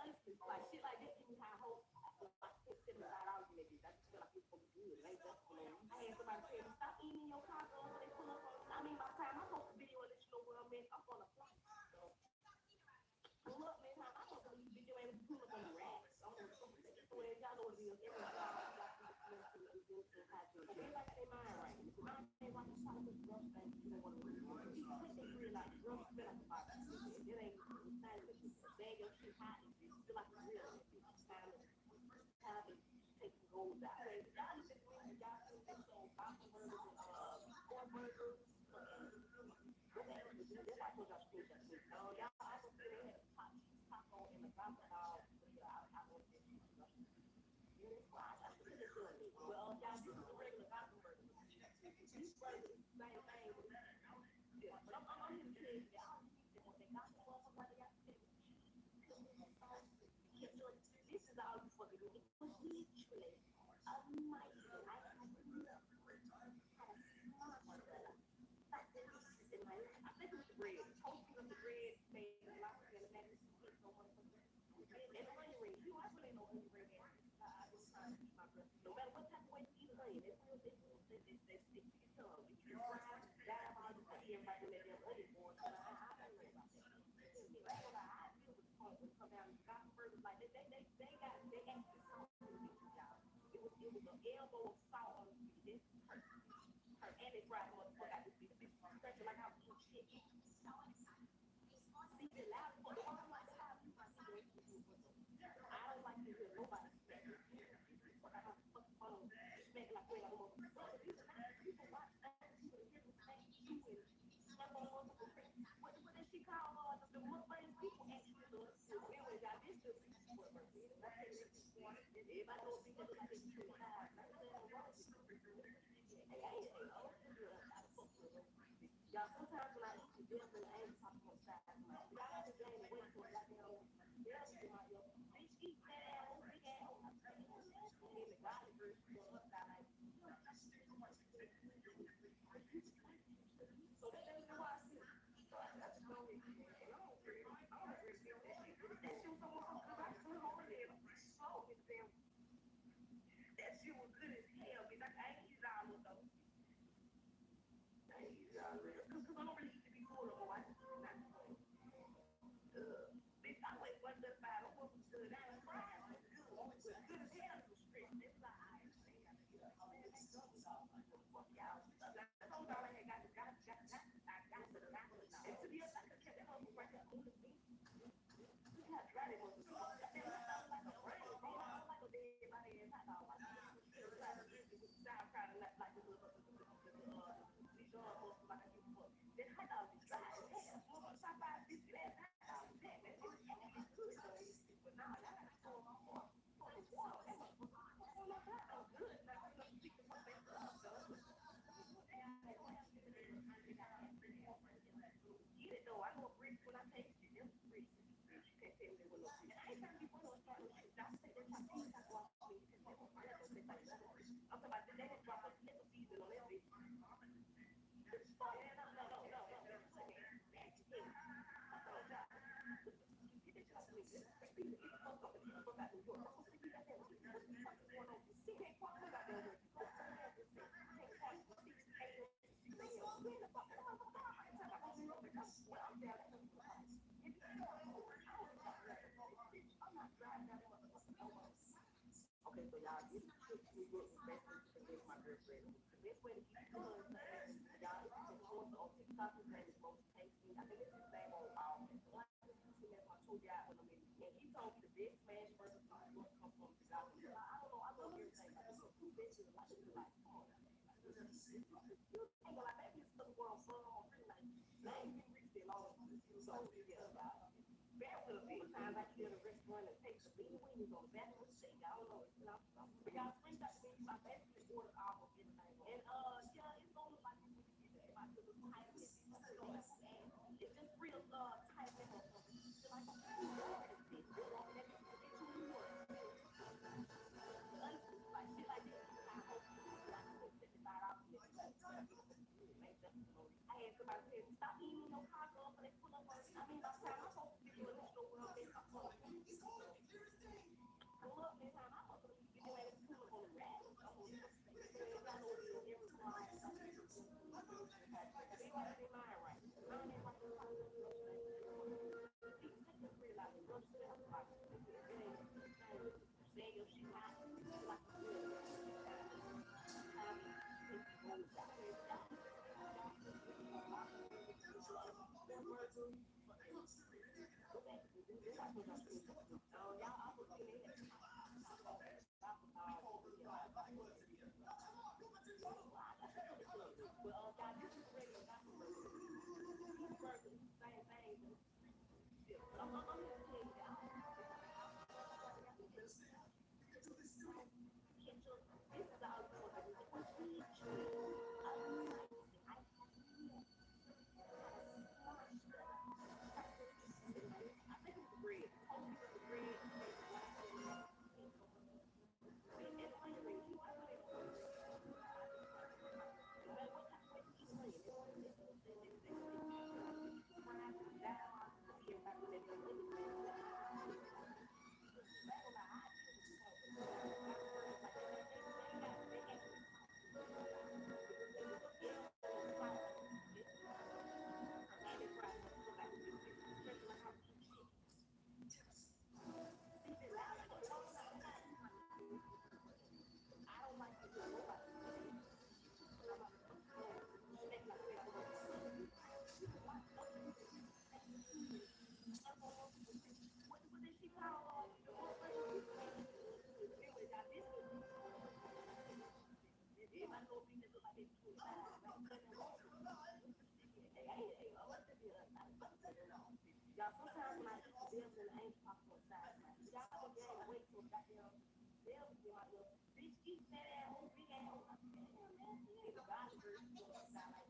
Honestly, like shit like that give me high hope. I spent $75 in that bitch. I just feel like it's gonna be good. Ain't that cool? I had somebody tell me stop eating in your car, girl, when they pull up on. I mean, by the time I post the video and let you know where I'm at, I'm on a flight. So pull up, man. I'm supposed to leave video and pull up on the racks. I'm gonna so y'all know what it is. Every time I got to okay, like they mind right. Mine ain't like you trying to put brush things you don't want to do. They feel like brush feel like a box. It ain't nice to bag your shit hot and feel like it's real. Time to take the gold out. Y'all just bring y'all some so boxing burgers and corn burgers. That's why I told y'all screenshot me. Y'all, I just feel they had a top cheese taco and a gobble dog. I want that shit. Yeah, that's why I feel it's good. Well, y'all, this is a regular gobble burger. These burgers is the same thing. Yeah, but I'm here to tell you, y'all need them when they got the motherfucker like they got the this is all you fucking do. It was literally amazing. I think it was the bread. Toasting of the bread made a lot of the magic so much. And the onion rings. You know, I really know onion ring. I just trying to keep my breath. No matter what type of way you eat an onion, it's real. They stick to your tongue. If you fry, dive all you see everybody in that damn onion board. I don't know about that. I deal with the point when it come down to gospel burgers. Like they actually salt the bitches, y'all. It was an elbow of salt on the bitch. fried motherfucker out this bitch. Scratching like I was doing shit. See the loud for the one like how you see I don't like to hear nobody speak. Fuck I don't fuck phone. Speak like we are more. People watch that. People hear me say you and slap on motherfucker. What did she call the motherfucking people actually do? Anyway, y'all, this just what we're doing. Everybody knows people like this. Y'all, sometimes when I eat the deal, I ain't talking about size. Y'all have to gain the weight for a goddamn bitch, eat that ass, big ass. In the garlic grease, so that's why I so that is why I see. That's no way. That shit was so motherfucking right to the whole head. Slow with them. That shit was good as hell, bitch. I ain't eat it all of though. I ain't eat it all of it. Cause I don't really eat to be full of I just not bitch, I wait 1.5. I'm going to the down fries. It's good. It's good as hell. It's strict. It's like I ain't saying I fuck y'all. I told y'all I had got to and to be honest, I could kept that hustle right there on the beat. Look how dry that was. That thing was like a brain. I don't like a dead body ass hot dog. I like sound kind of like the little Dijon muscle like I used to. That hot dog is dry as hell. Popeye biscuit ass hot dog is that. It's good though. But nah, I gotta pour my water. Pour the water. That motherfucker. That was good. Now I'm gonna pick the fuck back up though. Get it though. I know grits when I taste it. Them grits. You can't tell me they were no grits. I ain't trying to be one of those kind of shit. I say they're trying to be like one of me. I'm talking about they had dropped a little season on that bitch. No. Okay, so y'all, this is we work with basically to convince my girlfriend. The best way to keep it going, y'all, if you can go on TikTok, his name is Most Tasty. I think it's his name on all that. So I told y'all when I'm in, and he told me the best smash burger comes from the South. I don't know, I love everything. Like, this is bitches, like, come on. You ain't gonna like, maybe it's because where I'm from, I'm really like, I ain't been rich that long. So, yeah, bear with me. Sometimes I get in a restaurant and take the bean wings on the back of the steak. I don't know. But y'all screen that to me. I basically ordered all of everything. And yeah, it's gonna look like this when you get there. Like the little tight it's just real tight little like I had somebody tell me, stop eating no taco, but they pull up on I mean, by the time I'm supposed to be doing this show when I'm there, I'm pull up this time. I'm supposed to be doing this pull up on the rack. devil and the angel talking on the side. Y'all go get away so goddamn devil get my little bitch eat that ass whole big ass whole. Damn, man. It's a God version of the side like.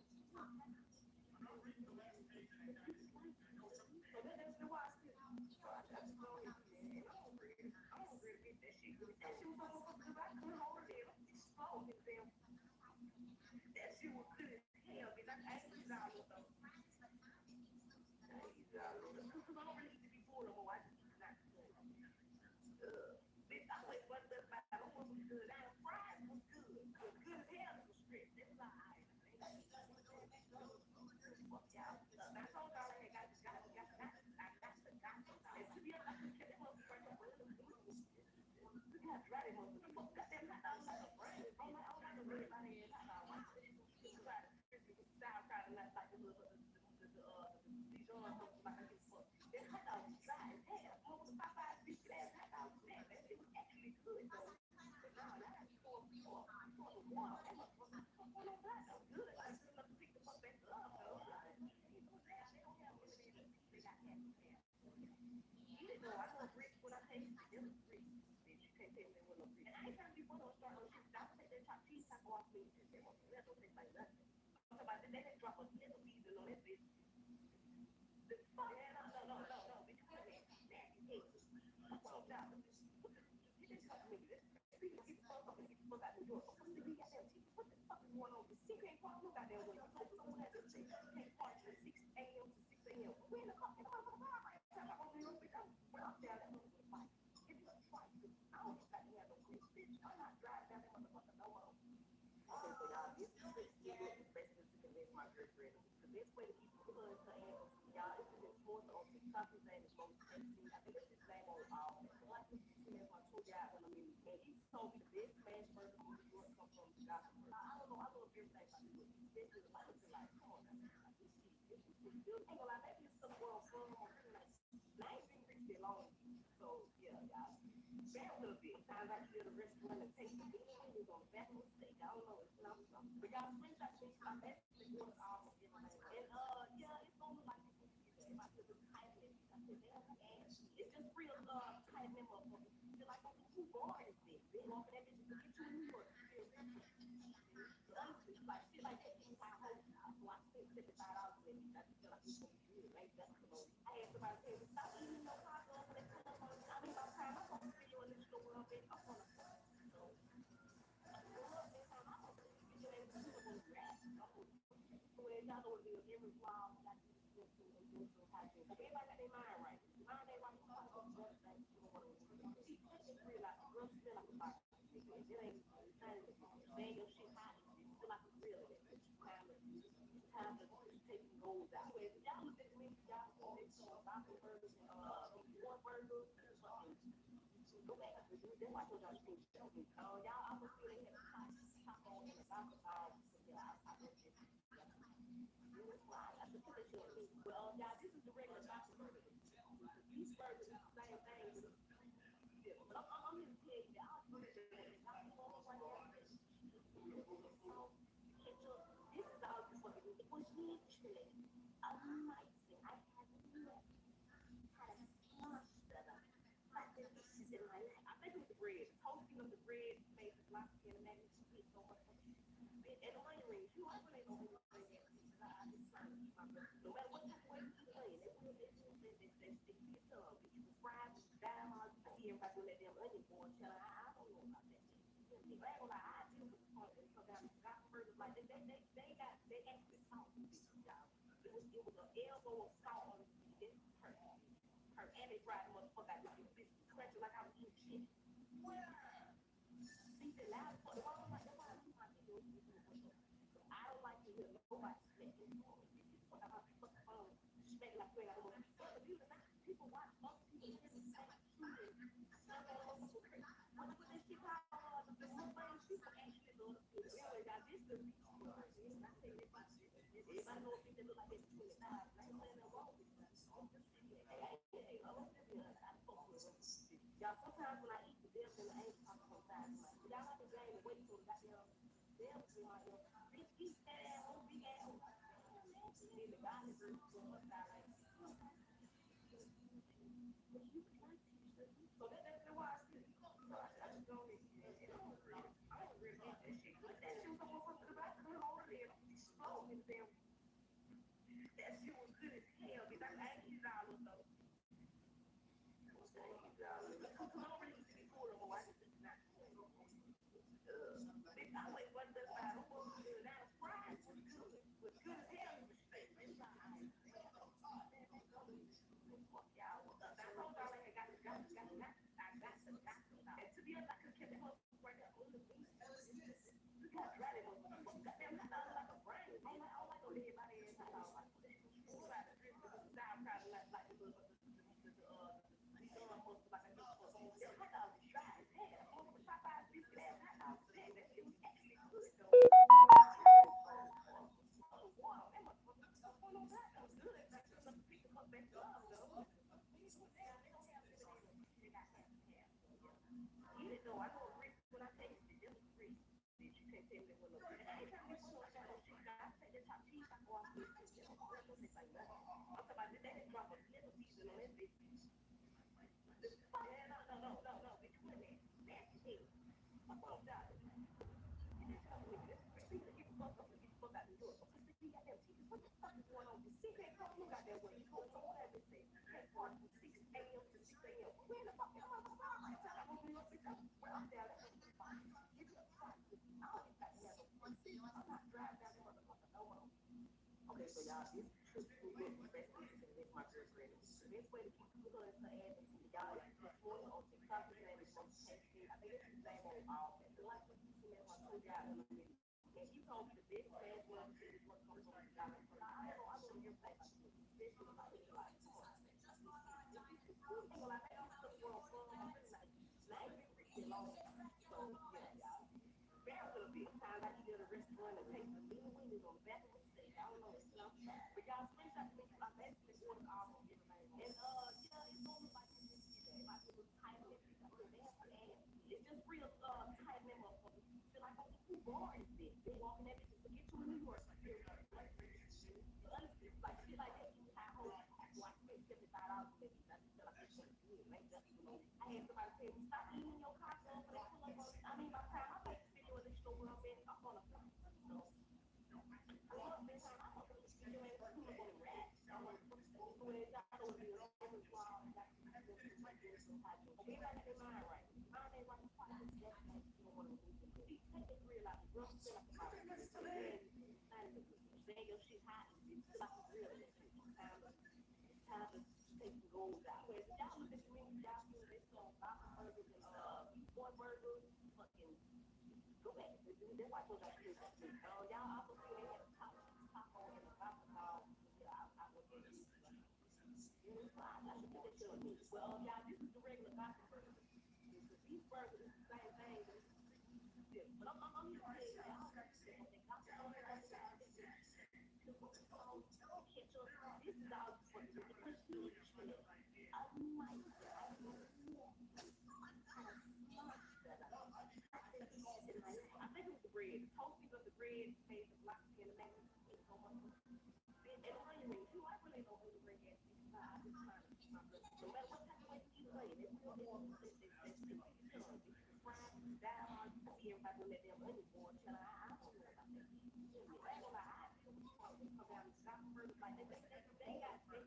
So that's the watch this. So I just go in and I don't really get that shit. That shit was so good. I couldn't hold it in. It's slow. That shit was good as hell, bitch. I ain't put it out with those. Because I don't really need to be full no more. I just eat not good. Bitch, I went for the five. I was good. Now fries was good. Good as hell as a strip. That's why I fuck y'all. I told y'all I got the guy. And to be honest, I couldn't catch that motherfucker right there. You have to drive that motherfucker. Got that hot dog like a brand. I don't like the red by the head hot dog. Sour kind of like the little Dijon something like I get fucked. That hot dog was dry as hell. What was Popeye's biscuit ass hot dog was that? That shit was actually good though. But now I had to pour the water. That motherfucker on that hot dog good. I just enough to pick the fuck back up though. They don't have one of these. They got half and half. Eat it though. I know grits when I taste it. Them grits. Bitch, you can't taste it with no grits. And I ain't trying to be one of those start on shit. I would take that chopped cheese taco off me. That don't taste like nothing. They didn't drop a little season on that bitch. The fuck? No. Bitch, you can't nasty eggs. That's what I'm down. You just talk to me. People get the fuck out New York. What the fuck is going on? The city ain't park no goddamn way. You told someone that this shit can't park from 6 a.m. to 6 a.m. We in the car right time. I'm over here. We're up there. That motherfucker fight. Give you a try. I don't got to have no quick bitch. I'm not driving down that motherfucker no more. Okay, so y'all, this is basically to convince my girlfriend. The best way to keep the blood to ass, y'all, this is influencer on TikTok. His name is Most Sexy. I think it's his name on all. Like this is him, my tour guide when I'm in. And he told me the best smash burger in New York comes from the gospel. I don't know. I love everything about New York. Especially the life. Like, come on now. Like, this shit is good. I ain't gonna lie, maybe it's some world from or like, I ain't been rich that long. So, yeah, y'all. Bear a little bit. Times I get a restaurant and take the bean. It's on back mistake. I don't know. But y'all screenshot me. I'm basically doing all of it. And yeah, it's gonna look like this. It might be a little tight. I said, damn, ass. It's just real tight in motherfucker. Feel like I'm too bored this bitch. Been walking that bitch to get you in New York. Honestly, like shit like that ain't my whole house. So I spent $75 with me. I just feel like it's gonna be good. Like that's cool. I had somebody tell me, stop eating no taco when they come up on. I mean, by the time I'm gonna see you in this little world, bitch, I'm gonna. So. Y'all know what it is. Every vlog, got to do some type of. Everybody got their mind right. Mind ain't right. You want to go to things. You don't want to. It's real like girl smell like a box. It ain't saying your shit hot. It feel like it's real. It's time to take some goals out. Y'all look at me. Y'all want this Bobby burgers and one burger. Go back. That's why I told y'all to go show me. Y'all also feel they had a taco and a Bobby ball. Yeah, I just. Well, y'all, this is the regular Bobby burger. These burgers is the same thing. But I'm here to tell you that I'll put it in there. This is all you fucking need. It was literally amazing. I had never had a smash better. Like this is in my life. I think it was the bread. The toasting of the bread made the lobster and the mac and cheese so much. And the onion rings. You know, they don't onion rings. I just trying to keep my breath. No matter what type of way you play, they stick to your tongue. If you can fry, down, I see everybody doing that damn onion boil. I don't know about that. I ain't gonna lie, I deal with the part that come down to gospel burgers like they actually salt y'all. It was an elbow of salt on the seat. This is her. And they fried the motherfucker out this bitch scratching like I was eating shit. See the loud fuck. Why don't like nobody do my videos? I don't like to hear nobody smacking. Fuck about fucking phone smacking like wait, I don't want to believe it or not. People watch other people hear the same shit. Some of them are crazy. What that shit called? The mukbang people actually love the food. Anyway, now this the everybody know what they look like they're 25. I ain't saying no wrong with that. Hey, I love this. I fuck with it. Y'all, sometimes when I eat the devil and the angel talk on side, y'all have to game and wait till the goddamn devil to my bitch eat that ass whole big ass. Then the God is really going upside like So that's why I still. So I just go and I don't regret that shit. But that shit was so motherfucker because I couldn't hold it in. Slow and damn. That shit was good as hell, bitch. I ain't $80 though. Because I don't really see food no more. I just not. Bitch, I wait one day about who was good. Now the fries was good. Was good as hell. Fuck y'all. I told y'all I got to knock. I got to knock them out. And to be honest, I could have kept that motherfucker right there on the beat. You got to drive that motherfucker. Goddamn, I thought like a brain. I don't like no dead body ass. I don't like that. Who like the drip? Because I'm kind of like the motherfucker like a hot dog is dry as hell. Popeye's biscuit ass hot dog. That shit was actually good though. Water. That motherfucker. No hot dog good. That's just some people come back to us though. Eat it though. I know it grits when I taste it. It was grits. Bitch, you can't tell me what no. And I ain't trying to be full of that shit. I take that top cheese. I go off with it. It don't taste like nothing. I'm talking about they didn't drop a little season on that bitch. No. Bitch, you in there. Nasty shit. I'm gonna die. You just tell me this. Get the fuck up and get the fuck out the door. Because see, goddamn teachers, what the fuck is going on? See, they come you got that way. You go to whatever it says. You can't park from 6 a.m. to 6 a.m. Where the fuck am I going to park? I'm going to be up and down. Well, I'm down there. Get your fuck. I don't even got to have no fun. I'm not driving down there motherfucker no more. Okay, so y'all, this trip will be the best way to make my trip ready. The best way to keep people in her ass is y'all reporting on TikTok and then from texting. I think it's the same on all that. Like what you see on my Twitter out in a minute. And she told me the best way was to work on something. I don't know everything like this. Especially like it's like I ain't gonna lie, I used to go on fun. I'm really like pretty long. So yeah, y'all. Very little bit. Sometimes I eat at a restaurant and taste the lean wings on the back of the steak. I don't know, but y'all screenshot me. I basically ordered all of it. And yeah, it's only like this. It might be a little tight in it. It's just real tight in that motherfucker. Feel like I'm too boring. They walking that bitch to get to New York. Like shit like that. You high home. So I spent $75 for that. I just feel like it's good. Like that, you know. I had somebody tell me stop eating in your car. By the time I make the video and let you know where I'm at, I'm on a plane. So I love this time. I'm on the video and I'm on the rack. I'm on the when I know it's a super small. Okay, back in mind right. Mine ain't right. You don't want to move the take the grill out. The grill still like a say your shit hot. It's still like a grill. It's time to take the goals out. Anyways, y'all look at the menu, y'all see this lobster burgers and beef boy burgers. Fucking go back. That's why I told y'all to do that. Y'all also see they had a taco and a lobster dog. Yeah, I would get it. It's fine. I should put that shit on me. Well, y'all, this is the regular lobster burger. The beef burger is the same thing, but it's different. But I'm just saying, y'all got to say, lobster burger, ketchup. This is all for the crispy shit. I might. I think it was the bread. The toasting of the bread made the black skin and mac and so much. And the onion rings. You know, I really don't onion ring at this time. I just trying to keep my blood. No matter what type of way you eat onion, it's real important. It's fried, down. I see everybody doing that damn onion board. I don't know about that. I ain't gonna lie. I feel come down and stop further. Like they actually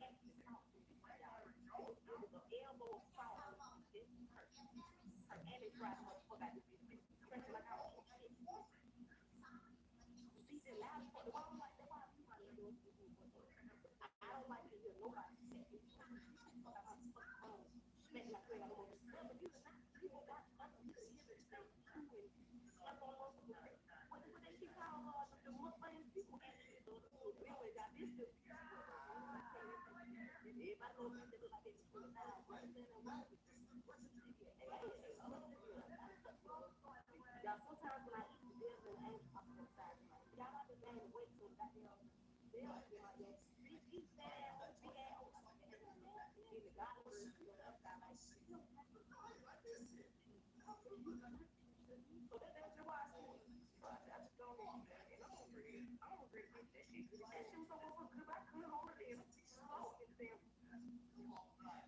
salt. It was an elbow of salt. It's perfect. And it's fried motherfucker out this bitch. Crunchy like I don't know shit. See, the loud part, the one like that, why you want to do it? I don't like to hear nobody say it. Smack like I don't want to say, but you got other people hear the same too. And I'm on what they keep calling the mukbangers, people actually do it. We always got this. Everybody knows that they look like they just put it down. Y'all, sometimes when I eat the bills and I ain't talking on the side, y'all have to gain weight so goddamn bills be like that. Eat that ass, big ass. In the goddamn upside like so that's why I said, I just don't want that. And I don't regret that shit. That shit was so motherfucking good. I couldn't hold it in.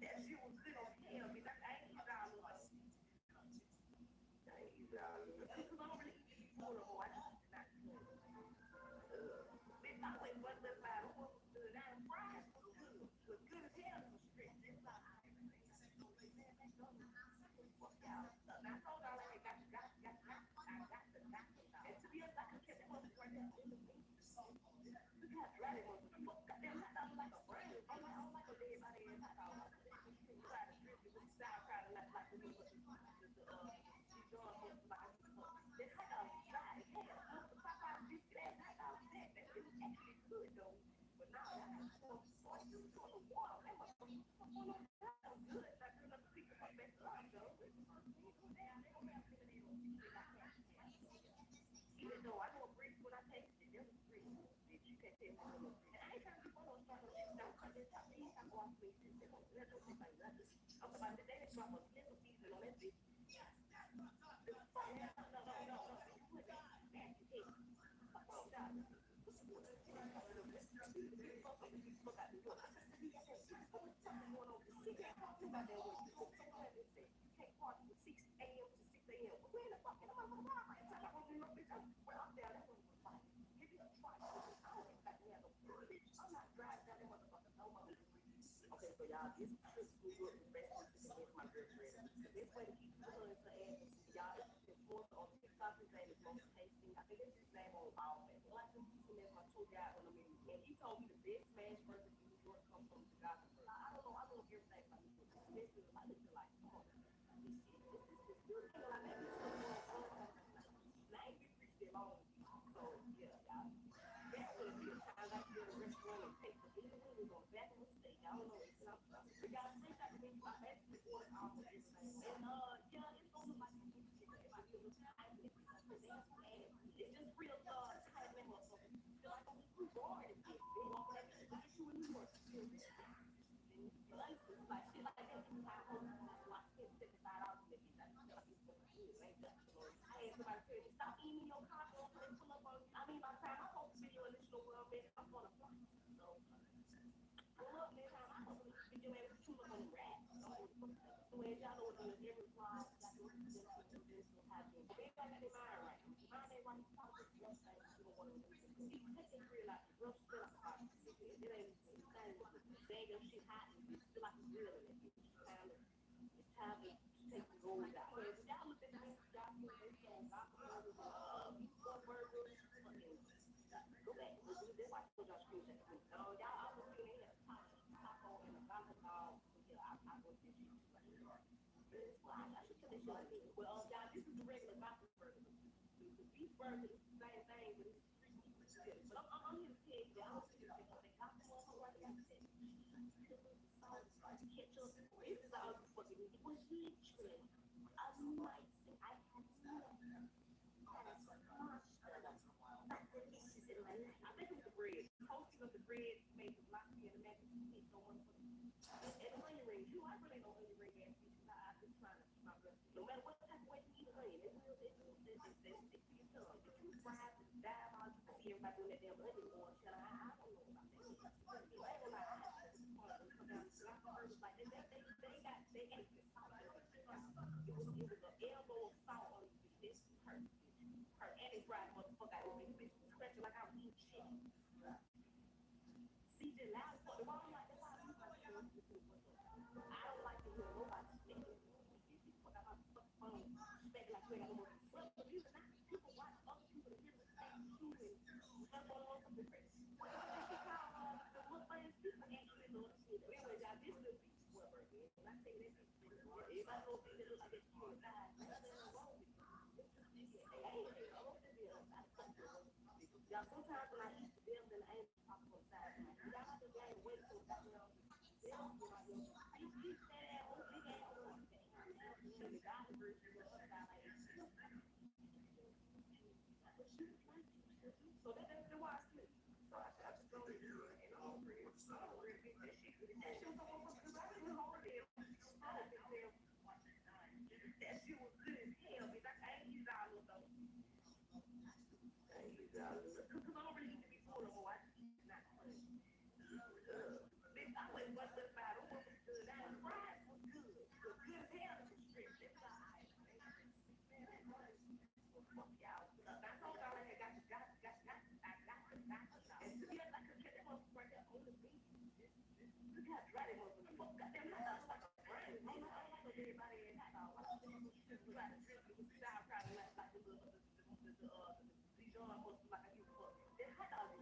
That shit was good as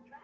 Like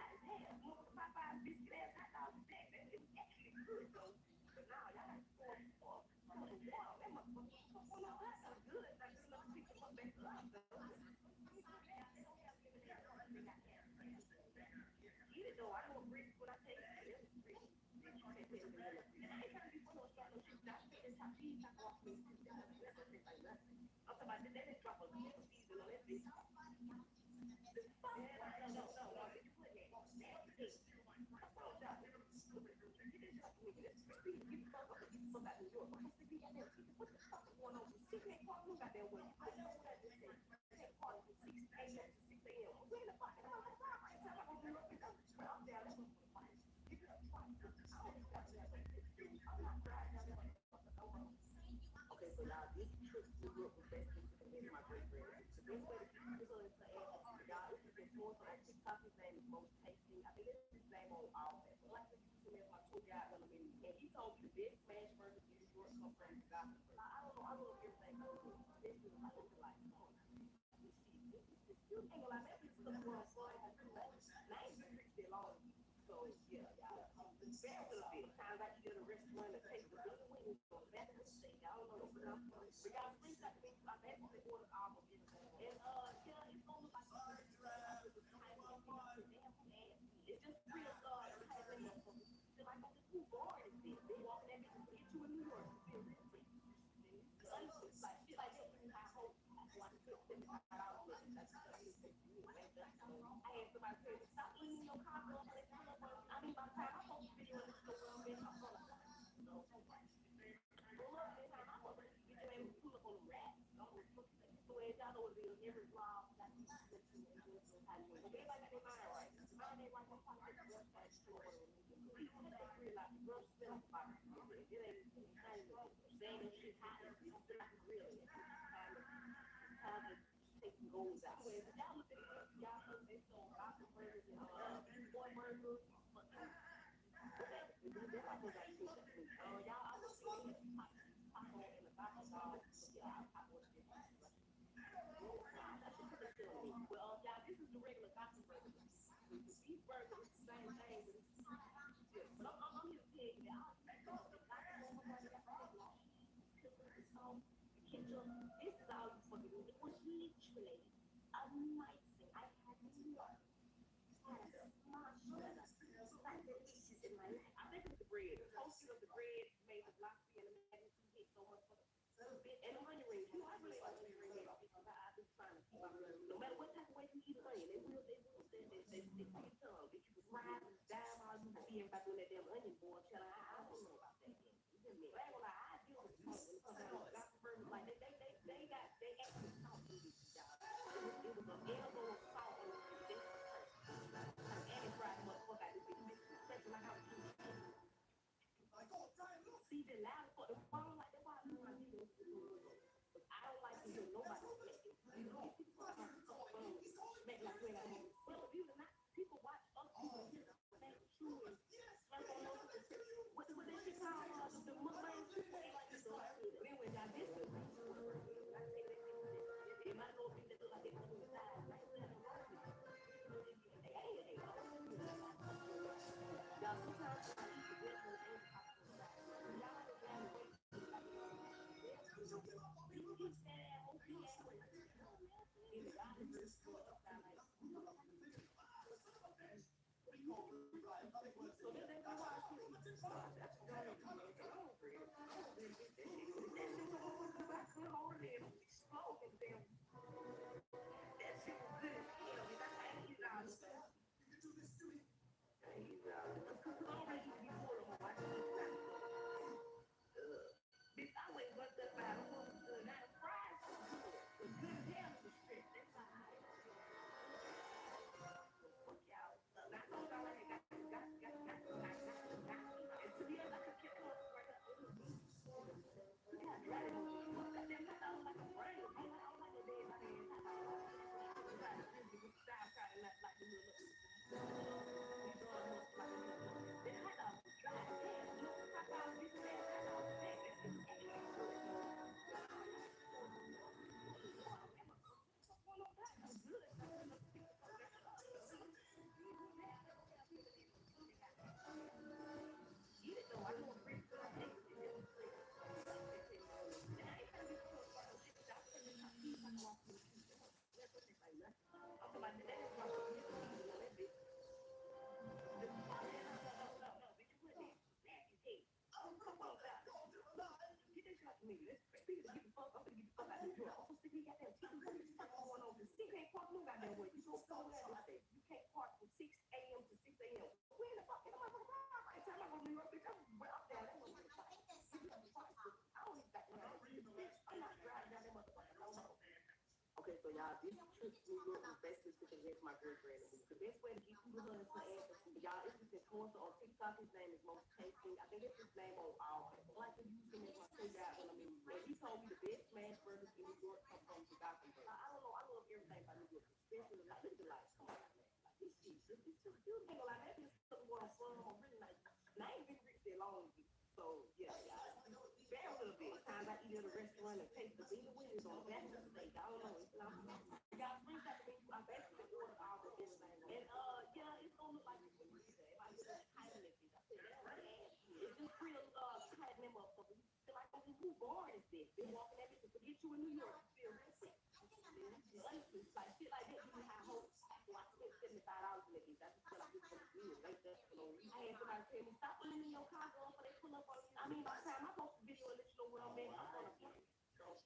me. Let's speak to get the fuck. I'm gonna get the fuck out of New York. I'm supposed to be goddamn TV. What the fuck going on? The city can't park no goddamn way. You go somewhere and say you can't park from 6 a.m. to 6 a.m. Where the fuck am I gonna park? By the time I go to New York, bitch, I'm well up there. That was I don't even got I'm not driving down that motherfucker. No. Okay, so y'all, this trip to New York was basically to convince my girlfriend to move. The best way to get through to her is to ask her. Y'all, it's this influencer on TikTok. His name is Most Tasting. I think it's his name on all. I like to use him as my takeout when I'm in New York. He told me the best smash burgers in New York come from the Gothenburg. I don't know. I love everything about New York, especially the look at the lights. Come on, man. Like this shit, this is just beautiful. Like that is something where I'm from. I'm really like. And I ain't been rich that long. So yeah, bear a little bit. Times I eat at a restaurant and taste the bean wings on the back of the steak. I don't know. Y'all bring that to me. I basically ordered all the everything. And yeah, it's gonna look like it's when you say if I get a tiny little bit. I said that's right. It's just real tight them up. Feel like who born is this? Been walking at me to forget you in New York. You feel real sick. Honestly, like shit like that. You have hope. So I spent $75 in it. I just feel like it's gonna be good. Like that. I had somebody tell me stop putting in your car going for they pull up on you. I mean, by the time I post the video and let you know where I'm at, I'm gonna play. So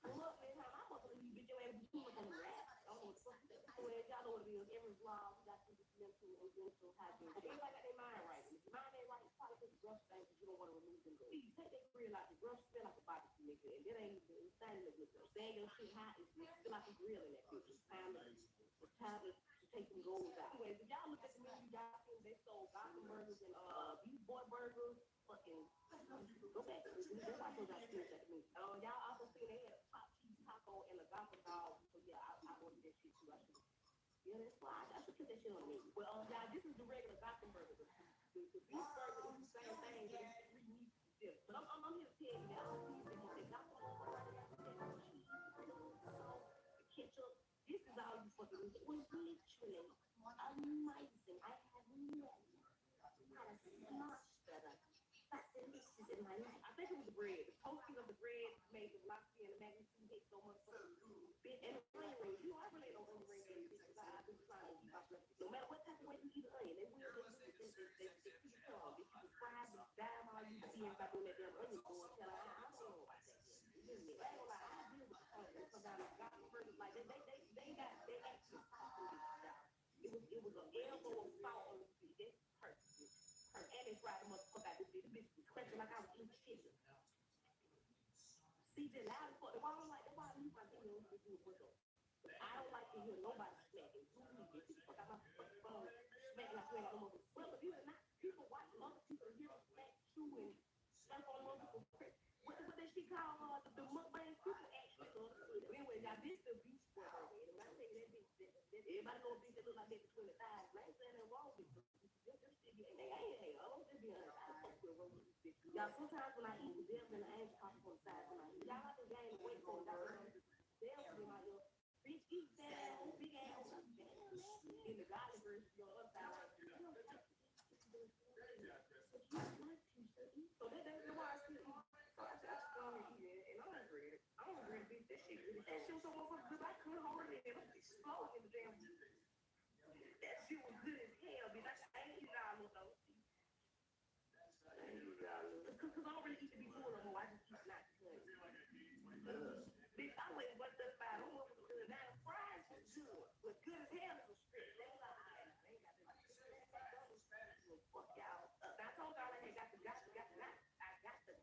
pull up, man. I'm gonna leave you bitch your ass pull up on the rap. I don't know what the fuck that is. Y'all know what it is. Every vlog we got to this mental and mental hygiene. Everybody got their mind right. And if your mind ain't right, it's probably because the brush thing because you don't want to remove them. Please take that grill out. The brush smell like a barbecue nigga. And that ain't the thing that good. Saying your shit hot, it feel like a grill in that bitch. It's time to take them goals out. Anyways, if y'all look at the menu, y'all see they sold Gotham burgers and beef boy burgers. Fucking go back. That's why I told y'all to finish that to me. Y'all also see they had a top cheese taco and a Gotham dog. So yeah, I ordered that shit too. I should. Yeah, that's why I should put that shit on the menu. Well, y'all, this is the regular Gotham burger. The beef burger is the same thing, but it's 3 meats still. But I'm here to tell you that all these things that Gotham burger right now, the sauce, the ketchup. This is all you fucking need. It was literally amazing. I have never had a smash better. That's delicious in my life. I think it was the bread. The toasting of the bread made the lasagna and the mac and cheese hit so much fun. And the onion rings. You know, I really don't onion rings because I've been trying to keep my breath. No matter what type of way you eat an onion, they will stick to your tongue. If you can fry them, dime all you see everybody doing that damn onion going, tell her, I don't know about that. You hear me? I ain't gonna lie, I deal with the onion. Sometimes I got the burgers like they actually softened it. It was an elbow of salt on the feet. That's perfect. And they fried the motherfucker out. This bitch was crunching like I was eating chicken. See, the loud fuck. Why I don't like that? Why I leave my videos to do it with them? I don't like to hear nobody smacking. Bitch, fuck out my fucking phone. Smacking like you ain't got no more. Well, believe it or not, people watch other people hear them smack chew and slap on other people. What that shit called? The mukbangs people actually love to see them. Anyway, now this the beach boy burger. And when I say that bitch, everybody know a bitch that look like that between the thighs. I ain't saying that wrong with them. They ain't. I don't just be honest. I fuck with wrong with this bitch. Y'all, sometimes when I eat the devil and the angel pop up on the side tonight, y'all have to gain the weight so y'all can devil in my ear. Bitch, eat that ass, big ass. In the godly version, your other side. So that's why I still eat. So I still eat it, and I don't regret it. I don't regret it. That shit was so motherfucking good. I couldn't hold it in. I'm exploding in the damn. That shit was good as hell, bitch. I ain't eat it all of those. Because I don't really eat to be full no more. I just eat not because. Bitch, I went and went up 5. I'm over good. Now the fries was good. But good as hell is a strip. They was like, I ain't got this. Fuck y'all. I told y'all I got the. I got the.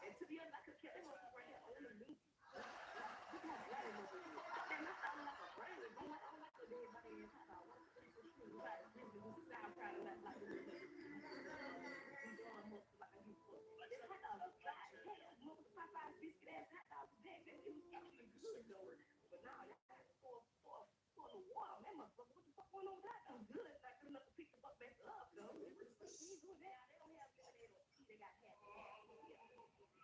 And to be honest, I could keep them up right here only me. Look how bad it was. Then I sounded like a brain. I don't like the dead body in hot dog. Like, this was a sound kind of like the these arm muscles like I used to. This hot dog was dry as hell. Look at the Popeye's biscuit ass hot dog was that. It was actually good though. But now y'all got to pour the water. That motherfucker, what the fuck going on with that? That was good. It's not good enough to pick the fuck back up though. We ain't doing that. They don't have lemonade or tea. They got half.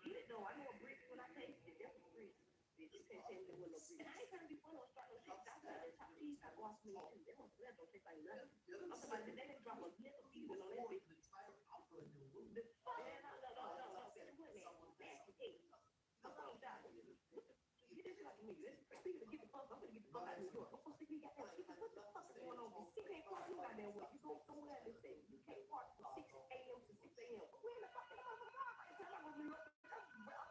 Eat it though. I know a brick when I taste it. That was brick. You can't tell me there was no brick. And I ain't trying to be funny or start no shit. I got that top cheese. I go off me too. That don't taste like nothing. I'm talking about they didn't drop a lick of seasoning on that bitch. The fuck? Man, no. That wasn't nasty cake. I'm going down. Get this shit out of me. Speaking of get the fuck, I'm gonna get the fuck out of New York. I'm supposed to be goddamn chicken. What the fuck is going on? You can't park no goddamn way. You go somewhere and say you can't park from 6 a.m. to 6 a.m. Where the fuck am I gonna park? By the time I go to New York, I'm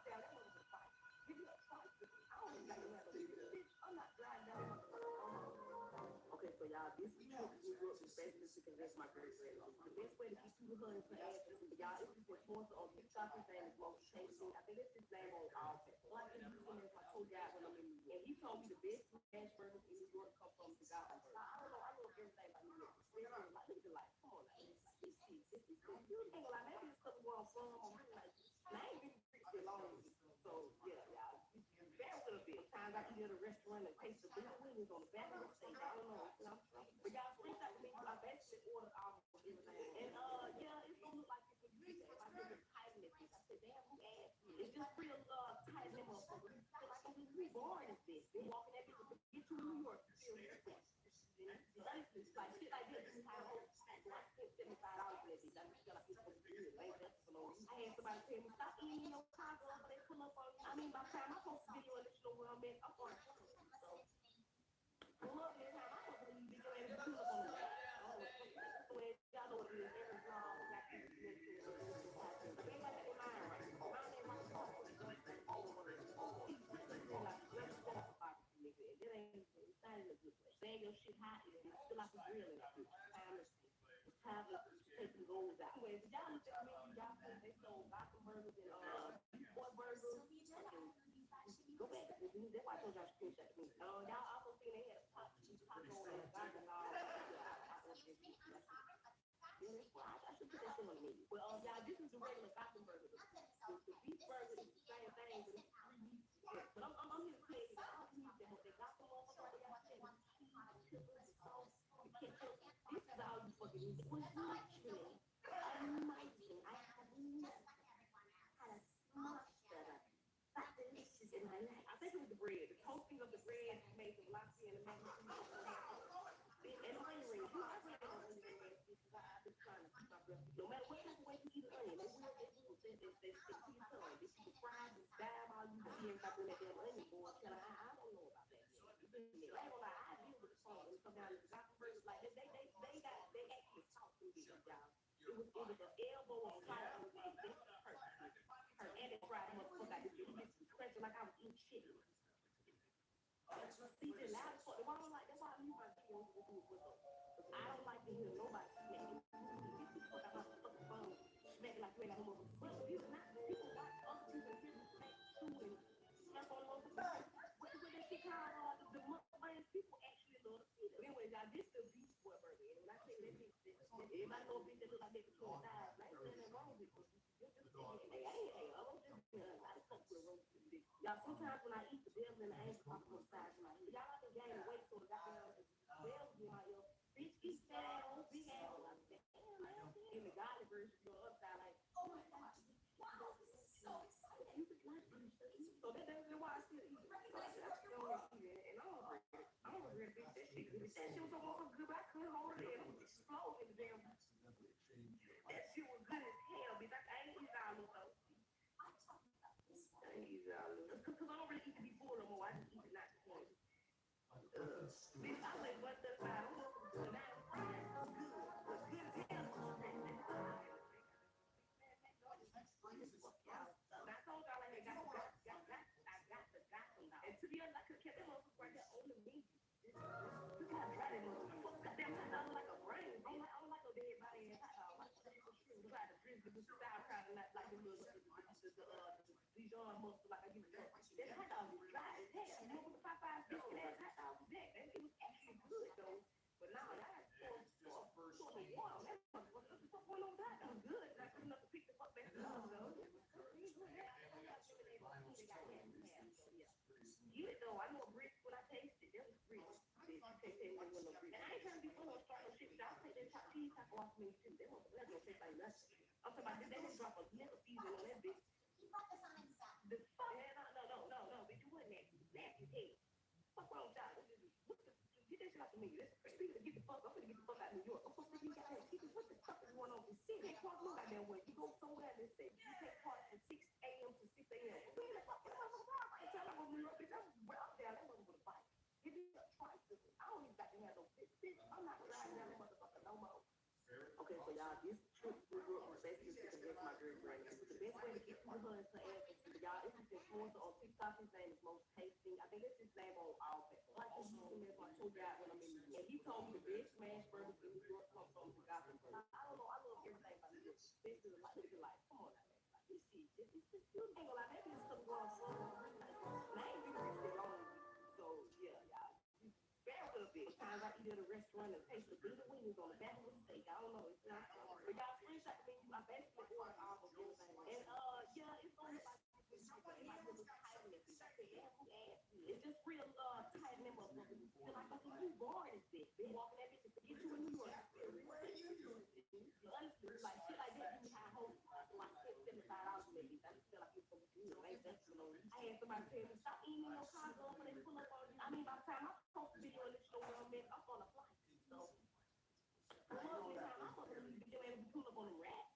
this is true. We grew up basically to convince my girlfriend. The best way to get you to her is to ask her. Y'all, it's this influencer on TikTok. His name is Most Tasty. I think it's his name on all platforms. Like I told y'all when I'm in New York. And he told me the best smash burgers in New York come from the Gotham Burger. I don't know. I love everything about New York. Especially like, look at the light. Come on, like, it's cheap. It's you ain't gonna lie. Maybe it's because of where I'm from. I'm really like, I ain't been rich for long. So yeah, y'all. Bear with a bit. Times I eat at a restaurant and taste the big wings on the back of the steak. I don't know. But y'all screenshot to me. I basically ordered almost everything. And yeah, it's gonna look like this when you eat that. If I get it tight in this, I said, damn, who asked me? It's just real tight in that motherfucker. Like I'm just boring as this. Been walking that bitch to get to New York. Still here. Honestly, like shit like this. This is how I spent $75 for that bitch. I just feel like it's supposed to be good. I ain't that for no reason. I had somebody tell me, stop eating your taco, but they pull up on me. I mean, by the time I post a video and let you know where I'm at, I'm on a phone. So, pull up this time. I post a video and pull up on me. So, y'all know what it is. Every vlog, we got people to do it. Everybody got their mind right. Mind ain't right. Saying your shit hot is still like a grill in that bitch. It's time to take some goals out. Anyways, y'all look at me, y'all think they sold Gotham burgers and boy burgers. Go back. That's why I told y'all screenshot me. Y'all also seen they had a taco and a Gotham dog. I should put that shit on the menu. Well, y'all, this is the regular Gotham burger. The beef burger is the same thing, but it's 3 meats. But I'm here to tell you, I don't need them. They got them on the y'all said the cheese, the pickles, the sauce, the ketchup. This is all you fucking need. It was literally amazing. I have never had a smush that delicious in my life. I think it was the bread. The toasting of the bread made the velocity and the magnitude. And the onion rings. You know, I really don't onion rings because I've been trying to keep my breath. No matter what type of way you eat an onion, they stick to your tongue. If you can fry this dime, all you see if I do that damn onion boy, I don't know about that. I ain't gonna lie, I deal with the song when it come down to the Gotham burgers. Like they actually talk through this, y'all. It was an elbow of salt on the way. That's perfect. And it fried motherfucker like this. It was scratching like I was eating shit. See, the loud as fuck. Why I don't like that's why I leave my videos with I don't like to hear nobody smacking. Get the fuck out my fucking phone. Smacking like you ain't got no motherfucker. People watch other people hear me smack, shoot, and slap on the motherfucker. What that shit called? The motherfuckers, people actually love to see that. But anyway, y'all, this is the beef boy burger. And when I tell you that bitch, everybody know a bitch that look like that between thighs. I ain't saying that wrong with it. Y'all, sometimes when I eat the devil and the angel pop on the side of my head, y'all have to gain weight so the goddamn bells in my ear. Bitch, eat that ass, big ass. Damn, man. In the godly version, you're upside like, oh my gosh. You could like these. So that's why I still eat it. I still want to eat it. And I don't regret bitch. That shit good. That shit was so good, but I couldn't hold it in. It was exploding in the damn. That shit was good as hell, bitch. I ain't eat all of those. Because I don't really eat to be full no more. I just eat it not to point. Bitch, I like what the side. I don't know if it's good. It's good as hell. I told y'all I got the Gotham dog. And to be honest, I could have kept that motherfucker right there on the menu. Look how dry that motherfucker. Goddamn, hot dog like a brain. I don't like no dead body ass hot dog. Like you try to drink the sauerkraut and not like the little Dijon mustard like I used to. That hot dog was dry as hell. You know what the Popeye's biscuit ass hot dog was that? And it was actually good though. But now I pour the water on that motherfucker. What the fuck went on that? That was good. And I couldn't have to pick the fuck back up though. Get it though. I know grits when I taste it. That was grits. Bitch, you can't tell me there was no grits. And I ain't trying to be full of start no shit, but y'all take that chopped cheese taco off me too. That motherfucker don't taste like nothing. I'm talking about they just drop a little season on that bitch. The fuck? No. Bitch, you wasn't nasty. Nasty as hell. Fuck wrong with y'all? Get that shit out the menu. Speaking of get the fuck, I'm gonna get the fuck out of New York. I'm supposed to be out here. What the fuck is going on in the city? They park no goddamn way. You go somewhere and say you take part from 6 a.m. to 6 a.m. Where the fuck is my motherfucker? I tell them I'm New York, bitch. I'm out there. That motherfucker with a bike. Give me a tricycle. I don't even got to have no bitch. I'm not driving down that motherfucker no more. Okay, so y'all, this trip we were basically to convince my girlfriend. The best way to get through her is to ask her. Y'all, this is influencer on TikTok. His name is Most Tasty. I think that's his name on all platforms. Like his username on told God when I'm in New York. And he told me the best smash burgers in New York come from the Gothenburg. I don't know. I love everything about New York. Especially the like, come on now, man. Like, this shit, this you ain't gonna lie, maybe it's because we're on phone. And I ain't really reached the wrong with you. So, yeah, y'all. Bear with a bit. Times I eat at a restaurant and taste the bean wings on the back of a steak. I don't know. It's not but y'all screenshot the menu. I basically ordered all of everything. And, yeah, it's only like it's just real tight them up. Feel like you bored as this. Been walking that bitch and forget you in New York. Honestly, like shit like that, you high hope. Like $75 maybe. I just feel like it's so good. I had somebody tell me stop eating in your car when they pull up on you. I mean, by the time I post the video and let you know where I'm at, I'm on a flight. So I'm going to pull up on the rack.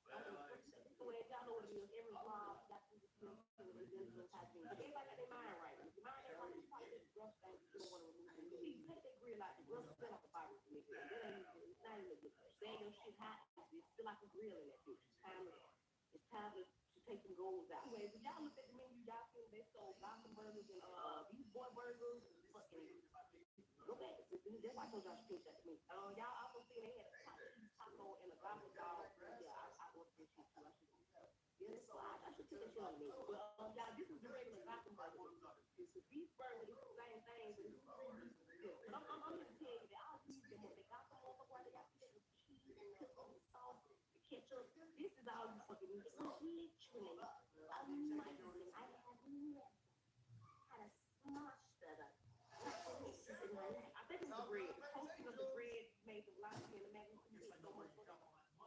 So as y'all know what it is, every vlog got to everybody got their mind right. Your mind ain't right, you probably just rough things you don't want to remove. Please take that grill out. The grill is still like a fire. It's not even good. Saying your shit hot, it's still like a grill in that bitch. It's time to take some goals out. Anyways, if y'all look at the menu, y'all see they sold Gotham burgers and these boy burgers. Fucking go back. That's why I told y'all to screenshot the menu. Y'all also see they had a taco and a Gotham dog. Yeah, I ordered this shit too. Yeah, that's why I should take that shit on the menu. But y'all, this is the regular Gotham burger. It's the beef burger. It's the same thing, but it's yeah. But I'm here to tell you that I'll use them when they got the motherfucker right there. Y'all see that with cheese and pickle, the sauce, the ketchup. This is all you fucking need. It's literally amazing. I have never had a smash that up. In my life. I think it's the bread. The toasting of the bread made the lasagna and the mac and cheese so much better.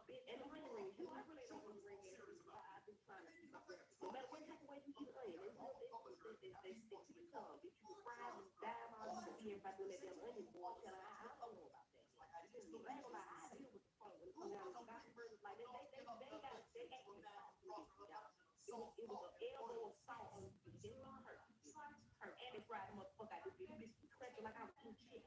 And the ring rings. You know, I really don't want to ring it. I've been trying to keep up with it. No matter what type of way you eat onion, they stick to your tongue. If you fry and dime all you see everybody doing that damn onion boil, I don't know about that. I ain't gonna lie, I deal with the fun when it comes down to Gotham burgers. Like they actually it was an elbow of salt on it. It hurt. And they fried the motherfucker out of it. This bitch cracking like I was eating chicken.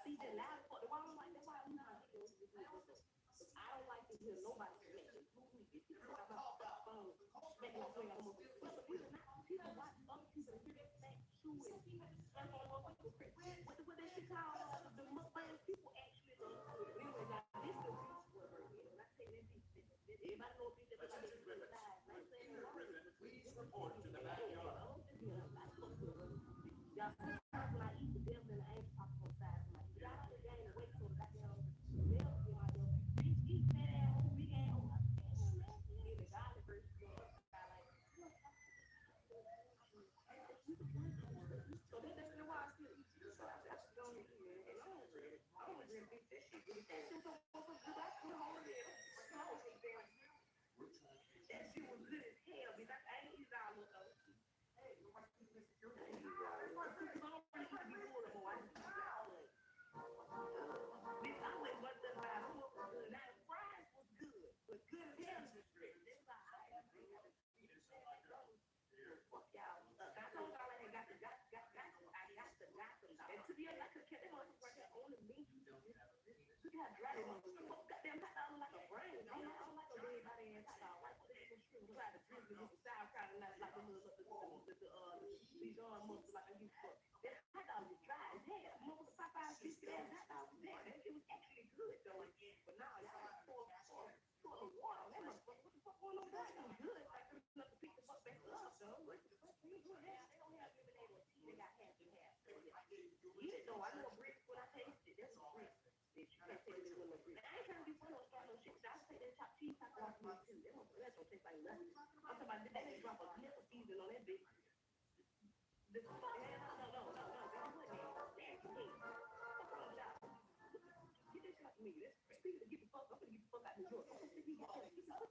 See, the loud part, the why I don't like that, why I'm not here. I don't like to hear nobody smacking. If you talk about the phone, smacking like you ain't almost. You don't watch other people hear that smack, chew it. What that shit called? The mukbang people actually don't do it. Anyway, now this is the beach burger. When I say that beach, everybody know a bitch that I get really size. I ain't saying no word. Y'all see when I eat the devil and I ain't talking on size. Y'all have to gain weight so that y'all bitch eat that ass, big ass. In the garlic version, so that's the why I still eat. So I don't eat it. And I don't regret that shit. That shit was so good. I couldn't hold it. That shit was good as hell, bitch. I ain't eat it all though. It was actually good though, but now y'all pour the water on that motherfucker. What the fuck going on there? It was good. Like enough to pick the fuck back up though. What the fuck? They don't have lemonade or tea. They got half and half. Eat it though. I know a brick when I taste it. That's a brick. Bitch, you can't take it with no brick. I ain't trying to be funny or start no shit. I just take that chopped cheese taco off me too. That don't taste like nothing. I'm talking about they drop a little season on that bitch. The fuck? No. They don't put me. Get this shit out of me. Speaking of get the fuck, I'm gonna get the fuck out of New York. I'm gonna see what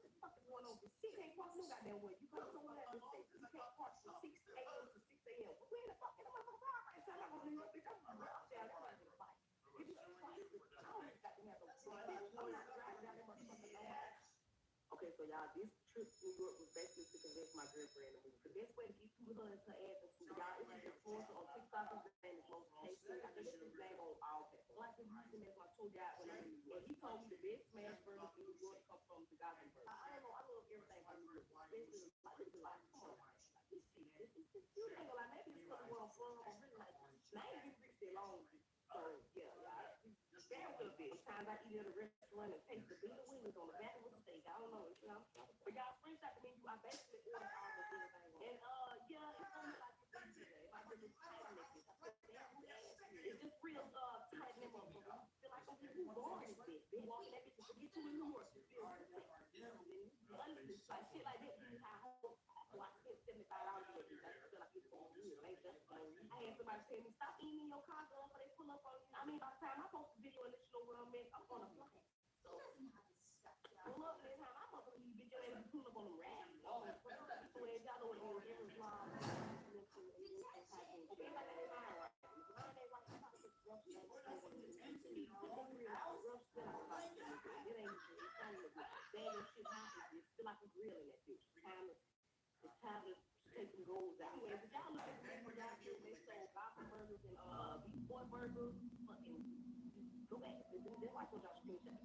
the fuck is going on? You can't park no goddamn way. You come somewhere else and say you can't park from 6 a.m. to 6 a.m. Where the fuck am I gonna park? I ain't telling you I'm gonna New York, bitch. I'm gonna go out there. I'm gonna get a bike. Give me some bike. I don't even got to have no fun. I'm not driving down that motherfucker no more. Okay, so y'all, this trip to New York was basically to convince my girlfriend to move. The best way to get through her is her ass and food. Y'all, it's an influencer on TikTok. His name is Most Tasty. I think it's his name on all platforms. Like him using as my tour guide when I was in New York. He told me the best smash burgers in New York come from the Gothenburg. I don't know. I love everything about New York. Especially like, come on. Like, this shit. You ain't gonna lie. Maybe it's because where I'm from. I'm really like, I ain't been pretty long. So yeah, y'all. Damn good bit. Sometimes I eat at a restaurant and taste the bean wings on the back of a steak. I don't know, you know. But y'all screenshot the menu. I basically ordered all the things I want. And yeah, it's gonna be like this today. If I really tight like this, I put damn it's just real tight them up. Feel like I'm getting bored this bitch. Been walking that bitch and forget you in New York. You feel like honestly, like shit like that. This is how I hope. So I spent $75 for this. I feel like it's going good. Ain't just I had somebody tell me stop eating in your car, girl, before they pull up on you. I mean, by the time I post the video and let you know where I'm at, I'm on a flight. So pull up next time I'm up on you, bitch. Your ass be pull up on the rack. So y'all know what it is. Vlog. Feel like a grill in that bitch. It's time to take some goals out. Anyway, but y'all look at the people y'all do. They sold gospel burgers and beef boy burgers. Fucking go back. That's why I told y'all screenshot.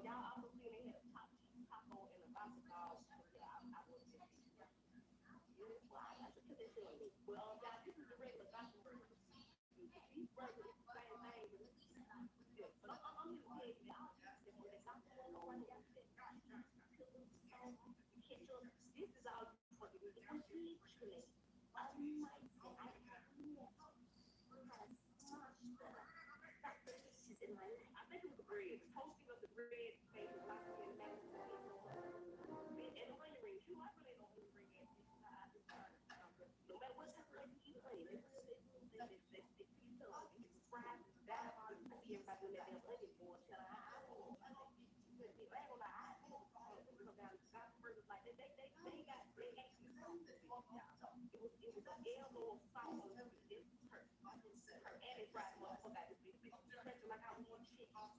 Y'all also seen they had a top cheese taco and a vodka dog. Yeah, I was there. Yeah, that's why I should put that shit on me. Well, y'all, this is the regular gospel burger. Beef burger is the same thing, but it's good. But I'm here to tell you that all this is the gospel one over here. Ketchup. This is all you fucking need. It's literally almighty. I think it was the bread. The toasting of the bread made the vodka and the mashed potatoes so much. And the onion rings. You know, I really don't onion ring ass bitches. No matter what type of way you eat onion, they stick to your tongue. It gets fried, dive on. I see everybody doing that damn onion board. I ain't gonna lie. I come down to gospel burgers like that. They actually sold it. It was an elbow sauce. It's hurt. And it's right motherfucker out this bitch. Stretching like I want shit. It's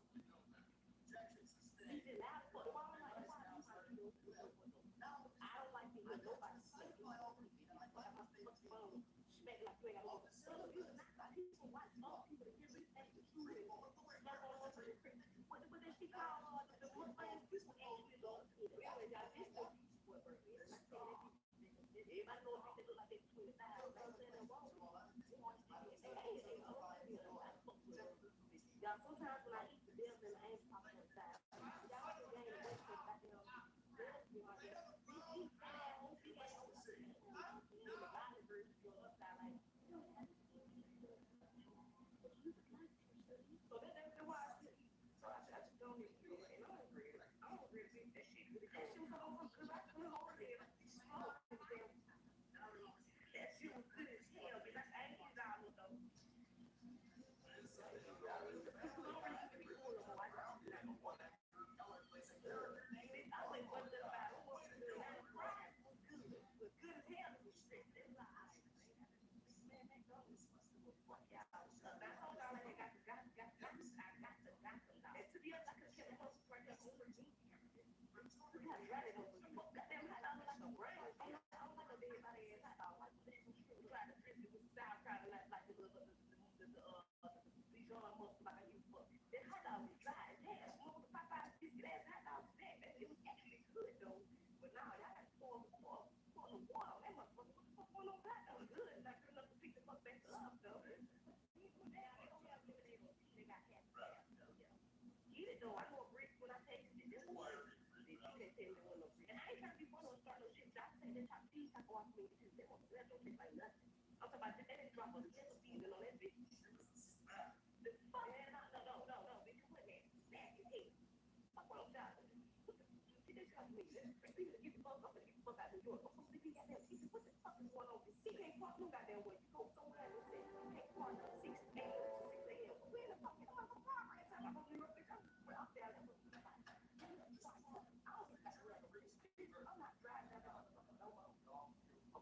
just loud for the wall. I don't like to hear nobody smack like you ain't got no people watch other people to hear me say the truth. What does she call the mukbang people actually love to do? Anyway, y'all, this is what everybody knows they look like they're 25. They say they're wrong. Y'all, sometimes when I eat the bills and I ain't talking inside, y'all just gain the weight so goddamn bills be on there. These fat ass old big ass old the body version feel upside like so that's why I just don't need to do it. And I don't agree with that shit. That shit was over because I couldn't over there. That shit was good as hell, bitch. I ain't getting down with those.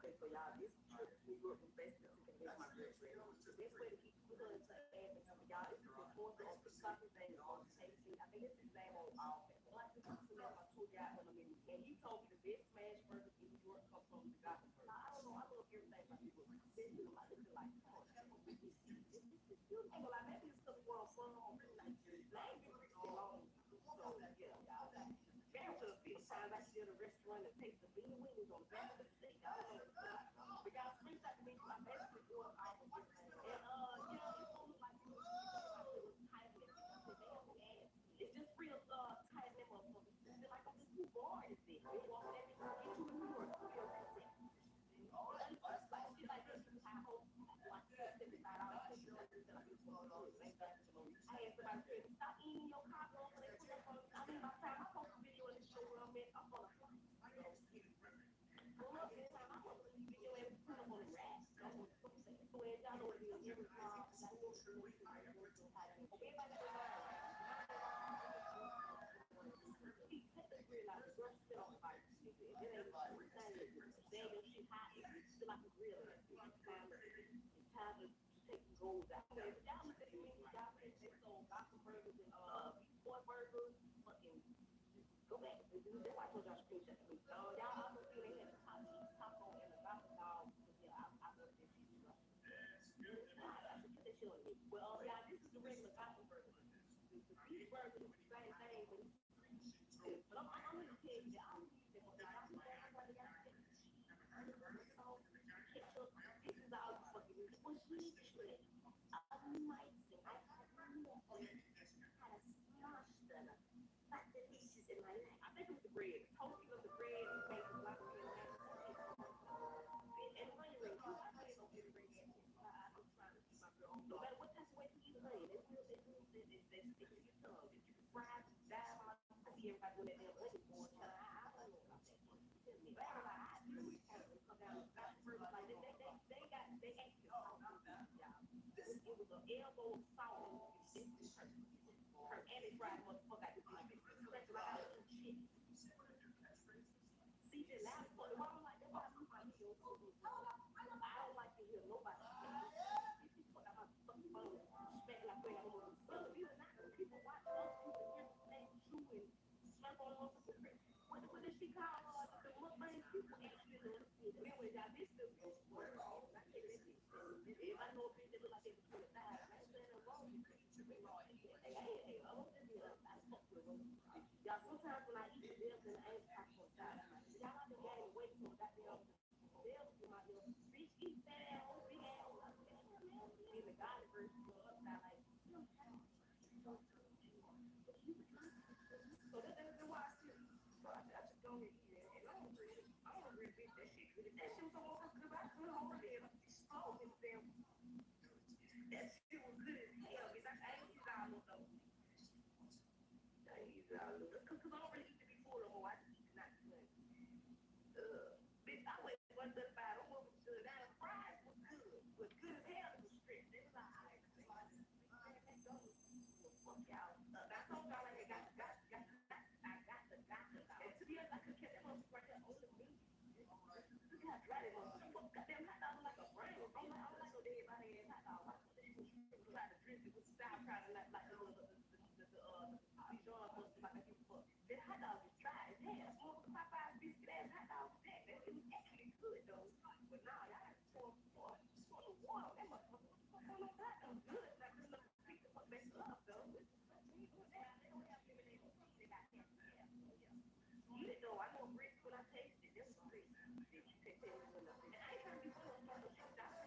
Okay, so y'all, this trip to New York was basically taking my girlfriend. The best way to keep her to ask y'all is to report on TikTok. His name is OhhThatSarah. I think it's his name on all that. Well, I think I'm my tour guide on the menu. And he told me the best smash burgers in New York come from the gospel burger. I don't know, I love everything about New York. I just feel like, come on, maybe it's because of where I'm from. I ain't been pretty long. So, yeah, y'all. Damn, to the times I sit at a restaurant and taste the bean wings on the back of the steak. I don't know. But y'all screenshot the menu. I basically ordered all of this. And, yeah. They walk that bitch, get you in New York, feel that tip. All that stuff, like shit like this, you high hope, like $75 pushing up until I get to all those. I had somebody tell me, stop eating your cockroach when they pull up on. I mean, by the time I post a video in the show where I'm at, I'm on a flight. Pull up, this time I post a video and pull up on the rack. That's what I'm saying. So y'all know what it is. Every mom, like, everybody got their Take the grill out, the girl sit on the fire. It ain't they ain't no shit hot. It's still like a grill. It's time to take the goals out. But y'all look at the menu, y'all think they sold gospel burgers and boy burgers, fucking go back. That's why I told y'all screenshot the meat. Y'all also see they had a hot cheese taco and a gospel dog. Yeah, I love that shit. I should put that shit on the menu. Well, yeah, this is the regular gospel burger. The beef burger is the same thing, but it's but I'm gonna tell you that I don't use that. Ketchup, this is all you fucking need. Well, she needs to shred. I might say I had a smash that like the pieces in my lap. I think it was the bread. Toasting of the bread and made the black and onion rings. I ain't gonna get ring at it. I'm trying to keep my girl. No matter what type of way you eat honey, they stick to your tongue. If you fry, dive on. I see everybody doing that damn onion board. I don't know about that. But I do kind of come down and back first. Like they actually it was an elbow of salt. And they fried motherfucker out the beef. Scratch like I don't shit. See the last one. Why I'm like that? Why I'm like yo? I don't like to hear nobody. If you fuck out my fucking phone, smack like way I'm on. Some of you are not people watch those people hear things true and slap on motherfucking crib. What does she call the mukbang people actually know? Anyway, y'all, this still goes for it. I take that bitch. Everybody know a bitch that look like they was 25. I ain't saying no wrong. Hey, I want to be I fuck with them. Y'all, sometimes when I eat the bills and I ain't talking about time, y'all have to gain weight so goddamn bills in my little bitch eat fat ass, big ass. In the garden version, you know, upside like. So that's why I still eat. So I just go and eat it. And I don't really bitch that shit. If that shit was so good, I could have already exploded in the damn. That shit was good as hell, bitch. I ain't used all of those. I ain't used all of those. Because I already eat to be full of more. I just eat to not be good. Bitch, I went 135. Them was good. Now the fries was good. Was good as hell. It was stripped. They was like, all right, fuck y'all. I told y'all like I got the doctor. And to be honest, I could catch that motherfucker right there on the meat. Look how dry that motherfucker. Goddamn hot dog like a brain. I don't like no dead body ass hot dog. Try to dress it with sauerkraut and like the Dijon mustard like I give a fuck. That hot dog is dry as hell. Small Popeye's biscuit ass hot dog was that. It was actually good though. But nah, y'all had to pour the water on that motherfucker. What the fuck on that hot dog? Good. Like this little pick the fuck back up though. They don't have lemonade. They got half. Eat it though. I know grits when I taste it. Them grits. Bitch, you can't tell me nothing. And I ain't trying to be funny. I'm trying to shoot out. I'm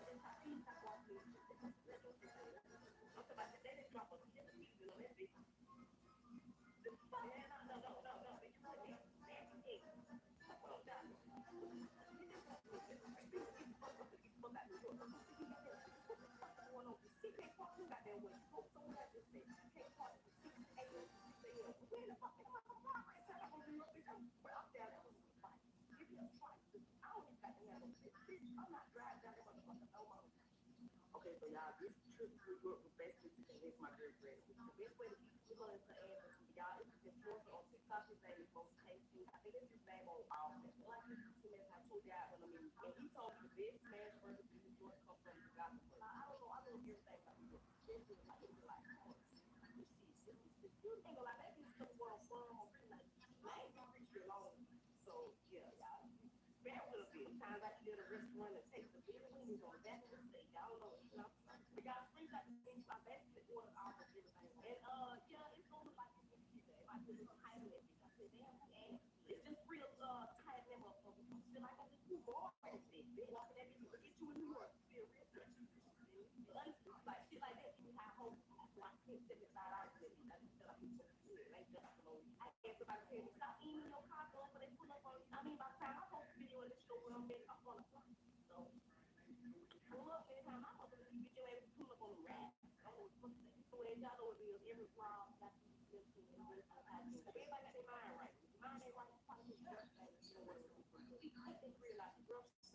talking about they didn't drop a single season on that bitch. The fuck? No. Bitch, you put that nasty egg. Fuck on that. You just want to get the fuck out of New York. What the fuck is going on? She can't park. You got that way. Someone else just said she can't park at 6 a.m. 6 a.m. Where the fuck am I from? I'm gonna be up there. Up there. That was fine. Give me a try. I don't even got to have a bitch. I'm not driving down that motherfucker no more. Okay, so y'all, this trip to New York was basically to convince my girlfriend. The best way to keep people in her ass is y'all. It's this influencer on TikTok. His name is Most Tasty. I think it's his name on all of that. Like this is I told y'all when I mean, and he told me the best smash burgers in New York come from the gospel burger. I don't know. I love everything about New York. Especially like it's like this shit. This good thing like that. This stuff where I'm from. Like I ain't been rich for long. So yeah, y'all. Bear with a bit. Times I can get a restaurant and take the big wings on the back of the steak. I don't know. But y'all screenshots the things I basically ordered all of everything. And yeah, it's gonna look like this in the future. If I put a title in it, I said, damn, and it's just real tight them up. Feel like I just do more than this. They walking at me to get you in New York. Feel real touchy. Honestly, like shit like that, give me high hopes. So I spent $75 with me. I just feel like it's good. Like just I had somebody tell me, stop eating your cockroach, but they pull up on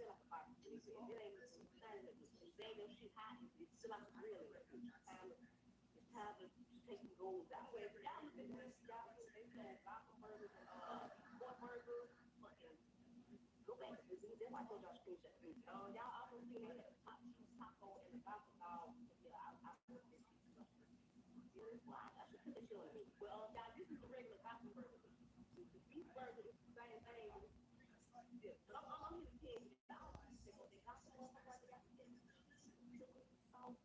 smell like a barbecue. It ain't saying your shit hot. It's still like a grill. It's time to take the goals out. Y'all look at this, y'all they said vodka burgers and pork burgers, fucking go back to this. That's why I told y'all screenshot this. Y'all also seen they had a hot cheese taco and a vodka dog. Yeah, I put this shit up. Yeah, that's why I should put that shit on me. Well, y'all, this is the regular vodka burger. The beef burger is the same thing. Yeah, but I'm here to tell you that they got some motherfuckers like they got sauce,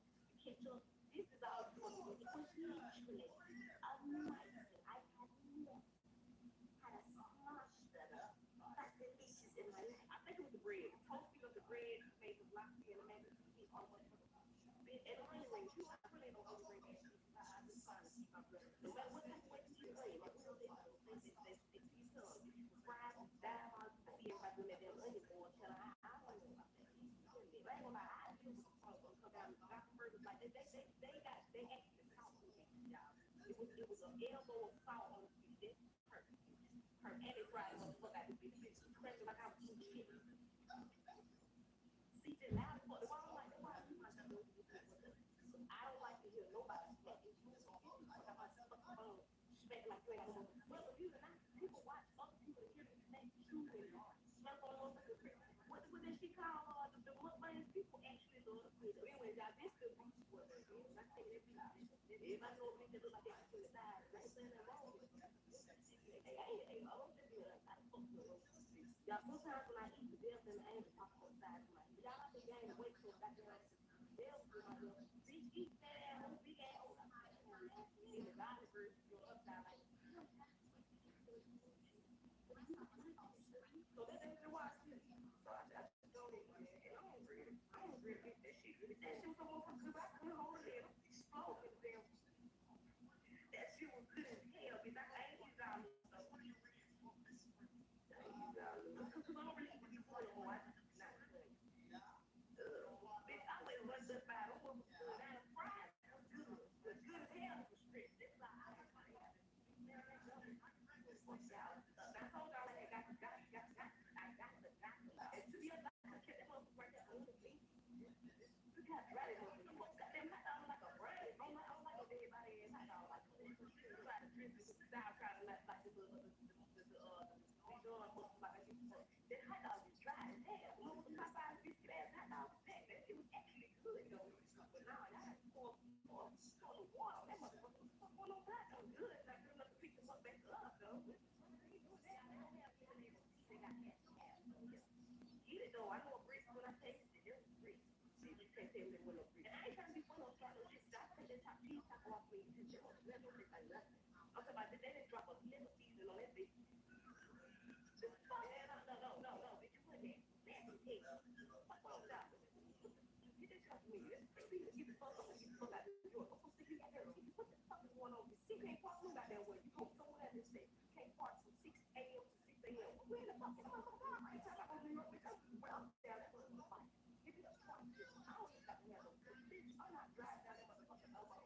ketchup. This is all you want to do. It was literally amazing. I had never had a smash that up. That's delicious in my life. I think it was the bread. The toasting of the bread made the lobster and the mac and cheese all much for the bit and the onion rings. You know, I really don't onion ring that. I'm just trying to keep my bread. No matter what type of way you eat onion, like we don't they stick to your tongue. Fried, down, I see everybody doing that damn onion boil. Tell her I don't know about that. I ain't gonna lie, I do come down to vodka burgers like they actually salt with it, y'all. It was an elbow of salt on the fish. That's perfect. And they fried the motherfucker out the fish. The fish was crunchy like I was eating chicken. See, just loud as fuck. Why I don't like that? I don't like to hear nobody smack it. Like I'm fucking phone smacking like you ain't got no more. Well, you and I, people watch other people to hear them smack too and slap on one of the what that shit called the mukbangs. People actually love to do it. Anyway, y'all, this is the beach weather. I tell you that beach. Everybody know a bitch that look like that from the side. I ain't saying that wrong. Hey, I don't think I fuck with those. Y'all, sometimes when I eat the devil and the angel pop on the side of my head. Y'all, I think I ain't wait till back there. Devil in my head. Bitch, eat that ass, big ass. In the godly version, you're upside like. So that's the watch. So I just don't even. I don't agree with that shit. If that shit was so good, I couldn't hold it. Explode with the damn. That shit was good as hell. Bitch, I ain't used all this stuff. I ain't used all this. Because I don't really eat the no more. I just not good. Bitch, I went and rushed up by them. That fries was good. Good as hell was strict. That's like I told y'all I got the doctor. And to be honest, I kept that motherfucker right there on the beat. You got to try that motherfucker. Goddamn hot dog like a bread. I don't like no dead body ass hot dog. Like you try to dress it with the sauerkraut and like the Dijon motherfucker like that hot dog is dry as hell. The little Popeyes biscuit ass hot dog was that. It was actually good though. But now y'all have to pour the water on that motherfucker. What's going on that? That was good. Like good enough to pick them up back up though. They got ass. Eat it though. I know a brisket when I taste it. It was brisket. You can't tell me that when no brisket. And I ain't trying to be fun on trying no shit. I take that top cheese taco off me. That don't taste like nothing. I'm talking about they didn't drop a little seasoning on that bitch. No. Bitch, you put that nasty egg. Fuck on top. Get that shit off me. That's crazy. Get the fuck up and get the fuck out of the door. What the fuck you got there? What the fuck is going on? You can't park no goddamn way. You go somewhere that say you can't park from 6 a.m. to 6 a.m. Where the fuck is my car? I ain't talking about New York because well, down that motherfucker. Give me the fuck. I don't even got to have no bitch. I'm not driving down that motherfucker no more.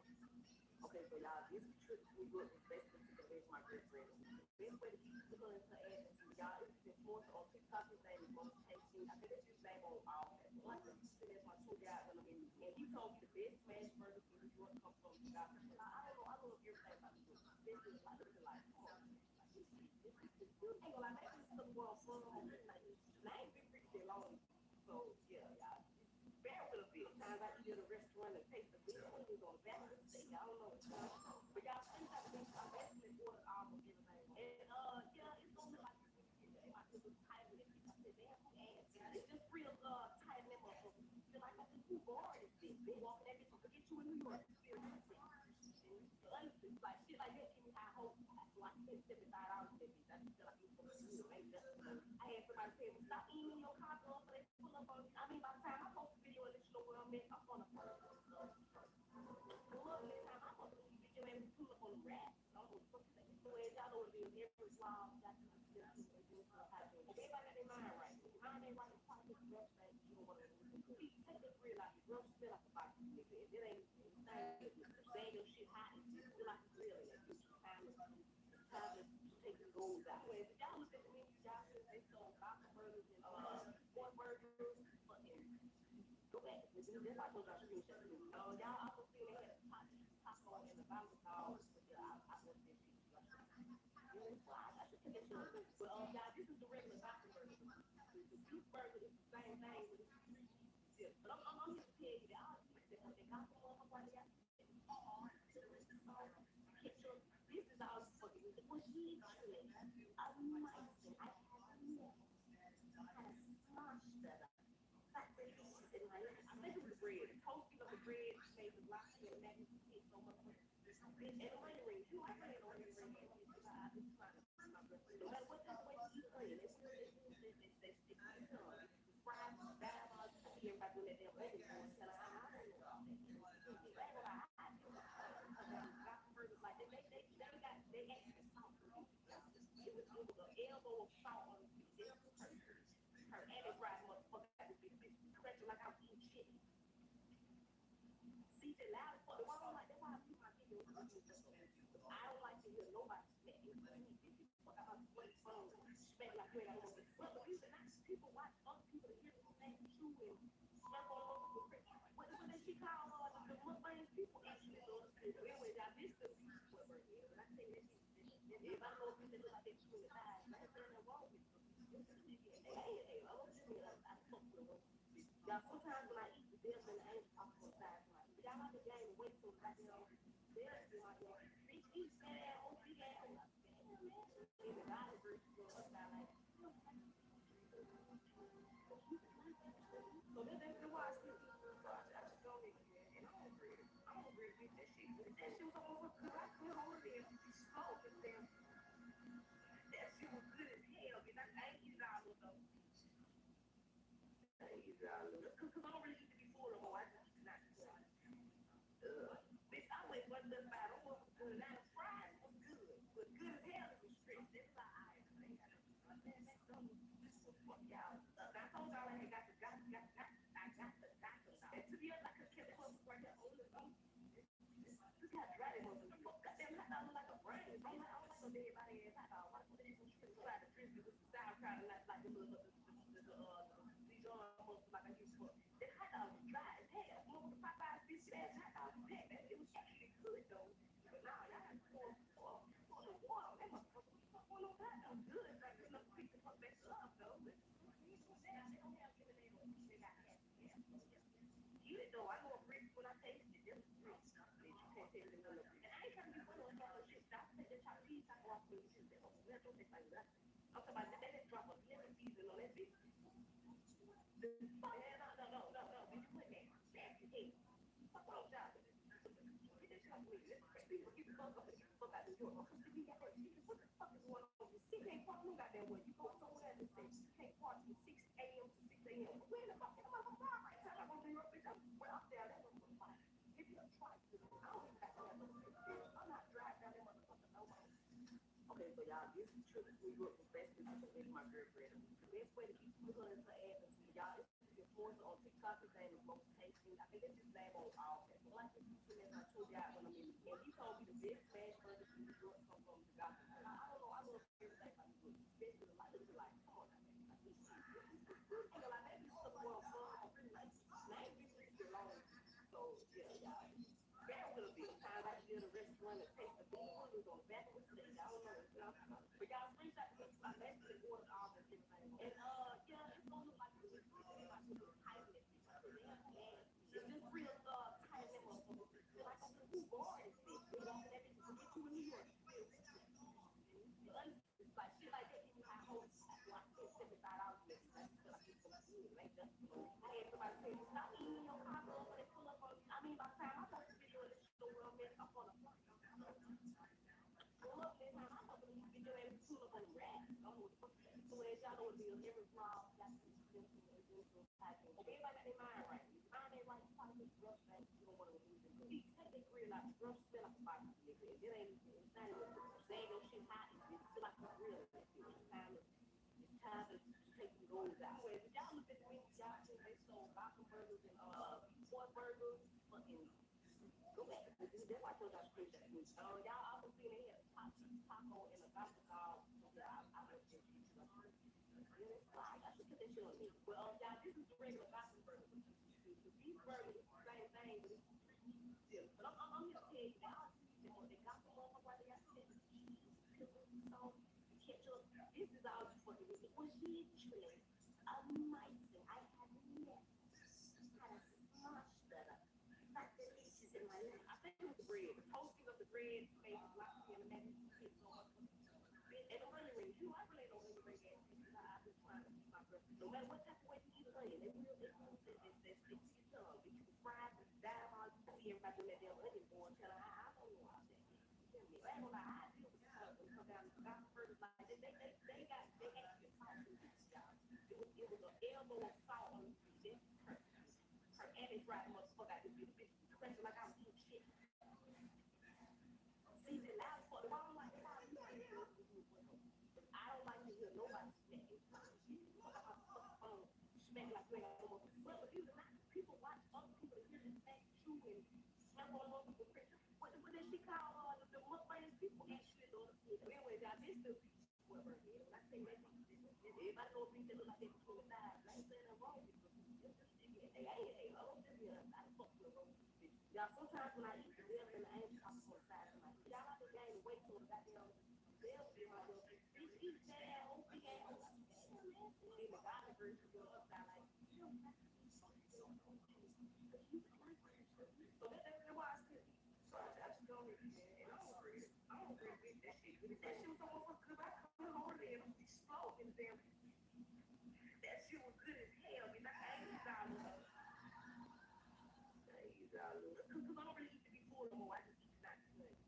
Okay, so y'all, this trip we go to basically to convince my girlfriend. The best way to keep the her into ass is y'all is to influence on TikTok. His name is Most Tasty. I think that's his name on all platforms. That's my two guys on him. And he told me the best smash burgers in New York come from Chicago. I don't know. I love everything about New York. Especially like looking like, come on. I ain't gonna lie, maybe this is where I'm from. I ain't been pretty that long. So yeah, y'all. Bear with a bit. Times I eat at a restaurant and taste the big onions on the back of the steak. I don't know. But y'all, sometimes I basically ordered all of everything. And yeah, it's gonna look like this when you get there. It might look tight with it. I said, damn, who asked? It's just real tight in that motherfucker. Feel like who bored is this? Been walking that bitch, forget you in New York. Honestly, like shit like that give me high hope. So I spent $75 on that bitch. I just feel like it's for you. I had somebody tell me, stop eating in your car, girl, so they pull up on me. I mean, by the time I post a video and let you know where I'm at, I'm on a phone. Look, next time I post a video and pull up on the rap. I don't know what the fuck you say. Y'all know what it is. Every vlog, got to do this. Okay, everybody got their mind right. Mind ain't right. It's probably the best thing you don't want to do. Take that grill out. Your girl smell like a box. It ain't saying your shit hot. It feel like a grill. It's time to take the goals out. If y'all look at the menu, y'all see they sold vodka burgers and pork burgers. Go back. This is I told y'all screenshot. Y'all also see they had a taco and the bamboo dog. I was this shit. I should take that shit on. But y'all, this is the regular gospel burger. The beef burger is the same thing, but it's yeah. But I'm here to tell you that all these that gospel motherfuckers like that. This is all fucking what she did. I might say I had more. I kind of smashed that up. I think it was the bread. The toasting of the bread made the rock and the mac and cheese so much. And the onion rings. You like onion rings. No matter what you eat, they stick to the tongue. Fries, diamonds. I see everybody doing that damn onion rings. I like they actually salt. It was an elbow of salt on the piece. Her and it fried motherfucker got this big bitch scratching like I'm eating shit. See the loud fuck. Why don't like that? Why I keep my videos? I don't like to hear nobody smack. Fuck about what phone smack like you ain't got no. Well, people watch other people to hear them smack you and slurp all over the what did she call the mukbangs? People actually love to do. Anyway, I missed the whatever. I tell you that shit. If I know if they look like they chew in the thighs, I ain't saying that wrong with them. Hey, I don't see it. I fuck with them. Y'all, sometimes when I eat the devil and the angel talk on the side, y'all like the game and wait till I get on. They'll be like, bitch, eat fat ass, old big ass. In the dollar version, you know, upside like. So that's why I still eat. So I just go ahead and I'm gonna agree. I'm gonna agree with that shit. If that shit was over good, I could hold it. Smoke and damn. That shit was good as hell, bitch. I ain't eat it all of though. I ain't eat it all of it. Cause I don't really eat to be full no more. I just eat to not be full. Bitch, I went one little bite. I was good. Now the fries was good. But good as hell it was strict. That's why I ain't got no fuck y'all. I told y'all I had got the doctor. And to be honest, I could kept close right there. Look how dry it was. Fuck goddamn hot dog look like a brain. I don't like no dead body ass hot dog. Why put it in some shrimp? Try to dress it with some sauerkraut and like the Dijon almost like I used for. That hot dog was dry as hell. One with the Popeyes biscuit ass hot dog was packed. It was actually good though. But now y'all had to pour the water. That motherfucker was fuck one on that. That was good. Like you know, pick the fuck back up though. But they don't have given they got happy. Eat it though. I know a brisk when I taste it. This is brisk. You can't taste it. And I ain't trying to be funny on all that shit. I take that chopped cheese taco off with shit. They don't taste like that. I'm talking about they just drop a lemon season on that bitch. No. Did you put that? Nasty hate. Fuck what I'm talking. Get that shit off with you. People get the fuck up and get the fuck out of New York. What the fuck is going on? You can't park no goddamn way. You go somewhere and say you can't park from 6 a.m. to 6 a.m. Where the fuck am I gonna park right time I go to New York? Bitch, I'm there. That's what I'm fine. If you try to, I don't even got to have no bitch. I'm not driving down that motherfucker no more. Okay, so y'all, this trip to New York was best decision with my girlfriend. The best way to keep her and her ass into y'all is influencer on TikTok. His name is most tasty. I think that's his name on all platforms. Like this as I told y'all when I'm in, and he told me the best smash burgers in New York come from the gospel. I don't know. I love everything about New York, especially the like. Come on, like this shit. Like maybe stuff going on. Name be pretty long. So yeah, y'all. Bear with a bit. Time I did a restaurant and taste the food. It was on the back of the stage. I don't know. But y'all screenshot the picture. I basically ordered all the everything. And yeah, it's gonna look like a little tight. It's just real tight and motherfucker. Feel like I'm who bar is this? You know, that bitch will get you in New York. Like shit like that, you high hopes. So I spent $75 with it. Until I get some food. Like just I had somebody tell me, stop eating in your car, girl, when they pull up on you. I mean, by the time I post the video of this show, well, man, I'm on a pull up this time. I'm up in this video and pull up on the rack. I don't know what the fuck. So as y'all know, it is every vlog. Okay, everybody got their mind right. Mind ain't right. You probably just brush back. You don't want to lose it. You take that grill out. Brush smell like a body. It ain't. It's not even saying your shit hot. It's still like a grill. It's time to take some goals out. If y'all look at the menu, y'all see they sold vodka burgers and pork burgers. Fucking go back. That's why I told y'all screenshot the menu. Y'all also see they had a hot cheese taco and a vodka dog. Yeah, I like that shit. Yeah, it's fine. I should put that shit on me. Well, y'all, this is the regular gospel burger. cheeseburger is the same thing, but it's still. But I'm here to tell you that they got the motherfucker right there. They got the cheese, pickle, sauce, ketchup. This is all you fucking need. It was literally amazing. I had never had a much better. That delicious in my life. I think it was the bread. The toasting of the bread made the lobster and the mac and cheese so much. And the onion rings. You know, I really don't onion ring at because I've been trying to keep my girl. No matter what type of way you eat an onion, they stick to your tongue. If you can fry it, dime all you see everybody let their onion boil. Tell her, I don't know about that. Tell me, I don't know how I deal with stuff when it comes down to gospel burgers like they actually salt in this, y'all. It was an elbow of salt on the this her and it's right motherfucker out this bitch crunchy like I was eating shit. See the last part, why I don't like it, I don't like to hear nobody smack it. Smack like you ain't got no more. But believe it or not, people watch other people to hear them smack you and slap on other people's face. What does she call the mukbangers? People actually don't see it. Anyway, y'all, this still whoever it is. I think that everybody knows things that look like they're between the eyes. I ain't saying they're wrong. Hey, I don't just hear I fuck with wrong. Y'all, sometimes when I eat the devil and the angel, I'm on the side of my y'all have to gain weight so the goddamn devil be my little bitch. Eat that ass, big ass. In the garden version, you're upside like so that's why I said so I just go ahead and I don't agree with that shit. If that shit was so good, I come over there and explode in the damn. That shit was good as hell, bitch. I ain't $8. $8. Because I don't really eat to be full no more. I just eat not too much.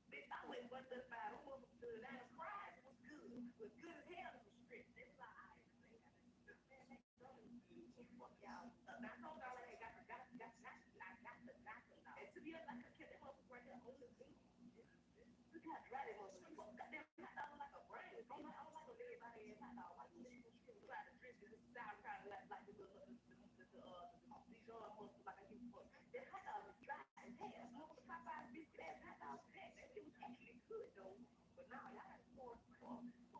Bitch, I went but the five. It was good. Now the fries was good. It was good as hell. It was stripped. It was like, fuck y'all. I told y'all I got the doctor. And to be honest, I could keep that motherfucker right there on the beat. You got to dry that motherfucker. Goddamn hot dog like a brain. I don't like no everybody ass hot dog. Like this is shit. Try to dress it. This is sour kind of like the Dijon motherfucker. Like I give a fuck. That hot dog is dry as hell. You know the Popeyes biscuit ass hot dog pack. That shit was actually good though. But now y'all got to pour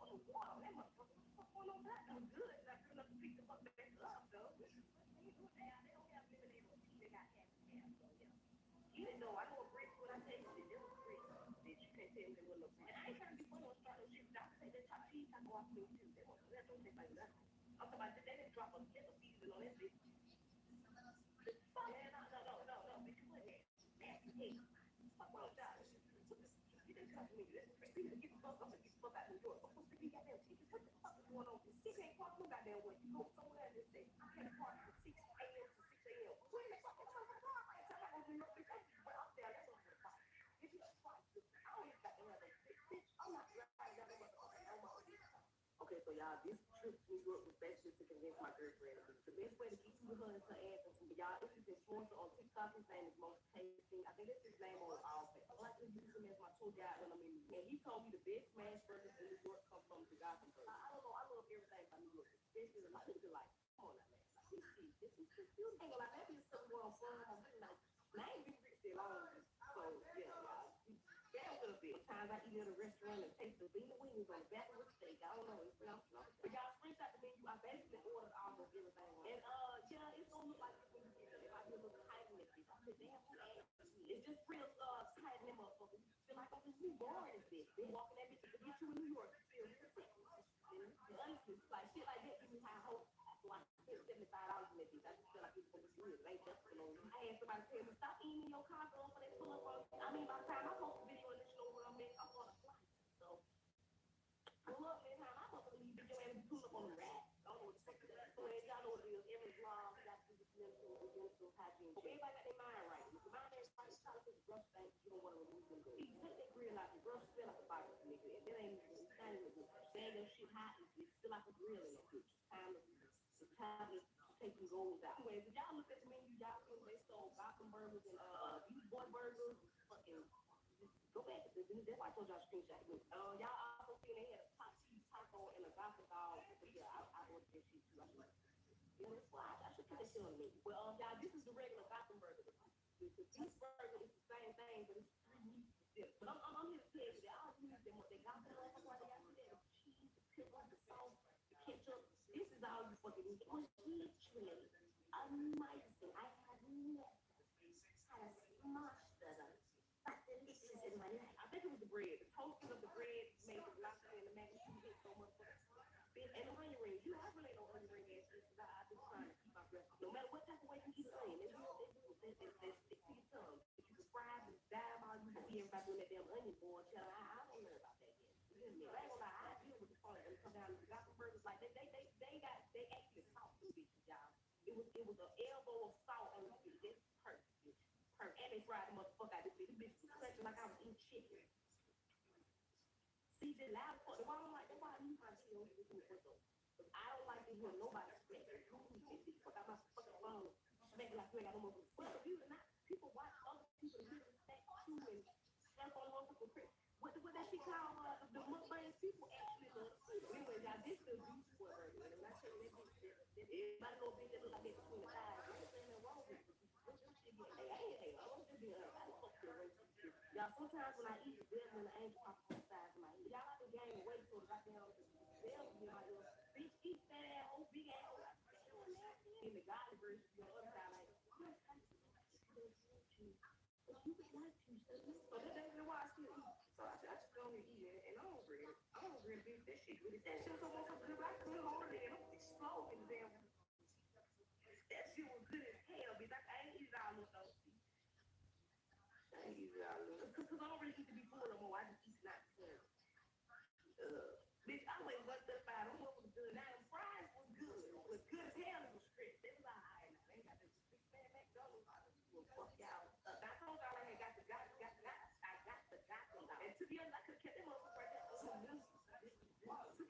the water on that motherfucker. What the fuck going on that? That was good. And I couldn't have to pick the fuck back up though. They don't have lemonade or tea. They got half and half. So yeah. Even though I know a grits when I taste it, there was grits. Bitch, you can't tell me there wasn't no grits. And I ain't trying to be funny or start no shit. I can take that chopped cheese taco off me too. That don't taste like nothing. I'm talking about they didn't drop a little season on that bitch. Yeah, no, bitch, you wouldn't have. Nasty hell. Fuck wrong with y'all? You didn't talk to me. Listen, get the fuck up and get the fuck out of New York. What the goddamn chicken? What the fuck is going on? He can't park no goddamn way. You go somewhere and just say, I can't park from 6 a.m. to 6 a.m. Where the fuck is my car? I ain't talking about New York. But up there, that's what I'm talking about. If you don't fight, I don't even got to have a bitch. I'm not driving down that motherfucker on my own. Okay, so y'all, this trip to New York was basically to convince my girlfriend. The best way to get to her is her ass. And y'all, it's this influencer on TikTok. His name is Most Tasting. I think that's his name on all of it. I like to use him as my tour guide when I'm in New York. And he told me the best smash burgers in New York come from the Gotham Burger. I don't know. I love everything about New York, especially the like. Come on now, man. Like, this is you ain't gonna like that. Be something going on fun. I'm really like, and I ain't been rich that long. So yeah, y'all. Yeah, a little bit. Sometimes I eat at a restaurant and taste the bean wings on the back of a steak. I don't know. But y'all screenshot the menu. I basically ordered almost everything. And yeah, it's gonna look like this when you get it. It might be a little tight in this bitch. I said, damn, who asked me? It's just real tight in them motherfuckers. Feel like I'm just boring as bitch. They walking that bitch to get you in New York. You feel real Texas. And honestly, like shit like that give me high hope. So I spent $75 in that bitch. I just feel like it's gonna be good. It ain't just for no reason. I had somebody tell me, stop eating in your car girl when they pull up on. I mean, by the time I post a video and let you know where I'm at, I'm on a flight. So pull up this time. I'm gonna leave video and pull up on the rack. I don't know what the fuck it is. So as y'all know what it is, every vlog got to do with mental hygiene. So everybody got their mind right. If your mind ain't right, try to put the brush thing, you don't want to remove them. Take that grill out. The brush feel like a body, nigga. And that ain't even stand that shit hot. It's still like a grill in that bitch. It's time to take them goals out. Anyways, if y'all look at the menu, y'all see they sold Gotham burgers and these boy burgers. Fucking go back. That's why I told y'all screenshot it. Y'all also seen they had a top cheese taco and a Gotham dog. Yeah, I ordered that shit too. Yeah, that's why I should put that shit on the menu. Well, y'all, this is the regular Gotham burger. The beef burger is the same thing, but it's 3 meats instead. But I'm here to tell you that all you need them. They got the motherfucker right there. The cheese, the pickle, the sauce, the ketchup. This is all you fucking need. It was literally amazing. I have never had a smash better. But delicious in my life. I think it was the bread. The toasting of the bread made the lobster and the mac and cheese hit so much. And the onion rings. You know, I really don't onion ring ass shit because I've been trying to keep my breath. No matter what type of way you eat an onion, they stick to your tongue. If you can fry it, dime all you can see everybody doing that damn onion boil. I don't know about that yet. You hear me? I ain't gonna lie, I deal with the fun and come down to the gospel burgers like they actually salt them bitches, y'all. It was an elbow of salt on the bitch. That's perfect, bitch. Perfect. And they fried the motherfucker out of this bitch. This bitch was crunching like I was eating chicken. See, the loud part, why I don't like nobody use my videos with me with those. Because I don't like to hear nobody smack. Fuck out my fucking phone. Smack like you ain't got no more. Well, if you not, people watch other people hear them smack too and slap on motherfucking crib. What that shit called? The mukbang people actually love to see them. Anyway, y'all, this still juice for her. And when I tell you that bitch, everybody know a bitch that look like that between the thighs. There's nothing wrong with it. What them shit get? Hey, I don't just be I don't fuck your race. Y'all, sometimes when I eat, the devil and the angel pop on the sides of my head. Y'all have to gain weight so that goddamn devil be my little bitch eat that ass whole big ass. In the godly version, the other side like, yes, I see what you do. But you would like to, so that's why I still eat. So I just go and eat it, and I don't regret it. I don't regret being that shit. That shit was so good, but I couldn't hold it in. I'm exploding the damn. That shit was good as hell, bitch. I ain't eat it all up though. I ain't eat it all up. Because I don't really eat to be full no more. I just eat not to. Bitch, I went 135. I'm over good. Now, them fries was good. It was good as hell. It was stretched. They was all right. Now, they ain't got this big man McDonald's. Well, fuck y'all. I told y'all I had got the got. I got the got them out. And to be honest, I could have kept them motherfuckers right there. Look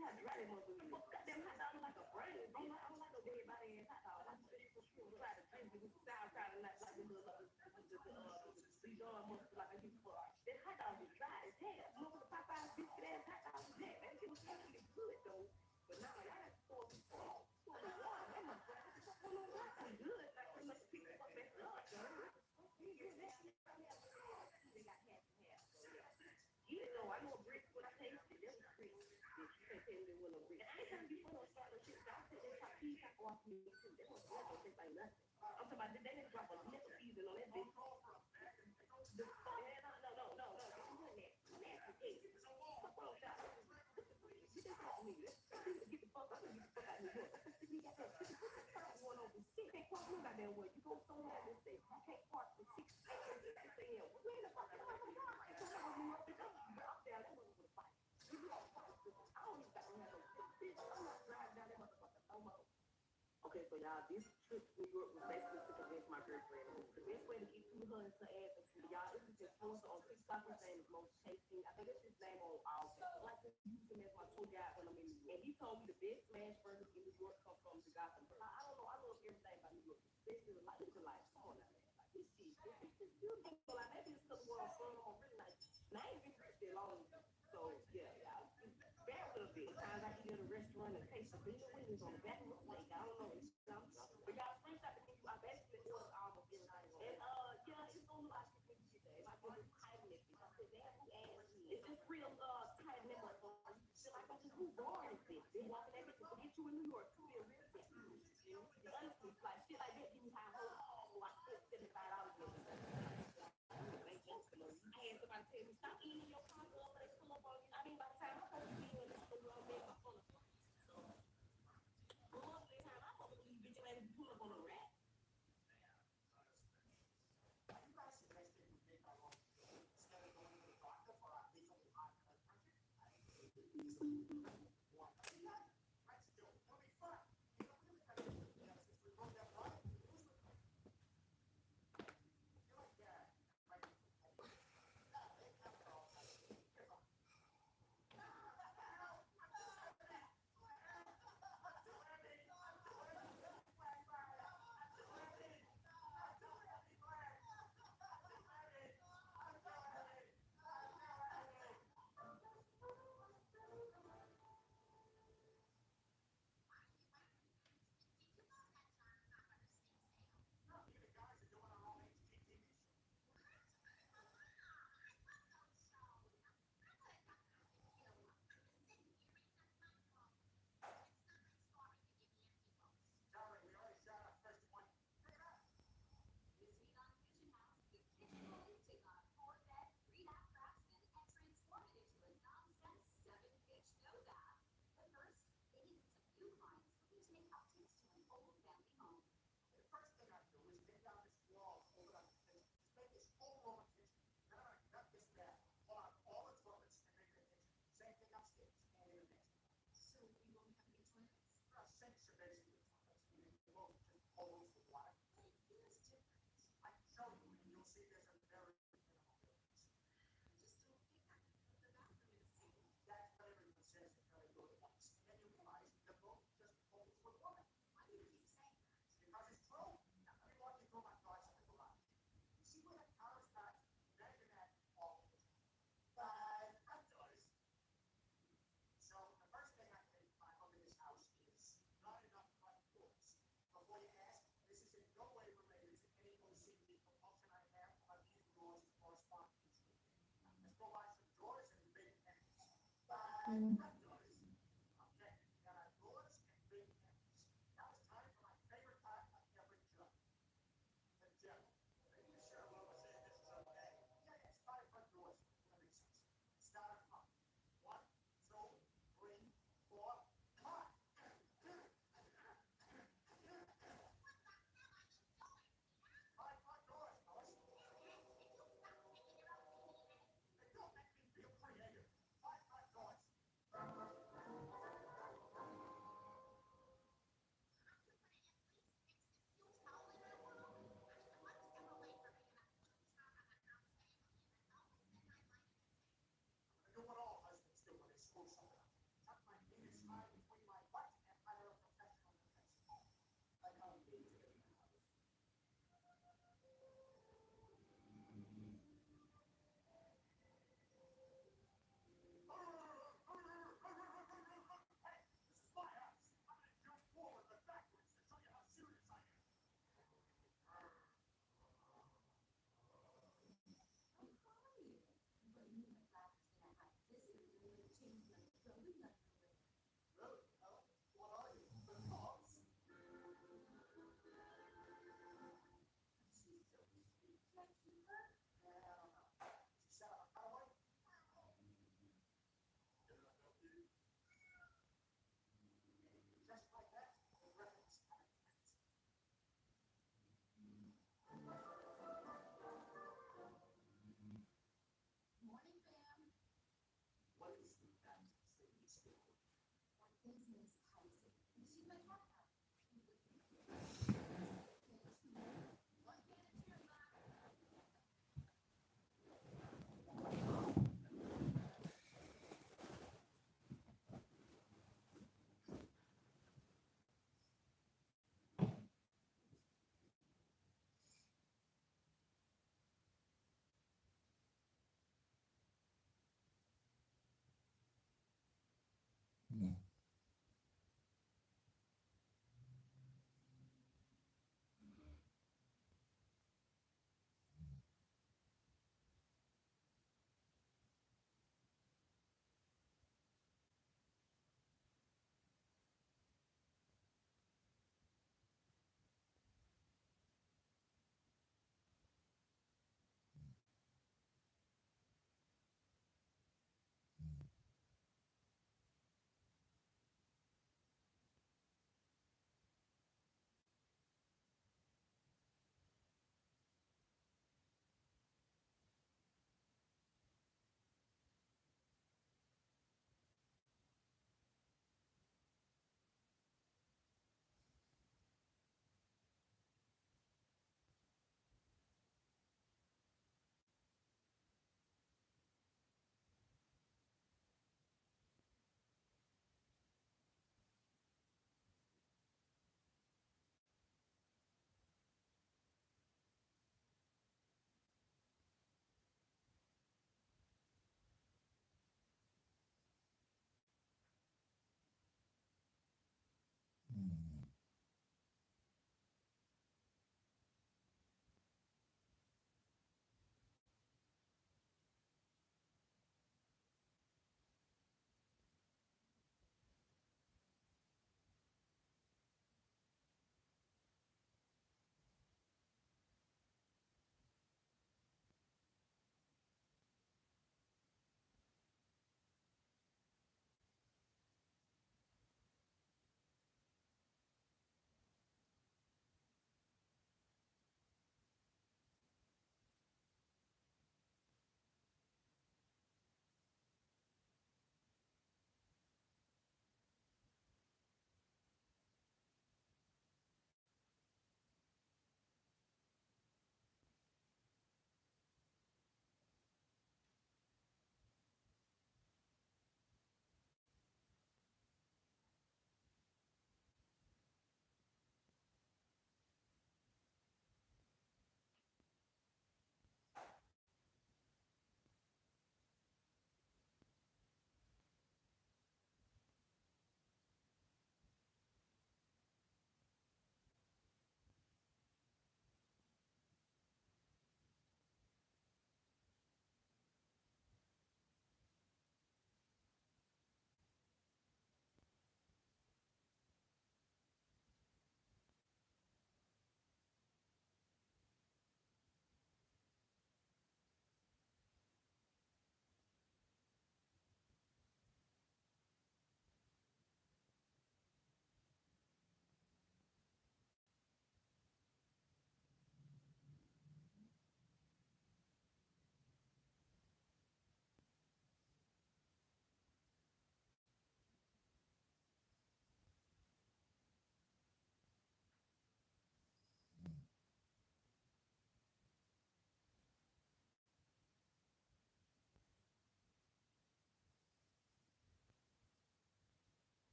how dry that motherfucker is. Goddamn hot dog look like a brain. I don't like no dead body ass hot dog. I'm just for sure. Try to drink it with the sauerkraut and like the little Dijon mustard like I used to. That hot dog is dry as hell. Motherfucker Popeye's biscuit ass hot dog is that. That shit was actually good though. But now y'all have to pour me water. That motherfucker is good. Like pretty much people fuck that up, though. They got half and half. So yeah. Eat it though. I know a brick when I taste it. That was grits. You can't tell me there was no grits. And I ain't trying to be funny on starting shit. I said they got peas off me too. That was good. Taste like nothing. I'm talking about they didn't drop a nickel season on that bitch. No. You nasty. Fuck on shot. You just talk to me. Get the fuck out of New York. You got that going over 6 o'clock. You got that way. You go somewhere and say you can't park for 6 a.m. Where the fuck am I going to go? I up there. That wasn't with a fight. I don't even got to have no bitch. I'm not driving down that motherfucker no more. Okay, so y'all, this trip to New York was basically to convince my girlfriend. The best way to get through her is to ask her to y'all. This is just influencer on TikTok. His name is Most Chasing. I think that's his name on all. I like to use him as my tour guide when I'm in New York. And he told me the best smash burgers in New York come from the Gotham Burger. I don't know. I love everything about New York, especially the life. Come on now, man. Like this shit, it's beautiful. Like maybe it's because where I'm from, I'm really like. And I ain't been rich that long. So yeah, y'all. Very little bit. Sometimes I eat at a restaurant and taste the bean wings on the back of a plate. I don't know. But y'all screenshot the menu. I basically ordered almost everything. And yeah, it's gonna look like this when you get there. It might be a little tight in it. I said, damn, who asked me? It's just real tight in there. Feel like I'm just who born is this? They walking that bitch to forget you in New York. You feel real sick. Honestly, like shit like that give me high hopes. So I spent $75 on it. I had somebody tell me, stop eating in your car, girl, but they pull up on you. I mean, by the time I'm supposed to be in this store, I'm in my phone. So, most of the time, I'm supposed to leave vigilantes pull up on a rat.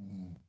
Mm.